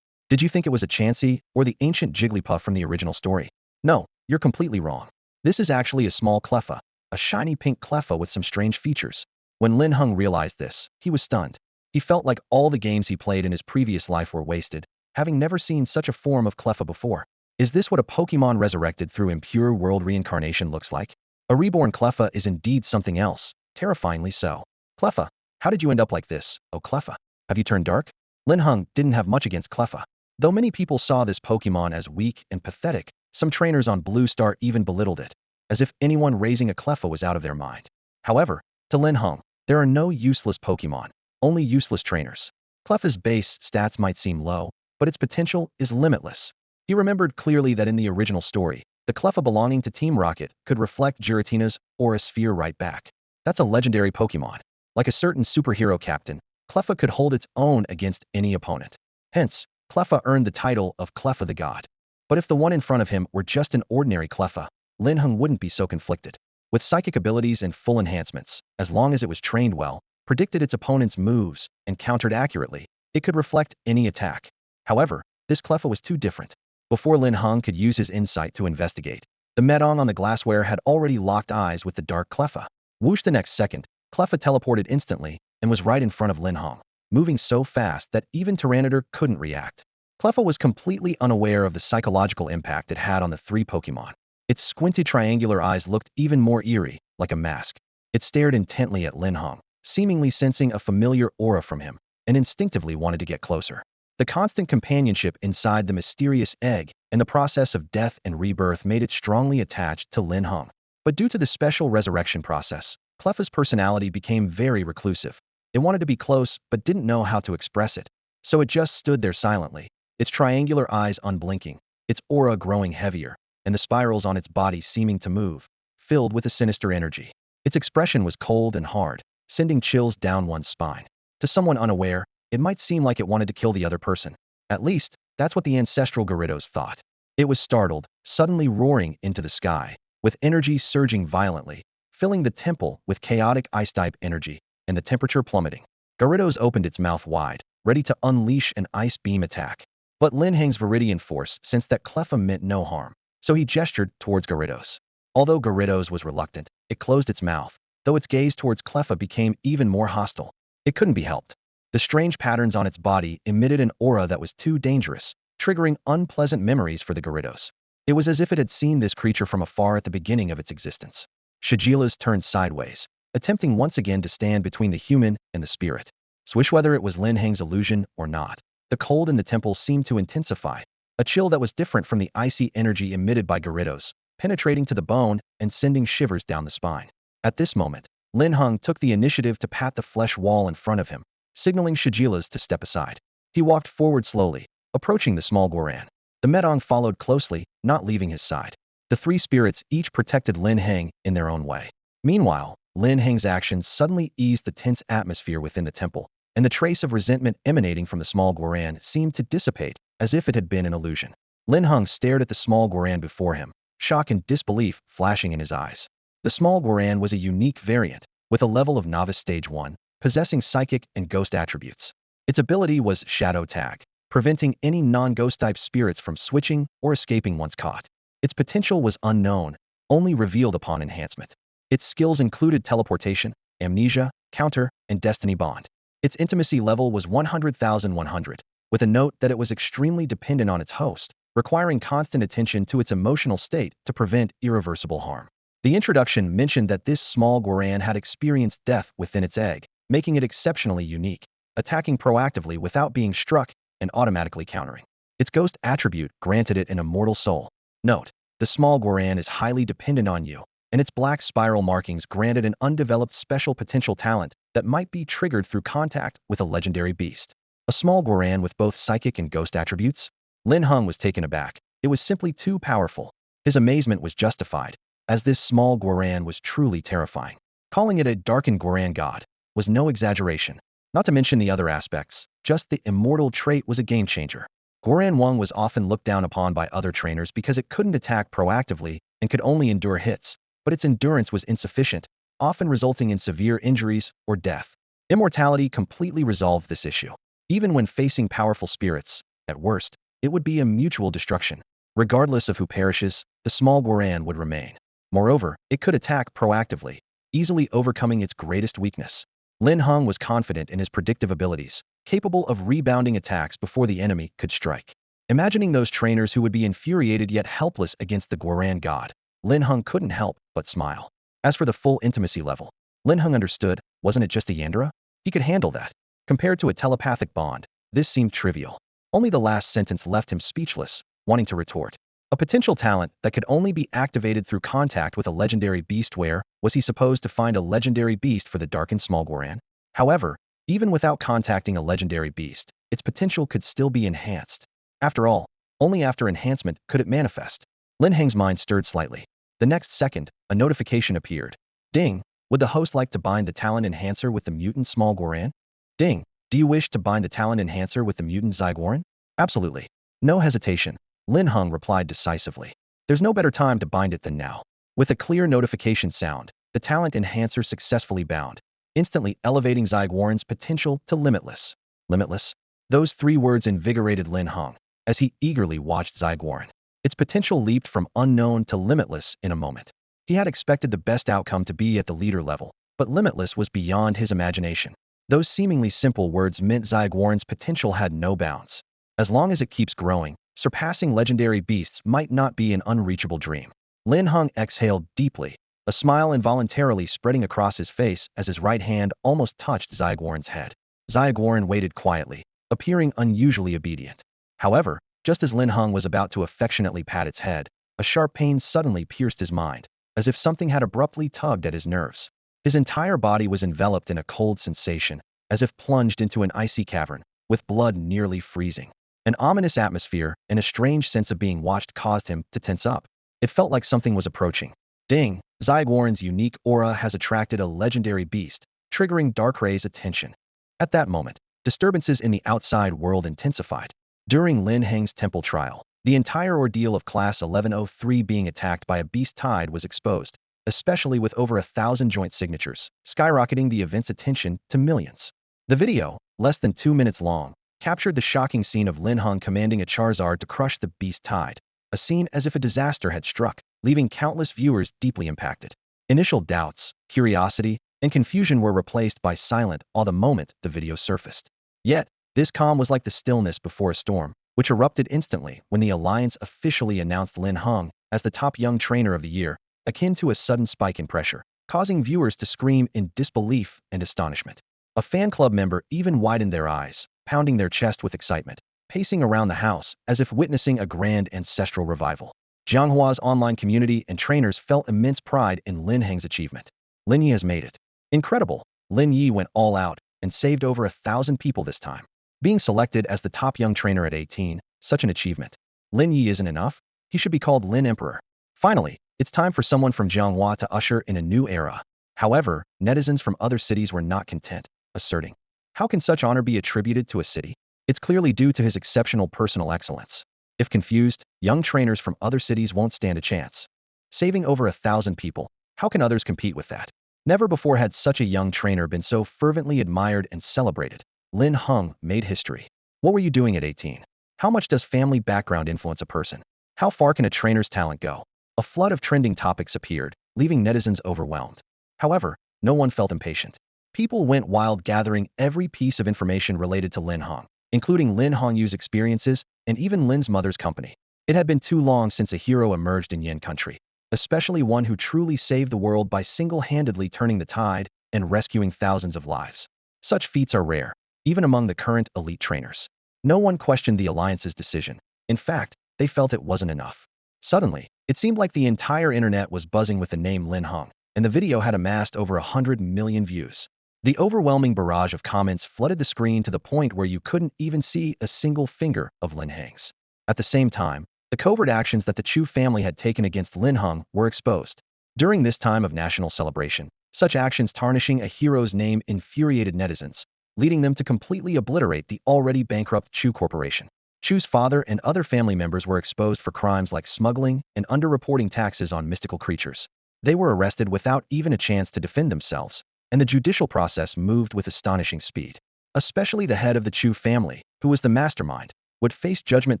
Did you think it was a Chansey or the ancient Jigglypuff from the original story? No, you're completely wrong. This is actually a small Cleffa, a shiny pink Cleffa with some strange features. When Linhung realized this, he was stunned. He felt like all the games he played in his previous life were wasted, having never seen such a form of Cleffa before. Is this what a Pokemon resurrected through impure world reincarnation looks like? A reborn Cleffa is indeed something else, terrifyingly so. Cleffa, how did you end up like this, oh Cleffa? Have you turned dark? Linhung didn't have much against Cleffa. Though many people saw this Pokemon as weak and pathetic, some trainers on Blue Star even belittled it, as if anyone raising a Cleffa was out of their mind. However, to Linhung, there are no useless Pokemon, only useless trainers. Cleffa's base stats might seem low, but its potential is limitless. He remembered clearly that in the original story, the Cleffa belonging to Team Rocket could reflect Giratina's Aura Sphere right back. That's a legendary Pokemon. Like a certain superhero captain, Cleffa could hold its own against any opponent. Hence, Cleffa earned the title of Cleffa the God. But if the one in front of him were just an ordinary Cleffa, Linhung wouldn't be so conflicted. With psychic abilities and full enhancements, as long as it was trained well, predicted its opponent's moves, and countered accurately, it could reflect any attack. However, this Cleffa was too different. Before Linhung could use his insight to investigate, the Metong on the glassware had already locked eyes with the dark Cleffa. Whoosh, the next second, Cleffa teleported instantly and was right in front of Linhung, moving so fast that even Tyranitar couldn't react. Cleffa was completely unaware of the psychological impact it had on the 3 Pokemon. Its squinty triangular eyes looked even more eerie, like a mask. It stared intently at Linhung, seemingly sensing a familiar aura from him, and instinctively wanted to get closer. The constant companionship inside the mysterious egg and the process of death and rebirth made it strongly attached to Linhung. But due to the special resurrection process, Cleffa's personality became very reclusive. It wanted to be close but didn't know how to express it, so it just stood there silently, its triangular eyes unblinking, its aura growing heavier, and the spirals on its body seeming to move, filled with a sinister energy. Its expression was cold and hard, sending chills down one's spine. To someone unaware, it might seem like it wanted to kill the other person. At least, that's what the ancestral Gyarados thought. It was startled, suddenly roaring into the sky, with energy surging violently, filling the temple with chaotic ice-type energy, and the temperature plummeting. Gyarados opened its mouth wide, ready to unleash an ice beam attack. But Lin Heng's Viridian Force sensed that Cleffa meant no harm, so he gestured towards Gyarados. Although Gyarados was reluctant, it closed its mouth, though its gaze towards Cleffa became even more hostile. It couldn't be helped. The strange patterns on its body emitted an aura that was too dangerous, triggering unpleasant memories for the Gyarados. It was as if it had seen this creature from afar at the beginning of its existence. Shagila's turned sideways, attempting once again to stand between the human and the spirit. Swish, whether it was Lin Heng's illusion or not, the cold in the temple seemed to intensify, a chill that was different from the icy energy emitted by Gyarados, penetrating to the bone and sending shivers down the spine. At this moment, Linhung took the initiative to pat the flesh wall in front of him, signaling Shagila's to step aside. He walked forward slowly, approaching the small Goran. The Metong followed closely, not leaving his side. The 3 spirits each protected Lin Heng in their own way. Meanwhile, Lin Heng's actions suddenly eased the tense atmosphere within the temple, and the trace of resentment emanating from the small Goran seemed to dissipate, as if it had been an illusion. Linhung stared at the small Goran before him, shock and disbelief flashing in his eyes. The small Goran was a unique variant, with a level of Novice Stage 1, possessing psychic and ghost attributes. Its ability was Shadow Tag, preventing any non-ghost-type spirits from switching or escaping once caught. Its potential was unknown, only revealed upon enhancement. Its skills included teleportation, amnesia, counter, and destiny bond. Its intimacy level was 100,100, with a note that it was extremely dependent on its host, requiring constant attention to its emotional state to prevent irreversible harm. The introduction mentioned that this small Goran had experienced death within its egg, making it exceptionally unique, attacking proactively without being struck and automatically countering. Its ghost attribute granted it an immortal soul. Note: the small Goran is highly dependent on you, and its black spiral markings granted an undeveloped special potential talent that might be triggered through contact with a legendary beast. A small Goran with both psychic and ghost attributes? Linhung was taken aback. It was simply too powerful. His amazement was justified. as this small Goran was truly terrifying. Calling it a darkened Goran god was no exaggeration. Not to mention the other aspects, just the immortal trait was a game-changer. Goran Wong was often looked down upon by other trainers because it couldn't attack proactively and could only endure hits, but its endurance was insufficient, often resulting in severe injuries or death. Immortality completely resolved this issue. Even when facing powerful spirits, at worst, it would be a mutual destruction. Regardless of who perishes, the small Goran would remain. Moreover, it could attack proactively, easily overcoming its greatest weakness. Lin Heng was confident in his predictive abilities, capable of rebounding attacks before the enemy could strike. Imagining those trainers who would be infuriated yet helpless against the Goran god, Lin Heng couldn't help but smile. As for the full intimacy level, Lin Heng understood, wasn't it just a Yandere? He could handle that. Compared to a telepathic bond, this seemed trivial. Only the last sentence left him speechless, wanting to retort. A potential talent that could only be activated through contact with a legendary beast. Where was he supposed to find a legendary beast for the darkened small Goran? However, even without contacting a legendary beast, its potential could still be enhanced. After all, only after enhancement could it manifest. Lin Heng's mind stirred slightly. The next second, a notification appeared. Ding! Would the host like to bind the talent enhancer with the mutant small Goran? Ding! Do you wish to bind the talent enhancer with the mutant Zygoran? Absolutely. No hesitation. Lin Heng replied decisively. There's no better time to bind it than now. With a clear notification sound, the talent enhancer successfully bound, instantly elevating Zygoran's potential to limitless. Limitless? Those three words invigorated Lin Heng, as he eagerly watched Zygoran. Its potential leaped from unknown to limitless in a moment. He had expected the best outcome to be at the leader level, but limitless was beyond his imagination. Those seemingly simple words meant Zygoran's potential had no bounds. As long as it keeps growing, surpassing legendary beasts might not be an unreachable dream. Lin Heng exhaled deeply, a smile involuntarily spreading across his face as his right hand almost touched Zygoran's head. Zygoran waited quietly, appearing unusually obedient. However, just as Lin Heng was about to affectionately pat its head, a sharp pain suddenly pierced his mind, as if something had abruptly tugged at his nerves. His entire body was enveloped in a cold sensation, as if plunged into an icy cavern, with blood nearly freezing. An ominous atmosphere and a strange sense of being watched caused him to tense up. It felt like something was approaching. Ding! Zygoran's unique aura has attracted a legendary beast, triggering Darkrai's attention. At that moment, disturbances in the outside world intensified. During Lin Heng's temple trial, the entire ordeal of Class 1103 being attacked by a beast tide was exposed, especially with over 1,000 joint signatures, skyrocketing the event's attention to millions. The video, less than 2 minutes long, captured the shocking scene of Lin Heng commanding a Charizard to crush the beast tide, a scene as if a disaster had struck, leaving countless viewers deeply impacted. Initial doubts, curiosity, and confusion were replaced by silent awe the moment the video surfaced. Yet, this calm was like the stillness before a storm, which erupted instantly when the Alliance officially announced Lin Heng as the top young trainer of the year, akin to a sudden spike in pressure, causing viewers to scream in disbelief and astonishment. A fan club member even widened their eyes, pounding their chest with excitement, pacing around the house as if witnessing a grand ancestral revival. Jianghua's online community and trainers felt immense pride in Lin Heng's achievement. Lin Yi has made it. Incredible! Lin Yi went all out and saved over 1,000 people this time. Being selected as the top young trainer at 18, such an achievement. Lin Yi isn't enough. He should be called Lin Emperor. Finally, it's time for someone from Jianghua to usher in a new era. However, netizens from other cities were not content, asserting, how can such honor be attributed to a city? It's clearly due to his exceptional personal excellence. If confused, young trainers from other cities won't stand a chance. Saving over 1,000 people, how can others compete with that? Never before had such a young trainer been so fervently admired and celebrated. Lin Heng made history. What were you doing at 18? How much does family background influence a person? How far can a trainer's talent go? A flood of trending topics appeared, leaving netizens overwhelmed. However, no one felt impatient. People went wild gathering every piece of information related to Lin Heng, including Lin Hongyu's experiences and even Lin's mother's company. It had been too long since a hero emerged in Yin country, especially one who truly saved the world by single-handedly turning the tide and rescuing thousands of lives. Such feats are rare, even among the current elite trainers. No one questioned the Alliance's decision. In fact, they felt it wasn't enough. Suddenly, it seemed like the entire internet was buzzing with the name Lin Heng, and the video had amassed over 100 million views. The overwhelming barrage of comments flooded the screen to the point where you couldn't even see a single finger of Lin Heng's. At the same time, the covert actions that the Chu family had taken against Lin Heng were exposed. During this time of national celebration, such actions tarnishing a hero's name infuriated netizens, leading them to completely obliterate the already bankrupt Chu Corporation. Chu's father and other family members were exposed for crimes like smuggling and underreporting taxes on mystical creatures. They were arrested without even a chance to defend themselves, and the judicial process moved with astonishing speed. Especially the head of the Chu family, who was the mastermind, would face judgment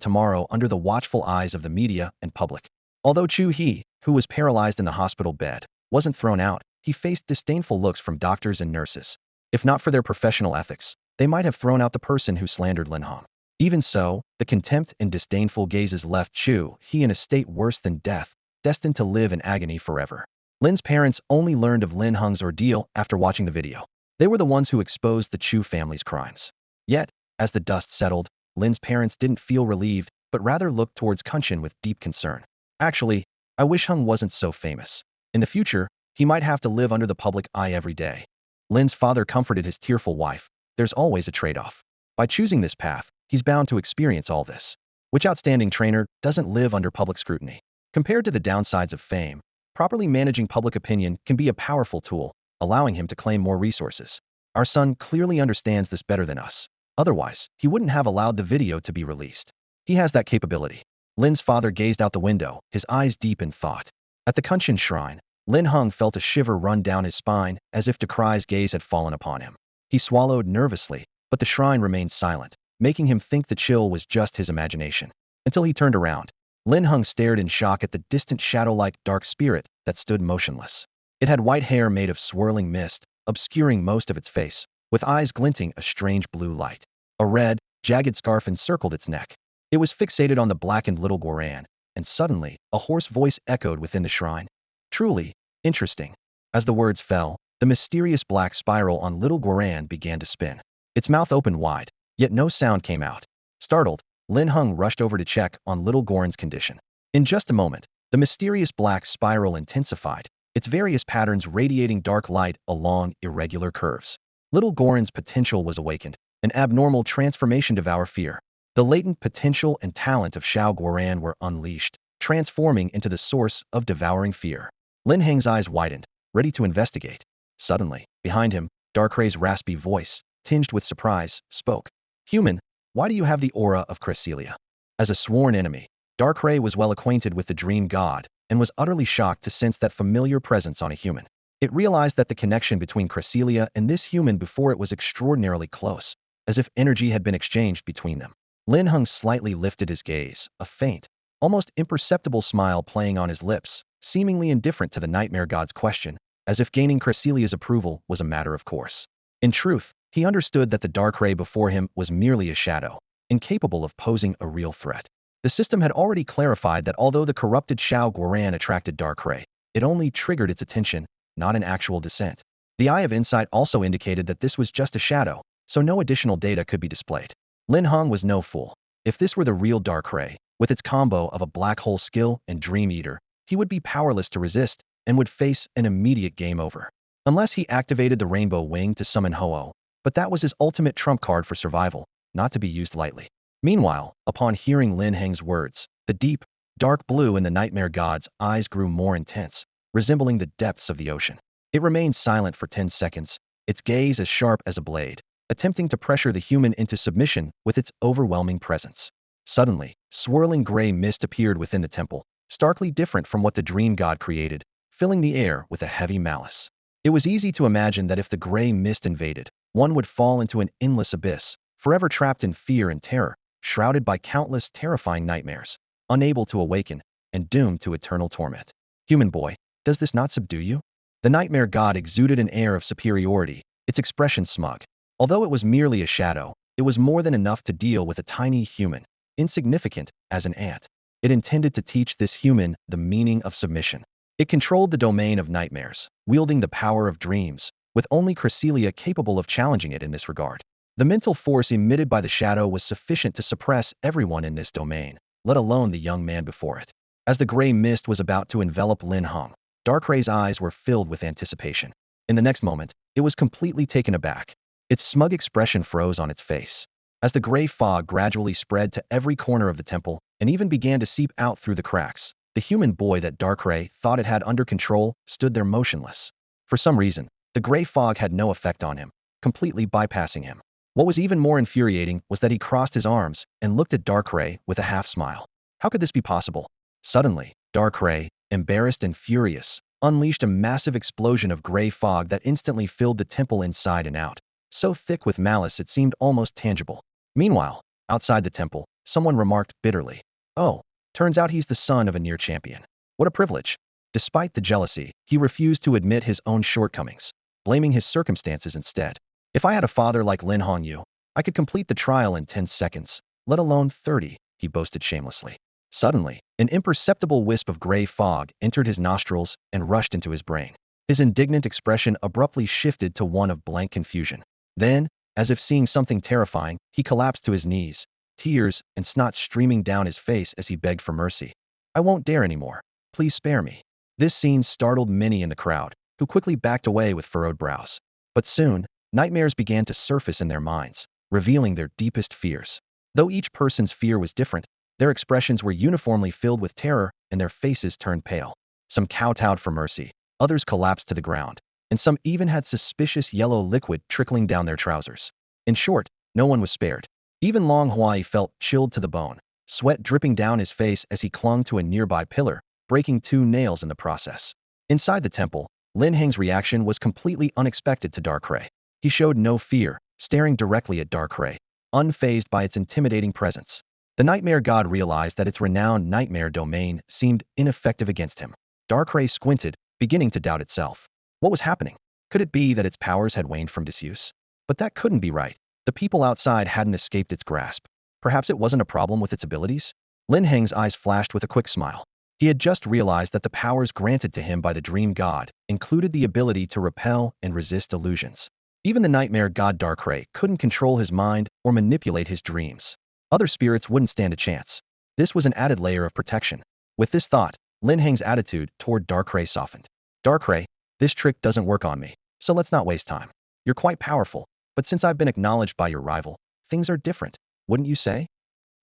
tomorrow under the watchful eyes of the media and public. Although Chu He, who was paralyzed in the hospital bed, wasn't thrown out, he faced disdainful looks from doctors and nurses. If not for their professional ethics, they might have thrown out the person who slandered Linhung. Even so, the contempt and disdainful gazes left Chu He in a state worse than death, destined to live in agony forever. Lin's parents only learned of Linhung's ordeal after watching the video. They were the ones who exposed the Chu family's crimes. Yet, as the dust settled, Lin's parents didn't feel relieved, but rather looked towards Gushan with deep concern. Actually, I wish Hung wasn't so famous. In the future, he might have to live under the public eye every day. Lin's father comforted his tearful wife. There's always a trade-off. By choosing this path, he's bound to experience all this. Which outstanding trainer doesn't live under public scrutiny? Compared to the downsides of fame, properly managing public opinion can be a powerful tool, allowing him to claim more resources. Our son clearly understands this better than us. Otherwise, he wouldn't have allowed the video to be released. He has that capability. Lin's father gazed out the window, his eyes deep in thought. At the Gushan shrine, Linhung felt a shiver run down his spine, as if Darkrai's gaze had fallen upon him. He swallowed nervously, but the shrine remained silent, making him think the chill was just his imagination. Until he turned around, Linhung stared in shock at the distant shadow-like dark spirit that stood motionless. It had white hair made of swirling mist, obscuring most of its face, with eyes glinting a strange blue light. A red, jagged scarf encircled its neck. It was fixated on the blackened little Goran, and suddenly, a hoarse voice echoed within the shrine. Truly interesting. As the words fell, the mysterious black spiral on little Goran began to spin. Its mouth opened wide, yet no sound came out. Startled, Linhung rushed over to check on little Goran's condition. In just a moment, the mysterious black spiral intensified, its various patterns radiating dark light along irregular curves. Little Goran's potential was awakened, an abnormal transformation devour fear. The latent potential and talent of Xiao Goran were unleashed, transforming into the source of devouring fear. Lin Heng's eyes widened, ready to investigate. Suddenly, behind him, Darkrai's raspy voice, tinged with surprise, spoke. Human, why do you have the aura of Cresselia? As a sworn enemy, Darkrai was well acquainted with the dream god, and was utterly shocked to sense that familiar presence on a human. It realized that the connection between Cresselia and this human before it was extraordinarily close, as if energy had been exchanged between them. Linhung slightly lifted his gaze, a faint, almost imperceptible smile playing on his lips, seemingly indifferent to the nightmare god's question, as if gaining Cresselia's approval was a matter of course. In truth, he understood that the Darkrai before him was merely a shadow, incapable of posing a real threat. The system had already clarified that although the corrupted Xiao Goran attracted Darkrai, it only triggered its attention, not an actual descent. The Eye of Insight also indicated that this was just a shadow, so no additional data could be displayed. Linhung was no fool. If this were the real Darkrai, with its combo of a black hole skill and Dream Eater, he would be powerless to resist and would face an immediate game over. Unless he activated the Rainbow Wing to summon Ho-Oh, but that was his ultimate trump card for survival, not to be used lightly. Meanwhile, upon hearing Lin Heng's words, the deep, dark blue in the nightmare god's eyes grew more intense, resembling the depths of the ocean. It remained silent for 10 seconds, its gaze as sharp as a blade, attempting to pressure the human into submission with its overwhelming presence. Suddenly, swirling gray mist appeared within the temple, starkly different from what the dream god created, filling the air with a heavy malice. It was easy to imagine that if the gray mist invaded, one would fall into an endless abyss, forever trapped in fear and terror, shrouded by countless terrifying nightmares, unable to awaken, and doomed to eternal torment. Human boy, does this not subdue you? The nightmare god exuded an air of superiority, its expression smug. Although it was merely a shadow, it was more than enough to deal with a tiny human, insignificant as an ant. It intended to teach this human the meaning of submission. It controlled the domain of nightmares, wielding the power of dreams, with only Cresselia capable of challenging it in this regard. The mental force emitted by the shadow was sufficient to suppress everyone in this domain, let alone the young man before it. As the gray mist was about to envelop Linhung, Darkrai's eyes were filled with anticipation. In the next moment, it was completely taken aback. Its smug expression froze on its face. As the gray fog gradually spread to every corner of the temple, and even began to seep out through the cracks, The human boy that Darkrai thought it had under control stood there motionless. For some reason, the gray fog had no effect on him, completely bypassing him. What was even more infuriating was that he crossed his arms and looked at Darkrai with a half-smile. How could this be possible? Suddenly, Darkrai, embarrassed and furious, unleashed a massive explosion of gray fog that instantly filled the temple inside and out, so thick with malice it seemed almost tangible. Meanwhile, outside the temple, someone remarked bitterly, "Oh, turns out he's the son of a near champion. What a privilege." Despite the jealousy, he refused to admit his own shortcomings, blaming his circumstances instead. "If I had a father like Linhung, I could complete the trial in 10 seconds, let alone 30, he boasted shamelessly. Suddenly, an imperceptible wisp of gray fog entered his nostrils and rushed into his brain. His indignant expression abruptly shifted to one of blank confusion. Then, as if seeing something terrifying, he collapsed to his knees, tears and snot streaming down his face as he begged for mercy. "I won't dare anymore. Please spare me." This scene startled many in the crowd, who quickly backed away with furrowed brows. But soon, nightmares began to surface in their minds, revealing their deepest fears. Though each person's fear was different, their expressions were uniformly filled with terror and their faces turned pale. Some kowtowed for mercy, others collapsed to the ground, and some even had suspicious yellow liquid trickling down their trousers. In short, no one was spared. Even Long Hawaii felt chilled to the bone, sweat dripping down his face as he clung to a nearby pillar, breaking 2 nails in the process. Inside the temple, Lin Heng's reaction was completely unexpected to Darkrai. He showed no fear, staring directly at Darkrai, unfazed by its intimidating presence. The Nightmare God realized that its renowned nightmare domain seemed ineffective against him. Darkrai squinted, beginning to doubt itself. What was happening? Could it be that its powers had waned from disuse? But that couldn't be right. The people outside hadn't escaped its grasp. Perhaps it wasn't a problem with its abilities? Lin Heng's eyes flashed with a quick smile. He had just realized that the powers granted to him by the Dream God included the ability to repel and resist illusions. Even the Nightmare God Darkrai couldn't control his mind or manipulate his dreams. Other spirits wouldn't stand a chance. This was an added layer of protection. With this thought, Lin Heng's attitude toward Darkrai softened. "Darkrai, this trick doesn't work on me, so let's not waste time. You're quite powerful, but since I've been acknowledged by your rival, things are different, wouldn't you say?"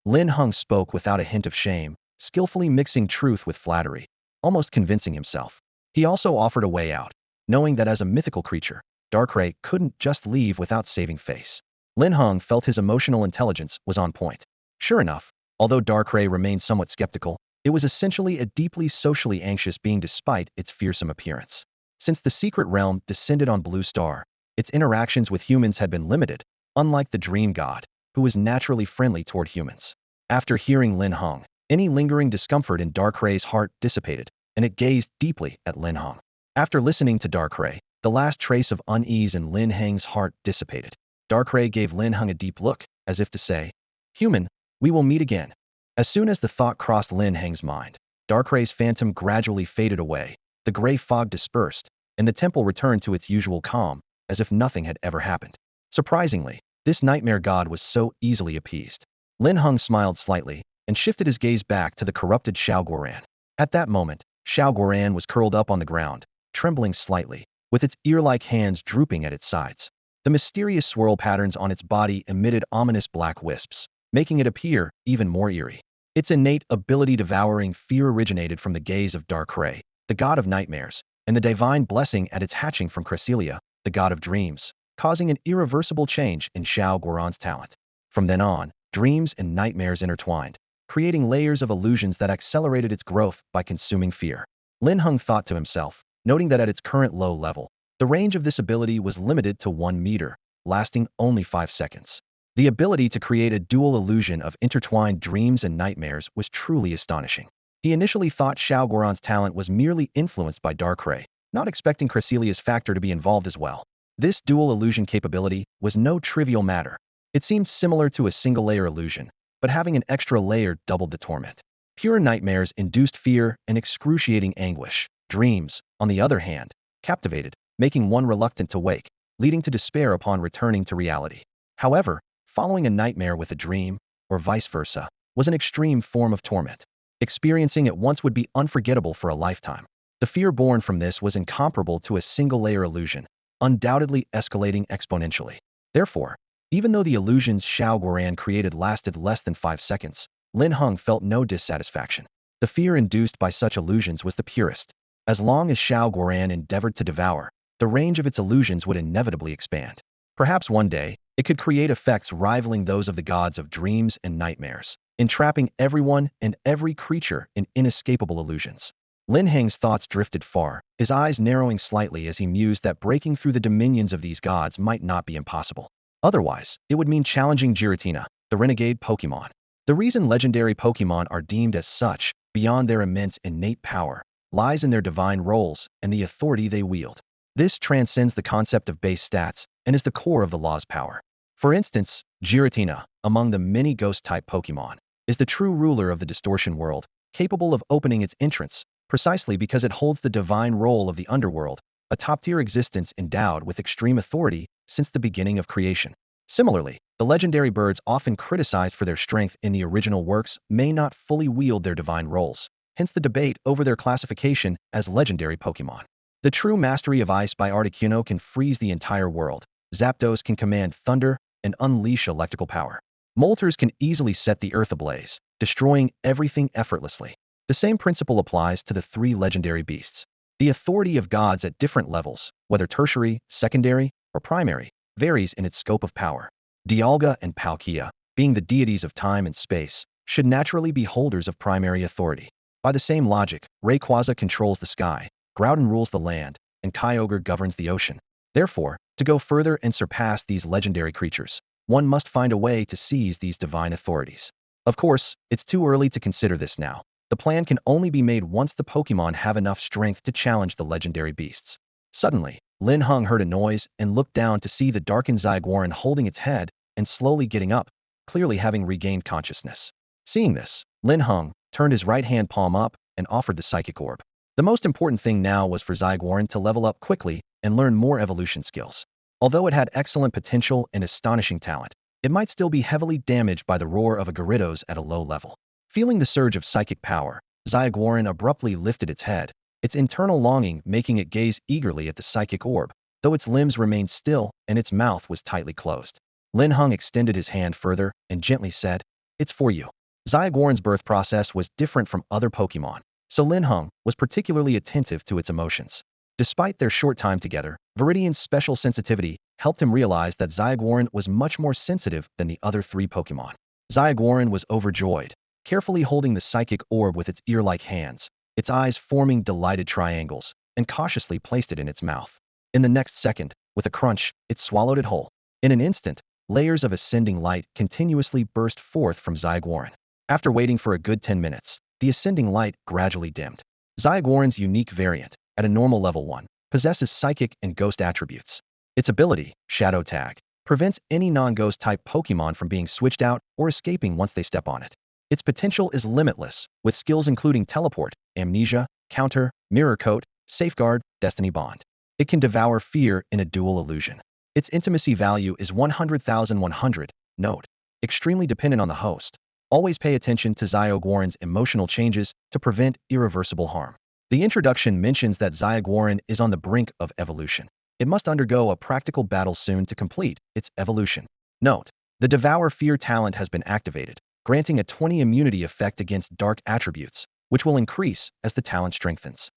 Linhung spoke without a hint of shame, skillfully mixing truth with flattery, almost convincing himself. He also offered a way out, knowing that as a mythical creature, Darkrai couldn't just leave without saving face. Linhung felt his emotional intelligence was on point. Sure enough, although Darkrai remained somewhat skeptical, it was essentially a deeply socially anxious being despite its fearsome appearance. Since the secret realm descended on Blue Star, its interactions with humans had been limited, unlike the Dream God, who was naturally friendly toward humans. After hearing Linhung, any lingering discomfort in Darkrai's heart dissipated, and it gazed deeply at Linhung. After listening to Darkrai, the last trace of unease in Lin Heng's heart dissipated. Darkrai gave Linhung a deep look, as if to say, "Human, we will meet again." As soon as the thought crossed Lin Heng's mind, Darkrai's phantom gradually faded away, the gray fog dispersed, and the temple returned to its usual calm, as if nothing had ever happened. Surprisingly, this nightmare god was so easily appeased. Linhung smiled slightly, and shifted his gaze back to the corrupted Xiaoguoran. At that moment, Xiaoguoran was curled up on the ground, trembling slightly, with its ear-like hands drooping at its sides. The mysterious swirl patterns on its body emitted ominous black wisps, making it appear even more eerie. Its innate ability devouring fear originated from the gaze of Darkrai, the god of nightmares, and the divine blessing at its hatching from Cresselia, the god of dreams, causing an irreversible change in Xiaoguoran's talent. From then on, dreams and nightmares intertwined, creating layers of illusions that accelerated its growth by consuming fear. Linhung thought to himself, noting that at its current low level, the range of this ability was limited to 1 meter, lasting only 5 seconds. The ability to create a dual illusion of intertwined dreams and nightmares was truly astonishing. He initially thought Xiaoguoran's talent was merely influenced by Darkrai, not expecting Cresselia's factor to be involved as well. This dual illusion capability was no trivial matter. It seemed similar to a single-layer illusion, but having an extra layer doubled the torment. Pure nightmares induced fear and excruciating anguish. Dreams, on the other hand, captivated, making one reluctant to wake, leading to despair upon returning to reality. However, following a nightmare with a dream, or vice versa, was an extreme form of torment. Experiencing it once would be unforgettable for a lifetime. The fear born from this was incomparable to a single-layer illusion, undoubtedly escalating exponentially. Therefore, even though the illusions Xiaoguoran created lasted less than 5 seconds, Linhung felt no dissatisfaction. The fear induced by such illusions was the purest. As long as Xiao Guoran endeavored to devour, the range of its illusions would inevitably expand. Perhaps one day, it could create effects rivaling those of the gods of dreams and nightmares, entrapping everyone and every creature in inescapable illusions. Lin Heng's thoughts drifted far, his eyes narrowing slightly as he mused that breaking through the dominions of these gods might not be impossible. Otherwise, it would mean challenging Giratina, the renegade Pokémon. The reason legendary Pokémon are deemed as such, beyond their immense innate power, lies in their divine roles and the authority they wield. This transcends the concept of base stats and is the core of the law's power. For instance, Giratina, among the many ghost-type Pokémon, is the true ruler of the distortion world, capable of opening its entrance, precisely because it holds the divine role of the underworld, a top-tier existence endowed with extreme authority since the beginning of creation. Similarly, the legendary birds often criticized for their strength in the original works may not fully wield their divine roles, hence the debate over their classification as legendary Pokémon. The true mastery of ice by Articuno can freeze the entire world, Zapdos can command thunder and unleash electrical power. Moltres can easily set the earth ablaze, destroying everything effortlessly. The same principle applies to the three legendary beasts. The authority of gods at different levels, whether tertiary, secondary, or primary, varies in its scope of power. Dialga and Palkia, being the deities of time and space, should naturally be holders of primary authority. By the same logic, Rayquaza controls the sky, Groudon rules the land, and Kyogre governs the ocean. Therefore, to go further and surpass these legendary creatures, one must find a way to seize these divine authorities. Of course, it's too early to consider this now. The plan can only be made once the Pokémon have enough strength to challenge the legendary beasts. Suddenly, Linhung heard a noise and looked down to see the darkened Zygoran holding its head and slowly getting up, clearly having regained consciousness. Seeing this, Linhung turned his right hand palm up and offered the Psychic Orb. The most important thing now was for Zygoran to level up quickly and learn more evolution skills. Although it had excellent potential and astonishing talent, it might still be heavily damaged by the roar of a Gyarados at a low level. Feeling the surge of psychic power, Zygoran abruptly lifted its head, its internal longing making it gaze eagerly at the Psychic Orb, though its limbs remained still and its mouth was tightly closed. Linhung extended his hand further and gently said, "It's for you." Zygoran's birth process was different from other Pokémon, so Linhung was particularly attentive to its emotions. Despite their short time together, Viridian's special sensitivity helped him realize that Zygoran was much more sensitive than the other three Pokémon. Zygoran was overjoyed, carefully holding the Psychic Orb with its ear-like hands, its eyes forming delighted triangles, and cautiously placed it in its mouth. In the next second, with a crunch, it swallowed it whole. In an instant, layers of ascending light continuously burst forth from Zygoran. After waiting for a good 10 minutes, the ascending light gradually dimmed. Zygoran's unique variant, at a normal level 1, possesses psychic and ghost attributes. Its ability, Shadow Tag, prevents any non-ghost type Pokémon from being switched out or escaping once they step on it. Its potential is limitless, with skills including Teleport, Amnesia, Counter, Mirror Coat, Safeguard, Destiny Bond. It can devour fear in a dual illusion. Its intimacy value is 100,100, note. Extremely dependent on the host. Always pay attention to Zygoran's emotional changes to prevent irreversible harm. The introduction mentions that Zygoran is on the brink of evolution. It must undergo a practical battle soon to complete its evolution. Note, the Devour Fear talent has been activated, granting a 20 immunity effect against dark attributes, which will increase as the talent strengthens.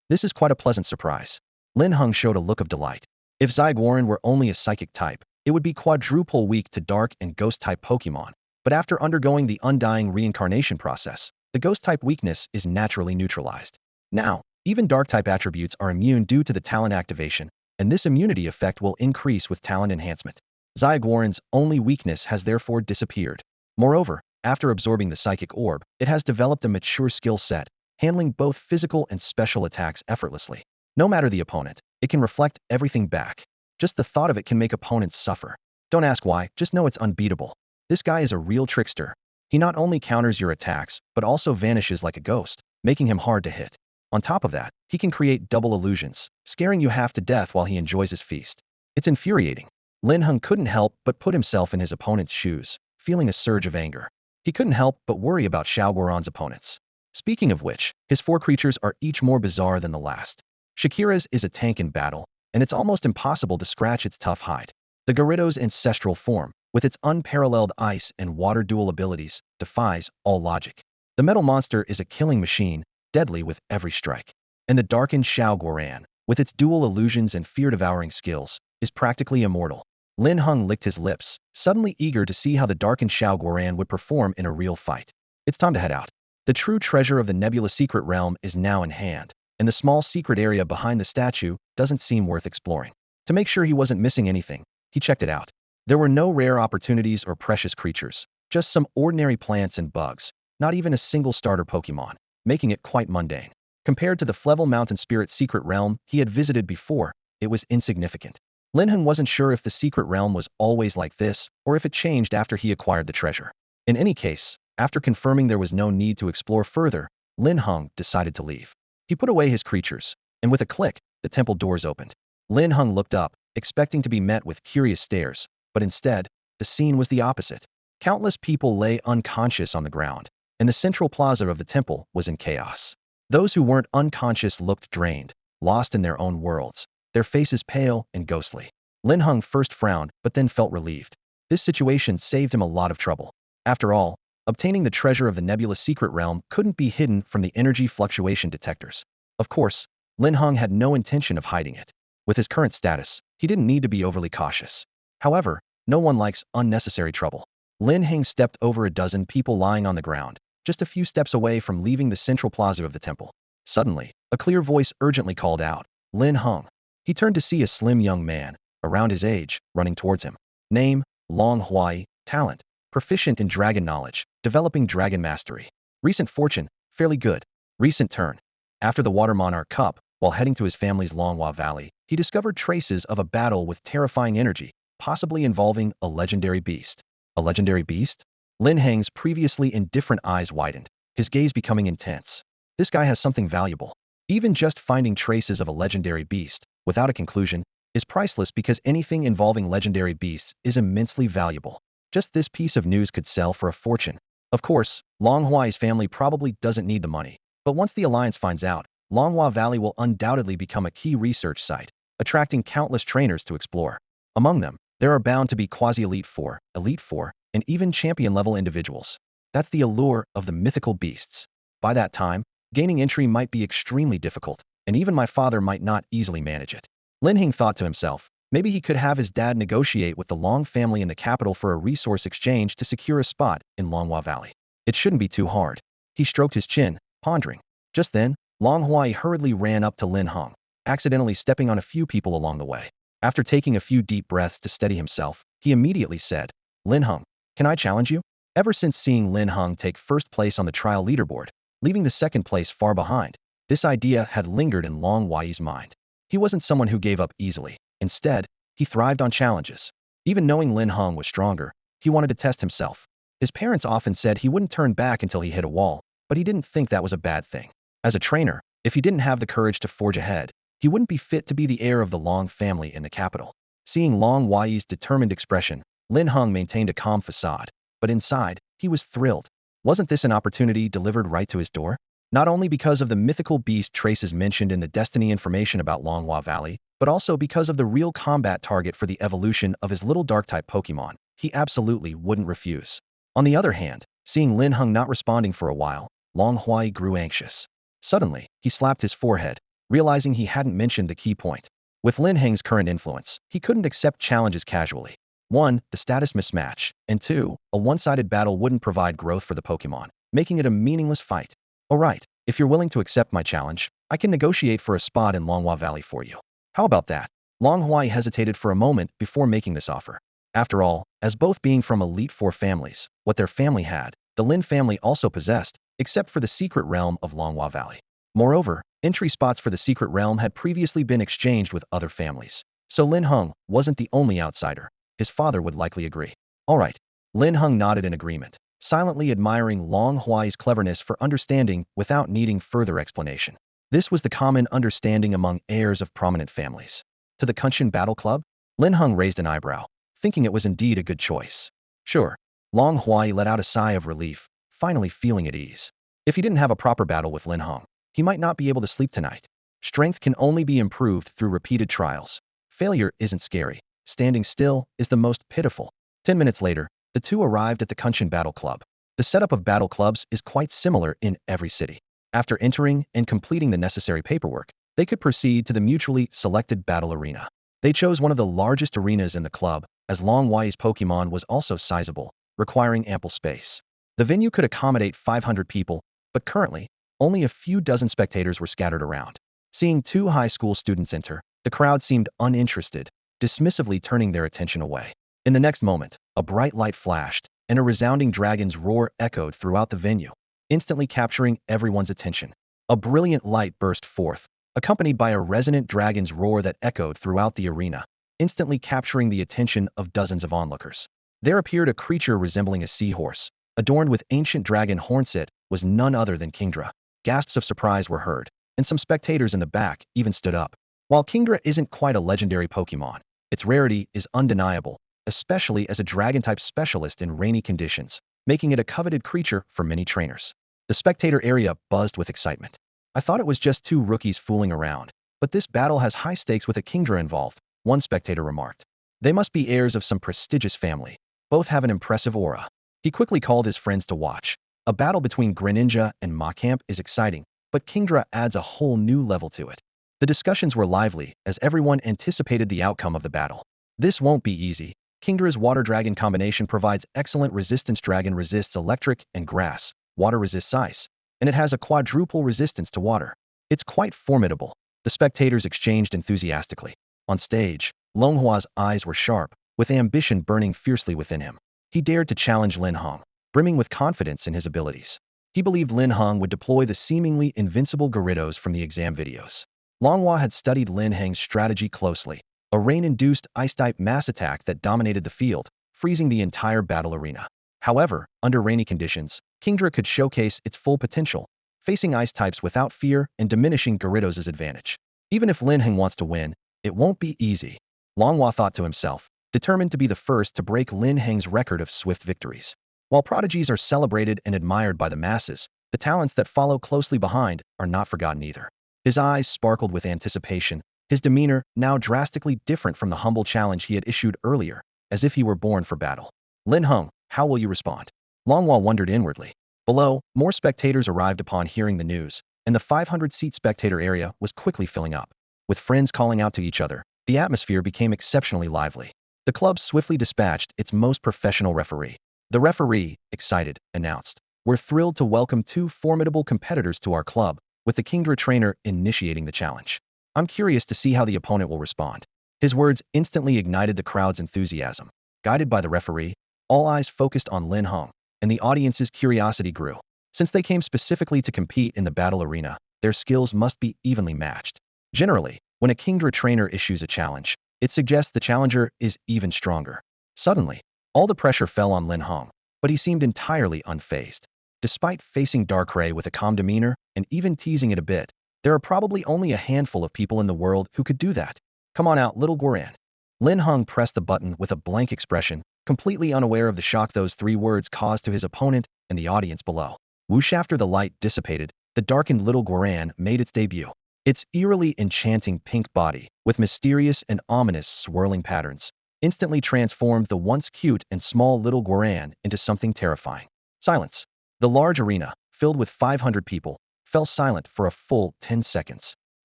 This is quite a pleasant surprise. Linhung showed a look of delight. If Zygoran were only a psychic type, it would be quadruple weak to dark and ghost type Pokémon, but after undergoing the undying reincarnation process, the ghost type weakness is naturally neutralized. Now, even dark-type attributes are immune due to the talent activation, and this immunity effect will increase with talent enhancement. Zygoran's only weakness has therefore disappeared. Moreover, after absorbing the Psychic Orb, it has developed a mature skill set, handling both physical and special attacks effortlessly. No matter the opponent, it can reflect everything back. Just the thought of it can make opponents suffer. Don't ask why, just know it's unbeatable. This guy is a real trickster. He not only counters your attacks, but also vanishes like a ghost, making him hard to hit. On top of that, he can create double illusions, scaring you half to death while he enjoys his feast. It's infuriating. Linhung couldn't help but put himself in his opponent's shoes, feeling a surge of anger. He couldn't help but worry about Xiaoguaran's opponents. Speaking of which, his four creatures are each more bizarre than the last. Shakira's is a tank in battle, and it's almost impossible to scratch its tough hide. The Gyarados' ancestral form, with its unparalleled ice and water dual abilities, defies all logic. The metal monster is a killing machine, deadly with every strike. And the darkened Xiao Guoran, with its dual illusions and fear-devouring skills, is practically immortal. Lin Heng licked his lips, suddenly eager to see how the darkened Xiao Guoran would perform in a real fight. It's time to head out. The true treasure of the Nebula Secret Realm is now in hand, and the small secret area behind the statue doesn't seem worth exploring. To make sure he wasn't missing anything, he checked it out. There were no rare opportunities or precious creatures, just some ordinary plants and bugs, not even a single starter Pokemon, making it quite mundane. Compared to the Flevel Mountain Spirit Secret Realm he had visited before, it was insignificant. Linhung wasn't sure if the secret realm was always like this, or if it changed after he acquired the treasure. In any case, after confirming there was no need to explore further, Linhung decided to leave. He put away his creatures, and with a click, the temple doors opened. Linhung looked up, expecting to be met with curious stares, but instead, the scene was the opposite. Countless people lay unconscious on the ground, and the central plaza of the temple was in chaos. Those who weren't unconscious looked drained, lost in their own worlds, their faces pale and ghostly. Linhung first frowned, but then felt relieved. This situation saved him a lot of trouble. After all, obtaining the treasure of the Nebula Secret Realm couldn't be hidden from the energy fluctuation detectors. Of course, Linhung had no intention of hiding it. With his current status, he didn't need to be overly cautious. However, no one likes unnecessary trouble. Lin Heng stepped over a dozen people lying on the ground, just a few steps away from leaving the central plaza of the temple. Suddenly, a clear voice urgently called out, "Lin Heng." He turned to see a slim young man, around his age, running towards him. Name, Long Huai, talent, proficient in dragon knowledge, developing dragon mastery. Recent fortune, fairly good. Recent turn. After the Water Monarch Cup, while heading to his family's Longhua Valley, he discovered traces of a battle with terrifying energy, possibly involving a legendary beast. A legendary beast? Lin Heng's previously indifferent eyes widened, his gaze becoming intense. This guy has something valuable. Even just finding traces of a legendary beast, without a conclusion, is priceless because anything involving legendary beasts is immensely valuable. Just this piece of news could sell for a fortune. Of course, Longhuai's family probably doesn't need the money, but once the Alliance finds out, Longhua Valley will undoubtedly become a key research site, attracting countless trainers to explore. Among them, there are bound to be quasi-Elite 4, Elite 4, and even champion-level individuals. That's the allure of the mythical beasts. By that time, gaining entry might be extremely difficult, and even my father might not easily manage it. Lin Heng thought to himself, maybe he could have his dad negotiate with the Long family in the capital for a resource exchange to secure a spot in Longhua Valley. It shouldn't be too hard. He stroked his chin, pondering. Just then, Longhuai hurriedly ran up to Lin Heng, accidentally stepping on a few people along the way. After taking a few deep breaths to steady himself, he immediately said, "Lin Heng, can I challenge you?" Ever since seeing Lin Heng take first place on the trial leaderboard, leaving the second place far behind, this idea had lingered in Long Huai's mind. He wasn't someone who gave up easily. Instead, he thrived on challenges. Even knowing Lin Heng was stronger, he wanted to test himself. His parents often said he wouldn't turn back until he hit a wall, but he didn't think that was a bad thing. As a trainer, if he didn't have the courage to forge ahead, he wouldn't be fit to be the heir of the Long family in the capital. Seeing Long Huai's determined expression, Lin Heng maintained a calm facade, but inside, he was thrilled. Wasn't this an opportunity delivered right to his door? Not only because of the mythical beast traces mentioned in the Destiny information about Longhua Valley, but also because of the real combat target for the evolution of his little Dark-type Pokemon, he absolutely wouldn't refuse. On the other hand, seeing Lin Heng not responding for a while, Long Huai grew anxious. Suddenly, he slapped his forehead, realizing he hadn't mentioned the key point. With Lin Heng's current influence, he couldn't accept challenges casually. 1. The status mismatch, and 2. A one-sided battle wouldn't provide growth for the Pokemon, making it a meaningless fight. Alright, if you're willing to accept my challenge, I can negotiate for a spot in Longhua Valley for you. How about that? Long Huai hesitated for a moment before making this offer. After all, as both being from Elite Four families, what their family had, the Lin family also possessed, except for the secret realm of Longhua Valley. Moreover, entry spots for the secret realm had previously been exchanged with other families, so Lin Heng wasn't the only outsider. His father would likely agree. Alright. Lin Heng nodded in agreement, silently admiring Long Huai's cleverness for understanding without needing further explanation. This was the common understanding among heirs of prominent families. To the Gushan Battle Club? Lin Heng raised an eyebrow, thinking it was indeed a good choice. Sure. Long Huai let out a sigh of relief, finally feeling at ease. If he didn't have a proper battle with Lin Heng, he might not be able to sleep tonight. Strength can only be improved through repeated trials. Failure isn't scary. Standing still is the most pitiful. 10 minutes later, the two arrived at the Gushan Battle Club. The setup of battle clubs is quite similar in every city. After entering and completing the necessary paperwork, they could proceed to the mutually selected battle arena. They chose one of the largest arenas in the club, as Long Wai's Pokemon was also sizable, requiring ample space. The venue could accommodate 500 people, but currently, only a few dozen spectators were scattered around. Seeing two high school students enter, the crowd seemed uninterested, dismissively turning their attention away. In the next moment, a bright light flashed, and a resounding dragon's roar echoed throughout the venue, instantly capturing everyone's attention. A brilliant light burst forth, accompanied by a resonant dragon's roar that echoed throughout the arena, instantly capturing the attention of dozens of onlookers. There appeared a creature resembling a seahorse, adorned with ancient dragon horns. It was none other than Kingdra. Gasps of surprise were heard, and some spectators in the back even stood up. While Kingdra isn't quite a legendary Pokemon, its rarity is undeniable, especially as a dragon-type specialist in rainy conditions, making it a coveted creature for many trainers. The spectator area buzzed with excitement. I thought it was just two rookies fooling around, but this battle has high stakes with a Kingdra involved, one spectator remarked. They must be heirs of some prestigious family. Both have an impressive aura. He quickly called his friends to watch. A battle between Greninja and Macamp is exciting, but Kingdra adds a whole new level to it. The discussions were lively, as everyone anticipated the outcome of the battle. This won't be easy. Kingdra's Water Dragon combination provides excellent resistance. Dragon resists electric and grass, water resists ice, and it has a quadruple resistance to water. It's quite formidable. The spectators exchanged enthusiastically. On stage, Longhua's eyes were sharp, with ambition burning fiercely within him. He dared to challenge Lin Heng, brimming with confidence in his abilities. He believed Lin Heng would deploy the seemingly invincible Gyarados from the exam videos. Longhua had studied Lin Heng's strategy closely, a rain-induced ice-type mass attack that dominated the field, freezing the entire battle arena. However, under rainy conditions, Kingdra could showcase its full potential, facing ice types without fear and diminishing Gyarados' advantage. Even if Lin Heng wants to win, it won't be easy. Longhua thought to himself, determined to be the first to break Lin Heng's record of swift victories. While prodigies are celebrated and admired by the masses, the talents that follow closely behind are not forgotten either. His eyes sparkled with anticipation, his demeanor now drastically different from the humble challenge he had issued earlier, as if he were born for battle. Lin Heng, how will you respond? Longhua wondered inwardly. Below, more spectators arrived upon hearing the news, and the 500-seat spectator area was quickly filling up. With friends calling out to each other, the atmosphere became exceptionally lively. The club swiftly dispatched its most professional referee. The referee, excited, announced, "We're thrilled to welcome two formidable competitors to our club, with the Kingdra trainer initiating the challenge. I'm curious to see how the opponent will respond." His words instantly ignited the crowd's enthusiasm. Guided by the referee, all eyes focused on Lin Heng, and the audience's curiosity grew. Since they came specifically to compete in the battle arena, their skills must be evenly matched. Generally, when a Kingdra trainer issues a challenge, it suggests the challenger is even stronger. Suddenly, all the pressure fell on Lin Heng, but he seemed entirely unfazed. Despite facing Darkrai with a calm demeanor and even teasing it a bit, there are probably only a handful of people in the world who could do that. Come on out, little Goran. Lin Heng pressed the button with a blank expression, completely unaware of the shock those three words caused to his opponent and the audience below. Whoosh! After the light dissipated, the darkened little Goran made its debut. Its eerily enchanting pink body, with mysterious and ominous swirling patterns, instantly transformed the once cute and small little Goran into something terrifying. Silence. The large arena, filled with 500 people, fell silent for a full 10 seconds.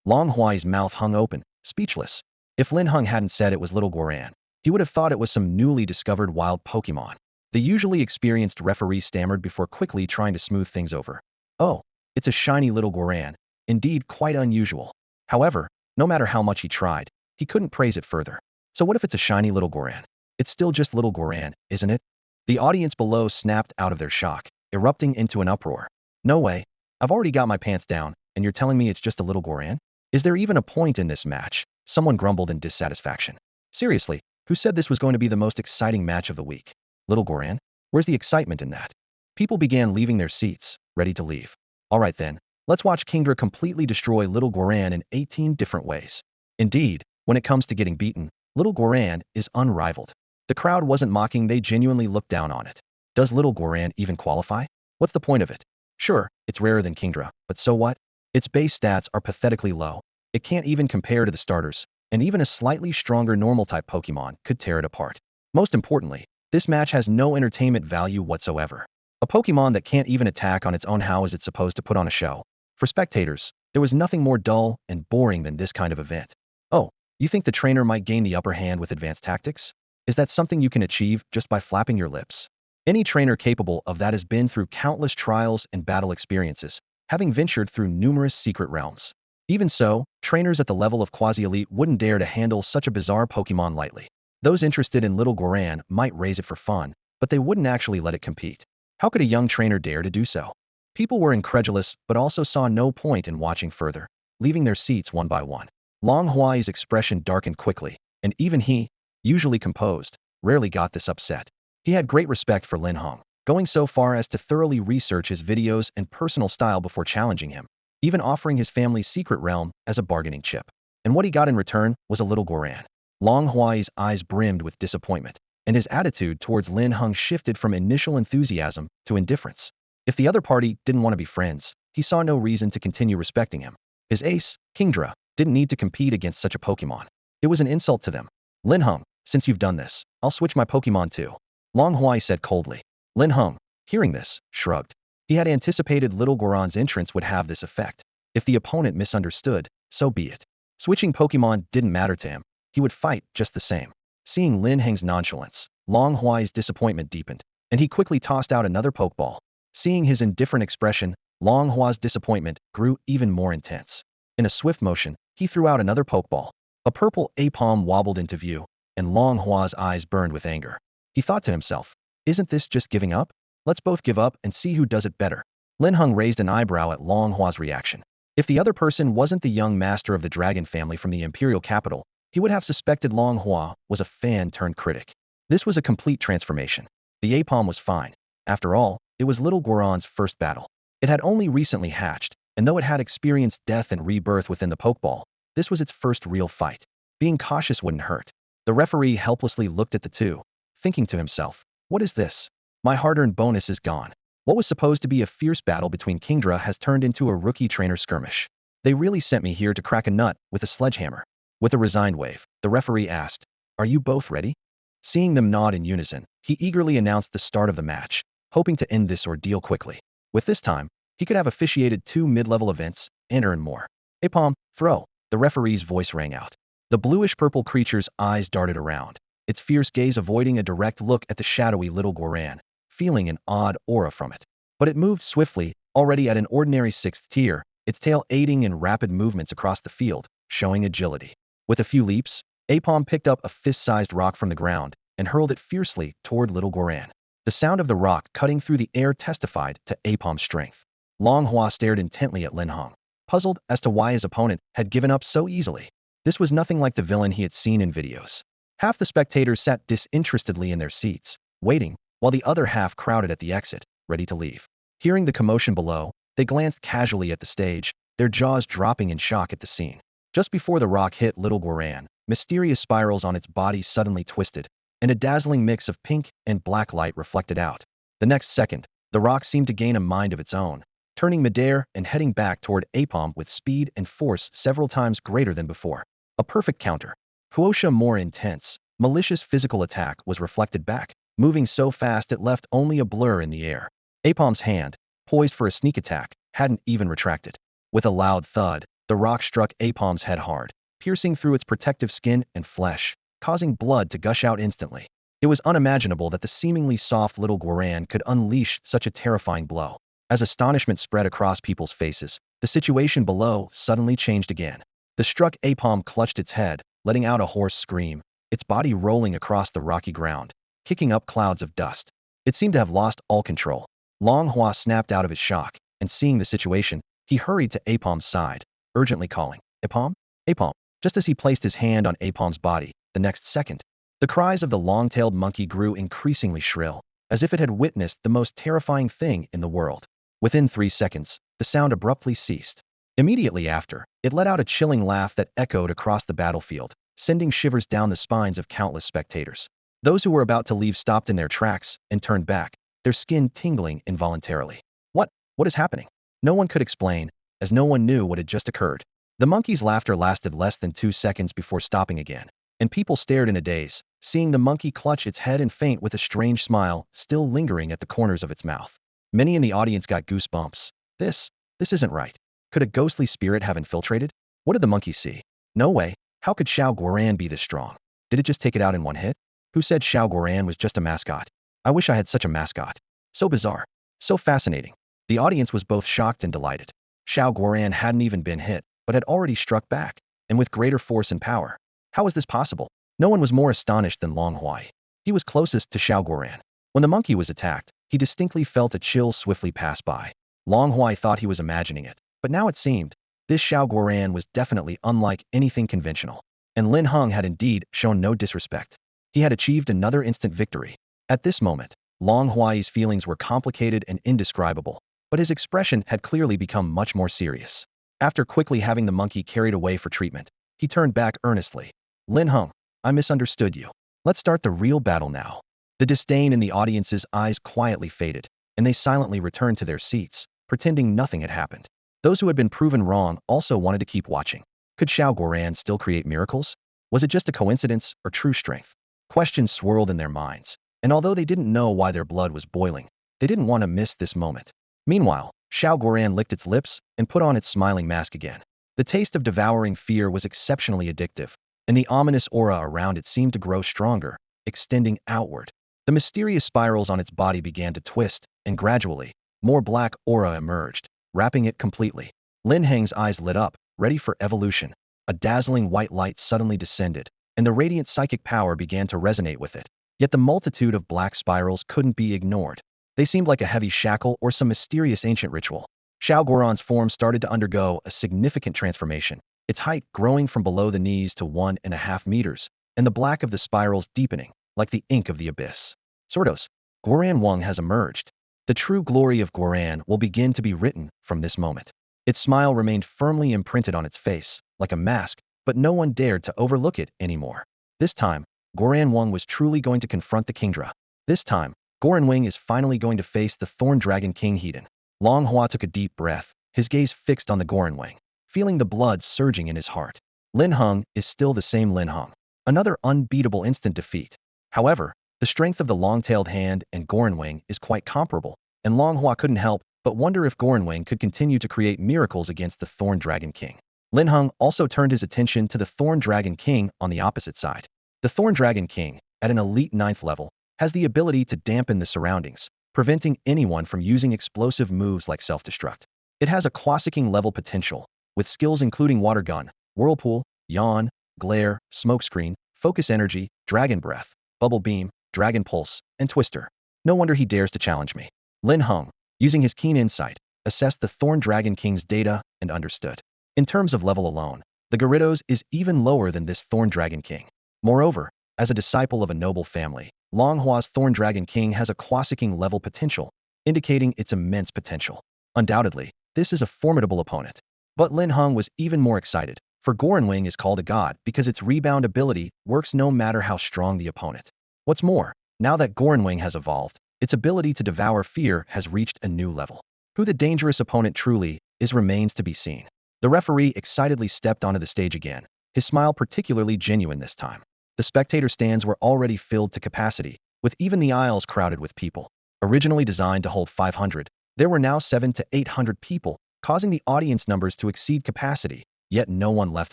Longhuai's mouth hung open, speechless. If Lin Heng hadn't said it was little Goran, he would have thought it was some newly discovered wild Pokemon. The usually experienced referee stammered before quickly trying to smooth things over. "Oh, it's a shiny little Goran. Indeed, quite unusual." However, no matter how much he tried, he couldn't praise it further. So what if it's a shiny little Goran? It's still just little Goran, isn't it? The audience below snapped out of their shock, erupting into an uproar. "No way. I've already got my pants down, and you're telling me it's just a little Goran? Is there even a point in this match?" Someone grumbled in dissatisfaction. "Seriously, who said this was going to be the most exciting match of the week? Little Goran? Where's the excitement in that?" People began leaving their seats, ready to leave. Alright then, let's watch Kingdra completely destroy little Goran in 18 different ways. Indeed, when it comes to getting beaten, little Goran is unrivaled. The crowd wasn't mocking, they genuinely looked down on it. Does little Goran even qualify? What's the point of it? Sure, it's rarer than Kingdra, but so what? Its base stats are pathetically low. It can't even compare to the starters, and even a slightly stronger normal-type Pokemon could tear it apart. Most importantly, this match has no entertainment value whatsoever. A Pokemon that can't even attack on its own, how is it supposed to put on a show? For spectators, there was nothing more dull and boring than this kind of event. Oh, you think the trainer might gain the upper hand with advanced tactics? Is that something you can achieve just by flapping your lips? Any trainer capable of that has been through countless trials and battle experiences, having ventured through numerous secret realms. Even so, trainers at the level of quasi-elite wouldn't dare to handle such a bizarre Pokemon lightly. Those interested in little Goran might raise it for fun, but they wouldn't actually let it compete. How could a young trainer dare to do so? People were incredulous, but also saw no point in watching further, leaving their seats one by one. Long Huai's expression darkened quickly, and even he, usually composed, rarely got this upset. He had great respect for Lin Heng, going so far as to thoroughly research his videos and personal style before challenging him, even offering his family's secret realm as a bargaining chip. And what he got in return was a little Goran. Long Huai's eyes brimmed with disappointment, and his attitude towards Lin Heng shifted from initial enthusiasm to indifference. If the other party didn't want to be friends, he saw no reason to continue respecting him. His ace, Kingdra, didn't need to compete against such a Pokemon. It was an insult to them. Lin Heng, since you've done this, I'll switch my Pokemon too. Long Huai said coldly. Lin Heng, hearing this, shrugged. He had anticipated little Goran's entrance would have this effect. If the opponent misunderstood, so be it. Switching Pokemon didn't matter to him. He would fight just the same. Seeing Lin Heng's nonchalance, Long Huai's disappointment deepened, and he quickly tossed out another Pokeball. Seeing his indifferent expression, Long Hua's disappointment grew even more intense. In a swift motion, he threw out another Pokeball. A purple Apom wobbled into view, and Long Hua's eyes burned with anger. He thought to himself, isn't this just giving up? Let's both give up and see who does it better. Lin Heng raised an eyebrow at Long Hua's reaction. If the other person wasn't the young master of the dragon family from the imperial capital, he would have suspected Long Hua was a fan turned critic. This was a complete transformation. The Apom was fine. After all, it was little Goran's first battle. It had only recently hatched, and though it had experienced death and rebirth within the Pokeball, this was its first real fight. Being cautious wouldn't hurt. The referee helplessly looked at the two, thinking to himself, what is this? My hard-earned bonus is gone. What was supposed to be a fierce battle between Kingdra has turned into a rookie trainer skirmish. They really sent me here to crack a nut with a sledgehammer. With a resigned wave, the referee asked, are you both ready? Seeing them nod in unison, he eagerly announced the start of the match, hoping to end this ordeal quickly. With this time, he could have officiated 2 mid-level events and earn more. Apom, throw, the referee's voice rang out. The bluish-purple creature's eyes darted around, its fierce gaze avoiding a direct look at the shadowy little Goran, feeling an odd aura from it. But it moved swiftly, already at an ordinary 6th tier, its tail aiding in rapid movements across the field, showing agility. With a few leaps, Apom picked up a fist-sized rock from the ground and hurled it fiercely toward little Goran. The sound of the rock cutting through the air testified to Apom's strength. Long Hua stared intently at Lin Heng, puzzled as to why his opponent had given up so easily. This was nothing like the villain he had seen in videos. Half the spectators sat disinterestedly in their seats, waiting, while the other half crowded at the exit, ready to leave. Hearing the commotion below, they glanced casually at the stage, their jaws dropping in shock at the scene. Just before the rock hit little Goran, mysterious spirals on its body suddenly twisted, and a dazzling mix of pink and black light reflected out. The next second, the rock seemed to gain a mind of its own, turning midair and heading back toward Apom with speed and force several times greater than before. A perfect counter. Poacher more intense, malicious physical attack was reflected back, moving so fast it left only a blur in the air. Apom's hand, poised for a sneak attack, hadn't even retracted. With a loud thud, the rock struck Apom's head hard, piercing through its protective skin and flesh, causing blood to gush out instantly. It was unimaginable that the seemingly soft little Goran could unleash such a terrifying blow. As astonishment spread across people's faces, the situation below suddenly changed again. The struck Apom clutched its head, letting out a hoarse scream, its body rolling across the rocky ground, kicking up clouds of dust. It seemed to have lost all control. Long Hua snapped out of his shock, and seeing the situation, he hurried to Apom's side, urgently calling, Apom? Apom! Just as he placed his hand on Apom's body, the next second, the cries of the long-tailed monkey grew increasingly shrill, as if it had witnessed the most terrifying thing in the world. Within 3 seconds, the sound abruptly ceased. Immediately after, it let out a chilling laugh that echoed across the battlefield, sending shivers down the spines of countless spectators. Those who were about to leave stopped in their tracks and turned back, their skin tingling involuntarily. What is happening? No one could explain, as no one knew what had just occurred. The monkey's laughter lasted less than 2 seconds before stopping again, and people stared in a daze, seeing the monkey clutch its head and faint with a strange smile still lingering at the corners of its mouth. Many in the audience got goosebumps. This isn't right. Could a ghostly spirit have infiltrated? What did the monkey see? No way. How could Xiao Guoran be this strong? Did it just take it out in one hit? Who said Xiao Guoran was just a mascot? I wish I had such a mascot. So bizarre. So fascinating. The audience was both shocked and delighted. Xiao Guoran hadn't even been hit, but had already struck back, and with greater force and power. How was this possible? No one was more astonished than Long Huai. He was closest to Xiao Guoran. When the monkey was attacked, he distinctly felt a chill swiftly pass by. Long Huai thought he was imagining it, but now it seemed this Xiao Guoran was definitely unlike anything conventional. And Lin Heng had indeed shown no disrespect. He had achieved another instant victory. At this moment, Long Huai's feelings were complicated and indescribable, but his expression had clearly become much more serious. After quickly having the monkey carried away for treatment, he turned back earnestly. Lin Heng, I misunderstood you. Let's start the real battle now. The disdain in the audience's eyes quietly faded, and they silently returned to their seats, pretending nothing had happened. Those who had been proven wrong also wanted to keep watching. Could Xiao Guoran still create miracles? Was it just a coincidence or true strength? Questions swirled in their minds, and although they didn't know why their blood was boiling, they didn't want to miss this moment. Meanwhile, Xiao Guoran licked its lips and put on its smiling mask again. The taste of devouring fear was exceptionally addictive, and the ominous aura around it seemed to grow stronger, extending outward. The mysterious spirals on its body began to twist, and gradually, more black aura emerged, wrapping it completely. Lin Heng's eyes lit up, ready for evolution. A dazzling white light suddenly descended, and the radiant psychic power began to resonate with it. Yet the multitude of black spirals couldn't be ignored. They seemed like a heavy shackle or some mysterious ancient ritual. Xiao Guoran's form started to undergo a significant transformation, its height growing from below the knees to 1.5 meters, and the black of the spirals deepening, like the ink of the abyss. Sordos, Guoran Wang has emerged. The true glory of Guoran will begin to be written from this moment. Its smile remained firmly imprinted on its face, like a mask, but no one dared to overlook it anymore. This time, Guoran Wang was truly going to confront the Kingdra. This time, Guoran Wang is finally going to face the Thorn Dragon King Heaton. Long Hua took a deep breath, his gaze fixed on the Guoran Wang, feeling the blood surging in his heart. Lin Heng is still the same Lin Heng. Another unbeatable instant defeat. However, the strength of the long-tailed hand and Guoran Wang is quite comparable, and Long Hua couldn't help but wonder if Guoran Wang could continue to create miracles against the Thorn Dragon King. Lin Heng also turned his attention to the Thorn Dragon King on the opposite side. The Thorn Dragon King, at an elite 9th level, has the ability to dampen the surroundings, preventing anyone from using explosive moves like self-destruct. It has a Quasiking level potential, with skills including Water Gun, Whirlpool, Yawn, Glare, Smokescreen, Focus Energy, Dragon Breath, Bubble Beam, Dragon Pulse, and Twister. No wonder he dares to challenge me. Lin Heng, using his keen insight, assessed the Thorn Dragon King's data and understood. In terms of level alone, the Gyarados is even lower than this Thorn Dragon King. Moreover, as a disciple of a noble family, Long Hua's Thorn Dragon King has a Quasiking level potential, indicating its immense potential. Undoubtedly, this is a formidable opponent. But Lin Heng was even more excited, for Guoran Wang is called a god because its rebound ability works no matter how strong the opponent. What's more, now that Guoran Wang has evolved, its ability to devour fear has reached a new level. Who the dangerous opponent truly is remains to be seen. The referee excitedly stepped onto the stage again, his smile particularly genuine this time. The spectator stands were already filled to capacity, with even the aisles crowded with people. Originally designed to hold 500, there were now 700 to 800 people, causing the audience numbers to exceed capacity, yet no one left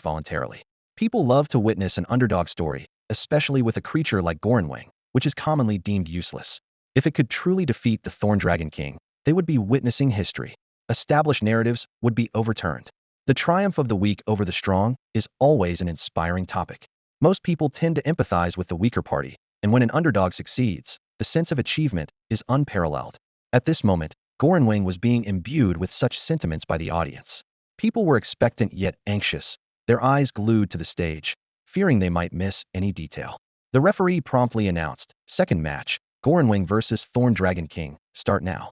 voluntarily. People love to witness an underdog story, especially with a creature like Guoran Wang, which is commonly deemed useless. If it could truly defeat the Thorn Dragon King, they would be witnessing history. Established narratives would be overturned. The triumph of the weak over the strong is always an inspiring topic. Most people tend to empathize with the weaker party, and when an underdog succeeds, the sense of achievement is unparalleled. At this moment, Guoran Wang was being imbued with such sentiments by the audience. People were expectant yet anxious, their eyes glued to the stage, fearing they might miss any detail. The referee promptly announced, second match, Guoran Wang versus Thorn Dragon King, start now.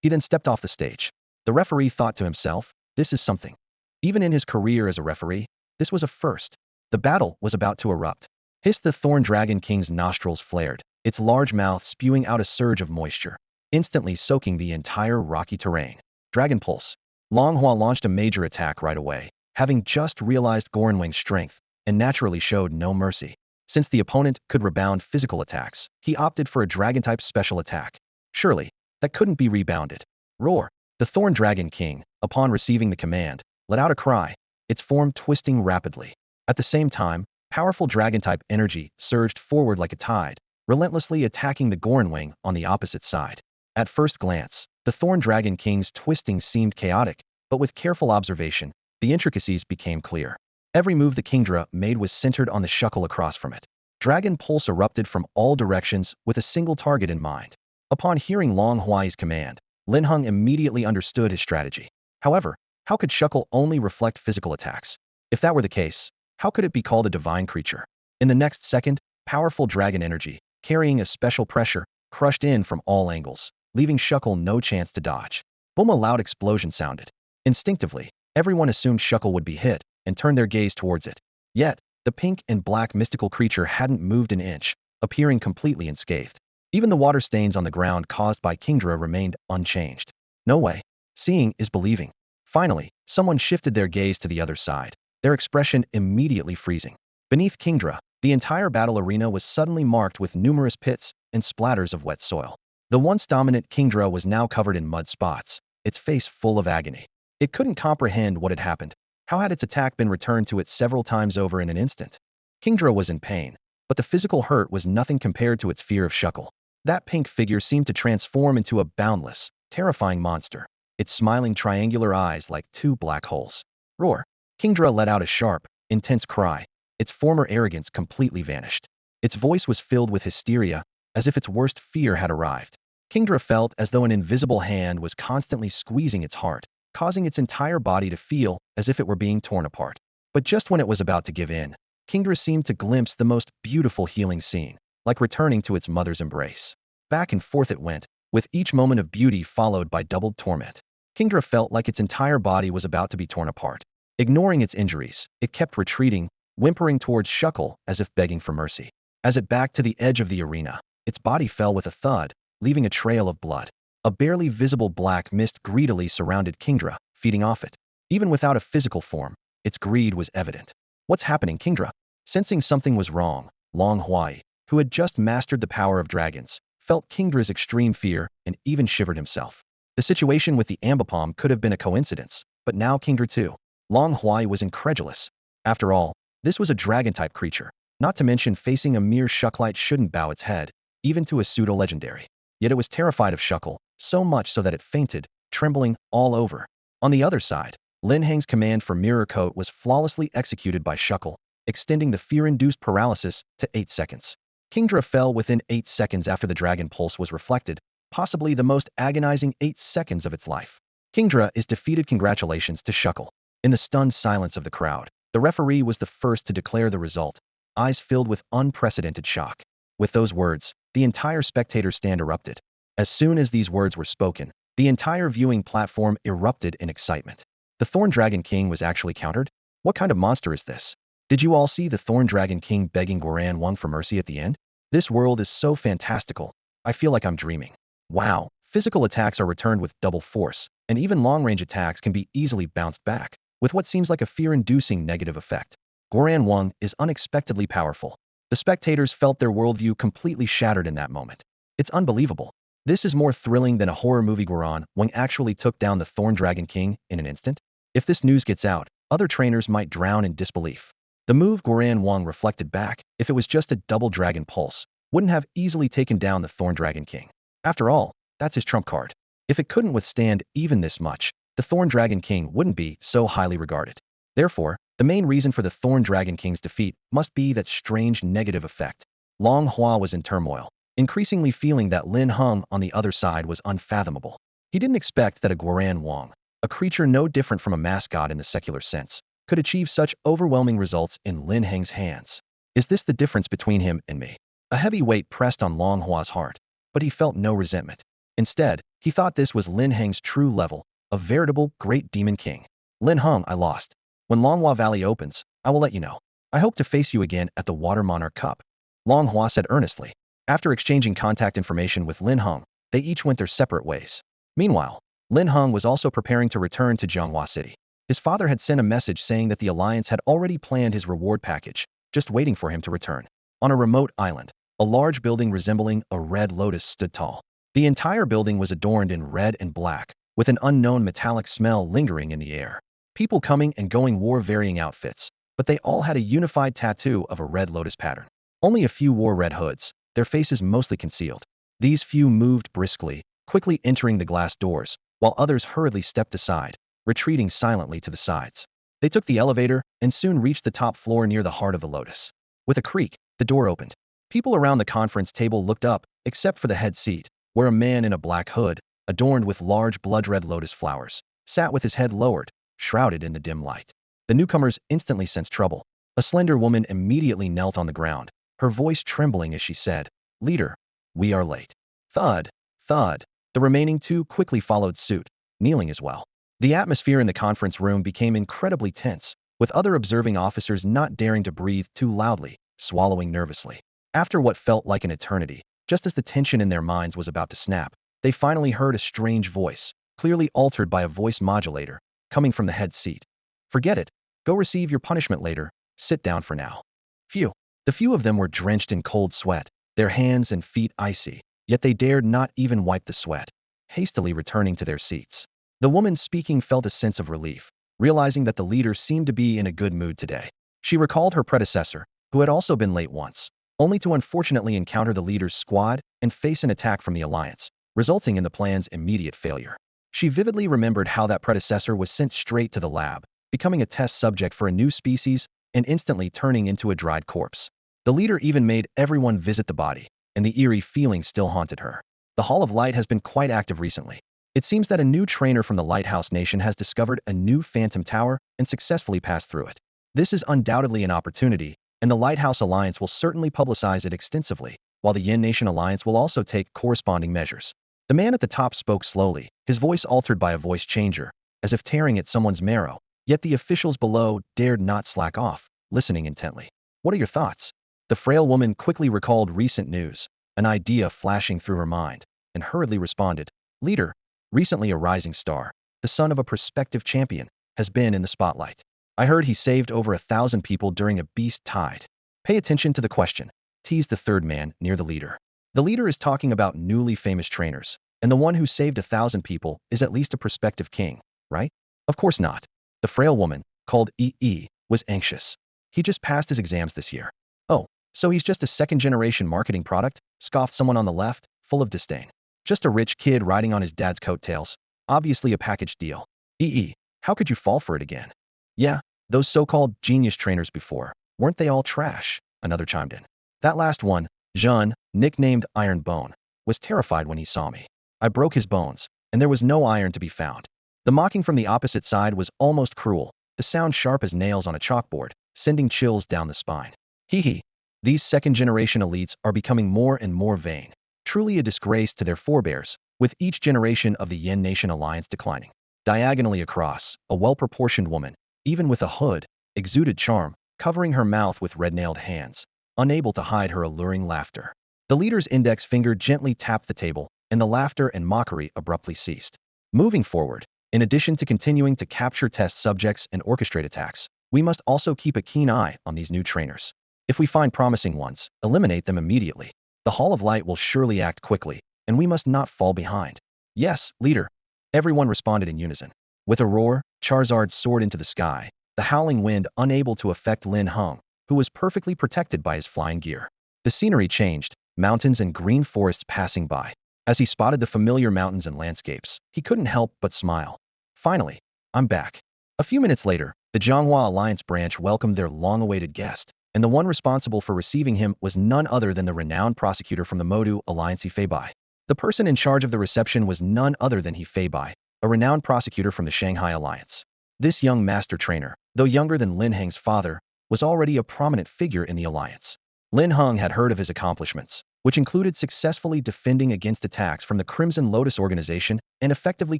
He then stepped off the stage. The referee thought to himself, this is something. Even in his career as a referee, this was a first. The battle was about to erupt. Hissed the Thorn Dragon King's nostrils flared, its large mouth spewing out a surge of moisture, instantly soaking the entire rocky terrain. Dragon Pulse. Long Hua launched a major attack right away, having just realized Guoran Wang's strength, and naturally showed no mercy. Since the opponent could rebound physical attacks, he opted for a Dragon-type special attack. Surely, that couldn't be rebounded. Roar! The Thorn Dragon King, upon receiving the command, let out a cry, its form twisting rapidly. At the same time, powerful dragon-type energy surged forward like a tide, relentlessly attacking the Goronwing on the opposite side. At first glance, the Thorn Dragon King's twisting seemed chaotic, but with careful observation, the intricacies became clear. Every move the Kingdra made was centered on the Shuckle across from it. Dragon Pulse erupted from all directions with a single target in mind. Upon hearing Long Huai's command, Linhung immediately understood his strategy. However, how could Shuckle only reflect physical attacks? If that were the case, how could it be called a divine creature? In the next second, powerful dragon energy, carrying a special pressure, crushed in from all angles, leaving Shuckle no chance to dodge. Boom! A loud explosion sounded. Instinctively, everyone assumed Shuckle would be hit and turned their gaze towards it. Yet, the pink and black mystical creature hadn't moved an inch, appearing completely unscathed. Even the water stains on the ground caused by Kingdra remained unchanged. No way. Seeing is believing. Finally, someone shifted their gaze to the other side, their expression immediately freezing. Beneath Kingdra, the entire battle arena was suddenly marked with numerous pits and splatters of wet soil. The once dominant Kingdra was now covered in mud spots, its face full of agony. It couldn't comprehend what had happened. How had its attack been returned to it several times over in an instant? Kingdra was in pain, but the physical hurt was nothing compared to its fear of Shuckle. That pink figure seemed to transform into a boundless, terrifying monster, its smiling triangular eyes like two black holes. Roar! Kingdra let out a sharp, intense cry. Its former arrogance completely vanished. Its voice was filled with hysteria, as if its worst fear had arrived. Kingdra felt as though an invisible hand was constantly squeezing its heart, causing its entire body to feel as if it were being torn apart. But just when it was about to give in, Kingdra seemed to glimpse the most beautiful healing scene, like returning to its mother's embrace. Back and forth it went, with each moment of beauty followed by doubled torment. Kingdra felt like its entire body was about to be torn apart. Ignoring its injuries, it kept retreating, whimpering towards Shuckle as if begging for mercy. As it backed to the edge of the arena, its body fell with a thud, leaving a trail of blood. A barely visible black mist greedily surrounded Kingdra, feeding off it. Even without a physical form, its greed was evident. What's happening, Kingdra? Sensing something was wrong, Long Huai, who had just mastered the power of dragons, felt Kingdra's extreme fear and even shivered himself. The situation with the Ambipom could have been a coincidence, but now Kingdra too. Long Huai was incredulous. After all, this was a dragon-type creature, not to mention facing a mere Shucklight shouldn't bow its head, even to a pseudo-legendary. Yet it was terrified of Shuckle, so much so that it fainted, trembling all over. On the other side, Lin Heng's command for Mirror Coat was flawlessly executed by Shuckle, extending the fear-induced paralysis to 8 seconds. Kingdra fell within 8 seconds after the Dragon Pulse was reflected, possibly the most agonizing 8 seconds of its life. Kingdra is defeated. Congratulations to Shuckle. In the stunned silence of the crowd, the referee was the first to declare the result, eyes filled with unprecedented shock. With those words, the entire spectator stand erupted. As soon as these words were spoken, the entire viewing platform erupted in excitement. The Thorn Dragon King was actually countered? What kind of monster is this? Did you all see the Thorn Dragon King begging Guoran for mercy at the end? This world is so fantastical. I feel like I'm dreaming. Wow, physical attacks are returned with double force, and even long-range attacks can be easily bounced back, with what seems like a fear-inducing negative effect. Guoran is unexpectedly powerful. The spectators felt their worldview completely shattered in that moment. It's unbelievable. This is more thrilling than a horror movie. Guoran actually took down the Thorn Dragon King in an instant. If this news gets out, other trainers might drown in disbelief. The move Guoran reflected back, if it was just a double Dragon Pulse, wouldn't have easily taken down the Thorn Dragon King. After all, that's his trump card. If it couldn't withstand even this much, the Thorn Dragon King wouldn't be so highly regarded. Therefore, the main reason for the Thorn Dragon King's defeat must be that strange negative effect. Long Hua was in turmoil, increasingly feeling that Lin Heng on the other side was unfathomable. He didn't expect that a Guoran, a creature no different from a mascot in the secular sense, could achieve such overwhelming results in Lin Heng's hands. Is this the difference between him and me? A heavy weight pressed on Long Hua's heart, but he felt no resentment. Instead, he thought this was Lin Heng's true level, a veritable great demon king. Lin Heng, I lost. When Longhua Valley opens, I will let you know. I hope to face you again at the Water Monarch Cup. Longhua said earnestly. After exchanging contact information with Lin Heng, they each went their separate ways. Meanwhile, Lin Heng was also preparing to return to Zhonghua City. His father had sent a message saying that the Alliance had already planned his reward package, just waiting for him to return. On a remote island, a large building resembling a red lotus stood tall. The entire building was adorned in red and black, with an unknown metallic smell lingering in the air. People coming and going wore varying outfits, but they all had a unified tattoo of a red lotus pattern. Only a few wore red hoods, their faces mostly concealed. These few moved briskly, quickly entering the glass doors, while others hurriedly stepped aside, retreating silently to the sides. They took the elevator and soon reached the top floor near the heart of the Lotus. With a creak, the door opened. People around the conference table looked up, except for the head seat, where a man in a black hood, adorned with large blood-red lotus flowers, sat with his head lowered, shrouded in the dim light. The newcomers instantly sensed trouble. A slender woman immediately knelt on the ground, her voice trembling as she said, "Leader, we are late." Thud, thud. The remaining two quickly followed suit, kneeling as well. The atmosphere in the conference room became incredibly tense, with other observing officers not daring to breathe too loudly, swallowing nervously. After what felt like an eternity, just as the tension in their minds was about to snap, they finally heard a strange voice, clearly altered by a voice modulator, coming from the head seat. "Forget it. Go receive your punishment later. Sit down for now." Phew. The few of them were drenched in cold sweat, their hands and feet icy, yet they dared not even wipe the sweat, hastily returning to their seats. The woman speaking felt a sense of relief, realizing that the leader seemed to be in a good mood today. She recalled her predecessor, who had also been late once, only to unfortunately encounter the leader's squad and face an attack from the Alliance, resulting in the plan's immediate failure. She vividly remembered how that predecessor was sent straight to the lab, becoming a test subject for a new species and instantly turning into a dried corpse. The leader even made everyone visit the body, and the eerie feeling still haunted her. The Hall of Light has been quite active recently. It seems that a new trainer from the Lighthouse Nation has discovered a new Phantom Tower and successfully passed through it. This is undoubtedly an opportunity, and the Lighthouse Alliance will certainly publicize it extensively, while the Yin Nation Alliance will also take corresponding measures. The man at the top spoke slowly, his voice altered by a voice changer, as if tearing at someone's marrow, yet the officials below dared not slack off, listening intently. "What are your thoughts?" The frail woman quickly recalled recent news, an idea flashing through her mind, and hurriedly responded, "Leader, recently a rising star, the son of a prospective champion, has been in the spotlight. I heard he saved over 1,000 people during a beast tide." "Pay attention to the question," teased the third man near the leader. "The leader is talking about newly famous trainers, and the one who saved 1,000 people is at least a prospective king, right?" "Of course not." The frail woman, called EE, was anxious. "He just passed his exams this year." "Oh, so he's just a second-generation marketing product?" scoffed someone on the left, full of disdain. "Just a rich kid riding on his dad's coattails. Obviously a package deal." "EE, how could you fall for it again?" "Yeah, those so-called genius trainers before, weren't they all trash?" another chimed in. "That last one, Jean, nicknamed Iron Bone, was terrified when he saw me. I broke his bones, and there was no iron to be found." The mocking from the opposite side was almost cruel, the sound sharp as nails on a chalkboard, sending chills down the spine. "Hee hee. These second-generation elites are becoming more and more vain, truly a disgrace to their forebears, with each generation of the Yin Nation Alliance declining." Diagonally across, a well-proportioned woman, even with a hood, exuded charm, covering her mouth with red-nailed hands, unable to hide her alluring laughter. The leader's index finger gently tapped the table, and the laughter and mockery abruptly ceased. "Moving forward, in addition to continuing to capture test subjects and orchestrate attacks, we must also keep a keen eye on these new trainers. If we find promising ones, eliminate them immediately. The Hall of Light will surely act quickly, and we must not fall behind." "Yes, leader." Everyone responded in unison. With a roar, Charizard soared into the sky, the howling wind unable to affect Lin Heng, who was perfectly protected by his flying gear. The scenery changed, mountains and green forests passing by. As he spotted the familiar mountains and landscapes, he couldn't help but smile. "Finally, I'm back." A few minutes later, the Zhonghua Alliance branch welcomed their long-awaited guest, and the one responsible for receiving him was none other than the renowned prosecutor from the Modu Alliance, Feibai. The person in charge of the reception was none other than Feibai, a renowned prosecutor from the Shanghai Alliance. This young master trainer, though younger than Lin Heng's father, was already a prominent figure in the Alliance. Lin Heng had heard of his accomplishments, which included successfully defending against attacks from the Crimson Lotus organization and effectively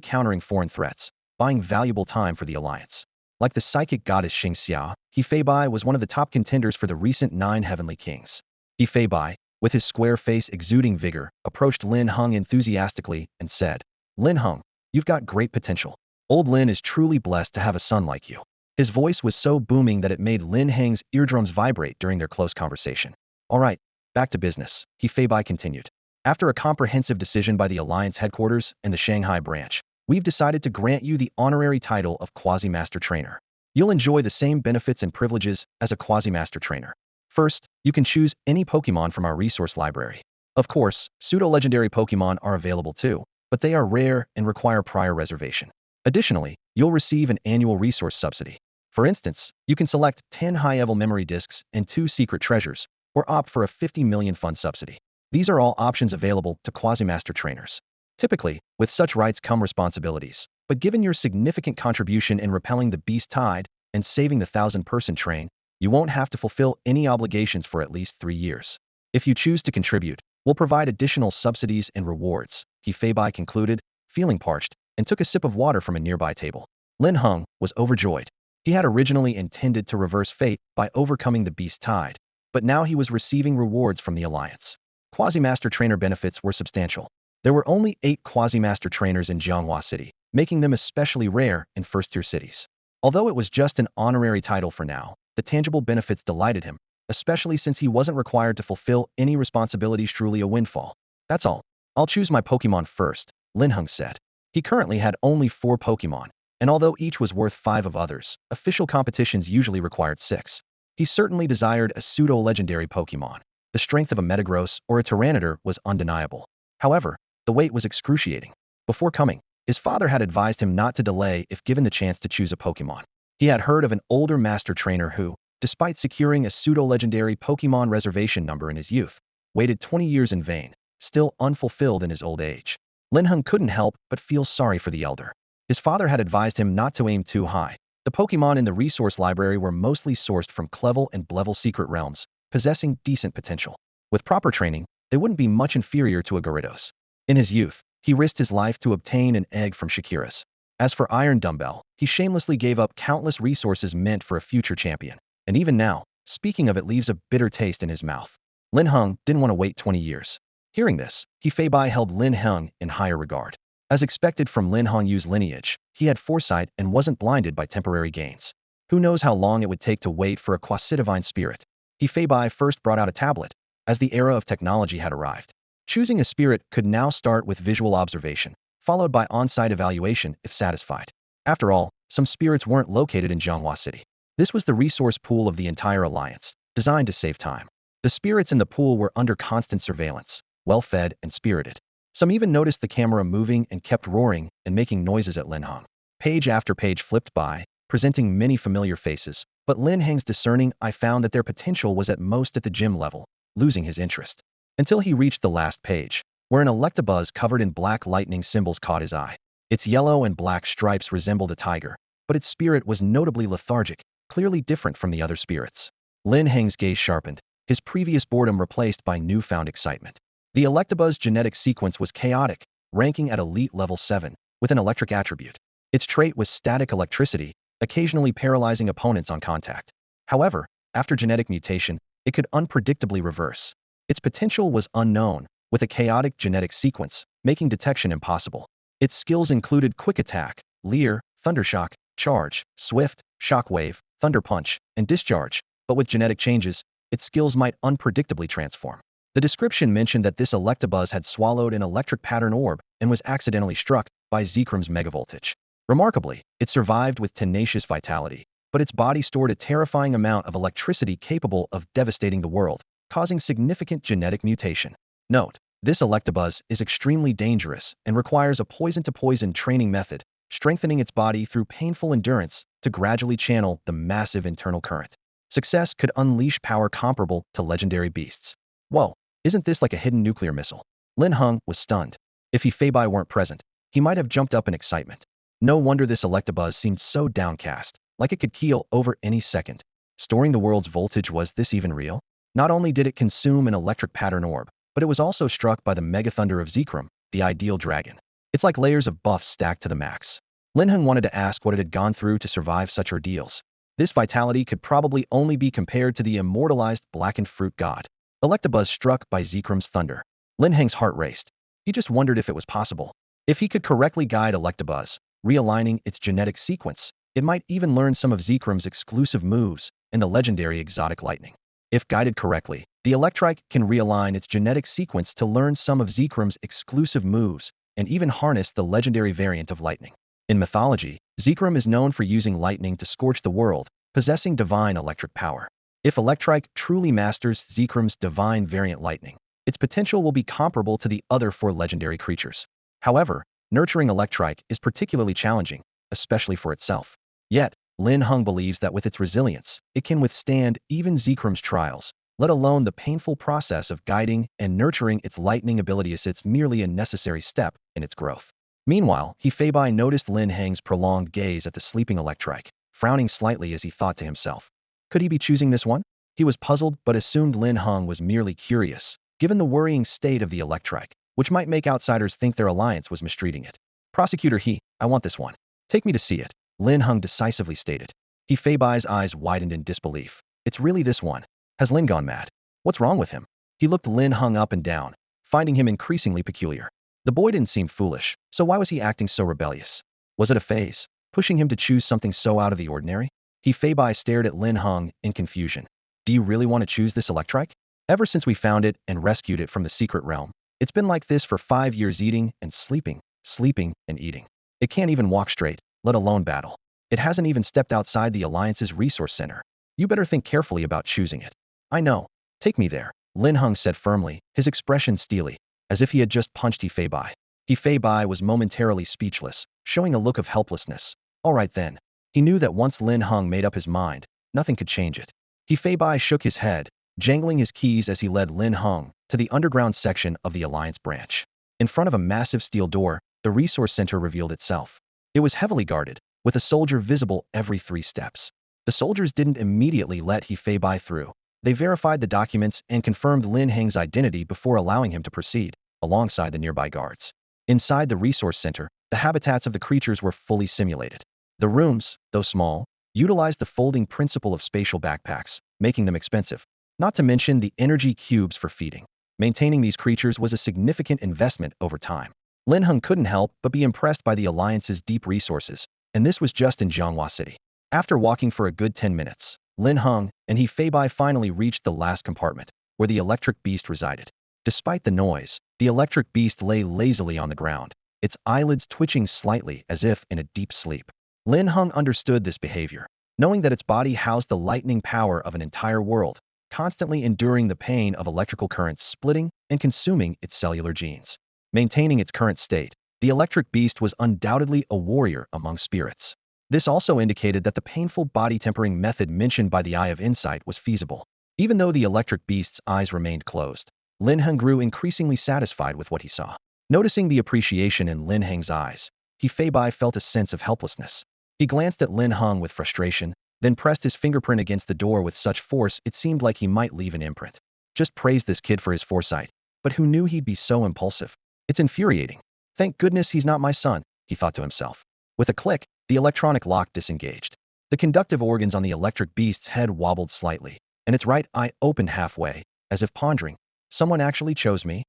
countering foreign threats, buying valuable time for the Alliance. Like the psychic goddess Xingxia, Feibai was one of the top contenders for the recent 9 Heavenly Kings. Feibai, with his square face exuding vigor, approached Lin Heng enthusiastically and said, "Lin Heng, you've got great potential. Old Lin is truly blessed to have a son like you." His voice was so booming that it made Lin Heng's eardrums vibrate during their close conversation. "All right, back to business," Feibai continued. After a comprehensive decision by the Alliance headquarters and the Shanghai branch, we've decided to grant you the honorary title of Quasi-Master Trainer. You'll enjoy the same benefits and privileges as a Quasi-Master Trainer. First, you can choose any Pokemon from our resource library. Of course, pseudo-legendary Pokemon are available too, but they are rare and require prior reservation. Additionally, you'll receive an annual resource subsidy. For instance, you can select 10 high-level memory discs and 2 secret treasures, or opt for a 50 million fund subsidy. These are all options available to Quasi-Master Trainers. Typically, with such rights come responsibilities, but given your significant contribution in repelling the Beast Tide and saving the 1,000-person train, you won't have to fulfill any obligations for at least 3 years. If you choose to contribute, we'll provide additional subsidies and rewards, Healinng concluded, feeling parched, and took a sip of water from a nearby table. Lin Heng was overjoyed. He had originally intended to reverse fate by overcoming the Beast Tide, but now he was receiving rewards from the Alliance. Quasi-Master Trainer benefits were substantial. There were only 8 Quasi-Master Trainers in Jianghua City, making them especially rare in first-tier cities. Although it was just an honorary title for now, the tangible benefits delighted him, especially since he wasn't required to fulfill any responsibilities. Truly a windfall. That's all. I'll choose my Pokemon first, Linhung said. He currently had only 4 Pokemon, and although each was worth 5 of others, official competitions usually required 6. He certainly desired a pseudo-legendary Pokemon. The strength of a Metagross or a Tyranitar was undeniable. However, the wait was excruciating. Before coming, his father had advised him not to delay if given the chance to choose a Pokemon. He had heard of an older master trainer who, despite securing a pseudo-legendary Pokemon reservation number in his youth, waited 20 years in vain, still unfulfilled in his old age. Linhung couldn't help but feel sorry for the elder. His father had advised him not to aim too high. The Pokemon in the resource library were mostly sourced from Cleffa and Blevel secret realms, possessing decent potential. With proper training, they wouldn't be much inferior to a Gyarados. In his youth, he risked his life to obtain an egg from Shakira's. As for Iron Dumbbell, he shamelessly gave up countless resources meant for a future champion. And even now, speaking of it leaves a bitter taste in his mouth. Linhung didn't want to wait 20 years. Hearing this, Healinng held Lin Heng in higher regard. As expected from Lin Heng's lineage, he had foresight and wasn't blinded by temporary gains. Who knows how long it would take to wait for a quasi-divine spirit? Healinng first brought out a tablet, as the era of technology had arrived. Choosing a spirit could now start with visual observation, followed by on-site evaluation if satisfied. After all, some spirits weren't located in Jianghua City. This was the resource pool of the entire Alliance, designed to save time. The spirits in the pool were under constant surveillance, well-fed and spirited. Some even noticed the camera moving and kept roaring and making noises at Linhung. Page after page flipped by, presenting many familiar faces, but Lin Heng's discerning eye found that their potential was at most at the gym level, losing his interest. Until he reached the last page, where an Electabuzz covered in black lightning symbols caught his eye. Its yellow and black stripes resembled a tiger, but its spirit was notably lethargic, clearly different from the other spirits. Lin Heng's gaze sharpened, his previous boredom replaced by newfound excitement. The Electabuzz genetic sequence was chaotic, ranking at Elite Level 7, with an electric attribute. Its trait was static electricity, occasionally paralyzing opponents on contact. However, after genetic mutation, it could unpredictably reverse. Its potential was unknown, with a chaotic genetic sequence, making detection impossible. Its skills included Quick Attack, Leer, Thundershock, Charge, Swift, Shockwave, Thunder Punch, and Discharge, but with genetic changes, its skills might unpredictably transform. The description mentioned that this Electabuzz had swallowed an electric pattern orb and was accidentally struck by Zekrum's megavoltage. Remarkably, it survived with tenacious vitality, but its body stored a terrifying amount of electricity capable of devastating the world, causing significant genetic mutation. Note: this Electabuzz is extremely dangerous and requires a poison-to-poison training method, strengthening its body through painful endurance to gradually channel the massive internal current. Success could unleash power comparable to legendary beasts. Whoa, isn't this like a hidden nuclear missile? Linhung was stunned. If Healinng weren't present, he might have jumped up in excitement. No wonder this Electabuzz seemed so downcast, like it could keel over any second. Storing the world's voltage, was this even real? Not only did it consume an electric pattern orb, but it was also struck by the mega thunder of Zekrum, the ideal dragon. It's like layers of buffs stacked to the max. Linhung wanted to ask what it had gone through to survive such ordeals. This vitality could probably only be compared to the immortalized blackened fruit god. Electabuzz struck by Zekrum's thunder. Linhung's heart raced. He just wondered if it was possible. If he could correctly guide Electabuzz, realigning its genetic sequence, it might even learn some of Zekrum's exclusive moves and the legendary exotic lightning. If guided correctly, the Electrike can realign its genetic sequence to learn some of Zekrum's exclusive moves and even harness the legendary variant of lightning. In mythology, Zekrom is known for using lightning to scorch the world, possessing divine electric power. If Electrike truly masters Zekrum's divine variant lightning, its potential will be comparable to the other four legendary creatures. However, nurturing Electrike is particularly challenging, especially for itself. Yet, Lin Heng believes that with its resilience, it can withstand even Zekrum's trials, let alone the painful process of guiding and nurturing its lightning ability as it's merely a necessary step in its growth. Meanwhile, Hefeibai noticed Lin Heng's prolonged gaze at the sleeping Electrike, frowning slightly as he thought to himself. Could he be choosing this one? He was puzzled but assumed Lin Heng was merely curious, given the worrying state of the Electrike, which might make outsiders think their alliance was mistreating it. Prosecutor He, I want this one. Take me to see it, Lin Heng decisively stated. Hefeibai's eyes widened in disbelief. It's really this one. Has Lin gone mad? What's wrong with him? He looked Lin Heng up and down, finding him increasingly peculiar. The boy didn't seem foolish, so why was he acting so rebellious? Was it a phase, pushing him to choose something so out of the ordinary? Hefeibai stared at Lin Heng in confusion. Do you really want to choose this Electrike? Ever since we found it and rescued it from the secret realm, it's been like this for 5 years, eating and sleeping, sleeping and eating. It can't even walk straight, let alone battle. It hasn't even stepped outside the Alliance's resource center. You better think carefully about choosing it. I know. Take me there, Lin Heng said firmly, his expression steely, as if he had just punched Hefeibai. Hefeibai was momentarily speechless, showing a look of helplessness. All right then. He knew that once Lin Heng made up his mind, nothing could change it. Hefeibai shook his head, jangling his keys as he led Lin Heng to the underground section of the Alliance branch. In front of a massive steel door, the resource center revealed itself. It was heavily guarded, with a soldier visible every 3 steps. The soldiers didn't immediately let Hefeibai through. They verified the documents and confirmed Lin Heng's identity before allowing him to proceed, alongside the nearby guards. Inside the resource center, the habitats of the creatures were fully simulated. The rooms, though small, utilized the folding principle of spatial backpacks, making them expensive. Not to mention the energy cubes for feeding. Maintaining these creatures was a significant investment over time. Lin Heng couldn't help but be impressed by the Alliance's deep resources, and this was just in Jianghua City. After walking for a good 10 minutes, Lin Heng and Hefeibai finally reached the last compartment, where the electric beast resided. Despite the noise, the electric beast lay lazily on the ground, its eyelids twitching slightly as if in a deep sleep. Lin Heng understood this behavior, knowing that its body housed the lightning power of an entire world, constantly enduring the pain of electrical currents splitting and consuming its cellular genes. Maintaining its current state, the electric beast was undoubtedly a warrior among spirits. This also indicated that the painful body tempering method mentioned by the Eye of Insight was feasible. Even though the electric beast's eyes remained closed, Lin Heng grew increasingly satisfied with what he saw. Noticing the appreciation in Lin Heng's eyes, Hefeibai felt a sense of helplessness. He glanced at Lin Heng with frustration, then pressed his fingerprint against the door with such force it seemed like he might leave an imprint. Just praised this kid for his foresight, but who knew he'd be so impulsive? It's infuriating. Thank goodness he's not my son, he thought to himself. With a click, the electronic lock disengaged. The conductive organs on the electric beast's head wobbled slightly, and its right eye opened halfway, as if pondering, someone actually chose me?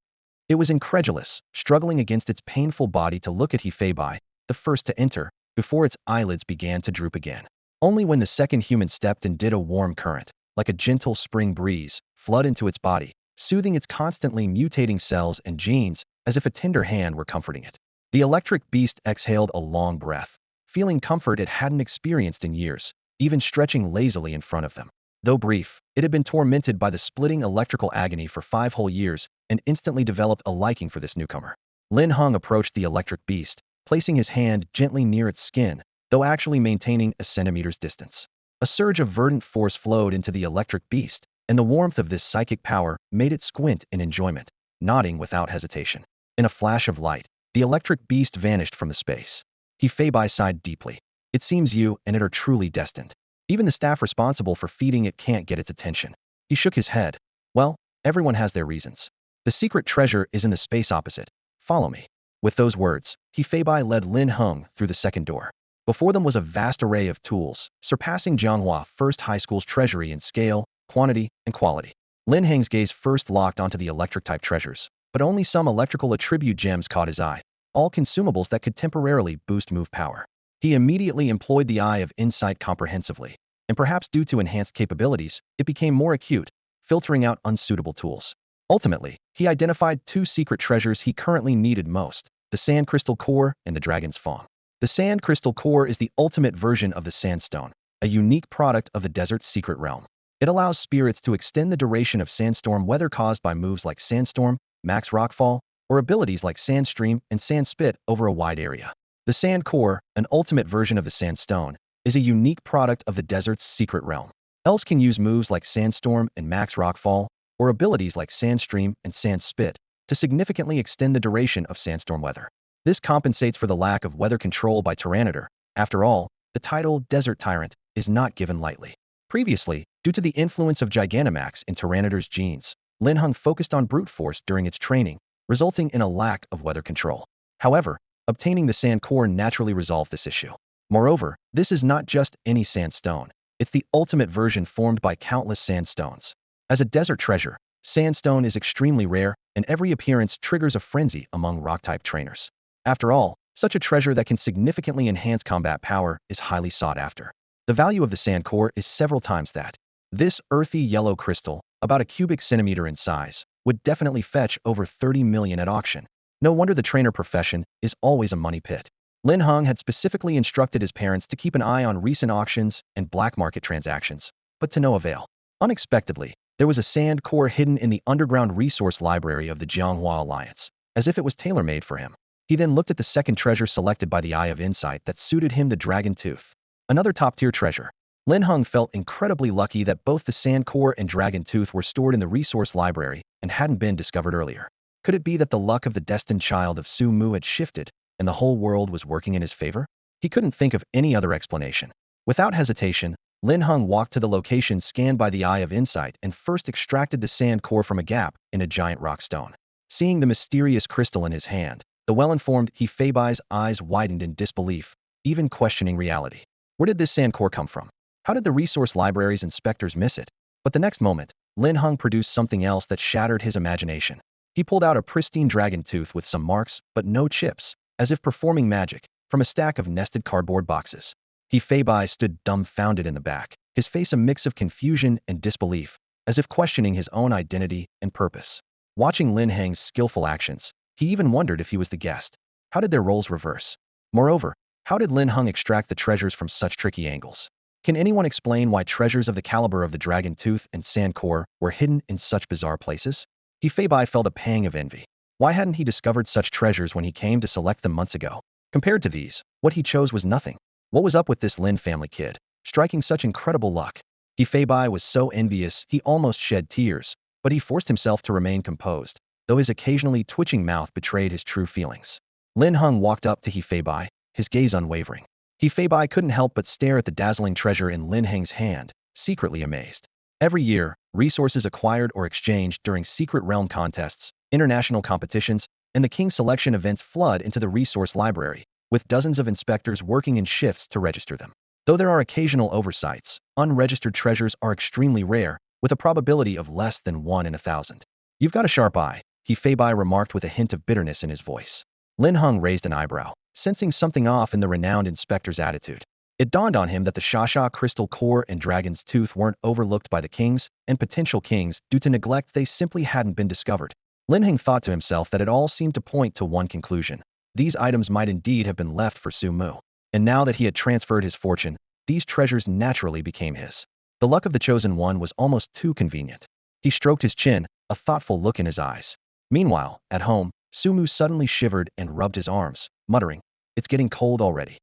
It was incredulous, struggling against its painful body to look at Hefeibai, the first to enter, before its eyelids began to droop again. Only when the second human stepped and did a warm current, like a gentle spring breeze, flood into its body, soothing its constantly mutating cells and genes as if a tender hand were comforting it. The electric beast exhaled a long breath, feeling comfort it hadn't experienced in years, even stretching lazily in front of them. Though brief, it had been tormented by the splitting electrical agony for 5 whole years and instantly developed a liking for this newcomer. Lin Heng approached the electric beast, placing his hand gently near its skin, though actually maintaining a centimeter's distance. A surge of verdant force flowed into the electric beast, and the warmth of this psychic power made it squint in enjoyment, nodding without hesitation. In a flash of light, the electric beast vanished from the space. Hefeibai sighed deeply. It seems you and it are truly destined. Even the staff responsible for feeding it can't get its attention. He shook his head. Well, everyone has their reasons. The secret treasure is in the space opposite. Follow me. With those words, Hefeibai led Lin Heng through the second door. Before them was a vast array of tools, surpassing Jianghua First High School's treasury in scale, quantity, and quality. Lin Heng's gaze first locked onto the electric-type treasures, but only some electrical attribute gems caught his eye, all consumables that could temporarily boost move power. He immediately employed the Eye of Insight comprehensively, and perhaps due to enhanced capabilities, it became more acute, filtering out unsuitable tools. Ultimately, he identified two secret treasures he currently needed most: the Sand Crystal Core and the Dragon's Fang. The Sand Crystal Core is the ultimate version of the Sandstone, a unique product of the desert's secret realm. It allows spirits to extend the duration of sandstorm weather caused by moves like Sandstorm, Max Rockfall, or abilities like Sandstream and Sand Spit over a wide area. The Sand Core, an ultimate version of the Sandstone, is a unique product of the desert's secret realm. Elves can use moves like Sandstorm and Max Rockfall, or abilities like Sandstream and Sand Spit, to significantly extend the duration of sandstorm weather. This compensates for the lack of weather control by Tyranitar. After all, the title Desert Tyrant is not given lightly. Previously, due to the influence of Gigantamax in Tyranitar's genes, Linhung focused on brute force during its training, resulting in a lack of weather control. However, obtaining the Sand Core naturally resolved this issue. Moreover, this is not just any sandstone. It's the ultimate version formed by countless sandstones. As a desert treasure, sandstone is extremely rare, and every appearance triggers a frenzy among rock-type trainers. After all, such a treasure that can significantly enhance combat power is highly sought after. The value of the Sand Core is several times that. This earthy yellow crystal, about a cubic centimeter in size, would definitely fetch over 30 million at auction. No wonder the trainer profession is always a money pit. Lin Heng had specifically instructed his parents to keep an eye on recent auctions and black market transactions, but to no avail. Unexpectedly, there was a Sand Core hidden in the underground resource library of the Jianghua Alliance, as if it was tailor-made for him. He then looked at the second treasure selected by the Eye of Insight that suited him, the Dragon Tooth. Another top-tier treasure. Lin Heng felt incredibly lucky that both the Sand Core and Dragon Tooth were stored in the resource library and hadn't been discovered earlier. Could it be that the luck of the destined child of Su Mu had shifted, and the whole world was working in his favor? He couldn't think of any other explanation. Without hesitation, Lin Heng walked to the location scanned by the Eye of Insight and first extracted the Sand Core from a gap in a giant rock stone. Seeing the mysterious crystal in his hand, the well-informed Hefei's eyes widened in disbelief, even questioning reality. Where did this Sand Core come from? How did the resource library's inspectors miss it? But the next moment, Lin Heng produced something else that shattered his imagination. He pulled out a pristine dragon tooth with some marks, but no chips, as if performing magic, from a stack of nested cardboard boxes. Hefei stood dumbfounded in the back, his face a mix of confusion and disbelief, as if questioning his own identity and purpose. Watching Lin Heng's skillful actions, he even wondered if he was the guest. How did their roles reverse? Moreover, how did Lin Heng extract the treasures from such tricky angles? Can anyone explain why treasures of the caliber of the Dragon Tooth and Sand Core were hidden in such bizarre places? Hefei felt a pang of envy. Why hadn't he discovered such treasures when he came to select them months ago? Compared to these, what he chose was nothing. What was up with this Lin family kid, striking such incredible luck? Hefei was so envious he almost shed tears, but he forced himself to remain composed, though his occasionally twitching mouth betrayed his true feelings. Lin Heng walked up to Hefei, his gaze unwavering. Hefei couldn't help but stare at the dazzling treasure in Lin Heng's hand, secretly amazed. Every year, resources acquired or exchanged during secret realm contests, international competitions, and the King selection events flood into the resource library, with dozens of inspectors working in shifts to register them. Though there are occasional oversights, unregistered treasures are extremely rare, with a probability of less than 1 in 1,000. You've got a sharp eye, Hefei remarked with a hint of bitterness in his voice. Lin Heng raised an eyebrow, sensing something off in the renowned inspector's attitude. It dawned on him that the Shasha Crystal Core and Dragon's Tooth weren't overlooked by the kings and potential kings due to neglect. They simply hadn't been discovered. Lin Heng thought to himself that it all seemed to point to one conclusion. These items might indeed have been left for Su Mu. And now that he had transferred his fortune, these treasures naturally became his. The luck of the chosen one was almost too convenient. He stroked his chin, a thoughtful look in his eyes. Meanwhile, at home, Su Mu suddenly shivered and rubbed his arms, muttering, "It's getting cold already."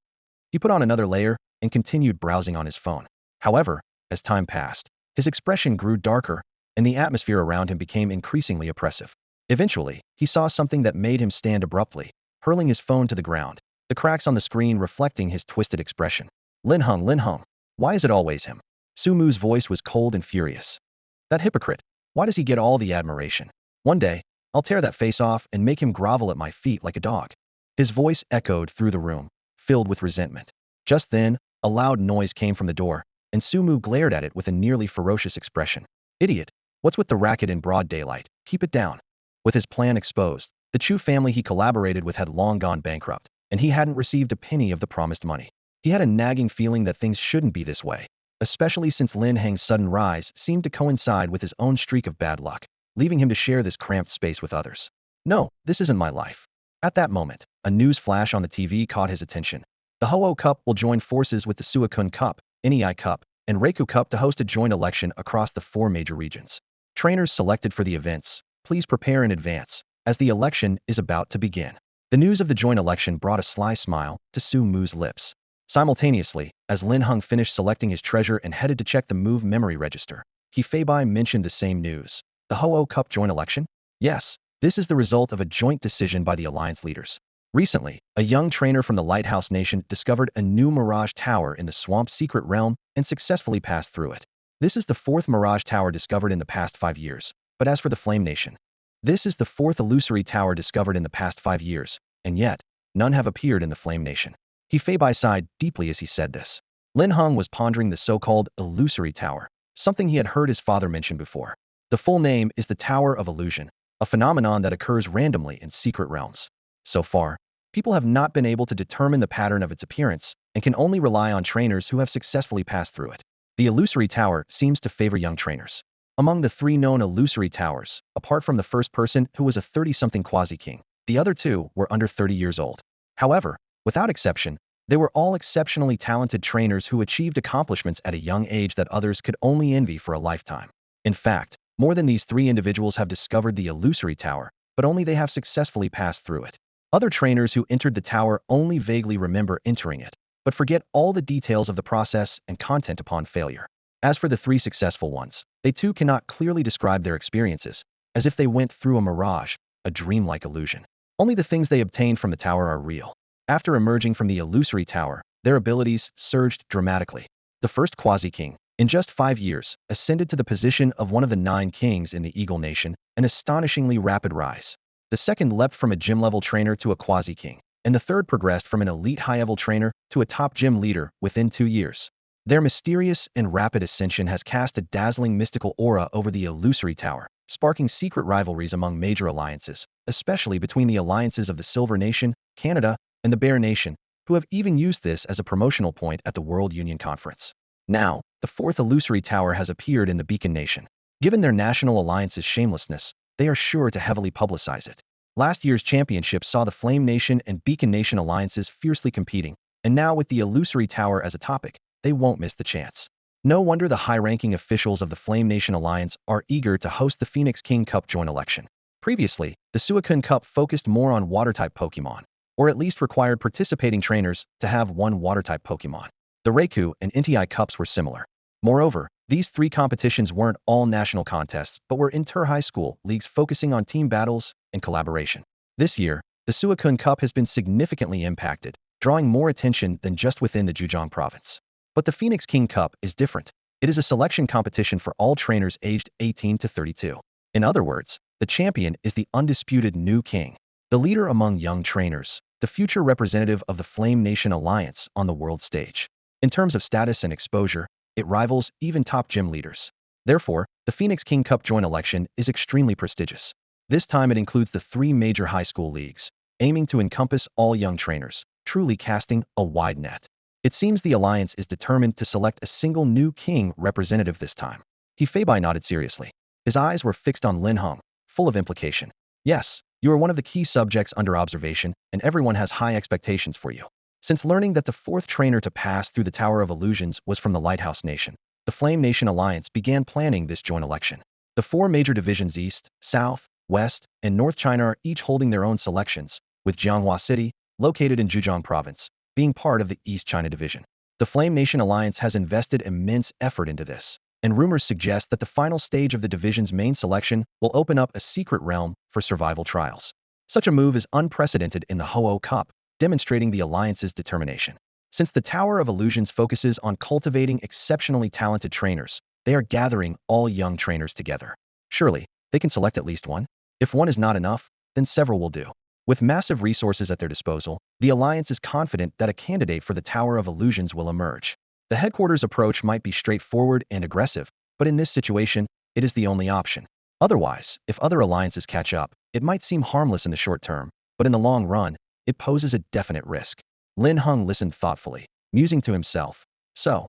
He put on another layer and continued browsing on his phone. However, as time passed, his expression grew darker, and the atmosphere around him became increasingly oppressive. Eventually, he saw something that made him stand abruptly, hurling his phone to the ground, the cracks on the screen reflecting his twisted expression. Lin Heng, why is it always him?" Su Mu's voice was cold and furious. "That hypocrite, why does he get all the admiration? One day, I'll tear that face off and make him grovel at my feet like a dog." His voice echoed through the room, filled with resentment. Just then, a loud noise came from the door, and Su Mu glared at it with a nearly ferocious expression. "Idiot, what's with the racket in broad daylight? Keep it down." With his plan exposed, the Chu family he collaborated with had long gone bankrupt, and he hadn't received a penny of the promised money. He had a nagging feeling that things shouldn't be this way. especially since Lin Heng's sudden rise seemed to coincide with his own streak of bad luck, leaving him to share this cramped space with others. No, this isn't my life. At that moment, a news flash on the TV caught his attention. The Ho-Oh Cup will join forces with the Suicune Cup, NEI Cup, and Reiku Cup to host a joint election across the 4 major regions. Trainers selected for the events, please prepare in advance, as the election is about to begin. The news of the joint election brought a sly smile to Su Mu's lips. Simultaneously, as Linhung finished selecting his treasure and headed to check the move memory register, Hefeibai mentioned the same news. The Ho-Oh Cup joint election? Yes, this is the result of a joint decision by the alliance leaders. Recently, a young trainer from the Lighthouse Nation discovered a new Mirage Tower in the Swamp Secret Realm and successfully passed through it. This is the 4th Mirage Tower discovered in the past 5 years. But as for the Flame Nation, this is the 4th Illusory Tower discovered in the past 5 years, and yet, none have appeared in the Flame Nation. Hefeibai sighed deeply as he said this. Linhung was pondering the so-called Illusory Tower, something he had heard his father mention before. The full name is the Tower of Illusion, a phenomenon that occurs randomly in secret realms. So far, people have not been able to determine the pattern of its appearance and can only rely on trainers who have successfully passed through it. The Illusory Tower seems to favor young trainers. Among the 3 known Illusory Towers, apart from the first person who was a 30-something quasi-king, the other 2 were under 30 years old. However, without exception, they were all exceptionally talented trainers who achieved accomplishments at a young age that others could only envy for a lifetime. In fact, more than these 3 individuals have discovered the Illusory Tower, but only they have successfully passed through it. Other trainers who entered the tower only vaguely remember entering it, but forget all the details of the process and content upon failure. As for the 3 successful ones, they too cannot clearly describe their experiences, as if they went through a mirage, a dreamlike illusion. Only the things they obtained from the tower are real. After emerging from the Illusory Tower, their abilities surged dramatically. The first Quasi-King, in just 5 years, ascended to the position of one of the 9 kings in the Eagle Nation, an astonishingly rapid rise. The second leapt from a gym-level trainer to a Quasi-King, and the third progressed from an elite high-level trainer to a top gym leader within 2 years. Their mysterious and rapid ascension has cast a dazzling mystical aura over the Illusory Tower, sparking secret rivalries among major alliances, especially between the alliances of the Silver Nation, Canada, and the Bear Nation, who have even used this as a promotional point at the World Union Conference. Now, the 4th Illusory Tower has appeared in the Beacon Nation. Given their national alliance's shamelessness, they are sure to heavily publicize it. Last year's championship saw the Flame Nation and Beacon Nation alliances fiercely competing, and now with the Illusory Tower as a topic, they won't miss the chance. No wonder the high-ranking officials of the Flame Nation Alliance are eager to host the Phoenix King Cup joint election. Previously, the Suicune Cup focused more on Water-type Pokemon, or at least required participating trainers to have 1 Water-type Pokemon. The Reiku and NTI Cups were similar. Moreover, these 3 competitions weren't all national contests but were inter-high school leagues focusing on team battles and collaboration. This year, the Suicune Cup has been significantly impacted, drawing more attention than just within the Zhejiang province. But the Phoenix King Cup is different. It is a selection competition for all trainers aged 18 to 32. In other words, the champion is the undisputed new king, the leader among young trainers, the future representative of the Flame Nation Alliance on the world stage. In terms of status and exposure, it rivals even top gym leaders. Therefore, the Phoenix King Cup joint election is extremely prestigious. This time it includes the 3 major high school leagues, aiming to encompass all young trainers, truly casting a wide net. It seems the alliance is determined to select a single new king representative this time. Hefeibai nodded seriously. His eyes were fixed on Linhung, full of implication. Yes, you are one of the key subjects under observation, and everyone has high expectations for you. Since learning that the 4th trainer to pass through the Tower of Illusions was from the Lighthouse Nation, the Flame Nation Alliance began planning this joint election. The 4 major divisions East, South, West, and North China are each holding their own selections, with Jianghua City, located in Zhejiang Province, being part of the East China Division. The Flame Nation Alliance has invested immense effort into this, and rumors suggest that the final stage of the division's main selection will open up a secret realm for survival trials. Such a move is unprecedented in the Ho-Oh Cup, demonstrating the alliance's determination. Since the Tower of Illusions focuses on cultivating exceptionally talented trainers, they are gathering all young trainers together. Surely, they can select at least one? If one is not enough, then several will do. With massive resources at their disposal, the alliance is confident that a candidate for the Tower of Illusions will emerge. The headquarters approach might be straightforward and aggressive, but in this situation, it is the only option. Otherwise, if other alliances catch up, it might seem harmless in the short term, but in the long run, it poses a definite risk. Linhung listened thoughtfully, musing to himself. So,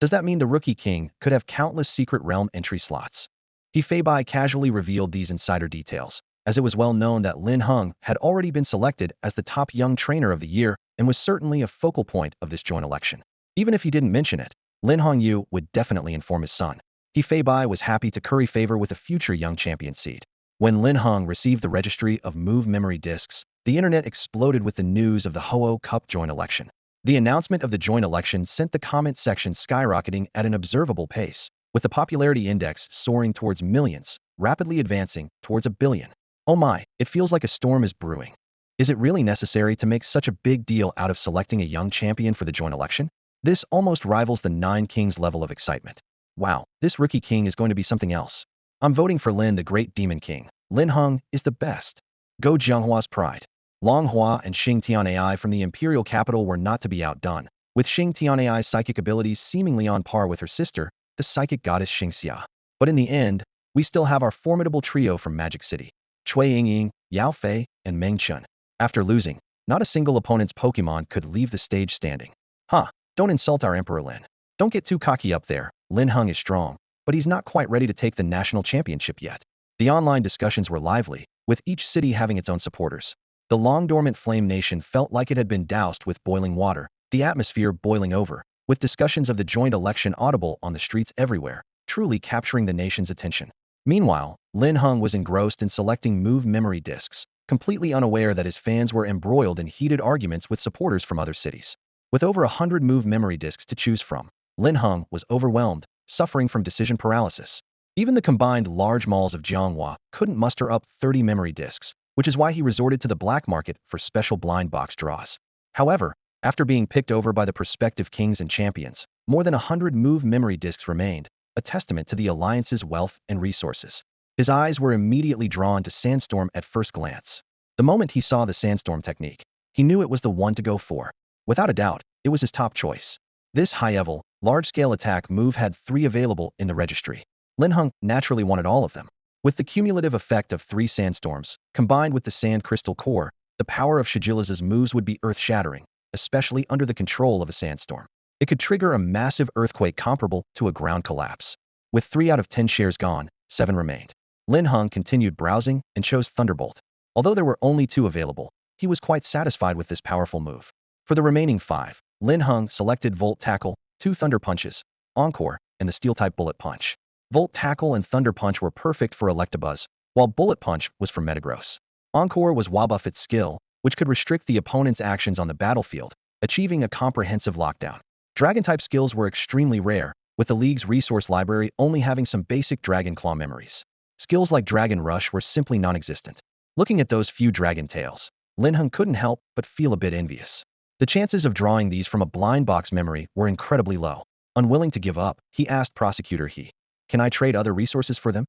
Does that mean the Rookie King could have countless secret realm entry slots? Hefeibai casually revealed these insider details, as it was well known that Lin Heng had already been selected as the top young trainer of the year and was certainly a focal point of this joint election. Even if he didn't mention it, Lin Hongyu would definitely inform his son. Hefeibai was happy to curry favor with a future young champion seed. When Lin Heng received the registry of Move Memory Discs, the internet exploded with the news of the Ho-Oh Cup joint election. The announcement of the joint election sent the comment section skyrocketing at an observable pace, with the popularity index soaring towards millions, rapidly advancing towards 1 billion. Oh my, it feels like a storm is brewing. Is it really necessary to make such a big deal out of selecting a young champion for the joint election? This almost rivals the Nine Kings level of excitement. Wow, this Rookie King is going to be something else. I'm voting for Lin the Great Demon King. Lin Heng is the best. Go Jianghua's pride. Long Hua and Xing Tianai from the imperial capital were not to be outdone, with Xing Tianai's psychic abilities seemingly on par with her sister, the psychic goddess Xingxia. But in the end, we still have our formidable trio from Magic City. Cui Yingying, Yao Fei, and Meng Chun. After losing, not a single opponent's Pokemon could leave the stage standing. Huh, don't insult our Emperor Lin. Don't get too cocky up there. Lin Heng is strong, but he's not quite ready to take the national championship yet. The online discussions were lively, with each city having its own supporters. The long-dormant Flame Nation felt like it had been doused with boiling water, the atmosphere boiling over, with discussions of the joint election audible on the streets everywhere, truly capturing the nation's attention. Meanwhile, Lin Heng was engrossed in selecting Move Memory Discs, completely unaware that his fans were embroiled in heated arguments with supporters from other cities. With over 100 Move Memory Discs to choose from, Lin Heng was overwhelmed, suffering from decision paralysis. Even the combined large malls of Jianghua couldn't muster up 30 memory discs, which is why he resorted to the black market for special blind box draws. However, after being picked over by the prospective kings and champions, more than 100 Move Memory Discs remained, a testament to the alliance's wealth and resources. His eyes were immediately drawn to Sandstorm at first glance. The moment he saw the Sandstorm technique, he knew it was the one to go for. Without a doubt, it was his top choice. This high-level, large-scale attack move had 3 available in the registry. Lin Heng naturally wanted all of them. With the cumulative effect of 3 sandstorms, combined with the sand crystal core, the power of Shigilaz's moves would be earth-shattering, especially under the control of a sandstorm. It could trigger a massive earthquake comparable to a ground collapse. With 3 out of 10 shares gone, 7 remained. Lin Heng continued browsing and chose Thunderbolt. Although there were only 2 available, he was quite satisfied with this powerful move. For the remaining 5, Lin Heng selected Volt Tackle, 2 Thunder Punches, Encore, and the Steel-type Bullet Punch. Volt Tackle and Thunder Punch were perfect for Electabuzz, while Bullet Punch was for Metagross. Encore was Wobbuffet's skill, which could restrict the opponent's actions on the battlefield, achieving a comprehensive lockdown. Dragon-type skills were extremely rare, with the league's resource library only having some basic Dragon Claw memories. Skills like Dragon Rush were simply non-existent. Looking at those few Dragon Tails, Lin Heng couldn't help but feel a bit envious. The chances of drawing these from a blind box memory were incredibly low. Unwilling to give up, he asked Prosecutor He, "Can I trade other resources for them?"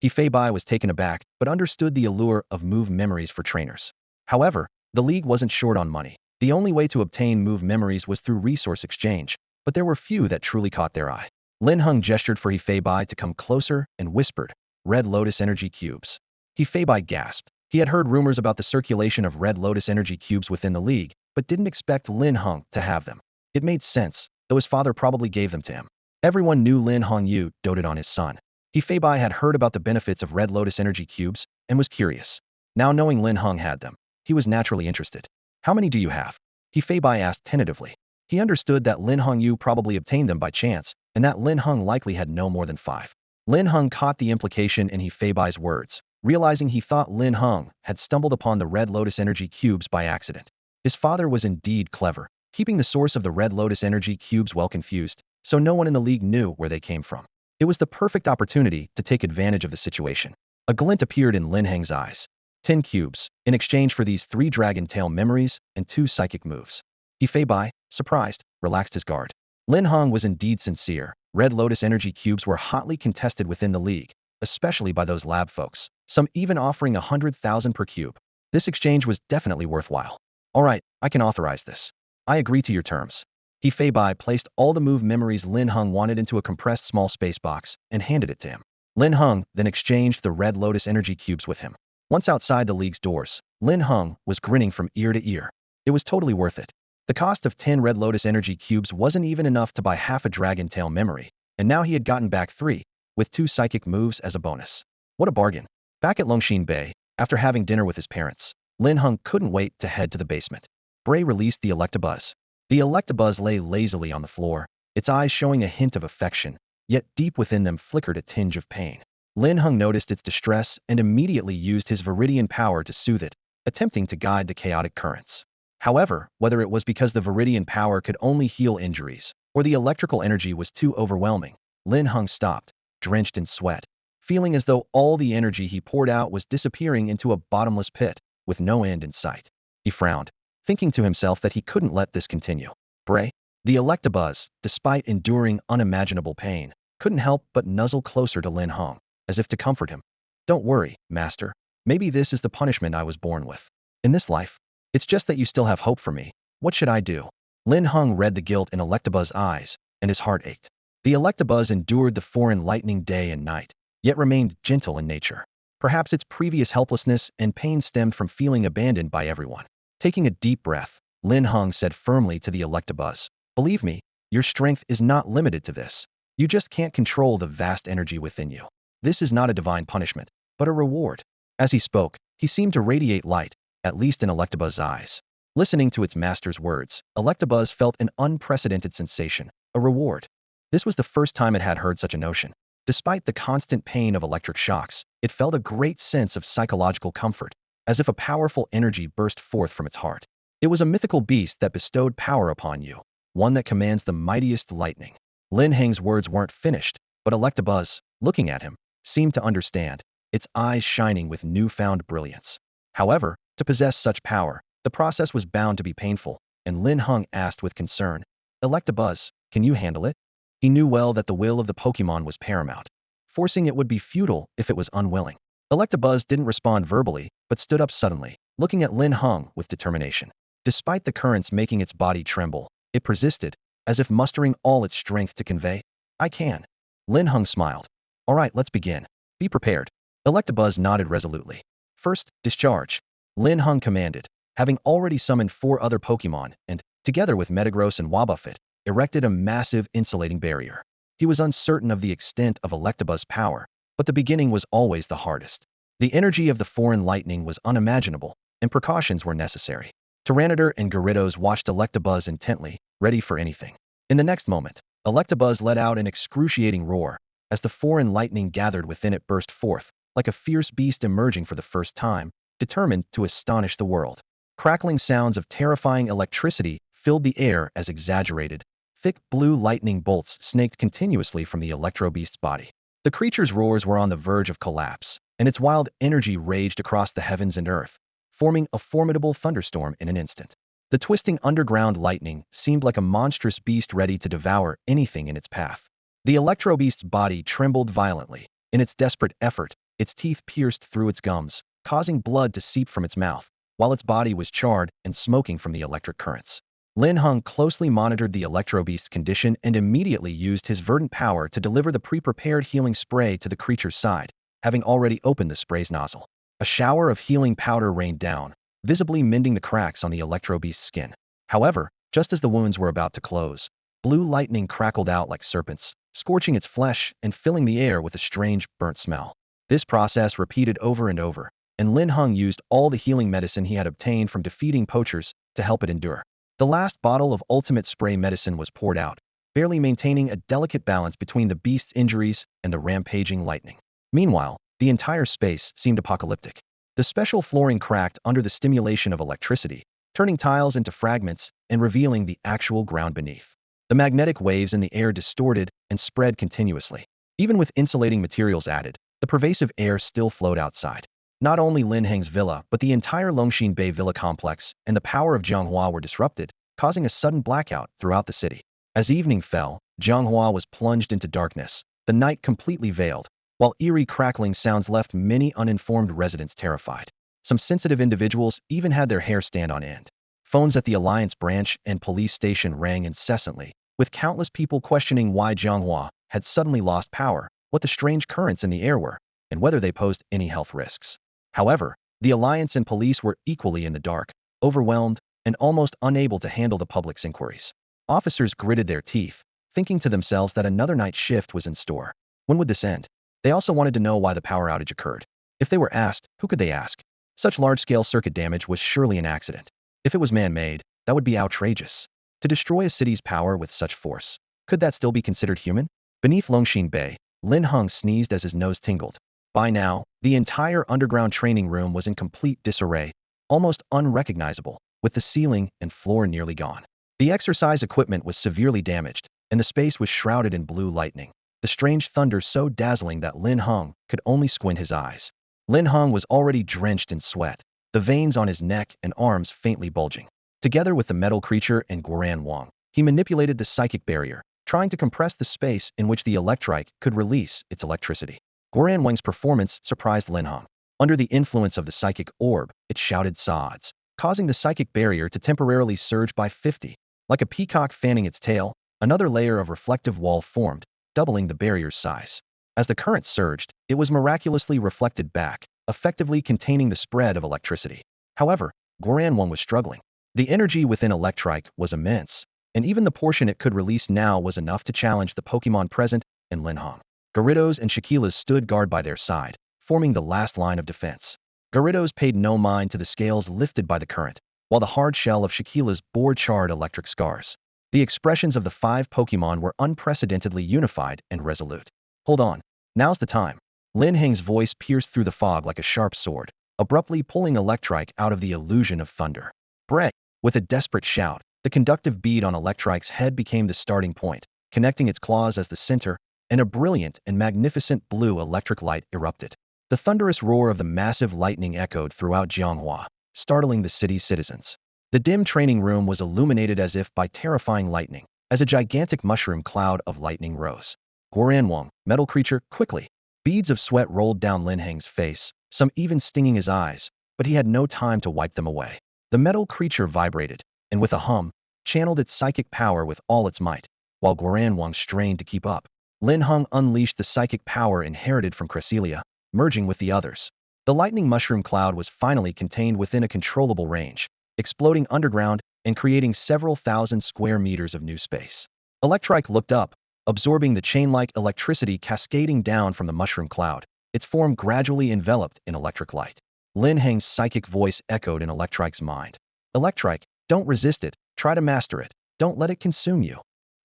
Hefeibai was taken aback, but understood the allure of move memories for trainers. However, the league wasn't short on money. The only way to obtain move memories was through resource exchange, but there were few that truly caught their eye. Lin Heng gestured for Hefeibai to come closer and whispered, "Red Lotus Energy Cubes." Hefeibai gasped. He had heard rumors about the circulation of Red Lotus Energy Cubes within the league, but didn't expect Lin Heng to have them. It made sense, though his father probably gave them to him. Everyone knew Lin Hongyu doted on his son. Hefeibai had heard about the benefits of Red Lotus Energy Cubes and was curious. Now knowing Lin Heng had them, he was naturally interested. "How many do you have?" Hefeibai asked tentatively. He understood that Lin Hongyu probably obtained them by chance, and that Lin Heng likely had no more than 5. Lin Heng caught the implication in Hefeibai's words, realizing he thought Lin Heng had stumbled upon the Red Lotus Energy Cubes by accident. His father was indeed clever, keeping the source of the Red Lotus Energy Cubes well confused, so no one in the league knew where they came from. It was the perfect opportunity to take advantage of the situation. A glint appeared in Lin Heng's eyes. 10 cubes, in exchange for these 3 Dragon Tail memories and 2 psychic moves. Hefeibai, surprised, relaxed his guard. Lin Heng was indeed sincere. Red Lotus Energy Cubes were hotly contested within the league, especially by those lab folks, some even offering 100,000 per cube. This exchange was definitely worthwhile. "All right, I can authorize this. I agree to your terms." Hefeibai placed all the move memories Lin Heng wanted into a compressed small space box and handed it to him. Lin Heng then exchanged the Red Lotus Energy Cubes with him. Once outside the league's doors, Lin Heng was grinning from ear to ear. It was totally worth it. The cost of 10 Red Lotus energy cubes wasn't even enough to buy half a Dragon Tail memory, and now he had gotten back 3, with 2 psychic moves as a bonus. What a bargain. Back at Longxin Bay, after having dinner with his parents, Linhung couldn't wait to head to the basement. Bray released the Electabuzz. The Electabuzz lay lazily on the floor, its eyes showing a hint of affection, yet deep within them flickered a tinge of pain. Linhung noticed its distress and immediately used his Viridian power to soothe it, attempting to guide the chaotic currents. However, whether it was because the Viridian power could only heal injuries, or the electrical energy was too overwhelming, Linhung stopped, drenched in sweat, feeling as though all the energy he poured out was disappearing into a bottomless pit, with no end in sight. He frowned, thinking to himself that he couldn't let this continue. Bray, the Electabuzz, despite enduring unimaginable pain, couldn't help but nuzzle closer to Linhung, as if to comfort him. Don't worry, master. Maybe this is the punishment I was born with. In this life, it's just that you still have hope for me. What should I do? Linhung read the guilt in Electabuzz's eyes, and his heart ached. The Electabuzz endured the foreign lightning day and night, yet remained gentle in nature. Perhaps its previous helplessness and pain stemmed from feeling abandoned by everyone. Taking a deep breath, Linhung said firmly to the Electabuzz, "Believe me, your strength is not limited to this. You just can't control the vast energy within you. This is not a divine punishment, but a reward." As he spoke, he seemed to radiate light, at least in Electabuzz's eyes. Listening to its master's words, Electabuzz felt an unprecedented sensation, a reward. This was the first time it had heard such a notion. Despite the constant pain of electric shocks, it felt a great sense of psychological comfort, as if a powerful energy burst forth from its heart. It was a mythical beast that bestowed power upon you, one that commands the mightiest lightning. Lin Heng's words weren't finished, but Electabuzz, looking at him, seemed to understand, its eyes shining with newfound brilliance. However, to possess such power, the process was bound to be painful, and Linhung asked with concern, "Electabuzz, can you handle it?" He knew well that the will of the Pokémon was paramount. Forcing it would be futile if it was unwilling. Electabuzz didn't respond verbally, but stood up suddenly, looking at Linhung with determination. Despite the currents making its body tremble, it persisted, as if mustering all its strength to convey, "I can." Linhung smiled. "All right, let's begin. Be prepared." Electabuzz nodded resolutely. "First, discharge," Linhung commanded, having already summoned 4 other Pokémon and, together with Metagross and Wobbuffet, erected a massive insulating barrier. He was uncertain of the extent of Electabuzz's power, but the beginning was always the hardest. The energy of the foreign lightning was unimaginable, and precautions were necessary. Tyranitar and Gyarados watched Electabuzz intently, ready for anything. In the next moment, Electabuzz let out an excruciating roar, as the foreign lightning gathered within it burst forth, like a fierce beast emerging for the first time, determined to astonish the world. Crackling sounds of terrifying electricity filled the air as exaggerated, thick blue lightning bolts snaked continuously from the Electro Beast's body. The creature's roars were on the verge of collapse, and its wild energy raged across the heavens and earth, forming a formidable thunderstorm in an instant. The twisting underground lightning seemed like a monstrous beast ready to devour anything in its path. The Electro Beast's body trembled violently. In its desperate effort, its teeth pierced through its gums, causing blood to seep from its mouth, while its body was charred and smoking from the electric currents. Linhung closely monitored the Electro Beast's condition and immediately used his verdant power to deliver the pre-prepared healing spray to the creature's side, having already opened the spray's nozzle. A shower of healing powder rained down, visibly mending the cracks on the Electro Beast's skin. However, just as the wounds were about to close, blue lightning crackled out like serpents, scorching its flesh and filling the air with a strange, burnt smell. This process repeated over and over, and Linhung used all the healing medicine he had obtained from defeating poachers to help it endure. The last bottle of ultimate spray medicine was poured out, barely maintaining a delicate balance between the beast's injuries and the rampaging lightning. Meanwhile, the entire space seemed apocalyptic. The special flooring cracked under the stimulation of electricity, turning tiles into fragments and revealing the actual ground beneath. The magnetic waves in the air distorted and spread continuously. Even with insulating materials added, the pervasive air still flowed outside. Not only Lin Heng's villa, but the entire Longxin Bay villa complex and the power of Jianghua were disrupted, causing a sudden blackout throughout the city. As evening fell, Jianghua was plunged into darkness, the night completely veiled, while eerie crackling sounds left many uninformed residents terrified. Some sensitive individuals even had their hair stand on end. Phones at the Alliance branch and police station rang incessantly, with countless people questioning why Jianghua had suddenly lost power, what the strange currents in the air were, and whether they posed any health risks. However, the Alliance and police were equally in the dark, overwhelmed, and almost unable to handle the public's inquiries. Officers gritted their teeth, thinking to themselves that another night shift was in store. When would this end? They also wanted to know why the power outage occurred. If they were asked, who could they ask? Such large-scale circuit damage was surely an accident. If it was man-made, that would be outrageous. To destroy a city's power with such force, could that still be considered human? Beneath Longxin Bay, Lin Heng sneezed as his nose tingled. By now, the entire underground training room was in complete disarray, almost unrecognizable, with the ceiling and floor nearly gone. The exercise equipment was severely damaged, and the space was shrouded in blue lightning, the strange thunder so dazzling that Lin Heng could only squint his eyes. Lin Heng was already drenched in sweat, the veins on his neck and arms faintly bulging. Together with the metal creature and Guoran Wang, he manipulated the psychic barrier, trying to compress the space in which the Electrike could release its electricity. Guoran Wang's performance surprised Linhung. Under the influence of the psychic orb, it shouted sods, causing the psychic barrier to temporarily surge by 50. Like a peacock fanning its tail, another layer of reflective wall formed, doubling the barrier's size. As the current surged, it was miraculously reflected back, effectively containing the spread of electricity. However, Guoran Wang was struggling. The energy within Electrike was immense, and even the portion it could release now was enough to challenge the Pokemon present in Linhung. Gyarados and Shaquilas stood guard by their side, forming the last line of defense. Gyarados paid no mind to the scales lifted by the current, while the hard shell of Shaquilas bore charred electric scars. The expressions of the 5 Pokemon were unprecedentedly unified and resolute. Hold on, now's the time. Lin Heng's voice pierced through the fog like a sharp sword, abruptly pulling Electrike out of the illusion of thunder. Break! With a desperate shout, the conductive bead on Electrike's head became the starting point, connecting its claws as the center, and a brilliant and magnificent blue electric light erupted. The thunderous roar of the massive lightning echoed throughout Jianghua, startling the city's citizens. The dim training room was illuminated as if by terrifying lightning, as a gigantic mushroom cloud of lightning rose. Guoran Wang, metal creature, quickly! Beads of sweat rolled down Lin Heng's face, some even stinging his eyes, but he had no time to wipe them away. The metal creature vibrated, and with a hum, channeled its psychic power with all its might, while Guoran Wang strained to keep up. Linhung unleashed the psychic power inherited from Cresselia, merging with the others. The lightning mushroom cloud was finally contained within a controllable range, exploding underground and creating several thousand square meters of new space. Electrike looked up, absorbing the chain-like electricity cascading down from the mushroom cloud, its form gradually enveloped in electric light. Lin Heng's psychic voice echoed in Electrike's mind. Electrike, don't resist it, try to master it, don't let it consume you.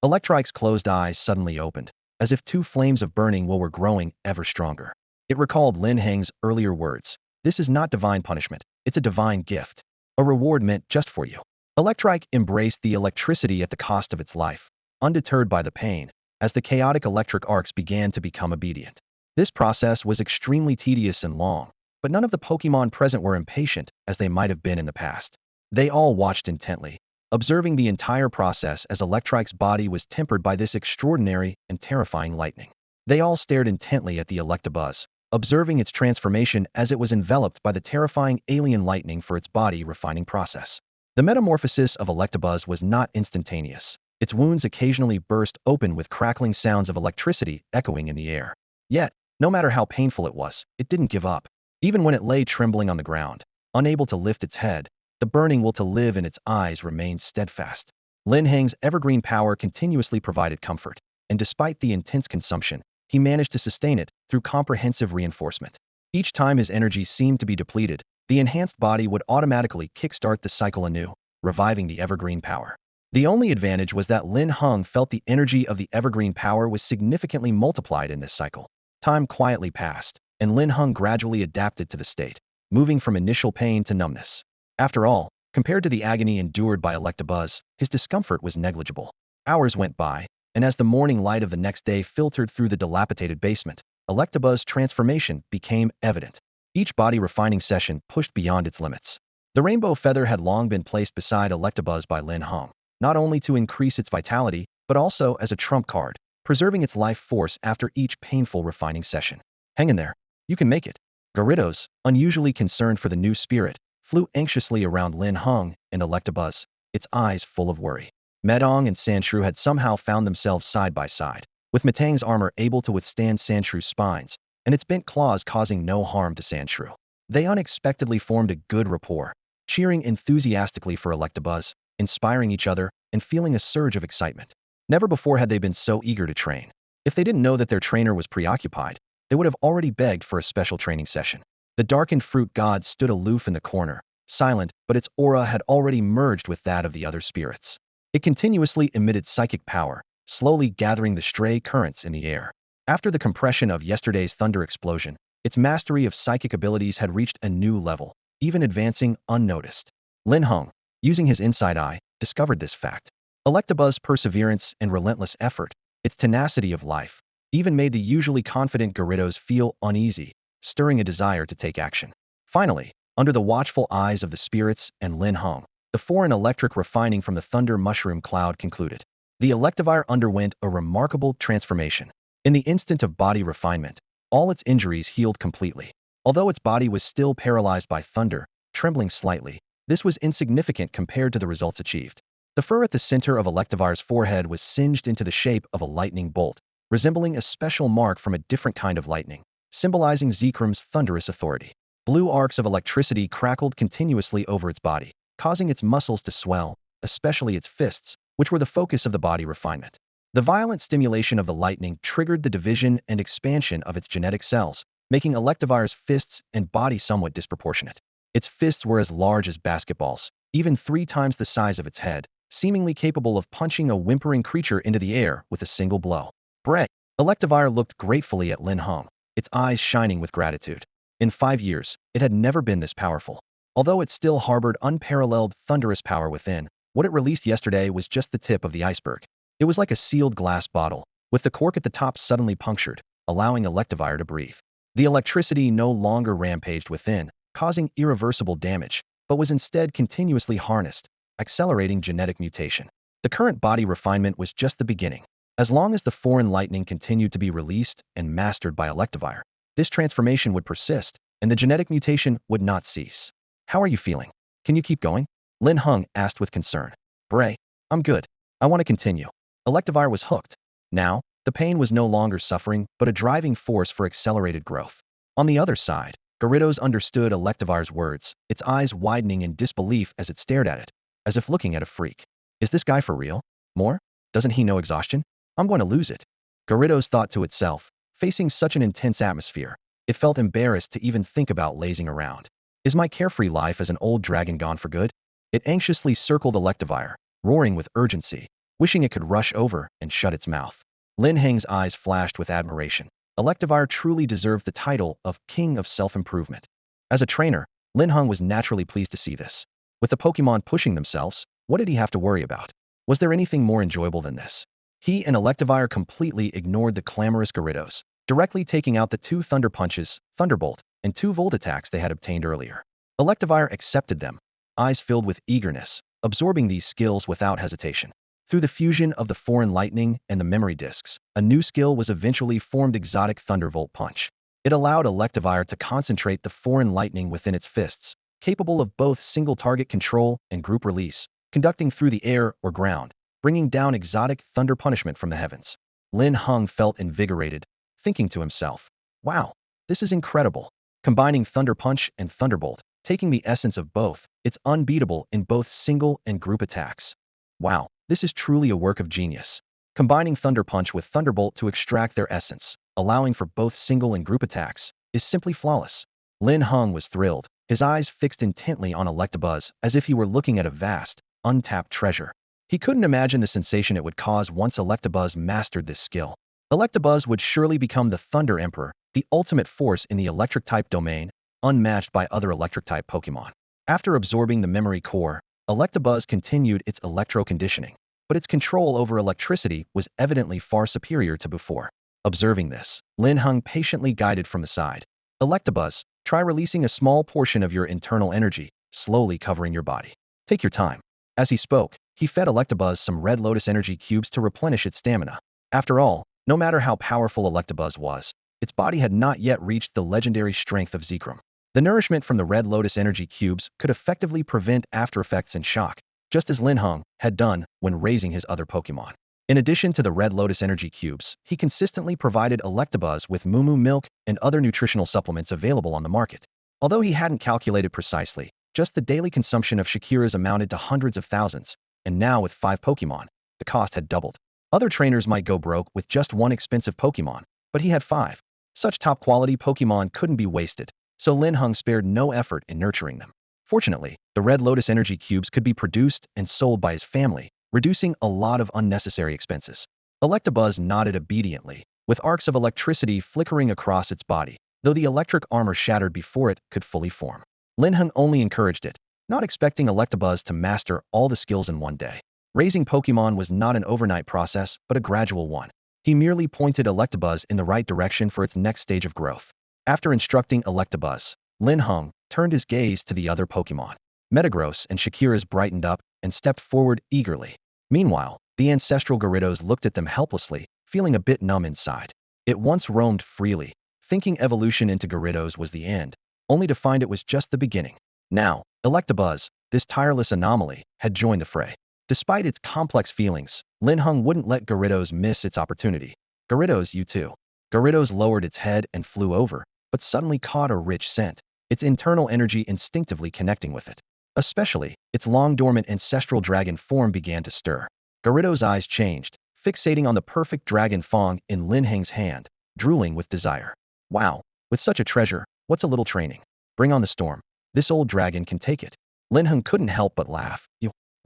Electrike's closed eyes suddenly opened, as if 2 flames of burning will were growing ever stronger. It recalled Lin Heng's earlier words. This is not divine punishment, it's a divine gift. A reward meant just for you. Electrike embraced the electricity at the cost of its life, undeterred by the pain, as the chaotic electric arcs began to become obedient. This process was extremely tedious and long, but none of the Pokemon present were impatient as they might have been in the past. They all watched intently, observing the entire process as Electrike's body was tempered by this extraordinary and terrifying lightning. They all stared intently at the Electabuzz, observing its transformation as it was enveloped by the terrifying alien lightning for its body refining process. The metamorphosis of Electabuzz was not instantaneous. Its wounds occasionally burst open with crackling sounds of electricity echoing in the air. Yet, no matter how painful it was, it didn't give up. Even when it lay trembling on the ground, unable to lift its head, the burning will to live in its eyes remained steadfast. Lin Heng's evergreen power continuously provided comfort, and despite the intense consumption, he managed to sustain it through comprehensive reinforcement. Each time his energy seemed to be depleted, the enhanced body would automatically kickstart the cycle anew, reviving the evergreen power. The only advantage was that Lin Heng felt the energy of the evergreen power was significantly multiplied in this cycle. Time quietly passed, and Lin Heng gradually adapted to the state, moving from initial pain to numbness. After all, compared to the agony endured by Electabuzz, his discomfort was negligible. Hours went by, and as the morning light of the next day filtered through the dilapidated basement, Electabuzz's transformation became evident. Each body refining session pushed beyond its limits. The rainbow feather had long been placed beside Electabuzz by Lin Heng, not only to increase its vitality, but also as a trump card, preserving its life force after each painful refining session. Hang in there. You can make it. Gyarados, unusually concerned for the new spirit, flew anxiously around Lin Heng and Electabuzz, its eyes full of worry. Medong and Sandshrew had somehow found themselves side by side, with Metang's armor able to withstand Sandshrew's spines, and its bent claws causing no harm to Sandshrew. They unexpectedly formed a good rapport, cheering enthusiastically for Electabuzz, inspiring each other, and feeling a surge of excitement. Never before had they been so eager to train. If they didn't know that their trainer was preoccupied, they would have already begged for a special training session. The darkened fruit god stood aloof in the corner, silent, but its aura had already merged with that of the other spirits. It continuously emitted psychic power, slowly gathering the stray currents in the air. After the compression of yesterday's thunder explosion, its mastery of psychic abilities had reached a new level, even advancing unnoticed. Linhung, using his inside eye, discovered this fact. Electabuzz's perseverance and relentless effort, its tenacity of life, even made the usually confident Gyarados feel uneasy, stirring a desire to take action. Finally, under the watchful eyes of the spirits and Linhung, the foreign electric refining from the thunder mushroom cloud concluded. The Electivire underwent a remarkable transformation. In the instant of body refinement, all its injuries healed completely. Although its body was still paralyzed by thunder, trembling slightly, this was insignificant compared to the results achieved. The fur at the center of Electivire's forehead was singed into the shape of a lightning bolt, resembling a special mark from a different kind of lightning, symbolizing Zekrum's thunderous authority. Blue arcs of electricity crackled continuously over its body, causing its muscles to swell, especially its fists, which were the focus of the body refinement. The violent stimulation of the lightning triggered the division and expansion of its genetic cells, making Electivire's fists and body somewhat disproportionate. Its fists were as large as basketballs, even 3 times the size of its head, seemingly capable of punching a whimpering creature into the air with a single blow. Bray! Electivire looked gratefully at Linhung, its eyes shining with gratitude. In 5 years, it had never been this powerful. Although it still harbored unparalleled thunderous power within, what it released yesterday was just the tip of the iceberg. It was like a sealed glass bottle, with the cork at the top suddenly punctured, allowing Electivire to breathe. The electricity no longer rampaged within, causing irreversible damage, but was instead continuously harnessed, accelerating genetic mutation. The current body refinement was just the beginning. As long as the foreign lightning continued to be released and mastered by Electivire, this transformation would persist, and the genetic mutation would not cease. How are you feeling? Can you keep going? Linhung asked with concern. Bray, I'm good. I want to continue. Electivire was hooked. Now, the pain was no longer suffering, but a driving force for accelerated growth. On the other side, Gyarados understood Electivire's words, its eyes widening in disbelief as it stared at it, as if looking at a freak. Is this guy for real? More? Doesn't he know exhaustion? I'm going to lose it. Gyarados thought to itself, facing such an intense atmosphere. It felt embarrassed to even think about lazing around. Is my carefree life as an old dragon gone for good? It anxiously circled Electivire, roaring with urgency, wishing it could rush over and shut its mouth. Lin Heng's eyes flashed with admiration. Electivire truly deserved the title of King of Self-Improvement. As a trainer, Linhung was naturally pleased to see this. With the Pokémon pushing themselves, what did he have to worry about? Was there anything more enjoyable than this? He and Electivire completely ignored the clamorous Gyarados, directly taking out the 2 Thunder Punches, Thunderbolt, and 2 Volt attacks they had obtained earlier. Electivire accepted them, eyes filled with eagerness, absorbing these skills without hesitation. Through the fusion of the foreign lightning and the memory discs, a new skill was eventually formed: Exotic Thunderbolt Punch. It allowed Electivire to concentrate the foreign lightning within its fists, capable of both single target control and group release, conducting through the air or ground, bringing down exotic thunder punishment from the heavens. Linhung felt invigorated, thinking to himself, wow, this is incredible. Combining Thunder Punch and Thunderbolt, taking the essence of both, it's unbeatable in both single and group attacks. Wow, this is truly a work of genius. Combining Thunder Punch with Thunderbolt to extract their essence, allowing for both single and group attacks, is simply flawless. Linhung was thrilled, his eyes fixed intently on Electabuzz as if he were looking at a vast, untapped treasure. He couldn't imagine the sensation it would cause once Electabuzz mastered this skill. Electabuzz would surely become the Thunder Emperor, the ultimate force in the Electric-type domain, unmatched by other Electric-type Pokémon. After absorbing the memory core, Electabuzz continued its electro-conditioning, but its control over electricity was evidently far superior to before. Observing this, Linhung patiently guided from the side. Electabuzz, try releasing a small portion of your internal energy, slowly covering your body. Take your time. As he spoke, he fed Electabuzz some red Lotus energy cubes to replenish its stamina. After all, no matter how powerful Electabuzz was, its body had not yet reached the legendary strength of Zekrom. The nourishment from the red Lotus energy cubes could effectively prevent aftereffects and shock, just as Linhung had done when raising his other Pokémon. In addition to the red Lotus energy cubes, he consistently provided Electabuzz with Moo Moo milk and other nutritional supplements available on the market. Although he hadn't calculated precisely, Just the daily consumption of Shakira's amounted to hundreds of thousands, and now with 5 Pokemon, the cost had doubled. Other trainers might go broke with just one expensive Pokemon, but he had 5. Such top-quality Pokemon couldn't be wasted, so Linhung spared no effort in nurturing them. Fortunately, the Red Lotus energy cubes could be produced and sold by his family, reducing a lot of unnecessary expenses. Electabuzz nodded obediently, with arcs of electricity flickering across its body, though the electric armor shattered before it could fully form. Linhung only encouraged it, not expecting Electabuzz to master all the skills in one day. Raising Pokemon was not an overnight process, but a gradual one. He merely pointed Electabuzz in the right direction for its next stage of growth. After instructing Electabuzz, Linhung turned his gaze to the other Pokemon. Metagross and Shakira's brightened up and stepped forward eagerly. Meanwhile, the ancestral Gyarados looked at them helplessly, feeling a bit numb inside. It once roamed freely, thinking evolution into Gyarados was the end, only to find it was just the beginning. Now, Electabuzz, this tireless anomaly, had joined the fray. Despite its complex feelings, Linhung wouldn't let Gyarados miss its opportunity. Gyarados, you too. Gyarados lowered its head and flew over, but suddenly caught a rich scent, its internal energy instinctively connecting with it. Especially, its long-dormant ancestral dragon form began to stir. Gyarados' eyes changed, fixating on the perfect dragon fang in Lin Heng's hand, drooling with desire. Wow, with such a treasure, what's a little training? Bring on the storm. This old dragon can take it. Linhung couldn't help but laugh.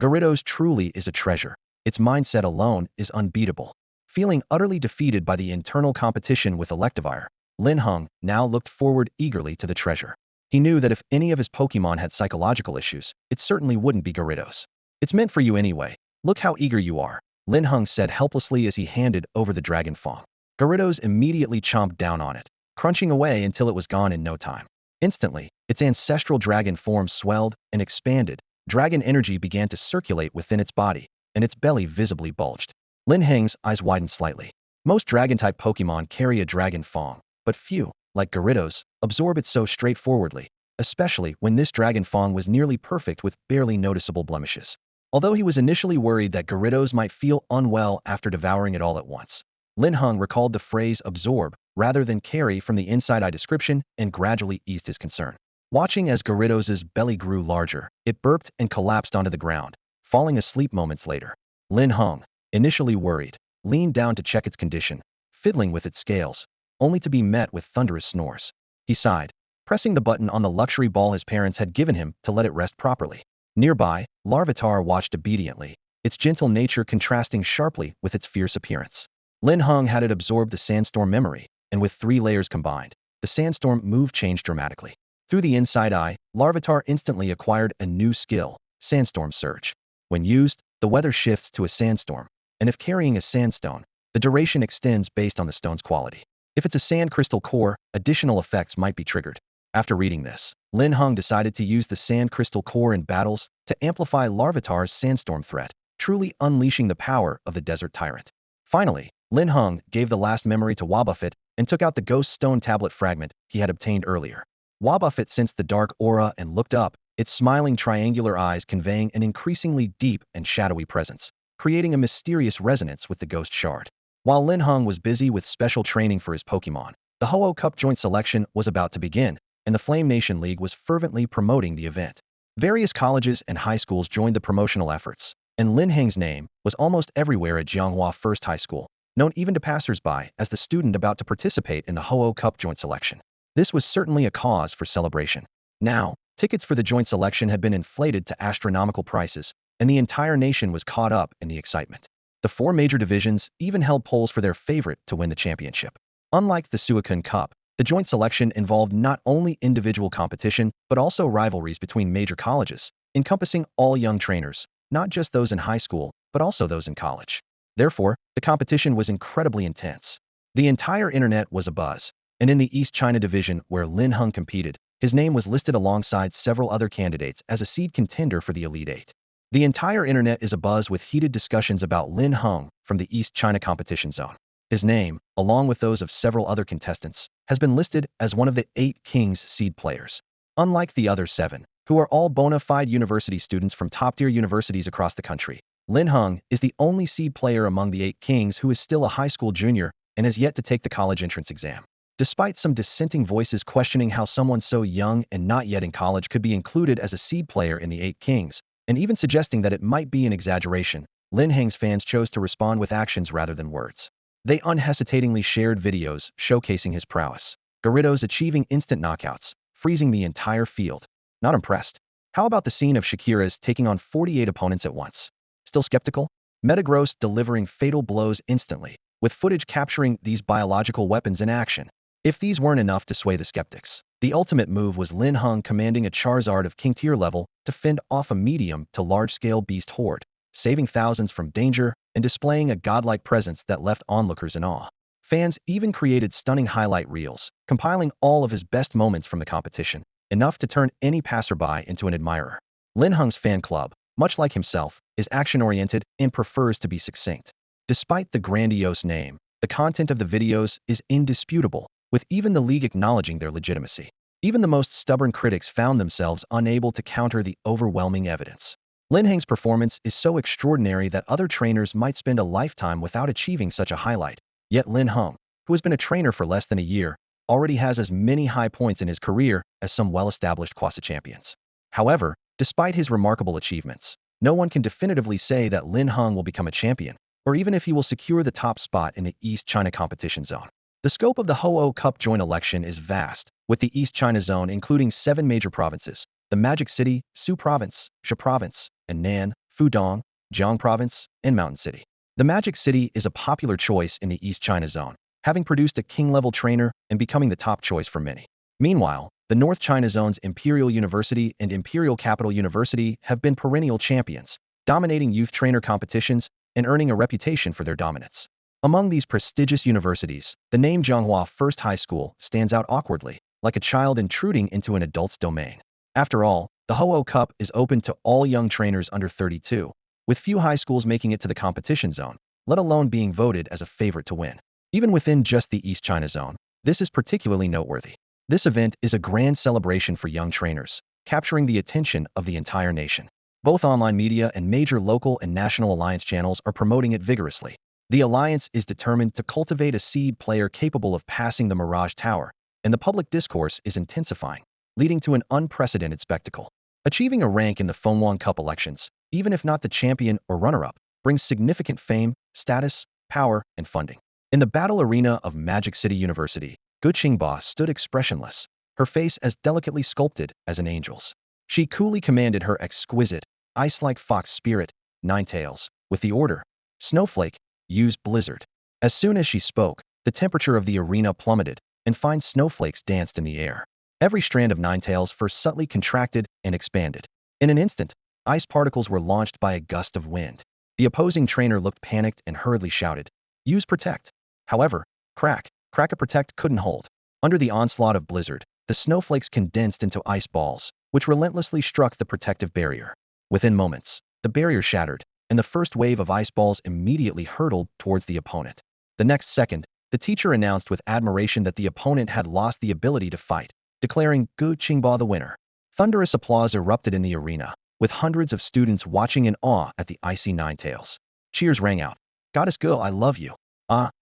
Gyarados truly is a treasure. Its mindset alone is unbeatable. Feeling utterly defeated by the internal competition with Electivire, Linhung now looked forward eagerly to the treasure. He knew that if any of his Pokemon had psychological issues, it certainly wouldn't be Gyarados. It's meant for you anyway. Look how eager you are, Linhung said helplessly as he handed over the dragon fang. Gyarados immediately chomped down on it, crunching away until it was gone in no time. Instantly, its ancestral dragon form swelled and expanded. Dragon energy began to circulate within its body, and its belly visibly bulged. Lin Heng's eyes widened slightly. Most dragon-type Pokemon carry a dragon fang, but few, like Gyarados, absorb it so straightforwardly, especially when this dragon fang was nearly perfect with barely noticeable blemishes. Although he was initially worried that Gyarados might feel unwell after devouring it all at once, Linhung recalled the phrase absorb rather than carry from the inside eye description and gradually eased his concern. Watching as Gyarados' belly grew larger, it burped and collapsed onto the ground, falling asleep moments later. Linhung, initially worried, leaned down to check its condition, fiddling with its scales, only to be met with thunderous snores. He sighed, pressing the button on the luxury ball his parents had given him to let it rest properly. Nearby, Larvitar watched obediently, its gentle nature contrasting sharply with its fierce appearance. Linhung had it absorb the sandstorm memory, and with 3 layers combined, the sandstorm move changed dramatically. Through the inside eye, Larvitar instantly acquired a new skill, Sandstorm Surge. When used, the weather shifts to a sandstorm, and if carrying a sandstone, the duration extends based on the stone's quality. If it's a sand crystal core, additional effects might be triggered. After reading this, Linhung decided to use the sand crystal core in battles to amplify Larvitar's sandstorm threat, truly unleashing the power of the desert tyrant. Finally, Linhung gave the last memory to Wobbuffet and took out the ghost stone tablet fragment he had obtained earlier. Wobbuffet sensed the dark aura and looked up, its smiling triangular eyes conveying an increasingly deep and shadowy presence, creating a mysterious resonance with the ghost shard. While Linhung was busy with special training for his Pokemon, the Ho-Oh Cup joint selection was about to begin, and the Flame Nation League was fervently promoting the event. Various colleges and high schools joined the promotional efforts, and Lin Heng's name was almost everywhere at Jianghua First High School, known even to passersby as the student about to participate in the Ho-Oh Cup joint selection. This was certainly a cause for celebration. Now, tickets for the joint selection had been inflated to astronomical prices, and the entire nation was caught up in the excitement. The 4 major divisions even held polls for their favorite to win the championship. Unlike the Suicune Cup, the joint selection involved not only individual competition, but also rivalries between major colleges, encompassing all young trainers, not just those in high school, but also those in college. Therefore, the competition was incredibly intense. The entire internet was abuzz, and in the East China division where Linhung competed, his name was listed alongside several other candidates as a seed contender for the Elite 8. The entire internet is abuzz with heated discussions about Linhung from the East China competition zone. His name, along with those of several other contestants, has been listed as one of the 8 Kings seed players. Unlike the other 7, who are all bona fide university students from top-tier universities across the country, Linhung is the only seed player among the 8 Kings who is still a high school junior and has yet to take the college entrance exam. Despite some dissenting voices questioning how someone so young and not yet in college could be included as a seed player in the Eight Kings, and even suggesting that it might be an exaggeration, Lin Heng's fans chose to respond with actions rather than words. They unhesitatingly shared videos showcasing his prowess. Gyarados achieving instant knockouts, freezing the entire field. Not impressed. How about the scene of Shakira's taking on 48 opponents at once? Still skeptical? Metagross delivering fatal blows instantly, with footage capturing these biological weapons in action. If these weren't enough to sway the skeptics, the ultimate move was Linhung commanding a Charizard of King Tier level to fend off a medium to large-scale beast horde, saving thousands from danger and displaying a godlike presence that left onlookers in awe. Fans even created stunning highlight reels, compiling all of his best moments from the competition, enough to turn any passerby into an admirer. Linhung's fan club, much like himself, is action-oriented and prefers to be succinct. Despite the grandiose name, the content of the videos is indisputable, with even the league acknowledging their legitimacy. Even the most stubborn critics found themselves unable to counter the overwhelming evidence. Lin Heng's performance is so extraordinary that other trainers might spend a lifetime without achieving such a highlight. Yet Lin Heng, who has been a trainer for less than a year, already has as many high points in his career as some well-established Kwasa champions. However, despite his remarkable achievements, no one can definitively say that Lin Heng will become a champion, or even if he will secure the top spot in the East China competition zone. The scope of the Ho-Oh Cup joint election is vast, with the East China zone including 7 major provinces: the Magic City, Su Province, Sha Province, and Nan, Fudong, Jiang Province, and Mountain City. The Magic City is a popular choice in the East China zone, having produced a king-level trainer and becoming the top choice for many. Meanwhile, the North China zone's Imperial University and Imperial Capital University have been perennial champions, dominating youth trainer competitions and earning a reputation for their dominance. Among these prestigious universities, the name Zhonghua First High School stands out awkwardly, like a child intruding into an adult's domain. After all, the Ho-Oh Cup is open to all young trainers under 32, with few high schools making it to the competition zone, let alone being voted as a favorite to win. Even within just the East China zone, this is particularly noteworthy. This event is a grand celebration for young trainers, capturing the attention of the entire nation. Both online media and major local and national alliance channels are promoting it vigorously. The alliance is determined to cultivate a seed player capable of passing the Mirage Tower, and the public discourse is intensifying, leading to an unprecedented spectacle. Achieving a rank in the Fenghuang Cup elections, even if not the champion or runner-up, brings significant fame, status, power, and funding. In the battle arena of Magic City University, Gu Qingba stood expressionless, her face as delicately sculpted as an angel's. She coolly commanded her exquisite, ice-like fox spirit, Ninetales, with the order, Snowflake, use Blizzard. As soon as she spoke, the temperature of the arena plummeted, and fine snowflakes danced in the air. Every strand of Ninetales first subtly contracted and expanded. In an instant, ice particles were launched by a gust of wind. The opposing trainer looked panicked and hurriedly shouted, use Protect. However, Crack a Protect couldn't hold. Under the onslaught of Blizzard, the snowflakes condensed into ice balls, which relentlessly struck the protective barrier. Within moments, the barrier shattered, and the first wave of ice balls immediately hurtled towards the opponent. The next second, the teacher announced with admiration that the opponent had lost the ability to fight, declaring Gu Qingba the winner. Thunderous applause erupted in the arena, with hundreds of students watching in awe at the icy Ninetales. Cheers rang out. Goddess Gu, I love you.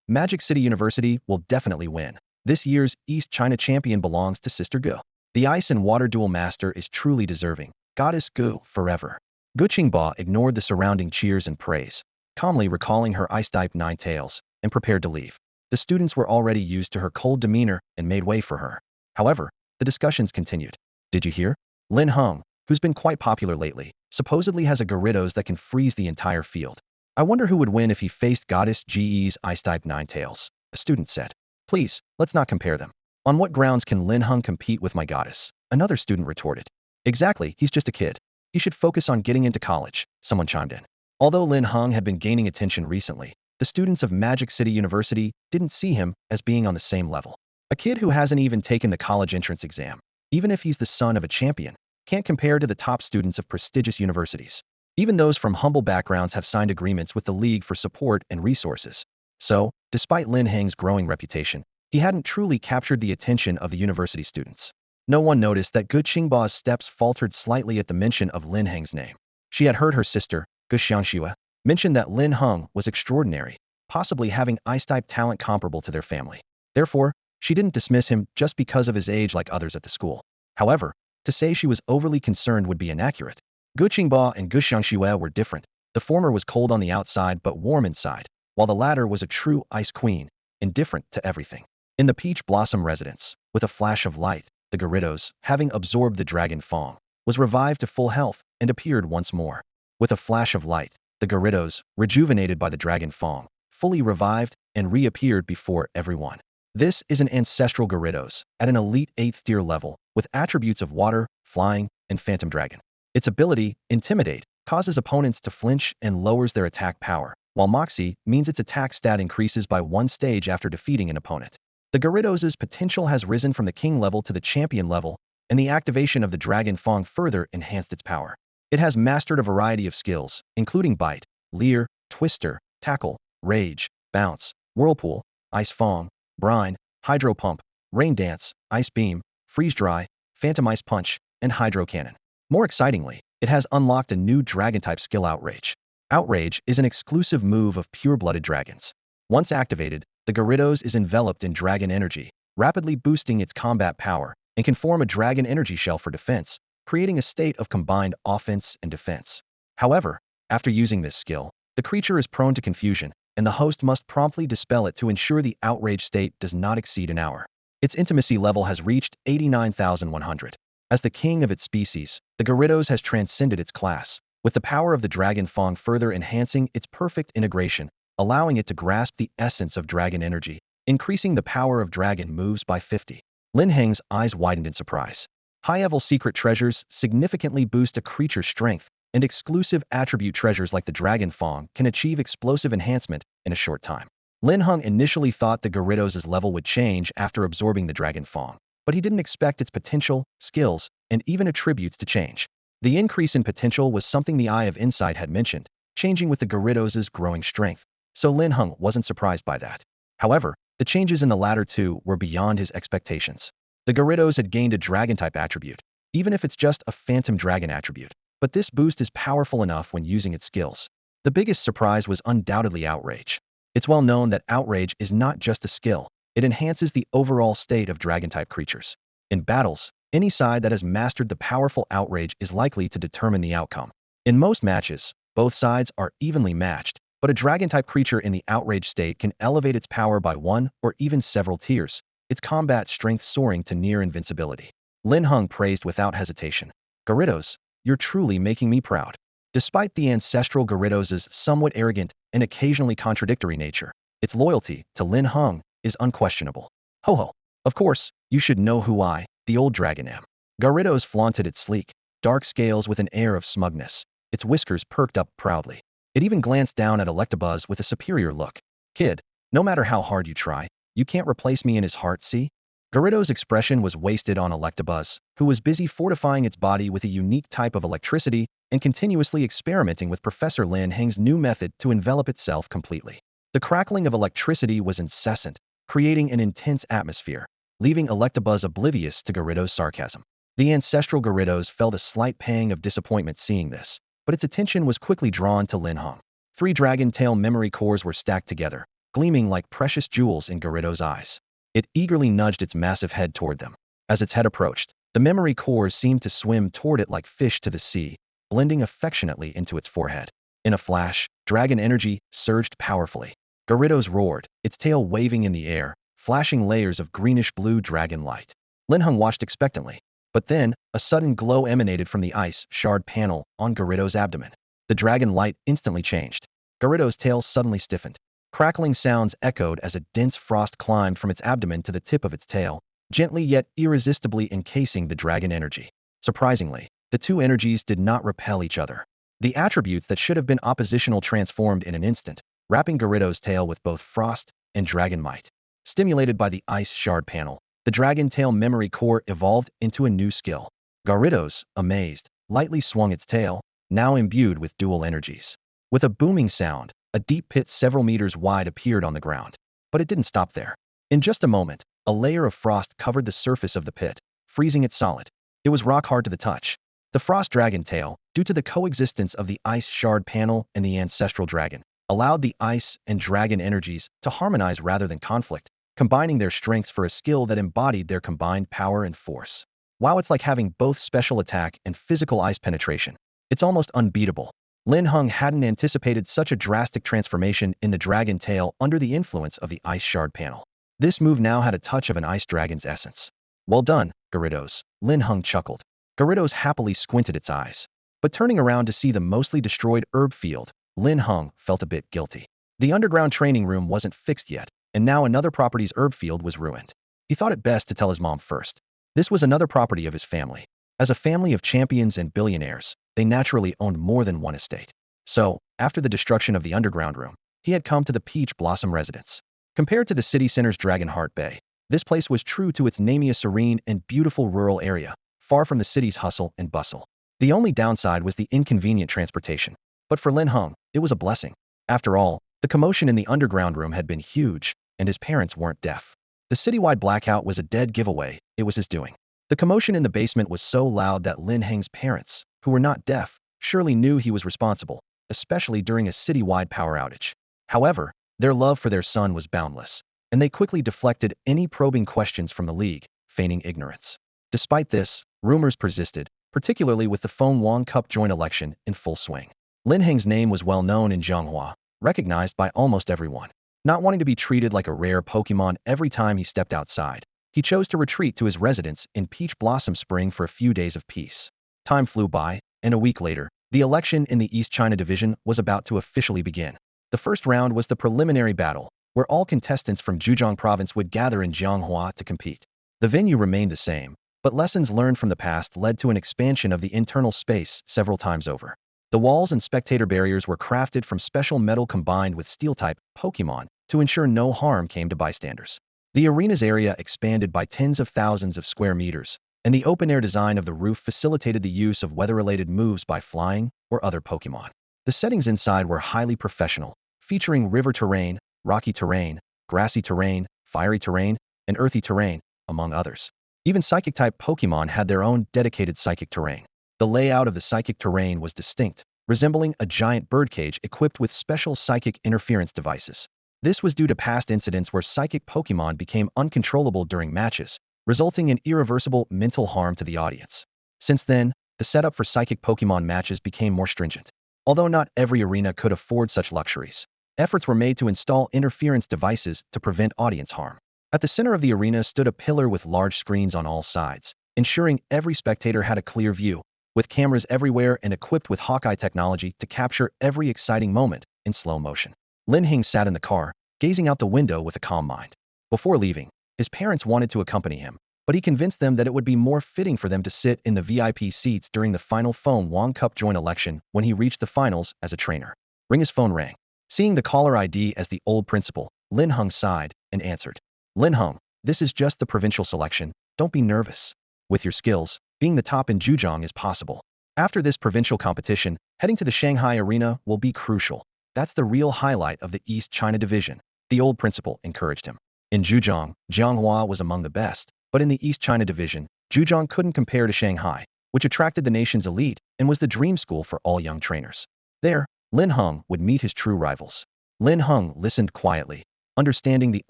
Magic City University will definitely win. This year's East China champion belongs to Sister Gu. The ice and water duel master is truly deserving. Goddess Gu, forever. Gu Qingba ignored the surrounding cheers and praise, calmly recalling her ice-type Ninetales, and prepared to leave. The students were already used to her cold demeanor and made way for her. However, the discussions continued. Did you hear? Lin Heng, who's been quite popular lately, supposedly has a Gyarados that can freeze the entire field. I wonder who would win if he faced Goddess Ge's ice-type Ninetales, a student said. Please, let's not compare them. On what grounds can Lin Heng compete with my goddess? Another student retorted. Exactly, he's just a kid. He should focus on getting into college, someone chimed in. Although Lin Heng had been gaining attention recently, the students of Magic City University didn't see him as being on the same level. A kid who hasn't even taken the college entrance exam, even if he's the son of a champion, can't compare to the top students of prestigious universities. Even those from humble backgrounds have signed agreements with the league for support and resources. So, despite Lin Heng's growing reputation, he hadn't truly captured the attention of the university students. No one noticed that Gu Qingba's steps faltered slightly at the mention of Lin Heng's name. She had heard her sister, Gushan Shu, mention that Lin Heng was extraordinary, possibly having ice-type talent comparable to their family. Therefore, She didn't dismiss him just because of his age like others at the school. However, to say she was overly concerned would be inaccurate. Gu Qingba and Gushan Shu were different. The former was cold on the outside but warm inside, while the latter was a true ice queen, indifferent to everything. In the Peach Blossom residence, with a flash of light, the Gyarados, having absorbed the Dragon Fang, was revived to full health and appeared once more. With a flash of light, the Gyarados, rejuvenated by the Dragon Fang, fully revived and reappeared before everyone. This is an ancestral Gyarados at an elite 8th tier level with attributes of water, flying, and phantom dragon. Its ability, Intimidate, causes opponents to flinch and lowers their attack power, while Moxie means its attack stat increases by 1 stage after defeating an opponent. The Gyarados' potential has risen from the king level to the champion level, and the activation of the Dragon Fang further enhanced its power. It has mastered a variety of skills, including Bite, Leer, Twister, Tackle, Rage, Bounce, Whirlpool, Ice Fang, Brine, Hydro Pump, Rain Dance, Ice Beam, Freeze Dry, Phantom Ice Punch, and Hydro Cannon. More excitingly, it has unlocked a new Dragon-type skill Outrage. Outrage is an exclusive move of pure-blooded dragons. Once activated, the Gyarados is enveloped in dragon energy, rapidly boosting its combat power, and can form a dragon energy shell for defense, creating a state of combined offense and defense. However, after using this skill, the creature is prone to confusion, and the host must promptly dispel it to ensure the outrage state does not exceed an hour. Its intimacy level has reached 89,100. As the king of its species, the Gyarados has transcended its class, with the power of the Dragon Fang further enhancing its perfect integration, allowing it to grasp the essence of dragon energy, increasing the power of dragon moves by 50. Lin Heng's eyes widened in surprise. High-level secret treasures significantly boost a creature's strength, and exclusive attribute treasures like the Dragon Fang can achieve explosive enhancement in a short time. Linhung initially thought the Gyarados' level would change after absorbing the Dragon Fang, but he didn't expect its potential, skills, and even attributes to change. The increase in potential was something the Eye of Insight had mentioned, changing with the Gyarados' growing strength, so Linhung wasn't surprised by that. However, the changes in the latter two were beyond his expectations. The Gyarados had gained a Dragon-type attribute, even if it's just a Phantom Dragon attribute, but this boost is powerful enough when using its skills. The biggest surprise was undoubtedly Outrage. It's well known that Outrage is not just a skill, it enhances the overall state of Dragon-type creatures. In battles, any side that has mastered the powerful Outrage is likely to determine the outcome. In most matches, both sides are evenly matched, but a Dragon-type creature in the Outrage state can elevate its power by 1 or even several tiers, its combat strength soaring to near invincibility. Linhung praised without hesitation. Gyarados, you're truly making me proud. Despite the ancestral Gyarados' somewhat arrogant and occasionally contradictory nature, its loyalty to Linhung is unquestionable. Ho ho. Of course, you should know who I, the old dragon, am. Gyarados flaunted its sleek, dark scales with an air of smugness, its whiskers perked up proudly. It even glanced down at Electabuzz with a superior look. Kid, no matter how hard you try, you can't replace me in his heart, see? Gyarados' expression was wasted on Electabuzz, who was busy fortifying its body with a unique type of electricity and continuously experimenting with Professor Lin Heng's new method to envelop itself completely. The crackling of electricity was incessant, creating an intense atmosphere, leaving Electabuzz oblivious to Gyarados' sarcasm. The ancestral Gyarados felt a slight pang of disappointment seeing this, but its attention was quickly drawn to Linhung. 3 Dragon Tail memory cores were stacked together, gleaming like precious jewels in Gyarados' eyes. It eagerly nudged its massive head toward them. As its head approached, the memory cores seemed to swim toward it like fish to the sea, blending affectionately into its forehead. In a flash, dragon energy surged powerfully. Gyarados roared, its tail waving in the air, flashing layers of greenish-blue dragon light. Linhung watched expectantly, but then, a sudden glow emanated from the ice shard panel on Gyarados' abdomen. The dragon light instantly changed. Gyarados' tail suddenly stiffened. Crackling sounds echoed as a dense frost climbed from its abdomen to the tip of its tail, gently yet irresistibly encasing the dragon energy. Surprisingly, the two energies did not repel each other. The attributes that should have been oppositional transformed in an instant, wrapping Gyarados' tail with both frost and dragon might. Stimulated by the ice shard panel, the dragon tail memory core evolved into a new skill. Gyarados, amazed, lightly swung its tail, now imbued with dual energies. With a booming sound, a deep pit several meters wide appeared on the ground. But it didn't stop there. In just a moment, a layer of frost covered the surface of the pit, freezing it solid. It was rock hard to the touch. The frost dragon tail, due to the coexistence of the ice shard panel and the ancestral dragon, allowed the ice and dragon energies to harmonize rather than conflict, combining their strengths for a skill that embodied their combined power and force. Wow, it's like having both special attack and physical ice penetration. It's almost unbeatable. Lin Heng hadn't anticipated such a drastic transformation in the dragon tail under the influence of the ice shard panel. This move now had a touch of an ice dragon's essence. Well done, Gyarados, Lin Heng chuckled. Gyarados happily squinted its eyes. But turning around to see the mostly destroyed herb field, Lin Heng felt a bit guilty. The underground training room wasn't fixed yet, and now another property's herb field was ruined. He thought it best to tell his mom first. This was another property of his family. As a family of champions and billionaires, they naturally owned more than one estate. So, after the destruction of the underground room, he had come to the Peach Blossom residence. Compared to the city center's Dragonheart Bay, this place was true to its naming, a serene and beautiful rural area, far from the city's hustle and bustle. The only downside was the inconvenient transportation. But for Lin Heng, it was a blessing. After all, the commotion in the underground room had been huge, and his parents weren't deaf. The citywide blackout was a dead giveaway. It was his doing. The commotion in the basement was so loud that Lin Heng's parents, who were not deaf, surely knew he was responsible, especially during a citywide power outage. However, their love for their son was boundless, and they quickly deflected any probing questions from the league, feigning ignorance. Despite this, rumors persisted, particularly with the Feng Wang Cup joint election in full swing. Lin Heng's name was well known in Zhonghua, recognized by almost everyone. Not wanting to be treated like a rare Pokemon every time he stepped outside, he chose to retreat to his residence in Peach Blossom Spring for a few days of peace. Time flew by, and a week later, the election in the East China Division was about to officially begin. The first round was the preliminary battle, where all contestants from Zhejiang Province would gather in Zhonghua to compete. The venue remained the same, but lessons learned from the past led to an expansion of the internal space several times over. The walls and spectator barriers were crafted from special metal combined with steel-type Pokemon to ensure no harm came to bystanders. The arena's area expanded by tens of thousands of square meters, and the open-air design of the roof facilitated the use of weather-related moves by flying or other Pokemon. The settings inside were highly professional, featuring river terrain, rocky terrain, grassy terrain, fiery terrain, and earthy terrain, among others. Even Psychic-type Pokemon had their own dedicated psychic terrain. The layout of the psychic terrain was distinct, resembling a giant birdcage equipped with special psychic interference devices. This was due to past incidents where psychic Pokemon became uncontrollable during matches, resulting in irreversible mental harm to the audience. Since then, the setup for psychic Pokemon matches became more stringent. Although not every arena could afford such luxuries, efforts were made to install interference devices to prevent audience harm. At the center of the arena stood a pillar with large screens on all sides, ensuring every spectator had a clear view, with cameras everywhere and equipped with Hawkeye technology to capture every exciting moment in slow motion. Lin Heng sat in the car, gazing out the window with a calm mind. Before leaving, his parents wanted to accompany him, but he convinced them that it would be more fitting for them to sit in the VIP seats during the final Feng Wang Cup joint election when he reached the finals as a trainer. His phone rang. Seeing the caller ID as the old principal, Lin Heng sighed and answered. Lin Heng, this is just the provincial selection. Don't be nervous. With your skills, being the top in Zhejiang is possible. After this provincial competition, heading to the Shanghai arena will be crucial. That's the real highlight of the East China Division, the old principal encouraged him. In Zhejiang, Zhonghua was among the best, but in the East China Division, Zhejiang couldn't compare to Shanghai, which attracted the nation's elite and was the dream school for all young trainers. There, Lin Heng would meet his true rivals. Lin Heng listened quietly, understanding the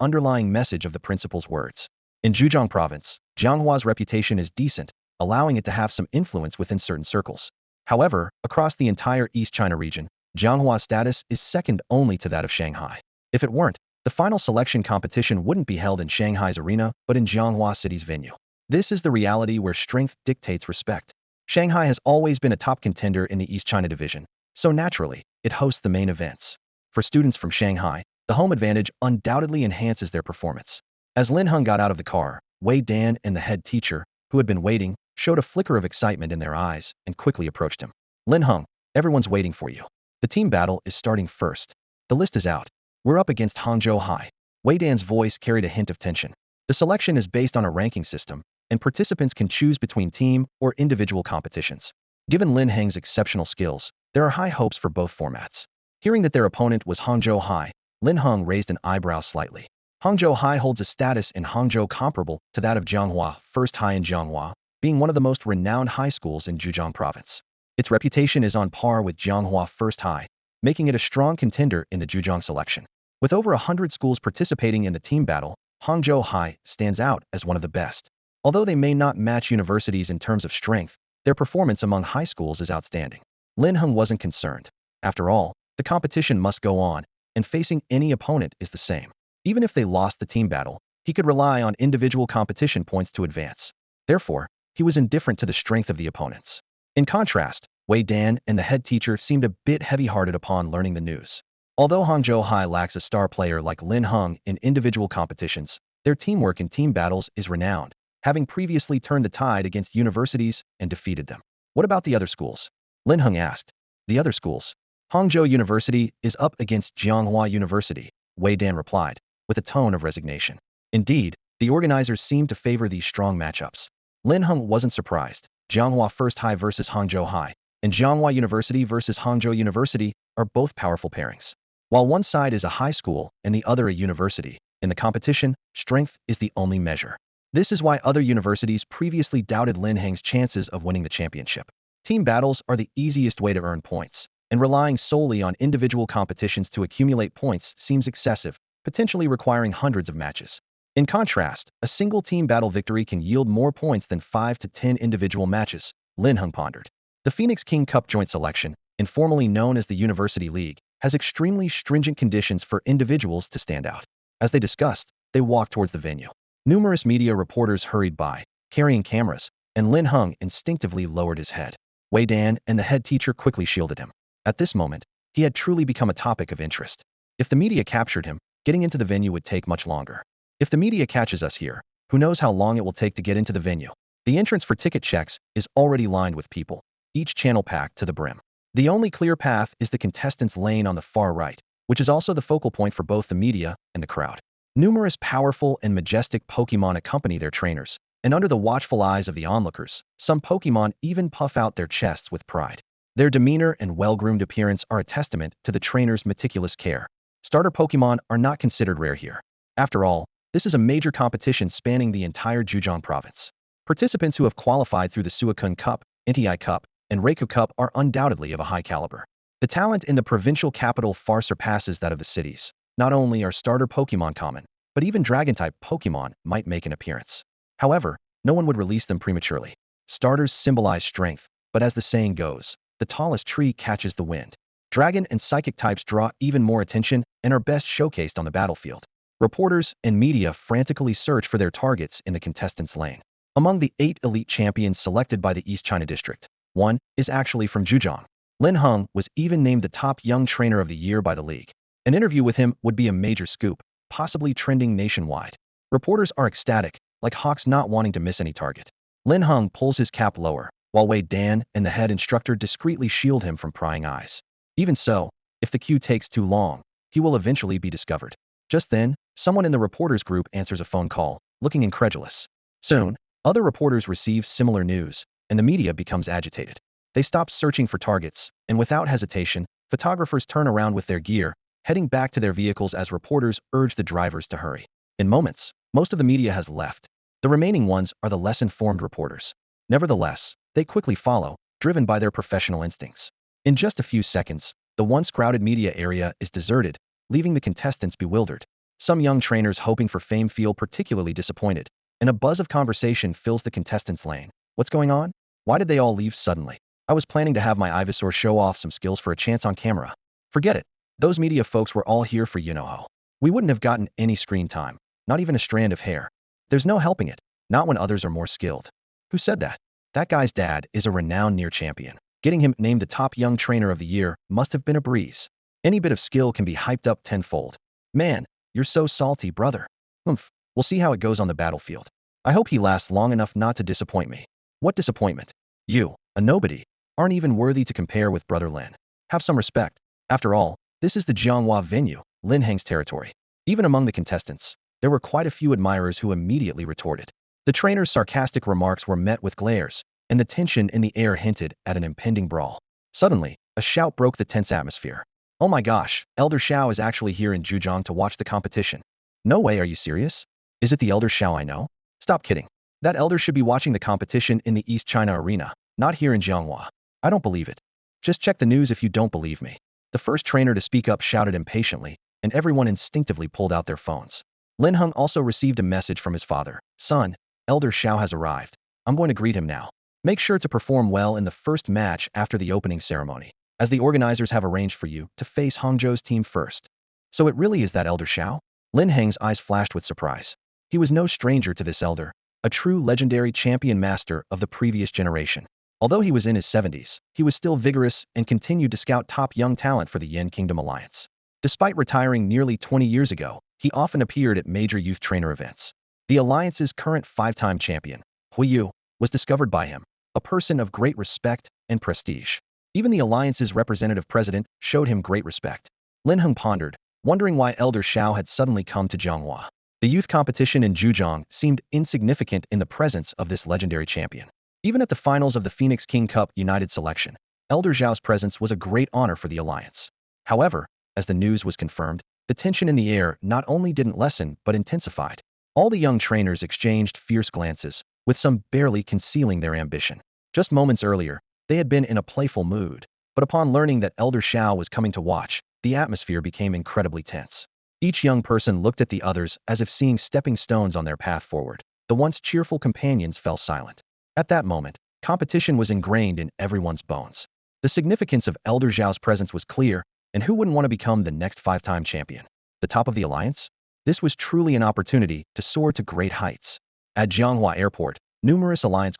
underlying message of the principal's words. In Zhejiang Province, Zhonghua's reputation is decent, allowing it to have some influence within certain circles. However, across the entire East China region, Zhonghua's status is second only to that of Shanghai. If it weren't, the final selection competition wouldn't be held in Shanghai's arena, but in Zhonghua City's venue. This is the reality where strength dictates respect. Shanghai has always been a top contender in the East China Division, so naturally, it hosts the main events. For students from Shanghai, the home advantage undoubtedly enhances their performance. As Lin Heng got out of the car, Wei Dan and the head teacher, who had been waiting, showed a flicker of excitement in their eyes and quickly approached him. Lin Heng, everyone's waiting for you. The team battle is starting first. The list is out. We're up against Hangzhou High. Wei Dan's voice carried a hint of tension. The selection is based on a ranking system, and participants can choose between team or individual competitions. Given Lin Heng's exceptional skills, there are high hopes for both formats. Hearing that their opponent was Hangzhou High, Lin Heng raised an eyebrow slightly. Hangzhou High holds a status in Hangzhou comparable to that of Zhonghua First High in Zhonghua, being one of the most renowned high schools in Zhejiang Province. Its reputation is on par with Zhonghua First High, making it a strong contender in the Zhejiang selection. With over 100 schools participating in the team battle, Hangzhou High stands out as one of the best. Although they may not match universities in terms of strength, their performance among high schools is outstanding. Linhung wasn't concerned. After all, the competition must go on, and facing any opponent is the same. Even if they lost the team battle, he could rely on individual competition points to advance. Therefore, he was indifferent to the strength of the opponents. In contrast, Wei Dan and the head teacher seemed a bit heavy-hearted upon learning the news. Although Hangzhou High lacks a star player like Lin Heng in individual competitions, their teamwork in team battles is renowned, having previously turned the tide against universities and defeated them. What about the other schools? Linhung asked. The other schools? Hangzhou University is up against Jianghua University, Wei Dan replied, with a tone of resignation. Indeed, the organizers seemed to favor these strong matchups. Linhung wasn't surprised. Jianghua First High versus Hangzhou High, and Jianghua University versus Hangzhou University are both powerful pairings. While one side is a high school and the other a university, in the competition, strength is the only measure. This is why other universities previously doubted Lin Heng's chances of winning the championship. Team battles are the easiest way to earn points, and relying solely on individual competitions to accumulate points seems excessive, potentially requiring hundreds of matches. In contrast, a single team battle victory can yield more points than 5 to 10 individual matches, Linhung pondered. The Phoenix King Cup joint selection, informally known as the University League, has extremely stringent conditions for individuals to stand out. As they discussed, they walked towards the venue. Numerous media reporters hurried by, carrying cameras, and Linhung instinctively lowered his head. Wei Dan and the head teacher quickly shielded him. At this moment, he had truly become a topic of interest. If the media captured him, getting into the venue would take much longer. If the media catches us here, who knows how long it will take to get into the venue? The entrance for ticket checks is already lined with people, each channel packed to the brim. The only clear path is the contestants' lane on the far right, which is also the focal point for both the media and the crowd. Numerous powerful and majestic Pokémon accompany their trainers, and under the watchful eyes of the onlookers, some Pokémon even puff out their chests with pride. Their demeanor and well-groomed appearance are a testament to the trainer's meticulous care. Starter Pokémon are not considered rare here. After all, this is a major competition spanning the entire Zhejiang province. Participants who have qualified through the Suicune Cup, Nti Cup, and Reiku Cup are undoubtedly of a high caliber. The talent in the provincial capital far surpasses that of the cities. Not only are starter Pokémon common, but even Dragon-type Pokémon might make an appearance. However, no one would release them prematurely. Starters symbolize strength, but as the saying goes, the tallest tree catches the wind. Dragon and Psychic types draw even more attention and are best showcased on the battlefield. Reporters and media frantically search for their targets in the contestants' lane. Among the 8 elite champions selected by the East China District, one is actually from Zhejiang. Linhung was even named the top young trainer of the year by the league. An interview with him would be a major scoop, possibly trending nationwide. Reporters are ecstatic, like hawks not wanting to miss any target. Linhung pulls his cap lower, while Wei Dan and the head instructor discreetly shield him from prying eyes. Even so, if the queue takes too long, he will eventually be discovered. Just then, someone in the reporters group answers a phone call, looking incredulous. Soon, other reporters receive similar news, and the media becomes agitated. They stop searching for targets, and without hesitation, photographers turn around with their gear, heading back to their vehicles as reporters urge the drivers to hurry. In moments, most of the media has left. The remaining ones are the less informed reporters. Nevertheless, they quickly follow, driven by their professional instincts. In just a few seconds, the once crowded media area is deserted, leaving the contestants bewildered. Some young trainers hoping for fame feel particularly disappointed, and a buzz of conversation fills the contestants' lane. What's going on? Why did they all leave suddenly? I was planning to have my Ivysaur show off some skills for a chance on camera. Forget it. Those media folks were all here for you-know-how. We wouldn't have gotten any screen time, not even a strand of hair. There's no helping it, not when others are more skilled. Who said that? That guy's dad is a renowned near champion. Getting him named the top young trainer of the year must have been a breeze. Any bit of skill can be hyped up tenfold. Man, you're so salty, brother. Humph, we'll see how it goes on the battlefield. I hope he lasts long enough not to disappoint me. What disappointment? You, a nobody, aren't even worthy to compare with Brother Lin. Have some respect. After all, this is the Jianghua venue, Lin Heng's territory. Even among the contestants, there were quite a few admirers who immediately retorted. The trainer's sarcastic remarks were met with glares, and the tension in the air hinted at an impending brawl. Suddenly, a shout broke the tense atmosphere. Oh my gosh, Elder Xiao is actually here in Zhejiang to watch the competition. No way, are you serious? Is it the Elder Xiao I know? Stop kidding. That elder should be watching the competition in the East China arena, not here in Jianghua. I don't believe it. Just check the news if you don't believe me. The first trainer to speak up shouted impatiently, and everyone instinctively pulled out their phones. Linhung also received a message from his father. Son, Elder Xiao has arrived. I'm going to greet him now. Make sure to perform well in the first match after the opening ceremony, as the organizers have arranged for you to face Hangzhou's team first. So it really is that Elder Xiao? Lin Heng's eyes flashed with surprise. He was no stranger to this elder, a true legendary champion master of the previous generation. Although he was in his 70s, he was still vigorous and continued to scout top young talent for the Yin Kingdom Alliance. Despite retiring nearly 20 years ago, he often appeared at major youth trainer events. The Alliance's current 5-time champion, Hui Yu, was discovered by him, a person of great respect and prestige. Even the Alliance's representative president showed him great respect. Linhung pondered, wondering why Elder Xiao had suddenly come to Zhonghua. The youth competition in Zhejiang seemed insignificant in the presence of this legendary champion. Even at the finals of the Phoenix King Cup United Selection, Elder Xiao's presence was a great honor for the Alliance. However, as the news was confirmed, the tension in the air not only didn't lessen but intensified. All the young trainers exchanged fierce glances, with some barely concealing their ambition. Just moments earlier, they had been in a playful mood, but upon learning that Elder Xiao was coming to watch, the atmosphere became incredibly tense. Each young person looked at the others as if seeing stepping stones on their path forward. The once cheerful companions fell silent. At that moment, competition was ingrained in everyone's bones. The significance of Elder Xiao's presence was clear, and who wouldn't want to become the next 5-time champion? The top of the Alliance? This was truly an opportunity to soar to great heights. At Zhonghua Airport, numerous Alliance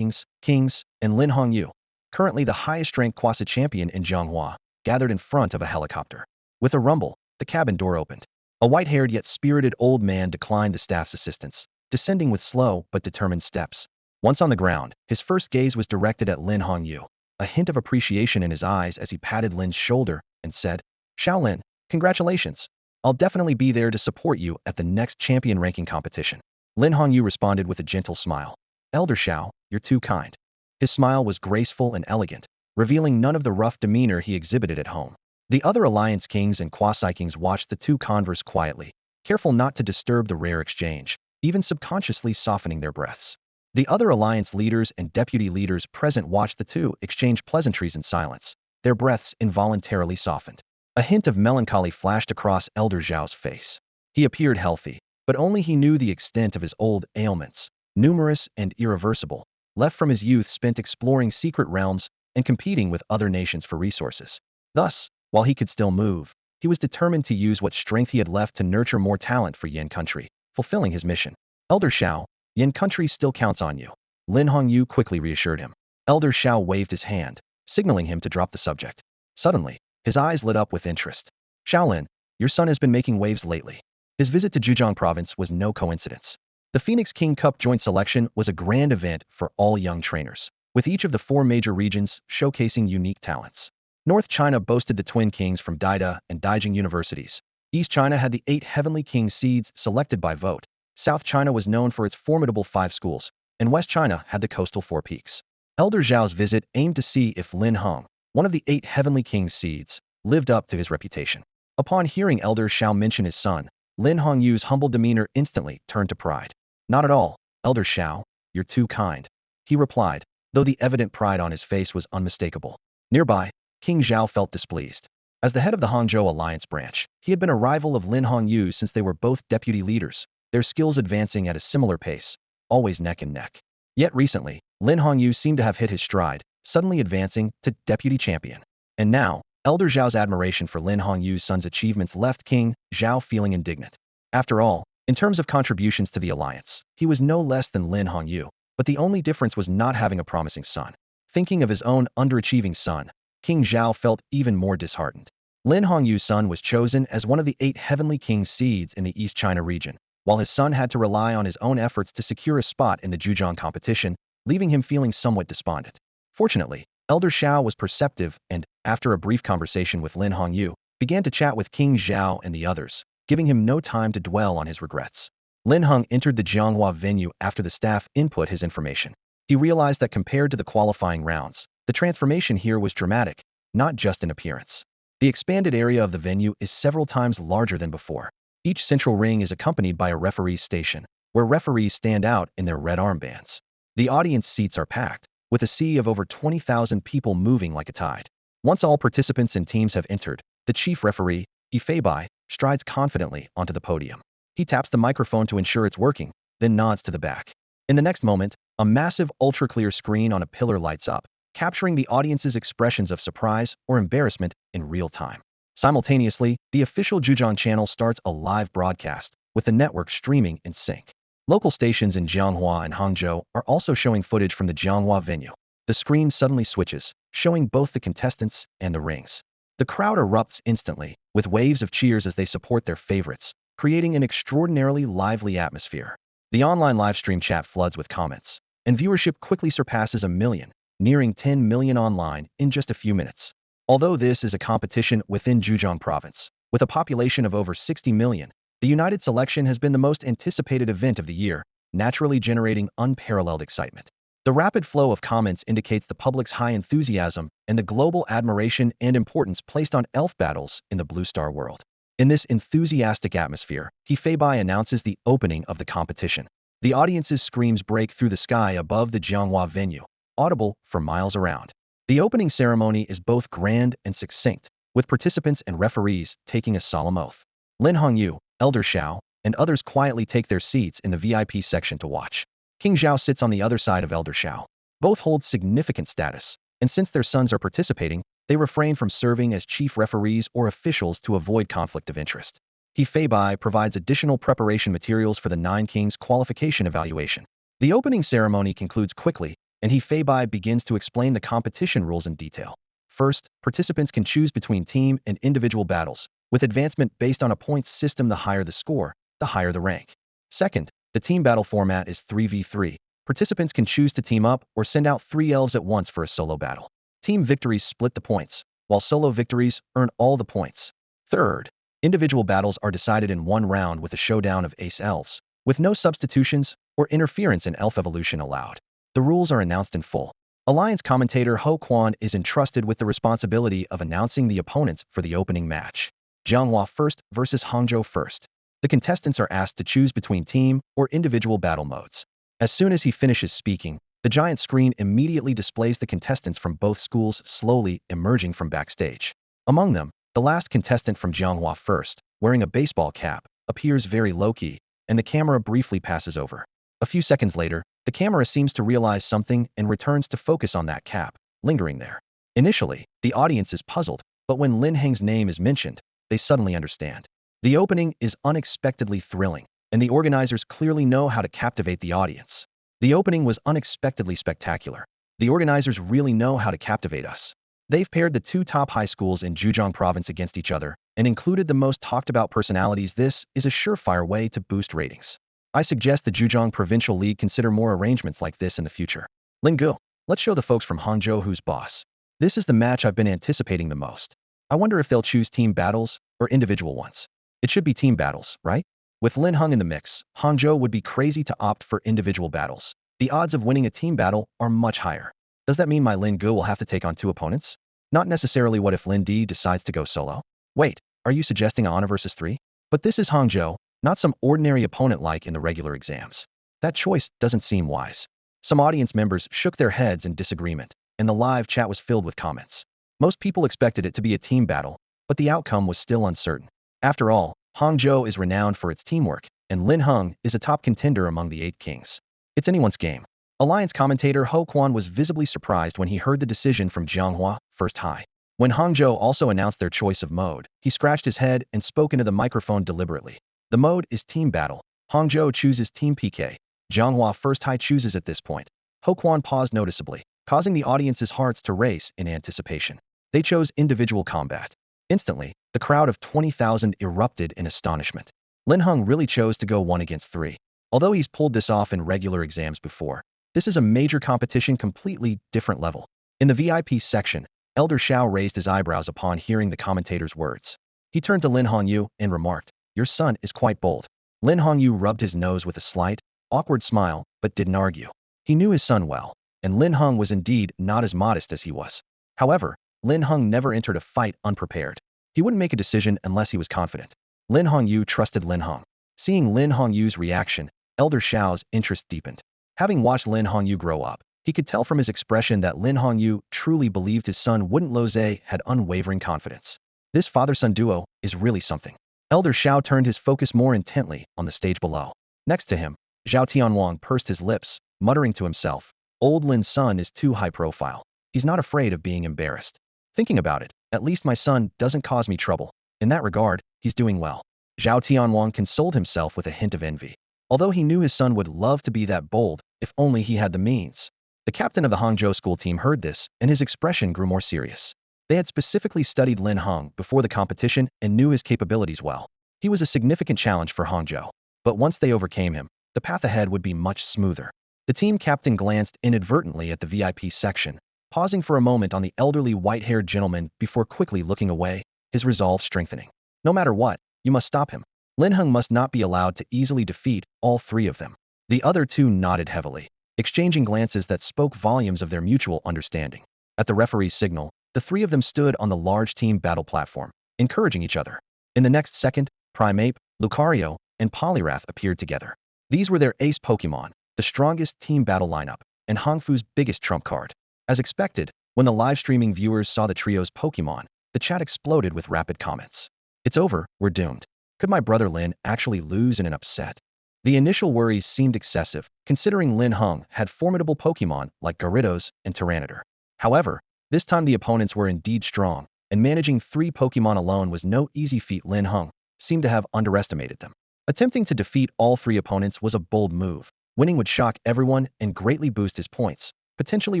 Kings, and Lin Heng, currently the highest-ranked Quasi champion in Zhonghua, gathered in front of a helicopter. With a rumble, the cabin door opened. A white-haired yet spirited old man declined the staff's assistance, descending with slow but determined steps. Once on the ground, his first gaze was directed at Lin Heng, a hint of appreciation in his eyes as he patted Lin's shoulder and said, Xiaolin, congratulations. I'll definitely be there to support you at the next champion ranking competition. Lin Heng responded with a gentle smile. Elder Xiao, you're too kind. His smile was graceful and elegant, revealing none of the rough demeanor he exhibited at home. The other Alliance Kings and Quasi-Kings watched the two converse quietly, careful not to disturb the rare exchange, even subconsciously softening their breaths. The other Alliance leaders and deputy leaders present watched the two exchange pleasantries in silence, their breaths involuntarily softened. A hint of melancholy flashed across Elder Xiao's face. He appeared healthy, but only he knew the extent of his old ailments, numerous and irreversible, left from his youth spent exploring secret realms and competing with other nations for resources. Thus, while he could still move, he was determined to use what strength he had left to nurture more talent for Yin Country, fulfilling his mission. Elder Xiao, Yin Country still counts on you. Lin Heng quickly reassured him. Elder Xiao waved his hand, signaling him to drop the subject. Suddenly, his eyes lit up with interest. Xiaolin, your son has been making waves lately. His visit to Zhejiang province was no coincidence. The Phoenix King Cup joint selection was a grand event for all young trainers, with each of the 4 major regions showcasing unique talents. North China boasted the Twin Kings from Daida and Daijing universities. East China had the 8 Heavenly King seeds selected by vote. South China was known for its formidable 5 schools, and West China had the coastal 4 peaks. Elder Xiao's visit aimed to see if Lin Heng, one of the 8 Heavenly King seeds, lived up to his reputation. Upon hearing Elder Xiao mention his son, Lin Heng's humble demeanor instantly turned to pride. Not at all, Elder Xiao, you're too kind, he replied, though the evident pride on his face was unmistakable. Nearby, King Zhao felt displeased. As the head of the Hangzhou Alliance branch, he had been a rival of Lin Heng since they were both deputy leaders, their skills advancing at a similar pace, always neck and neck. Yet recently, Lin Heng seemed to have hit his stride, suddenly advancing to deputy champion. And now, Elder Zhao's admiration for Lin Heng's son's achievements left King Zhao feeling indignant. After all, in terms of contributions to the Alliance, he was no less than Lin Heng, but the only difference was not having a promising son. Thinking of his own underachieving son, King Zhao felt even more disheartened. Lin Heng's son was chosen as one of the 8 Heavenly King seeds in the East China region, while his son had to rely on his own efforts to secure a spot in the Zhejiang competition, leaving him feeling somewhat despondent. Fortunately, Elder Xiao was perceptive and, after a brief conversation with Lin Heng, began to chat with King Zhao and the others, giving him no time to dwell on his regrets. Lin Heng entered the Zhonghua venue after the staff input his information. He realized that compared to the qualifying rounds, the transformation here was dramatic, not just in appearance. The expanded area of the venue is several times larger than before. Each central ring is accompanied by a referee's station, where referees stand out in their red armbands. The audience seats are packed, with a sea of over 20,000 people moving like a tide. Once all participants and teams have entered, the chief referee, Ifeibai, strides confidently onto the podium. He taps the microphone to ensure it's working, then nods to the back. In the next moment, a massive ultra-clear screen on a pillar lights up, capturing the audience's expressions of surprise or embarrassment in real time. Simultaneously, the official Zhejiang channel starts a live broadcast, with the network streaming in sync. Local stations in Jianghua and Hangzhou are also showing footage from the Jianghua venue. The screen suddenly switches, showing both the contestants and the rings. The crowd erupts instantly, with waves of cheers as they support their favorites, creating an extraordinarily lively atmosphere. The online livestream chat floods with comments, and viewership quickly surpasses 1 million, nearing 10 million online in just a few minutes. Although this is a competition within Zhejiang province, with a population of over 60 million, the United Selection has been the most anticipated event of the year, naturally generating unparalleled excitement. The rapid flow of comments indicates the public's high enthusiasm and the global admiration and importance placed on elf battles in the Blue Star world. In this enthusiastic atmosphere, Hefeibai announces the opening of the competition. The audience's screams break through the sky above the Jianghua venue, audible for miles around. The opening ceremony is both grand and succinct, with participants and referees taking a solemn oath. Linhung, Elder Xiao, and others quietly take their seats in the VIP section to watch. King Zhao sits on the other side of Elder Xiao. Both hold significant status, and since their sons are participating, they refrain from serving as chief referees or officials to avoid conflict of interest. Hefeibai provides additional preparation materials for the 9 Kings qualification evaluation. The opening ceremony concludes quickly, and Hefeibai begins to explain the competition rules in detail. First, participants can choose between team and individual battles, with advancement based on a points system. The higher the score, the higher the rank. Second, the team battle format is 3v3. Participants can choose to team up or send out 3 elves at once for a solo battle. Team victories split the points, while solo victories earn all the points. Third, individual battles are decided in one round with a showdown of ace elves, with no substitutions or interference in elf evolution allowed. The rules are announced in full. Alliance commentator Ho Quan is entrusted with the responsibility of announcing the opponents for the opening match. Jianghua first versus Hangzhou first. The contestants are asked to choose between team or individual battle modes. As soon as he finishes speaking, the giant screen immediately displays the contestants from both schools slowly emerging from backstage. Among them, the last contestant from Jianghua first, wearing a baseball cap, appears very low-key, and the camera briefly passes over. A few seconds later, the camera seems to realize something and returns to focus on that cap, lingering there. Initially, the audience is puzzled, but when Lin Heng's name is mentioned, they suddenly understand. The opening is unexpectedly thrilling, and the organizers clearly know how to captivate the audience. The opening was unexpectedly spectacular. The organizers really know how to captivate us. They've paired the 2 top high schools in Zhejiang province against each other and included the most talked about personalities. This is a surefire way to boost ratings. I suggest the Zhejiang Provincial League consider more arrangements like this in the future. Lingu, let's show the folks from Hangzhou who's boss. This is the match I've been anticipating the most. I wonder if they'll choose team battles or individual ones. It should be team battles, right? With Linhung in the mix, Hangzhou would be crazy to opt for individual battles. The odds of winning a team battle are much higher. Does that mean my Lin Gu will have to take on 2 opponents? Not necessarily. What if Lin Di decides to go solo? Wait, are you suggesting Ana versus 3? But this is Hangzhou, not some ordinary opponent like in the regular exams. That choice doesn't seem wise. Some audience members shook their heads in disagreement, and the live chat was filled with comments. Most people expected it to be a team battle, but the outcome was still uncertain. After all, Hangzhou is renowned for its teamwork, and Linhung is a top contender among the 8 kings. It's anyone's game. Alliance commentator Ho Quan was visibly surprised when he heard the decision from Jianghua first high. When Hangzhou also announced their choice of mode, he scratched his head and spoke into the microphone deliberately. The mode is team battle. Hangzhou chooses team PK. Jianghua first high chooses at this point. Ho Quan paused noticeably, causing the audience's hearts to race in anticipation. They chose individual combat. Instantly, the crowd of 20,000 erupted in astonishment. Linhung really chose to go 1 against 3. Although he's pulled this off in regular exams before, this is a major competition, completely different level. In the VIP section, Elder Xiao raised his eyebrows upon hearing the commentator's words. He turned to Lin Hongyu and remarked, "Your son is quite bold." Lin Hongyu rubbed his nose with a slight, awkward smile, but didn't argue. He knew his son well, and Lin Heng was indeed not as modest as he was. However, Lin Heng never entered a fight unprepared. He wouldn't make a decision unless he was confident. Lin Hongyu trusted Lin Heng. Seeing Lin Hongyu's reaction, Elder Xiao's interest deepened. Having watched Lin Hongyu grow up, he could tell from his expression that Lin Hongyu truly believed his son wouldn't lose. Had unwavering confidence. This father-son duo is really something. Elder Xiao turned his focus more intently on the stage below. Next to him, Zhao Tianwang pursed his lips, muttering to himself, "Old Lin's son is too high profile. He's not afraid of being embarrassed. Thinking about it, at least my son doesn't cause me trouble. In that regard, he's doing well." Zhao Tianwang consoled himself with a hint of envy. Although he knew his son would love to be that bold, if only he had the means. The captain of the Hangzhou school team heard this, and his expression grew more serious. They had specifically studied Lin Heng before the competition and knew his capabilities well. He was a significant challenge for Hangzhou, but once they overcame him, the path ahead would be much smoother. The team captain glanced inadvertently at the VIP section, pausing for a moment on the elderly white-haired gentleman before quickly looking away, his resolve strengthening. No matter what, you must stop him. Linhung must not be allowed to easily defeat all three of them. The other two nodded heavily, exchanging glances that spoke volumes of their mutual understanding. At the referee's signal, the three of them stood on the large team battle platform, encouraging each other. In the next second, Primeape, Lucario, and Poliwrath appeared together. These were their ace Pokemon, the strongest team battle lineup, and Hongfu's biggest trump card. As expected, when the live streaming viewers saw the trio's Pokemon, the chat exploded with rapid comments. "It's over, we're doomed. Could my brother Lin actually lose in an upset?" The initial worries seemed excessive, considering Lin Heng had formidable Pokemon like Gyarados and Tyranitar. However, this time the opponents were indeed strong, and managing 3 Pokemon alone was no easy feat. Lin Heng seemed to have underestimated them. Attempting to defeat all 3 opponents was a bold move. Winning would shock everyone and greatly boost his points, potentially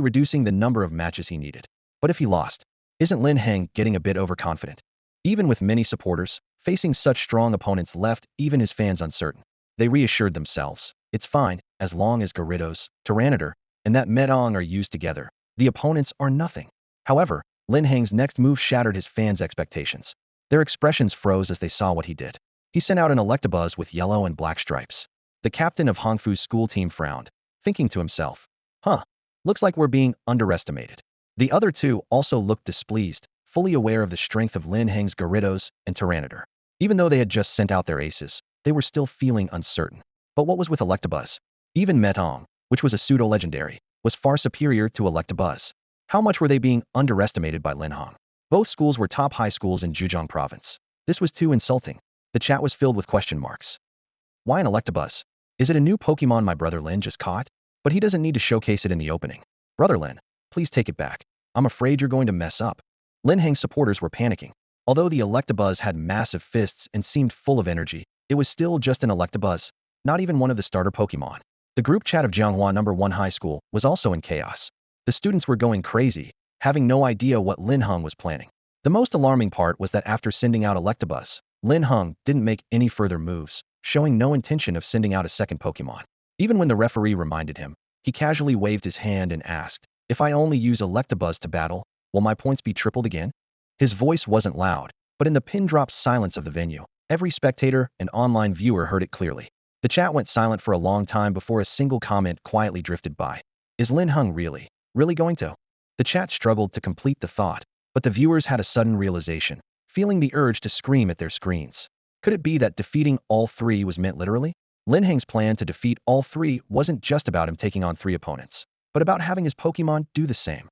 reducing the number of matches he needed. But if he lost, isn't Lin Heng getting a bit overconfident? Even with many supporters, facing such strong opponents left even his fans uncertain. They reassured themselves, it's fine, as long as Gyarados, Tyranitar, and that Metong are used together. The opponents are nothing. However, Lin Heng's next move shattered his fans' expectations. Their expressions froze as they saw what he did. He sent out an Electabuzz with yellow and black stripes. The captain of Hongfu's school team frowned, thinking to himself, looks like we're being underestimated. The other two also looked displeased, fully aware of the strength of Lin Heng's Gyarados and Tyranitar. Even though they had just sent out their aces, they were still feeling uncertain. But what was with Electabuzz? Even Metong, which was a pseudo-legendary, was far superior to Electabuzz. How much were they being underestimated by Linhung? Both schools were top high schools in Zhejiang province. This was too insulting. The chat was filled with question marks. Why an Electabuzz? Is it a new Pokemon my brother Lin just caught? But he doesn't need to showcase it in the opening. Brother Lin, please take it back. I'm afraid you're going to mess up. Lin Heng's supporters were panicking. Although the Electabuzz had massive fists and seemed full of energy, it was still just an Electabuzz, not even one of the starter Pokemon. The group chat of Jianghua No. 1 High School was also in chaos. The students were going crazy, having no idea what Lin Heng was planning. The most alarming part was that after sending out Electabuzz, Lin Heng didn't make any further moves, showing no intention of sending out a second Pokemon. Even when the referee reminded him, he casually waved his hand and asked, "If I only use Electabuzz to battle, will my points be tripled again?" His voice wasn't loud, but in the pin-drop silence of the venue, every spectator and online viewer heard it clearly. The chat went silent for a long time before a single comment quietly drifted by. Is Lin Heng really going to? The chat struggled to complete the thought, but the viewers had a sudden realization, feeling the urge to scream at their screens. Could it be that defeating all 3 was meant literally? Lin Heng's plan to defeat all 3 wasn't just about him taking on 3 opponents, but about having his Pokemon do the same.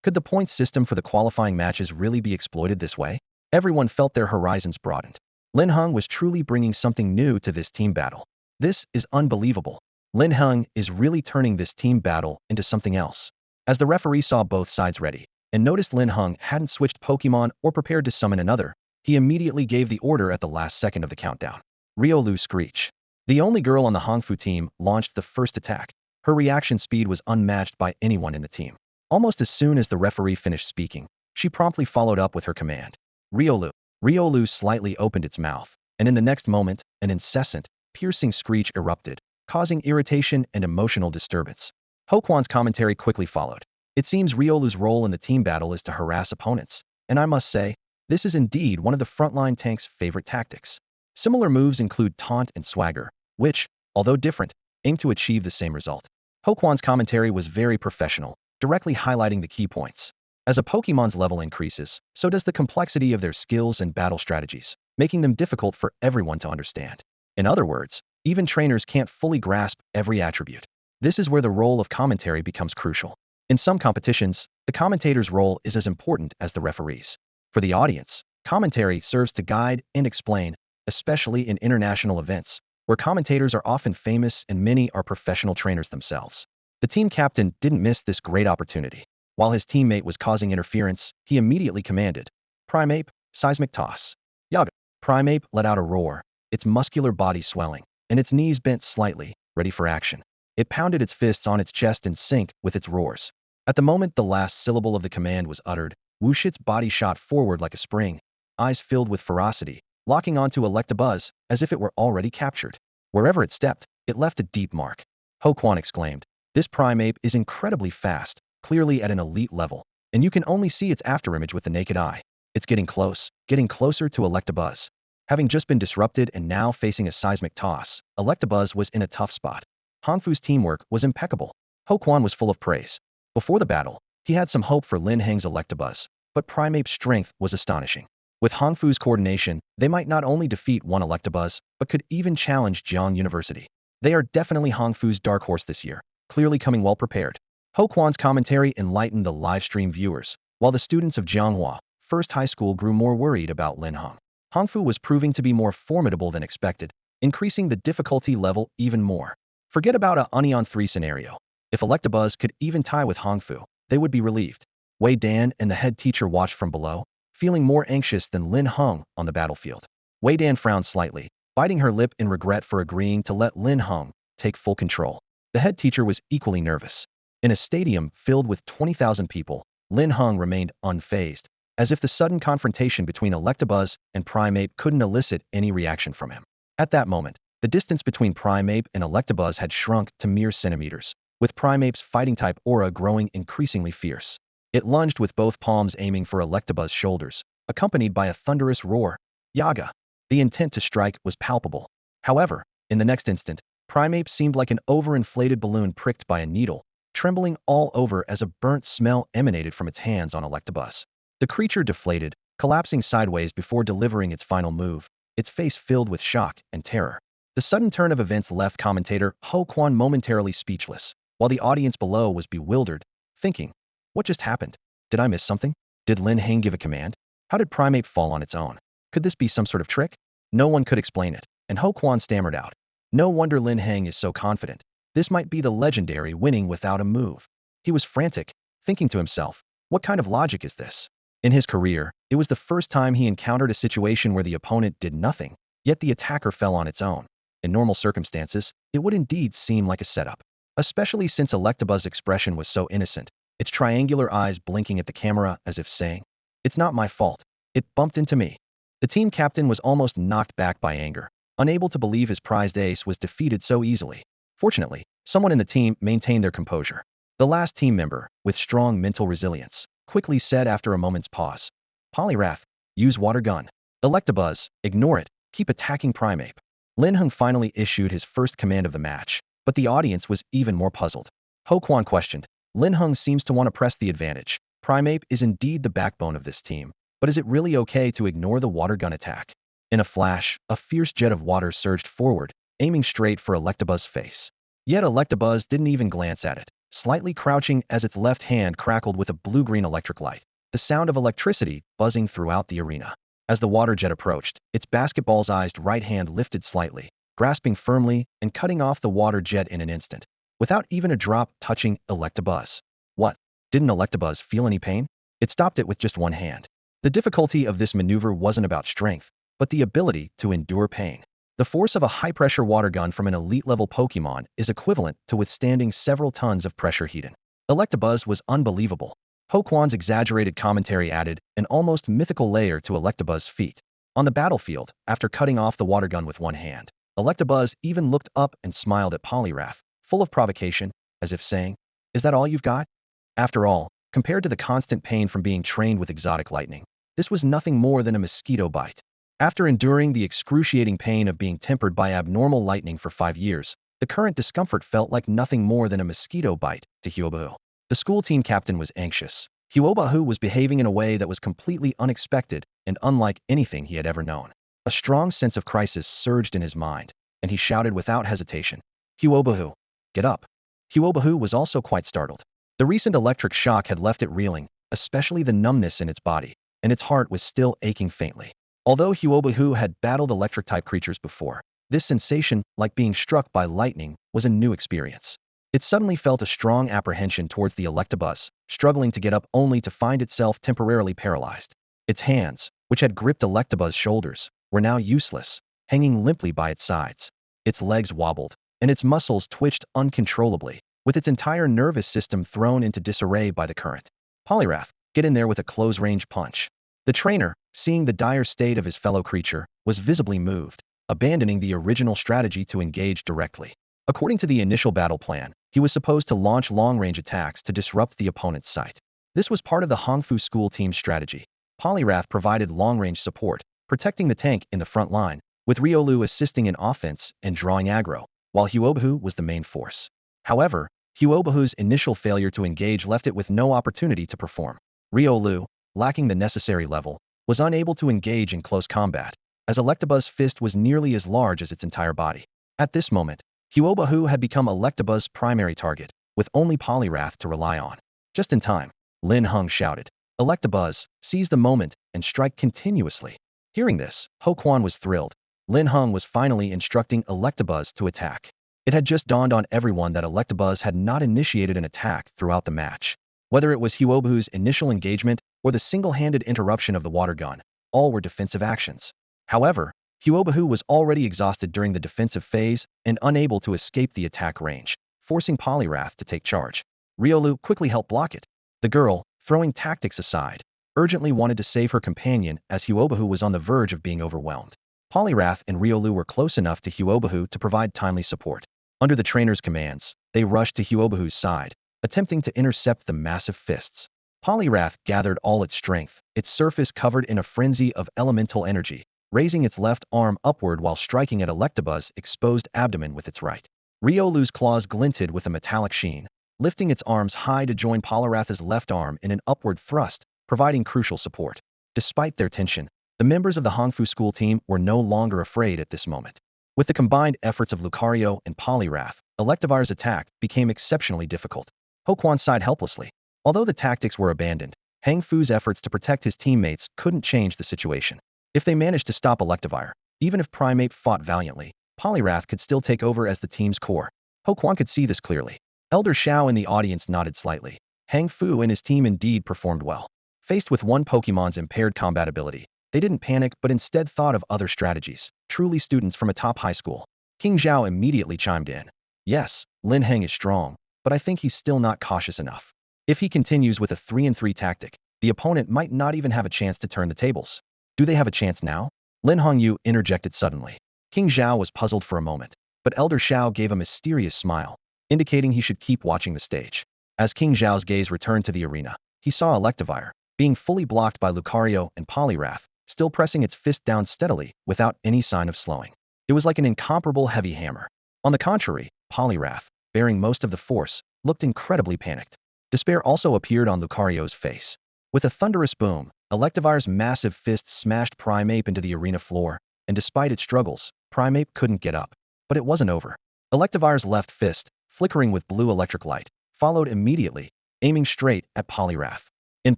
Could the point system for the qualifying matches really be exploited this way? Everyone felt their horizons broadened. Lin Heng was truly bringing something new to this team battle. This is unbelievable. Lin Heng is really turning this team battle into something else. As the referee saw both sides ready, and noticed Lin Heng hadn't switched Pokemon or prepared to summon another, he immediately gave the order at the last second of the countdown. Riolu Screech. The only girl on the Hongfu team launched the first attack. Her reaction speed was unmatched by anyone in the team. Almost as soon as the referee finished speaking, she promptly followed up with her command. Riolu. Riolu slightly opened its mouth, and in the next moment, an incessant, piercing screech erupted, causing irritation and emotional disturbance. Hoquan's commentary quickly followed. It seems Riolu's role in the team battle is to harass opponents, and I must say, this is indeed one of the frontline tank's favorite tactics. Similar moves include taunt and swagger, which, although different, aim to achieve the same result. Hoquan's commentary was very professional, directly highlighting the key points. As a Pokemon's level increases, so does the complexity of their skills and battle strategies, making them difficult for everyone to understand. In other words, even trainers can't fully grasp every attribute. This is where the role of commentary becomes crucial. In some competitions, the commentator's role is as important as the referee's. For the audience, commentary serves to guide and explain, especially in international events, where commentators are often famous and many are professional trainers themselves. The team captain didn't miss this great opportunity. While his teammate was causing interference, he immediately commanded, "Primeape, seismic toss." Yaga. Primeape let out a roar, its muscular body swelling, and its knees bent slightly, ready for action. It pounded its fists on its chest in sync with its roars. At the moment the last syllable of the command was uttered, Wushit's body shot forward like a spring, eyes filled with ferocity, locking onto Electabuzz as if it were already captured. Wherever it stepped, it left a deep mark. Ho Quan exclaimed, "This Primeape is incredibly fast, clearly at an elite level, and you can only see its afterimage with the naked eye. It's getting closer to Electabuzz." Having just been disrupted and now facing a seismic toss, Electabuzz was in a tough spot. Hongfu's teamwork was impeccable. Ho Quan was full of praise. Before the battle, he had some hope for Lin Heng's Electabuzz, but Primeape's strength was astonishing. With Hongfu's coordination, they might not only defeat one Electabuzz, but could even challenge Jiang University. They are definitely Hongfu's dark horse this year, clearly coming well prepared. Ho Quan's commentary enlightened the livestream viewers, while the students of Jianghua First High School grew more worried about Linhung. Hongfu was proving to be more formidable than expected, increasing the difficulty level even more. Forget about a Onion 3 scenario. If Electabuzz could even tie with Hongfu, they would be relieved. Wei Dan and the head teacher watched from below, feeling more anxious than Lin Heng on the battlefield. Wei Dan frowned slightly, biting her lip in regret for agreeing to let Lin Heng take full control. The head teacher was equally nervous. In a stadium filled with 20,000 people, Lin Heng remained unfazed, as if the sudden confrontation between Electabuzz and Primeape couldn't elicit any reaction from him. At that moment, the distance between Primeape and Electabuzz had shrunk to mere centimeters, with Primeape's fighting-type aura growing increasingly fierce. It lunged with both palms aiming for Electabuzz's shoulders, accompanied by a thunderous roar. Yaga! The intent to strike was palpable. However, in the next instant, Primeape seemed like an overinflated balloon pricked by a needle, trembling all over as a burnt smell emanated from its hands on Electabuzz. The creature deflated, collapsing sideways before delivering its final move, its face filled with shock and terror. The sudden turn of events left commentator Ho Quan momentarily speechless, while the audience below was bewildered, thinking, "What just happened? Did I miss something? Did Lin Heng give a command? How did Primeape fall on its own? Could this be some sort of trick?" No one could explain it, and Ho Quan stammered out, "No wonder Lin Heng is so confident. This might be the legendary winning without a move." He was frantic, thinking to himself, "What kind of logic is this?" In his career, it was the first time he encountered a situation where the opponent did nothing, yet the attacker fell on its own. In normal circumstances, it would indeed seem like a setup, especially since Electabuzz's expression was so innocent, its triangular eyes blinking at the camera as if saying, "It's not my fault. It bumped into me." The team captain was almost knocked back by anger, unable to believe his prized ace was defeated so easily. Fortunately, someone in the team maintained their composure. The last team member, with strong mental resilience, quickly said after a moment's pause, "Poliwrath, use water gun. Electabuzz, ignore it, keep attacking Primeape." Linhung finally issued his first command of the match, but the audience was even more puzzled. Ho Quan questioned, "Linhung seems to want to press the advantage. Primeape is indeed the backbone of this team, but is it really okay to ignore the water gun attack?" In a flash, a fierce jet of water surged forward, aiming straight for Electabuzz's face. Yet Electabuzz didn't even glance at it, slightly crouching as its left hand crackled with a blue-green electric light, the sound of electricity buzzing throughout the arena. As the water jet approached, its basketball-sized right hand lifted slightly, grasping firmly and cutting off the water jet in an instant, without even a drop touching Electabuzz. What? Didn't Electabuzz feel any pain? It stopped it with just one hand. The difficulty of this maneuver wasn't about strength, but the ability to endure pain. The force of a high-pressure water gun from an elite-level Pokemon is equivalent to withstanding several tons of pressure heating. Electabuzz was unbelievable. Ho Quan's exaggerated commentary added an almost mythical layer to Electabuzz's feat. On the battlefield, after cutting off the water gun with one hand, Electabuzz even looked up and smiled at Poliwrath, full of provocation, as if saying, "Is that all you've got?" After all, compared to the constant pain from being trained with exotic lightning, this was nothing more than a mosquito bite. After enduring the excruciating pain of being tempered by abnormal lightning for 5 years, the current discomfort felt like nothing more than a mosquito bite to Huobahu. The school team captain was anxious. Huobahu was behaving in a way that was completely unexpected and unlike anything he had ever known. A strong sense of crisis surged in his mind, and he shouted without hesitation, "Huobahu, get up." Huobahu was also quite startled. The recent electric shock had left it reeling, especially the numbness in its body, and its heart was still aching faintly. Although Huobahu had battled electric-type creatures before, this sensation, like being struck by lightning, was a new experience. It suddenly felt a strong apprehension towards the Electabuzz, struggling to get up only to find itself temporarily paralyzed. Its hands, which had gripped Electabuzz's shoulders, were now useless, hanging limply by its sides. Its legs wobbled, and its muscles twitched uncontrollably, with its entire nervous system thrown into disarray by the current. Poliwrath, get in there with a close-range punch. The trainer, seeing the dire state of his fellow creature, was visibly moved, abandoning the original strategy to engage directly. According to the initial battle plan, he was supposed to launch long-range attacks to disrupt the opponent's sight. This was part of the Hongfu School team's strategy. Poliwrath provided long-range support, protecting the tank in the front line, with Riolu assisting in offense and drawing aggro, while Huobahu was the main force. However, Huobahu's initial failure to engage left it with no opportunity to perform. Riolu, lacking the necessary level, was unable to engage in close combat, as Electabuzz's fist was nearly as large as its entire body. At this moment, Huobahu had become Electabuzz's primary target, with only Poliwrath to rely on. Just in time, Lin Heng shouted, "Electabuzz, seize the moment and strike continuously." Hearing this, Hoquan was thrilled. Lin Heng was finally instructing Electabuzz to attack. It had just dawned on everyone that Electabuzz had not initiated an attack throughout the match. Whether it was Huobahu's initial engagement or the single-handed interruption of the water gun, all were defensive actions. However, Huobahu was already exhausted during the defensive phase and unable to escape the attack range, forcing Poliwrath to take charge. Riolu quickly helped block it. The girl, throwing tactics aside, urgently wanted to save her companion as Huobahu was on the verge of being overwhelmed. Poliwrath and Riolu were close enough to Huobahu to provide timely support. Under the trainer's commands, they rushed to Huobahu's side, attempting to intercept the massive fists. Poliwrath gathered all its strength, its surface covered in a frenzy of elemental energy, raising its left arm upward while striking at Electabuzz's exposed abdomen with its right. Riolu's claws glinted with a metallic sheen, lifting its arms high to join Poliwrath's left arm in an upward thrust, providing crucial support. Despite their tension, the members of the Hongfu School team were no longer afraid at this moment. With the combined efforts of Lucario and Poliwrath, Electivire's attack became exceptionally difficult. Hoquan sighed helplessly. Although the tactics were abandoned, Hang Fu's efforts to protect his teammates couldn't change the situation. If they managed to stop Electivire, even if Primeape fought valiantly, Poliwrath could still take over as the team's core. Hoquan could see this clearly. Elder Xiao in the audience nodded slightly. Hang Fu and his team indeed performed well. Faced with one Pokemon's impaired combat ability, they didn't panic but instead thought of other strategies, truly students from a top high school. King Zhao immediately chimed in. Yes, Lin Heng is strong, but I think he's still not cautious enough. If he continues with a 3-3 tactic, the opponent might not even have a chance to turn the tables. Do they have a chance now? Lin Hongyu interjected suddenly. King Zhao was puzzled for a moment, but Elder Xiao gave a mysterious smile, indicating he should keep watching the stage. As King Zhao's gaze returned to the arena, he saw Electivire, being fully blocked by Lucario and Poliwrath, still pressing its fist down steadily without any sign of slowing. It was like an incomparable heavy hammer. On the contrary, Poliwrath, bearing most of the force, looked incredibly panicked. Despair also appeared on Lucario's face. With a thunderous boom, Electivire's massive fist smashed Primeape into the arena floor, and despite its struggles, Primeape couldn't get up. But it wasn't over. Electivire's left fist, flickering with blue electric light, followed immediately, aiming straight at Poliwrath. In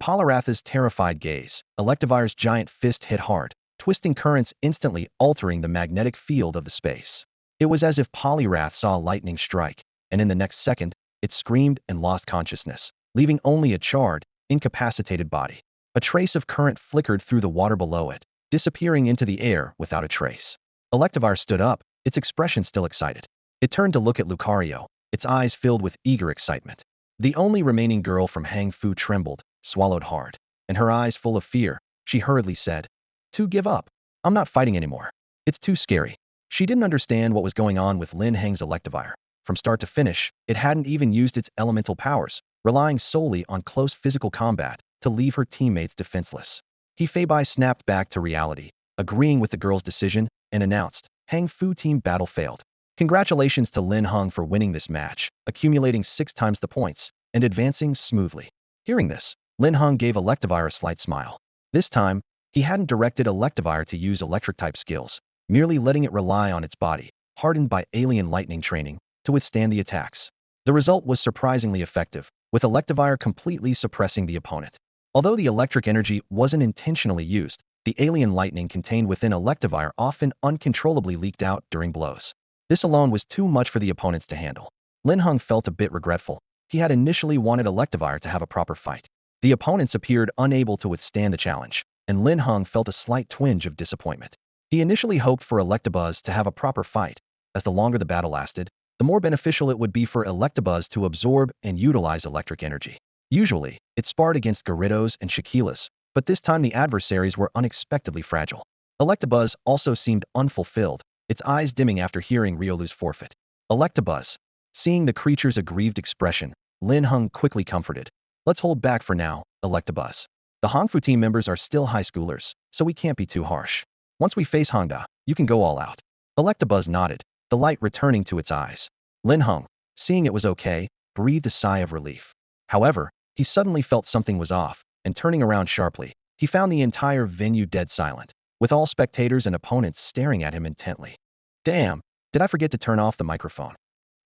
Poliwrath's terrified gaze, Electivire's giant fist hit hard, twisting currents instantly altering the magnetic field of the space. It was as if Poliwrath saw a lightning strike, and in the next second, it screamed and lost consciousness, leaving only a charred, incapacitated body. A trace of current flickered through the water below it, disappearing into the air without a trace. Electivire stood up, its expression still excited. It turned to look at Lucario, its eyes filled with eager excitement. The only remaining girl from Hang Fu trembled, swallowed hard, and her eyes full of fear, she hurriedly said, "To give up. I'm not fighting anymore. It's too scary." She didn't understand what was going on with Lin Heng's Electivire. From start to finish, it hadn't even used its elemental powers, relying solely on close physical combat to leave her teammates defenseless. Hefeibai snapped back to reality, agreeing with the girl's decision, and announced, Hang Fu team battle failed. Congratulations to Lin Heng for winning this match, accumulating 6 times the points, and advancing smoothly. Hearing this, Lin Heng gave Electivire a slight smile. This time, he hadn't directed Electivire to use electric-type skills, merely letting it rely on its body, hardened by alien lightning training, to withstand the attacks. The result was surprisingly effective, with Electivire completely suppressing the opponent. Although the electric energy wasn't intentionally used, the alien lightning contained within Electivire often uncontrollably leaked out during blows. This alone was too much for the opponents to handle. Linhung felt a bit regretful. He had initially wanted Electivire to have a proper fight. The opponents appeared unable to withstand the challenge, and Linhung felt a slight twinge of disappointment. He initially hoped for Electabuzz to have a proper fight, as the longer the battle lasted, the more beneficial it would be for Electabuzz to absorb and utilize electric energy. Usually, it sparred against Gyarados and Shaquilas, but this time the adversaries were unexpectedly fragile. Electabuzz also seemed unfulfilled, its eyes dimming after hearing Riolu's forfeit. Electabuzz. Seeing the creature's aggrieved expression, Linhung quickly comforted. Let's hold back for now, Electabuzz. The Hongfu team members are still high schoolers, so we can't be too harsh. Once we face Hongda, you can go all out. Electabuzz nodded, the light returning to its eyes. Linhung, seeing it was okay, breathed a sigh of relief. However, he suddenly felt something was off, and turning around sharply, he found the entire venue dead silent, with all spectators and opponents staring at him intently. Damn, did I forget to turn off the microphone?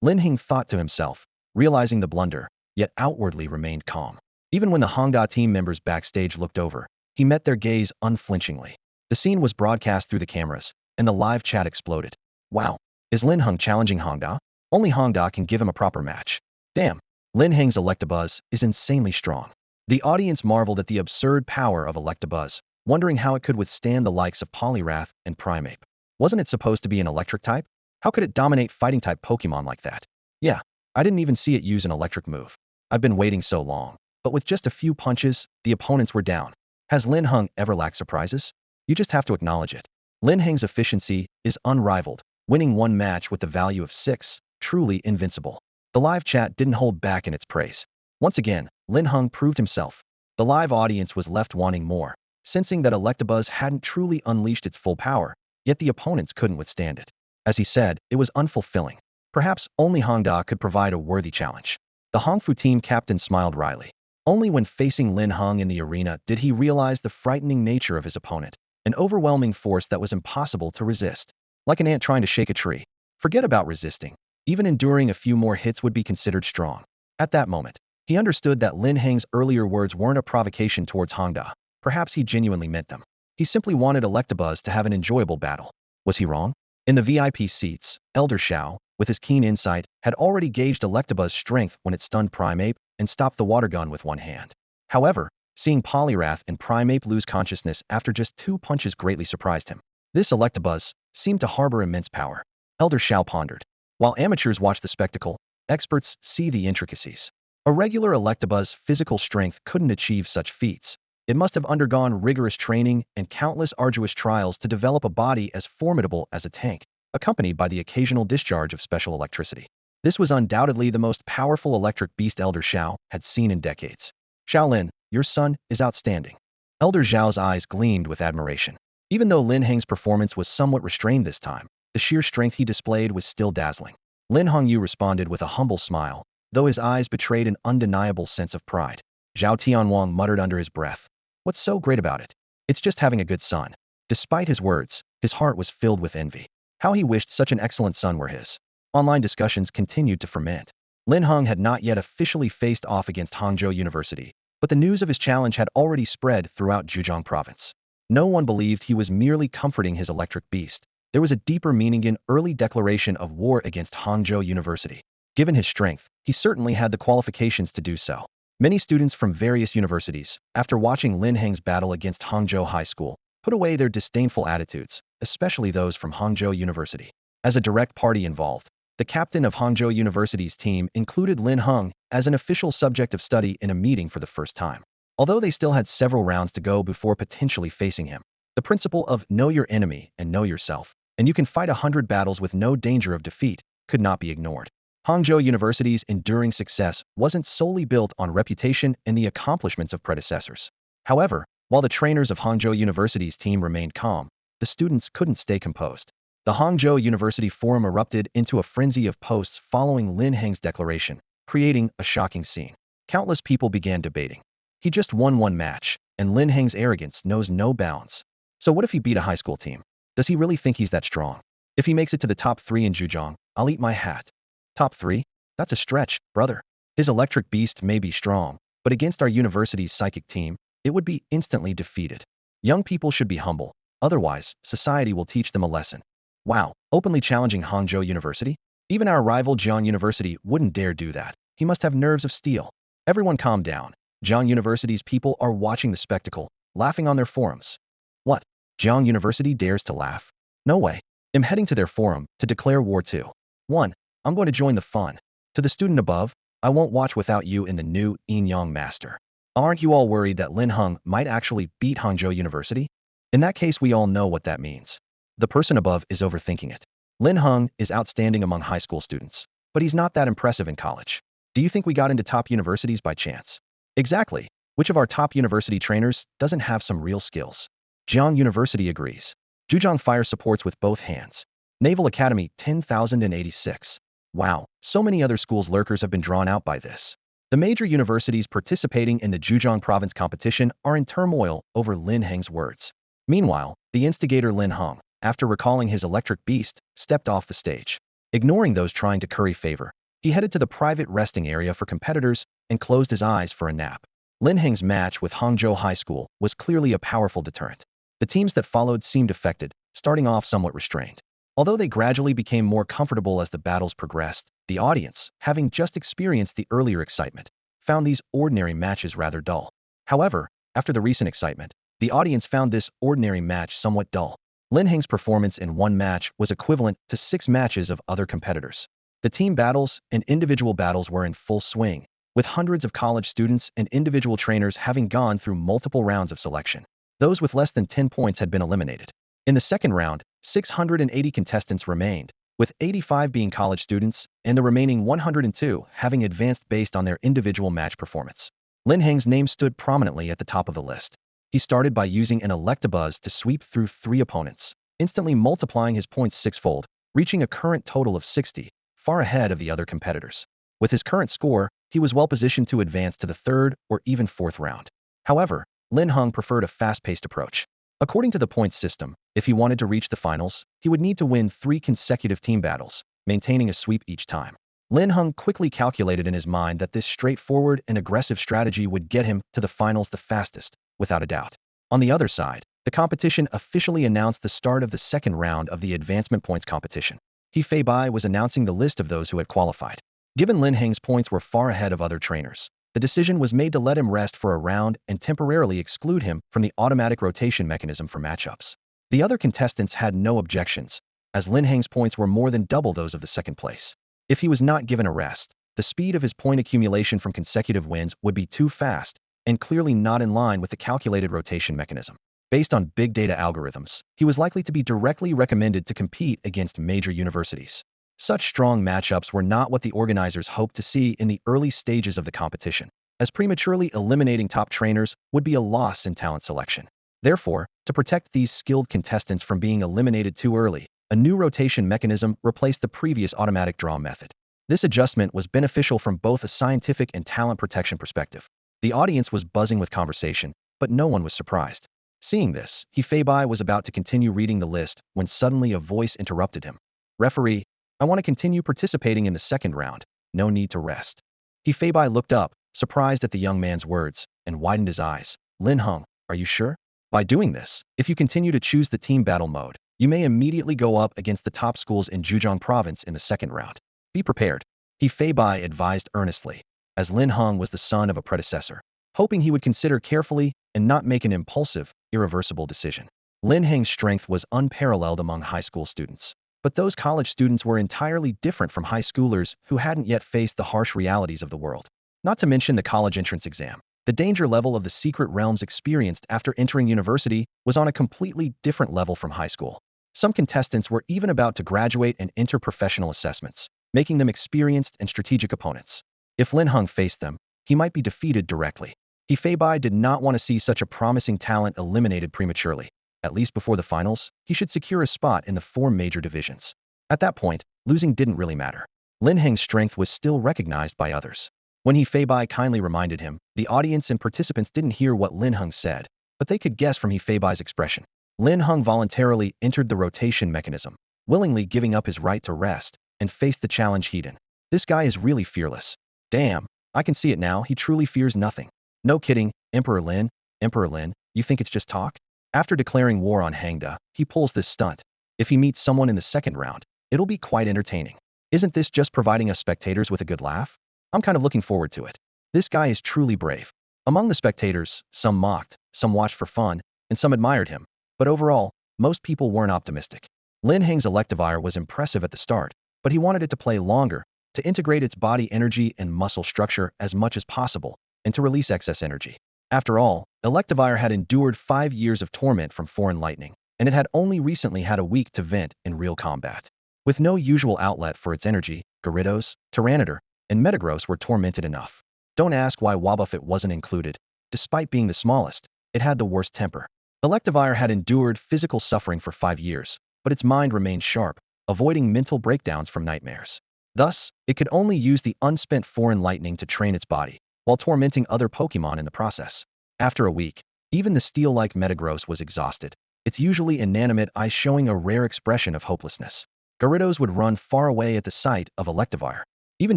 Lin Heng thought to himself, realizing the blunder, yet outwardly remained calm. Even when the Hongda team members backstage looked over, he met their gaze unflinchingly. The scene was broadcast through the cameras, and the live chat exploded. Wow, is Linhung challenging Hongda? Only Hongda can give him a proper match. Damn, Lin Heng's Electabuzz is insanely strong. The audience marveled at the absurd power of Electabuzz, wondering how it could withstand the likes of Poliwrath and Primeape. Wasn't it supposed to be an electric type? How could it dominate fighting-type Pokemon like that? Yeah, I didn't even see it use an electric move. I've been waiting so long. But with just a few punches, the opponents were down. Has Linhung ever lacked surprises? You just have to acknowledge it. Lin Heng's efficiency is unrivaled, winning one match with the value of 6, truly invincible. The live chat didn't hold back in its praise. Once again, Linhung proved himself. The live audience was left wanting more, sensing that Electabuzz hadn't truly unleashed its full power, yet the opponents couldn't withstand it. As he said, it was unfulfilling. Perhaps only Hongda could provide a worthy challenge. The Hongfu team captain smiled wryly. Only when facing Linhung in the arena did he realize the frightening nature of his opponent, an overwhelming force that was impossible to resist. Like an ant trying to shake a tree. Forget about resisting. Even enduring a few more hits would be considered strong. At that moment, he understood that Lin Heng's earlier words weren't a provocation towards Hongda. Perhaps he genuinely meant them. He simply wanted Electabuzz to have an enjoyable battle. Was he wrong? In the VIP seats, Elder Xiao, with his keen insight, had already gauged Electabuzz's strength when it stunned Primeape and stopped the water gun with one hand. However, seeing Poliwrath and Primeape lose consciousness after just 2 punches greatly surprised him. This Electabuzz seemed to harbor immense power. Elder Xiao pondered. While amateurs watch the spectacle, experts see the intricacies. A regular Electabuzz's physical strength couldn't achieve such feats. It must have undergone rigorous training and countless arduous trials to develop a body as formidable as a tank, accompanied by the occasional discharge of special electricity. This was undoubtedly the most powerful electric beast Elder Xiao had seen in decades. Shaolin, your son is outstanding. Elder Xiao's eyes gleamed with admiration. Even though Lin Heng's performance was somewhat restrained this time, the sheer strength he displayed was still dazzling. Lin Hongyu responded with a humble smile, though his eyes betrayed an undeniable sense of pride. Zhao Tianwang muttered under his breath. What's so great about it? It's just having a good son. Despite his words, his heart was filled with envy. How he wished such an excellent son were his. Online discussions continued to ferment. Linhung had not yet officially faced off against Hangzhou University, but the news of his challenge had already spread throughout Zhejiang province. No one believed he was merely comforting his electric beast. There was a deeper meaning in early declaration of war against Hangzhou University. Given his strength, he certainly had the qualifications to do so. Many students from various universities, after watching Lin Heng's battle against Hangzhou High School, put away their disdainful attitudes, especially those from Hangzhou University. As a direct party involved, the captain of Hangzhou University's team included Lin Heng as an official subject of study in a meeting for the first time. Although they still had several rounds to go before potentially facing him, the principle of know your enemy and know yourself, and you can fight 100 battles with no danger of defeat, could not be ignored. Hangzhou University's enduring success wasn't solely built on reputation and the accomplishments of predecessors. However, while the trainers of Hangzhou University's team remained calm, the students couldn't stay composed. The Hangzhou University forum erupted into a frenzy of posts following Lin Heng's declaration, creating a shocking scene. Countless people began debating. He just won one match, and Lin Heng's arrogance knows no bounds. So what if he beat a high school team? Does he really think he's that strong? If he makes it to the top 3 in Zhejiang, I'll eat my hat. Top 3? That's a stretch, brother. His electric beast may be strong, but against our university's psychic team, it would be instantly defeated. Young people should be humble, otherwise, society will teach them a lesson. Wow, openly challenging Hangzhou University? Even our rival Jiang University wouldn't dare do that. He must have nerves of steel. Everyone calm down. Jiang University's people are watching the spectacle, laughing on their forums. What? Jiang University dares to laugh? No way. I'm heading to their forum to declare war too. 1. I'm going to join the fun. To the student above, I won't watch without you in the new Yin-Yang Master. Aren't you all worried that Linhung might actually beat Hangzhou University? In that case, we all know what that means. The person above is overthinking it. Linhung is outstanding among high school students, but he's not that impressive in college. Do you think we got into top universities by chance? Exactly. Which of our top university trainers doesn't have some real skills? Jiang University agrees. Zhujiang Fire supports with both hands. Naval Academy 10,086. Wow, so many other schools' lurkers have been drawn out by this. The major universities participating in the Zhejiang province competition are in turmoil over Lin Heng's words. Meanwhile, the instigator Lin Heng, after recalling his electric beast, stepped off the stage. Ignoring those trying to curry favor, he headed to the private resting area for competitors and closed his eyes for a nap. Lin Heng's match with Hangzhou High School was clearly a powerful deterrent. The teams that followed seemed affected, starting off somewhat restrained. Although they gradually became more comfortable as the battles progressed, the audience, having just experienced the earlier excitement, found these ordinary matches rather dull. However, after the recent excitement, the audience found this ordinary match somewhat dull. Lin Heng's performance in one match was equivalent to 6 matches of other competitors. The team battles and individual battles were in full swing, with hundreds of college students and individual trainers having gone through multiple rounds of selection. Those with less than 10 points had been eliminated. In the second round, 680 contestants remained, with 85 being college students and the remaining 102 having advanced based on their individual match performance. Lin Heng's name stood prominently at the top of the list. He started by using an Electabuzz to sweep through 3 opponents, instantly multiplying his points 6-fold, reaching a current total of 60, far ahead of the other competitors. With his current score, he was well positioned to advance to the 3rd or even 4th round. However, Lin Heng preferred a fast-paced approach. According to the points system, if he wanted to reach the finals, he would need to win 3 consecutive team battles, maintaining a sweep each time. Lin Heng quickly calculated in his mind that this straightforward and aggressive strategy would get him to the finals the fastest, without a doubt. On the other side, the competition officially announced the start of the second round of the advancement points competition. He Feibai was announcing the list of those who had qualified. Given Lin Heng's points were far ahead of other trainers, the decision was made to let him rest for a round and temporarily exclude him from the automatic rotation mechanism for matchups. The other contestants had no objections, as Lin Heng's points were more than double those of the second place. If he was not given a rest, the speed of his point accumulation from consecutive wins would be too fast and clearly not in line with the calculated rotation mechanism. Based on big data algorithms, he was likely to be directly recommended to compete against major universities. Such strong matchups were not what the organizers hoped to see in the early stages of the competition, as prematurely eliminating top trainers would be a loss in talent selection. Therefore, to protect these skilled contestants from being eliminated too early, a new rotation mechanism replaced the previous automatic draw method. This adjustment was beneficial from both a scientific and talent protection perspective. The audience was buzzing with conversation, but no one was surprised. Seeing this, He Feibai was about to continue reading the list when suddenly a voice interrupted him. "Referee, I want to continue participating in the second round. No need to rest." He Feibai looked up, surprised at the young man's words, and widened his eyes. "Lin Heng, are you sure? By doing this, if you continue to choose the team battle mode, you may immediately go up against the top schools in Zhejiang province in the second round. Be prepared." He Feibai advised earnestly, as Lin Heng was the son of a predecessor, hoping he would consider carefully and not make an impulsive, irreversible decision. Lin Heng's strength was unparalleled among high school students. But those college students were entirely different from high schoolers who hadn't yet faced the harsh realities of the world. Not to mention the college entrance exam. The danger level of the secret realms experienced after entering university was on a completely different level from high school. Some contestants were even about to graduate and enter professional assessments, making them experienced and strategic opponents. If Lin Heng faced them, he might be defeated directly. He Feibai did not want to see such a promising talent eliminated prematurely. At least before the finals, he should secure a spot in the 4 major divisions. At that point, losing didn't really matter. Lin Heng's strength was still recognized by others. When He Feibai kindly reminded him, the audience and participants didn't hear what Lin Heng said, but they could guess from He Feibai's expression. Lin Heng voluntarily entered the rotation mechanism, willingly giving up his right to rest, and faced the challenge head-on. This guy is really fearless. Damn, I can see it now, he truly fears nothing. No kidding, Emperor Lin. Emperor Lin, you think it's just talk? After declaring war on Hangda, he pulls this stunt. If he meets someone in the second round, it'll be quite entertaining. Isn't this just providing us spectators with a good laugh? I'm kind of looking forward to it. This guy is truly brave. Among the spectators, some mocked, some watched for fun, and some admired him. But overall, most people weren't optimistic. Lin Heng's Electivire was impressive at the start, but he wanted it to play longer, to integrate its body energy and muscle structure as much as possible, and to release excess energy. After all, Electivire had endured 5 years of torment from foreign lightning, and it had only recently had a week to vent in real combat. With no usual outlet for its energy, Gyarados, Tyranitar, and Metagross were tormented enough. Don't ask why Wobbuffet wasn't included. Despite being the smallest, it had the worst temper. Electivire had endured physical suffering for 5 years, but its mind remained sharp, avoiding mental breakdowns from nightmares. Thus, it could only use the unspent foreign lightning to train its body, while tormenting other Pokemon in the process. After a week, even the steel-like Metagross was exhausted, its usually inanimate eyes showing a rare expression of hopelessness. Gyarados would run far away at the sight of Electivire. Even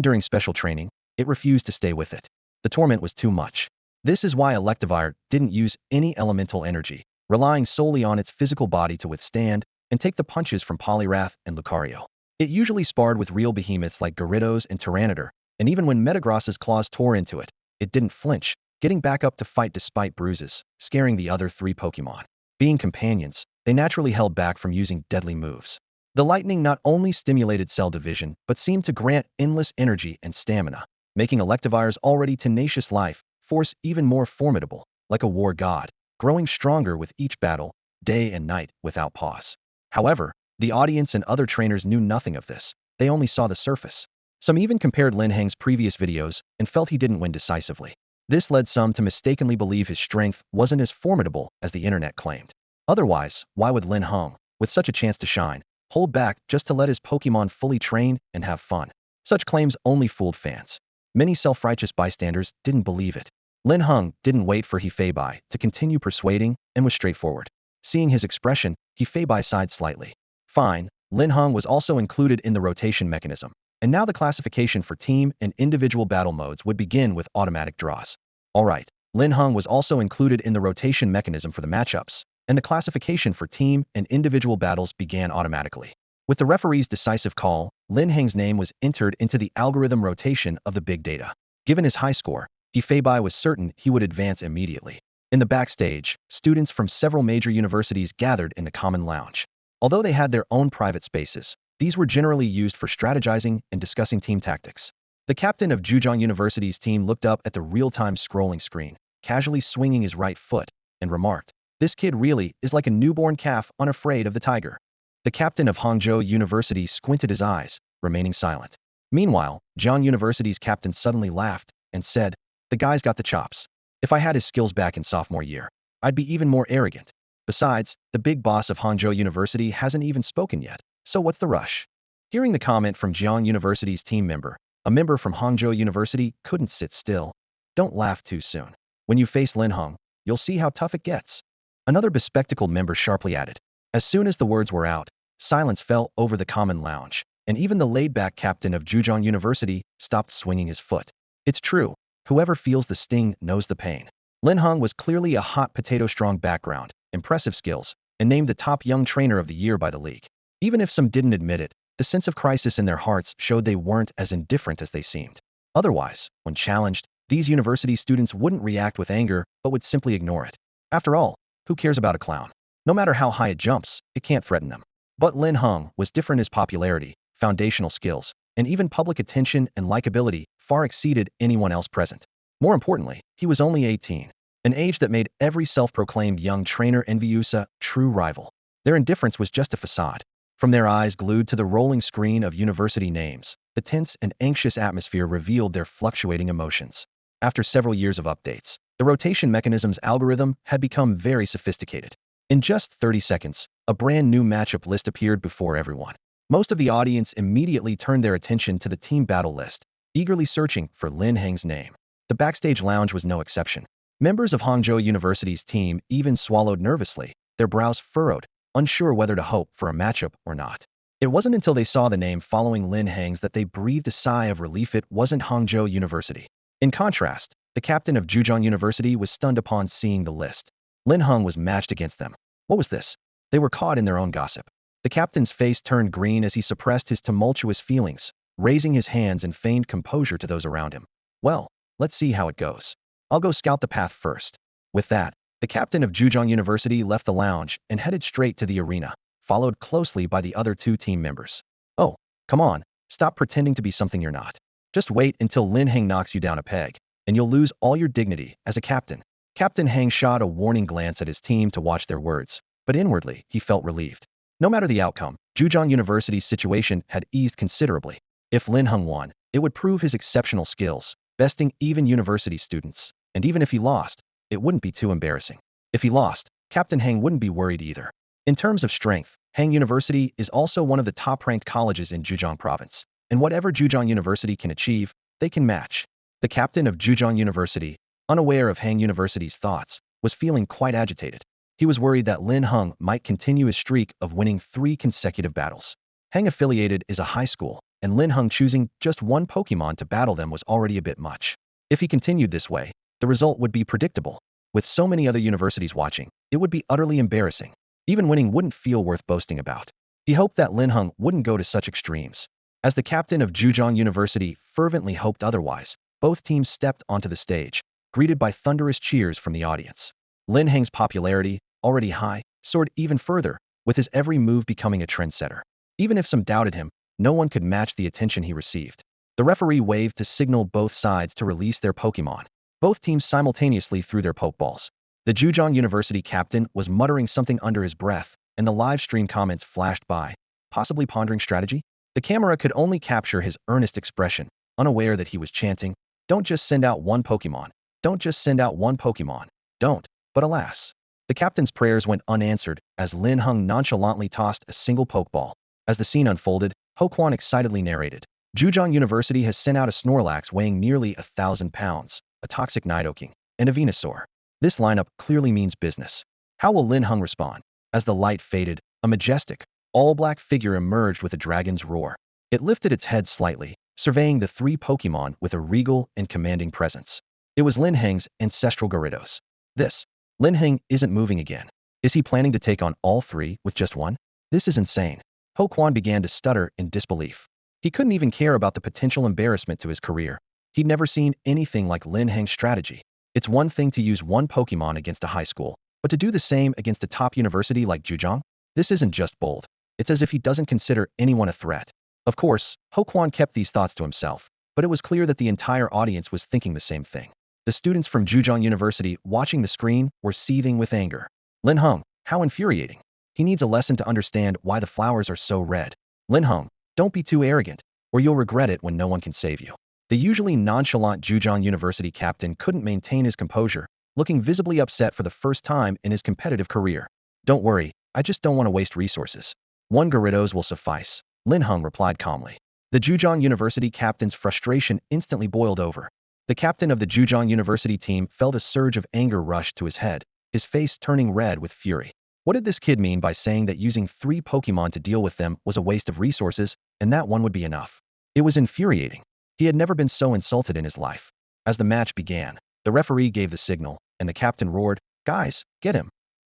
during special training, it refused to stay with it. The torment was too much. This is why Electivire didn't use any elemental energy, relying solely on its physical body to withstand and take the punches from Poliwrath and Lucario. It usually sparred with real behemoths like Gyarados and Tyranitar, and even when Metagross's claws tore into it, it didn't flinch, getting back up to fight despite bruises, scaring the other 3 Pokemon. Being companions, they naturally held back from using deadly moves. The lightning not only stimulated cell division, but seemed to grant endless energy and stamina, making Electivire's already tenacious life force even more formidable, like a war god, growing stronger with each battle, day and night, without pause. However, the audience and other trainers knew nothing of this. They only saw the surface. Some even compared Lin Heng's previous videos and felt he didn't win decisively. This led some to mistakenly believe his strength wasn't as formidable as the internet claimed. Otherwise, why would Lin Heng, with such a chance to shine, hold back just to let his Pokemon fully train and have fun? Such claims only fooled fans. Many self-righteous bystanders didn't believe it. Lin Heng didn't wait for Hefeibai to continue persuading and was straightforward. Seeing his expression, Hefeibai sighed slightly. Fine, Lin Heng was also included in the rotation mechanism, and now the classification for team and individual battle modes would begin with automatic draws. Alright, Lin Heng was also included in the rotation mechanism for the matchups, and the classification for team and individual battles began automatically. With the referee's decisive call, Lin Heng's name was entered into the algorithm rotation of the big data. Given his high score, Hefeibai was certain he would advance immediately. In the backstage, students from several major universities gathered in the common lounge. Although they had their own private spaces, these were generally used for strategizing and discussing team tactics. The captain of Zhejiang University's team looked up at the real-time scrolling screen, casually swinging his right foot, and remarked, "This kid really is like a newborn calf unafraid of the tiger." The captain of Hangzhou University squinted his eyes, remaining silent. Meanwhile, Zhejiang University's captain suddenly laughed and said, "The guy's got the chops. If I had his skills back in sophomore year, I'd be even more arrogant. Besides, the big boss of Hangzhou University hasn't even spoken yet, so what's the rush?" Hearing the comment from Zhejiang University's team member, a member from Hangzhou University couldn't sit still. "Don't laugh too soon. When you face Lin Heng, you'll see how tough it gets." Another bespectacled member sharply added. As soon as the words were out, silence fell over the common lounge, and even the laid-back captain of Zhejiang University stopped swinging his foot. It's true, whoever feels the sting knows the pain. Lin Heng was clearly a hot potato-strong background, impressive skills, and named the top young trainer of the year by the league. Even if some didn't admit it, the sense of crisis in their hearts showed they weren't as indifferent as they seemed. Otherwise, when challenged, these university students wouldn't react with anger, but would simply ignore it. After all, who cares about a clown? No matter how high it jumps, it can't threaten them. But Lin Heng was different. His popularity, foundational skills, and even public attention and likability far exceeded anyone else present. More importantly, he was only 18, an age that made every self-proclaimed young trainer envious a true rival. Their indifference was just a facade. From their eyes glued to the rolling screen of university names, the tense and anxious atmosphere revealed their fluctuating emotions. After several years of updates, the rotation mechanism's algorithm had become very sophisticated. In just 30 seconds, a brand new matchup list appeared before everyone. Most of the audience immediately turned their attention to the team battle list, eagerly searching for Lin Heng's name. The backstage lounge was no exception. Members of Hangzhou University's team even swallowed nervously, their brows furrowed, unsure whether to hope for a matchup or not. It wasn't until they saw the name following Lin Heng's that they breathed a sigh of relief. It wasn't Hangzhou University. In contrast, The captain of Zhejiang University was stunned upon seeing the list. Linhung was matched against them. What was this? They were caught in their own gossip. The captain's face turned green as he suppressed his tumultuous feelings, raising his hands in feigned composure to those around him. Well, let's see how it goes. I'll go scout the path first. With that, the captain of Zhejiang University left the lounge and headed straight to the arena, followed closely by the other two team members. Oh, come on, stop pretending to be something you're not. Just wait until Lin Heng knocks you down a peg, and you'll lose all your dignity as a captain. Captain Heng shot a warning glance at his team to watch their words, but inwardly, he felt relieved. No matter the outcome, Zhejiang University's situation had eased considerably. If Linhung won, it would prove his exceptional skills, besting even university students. And even if he lost, it wouldn't be too embarrassing. If he lost, Captain Heng wouldn't be worried either. In terms of strength, Heng University is also one of the top-ranked colleges in Zhejiang province, and whatever Zhejiang University can achieve, they can match. The captain of Zhejiang University, unaware of Heng University's thoughts, was feeling quite agitated. He was worried that Lin Heng might continue his streak of winning 3 consecutive battles. Heng affiliated is a high school, and Lin Heng choosing just one Pokemon to battle them was already a bit much. If he continued this way, the result would be predictable. With so many other universities watching, it would be utterly embarrassing. Even winning wouldn't feel worth boasting about. He hoped that Lin Heng wouldn't go to such extremes. As the captain of Zhejiang University fervently hoped otherwise, both teams stepped onto the stage, greeted by thunderous cheers from the audience. Lin Heng's popularity, already high, soared even further, with his every move becoming a trendsetter. Even if some doubted him, no one could match the attention he received. The referee waved to signal both sides to release their Pokemon. Both teams simultaneously threw their Pokeballs. The Zhejiang University captain was muttering something under his breath, and the live stream comments flashed by, possibly pondering strategy. The camera could only capture his earnest expression, unaware that he was chanting, "Don't just send out one Pokemon. Don't just send out one Pokemon. Don't." But alas, the captain's prayers went unanswered as Lin Heng nonchalantly tossed a single Pokeball. As the scene unfolded, Ho Quan excitedly narrated, "Zhejiang University has sent out a Snorlax weighing nearly 1,000 pounds, a toxic Nidoking, and a Venusaur. This lineup clearly means business. How will Lin Heng respond?" As the light faded, a majestic, all-black figure emerged with a dragon's roar. It lifted its head slightly, surveying the 3 Pokemon with a regal and commanding presence. It was Lin Heng's ancestral Gyarados. This. Lin Heng isn't moving again. Is he planning to take on all 3 with just one? This is insane. Ho Quan began to stutter in disbelief. He couldn't even care about the potential embarrassment to his career. He'd never seen anything like Lin Heng's strategy. It's one thing to use one Pokemon against a high school, but to do the same against a top university like Zhejiang? This isn't just bold. It's as if he doesn't consider anyone a threat. Of course, Ho Quan kept these thoughts to himself, but it was clear that the entire audience was thinking the same thing. The students from Zhejiang University watching the screen were seething with anger. Lin Heng, how infuriating. He needs a lesson to understand why the flowers are so red. Lin Heng, don't be too arrogant, or you'll regret it when no one can save you. The usually nonchalant Zhejiang University captain couldn't maintain his composure, looking visibly upset for the first time in his competitive career. "Don't worry, I just don't want to waste resources. One Gyarados will suffice," Lin Heng replied calmly. The Zhejiang University captain's frustration instantly boiled over. The captain of the Zhejiang University team felt a surge of anger rush to his head, his face turning red with fury. What did this kid mean by saying that using 3 Pokemon to deal with them was a waste of resources, and that one would be enough? It was infuriating. He had never been so insulted in his life. As the match began, the referee gave the signal, and the captain roared, "Guys, get him."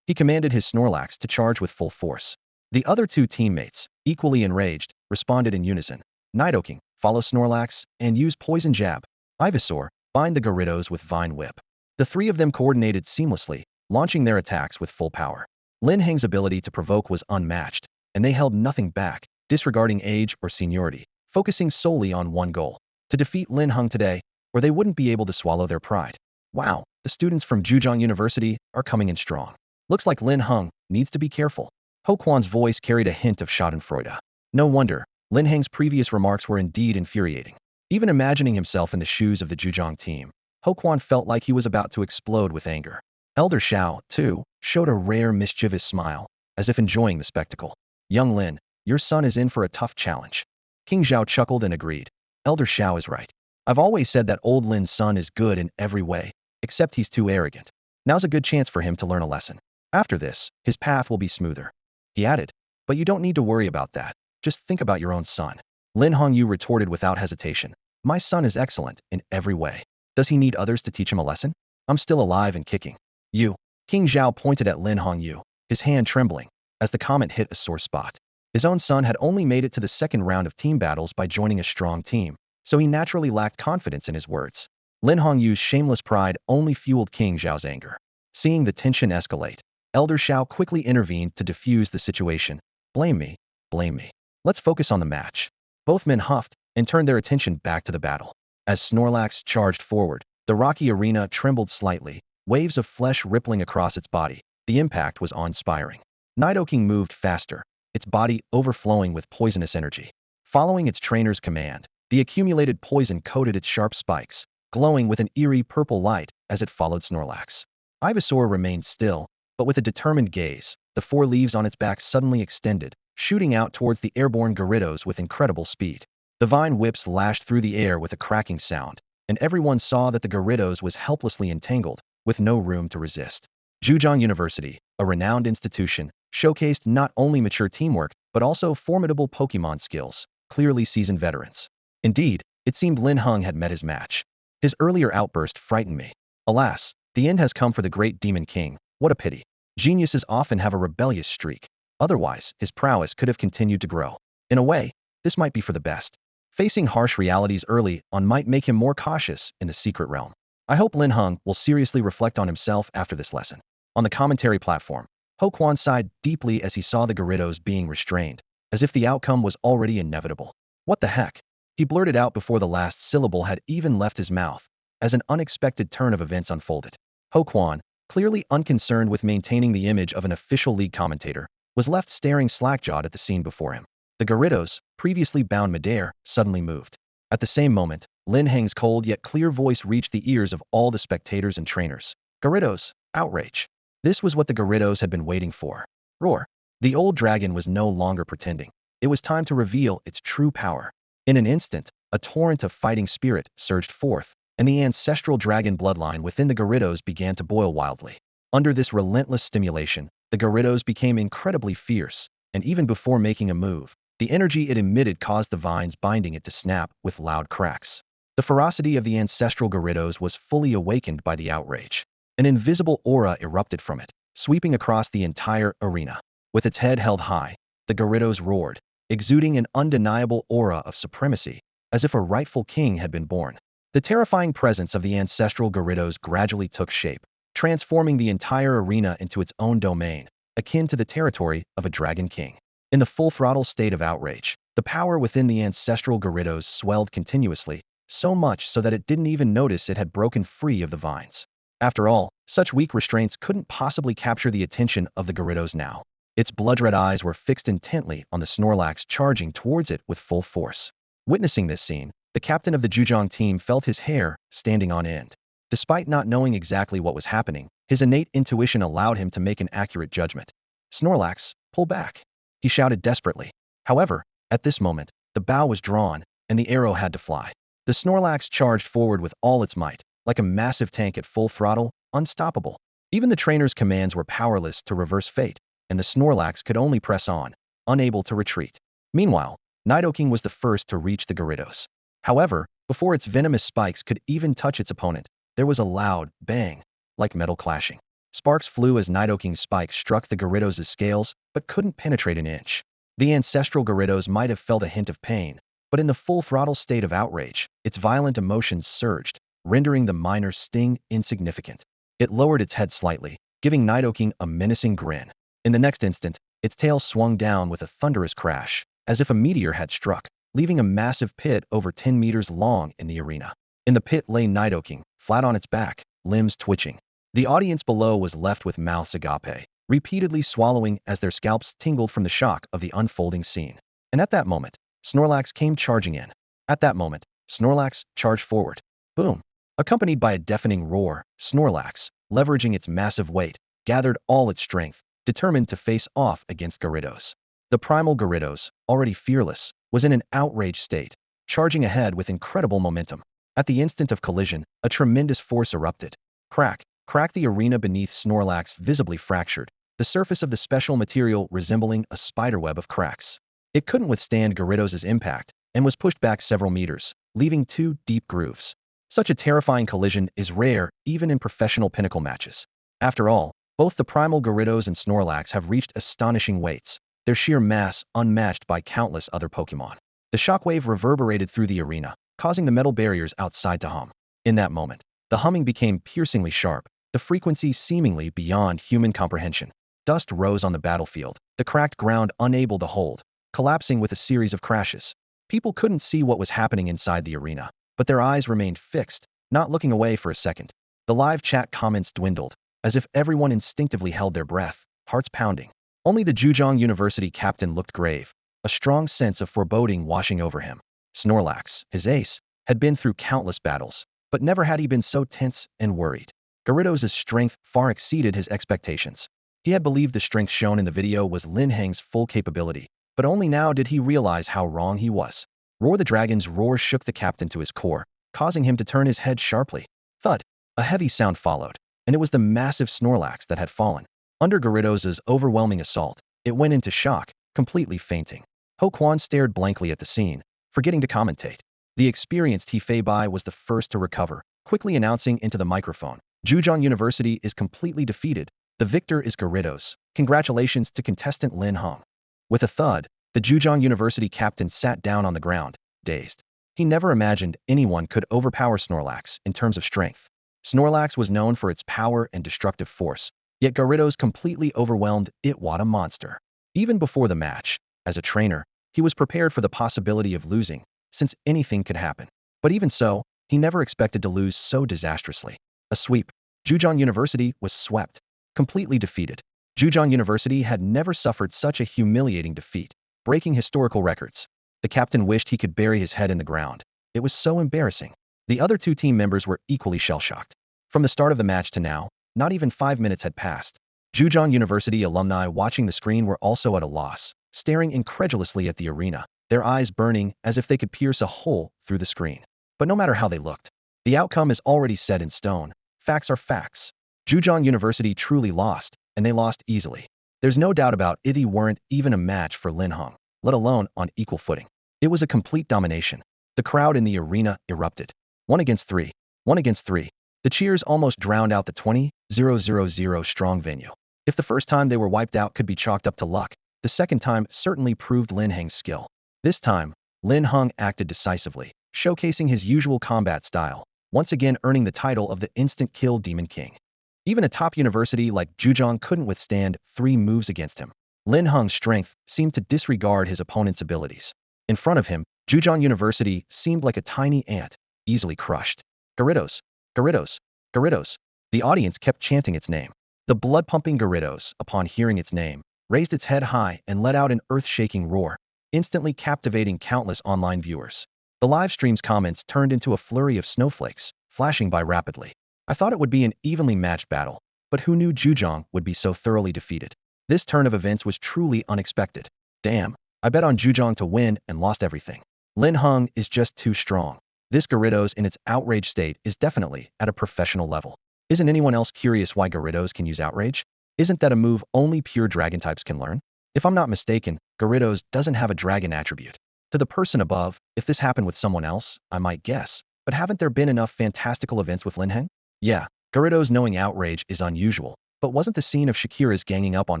He commanded his Snorlax to charge with full force. The other 2 teammates, equally enraged, responded in unison. Nidoking, follow Snorlax, and use Poison Jab. Ivysaur, bind the Gyarados with Vine Whip. The 3 of them coordinated seamlessly, launching their attacks with full power. Lin Heng's ability to provoke was unmatched, and they held nothing back, disregarding age or seniority, focusing solely on one goal: to defeat Lin Heng today, or they wouldn't be able to swallow their pride. Wow, the students from Zhejiang University are coming in strong. Looks like Lin Heng needs to be careful. Ho Quan's voice carried a hint of schadenfreude. No wonder, Lin Heng's previous remarks were indeed infuriating. Even imagining himself in the shoes of the Zhejiang team, Ho Quan felt like he was about to explode with anger. Elder Xiao, too, showed a rare mischievous smile, as if enjoying the spectacle. "Young Lin, your son is in for a tough challenge." King Zhao chuckled and agreed. Elder Xiao is right. I've always said that old Lin's son is good in every way, except he's too arrogant. Now's a good chance for him to learn a lesson. After this, his path will be smoother. He added, "But you don't need to worry about that. Just think about your own son." Lin Hongyu retorted without hesitation. "My son is excellent in every way." Does he need others to teach him a lesson? I'm still alive and kicking. You. King Zhao pointed at Lin Heng, his hand trembling, as the comment hit a sore spot. His own son had only made it to the second round of team battles by joining a strong team, so he naturally lacked confidence in his words. Lin Heng's shameless pride only fueled King Zhao's anger. Seeing the tension escalate, Elder Xiao quickly intervened to defuse the situation. Blame me. Blame me. Let's focus on the match. Both men huffed and turned their attention back to the battle. As Snorlax charged forward, the rocky arena trembled slightly, waves of flesh rippling across its body. The impact was awe-inspiring. Nidoking moved faster, its body overflowing with poisonous energy. Following its trainer's command, the accumulated poison coated its sharp spikes, glowing with an eerie purple light as it followed Snorlax. Ivysaur remained still, but with a determined gaze, the four leaves on its back suddenly extended, shooting out towards the airborne Gyarados with incredible speed. The vine whips lashed through the air with a cracking sound, and everyone saw that the Gyarados was helplessly entangled, with no room to resist. Zhejiang University, a renowned institution, showcased not only mature teamwork, but also formidable Pokemon skills, clearly seasoned veterans. Indeed, it seemed Lin Heng had met his match. His earlier outburst frightened me. Alas, the end has come for the great Demon King. What a pity. Geniuses often have a rebellious streak. Otherwise, his prowess could have continued to grow. In a way, this might be for the best. Facing harsh realities early on might make him more cautious in the secret realm. I hope Lin Heng will seriously reflect on himself after this lesson. On the commentary platform, Ho Quan sighed deeply as he saw the Gyarados being restrained, as if the outcome was already inevitable. What the heck? He blurted out before the last syllable had even left his mouth, as an unexpected turn of events unfolded. Ho Quan, clearly unconcerned with maintaining the image of an official league commentator, was left staring slack-jawed at the scene before him. The Gyarados, previously bound midair, suddenly moved. At the same moment, Lin Heng's cold yet clear voice reached the ears of all the spectators and trainers. Gyarados, outrage. This was what the Gyarados had been waiting for. Roar. The old dragon was no longer pretending. It was time to reveal its true power. In an instant, a torrent of fighting spirit surged forth, and the ancestral dragon bloodline within the Gyarados began to boil wildly. Under this relentless stimulation, the Gyarados became incredibly fierce, and even before making a move, the energy it emitted caused the vines binding it to snap with loud cracks. The ferocity of the ancestral Gyarados was fully awakened by the outrage. An invisible aura erupted from it, sweeping across the entire arena. With its head held high, the Gyarados roared, exuding an undeniable aura of supremacy, as if a rightful king had been born. The terrifying presence of the ancestral Gyarados gradually took shape, transforming the entire arena into its own domain, akin to the territory of a dragon king. In the full-throttle state of outrage, the power within the ancestral Gyarados swelled continuously, so much so that it didn't even notice it had broken free of the vines. After all, such weak restraints couldn't possibly capture the attention of the Gyarados now. Its blood-red eyes were fixed intently on the Snorlax charging towards it with full force. Witnessing this scene, the captain of the Zhejiang team felt his hair standing on end. Despite not knowing exactly what was happening, his innate intuition allowed him to make an accurate judgment. Snorlax, pull back. He shouted desperately. However, at this moment, the bow was drawn, and the arrow had to fly. The Snorlax charged forward with all its might, like a massive tank at full throttle, unstoppable. Even the trainer's commands were powerless to reverse fate, and the Snorlax could only press on, unable to retreat. Meanwhile, Nidoking was the first to reach the Gyarados. However, before its venomous spikes could even touch its opponent, there was a loud bang, like metal clashing. Sparks flew as Nidoking's spikes struck the Gyarados' scales, but couldn't penetrate an inch. The ancestral Gyarados might have felt a hint of pain, but in the full-throttle state of outrage, its violent emotions surged, rendering the minor sting insignificant. It lowered its head slightly, giving Nidoking a menacing grin. In the next instant, its tail swung down with a thunderous crash, as if a meteor had struck, leaving a massive pit over 10 meters long in the arena. In the pit lay Nidoking, flat on its back, limbs twitching. The audience below was left with mouths agape, repeatedly swallowing as their scalps tingled from the shock of the unfolding scene. And at that moment, Snorlax came charging in. At that moment, Snorlax charged forward. Boom! Accompanied by a deafening roar, Snorlax, leveraging its massive weight, gathered all its strength, determined to face off against Gyarados. The primal Gyarados, already fearless, was in an outraged state, charging ahead with incredible momentum. At the instant of collision, a tremendous force erupted. Crack! Crack! The arena beneath Snorlax visibly fractured, the surface of the special material resembling a spiderweb of cracks. It couldn't withstand Gyarados' impact, and was pushed back several meters, leaving two deep grooves. Such a terrifying collision is rare even in professional pinnacle matches. After all, both the primal Gyarados and Snorlax have reached astonishing weights, their sheer mass unmatched by countless other Pokémon. The shockwave reverberated through the arena, causing the metal barriers outside to hum. In that moment, the humming became piercingly sharp, the frequency seemingly beyond human comprehension. Dust rose on the battlefield, the cracked ground unable to hold, collapsing with a series of crashes. People couldn't see what was happening inside the arena, but their eyes remained fixed, not looking away for a second. The live chat comments dwindled, as if everyone instinctively held their breath, hearts pounding. Only the Zhejiang University captain looked grave, a strong sense of foreboding washing over him. Snorlax, his ace, had been through countless battles, but never had he been so tense and worried. Gyarados' strength far exceeded his expectations. He had believed the strength shown in the video was Lin Heng's full capability, but only now did he realize how wrong he was. Roar the Dragon's roar shook the captain to his core, causing him to turn his head sharply. Thud! A heavy sound followed, and it was the massive Snorlax that had fallen. Under Gyarados' overwhelming assault, it went into shock, completely fainting. Ho Quan stared blankly at the scene, forgetting to commentate. The experienced He Bai was the first to recover, quickly announcing into the microphone, Zhejiang University is completely defeated. The victor is Gyarados. Congratulations to contestant Lin Heng. With a thud, the Zhejiang University captain sat down on the ground, dazed. He never imagined anyone could overpower Snorlax in terms of strength. Snorlax was known for its power and destructive force, yet Gyarados completely overwhelmed it. What a monster. Even before the match, as a trainer, he was prepared for the possibility of losing, since anything could happen. But even so, he never expected to lose so disastrously. A sweep. Zhejiang University was swept, completely defeated. Zhejiang University had never suffered such a humiliating defeat, breaking historical records. The captain wished he could bury his head in the ground. It was so embarrassing. The other two team members were equally shell-shocked. From the start of the match to now, not even 5 minutes had passed. Zhejiang University alumni watching the screen were also at a loss, staring incredulously at the arena, their eyes burning as if they could pierce a hole through the screen. But no matter how they looked, the outcome is already set in stone. Facts are facts. Zhejiang University truly lost, and they lost easily. There's no doubt about it. They weren't even a match for Linhung, let alone on equal footing. It was a complete domination. The crowd in the arena erupted. 1 against 3. 1 against 3. The cheers almost drowned out the 20,000 strong venue. If the first time they were wiped out could be chalked up to luck, the second time certainly proved Lin Heng's skill. This time, Lin Heng acted decisively, showcasing his usual combat style, once again earning the title of the instant kill Demon King. Even a top university like Zhejiang couldn't withstand 3 moves against him. Lin Heng's strength seemed to disregard his opponent's abilities. In front of him, Zhejiang University seemed like a tiny ant, easily crushed. Gyarados, Gyarados, Gyarados. The audience kept chanting its name. The blood-pumping Gyarados, upon hearing its name, raised its head high and let out an earth-shaking roar, instantly captivating countless online viewers. The live stream's comments turned into a flurry of snowflakes, flashing by rapidly. I thought it would be an evenly matched battle, but who knew Zhejiang would be so thoroughly defeated? This turn of events was truly unexpected. Damn, I bet on Zhejiang to win and lost everything. Lin Heng is just too strong. This Gyarados in its outrage state is definitely at a professional level. Isn't anyone else curious why Gyarados can use outrage? Isn't that a move only pure dragon types can learn? If I'm not mistaken, Gyarados doesn't have a dragon attribute. To the person above, if this happened with someone else, I might guess. But haven't there been enough fantastical events with Lin Heng? Yeah, Gyarados knowing outrage is unusual, but wasn't the scene of Shakira's ganging up on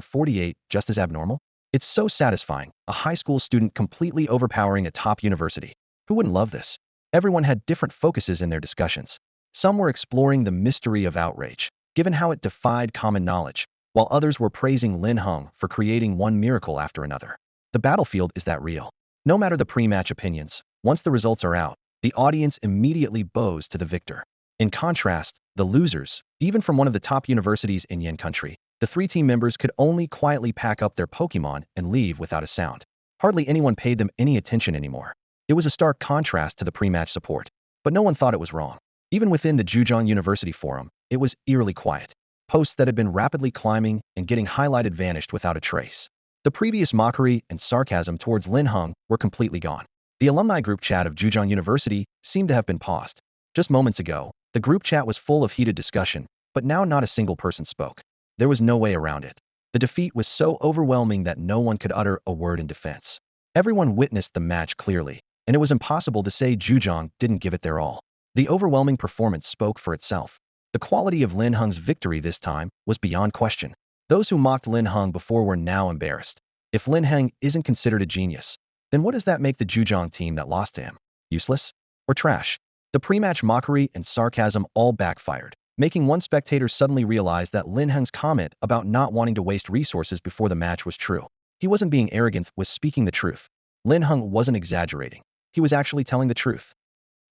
48 just as abnormal? It's so satisfying, a high school student completely overpowering a top university. Who wouldn't love this? Everyone had different focuses in their discussions. Some were exploring the mystery of outrage, given how it defied common knowledge, while others were praising Lin Heng for creating one miracle after another. The battlefield is that real. No matter the pre-match opinions, once the results are out, the audience immediately bows to the victor. In contrast, the losers, even from one of the top universities in Yen country, the 3 team members could only quietly pack up their Pokemon and leave without a sound. Hardly anyone paid them any attention anymore. It was a stark contrast to the pre-match support, but no one thought it was wrong. Even within the Zhejiang University forum, it was eerily quiet. Posts that had been rapidly climbing and getting highlighted vanished without a trace. The previous mockery and sarcasm towards Lin Heng were completely gone. The alumni group chat of Zhejiang University seemed to have been paused. Just moments ago, the group chat was full of heated discussion, but now not a single person spoke. There was no way around it. The defeat was so overwhelming that no one could utter a word in defense. Everyone witnessed the match clearly, and it was impossible to say Zhejiang didn't give it their all. The overwhelming performance spoke for itself. The quality of Lin Heng's victory this time was beyond question. Those who mocked Lin Heng before were now embarrassed. If Lin Heng isn't considered a genius, then what does that make the Zhejiang team that lost to him? Useless? Or trash? The pre-match mockery and sarcasm all backfired, making one spectator suddenly realize that Lin Heng's comment about not wanting to waste resources before the match was true. He wasn't being arrogant, was speaking the truth. Lin Heng wasn't exaggerating. He was actually telling the truth.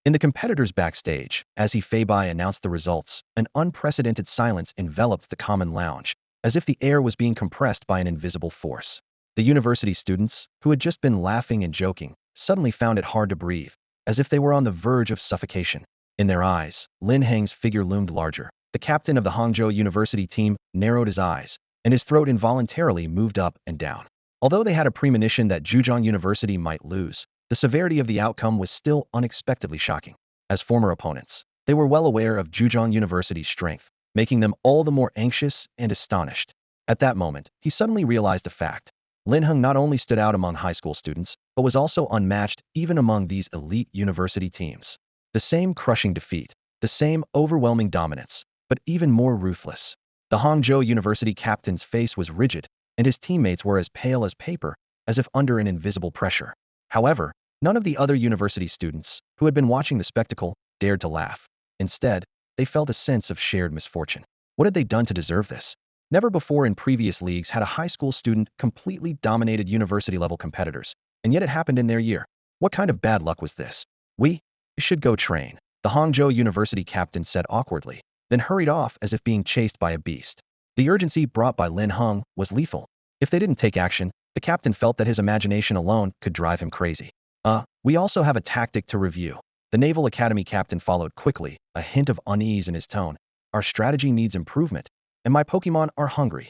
In the competitors backstage, as Feibai announced the results, an unprecedented silence enveloped the common lounge, as if the air was being compressed by an invisible force. The university students, who had just been laughing and joking, suddenly found it hard to breathe, as if they were on the verge of suffocation. In their eyes, Lin Heng's figure loomed larger. The captain of the Hangzhou University team narrowed his eyes, and his throat involuntarily moved up and down. Although they had a premonition that Zhejiang University might lose, the severity of the outcome was still unexpectedly shocking. As former opponents, they were well aware of Zhejiang University's strength, making them all the more anxious and astonished. At that moment, he suddenly realized a fact. Linhung not only stood out among high school students, but was also unmatched even among these elite university teams. The same crushing defeat, the same overwhelming dominance, but even more ruthless. The Hangzhou University captain's face was rigid, and his teammates were as pale as paper, as if under an invisible pressure. However, none of the other university students, who had been watching the spectacle, dared to laugh. Instead, they felt a sense of shared misfortune. What had they done to deserve this? Never before in previous leagues had a high school student completely dominated university-level competitors, and yet it happened in their year. What kind of bad luck was this? We should go train, the Hangzhou University captain said awkwardly, then hurried off as if being chased by a beast. The urgency brought by Lin Heng was lethal. If they didn't take action, the captain felt that his imagination alone could drive him crazy. We also have a tactic to review. The Naval Academy captain followed quickly, a hint of unease in his tone. Our strategy needs improvement, and my Pokemon are hungry.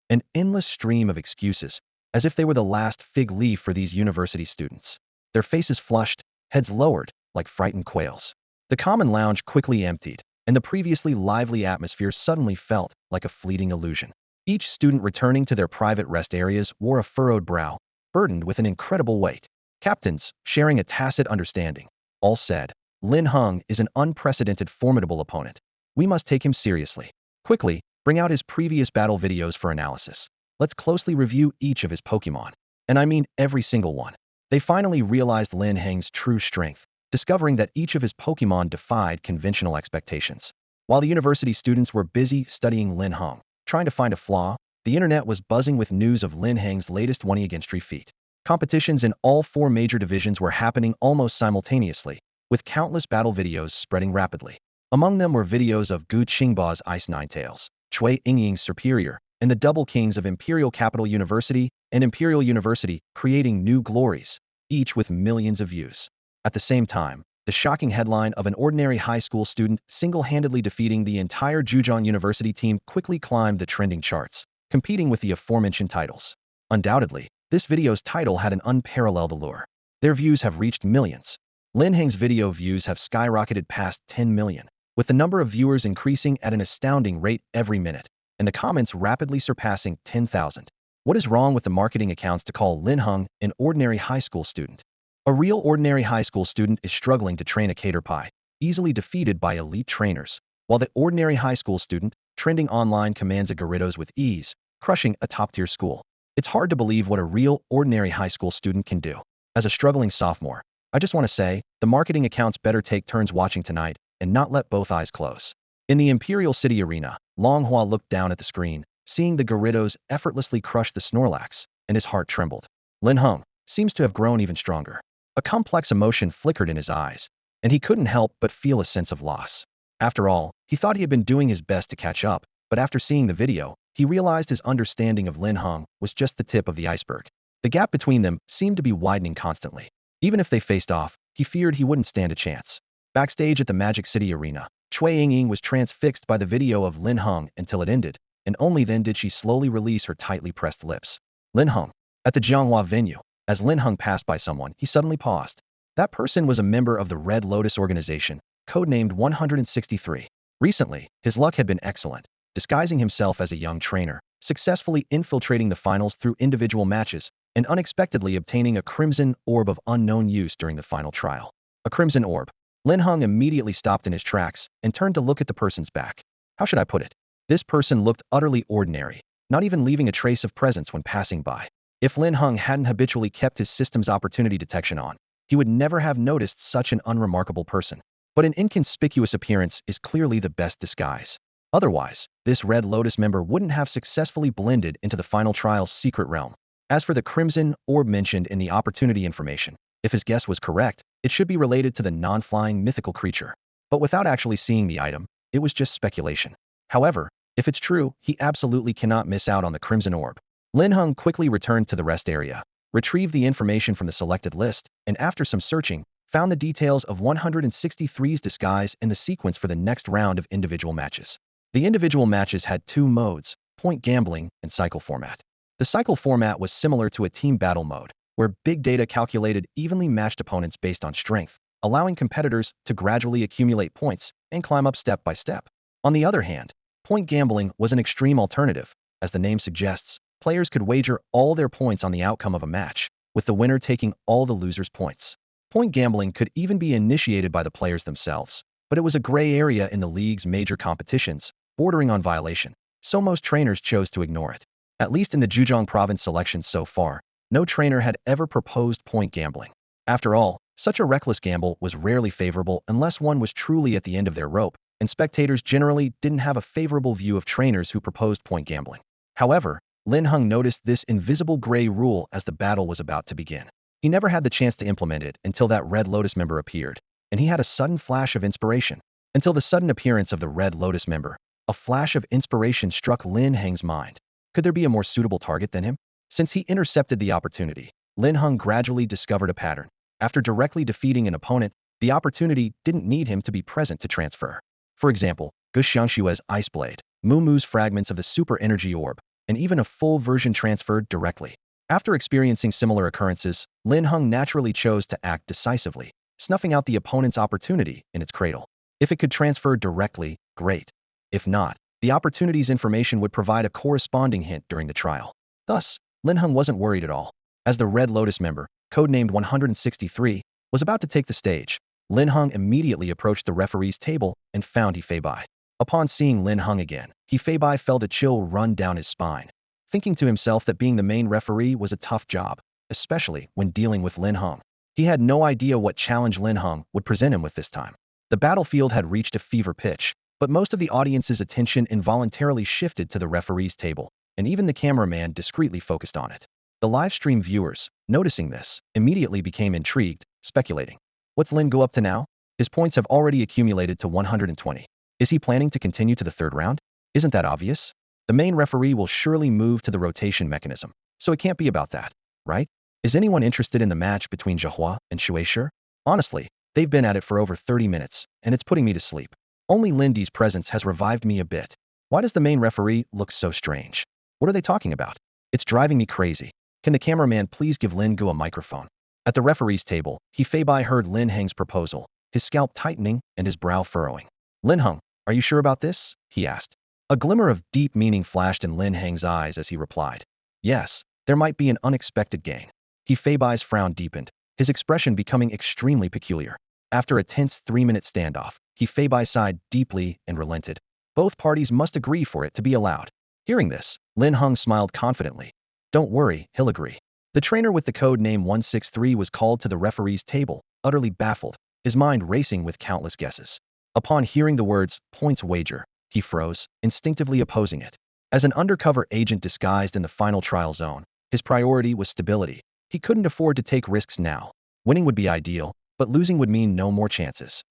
An endless stream of excuses, as if they were the last fig leaf for these university students. Their faces flushed, heads lowered, like frightened quails. The common lounge quickly emptied, and the previously lively atmosphere suddenly felt like a fleeting illusion. Each student returning to their private rest areas wore a furrowed brow, burdened with an incredible weight. Captains, sharing a tacit understanding, all said, Lin Heng is an unprecedented formidable opponent. We must take him seriously. Quickly, bring out his previous battle videos for analysis. Let's closely review each of his Pokemon. And I mean every single one. They finally realized Lin Heng's true strength, discovering that each of his Pokemon defied conventional expectations. While the university students were busy studying Lin Heng, trying to find a flaw, the internet was buzzing with news of Lin Heng's latest 20 against feat. Competitions in all 4 major divisions were happening almost simultaneously, with countless battle videos spreading rapidly. Among them were videos of Gu Qingbao's Ice Ninetales, Cui Yingying's Superior, and the Double Kings of Imperial Capital University and Imperial University creating new glories, each with millions of views. At the same time, the shocking headline of an ordinary high school student single-handedly defeating the entire Zhejiang University team quickly climbed the trending charts, competing with the aforementioned titles. Undoubtedly, this video's title had an unparalleled allure. Their views have reached millions. Lin Heng's video views have skyrocketed past 10 million, with the number of viewers increasing at an astounding rate every minute, and the comments rapidly surpassing 10,000. What is wrong with the marketing accounts to call Lin Heng an ordinary high school student? A real ordinary high school student is struggling to train a caterpie, easily defeated by elite trainers, while the ordinary high school student, trending online, commands a Gyarados with ease, crushing a top-tier school. It's hard to believe what a real ordinary high school student can do. As a struggling sophomore, I just want to say, the marketing accounts better take turns watching tonight and not let both eyes close. In the Imperial City Arena, Longhua looked down at the screen, seeing the Gyarados effortlessly crush the Snorlax, and his heart trembled. Lin Heng seems to have grown even stronger. A complex emotion flickered in his eyes, and he couldn't help but feel a sense of loss. After all, he thought he had been doing his best to catch up, but after seeing the video, he realized his understanding of Lin Heng was just the tip of the iceberg. The gap between them seemed to be widening constantly. Even if they faced off, he feared he wouldn't stand a chance. Backstage at the Magic City Arena, Cui Yingying was transfixed by the video of Lin Heng until it ended, and only then did she slowly release her tightly pressed lips. Lin Heng. At the Jianghua venue, as Lin Heng passed by someone, he suddenly paused. That person was a member of the Red Lotus organization, codenamed 163. Recently, his luck had been excellent, disguising himself as a young trainer, successfully infiltrating the finals through individual matches, and unexpectedly obtaining a crimson orb of unknown use during the final trial. A crimson orb. Linhung immediately stopped in his tracks and turned to look at the person's back. How should I put it? This person looked utterly ordinary, not even leaving a trace of presence when passing by. If Linhung hadn't habitually kept his system's opportunity detection on, he would never have noticed such an unremarkable person. But an inconspicuous appearance is clearly the best disguise. Otherwise, this Red Lotus member wouldn't have successfully blended into the final trial's secret realm. As for the crimson orb mentioned in the opportunity information, if his guess was correct, it should be related to the non-flying mythical creature. But without actually seeing the item, it was just speculation. However, if it's true, he absolutely cannot miss out on the crimson orb. Linhung quickly returned to the rest area, retrieved the information from the selected list, and after some searching, found the details of 163's disguise and the sequence for the next round of individual matches. The individual matches had two modes, point gambling and cycle format. The cycle format was similar to a team battle mode, where big data calculated evenly matched opponents based on strength, allowing competitors to gradually accumulate points and climb up step by step. On the other hand, point gambling was an extreme alternative. As the name suggests, players could wager all their points on the outcome of a match, with the winner taking all the loser's points. Point gambling could even be initiated by the players themselves, but it was a gray area in the league's major competitions, bordering on violation, so most trainers chose to ignore it. At least in the Zhejiang province selections so far, no trainer had ever proposed point gambling. After all, such a reckless gamble was rarely favorable unless one was truly at the end of their rope, and spectators generally didn't have a favorable view of trainers who proposed point gambling. However, Linhung noticed this invisible gray rule as the battle was about to begin. He never had the chance to implement it until that Red Lotus member appeared, and he had a sudden flash of inspiration. Until the sudden appearance of the Red Lotus member, a flash of inspiration struck Lin Heng's mind. Could there be a more suitable target than him? Since he intercepted the opportunity, Linhung gradually discovered a pattern. After directly defeating an opponent, the opportunity didn't need him to be present to transfer. For example, Gushan Shu's Ice Blade, Mumu's fragments of the Super Energy Orb, and even a full version transferred directly. After experiencing similar occurrences, Linhung naturally chose to act decisively, snuffing out the opponent's opportunity in its cradle. If it could transfer directly, great. If not, the opportunity's information would provide a corresponding hint during the trial. Thus, Linhung wasn't worried at all. As the Red Lotus member, codenamed 163, was about to take the stage, Linhung immediately approached the referee's table and found Hefeibai. Upon seeing Linhung again, Hefeibai felt a chill run down his spine, thinking to himself that being the main referee was a tough job, especially when dealing with Linhung. He had no idea what challenge Linhung would present him with this time. The battlefield had reached a fever pitch, but most of the audience's attention involuntarily shifted to the referee's table, and even the cameraman discreetly focused on it. The live stream viewers, noticing this, immediately became intrigued, speculating. What's Lin go up to now? His points have already accumulated to 120. Is he planning to continue to the third round? Isn't that obvious? The main referee will surely move to the rotation mechanism, so it can't be about that, right? Is anyone interested in the match between Zhehua and Shueisher? Honestly, they've been at it for over 30 minutes, and it's putting me to sleep. Only Lindy's presence has revived me a bit. Why does the main referee look so strange? What are they talking about? It's driving me crazy. Can the cameraman please give Lin Gu a microphone? At the referee's table, Hefeibai heard Lin Heng's proposal, his scalp tightening and his brow furrowing. Linhung, are you sure about this? He asked. A glimmer of deep meaning flashed in Lin Heng's eyes as he replied. Yes, there might be an unexpected gain. Hefeibai's frown deepened, his expression becoming extremely peculiar. After a tense 3-minute standoff, Hefeibai sighed deeply and relented. Both parties must agree for it to be allowed. Hearing this, Linhung smiled confidently. Don't worry, he'll agree. The trainer with the code name 163 was called to the referee's table, utterly baffled, his mind racing with countless guesses. Upon hearing the words, points wager, he froze, instinctively opposing it. As an undercover agent disguised in the final trial zone, his priority was stability. He couldn't afford to take risks now. Winning would be ideal, but losing would mean no more chances.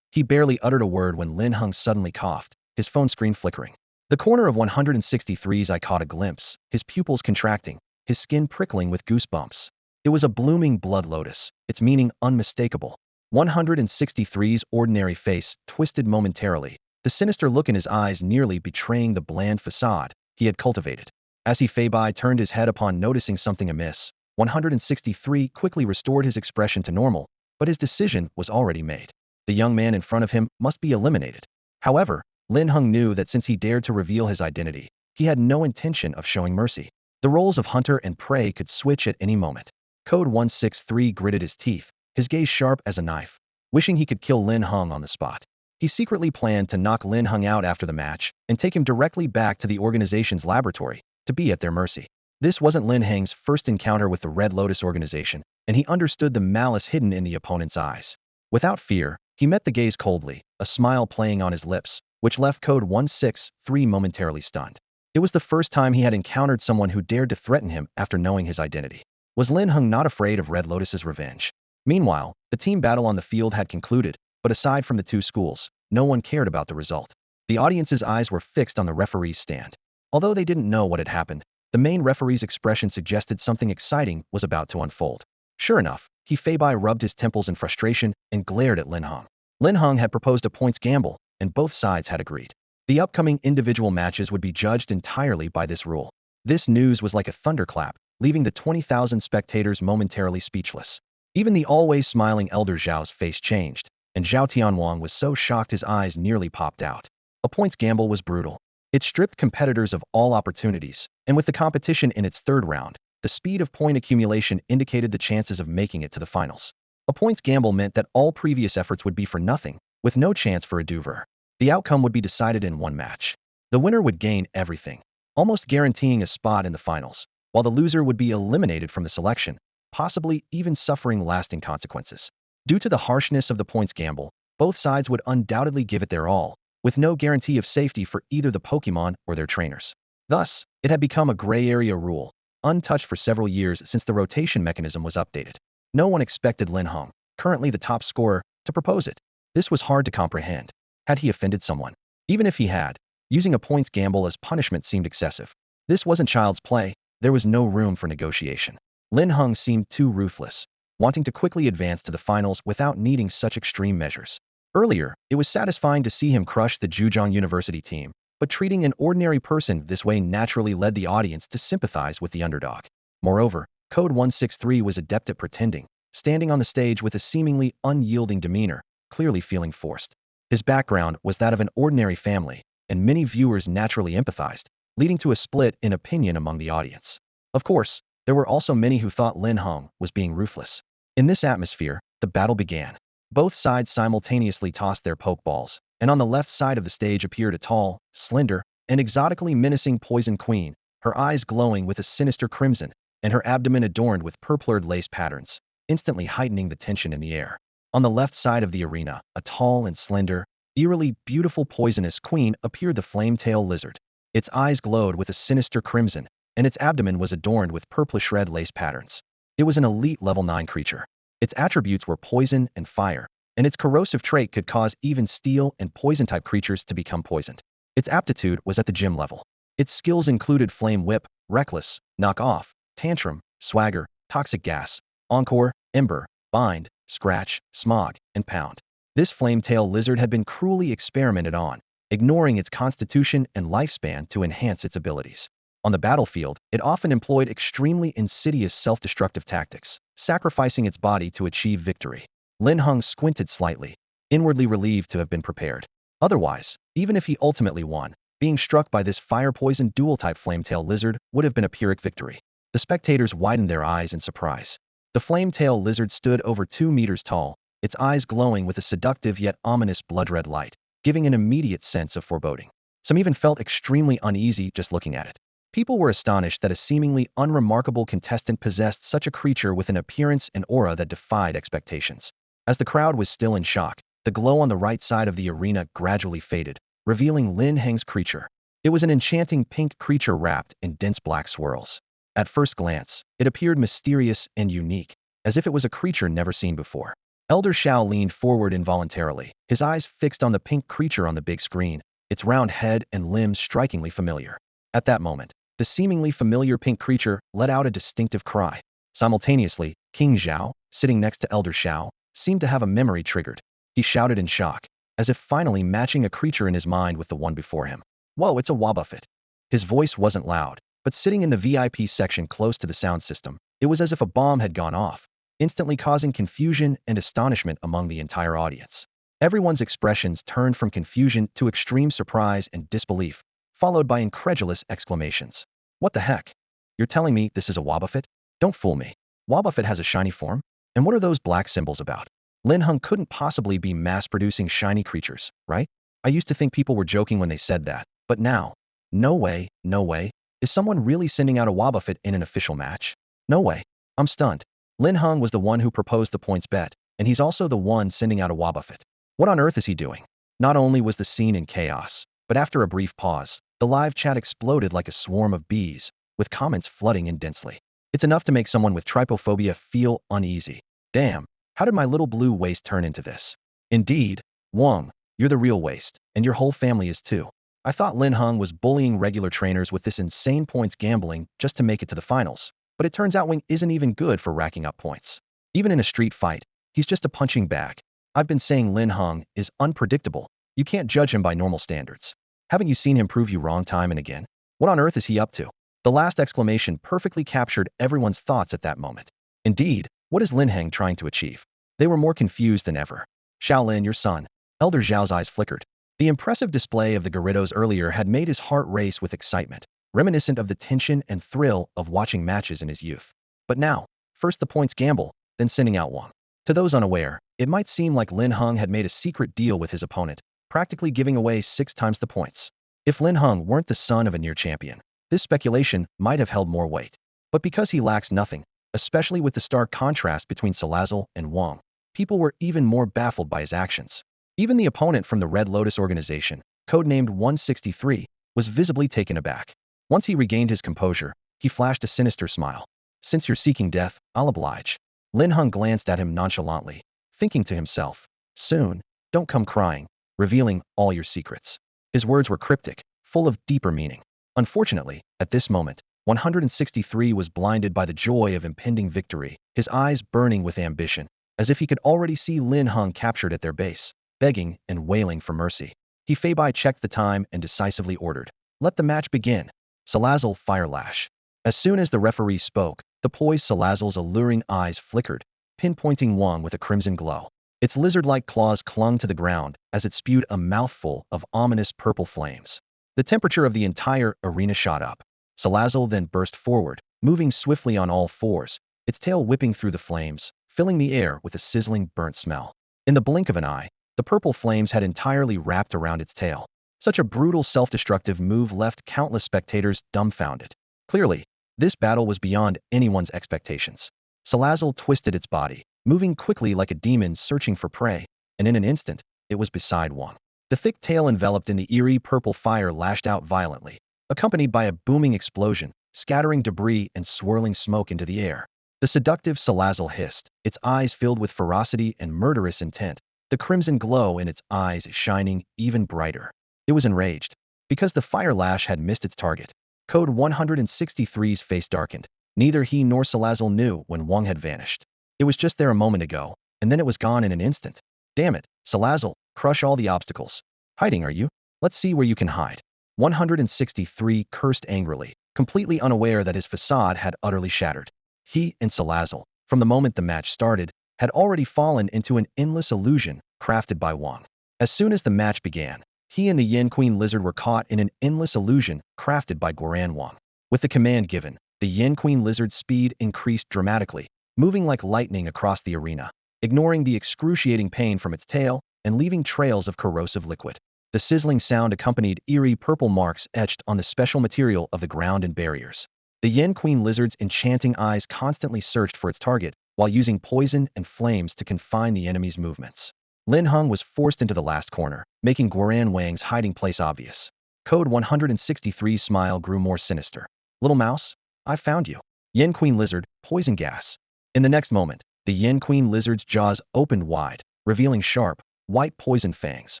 He barely uttered a word when Linhung suddenly coughed, his phone screen flickering. The corner of 163's eye caught a glimpse, his pupils contracting, his skin prickling with goosebumps. It was a blooming blood lotus, its meaning unmistakable. 163's ordinary face twisted momentarily, the sinister look in his eyes nearly betraying the bland facade he had cultivated. As Hefeibai turned his head upon noticing something amiss, 163 quickly restored his expression to normal, but his decision was already made. The young man in front of him must be eliminated. However, Linhung knew that since he dared to reveal his identity, he had no intention of showing mercy. The roles of hunter and prey could switch at any moment. Code 163 gritted his teeth, his gaze sharp as a knife. wishing he could kill Lin Heng on the spot. He secretly planned to knock Lin Heng out after the match and take him directly back to the organization's laboratory to be at their mercy. This wasn't Lin Heng's first encounter with the Red Lotus organization, and he understood the malice hidden in the opponent's eyes. Without fear, he met the gaze coldly, a smile playing on his lips, which left code 163 momentarily stunned. It was the first time he had encountered someone who dared to threaten him after knowing his identity. Was Lin Heng not afraid of Red Lotus's revenge? Meanwhile, the team battle on the field had concluded, but aside from the two schools, no one cared about the result. The audience's eyes were fixed on the referee's stand. Although they didn't know what had happened, the main referee's expression suggested something exciting was about to unfold. Sure enough, he Feibai rubbed his temples in frustration and glared at Lin Heng. Lin Heng had proposed a points gamble, and both sides had agreed. The upcoming individual matches would be judged entirely by this rule. This news was like a thunderclap, leaving the 20,000 spectators momentarily speechless. Even the always smiling Elder Zhao's face changed, and Zhao Tianwang was so shocked his eyes nearly popped out. A points gamble was brutal. It stripped competitors of all opportunities, and with the competition in its third round, the speed of point accumulation indicated the chances of making it to the finals. A points gamble meant that all previous efforts would be for nothing, with no chance for a do-over. The outcome would be decided in one match. The winner would gain everything, almost guaranteeing a spot in the finals, while the loser would be eliminated from the selection, possibly even suffering lasting consequences. Due to the harshness of the points gamble, both sides would undoubtedly give it their all, with no guarantee of safety for either the Pokémon or their trainers. Thus, it had become a gray area rule, untouched for several years since the rotation mechanism was updated. No one expected Lin Heng, currently the top scorer, to propose it. This was hard to comprehend. Had he offended someone? Even if he had, using a points gamble as punishment seemed excessive. This wasn't child's play. There was no room for negotiation. Lin Heng seemed too ruthless, wanting to quickly advance to the finals without needing such extreme measures. Earlier, it was satisfying to see him crush the Zhejiang University team, but treating an ordinary person this way naturally led the audience to sympathize with the underdog. Moreover, Code 163 was adept at pretending, standing on the stage with a seemingly unyielding demeanor, clearly feeling forced. His background was that of an ordinary family, and many viewers naturally empathized, leading to a split in opinion among the audience. Of course, there were also many who thought Lin Heng was being ruthless. In this atmosphere, the battle began. Both sides simultaneously tossed their pokeballs, and on the left side of the stage appeared a tall, slender, and exotically menacing Poison Queen, her eyes glowing with a sinister crimson, and her abdomen adorned with purplured lace patterns, instantly heightening the tension in the air. On the left side of the arena, a tall and slender, eerily beautiful poisonous queen appeared, the flame-tail lizard. Its eyes glowed with a sinister crimson, and its abdomen was adorned with purplish red lace patterns. It was an elite level 9 creature. Its attributes were poison and fire, and its corrosive trait could cause even steel and poison-type creatures to become poisoned. Its aptitude was at the gym level. Its skills included Flame Whip, Reckless, Knock Off, Tantrum, Swagger, Toxic Gas, Encore, Ember, Bind, Scratch, Smog, and Pound. This flame-tail lizard had been cruelly experimented on, ignoring its constitution and lifespan to enhance its abilities. On the battlefield, it often employed extremely insidious self-destructive tactics, sacrificing its body to achieve victory. Lin Heng squinted slightly, inwardly relieved to have been prepared. Otherwise, even if he ultimately won, being struck by this fire-poison dual-type flame-tail lizard would have been a Pyrrhic victory. The spectators widened their eyes in surprise. The flame-tail lizard stood over 2 meters tall, its eyes glowing with a seductive yet ominous blood-red light, giving an immediate sense of foreboding. Some even felt extremely uneasy just looking at it. People were astonished that a seemingly unremarkable contestant possessed such a creature with an appearance and aura that defied expectations. As the crowd was still in shock, the glow on the right side of the arena gradually faded, revealing Lin Heng's creature. It was an enchanting pink creature wrapped in dense black swirls. At first glance, it appeared mysterious and unique, as if it was a creature never seen before. Elder Zhao leaned forward involuntarily, his eyes fixed on the pink creature on the big screen, its round head and limbs strikingly familiar. At that moment, the seemingly familiar pink creature let out a distinctive cry. Simultaneously, King Zhao, sitting next to Elder Zhao, seemed to have a memory triggered. He shouted in shock, as if finally matching a creature in his mind with the one before him. "Whoa, it's a Wobbuffet." His voice wasn't loud, but sitting in the VIP section close to the sound system, it was as if a bomb had gone off, instantly causing confusion and astonishment among the entire audience. Everyone's expressions turned from confusion to extreme surprise and disbelief, followed by incredulous exclamations. "What the heck? You're telling me this is a Wobbuffet? Don't fool me. Wobbuffet has a shiny form? And what are those black symbols about?" Linhung couldn't possibly be mass-producing shiny creatures, right? I used to think people were joking when they said that, but now, no way, no way. Is someone really sending out a Wobbuffet in an official match? No way. I'm stunned. Linhung was the one who proposed the points bet, and he's also the one sending out a Wobbuffet. What on earth is he doing? Not only was the scene in chaos, but after a brief pause, the live chat exploded like a swarm of bees, with comments flooding in densely. It's enough to make someone with trypophobia feel uneasy. Damn, how did my little blue waste turn into this? Indeed, Wong, you're the real waste, and your whole family is too. I thought Linhung was bullying regular trainers with this insane points gambling just to make it to the finals, but it turns out Wing isn't even good for racking up points. Even in a street fight, he's just a punching bag. I've been saying Linhung is unpredictable. You can't judge him by normal standards. Haven't you seen him prove you wrong time and again? What on earth is he up to? The last exclamation perfectly captured everyone's thoughts at that moment. Indeed, what is Lin Heng trying to achieve? They were more confused than ever. Shaolin, your son. Elder Zhao's eyes flickered. The impressive display of the Gyarados earlier had made his heart race with excitement, reminiscent of the tension and thrill of watching matches in his youth. But now, first the points gamble, then sending out Wong. To those unaware, it might seem like Linhung had made a secret deal with his opponent, practically giving away 6 times the points. If Linhung weren't the son of a near champion, this speculation might have held more weight. But because he lacks nothing, especially with the stark contrast between Salazzle and Wong, people were even more baffled by his actions. Even the opponent from the Red Lotus organization, codenamed 163, was visibly taken aback. Once he regained his composure, he flashed a sinister smile. Since you're seeking death, I'll oblige. Linhung glanced at him nonchalantly, thinking to himself, soon, don't come crying, revealing all your secrets. His words were cryptic, full of deeper meaning. Unfortunately, at this moment, 163 was blinded by the joy of impending victory, his eyes burning with ambition, as if he could already see Linhung captured at their base, begging and wailing for mercy. He Feibai checked the time and decisively ordered, let the match begin. Salazzle Fire Lash. As soon as the referee spoke, the poised Salazzle's alluring eyes flickered, pinpointing Wong with a crimson glow. Its lizard-like claws clung to the ground as it spewed a mouthful of ominous purple flames. The temperature of the entire arena shot up. Salazzle then burst forward, moving swiftly on all fours, its tail whipping through the flames, filling the air with a sizzling burnt smell. In the blink of an eye, the purple flames had entirely wrapped around its tail. Such a brutal self-destructive move left countless spectators dumbfounded. Clearly, this battle was beyond anyone's expectations. Salazzle twisted its body, moving quickly like a demon searching for prey, and in an instant, it was beside Wong. The thick tail enveloped in the eerie purple fire lashed out violently, accompanied by a booming explosion, scattering debris and swirling smoke into the air. The seductive Salazzle hissed, its eyes filled with ferocity and murderous intent, the crimson glow in its eyes shining even brighter. It was enraged, because the fire lash had missed its target. Code 163's face darkened. Neither he nor Salazzle knew when Wong had vanished. It was just there a moment ago, and then it was gone in an instant. Damn it, Salazzle, crush all the obstacles. Hiding, are you? Let's see where you can hide. 163 cursed angrily, completely unaware that his facade had utterly shattered. He and Salazzle, from the moment the match started, had already fallen into an endless illusion crafted by Wong. As soon as the match began, he and the Yen Queen Lizard were caught in an endless illusion crafted by Guoran Wong. With the command given, the Yen Queen Lizard's speed increased dramatically, moving like lightning across the arena, ignoring the excruciating pain from its tail and leaving trails of corrosive liquid. The sizzling sound accompanied eerie purple marks etched on the special material of the ground and barriers. The Yen Queen Lizard's enchanting eyes constantly searched for its target, while using poison and flames to confine the enemy's movements. Linhung was forced into the last corner, making Guoran Wang's hiding place obvious. Code 163's smile grew more sinister. Little mouse, I found you. Yen Queen Lizard, poison gas. In the next moment, the Yen Queen Lizard's jaws opened wide, revealing sharp, white poison fangs,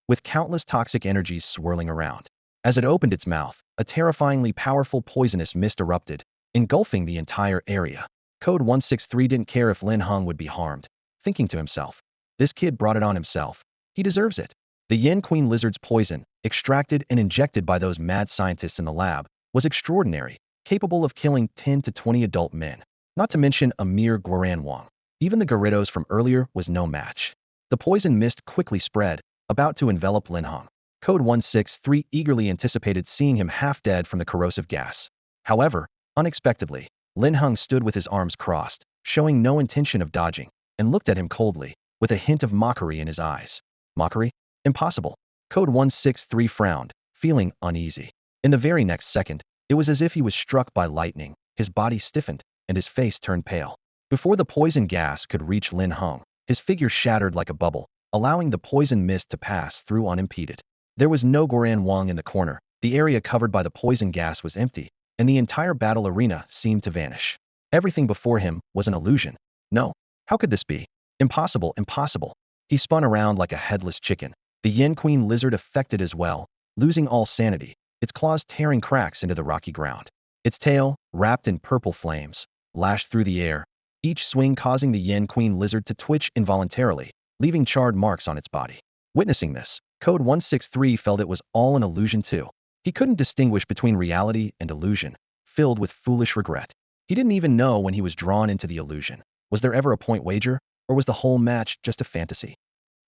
with countless toxic energies swirling around. As it opened its mouth, a terrifyingly powerful poisonous mist erupted, engulfing the entire area. Code 163 didn't care if Linhung would be harmed, thinking to himself, this kid brought it on himself. He deserves it. The Yen Queen Lizard's poison, extracted and injected by those mad scientists in the lab, was extraordinary, capable of killing 10 to 20 adult men, not to mention a mere Guoran Wong. Even the Gyarados from earlier was no match. The poison mist quickly spread, about to envelop Linhung. Code 163 eagerly anticipated seeing him half dead from the corrosive gas. However, unexpectedly, Linhung stood with his arms crossed, showing no intention of dodging, and looked at him coldly. with a hint of mockery in his eyes. Mockery? Impossible. Code 163 frowned, feeling uneasy. In the very next second, it was as if he was struck by lightning. His body stiffened, and his face turned pale. Before the poison gas could reach Lin Heng, his figure shattered like a bubble, allowing the poison mist to pass through unimpeded. There was no Guranwang in the corner. The area covered by the poison gas was empty, and the entire battle arena seemed to vanish. Everything before him was an illusion. No. How could this be? Impossible, impossible. He spun around like a headless chicken. The Yen Queen lizard affected as well, losing all sanity, its claws tearing cracks into the rocky ground. Its tail, wrapped in purple flames, lashed through the air, each swing causing the Yen Queen lizard to twitch involuntarily, leaving charred marks on its body. Witnessing this, Code 163 felt it was all an illusion too. He couldn't distinguish between reality and illusion, filled with foolish regret. He didn't even know when he was drawn into the illusion. Was there ever a point wager, or was the whole match just a fantasy?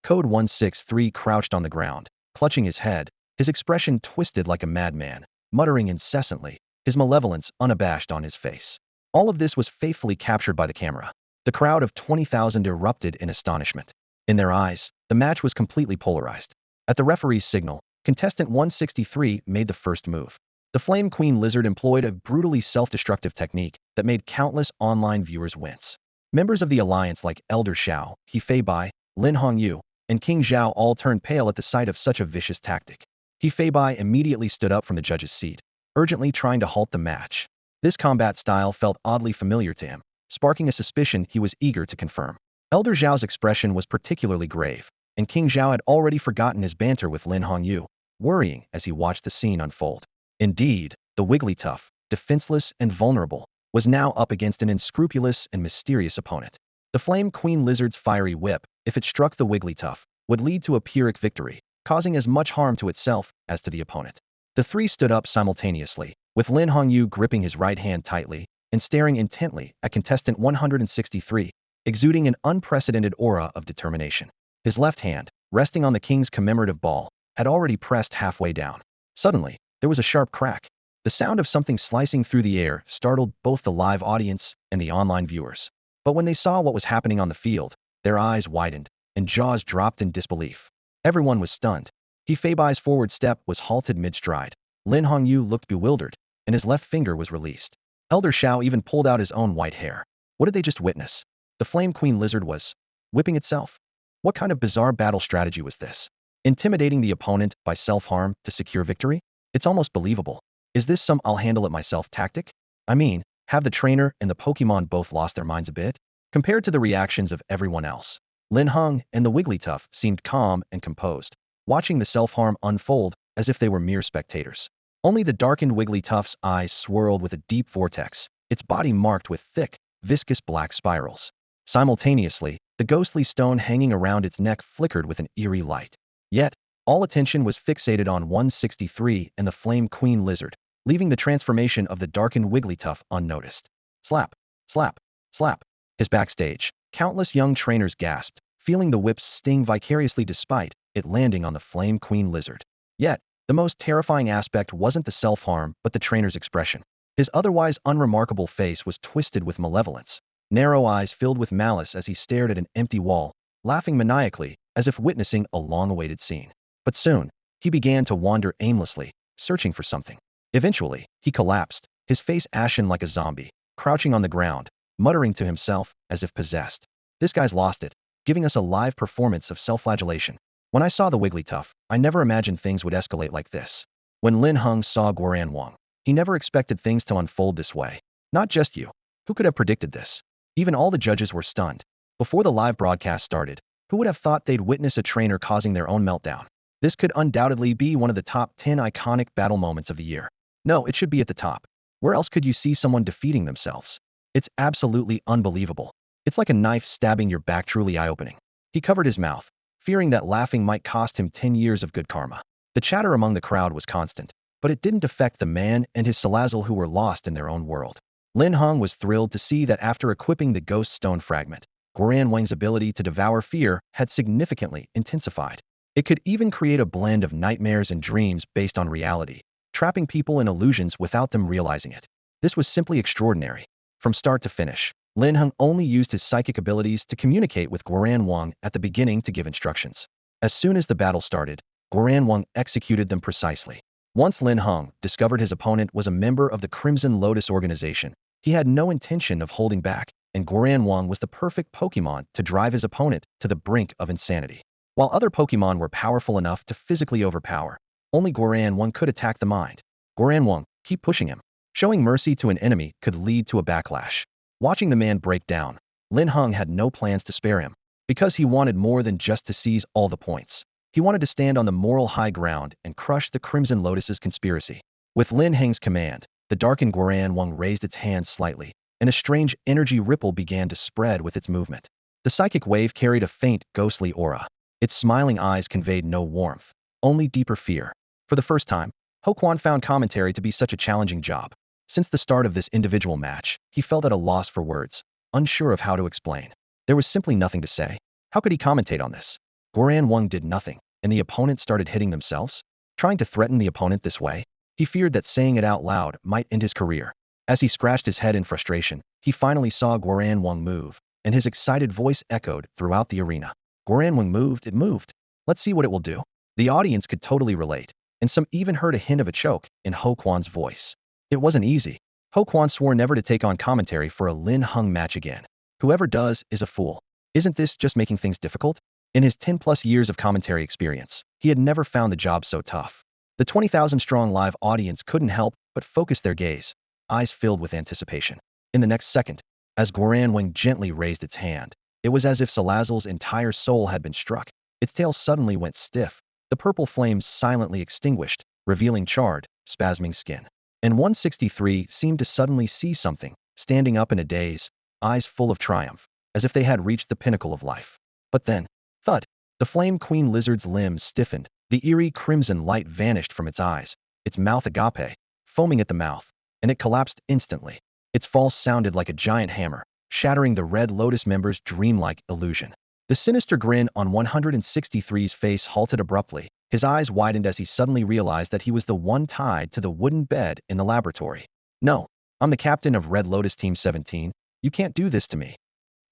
Code 163 crouched on the ground, clutching his head, his expression twisted like a madman, muttering incessantly, his malevolence unabashed on his face. All of this was faithfully captured by the camera. The crowd of 20,000 erupted in astonishment. In their eyes, the match was completely polarized. At the referee's signal, contestant 163 made the first move. The Flame Queen lizard employed a brutally self-destructive technique that made countless online viewers wince. Members of the alliance like Elder Xiao, He Fei Bai, Lin Hong and King Zhao all turned pale at the sight of such a vicious tactic. He Fei Bai immediately stood up from the judge's seat, urgently trying to halt the match. This combat style felt oddly familiar to him, sparking a suspicion he was eager to confirm. Elder Zhao's expression was particularly grave, and King Zhao had already forgotten his banter with Lin Hong, worrying as he watched the scene unfold. Indeed, the Wigglytuff, defenseless and vulnerable, was now up against an unscrupulous and mysterious opponent. The Flame Queen lizard's fiery whip, if it struck the Wigglytuff, would lead to a Pyrrhic victory, causing as much harm to itself as to the opponent. The three stood up simultaneously, with Lin Hong gripping his right hand tightly and staring intently at contestant 163, exuding an unprecedented aura of determination. His left hand, resting on the king's commemorative ball, had already pressed halfway down. Suddenly, there was a sharp crack. The sound of something slicing through the air startled both the live audience and the online viewers. But when they saw what was happening on the field, their eyes widened and jaws dropped in disbelief. Everyone was stunned. He Fei Bai's forward step was halted mid-stride. Lin Hong looked bewildered, and his left finger was released. Elder Xiao even pulled out his own white hair. What did they just witness? The Flame Queen lizard was whipping itself. What kind of bizarre battle strategy was this? Intimidating the opponent by self-harm to secure victory? It's almost believable. Is this some I'll-handle-it-myself tactic? I mean, have the trainer and the Pokemon both lost their minds a bit? Compared to the reactions of everyone else, Lin Heng and the Wigglytuff seemed calm and composed, watching the self-harm unfold as if they were mere spectators. Only the darkened Wigglytuff's eyes swirled with a deep vortex, its body marked with thick, viscous black spirals. Simultaneously, the ghostly stone hanging around its neck flickered with an eerie light. Yet, all attention was fixated on 163 and the Flame Queen lizard, leaving the transformation of the darkened Wigglytuff unnoticed. Slap, slap, slap. His backstage, countless young trainers gasped, feeling the whip's sting vicariously despite it landing on the Flame Queen lizard. Yet, the most terrifying aspect wasn't the self-harm but the trainer's expression. His otherwise unremarkable face was twisted with malevolence. Narrow eyes filled with malice as he stared at an empty wall, laughing maniacally as if witnessing a long-awaited scene. But soon, he began to wander aimlessly, searching for something. Eventually, he collapsed, his face ashen like a zombie, crouching on the ground, muttering to himself as if possessed. This guy's lost it, giving us a live performance of self-flagellation. When I saw the Wigglytuff, I never imagined things would escalate like this. When Lin Heng saw Guranwang, he never expected things to unfold this way. Not just you. Who could have predicted this? Even all the judges were stunned. Before the live broadcast started, who would have thought they'd witness a trainer causing their own meltdown? This could undoubtedly be one of the top 10 iconic battle moments of the year. No, it should be at the top. Where else could you see someone defeating themselves? It's absolutely unbelievable. It's like a knife stabbing your back, truly eye-opening. He covered his mouth, fearing that laughing might cost him 10 years of good karma. The chatter among the crowd was constant, but it didn't affect the man and his Salazzle who were lost in their own world. Lin Heng was thrilled to see that after equipping the Ghost Stone fragment, Guranwang's ability to devour fear had significantly intensified. It could even create a blend of nightmares and dreams based on reality, trapping people in illusions without them realizing it. This was simply extraordinary. From start to finish, Linhung only used his psychic abilities to communicate with Guoran at the beginning to give instructions. As soon as the battle started, Guoran executed them precisely. Once Linhung discovered his opponent was a member of the Crimson Lotus organization, he had no intention of holding back, and Guoran was the perfect Pokemon to drive his opponent to the brink of insanity. While other Pokemon were powerful enough to physically overpower, only Guoran could attack the mind. Guoran, keep pushing him. Showing mercy to an enemy could lead to a backlash. Watching the man break down, Linhung had no plans to spare him, because he wanted more than just to seize all the points. He wanted to stand on the moral high ground and crush the Crimson Lotus's conspiracy. With Lin Heng's command, the darkened Guoran raised its hands slightly, and a strange energy ripple began to spread with its movement. The psychic wave carried a faint, ghostly aura. Its smiling eyes conveyed no warmth, only deeper fear. For the first time, Ho-Quan found commentary to be such a challenging job. Since the start of this individual match, he felt at a loss for words, unsure of how to explain. There was simply nothing to say. How could he commentate on this? Guoran did nothing, and the opponent started hitting themselves? Trying to threaten the opponent this way? He feared that saying it out loud might end his career. As he scratched his head in frustration, he finally saw Guoran move, and his excited voice echoed throughout the arena. Guoran moved, it moved. Let's see what it will do. The audience could totally relate, and some even heard a hint of a choke in Ho-Quan's voice. It wasn't easy. Ho-Quan swore never to take on commentary for a Linhung match again. Whoever does is a fool. Isn't this just making things difficult? In his 10+ years of commentary experience, he had never found the job so tough. The 20,000-strong live audience couldn't help but focus their gaze, eyes filled with anticipation. In the next second, as Guoran gently raised its hand, it was as if Salazzle's entire soul had been struck. Its tail suddenly went stiff. The purple flames silently extinguished, revealing charred, spasming skin. And 163 seemed to suddenly see something, standing up in a daze, eyes full of triumph, as if they had reached the pinnacle of life. But then, thud, the Flame Queen Lizard's limbs stiffened, the eerie crimson light vanished from its eyes, its mouth agape, foaming at the mouth, and it collapsed instantly. Its fall sounded like a giant hammer, shattering the Red Lotus member's dreamlike illusion. The sinister grin on 163's face halted abruptly. His eyes widened as he suddenly realized that he was the one tied to the wooden bed in the laboratory. No, I'm the captain of Red Lotus Team 17. You can't do this to me.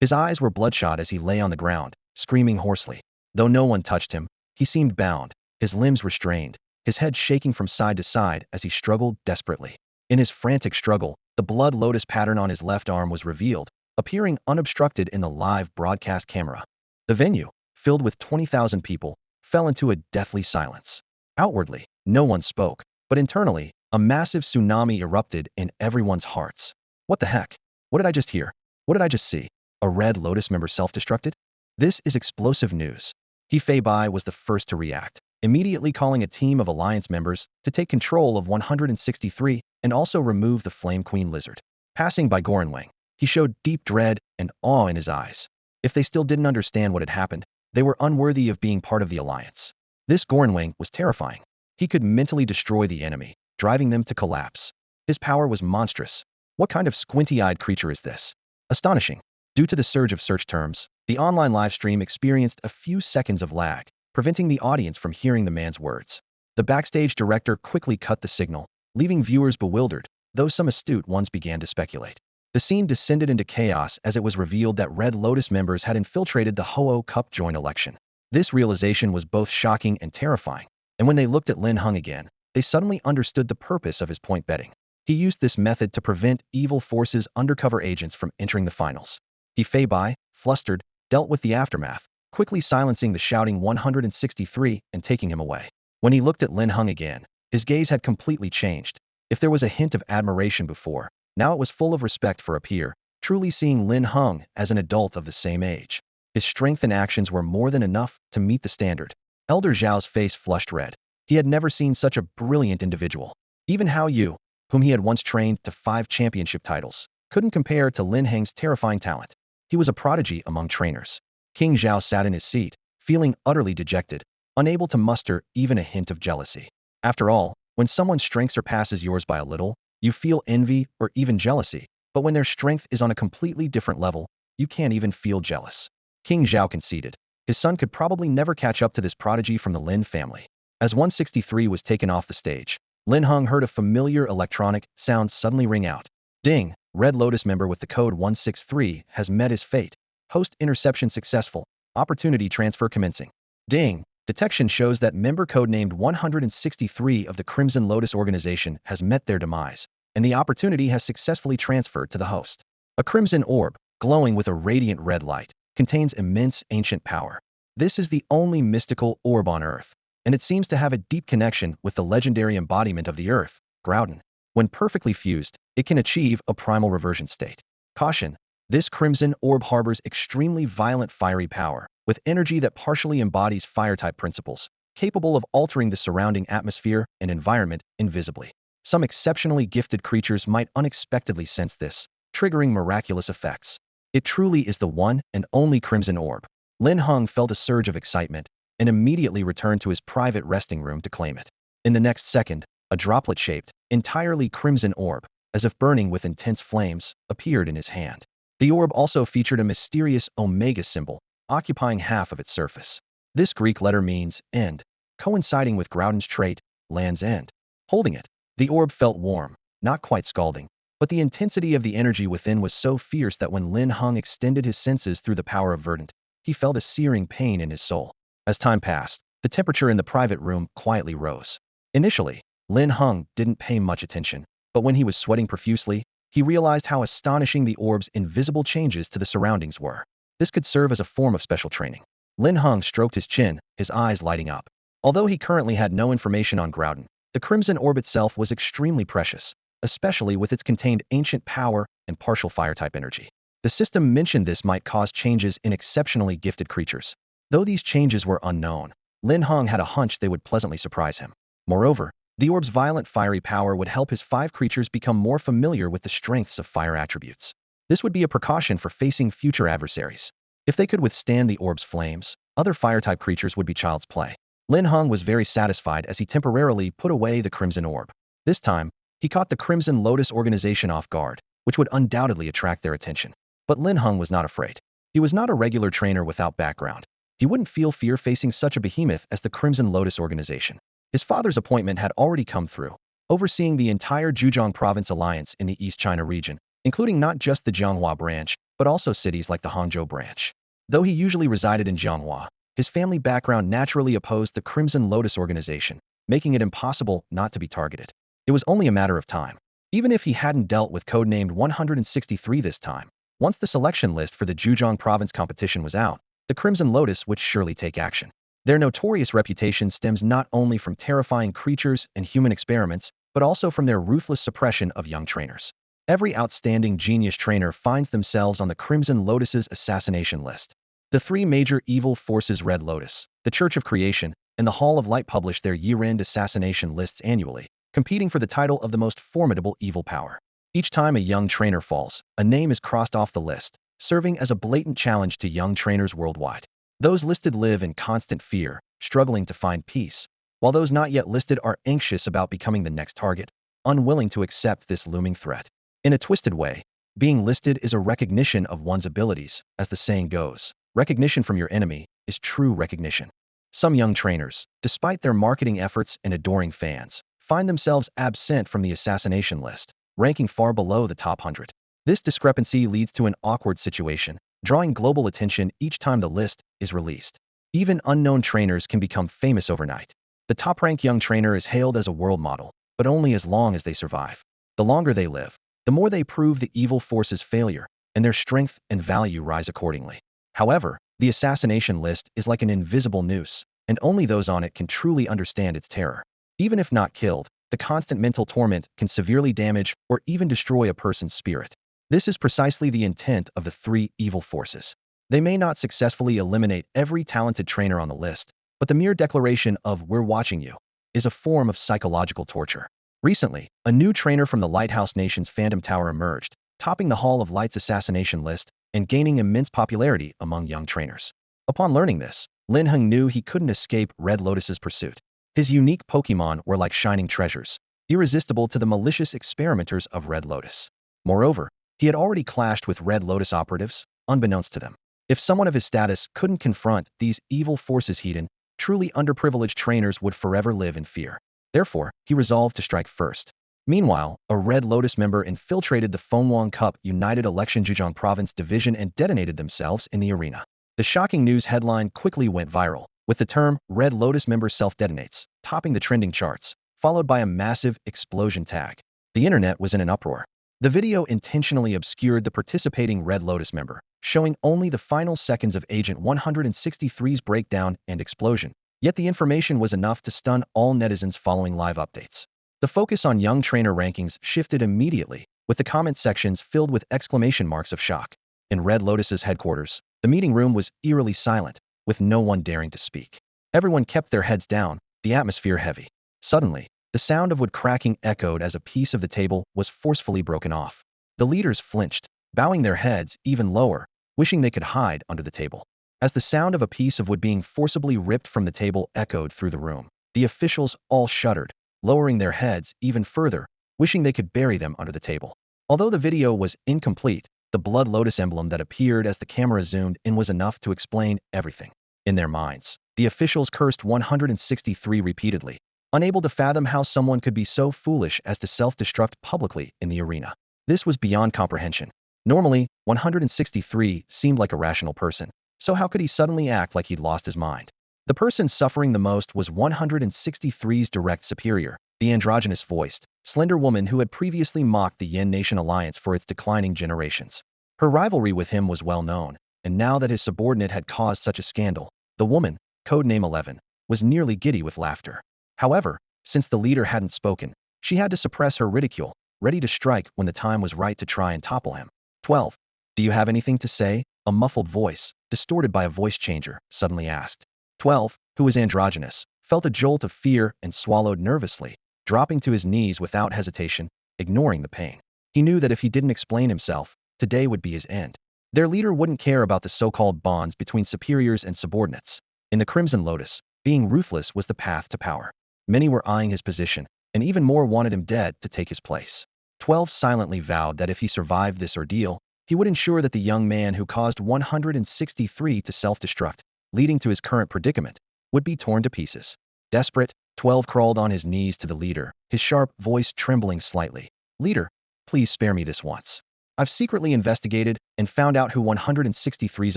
His eyes were bloodshot as he lay on the ground, screaming hoarsely. Though no one touched him, he seemed bound. His limbs were strained, his head shaking from side to side as he struggled desperately. In his frantic struggle, the blood lotus pattern on his left arm was revealed, appearing unobstructed in the live broadcast camera. The venue, filled with 20,000 people, fell into a deathly silence. Outwardly, no one spoke, but internally, a massive tsunami erupted in everyone's hearts. What the heck? What did I just hear? What did I just see? A Red Lotus member self-destructed? This is explosive news. He Bai was the first to react, immediately calling a team of Alliance members to take control of 163 and also remove the Flame Queen Lizard. Passing by Guoran, he showed deep dread and awe in his eyes. If they still didn't understand what had happened, they were unworthy of being part of the Alliance. This Guoran was terrifying. He could mentally destroy the enemy, driving them to collapse. His power was monstrous. What kind of squinty-eyed creature is this? Astonishing. Due to the surge of search terms, the online live stream experienced a few seconds of lag, preventing the audience from hearing the man's words. The backstage director quickly cut the signal, leaving viewers bewildered, though some astute ones began to speculate. The scene descended into chaos as it was revealed that Red Lotus members had infiltrated the Ho-Oh Cup joint election. This realization was both shocking and terrifying, and when they looked at Linhung again, they suddenly understood the purpose of his point betting. He used this method to prevent evil forces' undercover agents from entering the finals. He Bai, flustered, dealt with the aftermath, quickly silencing the shouting 163 and taking him away. When he looked at Linhung again, his gaze had completely changed. If there was a hint of admiration before, now it was full of respect for a peer, truly seeing Linhung as an adult of the same age. His strength and actions were more than enough to meet the standard. Elder Zhao's face flushed red. He had never seen such a brilliant individual. Even Hao Yu, whom he had once trained to 5 championship titles, couldn't compare to Lin Heng's terrifying talent. He was a prodigy among trainers. King Zhao sat in his seat, feeling utterly dejected, unable to muster even a hint of jealousy. After all, when someone's strength surpasses yours by a little, you feel envy or even jealousy, but when their strength is on a completely different level, you can't even feel jealous. King Zhao conceded. His son could probably never catch up to this prodigy from the Lin family. As 163 was taken off the stage, Linhung heard a familiar electronic sound suddenly ring out. Ding! Red Lotus member with the code 163 has met his fate. Host interception successful. Opportunity transfer commencing. Ding. Detection shows that member codenamed 163 of the Crimson Lotus organization has met their demise, and the opportunity has successfully transferred to the host. A crimson orb, glowing with a radiant red light, contains immense ancient power. This is the only mystical orb on Earth, and it seems to have a deep connection with the legendary embodiment of the Earth, Groudon. When perfectly fused, it can achieve a primal reversion state. Caution. This crimson orb harbors extremely violent fiery power, with energy that partially embodies fire-type principles, capable of altering the surrounding atmosphere and environment invisibly. Some exceptionally gifted creatures might unexpectedly sense this, triggering miraculous effects. It truly is the one and only crimson orb. Lin Heng felt a surge of excitement and immediately returned to his private resting room to claim it. In the next second, a droplet-shaped, entirely crimson orb, as if burning with intense flames, appeared in his hand. The orb also featured a mysterious omega symbol, occupying half of its surface. This Greek letter means end, coinciding with Groudon's trait, Land's End. Holding it, the orb felt warm, not quite scalding, but the intensity of the energy within was so fierce that when Lin Heng extended his senses through the power of Verdant, he felt a searing pain in his soul. As time passed, the temperature in the private room quietly rose. Initially, Lin Heng didn't pay much attention, but when he was sweating profusely, he realized how astonishing the orb's invisible changes to the surroundings were. This could serve as a form of special training. Lin Heng stroked his chin, his eyes lighting up. Although he currently had no information on Groudon, the crimson orb itself was extremely precious, especially with its contained ancient power and partial fire-type energy. The system mentioned this might cause changes in exceptionally gifted creatures. Though these changes were unknown, Lin Heng had a hunch they would pleasantly surprise him. Moreover, the orb's violent fiery power would help his 5 creatures become more familiar with the strengths of fire attributes. This would be a precaution for facing future adversaries. If they could withstand the orb's flames, other fire-type creatures would be child's play. Lin Heng was very satisfied as he temporarily put away the crimson orb. This time, he caught the Crimson Lotus organization off guard, which would undoubtedly attract their attention. But Lin Heng was not afraid. He was not a regular trainer without background. He wouldn't feel fear facing such a behemoth as the Crimson Lotus organization. His father's appointment had already come through, overseeing the entire Zhejiang Province Alliance in the East China region, including not just the Jianghua branch, but also cities like the Hangzhou branch. Though he usually resided in Jianghua, his family background naturally opposed the Crimson Lotus organization, making it impossible not to be targeted. It was only a matter of time. Even if he hadn't dealt with codenamed 163 this time, once the selection list for the Zhejiang Province competition was out, the Crimson Lotus would surely take action. Their notorious reputation stems not only from terrifying creatures and human experiments, but also from their ruthless suppression of young trainers. Every outstanding genius trainer finds themselves on the Crimson Lotus's assassination list. The 3 major evil forces Red Lotus, the Church of Creation, and the Hall of Light publish their year-end assassination lists annually, competing for the title of the most formidable evil power. Each time a young trainer falls, a name is crossed off the list, serving as a blatant challenge to young trainers worldwide. Those listed live in constant fear, struggling to find peace, while those not yet listed are anxious about becoming the next target, unwilling to accept this looming threat. In a twisted way, being listed is a recognition of one's abilities, as the saying goes. Recognition from your enemy is true recognition. Some young trainers, despite their marketing efforts and adoring fans, find themselves absent from the assassination list, ranking far below the top 100. This discrepancy leads to an awkward situation, drawing global attention each time the list is released. Even unknown trainers can become famous overnight. The top-ranked young trainer is hailed as a world model, but only as long as they survive. The longer they live, the more they prove the evil force's failure, and their strength and value rise accordingly. However, the assassination list is like an invisible noose, and only those on it can truly understand its terror. Even if not killed, the constant mental torment can severely damage or even destroy a person's spirit. This is precisely the intent of the 3 evil forces. They may not successfully eliminate every talented trainer on the list, but the mere declaration of "we're watching you" is a form of psychological torture. Recently, a new trainer from the Lighthouse Nation's Phantom Tower emerged, topping the Hall of Light's assassination list and gaining immense popularity among young trainers. Upon learning this, Lin Heng knew he couldn't escape Red Lotus's pursuit. His unique Pokémon were like shining treasures, irresistible to the malicious experimenters of Red Lotus. Moreover, he had already clashed with Red Lotus operatives, unbeknownst to them. If someone of his status couldn't confront these evil forces, Healinng, truly underprivileged trainers would forever live in fear. Therefore, he resolved to strike first. Meanwhile, a Red Lotus member infiltrated the Fenghuang Cup United Election Zhejiang Province Division and detonated themselves in the arena. The shocking news headline quickly went viral, with the term Red Lotus member self-detonates topping the trending charts, followed by a massive explosion tag. The internet was in an uproar. The video intentionally obscured the participating Red Lotus member, showing only the final seconds of Agent 163's breakdown and explosion. Yet the information was enough to stun all netizens following live updates. The focus on young trainer rankings shifted immediately, with the comment sections filled with exclamation marks of shock. In Red Lotus's headquarters, the meeting room was eerily silent, with no one daring to speak. Everyone kept their heads down, the atmosphere heavy. Suddenly, the sound of wood cracking echoed as a piece of the table was forcefully broken off. The leaders flinched, bowing their heads even lower, wishing they could hide under the table. As the sound of a piece of wood being forcibly ripped from the table echoed through the room, the officials all shuddered, lowering their heads even further, wishing they could bury them under the table. Although the video was incomplete, the Blood Lotus emblem that appeared as the camera zoomed in was enough to explain everything. In their minds, the officials cursed 163 repeatedly, unable to fathom how someone could be so foolish as to self-destruct publicly in the arena. This was beyond comprehension. Normally, 163 seemed like a rational person, so how could he suddenly act like he'd lost his mind? The person suffering the most was 163's direct superior, the androgynous-voiced, slender woman who had previously mocked the Yen Nation Alliance for its declining generations. Her rivalry with him was well known, and now that his subordinate had caused such a scandal, the woman, codename 11, was nearly giddy with laughter. However, since the leader hadn't spoken, she had to suppress her ridicule, ready to strike when the time was right to try and topple him. 12. Do you have anything to say? A muffled voice, distorted by a voice changer, suddenly asked. 12, who was androgynous, felt a jolt of fear and swallowed nervously, dropping to his knees without hesitation, ignoring the pain. He knew that if he didn't explain himself, today would be his end. Their leader wouldn't care about the so-called bonds between superiors and subordinates. In the Crimson Lotus, being ruthless was the path to power. Many were eyeing his position, and even more wanted him dead to take his place. 12 silently vowed that if he survived this ordeal, he would ensure that the young man who caused 163 to self-destruct, leading to his current predicament, would be torn to pieces. Desperate, 12 crawled on his knees to the leader, his sharp voice trembling slightly. Leader, please spare me this once. I've secretly investigated and found out who 163's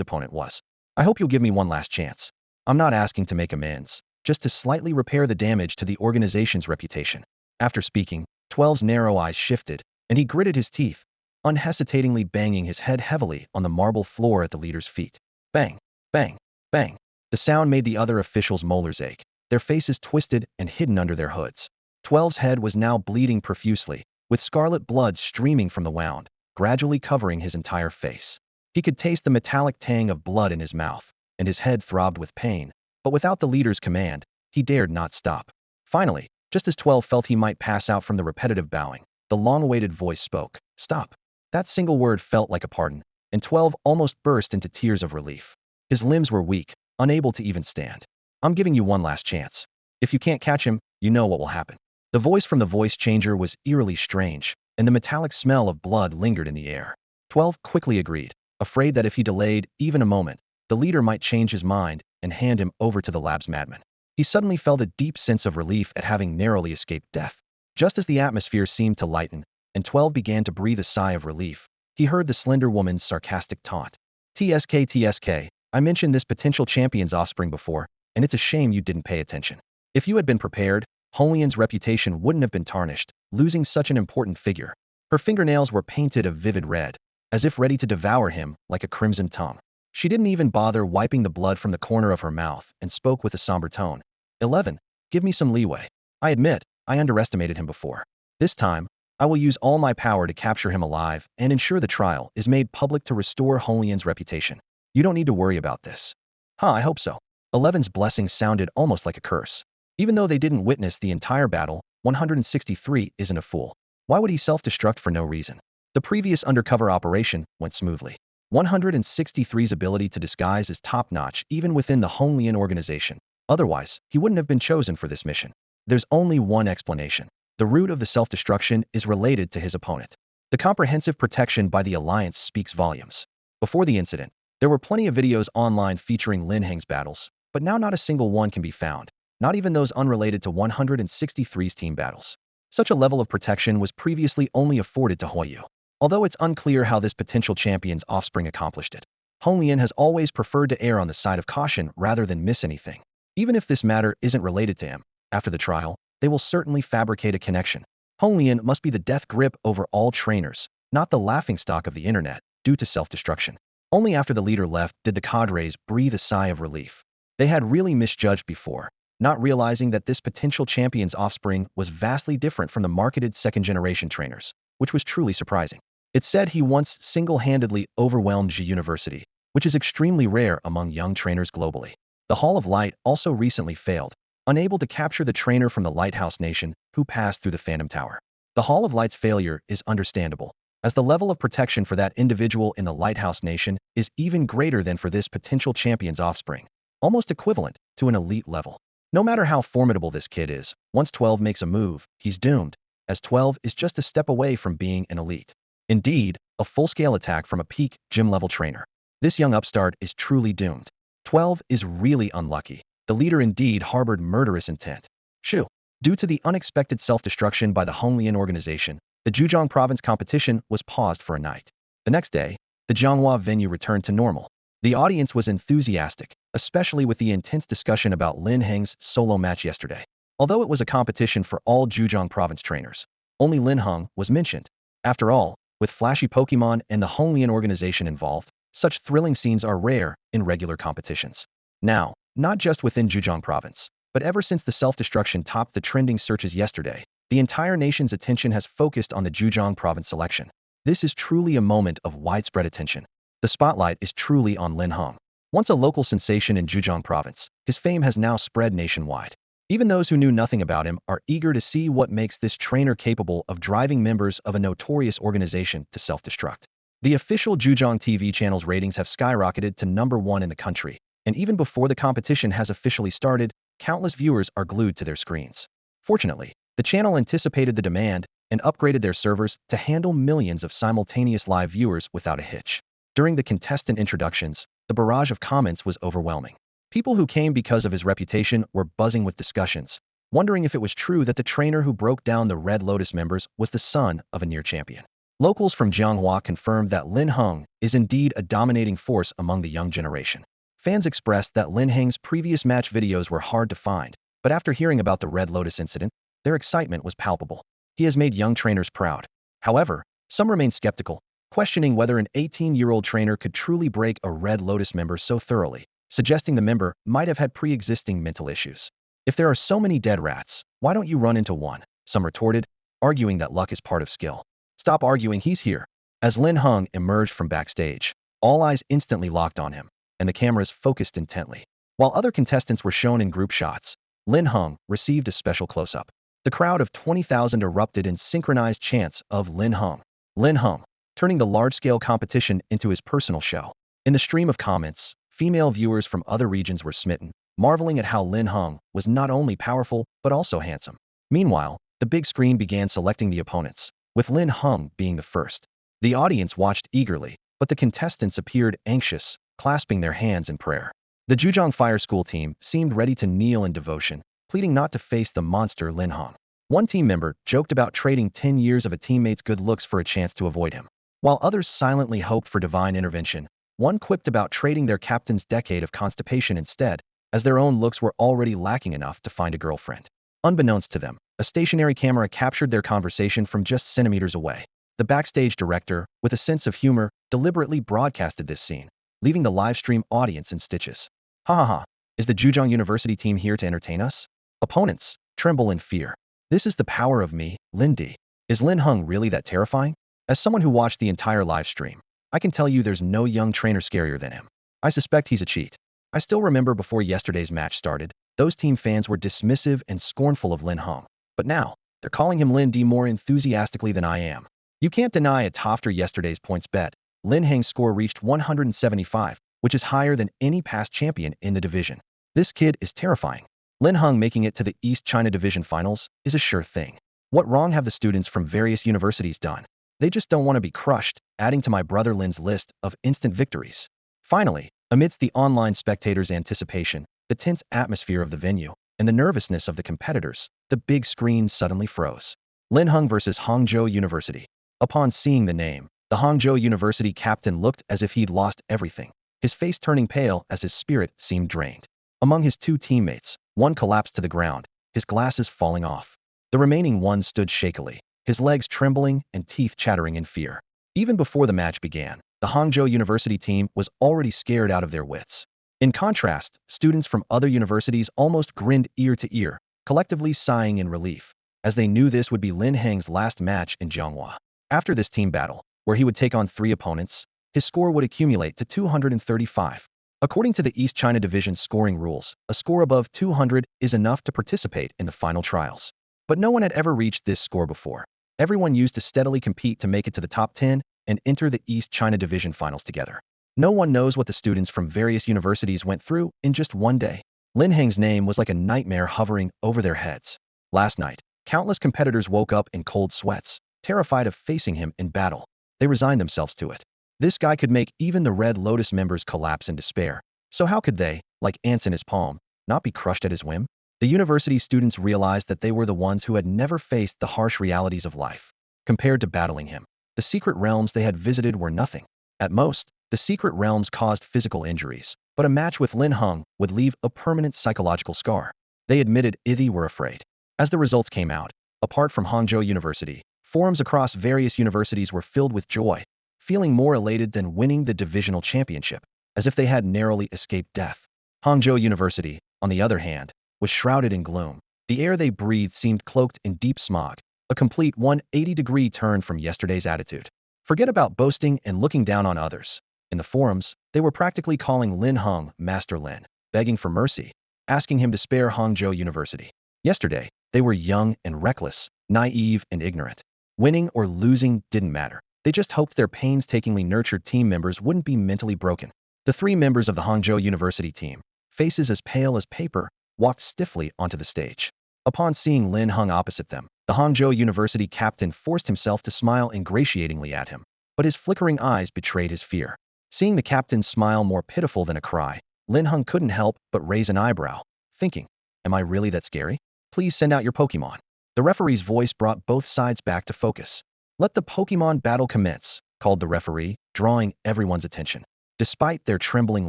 opponent was. I hope you'll give me one last chance. I'm not asking to make amends, just to slightly repair the damage to the organization's reputation. After speaking, 12's narrow eyes shifted, and he gritted his teeth, unhesitatingly banging his head heavily on the marble floor at the leader's feet. Bang, bang, bang. The sound made the other officials' molars ache, their faces twisted and hidden under their hoods. 12's head was now bleeding profusely, with scarlet blood streaming from the wound, gradually covering his entire face. He could taste the metallic tang of blood in his mouth, and his head throbbed with pain, but without the leader's command, he dared not stop. Finally, just as 12 felt he might pass out from the repetitive bowing, the long-awaited voice spoke. Stop. That single word felt like a pardon, and 12 almost burst into tears of relief. His limbs were weak, unable to even stand. I'm giving you one last chance. If you can't catch him, you know what will happen. The voice from the voice changer was eerily strange, and the metallic smell of blood lingered in the air. 12 quickly agreed, afraid that if he delayed even a moment, the leader might change his mind and hand him over to the lab's madman. He suddenly felt a deep sense of relief at having narrowly escaped death. Just as the atmosphere seemed to lighten, and 12 began to breathe a sigh of relief, he heard the slender woman's sarcastic taunt. TSK, I mentioned this potential champion's offspring before, and it's a shame you didn't pay attention. If you had been prepared, Healing's reputation wouldn't have been tarnished, losing such an important figure. Her fingernails were painted a vivid red, as if ready to devour him like a crimson tongue. She didn't even bother wiping the blood from the corner of her mouth and spoke with a somber tone. 11. Give me some leeway. I admit, I underestimated him before. This time, I will use all my power to capture him alive and ensure the trial is made public to restore Healing's reputation. You don't need to worry about this. I hope so. 11's blessing sounded almost like a curse. Even though they didn't witness the entire battle, 163 isn't a fool. Why would he self-destruct for no reason? The previous undercover operation went smoothly. 163's ability to disguise is top-notch even within the Healinng organization. Otherwise, he wouldn't have been chosen for this mission. There's only one explanation. The root of the self-destruction is related to his opponent. The comprehensive protection by the Alliance speaks volumes. Before the incident, there were plenty of videos online featuring Lin Heng's battles, but now not a single one can be found, not even those unrelated to 163's team battles. Such a level of protection was previously only afforded to Hoyu. Although it's unclear how this potential champion's offspring accomplished it, Healinng has always preferred to err on the side of caution rather than miss anything. Even if this matter isn't related to him, after the trial, they will certainly fabricate a connection. Healinng must be the death grip over all trainers, not the laughingstock of the internet, due to self-destruction. Only after the leader left did the cadres breathe a sigh of relief. They had really misjudged before, not realizing that this potential champion's offspring was vastly different from the marketed second-generation trainers, which was truly surprising. It said he once single-handedly overwhelmed G University, which is extremely rare among young trainers globally. The Hall of Light also recently failed, unable to capture the trainer from the Lighthouse Nation who passed through the Phantom Tower. The Hall of Light's failure is understandable, as the level of protection for that individual in the Lighthouse Nation is even greater than for this potential champion's offspring, almost equivalent to an elite level. No matter how formidable this kid is, once 12 makes a move, he's doomed, as 12 is just a step away from being an elite. Indeed, a full-scale attack from a peak gym-level trainer. This young upstart is truly doomed. 12 is really unlucky. The leader indeed harbored murderous intent. Shu. Due to the unexpected self-destruction by the Healinng organization, the Zhejiang province competition was paused for a night. The next day, the Jianghua venue returned to normal. The audience was enthusiastic, especially with the intense discussion about Lin Heng's solo match yesterday. Although it was a competition for all Zhejiang province trainers, only Linhung was mentioned. After all, with flashy Pokemon and the Healinng organization involved, such thrilling scenes are rare in regular competitions. Now, not just within Zhejiang province, but ever since the self-destruction topped the trending searches yesterday, the entire nation's attention has focused on the Zhejiang province selection. This is truly a moment of widespread attention. The spotlight is truly on Linhung. Once a local sensation in Zhejiang province, his fame has now spread nationwide. Even those who knew nothing about him are eager to see what makes this trainer capable of driving members of a notorious organization to self-destruct. The official Zhejiang TV channel's ratings have skyrocketed to #1 in the country, and even before the competition has officially started, countless viewers are glued to their screens. Fortunately, the channel anticipated the demand and upgraded their servers to handle millions of simultaneous live viewers without a hitch. During the contestant introductions, the barrage of comments was overwhelming. People who came because of his reputation were buzzing with discussions, wondering if it was true that the trainer who broke down the Red Lotus members was the son of a near champion. Locals from Jianghua confirmed that Linhung is indeed a dominating force among the young generation. Fans expressed that Lin Heng's previous match videos were hard to find, but after hearing about the Red Lotus incident, their excitement was palpable. He has made young trainers proud. However, some remain skeptical, questioning whether an 18-year-old trainer could truly break a Red Lotus member so thoroughly, suggesting the member might have had pre-existing mental issues. If there are so many dead rats, why don't you run into one? Some retorted, arguing that luck is part of skill. Stop arguing, he's here. As Linhung emerged from backstage, all eyes instantly locked on him, and the cameras focused intently. While other contestants were shown in group shots, Linhung received a special close-up. The crowd of 20,000 erupted in synchronized chants of Linhung, Linhung, turning the large-scale competition into his personal show. In the stream of comments, female viewers from other regions were smitten, marveling at how Linhung was not only powerful but also handsome. Meanwhile, the big screen began selecting the opponents, with Linhung being the first. The audience watched eagerly, but the contestants appeared anxious, clasping their hands in prayer. The Zhejiang Fire School team seemed ready to kneel in devotion, pleading not to face the monster Linhung. One team member joked about trading 10 years of a teammate's good looks for a chance to avoid him, while others silently hoped for divine intervention. One quipped about trading their captain's decade of constipation instead, as their own looks were already lacking enough to find a girlfriend. Unbeknownst to them, a stationary camera captured their conversation from just centimeters away. The backstage director, with a sense of humor, deliberately broadcasted this scene, leaving the live stream audience in stitches. Ha ha ha, is the Zhejiang University team here to entertain us? Opponents tremble in fear. This is the power of me, Lin D. Is Linhung really that terrifying? As someone who watched the entire live stream, I can tell you there's no young trainer scarier than him. I suspect he's a cheat. I still remember before yesterday's match started, those team fans were dismissive and scornful of Linhung. But now, they're calling him Lin D more enthusiastically than I am. You can't deny it's after yesterday's points bet. Lin Heng's score reached 175, which is higher than any past champion in the division. This kid is terrifying. Linhung making it to the East China Division Finals is a sure thing. What wrong have the students from various universities done? They just don't want to be crushed, adding to my brother Lin's list of instant victories. Finally, amidst the online spectators' anticipation, the tense atmosphere of the venue, and the nervousness of the competitors, the big screen suddenly froze. Linhung versus Hangzhou University. Upon seeing the name, the Hangzhou University captain looked as if he'd lost everything, his face turning pale as his spirit seemed drained. Among his two teammates, one collapsed to the ground, his glasses falling off. The remaining one stood shakily, his legs trembling and teeth chattering in fear. Even before the match began, the Hangzhou University team was already scared out of their wits. In contrast, students from other universities almost grinned ear to ear, collectively sighing in relief, as they knew this would be Lin Heng's last match in Zhonghua. After this team battle, where he would take on 3 opponents, his score would accumulate to 235. According to the East China Division's scoring rules, a score above 200 is enough to participate in the final trials. But no one had ever reached this score before. Everyone used to steadily compete to make it to the top 10 and enter the East China Division finals together. No one knows what the students from various universities went through in just one day. Lin Heng's name was like a nightmare hovering over their heads. Last night, countless competitors woke up in cold sweats, terrified of facing him in battle. They resigned themselves to it. This guy could make even the Red Lotus members collapse in despair. So how could they, like ants in his palm, not be crushed at his whim? The university students realized that they were the ones who had never faced the harsh realities of life. Compared to battling him, the secret realms they had visited were nothing. At most, the secret realms caused physical injuries, but a match with Linhung would leave a permanent psychological scar. They admitted they were afraid. As the results came out, apart from Hangzhou University, forums across various universities were filled with joy, feeling more elated than winning the divisional championship, as if they had narrowly escaped death. Hangzhou University, on the other hand, was shrouded in gloom. The air they breathed seemed cloaked in deep smog, a complete 180-degree turn from yesterday's attitude. Forget about boasting and looking down on others. In the forums, they were practically calling Linhung Master Lin, begging for mercy, asking him to spare Hangzhou University. Yesterday, they were young and reckless, naive and ignorant. Winning or losing didn't matter. They just hoped their painstakingly nurtured team members wouldn't be mentally broken. The 3 members of the Hangzhou University team, faces as pale as paper, walked stiffly onto the stage. Upon seeing Linhung opposite them, the Hangzhou University captain forced himself to smile ingratiatingly at him, but his flickering eyes betrayed his fear. Seeing the captain's smile more pitiful than a cry, Linhung couldn't help but raise an eyebrow, thinking, am I really that scary? Please send out your Pokemon. The referee's voice brought both sides back to focus. Let the Pokemon battle commence, called the referee, drawing everyone's attention. Despite their trembling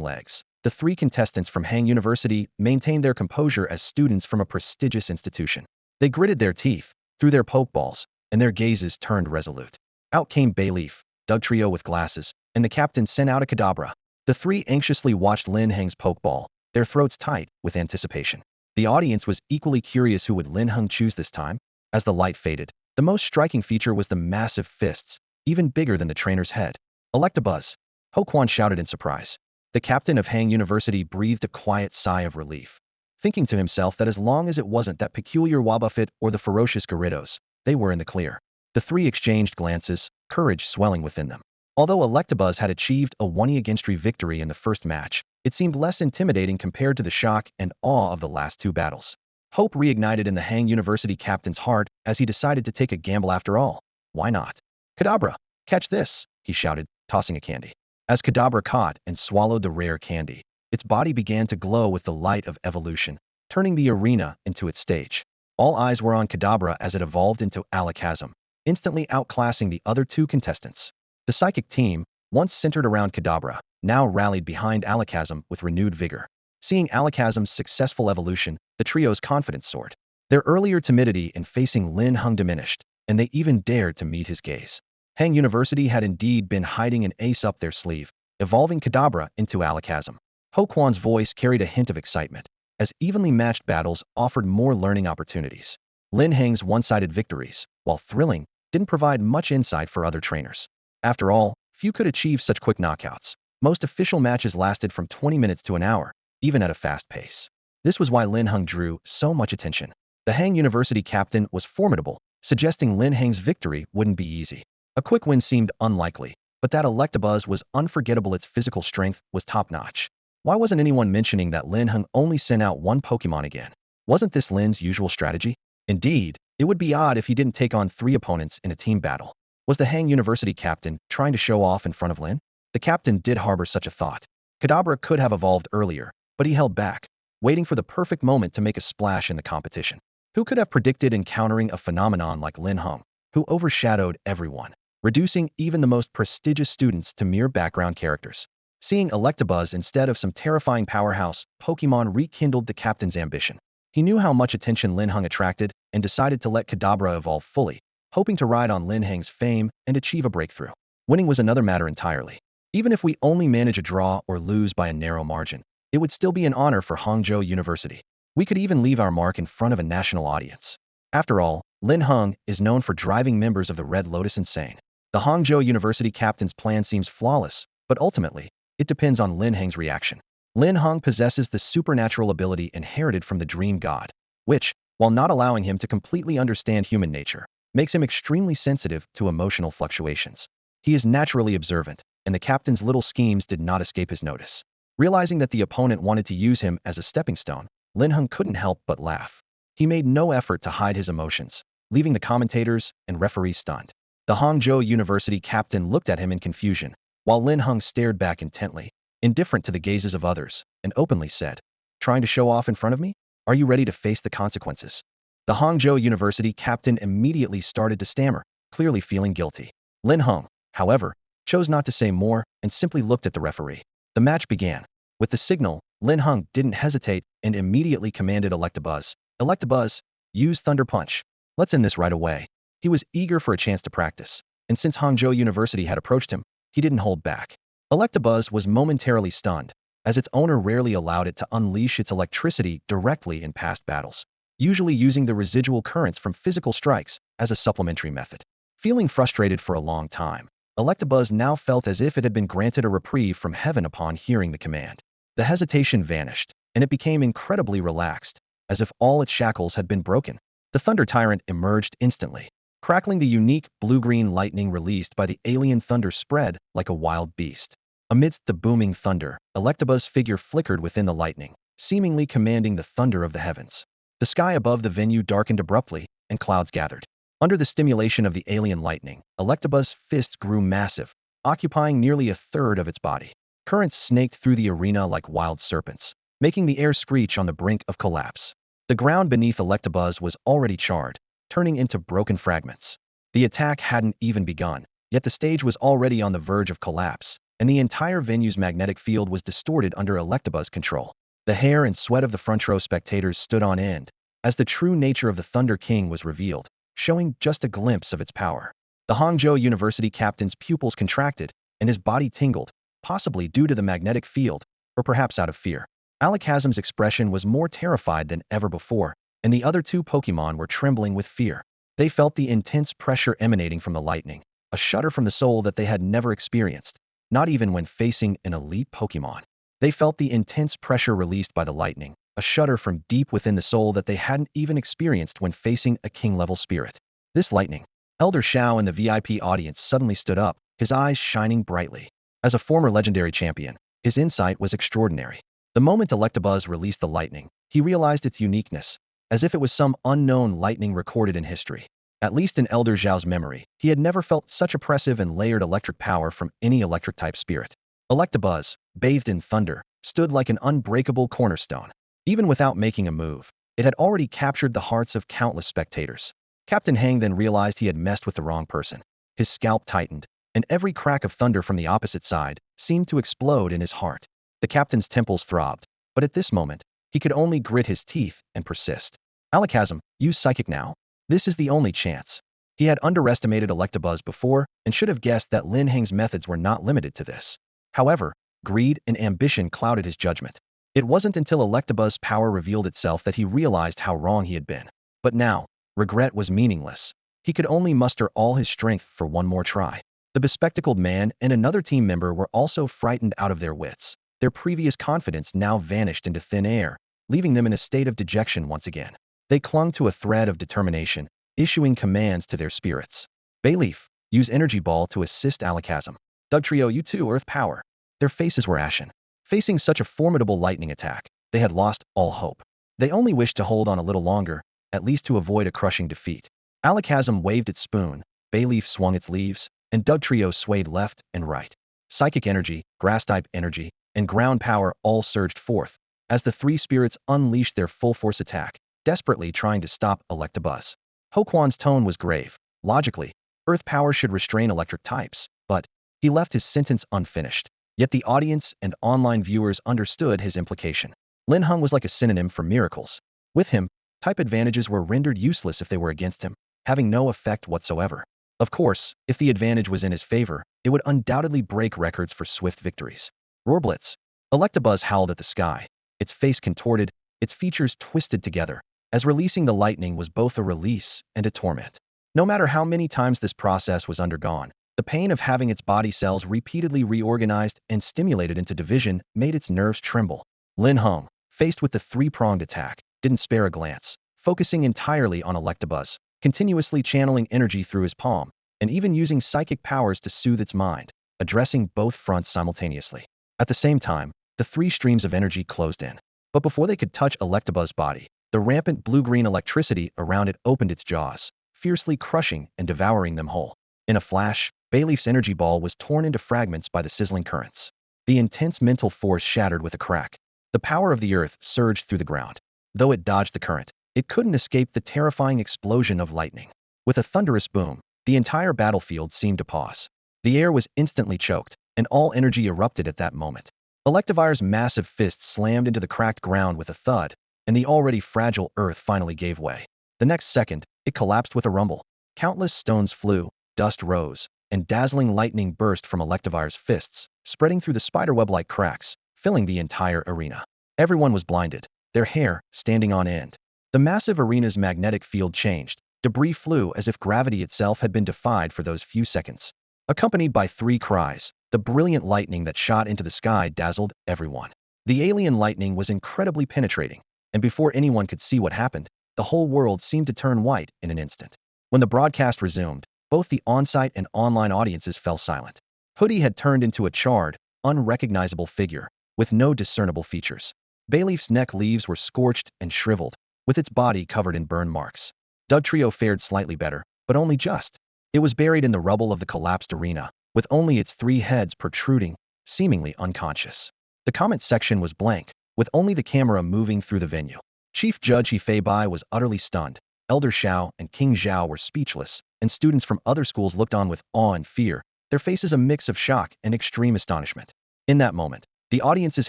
legs, the 3 contestants from Healinng University maintained their composure as students from a prestigious institution. They gritted their teeth, threw their Pokeballs, and their gazes turned resolute. Out came Bayleaf, Dugtrio with glasses, and the captain sent out a Kadabra. The 3 anxiously watched Lin Heng's Pokeball, their throats tight with anticipation. The audience was equally curious who would Linhung choose this time. As the light faded, the most striking feature was the massive fists, even bigger than the trainer's head. Electabuzz! Hoquan shouted in surprise. The captain of Healinng University breathed a quiet sigh of relief, thinking to himself that as long as it wasn't that peculiar Wobbuffet or the ferocious Gyarados, they were in the clear. The 3 exchanged glances, courage swelling within them. Although Electabuzz had achieved a 1-against-3 victory in the first match, it seemed less intimidating compared to the shock and awe of the last 2 battles. Hope reignited in the Healinng University captain's heart as he decided to take a gamble after all. Why not? Kadabra! Catch this! He shouted, tossing a candy. As Kadabra caught and swallowed the rare candy, its body began to glow with the light of evolution, turning the arena into its stage. All eyes were on Kadabra as it evolved into Alakazam, instantly outclassing the other 2 contestants. The psychic team, once centered around Kadabra, now rallied behind Alakazam with renewed vigor. Seeing Alakazam's successful evolution, the trio's confidence soared. Their earlier timidity in facing Linhung diminished, and they even dared to meet his gaze. Healinng University had indeed been hiding an ace up their sleeve, evolving Kadabra into Alakazam. Hoquan's voice carried a hint of excitement, as evenly matched battles offered more learning opportunities. Lin Heng's one-sided victories, while thrilling, didn't provide much insight for other trainers. After all, few could achieve such quick knockouts. Most official matches lasted from 20 minutes to an hour, even at a fast pace. This was why Linhung drew so much attention. The Healinng University captain was formidable, suggesting Lin Heng's victory wouldn't be easy. A quick win seemed unlikely, but that Electabuzz was unforgettable. Its physical strength was top-notch. Why wasn't anyone mentioning that Linhung only sent out 1 Pokemon again? Wasn't this Lin's usual strategy? Indeed, it would be odd if he didn't take on 3 opponents in a team battle. Was the Healinng University captain trying to show off in front of Lin? The captain did harbor such a thought. Kadabra could have evolved earlier, but he held back, waiting for the perfect moment to make a splash in the competition. Who could have predicted encountering a phenomenon like Lin Heng, who overshadowed everyone, reducing even the most prestigious students to mere background characters? Seeing Electabuzz instead of some terrifying powerhouse Pokemon rekindled the captain's ambition. He knew how much attention Lin Heng attracted and decided to let Kadabra evolve fully, hoping to ride on Lin Heng's fame and achieve a breakthrough. Winning was another matter entirely. Even if we only manage a draw or lose by a narrow margin, it would still be an honor for Hangzhou University. We could even leave our mark in front of a national audience. After all, Lin Heng is known for driving members of the Red Lotus insane. The Hangzhou University captain's plan seems flawless, but ultimately, it depends on Lin Heng's reaction. Lin Heng possesses the supernatural ability inherited from the Dream God, which, while not allowing him to completely understand human nature, makes him extremely sensitive to emotional fluctuations. He is naturally observant, and the captain's little schemes did not escape his notice. Realizing that the opponent wanted to use him as a stepping stone, Lin Heng couldn't help but laugh. He made no effort to hide his emotions, leaving the commentators and referees stunned. The Hangzhou University captain looked at him in confusion, while Lin Heng stared back intently, indifferent to the gazes of others, and openly said, "Trying to show off in front of me? Are you ready to face the consequences?" The Hangzhou University captain immediately started to stammer, clearly feeling guilty. Lin Heng, however, chose not to say more and simply looked at the referee. The match began. With the signal, Lin Heng didn't hesitate and immediately commanded Electabuzz, "Electabuzz, use Thunder Punch. Let's end this right away." He was eager for a chance to practice, and since Hangzhou University had approached him, he didn't hold back. Electabuzz was momentarily stunned, as its owner rarely allowed it to unleash its electricity directly in past battles, usually using the residual currents from physical strikes as a supplementary method. Feeling frustrated for a long time, Electabuzz now felt as if it had been granted a reprieve from heaven upon hearing the command. The hesitation vanished, and it became incredibly relaxed, as if all its shackles had been broken. The Thunder Tyrant emerged instantly, crackling the unique blue-green lightning released by the alien thunder spread like a wild beast. Amidst the booming thunder, Electabuzz's figure flickered within the lightning, seemingly commanding the thunder of the heavens. The sky above the venue darkened abruptly, and clouds gathered. Under the stimulation of the alien lightning, Electabuzz's fists grew massive, occupying nearly a third of its body. Currents snaked through the arena like wild serpents, making the air screech on the brink of collapse. The ground beneath Electabuzz was already charred, turning into broken fragments. The attack hadn't even begun, yet the stage was already on the verge of collapse, and the entire venue's magnetic field was distorted under Electabuzz's control. The hair and sweat of the front row spectators stood on end, as the true nature of the Thunder King was revealed, showing just a glimpse of its power. The Hangzhou University captain's pupils contracted, and his body tingled, possibly due to the magnetic field, or perhaps out of fear. Alakazam's expression was more terrified than ever before, and the other two Pokemon were trembling with fear. They felt the intense pressure emanating from the lightning, a shudder from the soul that they had never experienced, not even when facing an elite Pokemon. They felt the intense pressure released by the lightning, a shudder from deep within the soul that they hadn't even experienced when facing a king-level spirit. This lightning. Elder Xiao in the VIP audience suddenly stood up, his eyes shining brightly. As a former legendary champion, his insight was extraordinary. The moment Electabuzz released the lightning, he realized its uniqueness, as if it was some unknown lightning recorded in history. At least in Elder Xiao's memory, he had never felt such oppressive and layered electric power from any electric-type spirit. Electabuzz, bathed in thunder, stood like an unbreakable cornerstone. Even without making a move, it had already captured the hearts of countless spectators. Captain Heng then realized he had messed with the wrong person. His scalp tightened, and every crack of thunder from the opposite side seemed to explode in his heart. The captain's temples throbbed, but at this moment, he could only grit his teeth and persist. "Alakazam, use Psychic now. This is the only chance." He had underestimated Electabuzz before and should have guessed that Lin Heng's methods were not limited to this. However, greed and ambition clouded his judgment. It wasn't until Electabuzz's power revealed itself that he realized how wrong he had been. But now, regret was meaningless. He could only muster all his strength for one more try. The bespectacled man and another team member were also frightened out of their wits. Their previous confidence now vanished into thin air, leaving them in a state of dejection once again. They clung to a thread of determination, issuing commands to their spirits. "Bayleaf, use Energy Ball to assist Alakazam. Dugtrio, you too, Earth Power." Their faces were ashen. Facing such a formidable lightning attack, they had lost all hope. They only wished to hold on a little longer, at least to avoid a crushing defeat. Alakazam waved its spoon, Bayleaf swung its leaves, and Dugtrio swayed left and right. Psychic energy, grass-type energy, and ground power all surged forth, as the three spirits unleashed their full-force attack, desperately trying to stop Electabuzz. Hoquan's tone was grave. Logically, Earth power should restrain electric types, but he left his sentence unfinished. Yet the audience and online viewers understood his implication. Linhung was like a synonym for miracles. With him, type advantages were rendered useless if they were against him, having no effect whatsoever. Of course, if the advantage was in his favor, it would undoubtedly break records for swift victories. Roarblitz. Electabuzz howled at the sky, its face contorted, its features twisted together, as releasing the lightning was both a release and a torment. No matter how many times this process was undergone, the pain of having its body cells repeatedly reorganized and stimulated into division made its nerves tremble. Linhung, faced with the three-pronged attack, didn't spare a glance, focusing entirely on Electabuzz, continuously channeling energy through his palm, and even using psychic powers to soothe its mind, addressing both fronts simultaneously. At the same time, the three streams of energy closed in. But before they could touch Electabuzz's body, the rampant blue-green electricity around it opened its jaws, fiercely crushing and devouring them whole. In a flash, Bayleaf's energy ball was torn into fragments by the sizzling currents. The intense mental force shattered with a crack. The power of the earth surged through the ground. Though it dodged the current, it couldn't escape the terrifying explosion of lightning. With a thunderous boom, the entire battlefield seemed to pause. The air was instantly choked, and all energy erupted at that moment. Electivire's massive fist slammed into the cracked ground with a thud, and the already fragile earth finally gave way. The next second, it collapsed with a rumble. Countless stones flew, dust rose, and dazzling lightning burst from Electivire's fists, spreading through the spiderweb-like cracks, filling the entire arena. Everyone was blinded, their hair standing on end. The massive arena's magnetic field changed. Debris flew as if gravity itself had been defied for those few seconds. Accompanied by three cries, the brilliant lightning that shot into the sky dazzled everyone. The alien lightning was incredibly penetrating, and before anyone could see what happened, the whole world seemed to turn white in an instant. When the broadcast resumed, both the on-site and online audiences fell silent. Hoodie had turned into a charred, unrecognizable figure, with no discernible features. Bayleaf's neck leaves were scorched and shriveled, with its body covered in burn marks. Dugtrio fared slightly better, but only just. It was buried in the rubble of the collapsed arena, with only its three heads protruding, seemingly unconscious. The comment section was blank, with only the camera moving through the venue. Chief Judge Hefeibai was utterly stunned. Elder Xiao and King Zhao were speechless, and students from other schools looked on with awe and fear, their faces a mix of shock and extreme astonishment. In that moment, the audience's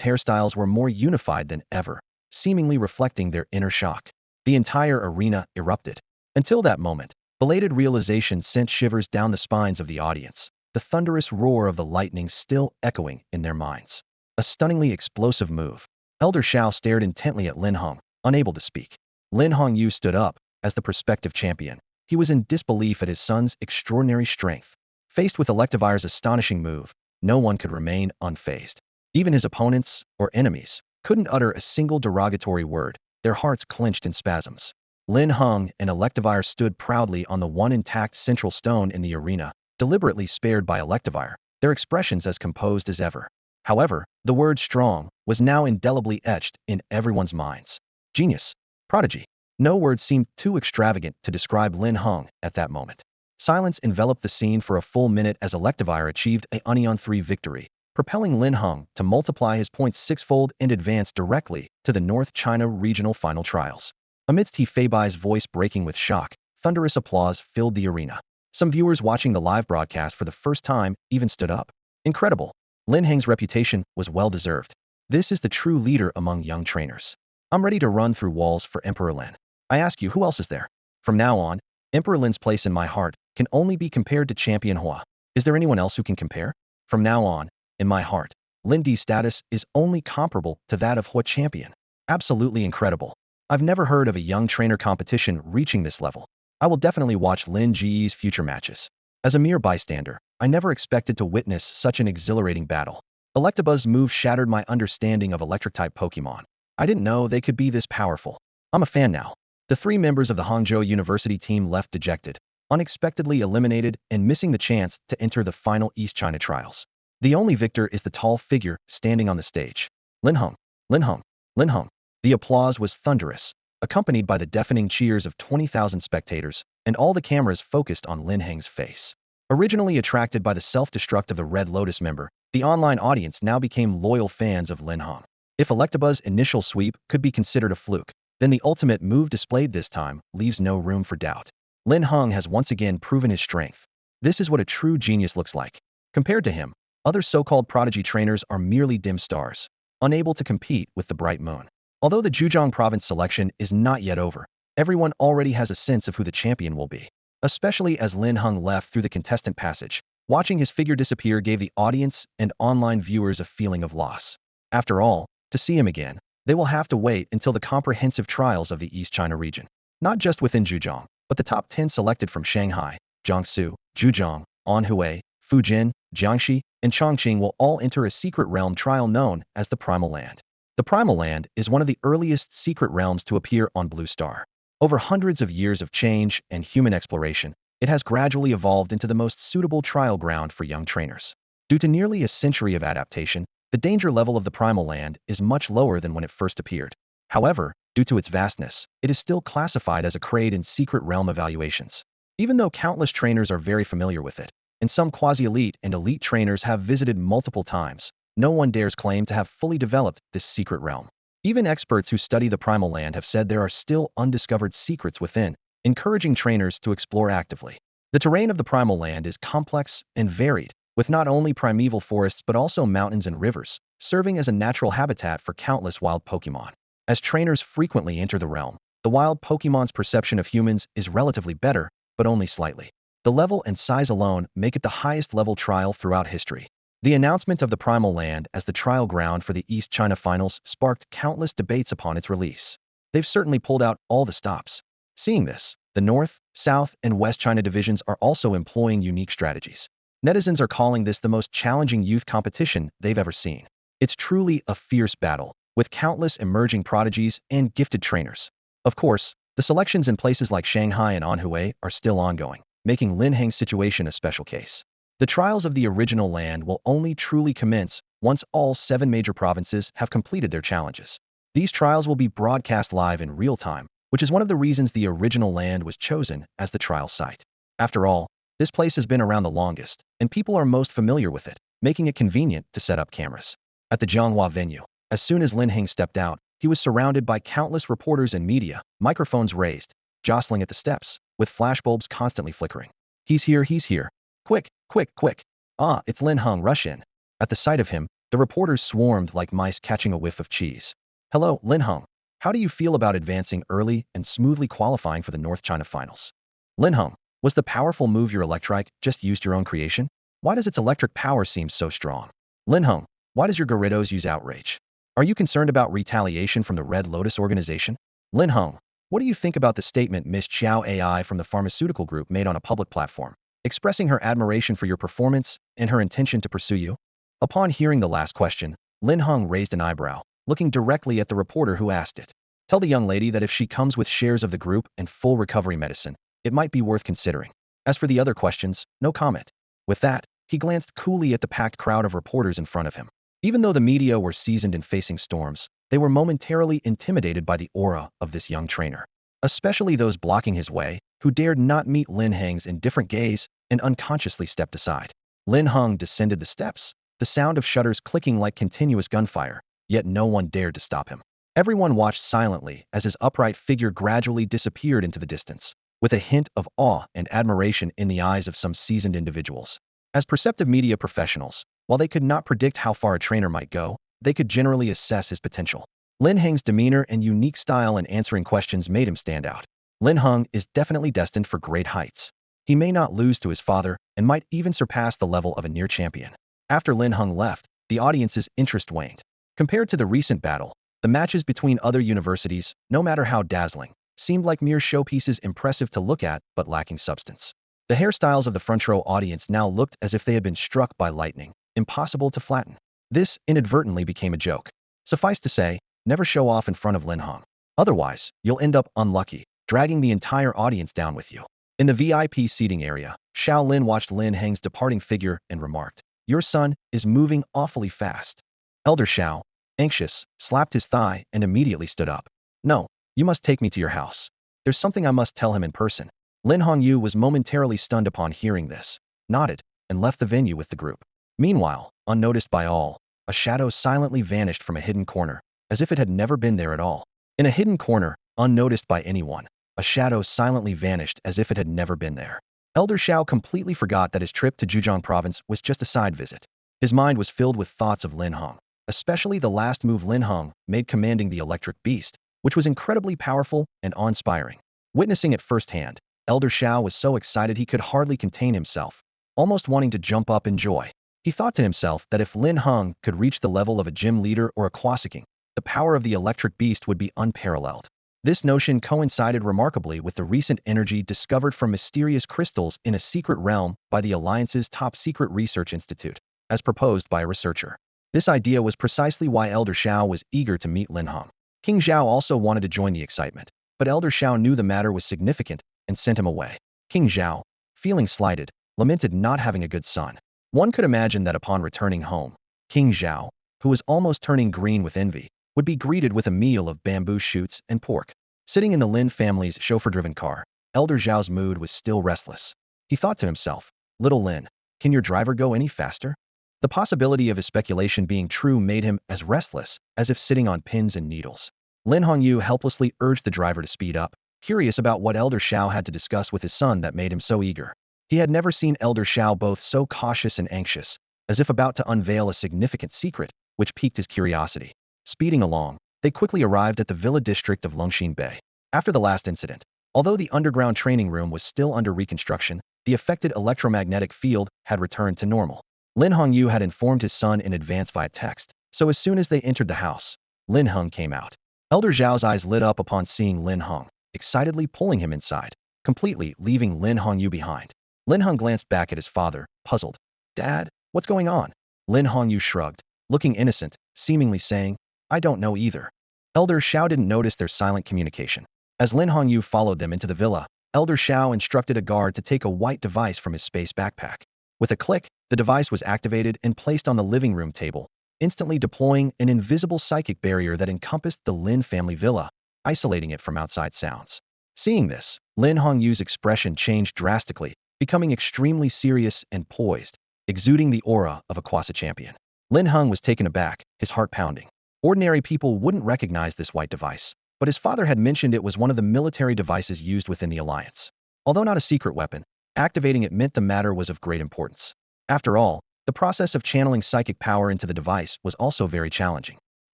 hairstyles were more unified than ever, seemingly reflecting their inner shock. The entire arena erupted. Until that moment, belated realization sent shivers down the spines of the audience, the thunderous roar of the lightning still echoing in their minds. A stunningly explosive move. Elder Xiao stared intently at Linhung, unable to speak. Linhung Yu stood up, as the prospective champion. He was in disbelief at his son's extraordinary strength. Faced with Electivire's astonishing move, no one could remain unfazed. Even his opponents, or enemies, couldn't utter a single derogatory word, their hearts clenched in spasms. Linhung and Electivire stood proudly on the one intact central stone in the arena, deliberately spared by Electivire, their expressions as composed as ever. However, the word strong was now indelibly etched in everyone's minds. Genius. Prodigy. No words seemed too extravagant to describe Linhung at that moment. Silence enveloped the scene for a full minute as Electivire achieved a Union 3 victory, propelling Linhung to multiply his points sixfold and advance directly to the North China Regional Final Trials. Amidst Hefeibai's voice breaking with shock, thunderous applause filled the arena. Some viewers watching the live broadcast for the first time even stood up. Incredible. Lin Heng's reputation was well-deserved. This is the true leader among young trainers. I'm ready to run through walls for Emperor Lin. I ask you, who else is there? From now on, Emperor Lin's place in my heart can only be compared to Champion Hua. Is there anyone else who can compare? From now on, in my heart, Lin Di's status is only comparable to that of Hua Champion. Absolutely incredible. I've never heard of a young trainer competition reaching this level. I will definitely watch Lin Ji's future matches. As a mere bystander, I never expected to witness such an exhilarating battle. Electabuzz's move shattered my understanding of electric-type Pokemon. I didn't know they could be this powerful. I'm a fan now. The three members of the Hangzhou University team left dejected, unexpectedly eliminated and missing the chance to enter the final East China trials. The only victor is the tall figure standing on the stage. Linhung, Linhung, Linhung. The applause was thunderous, accompanied by the deafening cheers of 20,000 spectators, and all the cameras focused on Lin Heng's face. Originally attracted by the self-destruct of the Red Lotus member, the online audience now became loyal fans of Linhung. If Electabuzz's initial sweep could be considered a fluke, Then the ultimate move displayed this time leaves no room for doubt. Linhung has once again proven his strength. This is what a true genius looks like. Compared to him, other so-called prodigy trainers are merely dim stars, unable to compete with the bright moon. Although the Zhejiang province selection is not yet over, everyone already has a sense of who the champion will be. Especially as Linhung left through the contestant passage, watching his figure disappear gave the audience and online viewers a feeling of loss. After all, to see him again, they will have to wait until the comprehensive trials of the East China region. Not just within Zhejiang, but the top 10 selected from Shanghai, Jiangsu, Zhejiang, Anhui, Fujian, Jiangxi, and Chongqing will all enter a secret realm trial known as the Primal Land. The Primal Land is one of the earliest secret realms to appear on Blue Star. Over hundreds of years of change and human exploration, it has gradually evolved into the most suitable trial ground for young trainers. Due to nearly a century of adaptation, the danger level of the Primal Land is much lower than when it first appeared. However, due to its vastness, it is still classified as a grade in secret realm evaluations. Even though countless trainers are very familiar with it, and some quasi-elite and elite trainers have visited multiple times, no one dares claim to have fully developed this secret realm. Even experts who study the Primal Land have said there are still undiscovered secrets within, encouraging trainers to explore actively. The terrain of the Primal Land is complex and varied, with not only primeval forests but also mountains and rivers, serving as a natural habitat for countless wild Pokémon. As trainers frequently enter the realm, the wild Pokémon's perception of humans is relatively better, but only slightly. The level and size alone make it the highest level trial throughout history. The announcement of the Primal Land as the trial ground for the East China Finals sparked countless debates upon its release. They've certainly pulled out all the stops. Seeing this, the North, South, and West China divisions are also employing unique strategies. Netizens are calling this the most challenging youth competition they've ever seen. It's truly a fierce battle, with countless emerging prodigies and gifted trainers. Of course, the selections in places like Shanghai and Anhui are still ongoing, making Lin Heng's situation a special case. The trials of the original land will only truly commence once all 7 major provinces have completed their challenges. These trials will be broadcast live in real time, which is one of the reasons the original land was chosen as the trial site. After all, this place has been around the longest, and people are most familiar with it, making it convenient to set up cameras. At the Zhonghua venue, as soon as Lin Heng stepped out, he was surrounded by countless reporters and media, microphones raised, jostling at the steps, with flashbulbs constantly flickering. He's here, he's here. Quick, quick, quick. Ah, it's Linhung, rush in. At the sight of him, the reporters swarmed like mice catching a whiff of cheese. Hello, Linhung. How do you feel about advancing early and smoothly qualifying for the North China Finals? Linhung, was the powerful move your Electrike just used your own creation? Why does its electric power seem so strong? Linhung, why does your Gyarados use outrage? Are you concerned about retaliation from the Red Lotus organization? Linhung, what do you think about the statement Miss Xiao AI from the pharmaceutical group made on a public platform, expressing her admiration for your performance and her intention to pursue you? Upon hearing the last question, Linhung raised an eyebrow, looking directly at the reporter who asked it. Tell the young lady that if she comes with shares of the group and full recovery medicine, it might be worth considering. As for the other questions, no comment. With that, he glanced coolly at the packed crowd of reporters in front of him. Even though the media were seasoned in facing storms, they were momentarily intimidated by the aura of this young trainer. Especially those blocking his way, who dared not meet Lin Heng's indifferent gaze and unconsciously stepped aside. Linhung descended the steps, the sound of shutters clicking like continuous gunfire, yet no one dared to stop him. Everyone watched silently as his upright figure gradually disappeared into the distance, with a hint of awe and admiration in the eyes of some seasoned individuals. As perceptive media professionals, while they could not predict how far a trainer might go, they could generally assess his potential. Lin Heng's demeanor and unique style in answering questions made him stand out. Linhung is definitely destined for great heights. He may not lose to his father and might even surpass the level of a near champion. After Linhung left, the audience's interest waned. Compared to the recent battle, the matches between other universities, no matter how dazzling, seemed like mere showpieces impressive to look at but lacking substance. The hairstyles of the front row audience now looked as if they had been struck by lightning, impossible to flatten. This inadvertently became a joke. Suffice to say, never show off in front of Linhung. Otherwise, you'll end up unlucky, dragging the entire audience down with you. In the VIP seating area, Xiao Lin watched Lin Heng's departing figure and remarked, "Your son is moving awfully fast." Elder Xiao, anxious, slapped his thigh and immediately stood up. "No, you must take me to your house. There's something I must tell him in person." Lin Hongyu was momentarily stunned upon hearing this, nodded, and left the venue with the group. Meanwhile, unnoticed by all, a shadow silently vanished from a hidden corner, as if it had never been there at all. In a hidden corner, unnoticed by anyone. A shadow silently vanished as if it had never been there. Elder Xiao completely forgot that his trip to Zhejiang province was just a side visit. His mind was filled with thoughts of Linhung, especially the last move Linhung made commanding the electric beast, which was incredibly powerful and awe-inspiring. Witnessing it firsthand, Elder Xiao was so excited he could hardly contain himself, almost wanting to jump up in joy. He thought to himself that if Linhung could reach the level of a gym leader or a Quasiking, the power of the electric beast would be unparalleled. This notion coincided remarkably with the recent energy discovered from mysterious crystals in a secret realm by the Alliance's top-secret research institute, as proposed by a researcher. This idea was precisely why Elder Xiao was eager to meet Linhung. King Zhao also wanted to join the excitement, but Elder Xiao knew the matter was significant and sent him away. King Zhao, feeling slighted, lamented not having a good son. One could imagine that upon returning home, King Zhao, who was almost turning green with envy, would be greeted with a meal of bamboo shoots and pork. Sitting in the Lin family's chauffeur-driven car, Elder Zhao's mood was still restless. He thought to himself, "Little Lin, can your driver go any faster?" The possibility of his speculation being true made him as restless as if sitting on pins and needles. Lin Hongyu helplessly urged the driver to speed up, curious about what Elder Xiao had to discuss with his son that made him so eager. He had never seen Elder Xiao both so cautious and anxious, as if about to unveil a significant secret, which piqued his curiosity. Speeding along, they quickly arrived at the villa district of Longxin Bay. After the last incident, although the underground training room was still under reconstruction, the affected electromagnetic field had returned to normal. Lin Hongyu had informed his son in advance via text, so as soon as they entered the house, Linhung came out. Elder Zhao's eyes lit up upon seeing Linhung, excitedly pulling him inside, completely leaving Lin Hongyu behind. Linhung glanced back at his father, puzzled. "Dad, what's going on?" Lin Hongyu shrugged, looking innocent, seemingly saying, "I don't know either." Elder Xiao didn't notice their silent communication. As Lin Hongyu followed them into the villa, Elder Xiao instructed a guard to take a white device from his space backpack. With a click, the device was activated and placed on the living room table, instantly deploying an invisible psychic barrier that encompassed the Lin family villa, isolating it from outside sounds. Seeing this, Lin Hongyu's expression changed drastically, becoming extremely serious and poised, exuding the aura of a quasi-champion. Linhung was taken aback, his heart pounding. Ordinary people wouldn't recognize this white device, but his father had mentioned it was one of the military devices used within the Alliance. Although not a secret weapon, activating it meant the matter was of great importance. After all, the process of channeling psychic power into the device was also very challenging.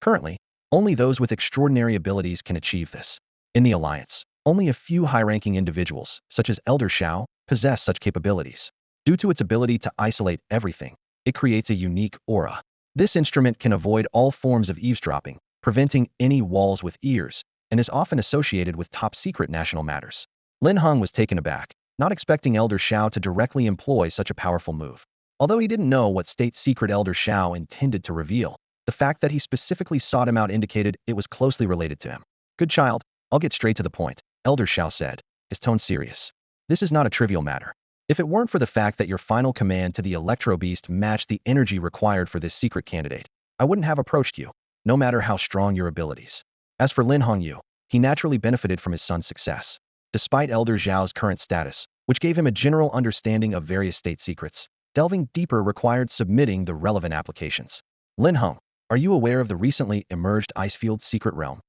Currently, only those with extraordinary abilities can achieve this. In the Alliance, only a few high-ranking individuals, such as Elder Xiao, possess such capabilities. Due to its ability to isolate everything, it creates a unique aura. This instrument can avoid all forms of eavesdropping, preventing any walls with ears, and is often associated with top-secret national matters. Linhung was taken aback, not expecting Elder Xiao to directly employ such a powerful move. Although he didn't know what state secret Elder Xiao intended to reveal, the fact that he specifically sought him out indicated it was closely related to him. "Good child, I'll get straight to the point," Elder Xiao said, his tone serious. "This is not a trivial matter. If it weren't for the fact that your final command to the Electro Beast matched the energy required for this secret candidate, I wouldn't have approached you, no matter how strong your abilities." As for Lin Hongyu, he naturally benefited from his son's success. Despite Elder Zhao's current status, which gave him a general understanding of various state secrets, delving deeper required submitting the relevant applications. "Linhung, are you aware of the recently emerged Icefield secret realm?"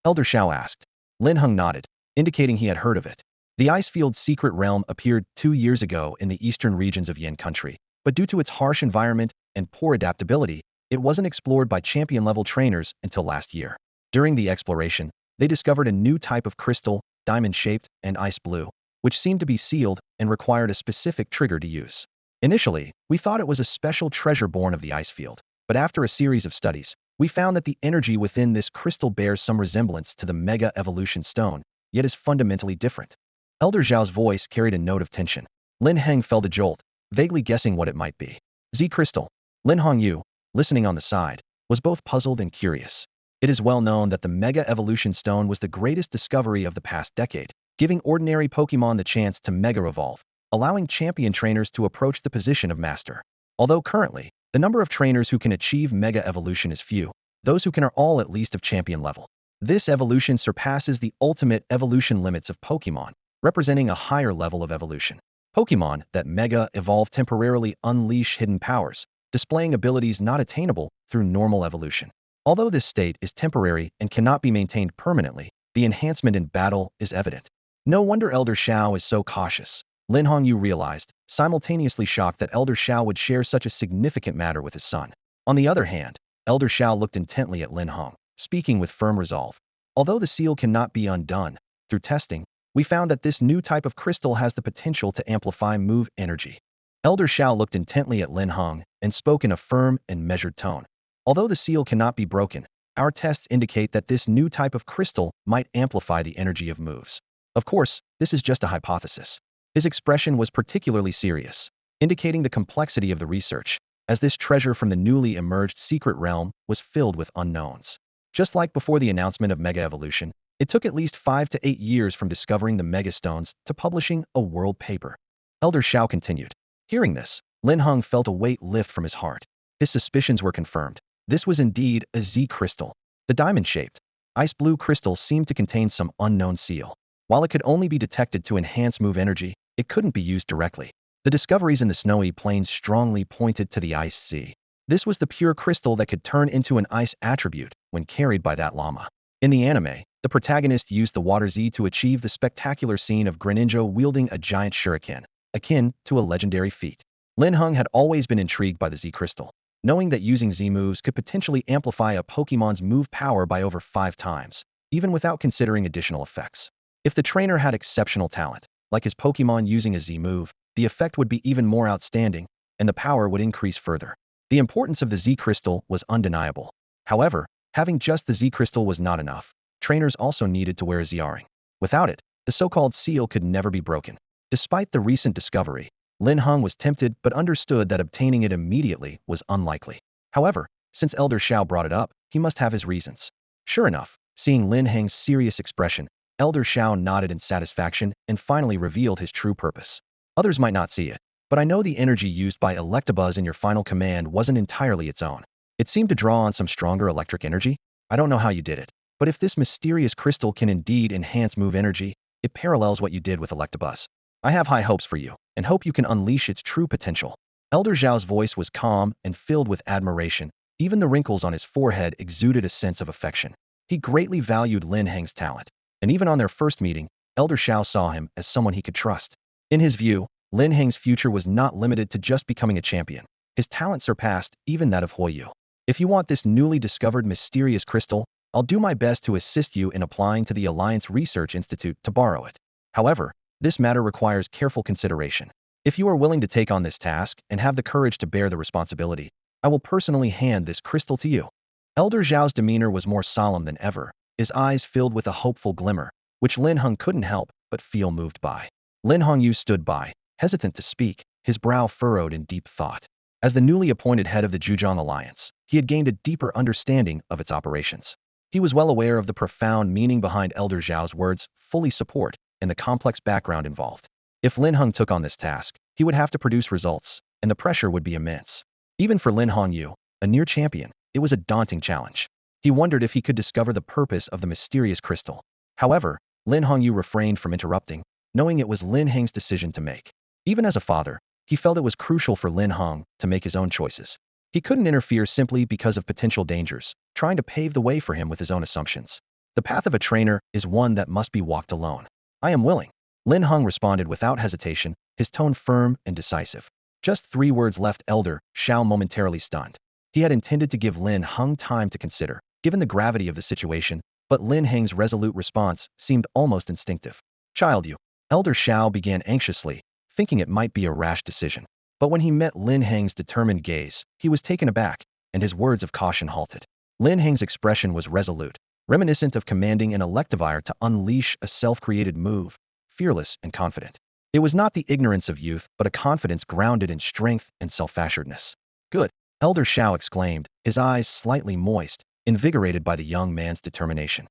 Elder Xiao asked. Linhung nodded, indicating he had heard of it. The Icefield secret realm appeared 2 years ago in the eastern regions of Yin country, but due to its harsh environment and poor adaptability, it wasn't explored by champion-level trainers until last year. During the exploration, they discovered a new type of crystal, diamond-shaped and ice blue, which seemed to be sealed and required a specific trigger to use. Initially, we thought it was a special treasure born of the Icefield, but after a series of studies, we found that the energy within this crystal bears some resemblance to the Mega Evolution Stone, yet is fundamentally different. Elder Zhao's voice carried a note of tension. Lin Heng felt a jolt, vaguely guessing what it might be. Z Crystal. Lin Hongyu, listening on the side, was both puzzled and curious. It is well known that the Mega Evolution Stone was the greatest discovery of the past decade, giving ordinary Pokemon the chance to Mega Evolve, allowing champion trainers to approach the position of Master. Although currently, the number of trainers who can achieve Mega Evolution is few, those who can are all at least of champion level. This evolution surpasses the ultimate evolution limits of Pokemon, representing a higher level of evolution. Pokemon that Mega Evolve temporarily unleash hidden powers, displaying abilities not attainable through normal evolution. Although this state is temporary and cannot be maintained permanently, The enhancement in battle is evident. No wonder Elder Xiao is so cautious. Lin Heng realized, simultaneously shocked that Elder Xiao would share such a significant matter with his son. On the other hand, Elder Xiao looked intently at Lin Heng, speaking with firm resolve. Although the seal cannot be undone, through testing, we found that this new type of crystal has the potential to amplify move energy. Elder Xiao looked intently at Lin Heng and spoke in a firm and measured tone. Although the seal cannot be broken, our tests indicate that this new type of crystal might amplify the energy of moves. Of course, this is just a hypothesis. His expression was particularly serious, indicating the complexity of the research, as this treasure from the newly emerged secret realm was filled with unknowns. Just like before the announcement of Mega Evolution, it took at least 5 to 8 years from discovering the Mega Stones to publishing a world paper. Elder Xiao continued. Hearing this, Lin Heng felt a weight lift from his heart. His suspicions were confirmed. This was indeed a Z crystal. The diamond-shaped, ice blue crystal seemed to contain some unknown seal. While it could only be detected to enhance move energy, it couldn't be used directly. The discoveries in the snowy plains strongly pointed to the Ice Z. This was the pure crystal that could turn into an ice attribute when carried by that llama. In the anime, the protagonist used the Water Z to achieve the spectacular scene of Greninja wielding a giant shuriken, akin to a legendary feat. Lin Heng had always been intrigued by the Z crystal, knowing that using Z moves could potentially amplify a Pokémon's move power by over 5 times, even without considering additional effects. If the trainer had exceptional talent, like his Pokémon using a Z move, the effect would be even more outstanding, and the power would increase further. The importance of the Z crystal was undeniable. However, having just the Z crystal was not enough. Trainers also needed to wear a Z-ring. Without it, the so-called seal could never be broken. Despite the recent discovery, Lin Heng was tempted but understood that obtaining it immediately was unlikely. However, since Elder Xiao brought it up, he must have his reasons. Sure enough, seeing Lin Heng's serious expression, Elder Xiao nodded in satisfaction and finally revealed his true purpose. Others might not see it, but I know the energy used by Electabuzz in your final command wasn't entirely its own. It seemed to draw on some stronger electric energy. I don't know how you did it, but if this mysterious crystal can indeed enhance move energy, it parallels what you did with Electabuzz. I have high hopes for you, and hope you can unleash its true potential. Elder Xiao's voice was calm and filled with admiration. Even the wrinkles on his forehead exuded a sense of affection. He greatly valued Lin Heng's talent, and even on their first meeting, Elder Xiao saw him as someone he could trust. In his view, Lin Heng's future was not limited to just becoming a champion. His talent surpassed even that of Huoyu. If you want this newly discovered mysterious crystal, I'll do my best to assist you in applying to the Alliance Research Institute to borrow it. However, this matter requires careful consideration. If you are willing to take on this task and have the courage to bear the responsibility, I will personally hand this crystal to you. Elder Xiao's demeanor was more solemn than ever, his eyes filled with a hopeful glimmer, which Lin Heng couldn't help but feel moved by. Lin Heng stood by, hesitant to speak, his brow furrowed in deep thought. As the newly appointed head of the Zhejiang Alliance, he had gained a deeper understanding of its operations. He was well aware of the profound meaning behind Elder Xiao's words, fully support, and the complex background involved. If Lin Heng took on this task, he would have to produce results, and the pressure would be immense. Even for Lin Heng, a near champion, it was a daunting challenge. He wondered if he could discover the purpose of the mysterious crystal. However, Lin Heng refrained from interrupting, knowing it was Lin Heng's decision to make. Even as a father, he felt it was crucial for Lin Heng to make his own choices. He couldn't interfere simply because of potential dangers, trying to pave the way for him with his own assumptions. The path of a trainer is one that must be walked alone. I am willing. Lin Heng responded without hesitation, his tone firm and decisive. Just 3 words left Elder Xiao momentarily stunned. He had intended to give Lin Heng time to consider, given the gravity of the situation, but Lin Heng's resolute response seemed almost instinctive. Child you. Elder Xiao began anxiously, thinking it might be a rash decision. But when he met Lin Heng's determined gaze, he was taken aback, and his words of caution halted. Lin Heng's expression was resolute, reminiscent of commanding an Electivire to unleash a self-created move, fearless and confident. It was not the ignorance of youth, but a confidence grounded in strength and self-assuredness. Good, Elder Xiao exclaimed, his eyes slightly moist, invigorated by the young man's determination.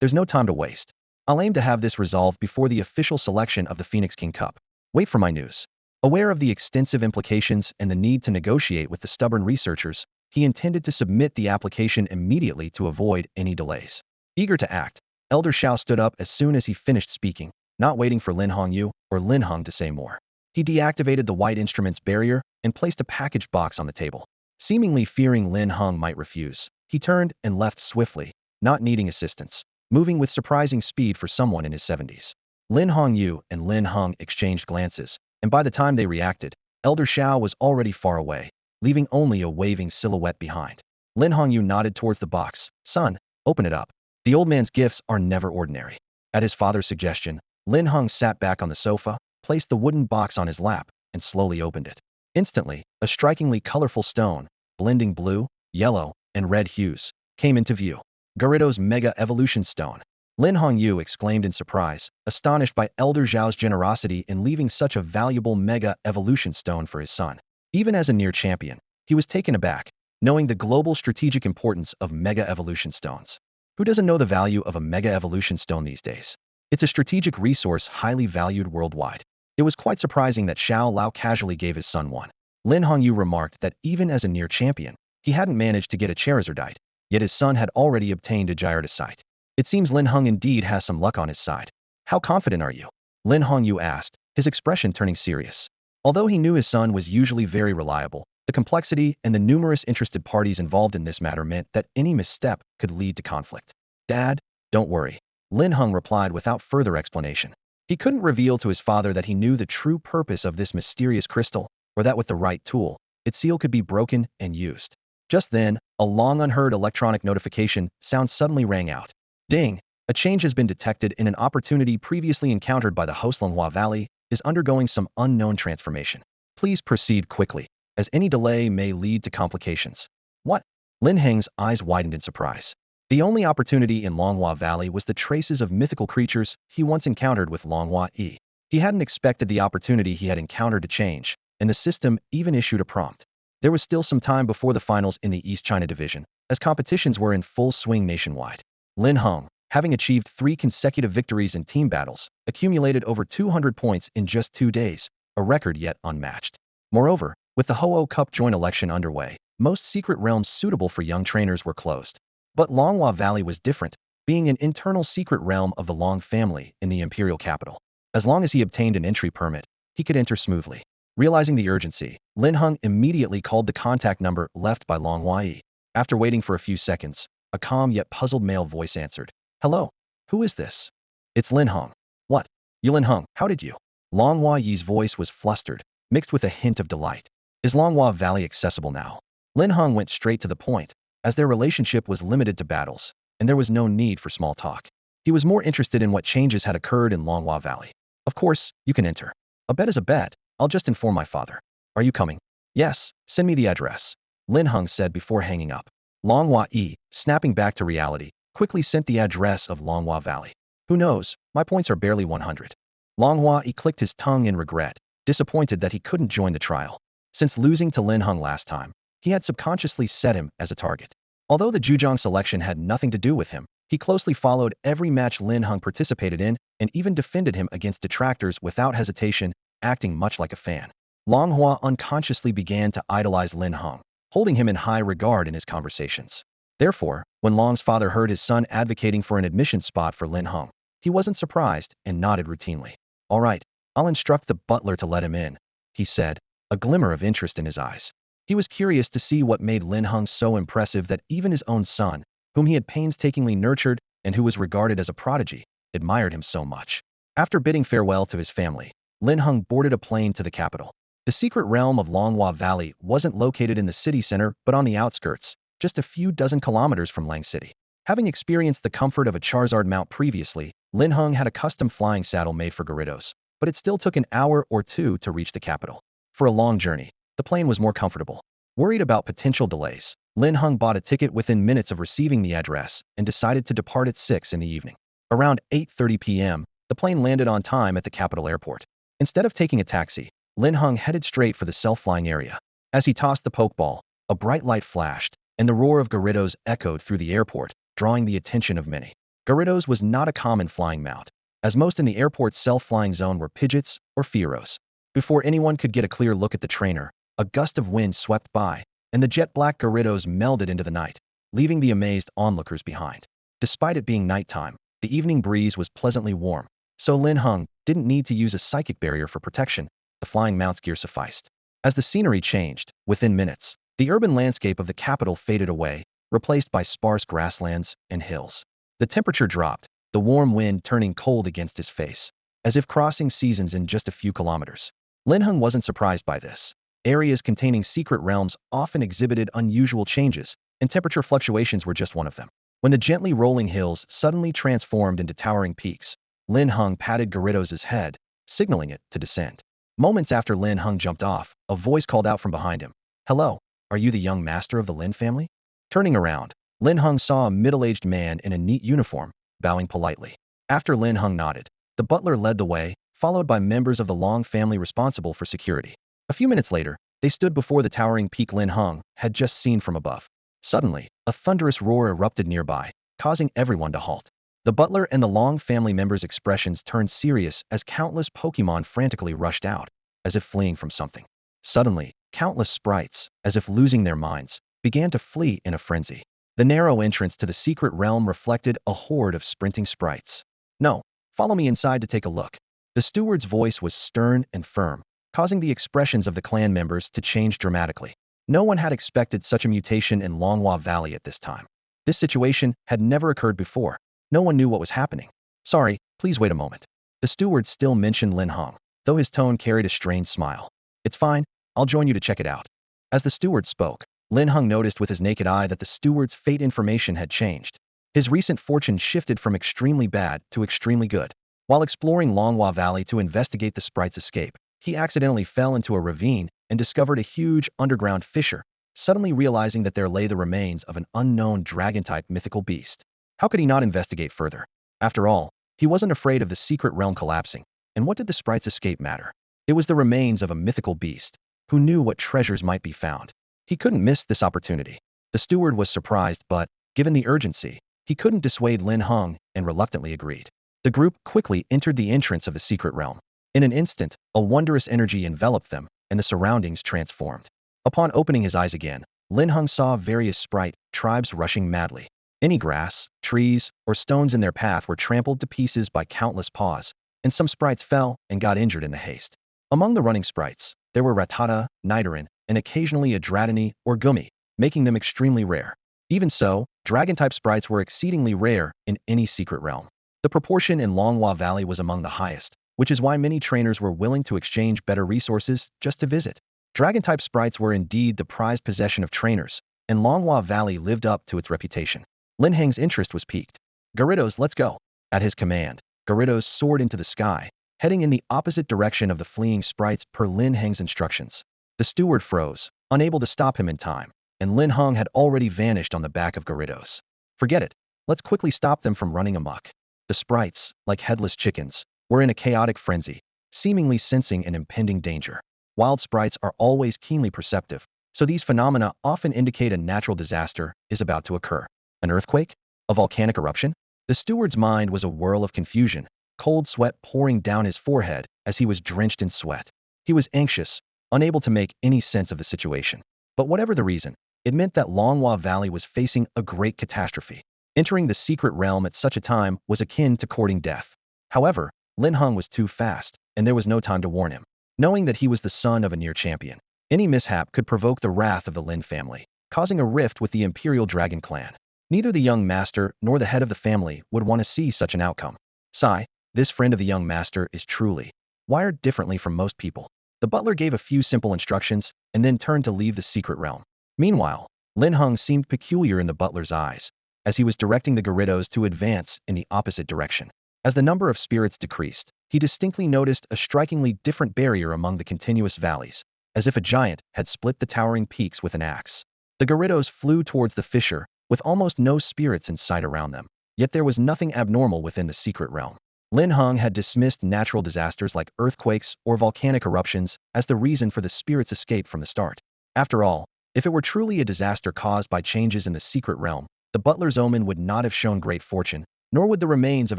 There's no time to waste. I'll aim to have this resolved before the official selection of the Phoenix King Cup. Wait for my news. Aware of the extensive implications and the need to negotiate with the stubborn researchers, he intended to submit the application immediately to avoid any delays. Eager to act, Elder Xiao stood up as soon as he finished speaking, not waiting for Lin Heng or Lin Heng to say more. He deactivated the white instruments barrier and placed a packaged box on the table. Seemingly fearing Lin Heng might refuse, he turned and left swiftly, not needing assistance. moving with surprising speed for someone in his 70s. Lin Hongyu and Lin Heng exchanged glances, and by the time they reacted, Elder Xiao was already far away, leaving only a waving silhouette behind. Lin Hongyu nodded towards the box. Son, open it up. The old man's gifts are never ordinary. At his father's suggestion, Lin Heng sat back on the sofa, placed the wooden box on his lap, and slowly opened it. Instantly, a strikingly colorful stone, blending blue, yellow, and red hues, came into view. Gyarados Mega Evolution Stone. Lin Hongyu exclaimed in surprise, astonished by Elder Zhao's generosity in leaving such a valuable Mega Evolution Stone for his son. Even as a near champion, he was taken aback, knowing the global strategic importance of Mega Evolution Stones. Who doesn't know the value of a Mega Evolution Stone these days? It's a strategic resource highly valued worldwide. It was quite surprising that Xiao Lao casually gave his son one. Lin Hongyu remarked that even as a near champion, he hadn't managed to get a Charizardite, yet his son had already obtained a Gyarados. It seems Lin Heng indeed has some luck on his side. How confident are you? Lin Hongyu asked, his expression turning serious. Although he knew his son was usually very reliable, the complexity and the numerous interested parties involved in this matter meant that any misstep could lead to conflict. Dad, don't worry. Lin Heng replied without further explanation. He couldn't reveal to his father that he knew the true purpose of this mysterious crystal, or that with the right tool, its seal could be broken and used. Just then, a long unheard electronic notification sound suddenly rang out. Ding! A change has been detected in an opportunity previously encountered by the Healinng Valley is undergoing some unknown transformation. Please proceed quickly, as any delay may lead to complications. What? Lin Heng's eyes widened in surprise. The only opportunity in Longhua Valley was the traces of mythical creatures he once encountered with Longhua E. He hadn't expected the opportunity he had encountered to change, and the system even issued a prompt. There was still some time before the finals in the East China Division, as competitions were in full swing nationwide. Lin Heng, having achieved 3 consecutive victories in team battles, accumulated over 200 points in just 2 days, a record yet unmatched. Moreover, with the Ho-Oh Cup joint election underway, most secret realms suitable for young trainers were closed. But Longhua Valley was different, being an internal secret realm of the Long family in the imperial capital. As long as he obtained an entry permit, he could enter smoothly. Realizing the urgency, Lin Heng immediately called the contact number left by Longhua Yi. After waiting for a few seconds, a calm yet puzzled male voice answered. Hello? Who is this? It's Lin Heng. What? You Lin Heng, how did you? Longhua Yi's voice was flustered, mixed with a hint of delight. Is Longhua Valley accessible now? Lin Heng went straight to the point, as their relationship was limited to battles, and there was no need for small talk. He was more interested in what changes had occurred in Longhua Valley. Of course, you can enter. A bet is a bet. I'll just inform my father. Are you coming? Yes, send me the address. Lin Heng said before hanging up. Longhua Yi, snapping back to reality, quickly sent the address of Longhua Valley. Who knows, my points are barely 100. Longhua Yi clicked his tongue in regret, disappointed that he couldn't join the trial. Since losing to Lin Heng last time, he had subconsciously set him as a target. Although the Zhejiang selection had nothing to do with him, he closely followed every match Lin Heng participated in and even defended him against detractors without hesitation, acting much like a fan. Longhua unconsciously began to idolize Lin Heng, holding him in high regard in his conversations. Therefore, when Long's father heard his son advocating for an admission spot for Lin Heng, he wasn't surprised and nodded routinely. All right, I'll instruct the butler to let him in, he said, a glimmer of interest in his eyes. He was curious to see what made Lin Heng so impressive that even his own son, whom he had painstakingly nurtured and who was regarded as a prodigy, admired him so much. After bidding farewell to his family, Lin Heng boarded a plane to the capital. The secret realm of Longhua Valley wasn't located in the city center but on the outskirts, just a few dozen kilometers from Lang City. Having experienced the comfort of a Charizard mount previously, Lin Heng had a custom flying saddle made for Gyarados, but it still took an hour or two to reach the capital. For a long journey, the plane was more comfortable. Worried about potential delays, Lin Heng bought a ticket within minutes of receiving the address and decided to depart at 6 in the evening. Around 8:30 p.m., the plane landed on time at the capital airport. Instead of taking a taxi, Lin Heng headed straight for the self-flying area. As he tossed the pokeball, a bright light flashed, and the roar of Gyarados echoed through the airport, drawing the attention of many. Gyarados was not a common flying mount, as most in the airport's self-flying zone were Pidgeots or Fearos. Before anyone could get a clear look at the trainer, a gust of wind swept by, and the jet-black Gyarados melded into the night, leaving the amazed onlookers behind. Despite it being nighttime, the evening breeze was pleasantly warm, so Lin Heng didn't need to use a psychic barrier for protection. The flying mount's gear sufficed. As the scenery changed, within minutes, the urban landscape of the capital faded away, replaced by sparse grasslands and hills. The temperature dropped, the warm wind turning cold against his face, as if crossing seasons in just a few kilometers. Linhung wasn't surprised by this. Areas containing secret realms often exhibited unusual changes, and temperature fluctuations were just one of them. When the gently rolling hills suddenly transformed into towering peaks, Linhung patted Gyarados' head, signaling it to descend. Moments after Linhung jumped off, a voice called out from behind him. "Hello, are you the young master of the Lin family?" Turning around, Linhung saw a middle-aged man in a neat uniform, bowing politely. After Linhung nodded, the butler led the way, followed by members of the Long family responsible for security. A few minutes later, they stood before the towering peak Linhung had just seen from above. Suddenly, a thunderous roar erupted nearby, causing everyone to halt. The butler and the Long family members' expressions turned serious as countless Pokémon frantically rushed out, as if fleeing from something. Suddenly, countless sprites, as if losing their minds, began to flee in a frenzy. The narrow entrance to the secret realm reflected a horde of sprinting sprites. "No, follow me inside to take a look." The steward's voice was stern and firm, causing the expressions of the clan members to change dramatically. No one had expected such a mutation in Longhua Valley at this time. This situation had never occurred before. No one knew what was happening. "Sorry, please wait a moment." The steward still mentioned Linhung, though his tone carried a strained smile. "It's fine, I'll join you to check it out." As the steward spoke, Linhung noticed with his naked eye that the steward's fate information had changed. His recent fortune shifted from extremely bad to extremely good. While exploring Longhua Valley to investigate the sprite's escape, he accidentally fell into a ravine and discovered a huge underground fissure, suddenly realizing that there lay the remains of an unknown dragon-type mythical beast. How could he not investigate further? After all, he wasn't afraid of the secret realm collapsing, and what did the sprite's escape matter? It was the remains of a mythical beast. Who knew what treasures might be found? He couldn't miss this opportunity. The steward was surprised, but, given the urgency, he couldn't dissuade Linhung and reluctantly agreed. The group quickly entered the entrance of the secret realm. In an instant, a wondrous energy enveloped them, and the surroundings transformed. Upon opening his eyes again, Linhung saw various sprite tribes rushing madly. Any grass, trees, or stones in their path were trampled to pieces by countless paws, and some sprites fell and got injured in the haste. Among the running sprites, there were Rattata, Nidoran, and occasionally a Dratini or Gummy, making them extremely rare. Even so, dragon-type sprites were exceedingly rare in any secret realm. The proportion in Longhua Valley was among the highest, which is why many trainers were willing to exchange better resources just to visit. Dragon-type sprites were indeed the prized possession of trainers, and Longhua Valley lived up to its reputation. Lin Heng's interest was piqued. "Gyarados, let's go." At his command, Gyarados soared into the sky, heading in the opposite direction of the fleeing sprites per Lin Heng's instructions. The steward froze, unable to stop him in time, and Linhung had already vanished on the back of Gyarados. "Forget it. Let's quickly stop them from running amok." The sprites, like headless chickens, were in a chaotic frenzy, seemingly sensing an impending danger. Wild sprites are always keenly perceptive, so these phenomena often indicate a natural disaster is about to occur. An earthquake? A volcanic eruption? The steward's mind was a whirl of confusion, cold sweat pouring down his forehead as he was drenched in sweat. He was anxious, unable to make any sense of the situation. But whatever the reason, it meant that Longhua Valley was facing a great catastrophe. Entering the secret realm at such a time was akin to courting death. However, Linhung was too fast, and there was no time to warn him. Knowing that he was the son of a near champion, any mishap could provoke the wrath of the Lin family, causing a rift with the Imperial Dragon clan. Neither the young master nor the head of the family would want to see such an outcome. Sigh, this friend of the young master is truly wired differently from most people. The butler gave a few simple instructions and then turned to leave the secret realm. Meanwhile, Linhung seemed peculiar in the butler's eyes, as he was directing the Gyarados to advance in the opposite direction. As the number of spirits decreased, he distinctly noticed a strikingly different barrier among the continuous valleys, as if a giant had split the towering peaks with an axe. The Gyarados flew towards the fissure, with almost no spirits in sight around them. Yet there was nothing abnormal within the secret realm. Linhung had dismissed natural disasters like earthquakes or volcanic eruptions as the reason for the spirit's escape from the start. After all, if it were truly a disaster caused by changes in the secret realm, the butler's omen would not have shown great fortune, nor would the remains of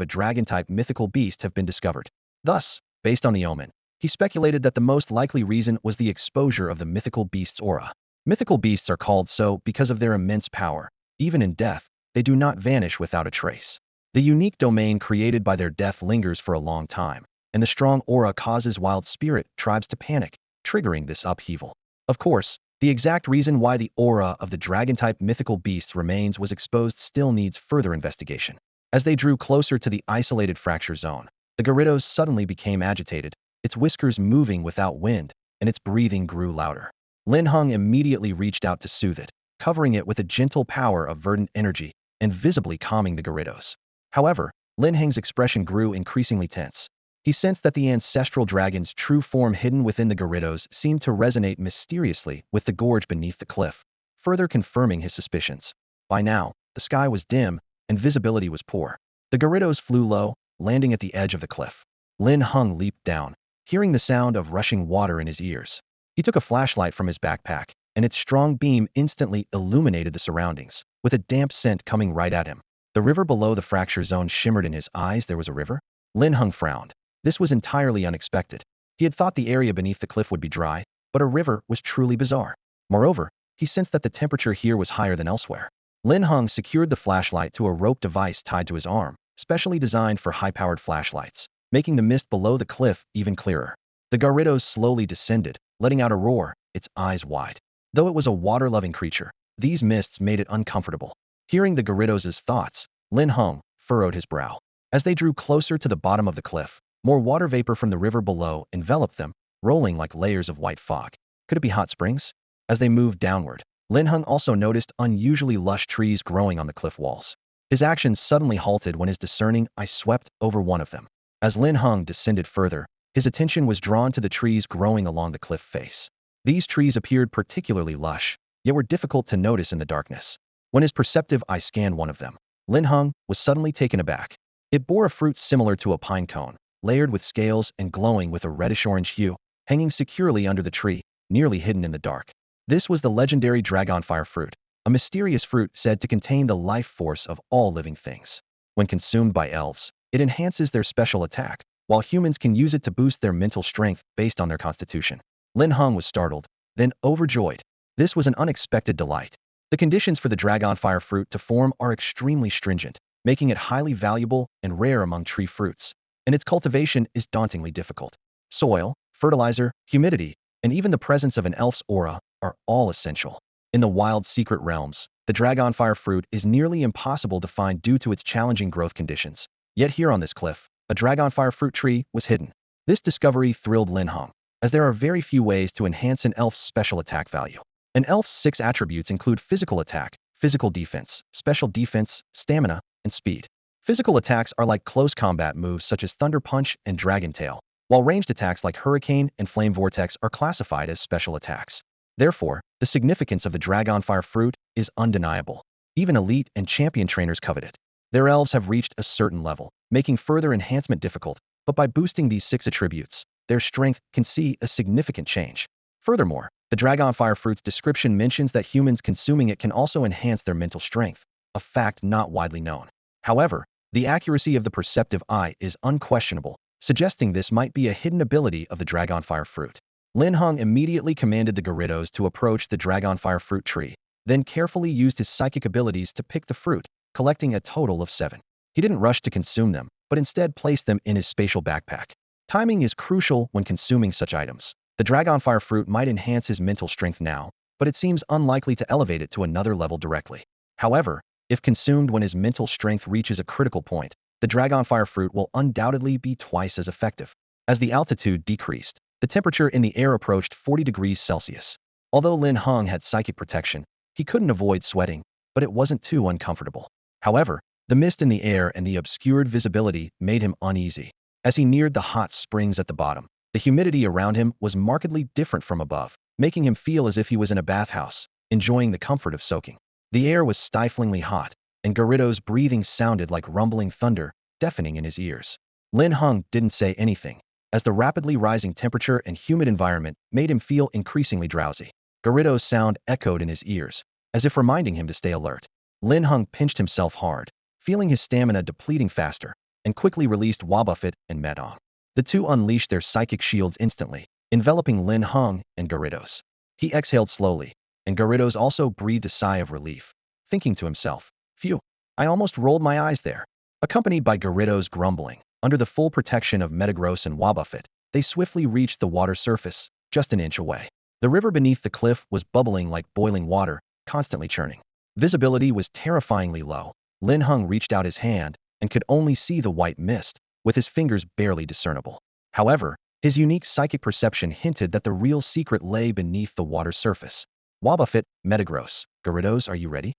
a dragon-type mythical beast have been discovered. Thus, based on the omen, he speculated that the most likely reason was the exposure of the mythical beast's aura. Mythical beasts are called so because of their immense power. Even in death, they do not vanish without a trace. The unique domain created by their death lingers for a long time, and the strong aura causes wild spirit tribes to panic, triggering this upheaval. Of course, the exact reason why the aura of the dragon-type mythical beast remains was exposed still needs further investigation. As they drew closer to the isolated fracture zone, the Gyarados suddenly became agitated, its whiskers moving without wind, and its breathing grew louder. Linhung immediately reached out to soothe it, covering it with a gentle power of verdant energy and visibly calming the Gyarados. However, Linheng's expression grew increasingly tense. He sensed that the ancestral dragon's true form hidden within the Gyarados seemed to resonate mysteriously with the gorge beneath the cliff, further confirming his suspicions. By now, the sky was dim and visibility was poor. The Gyarados flew low, landing at the edge of the cliff. Linhung leaped down, hearing the sound of rushing water in his ears. He took a flashlight from his backpack, and its strong beam instantly illuminated the surroundings, with a damp scent coming right at him. The river below the fracture zone shimmered in his eyes. There was a river? Linhung frowned. This was entirely unexpected. He had thought the area beneath the cliff would be dry, but a river was truly bizarre. Moreover, he sensed that the temperature here was higher than elsewhere. Linhung secured the flashlight to a rope device tied to his arm, specially designed for high-powered flashlights, making the mist below the cliff even clearer. The Gyarados slowly descended, letting out a roar, its eyes wide. Though it was a water-loving creature, these mists made it uncomfortable. Hearing the Gyarados' thoughts, Linhung furrowed his brow. As they drew closer to the bottom of the cliff, more water vapor from the river below enveloped them, rolling like layers of white fog. Could it be hot springs? As they moved downward, Linhung also noticed unusually lush trees growing on the cliff walls. His actions suddenly halted when his discerning eye swept over one of them. As Linhung descended further, his attention was drawn to the trees growing along the cliff face. These trees appeared particularly lush, yet were difficult to notice in the darkness. When his perceptive eye scanned one of them, Linhung was suddenly taken aback. It bore a fruit similar to a pine cone, layered with scales and glowing with a reddish-orange hue, hanging securely under the tree, nearly hidden in the dark. This was the legendary dragonfire fruit, a mysterious fruit said to contain the life force of all living things. When consumed by elves, it enhances their special attack, while humans can use it to boost their mental strength based on their constitution. Linhung was startled, then overjoyed. This was an unexpected delight. The conditions for the dragonfire fruit to form are extremely stringent, making it highly valuable and rare among tree fruits, and its cultivation is dauntingly difficult. Soil, fertilizer, humidity, and even the presence of an elf's aura are all essential. In the wild secret realms, the dragonfire fruit is nearly impossible to find due to its challenging growth conditions. Yet here on this cliff, a dragonfire fruit tree was hidden. This discovery thrilled Linhung, as there are very few ways to enhance an elf's special attack value. An elf's 6 attributes include physical attack, physical defense, special defense, stamina, and speed. Physical attacks are like close combat moves such as Thunder Punch and Dragon Tail, while ranged attacks like Hurricane and Flame Vortex are classified as special attacks. Therefore, the significance of the dragonfire fruit is undeniable. Even elite and champion trainers covet it. Their elves have reached a certain level, making further enhancement difficult, but by boosting these 6 attributes, their strength can see a significant change. Furthermore, the dragonfire fruit's description mentions that humans consuming it can also enhance their mental strength, a fact not widely known. However, the accuracy of the perceptive eye is unquestionable, suggesting this might be a hidden ability of the dragonfire fruit. Linhung immediately commanded the Gyarados to approach the dragonfire fruit tree, then carefully used his psychic abilities to pick the fruit, collecting a total of 7. He didn't rush to consume them, but instead placed them in his spatial backpack. Timing is crucial when consuming such items. The dragonfire fruit might enhance his mental strength now, but it seems unlikely to elevate it to another level directly. However, if consumed when his mental strength reaches a critical point, the dragonfire fruit will undoubtedly be twice as effective. As the altitude decreased, the temperature in the air approached 40 degrees Celsius. Although Linhung had psychic protection, he couldn't avoid sweating, but it wasn't too uncomfortable. However, the mist in the air and the obscured visibility made him uneasy. As he neared the hot springs at the bottom, the humidity around him was markedly different from above, making him feel as if he was in a bathhouse, enjoying the comfort of soaking. The air was stiflingly hot, and Gyarados' breathing sounded like rumbling thunder, deafening in his ears. Linhung didn't say anything, as the rapidly rising temperature and humid environment made him feel increasingly drowsy. Gyarados' sound echoed in his ears, as if reminding him to stay alert. Linhung pinched himself hard, feeling his stamina depleting faster, and quickly released Wobbuffet and Metong. The two unleashed their psychic shields instantly, enveloping Linhung and Gyarados. He exhaled slowly, and Gyarados also breathed a sigh of relief, thinking to himself, "Phew, I almost rolled my eyes there." Accompanied by Gyarados grumbling, under the full protection of Metagross and Wobbuffet, they swiftly reached the water surface, just an inch away. The river beneath the cliff was bubbling like boiling water, constantly churning. Visibility was terrifyingly low. Linhung reached out his hand, and could only see the white mist, with his fingers barely discernible. However, his unique psychic perception hinted that the real secret lay beneath the water surface. Wobbuffet, Metagross, Gyarados, are you ready?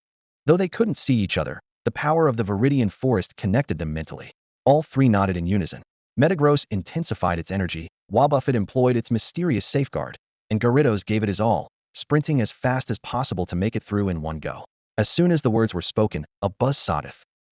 Though they couldn't see each other, the power of the Viridian Forest connected them mentally. All three nodded in unison. Metagross intensified its energy, Wobbuffet employed its mysterious safeguard, and Gyarados gave it his all, sprinting as fast as possible to make it through in one go. As soon as the words were spoken, a buzzsaw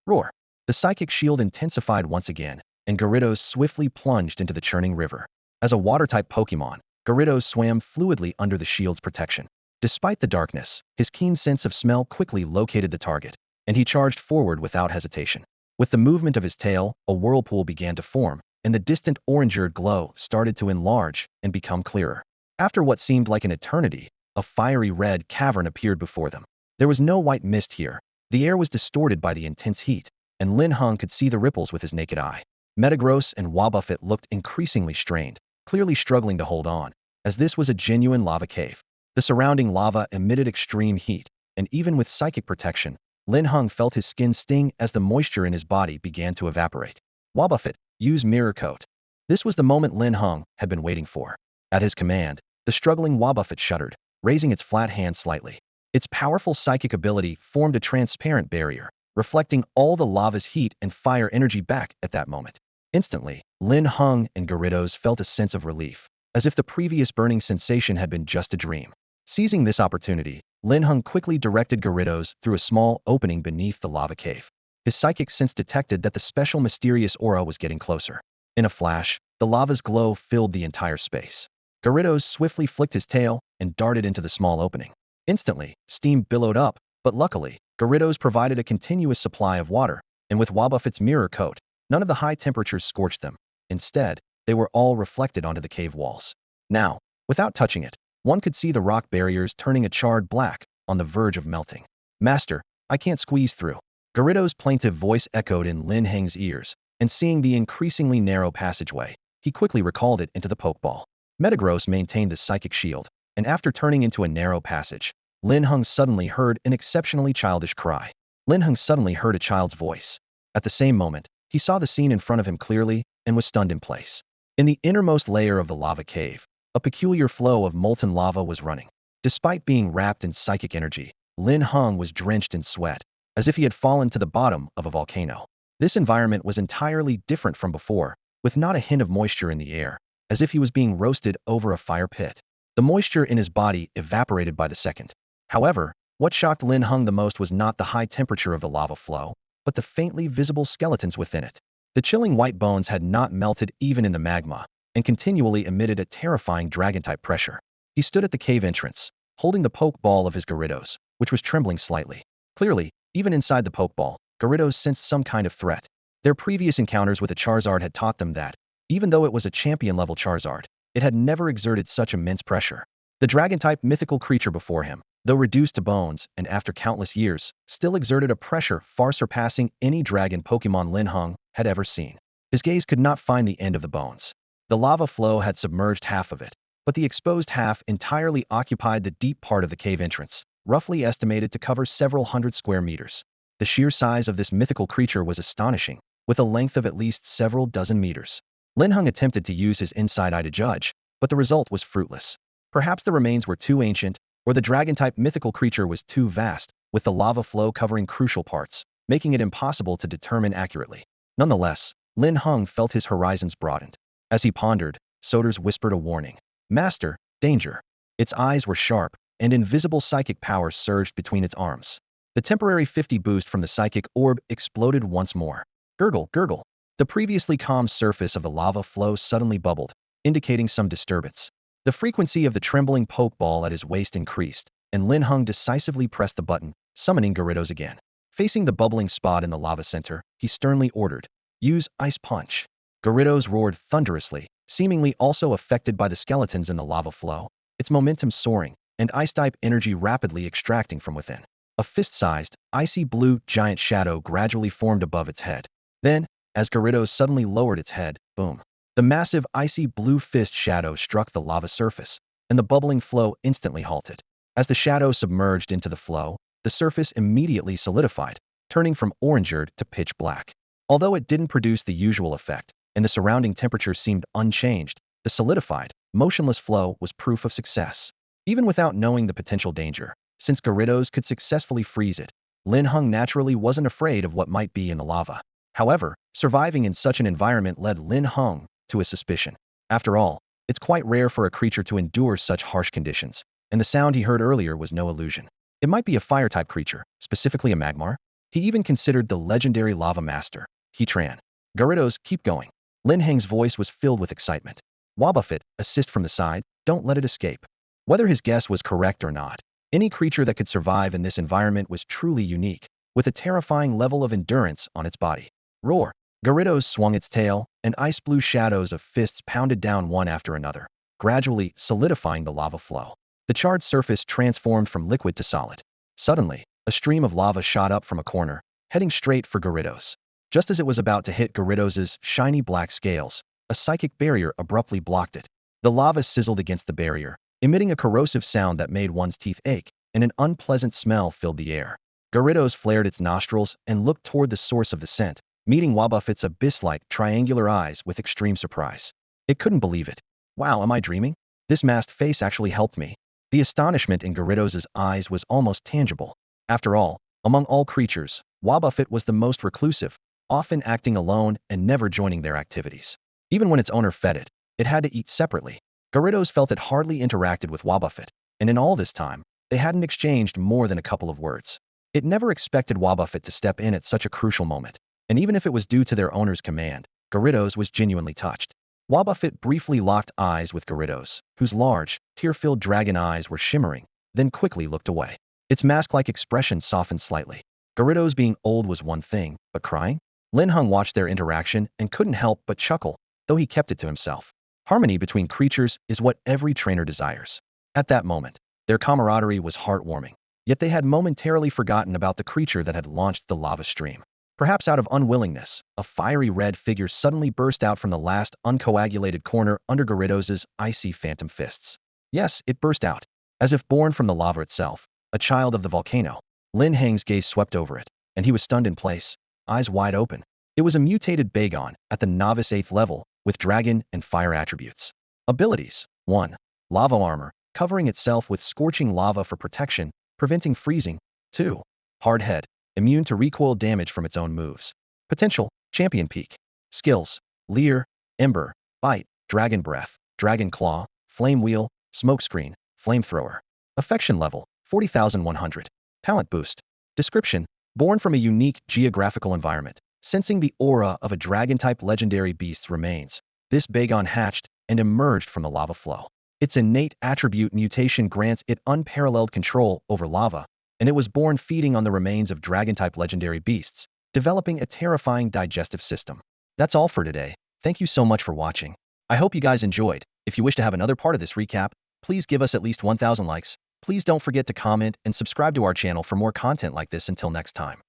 roar. The psychic shield intensified once again, and Gyarados swiftly plunged into the churning river. As a water-type Pokemon, Gyarados swam fluidly under the shield's protection. Despite the darkness, his keen sense of smell quickly located the target, and he charged forward without hesitation. With the movement of his tail, a whirlpool began to form, and the distant orange-eared glow started to enlarge and become clearer. After what seemed like an eternity, a fiery red cavern appeared before them. There was no white mist here. The air was distorted by the intense heat, and Linhung could see the ripples with his naked eye. Metagross and Wobbuffet looked increasingly strained, clearly struggling to hold on, as this was a genuine lava cave. The surrounding lava emitted extreme heat, and even with psychic protection, Linhung felt his skin sting as the moisture in his body began to evaporate. Wobbuffet, use Mirror Coat. This was the moment Linhung had been waiting for. At his command, the struggling Wobbuffet shuddered, raising its flat hand slightly. Its powerful psychic ability formed a transparent barrier, reflecting all the lava's heat and fire energy back at that moment. Instantly, Linhung and Gyarados felt a sense of relief, as if the previous burning sensation had been just a dream. Seizing this opportunity, Linhung quickly directed Gyarados through a small opening beneath the lava cave. His psychic sense detected that the special mysterious aura was getting closer. In a flash, the lava's glow filled the entire space. Gyarados swiftly flicked his tail and darted into the small opening. Instantly, steam billowed up, but luckily, Gyarados provided a continuous supply of water, and with Wobbuffet's mirror coat, none of the high temperatures scorched them. Instead, they were all reflected onto the cave walls. Now, without touching it, one could see the rock barriers turning a charred black, on the verge of melting. Master, I can't squeeze through. Gyarados' plaintive voice echoed in Lin Heng's ears, and seeing the increasingly narrow passageway, he quickly recalled it into the Pokeball. Metagross maintained the psychic shield, and after turning into a narrow passage, Linhung suddenly heard an exceptionally childish cry. Linhung suddenly heard a child's voice. At the same moment, he saw the scene in front of him clearly and was stunned in place. In the innermost layer of the lava cave, a peculiar flow of molten lava was running. Despite being wrapped in psychic energy, Linhung was drenched in sweat, as if he had fallen to the bottom of a volcano. This environment was entirely different from before, with not a hint of moisture in the air, as if he was being roasted over a fire pit. The moisture in his body evaporated by the second. However, what shocked Linhung the most was not the high temperature of the lava flow, but the faintly visible skeletons within it. The chilling white bones had not melted even in the magma, and continually emitted a terrifying dragon-type pressure. He stood at the cave entrance, holding the Pokeball of his Gyarados, which was trembling slightly. Clearly, even inside the Pokeball, Gyarados sensed some kind of threat. Their previous encounters with a Charizard had taught them that, even though it was a champion-level Charizard, it had never exerted such immense pressure. The dragon-type mythical creature before him, though reduced to bones and after countless years, still exerted a pressure far surpassing any dragon Pokemon Linhung had ever seen. His gaze could not find the end of the bones. The lava flow had submerged half of it, but the exposed half entirely occupied the deep part of the cave entrance, roughly estimated to cover several hundred square meters. The sheer size of this mythical creature was astonishing, with a length of at least several dozen meters. Linhung attempted to use his inside eye to judge, but the result was fruitless. Perhaps the remains were too ancient, or the dragon-type mythical creature was too vast, with the lava flow covering crucial parts, making it impossible to determine accurately. Nonetheless, Linhung felt his horizons broadened. As he pondered, Soders whispered a warning. Master, danger. Its eyes were sharp, and invisible psychic power surged between its arms. The temporary 50 boost from the psychic orb exploded once more. Gurgle, gurgle. The previously calm surface of the lava flow suddenly bubbled, indicating some disturbance. The frequency of the trembling Pokeball at his waist increased, and Linhung decisively pressed the button, summoning Gyarados again. Facing the bubbling spot in the lava center, he sternly ordered, use Ice Punch. Gyarados roared thunderously, seemingly also affected by the skeletons in the lava flow, its momentum soaring, and ice-type energy rapidly extracting from within. A fist-sized, icy blue giant shadow gradually formed above its head. Then, as Gyarados suddenly lowered its head, boom. The massive icy blue fist shadow struck the lava surface, and the bubbling flow instantly halted. As the shadow submerged into the flow, the surface immediately solidified, turning from orange-eared to pitch black. Although it didn't produce the usual effect, and the surrounding temperature seemed unchanged, the solidified, motionless flow was proof of success. Even without knowing the potential danger, since Gyarados could successfully freeze it, Linhung naturally wasn't afraid of what might be in the lava. However, surviving in such an environment led Linhung to a suspicion. After all, it's quite rare for a creature to endure such harsh conditions, and the sound he heard earlier was no illusion. It might be a fire-type creature, specifically a Magmar. He even considered the legendary lava master, Heatran. Gyarados, keep going. Lin Heng's voice was filled with excitement. Wobbuffet, assist from the side, don't let it escape. Whether his guess was correct or not, any creature that could survive in this environment was truly unique, with a terrifying level of endurance on its body. Roar! Gyarados swung its tail, and ice-blue shadows of fists pounded down one after another, gradually solidifying the lava flow. The charred surface transformed from liquid to solid. Suddenly, a stream of lava shot up from a corner, heading straight for Gyarados. Just as it was about to hit Gyarados' shiny black scales, a psychic barrier abruptly blocked it. The lava sizzled against the barrier, emitting a corrosive sound that made one's teeth ache, and an unpleasant smell filled the air. Gyarados flared its nostrils and looked toward the source of the scent, meeting Wobbuffet's abyss-like triangular eyes with extreme surprise. It couldn't believe it. Wow, am I dreaming? This masked face actually helped me. The astonishment in Gyarados' eyes was almost tangible. After all, among all creatures, Wobbuffet was the most reclusive, often acting alone and never joining their activities. Even when its owner fed it, it had to eat separately. Gyarados felt it hardly interacted with Wobbuffet, and in all this time, they hadn't exchanged more than a couple of words. It never expected Wobbuffet to step in at such a crucial moment, and even if it was due to their owner's command, Gyarados was genuinely touched. Wobbuffet briefly locked eyes with Gyarados, whose large, tear-filled dragon eyes were shimmering, then quickly looked away. Its mask-like expression softened slightly. Gyarados being old was one thing, but crying? Linhung watched their interaction and couldn't help but chuckle, though he kept it to himself. Harmony between creatures is what every trainer desires. At that moment, their camaraderie was heartwarming, yet they had momentarily forgotten about the creature that had launched the lava stream. Perhaps out of unwillingness, a fiery red figure suddenly burst out from the last uncoagulated corner under Gyarados' icy phantom fists. Yes, it burst out. As if born from the lava itself, a child of the volcano. Lin Heng's gaze swept over it, and he was stunned in place, eyes wide open. It was a mutated Bagon at the novice 8th level, with dragon and fire attributes. Abilities: 1. Lava armor, covering itself with scorching lava for protection, preventing freezing. 2. Hard head, immune to recoil damage from its own moves. Potential: Champion Peak. Skills: Leer, Ember, Bite, Dragon Breath, Dragon Claw, Flame Wheel, Smokescreen, Flamethrower. Affection level: 40,100. Talent boost. Description: born from a unique geographical environment, sensing the aura of a dragon-type legendary beast's remains, this Bagon hatched and emerged from the lava flow. Its innate attribute mutation grants it unparalleled control over lava, and it was born feeding on the remains of dragon-type legendary beasts, developing a terrifying digestive system. That's all for today. Thank you so much for watching. I hope you guys enjoyed. If you wish to have another part of this recap, please give us at least 1,000 likes. Please don't forget to comment and subscribe to our channel for more content like this. Until next time.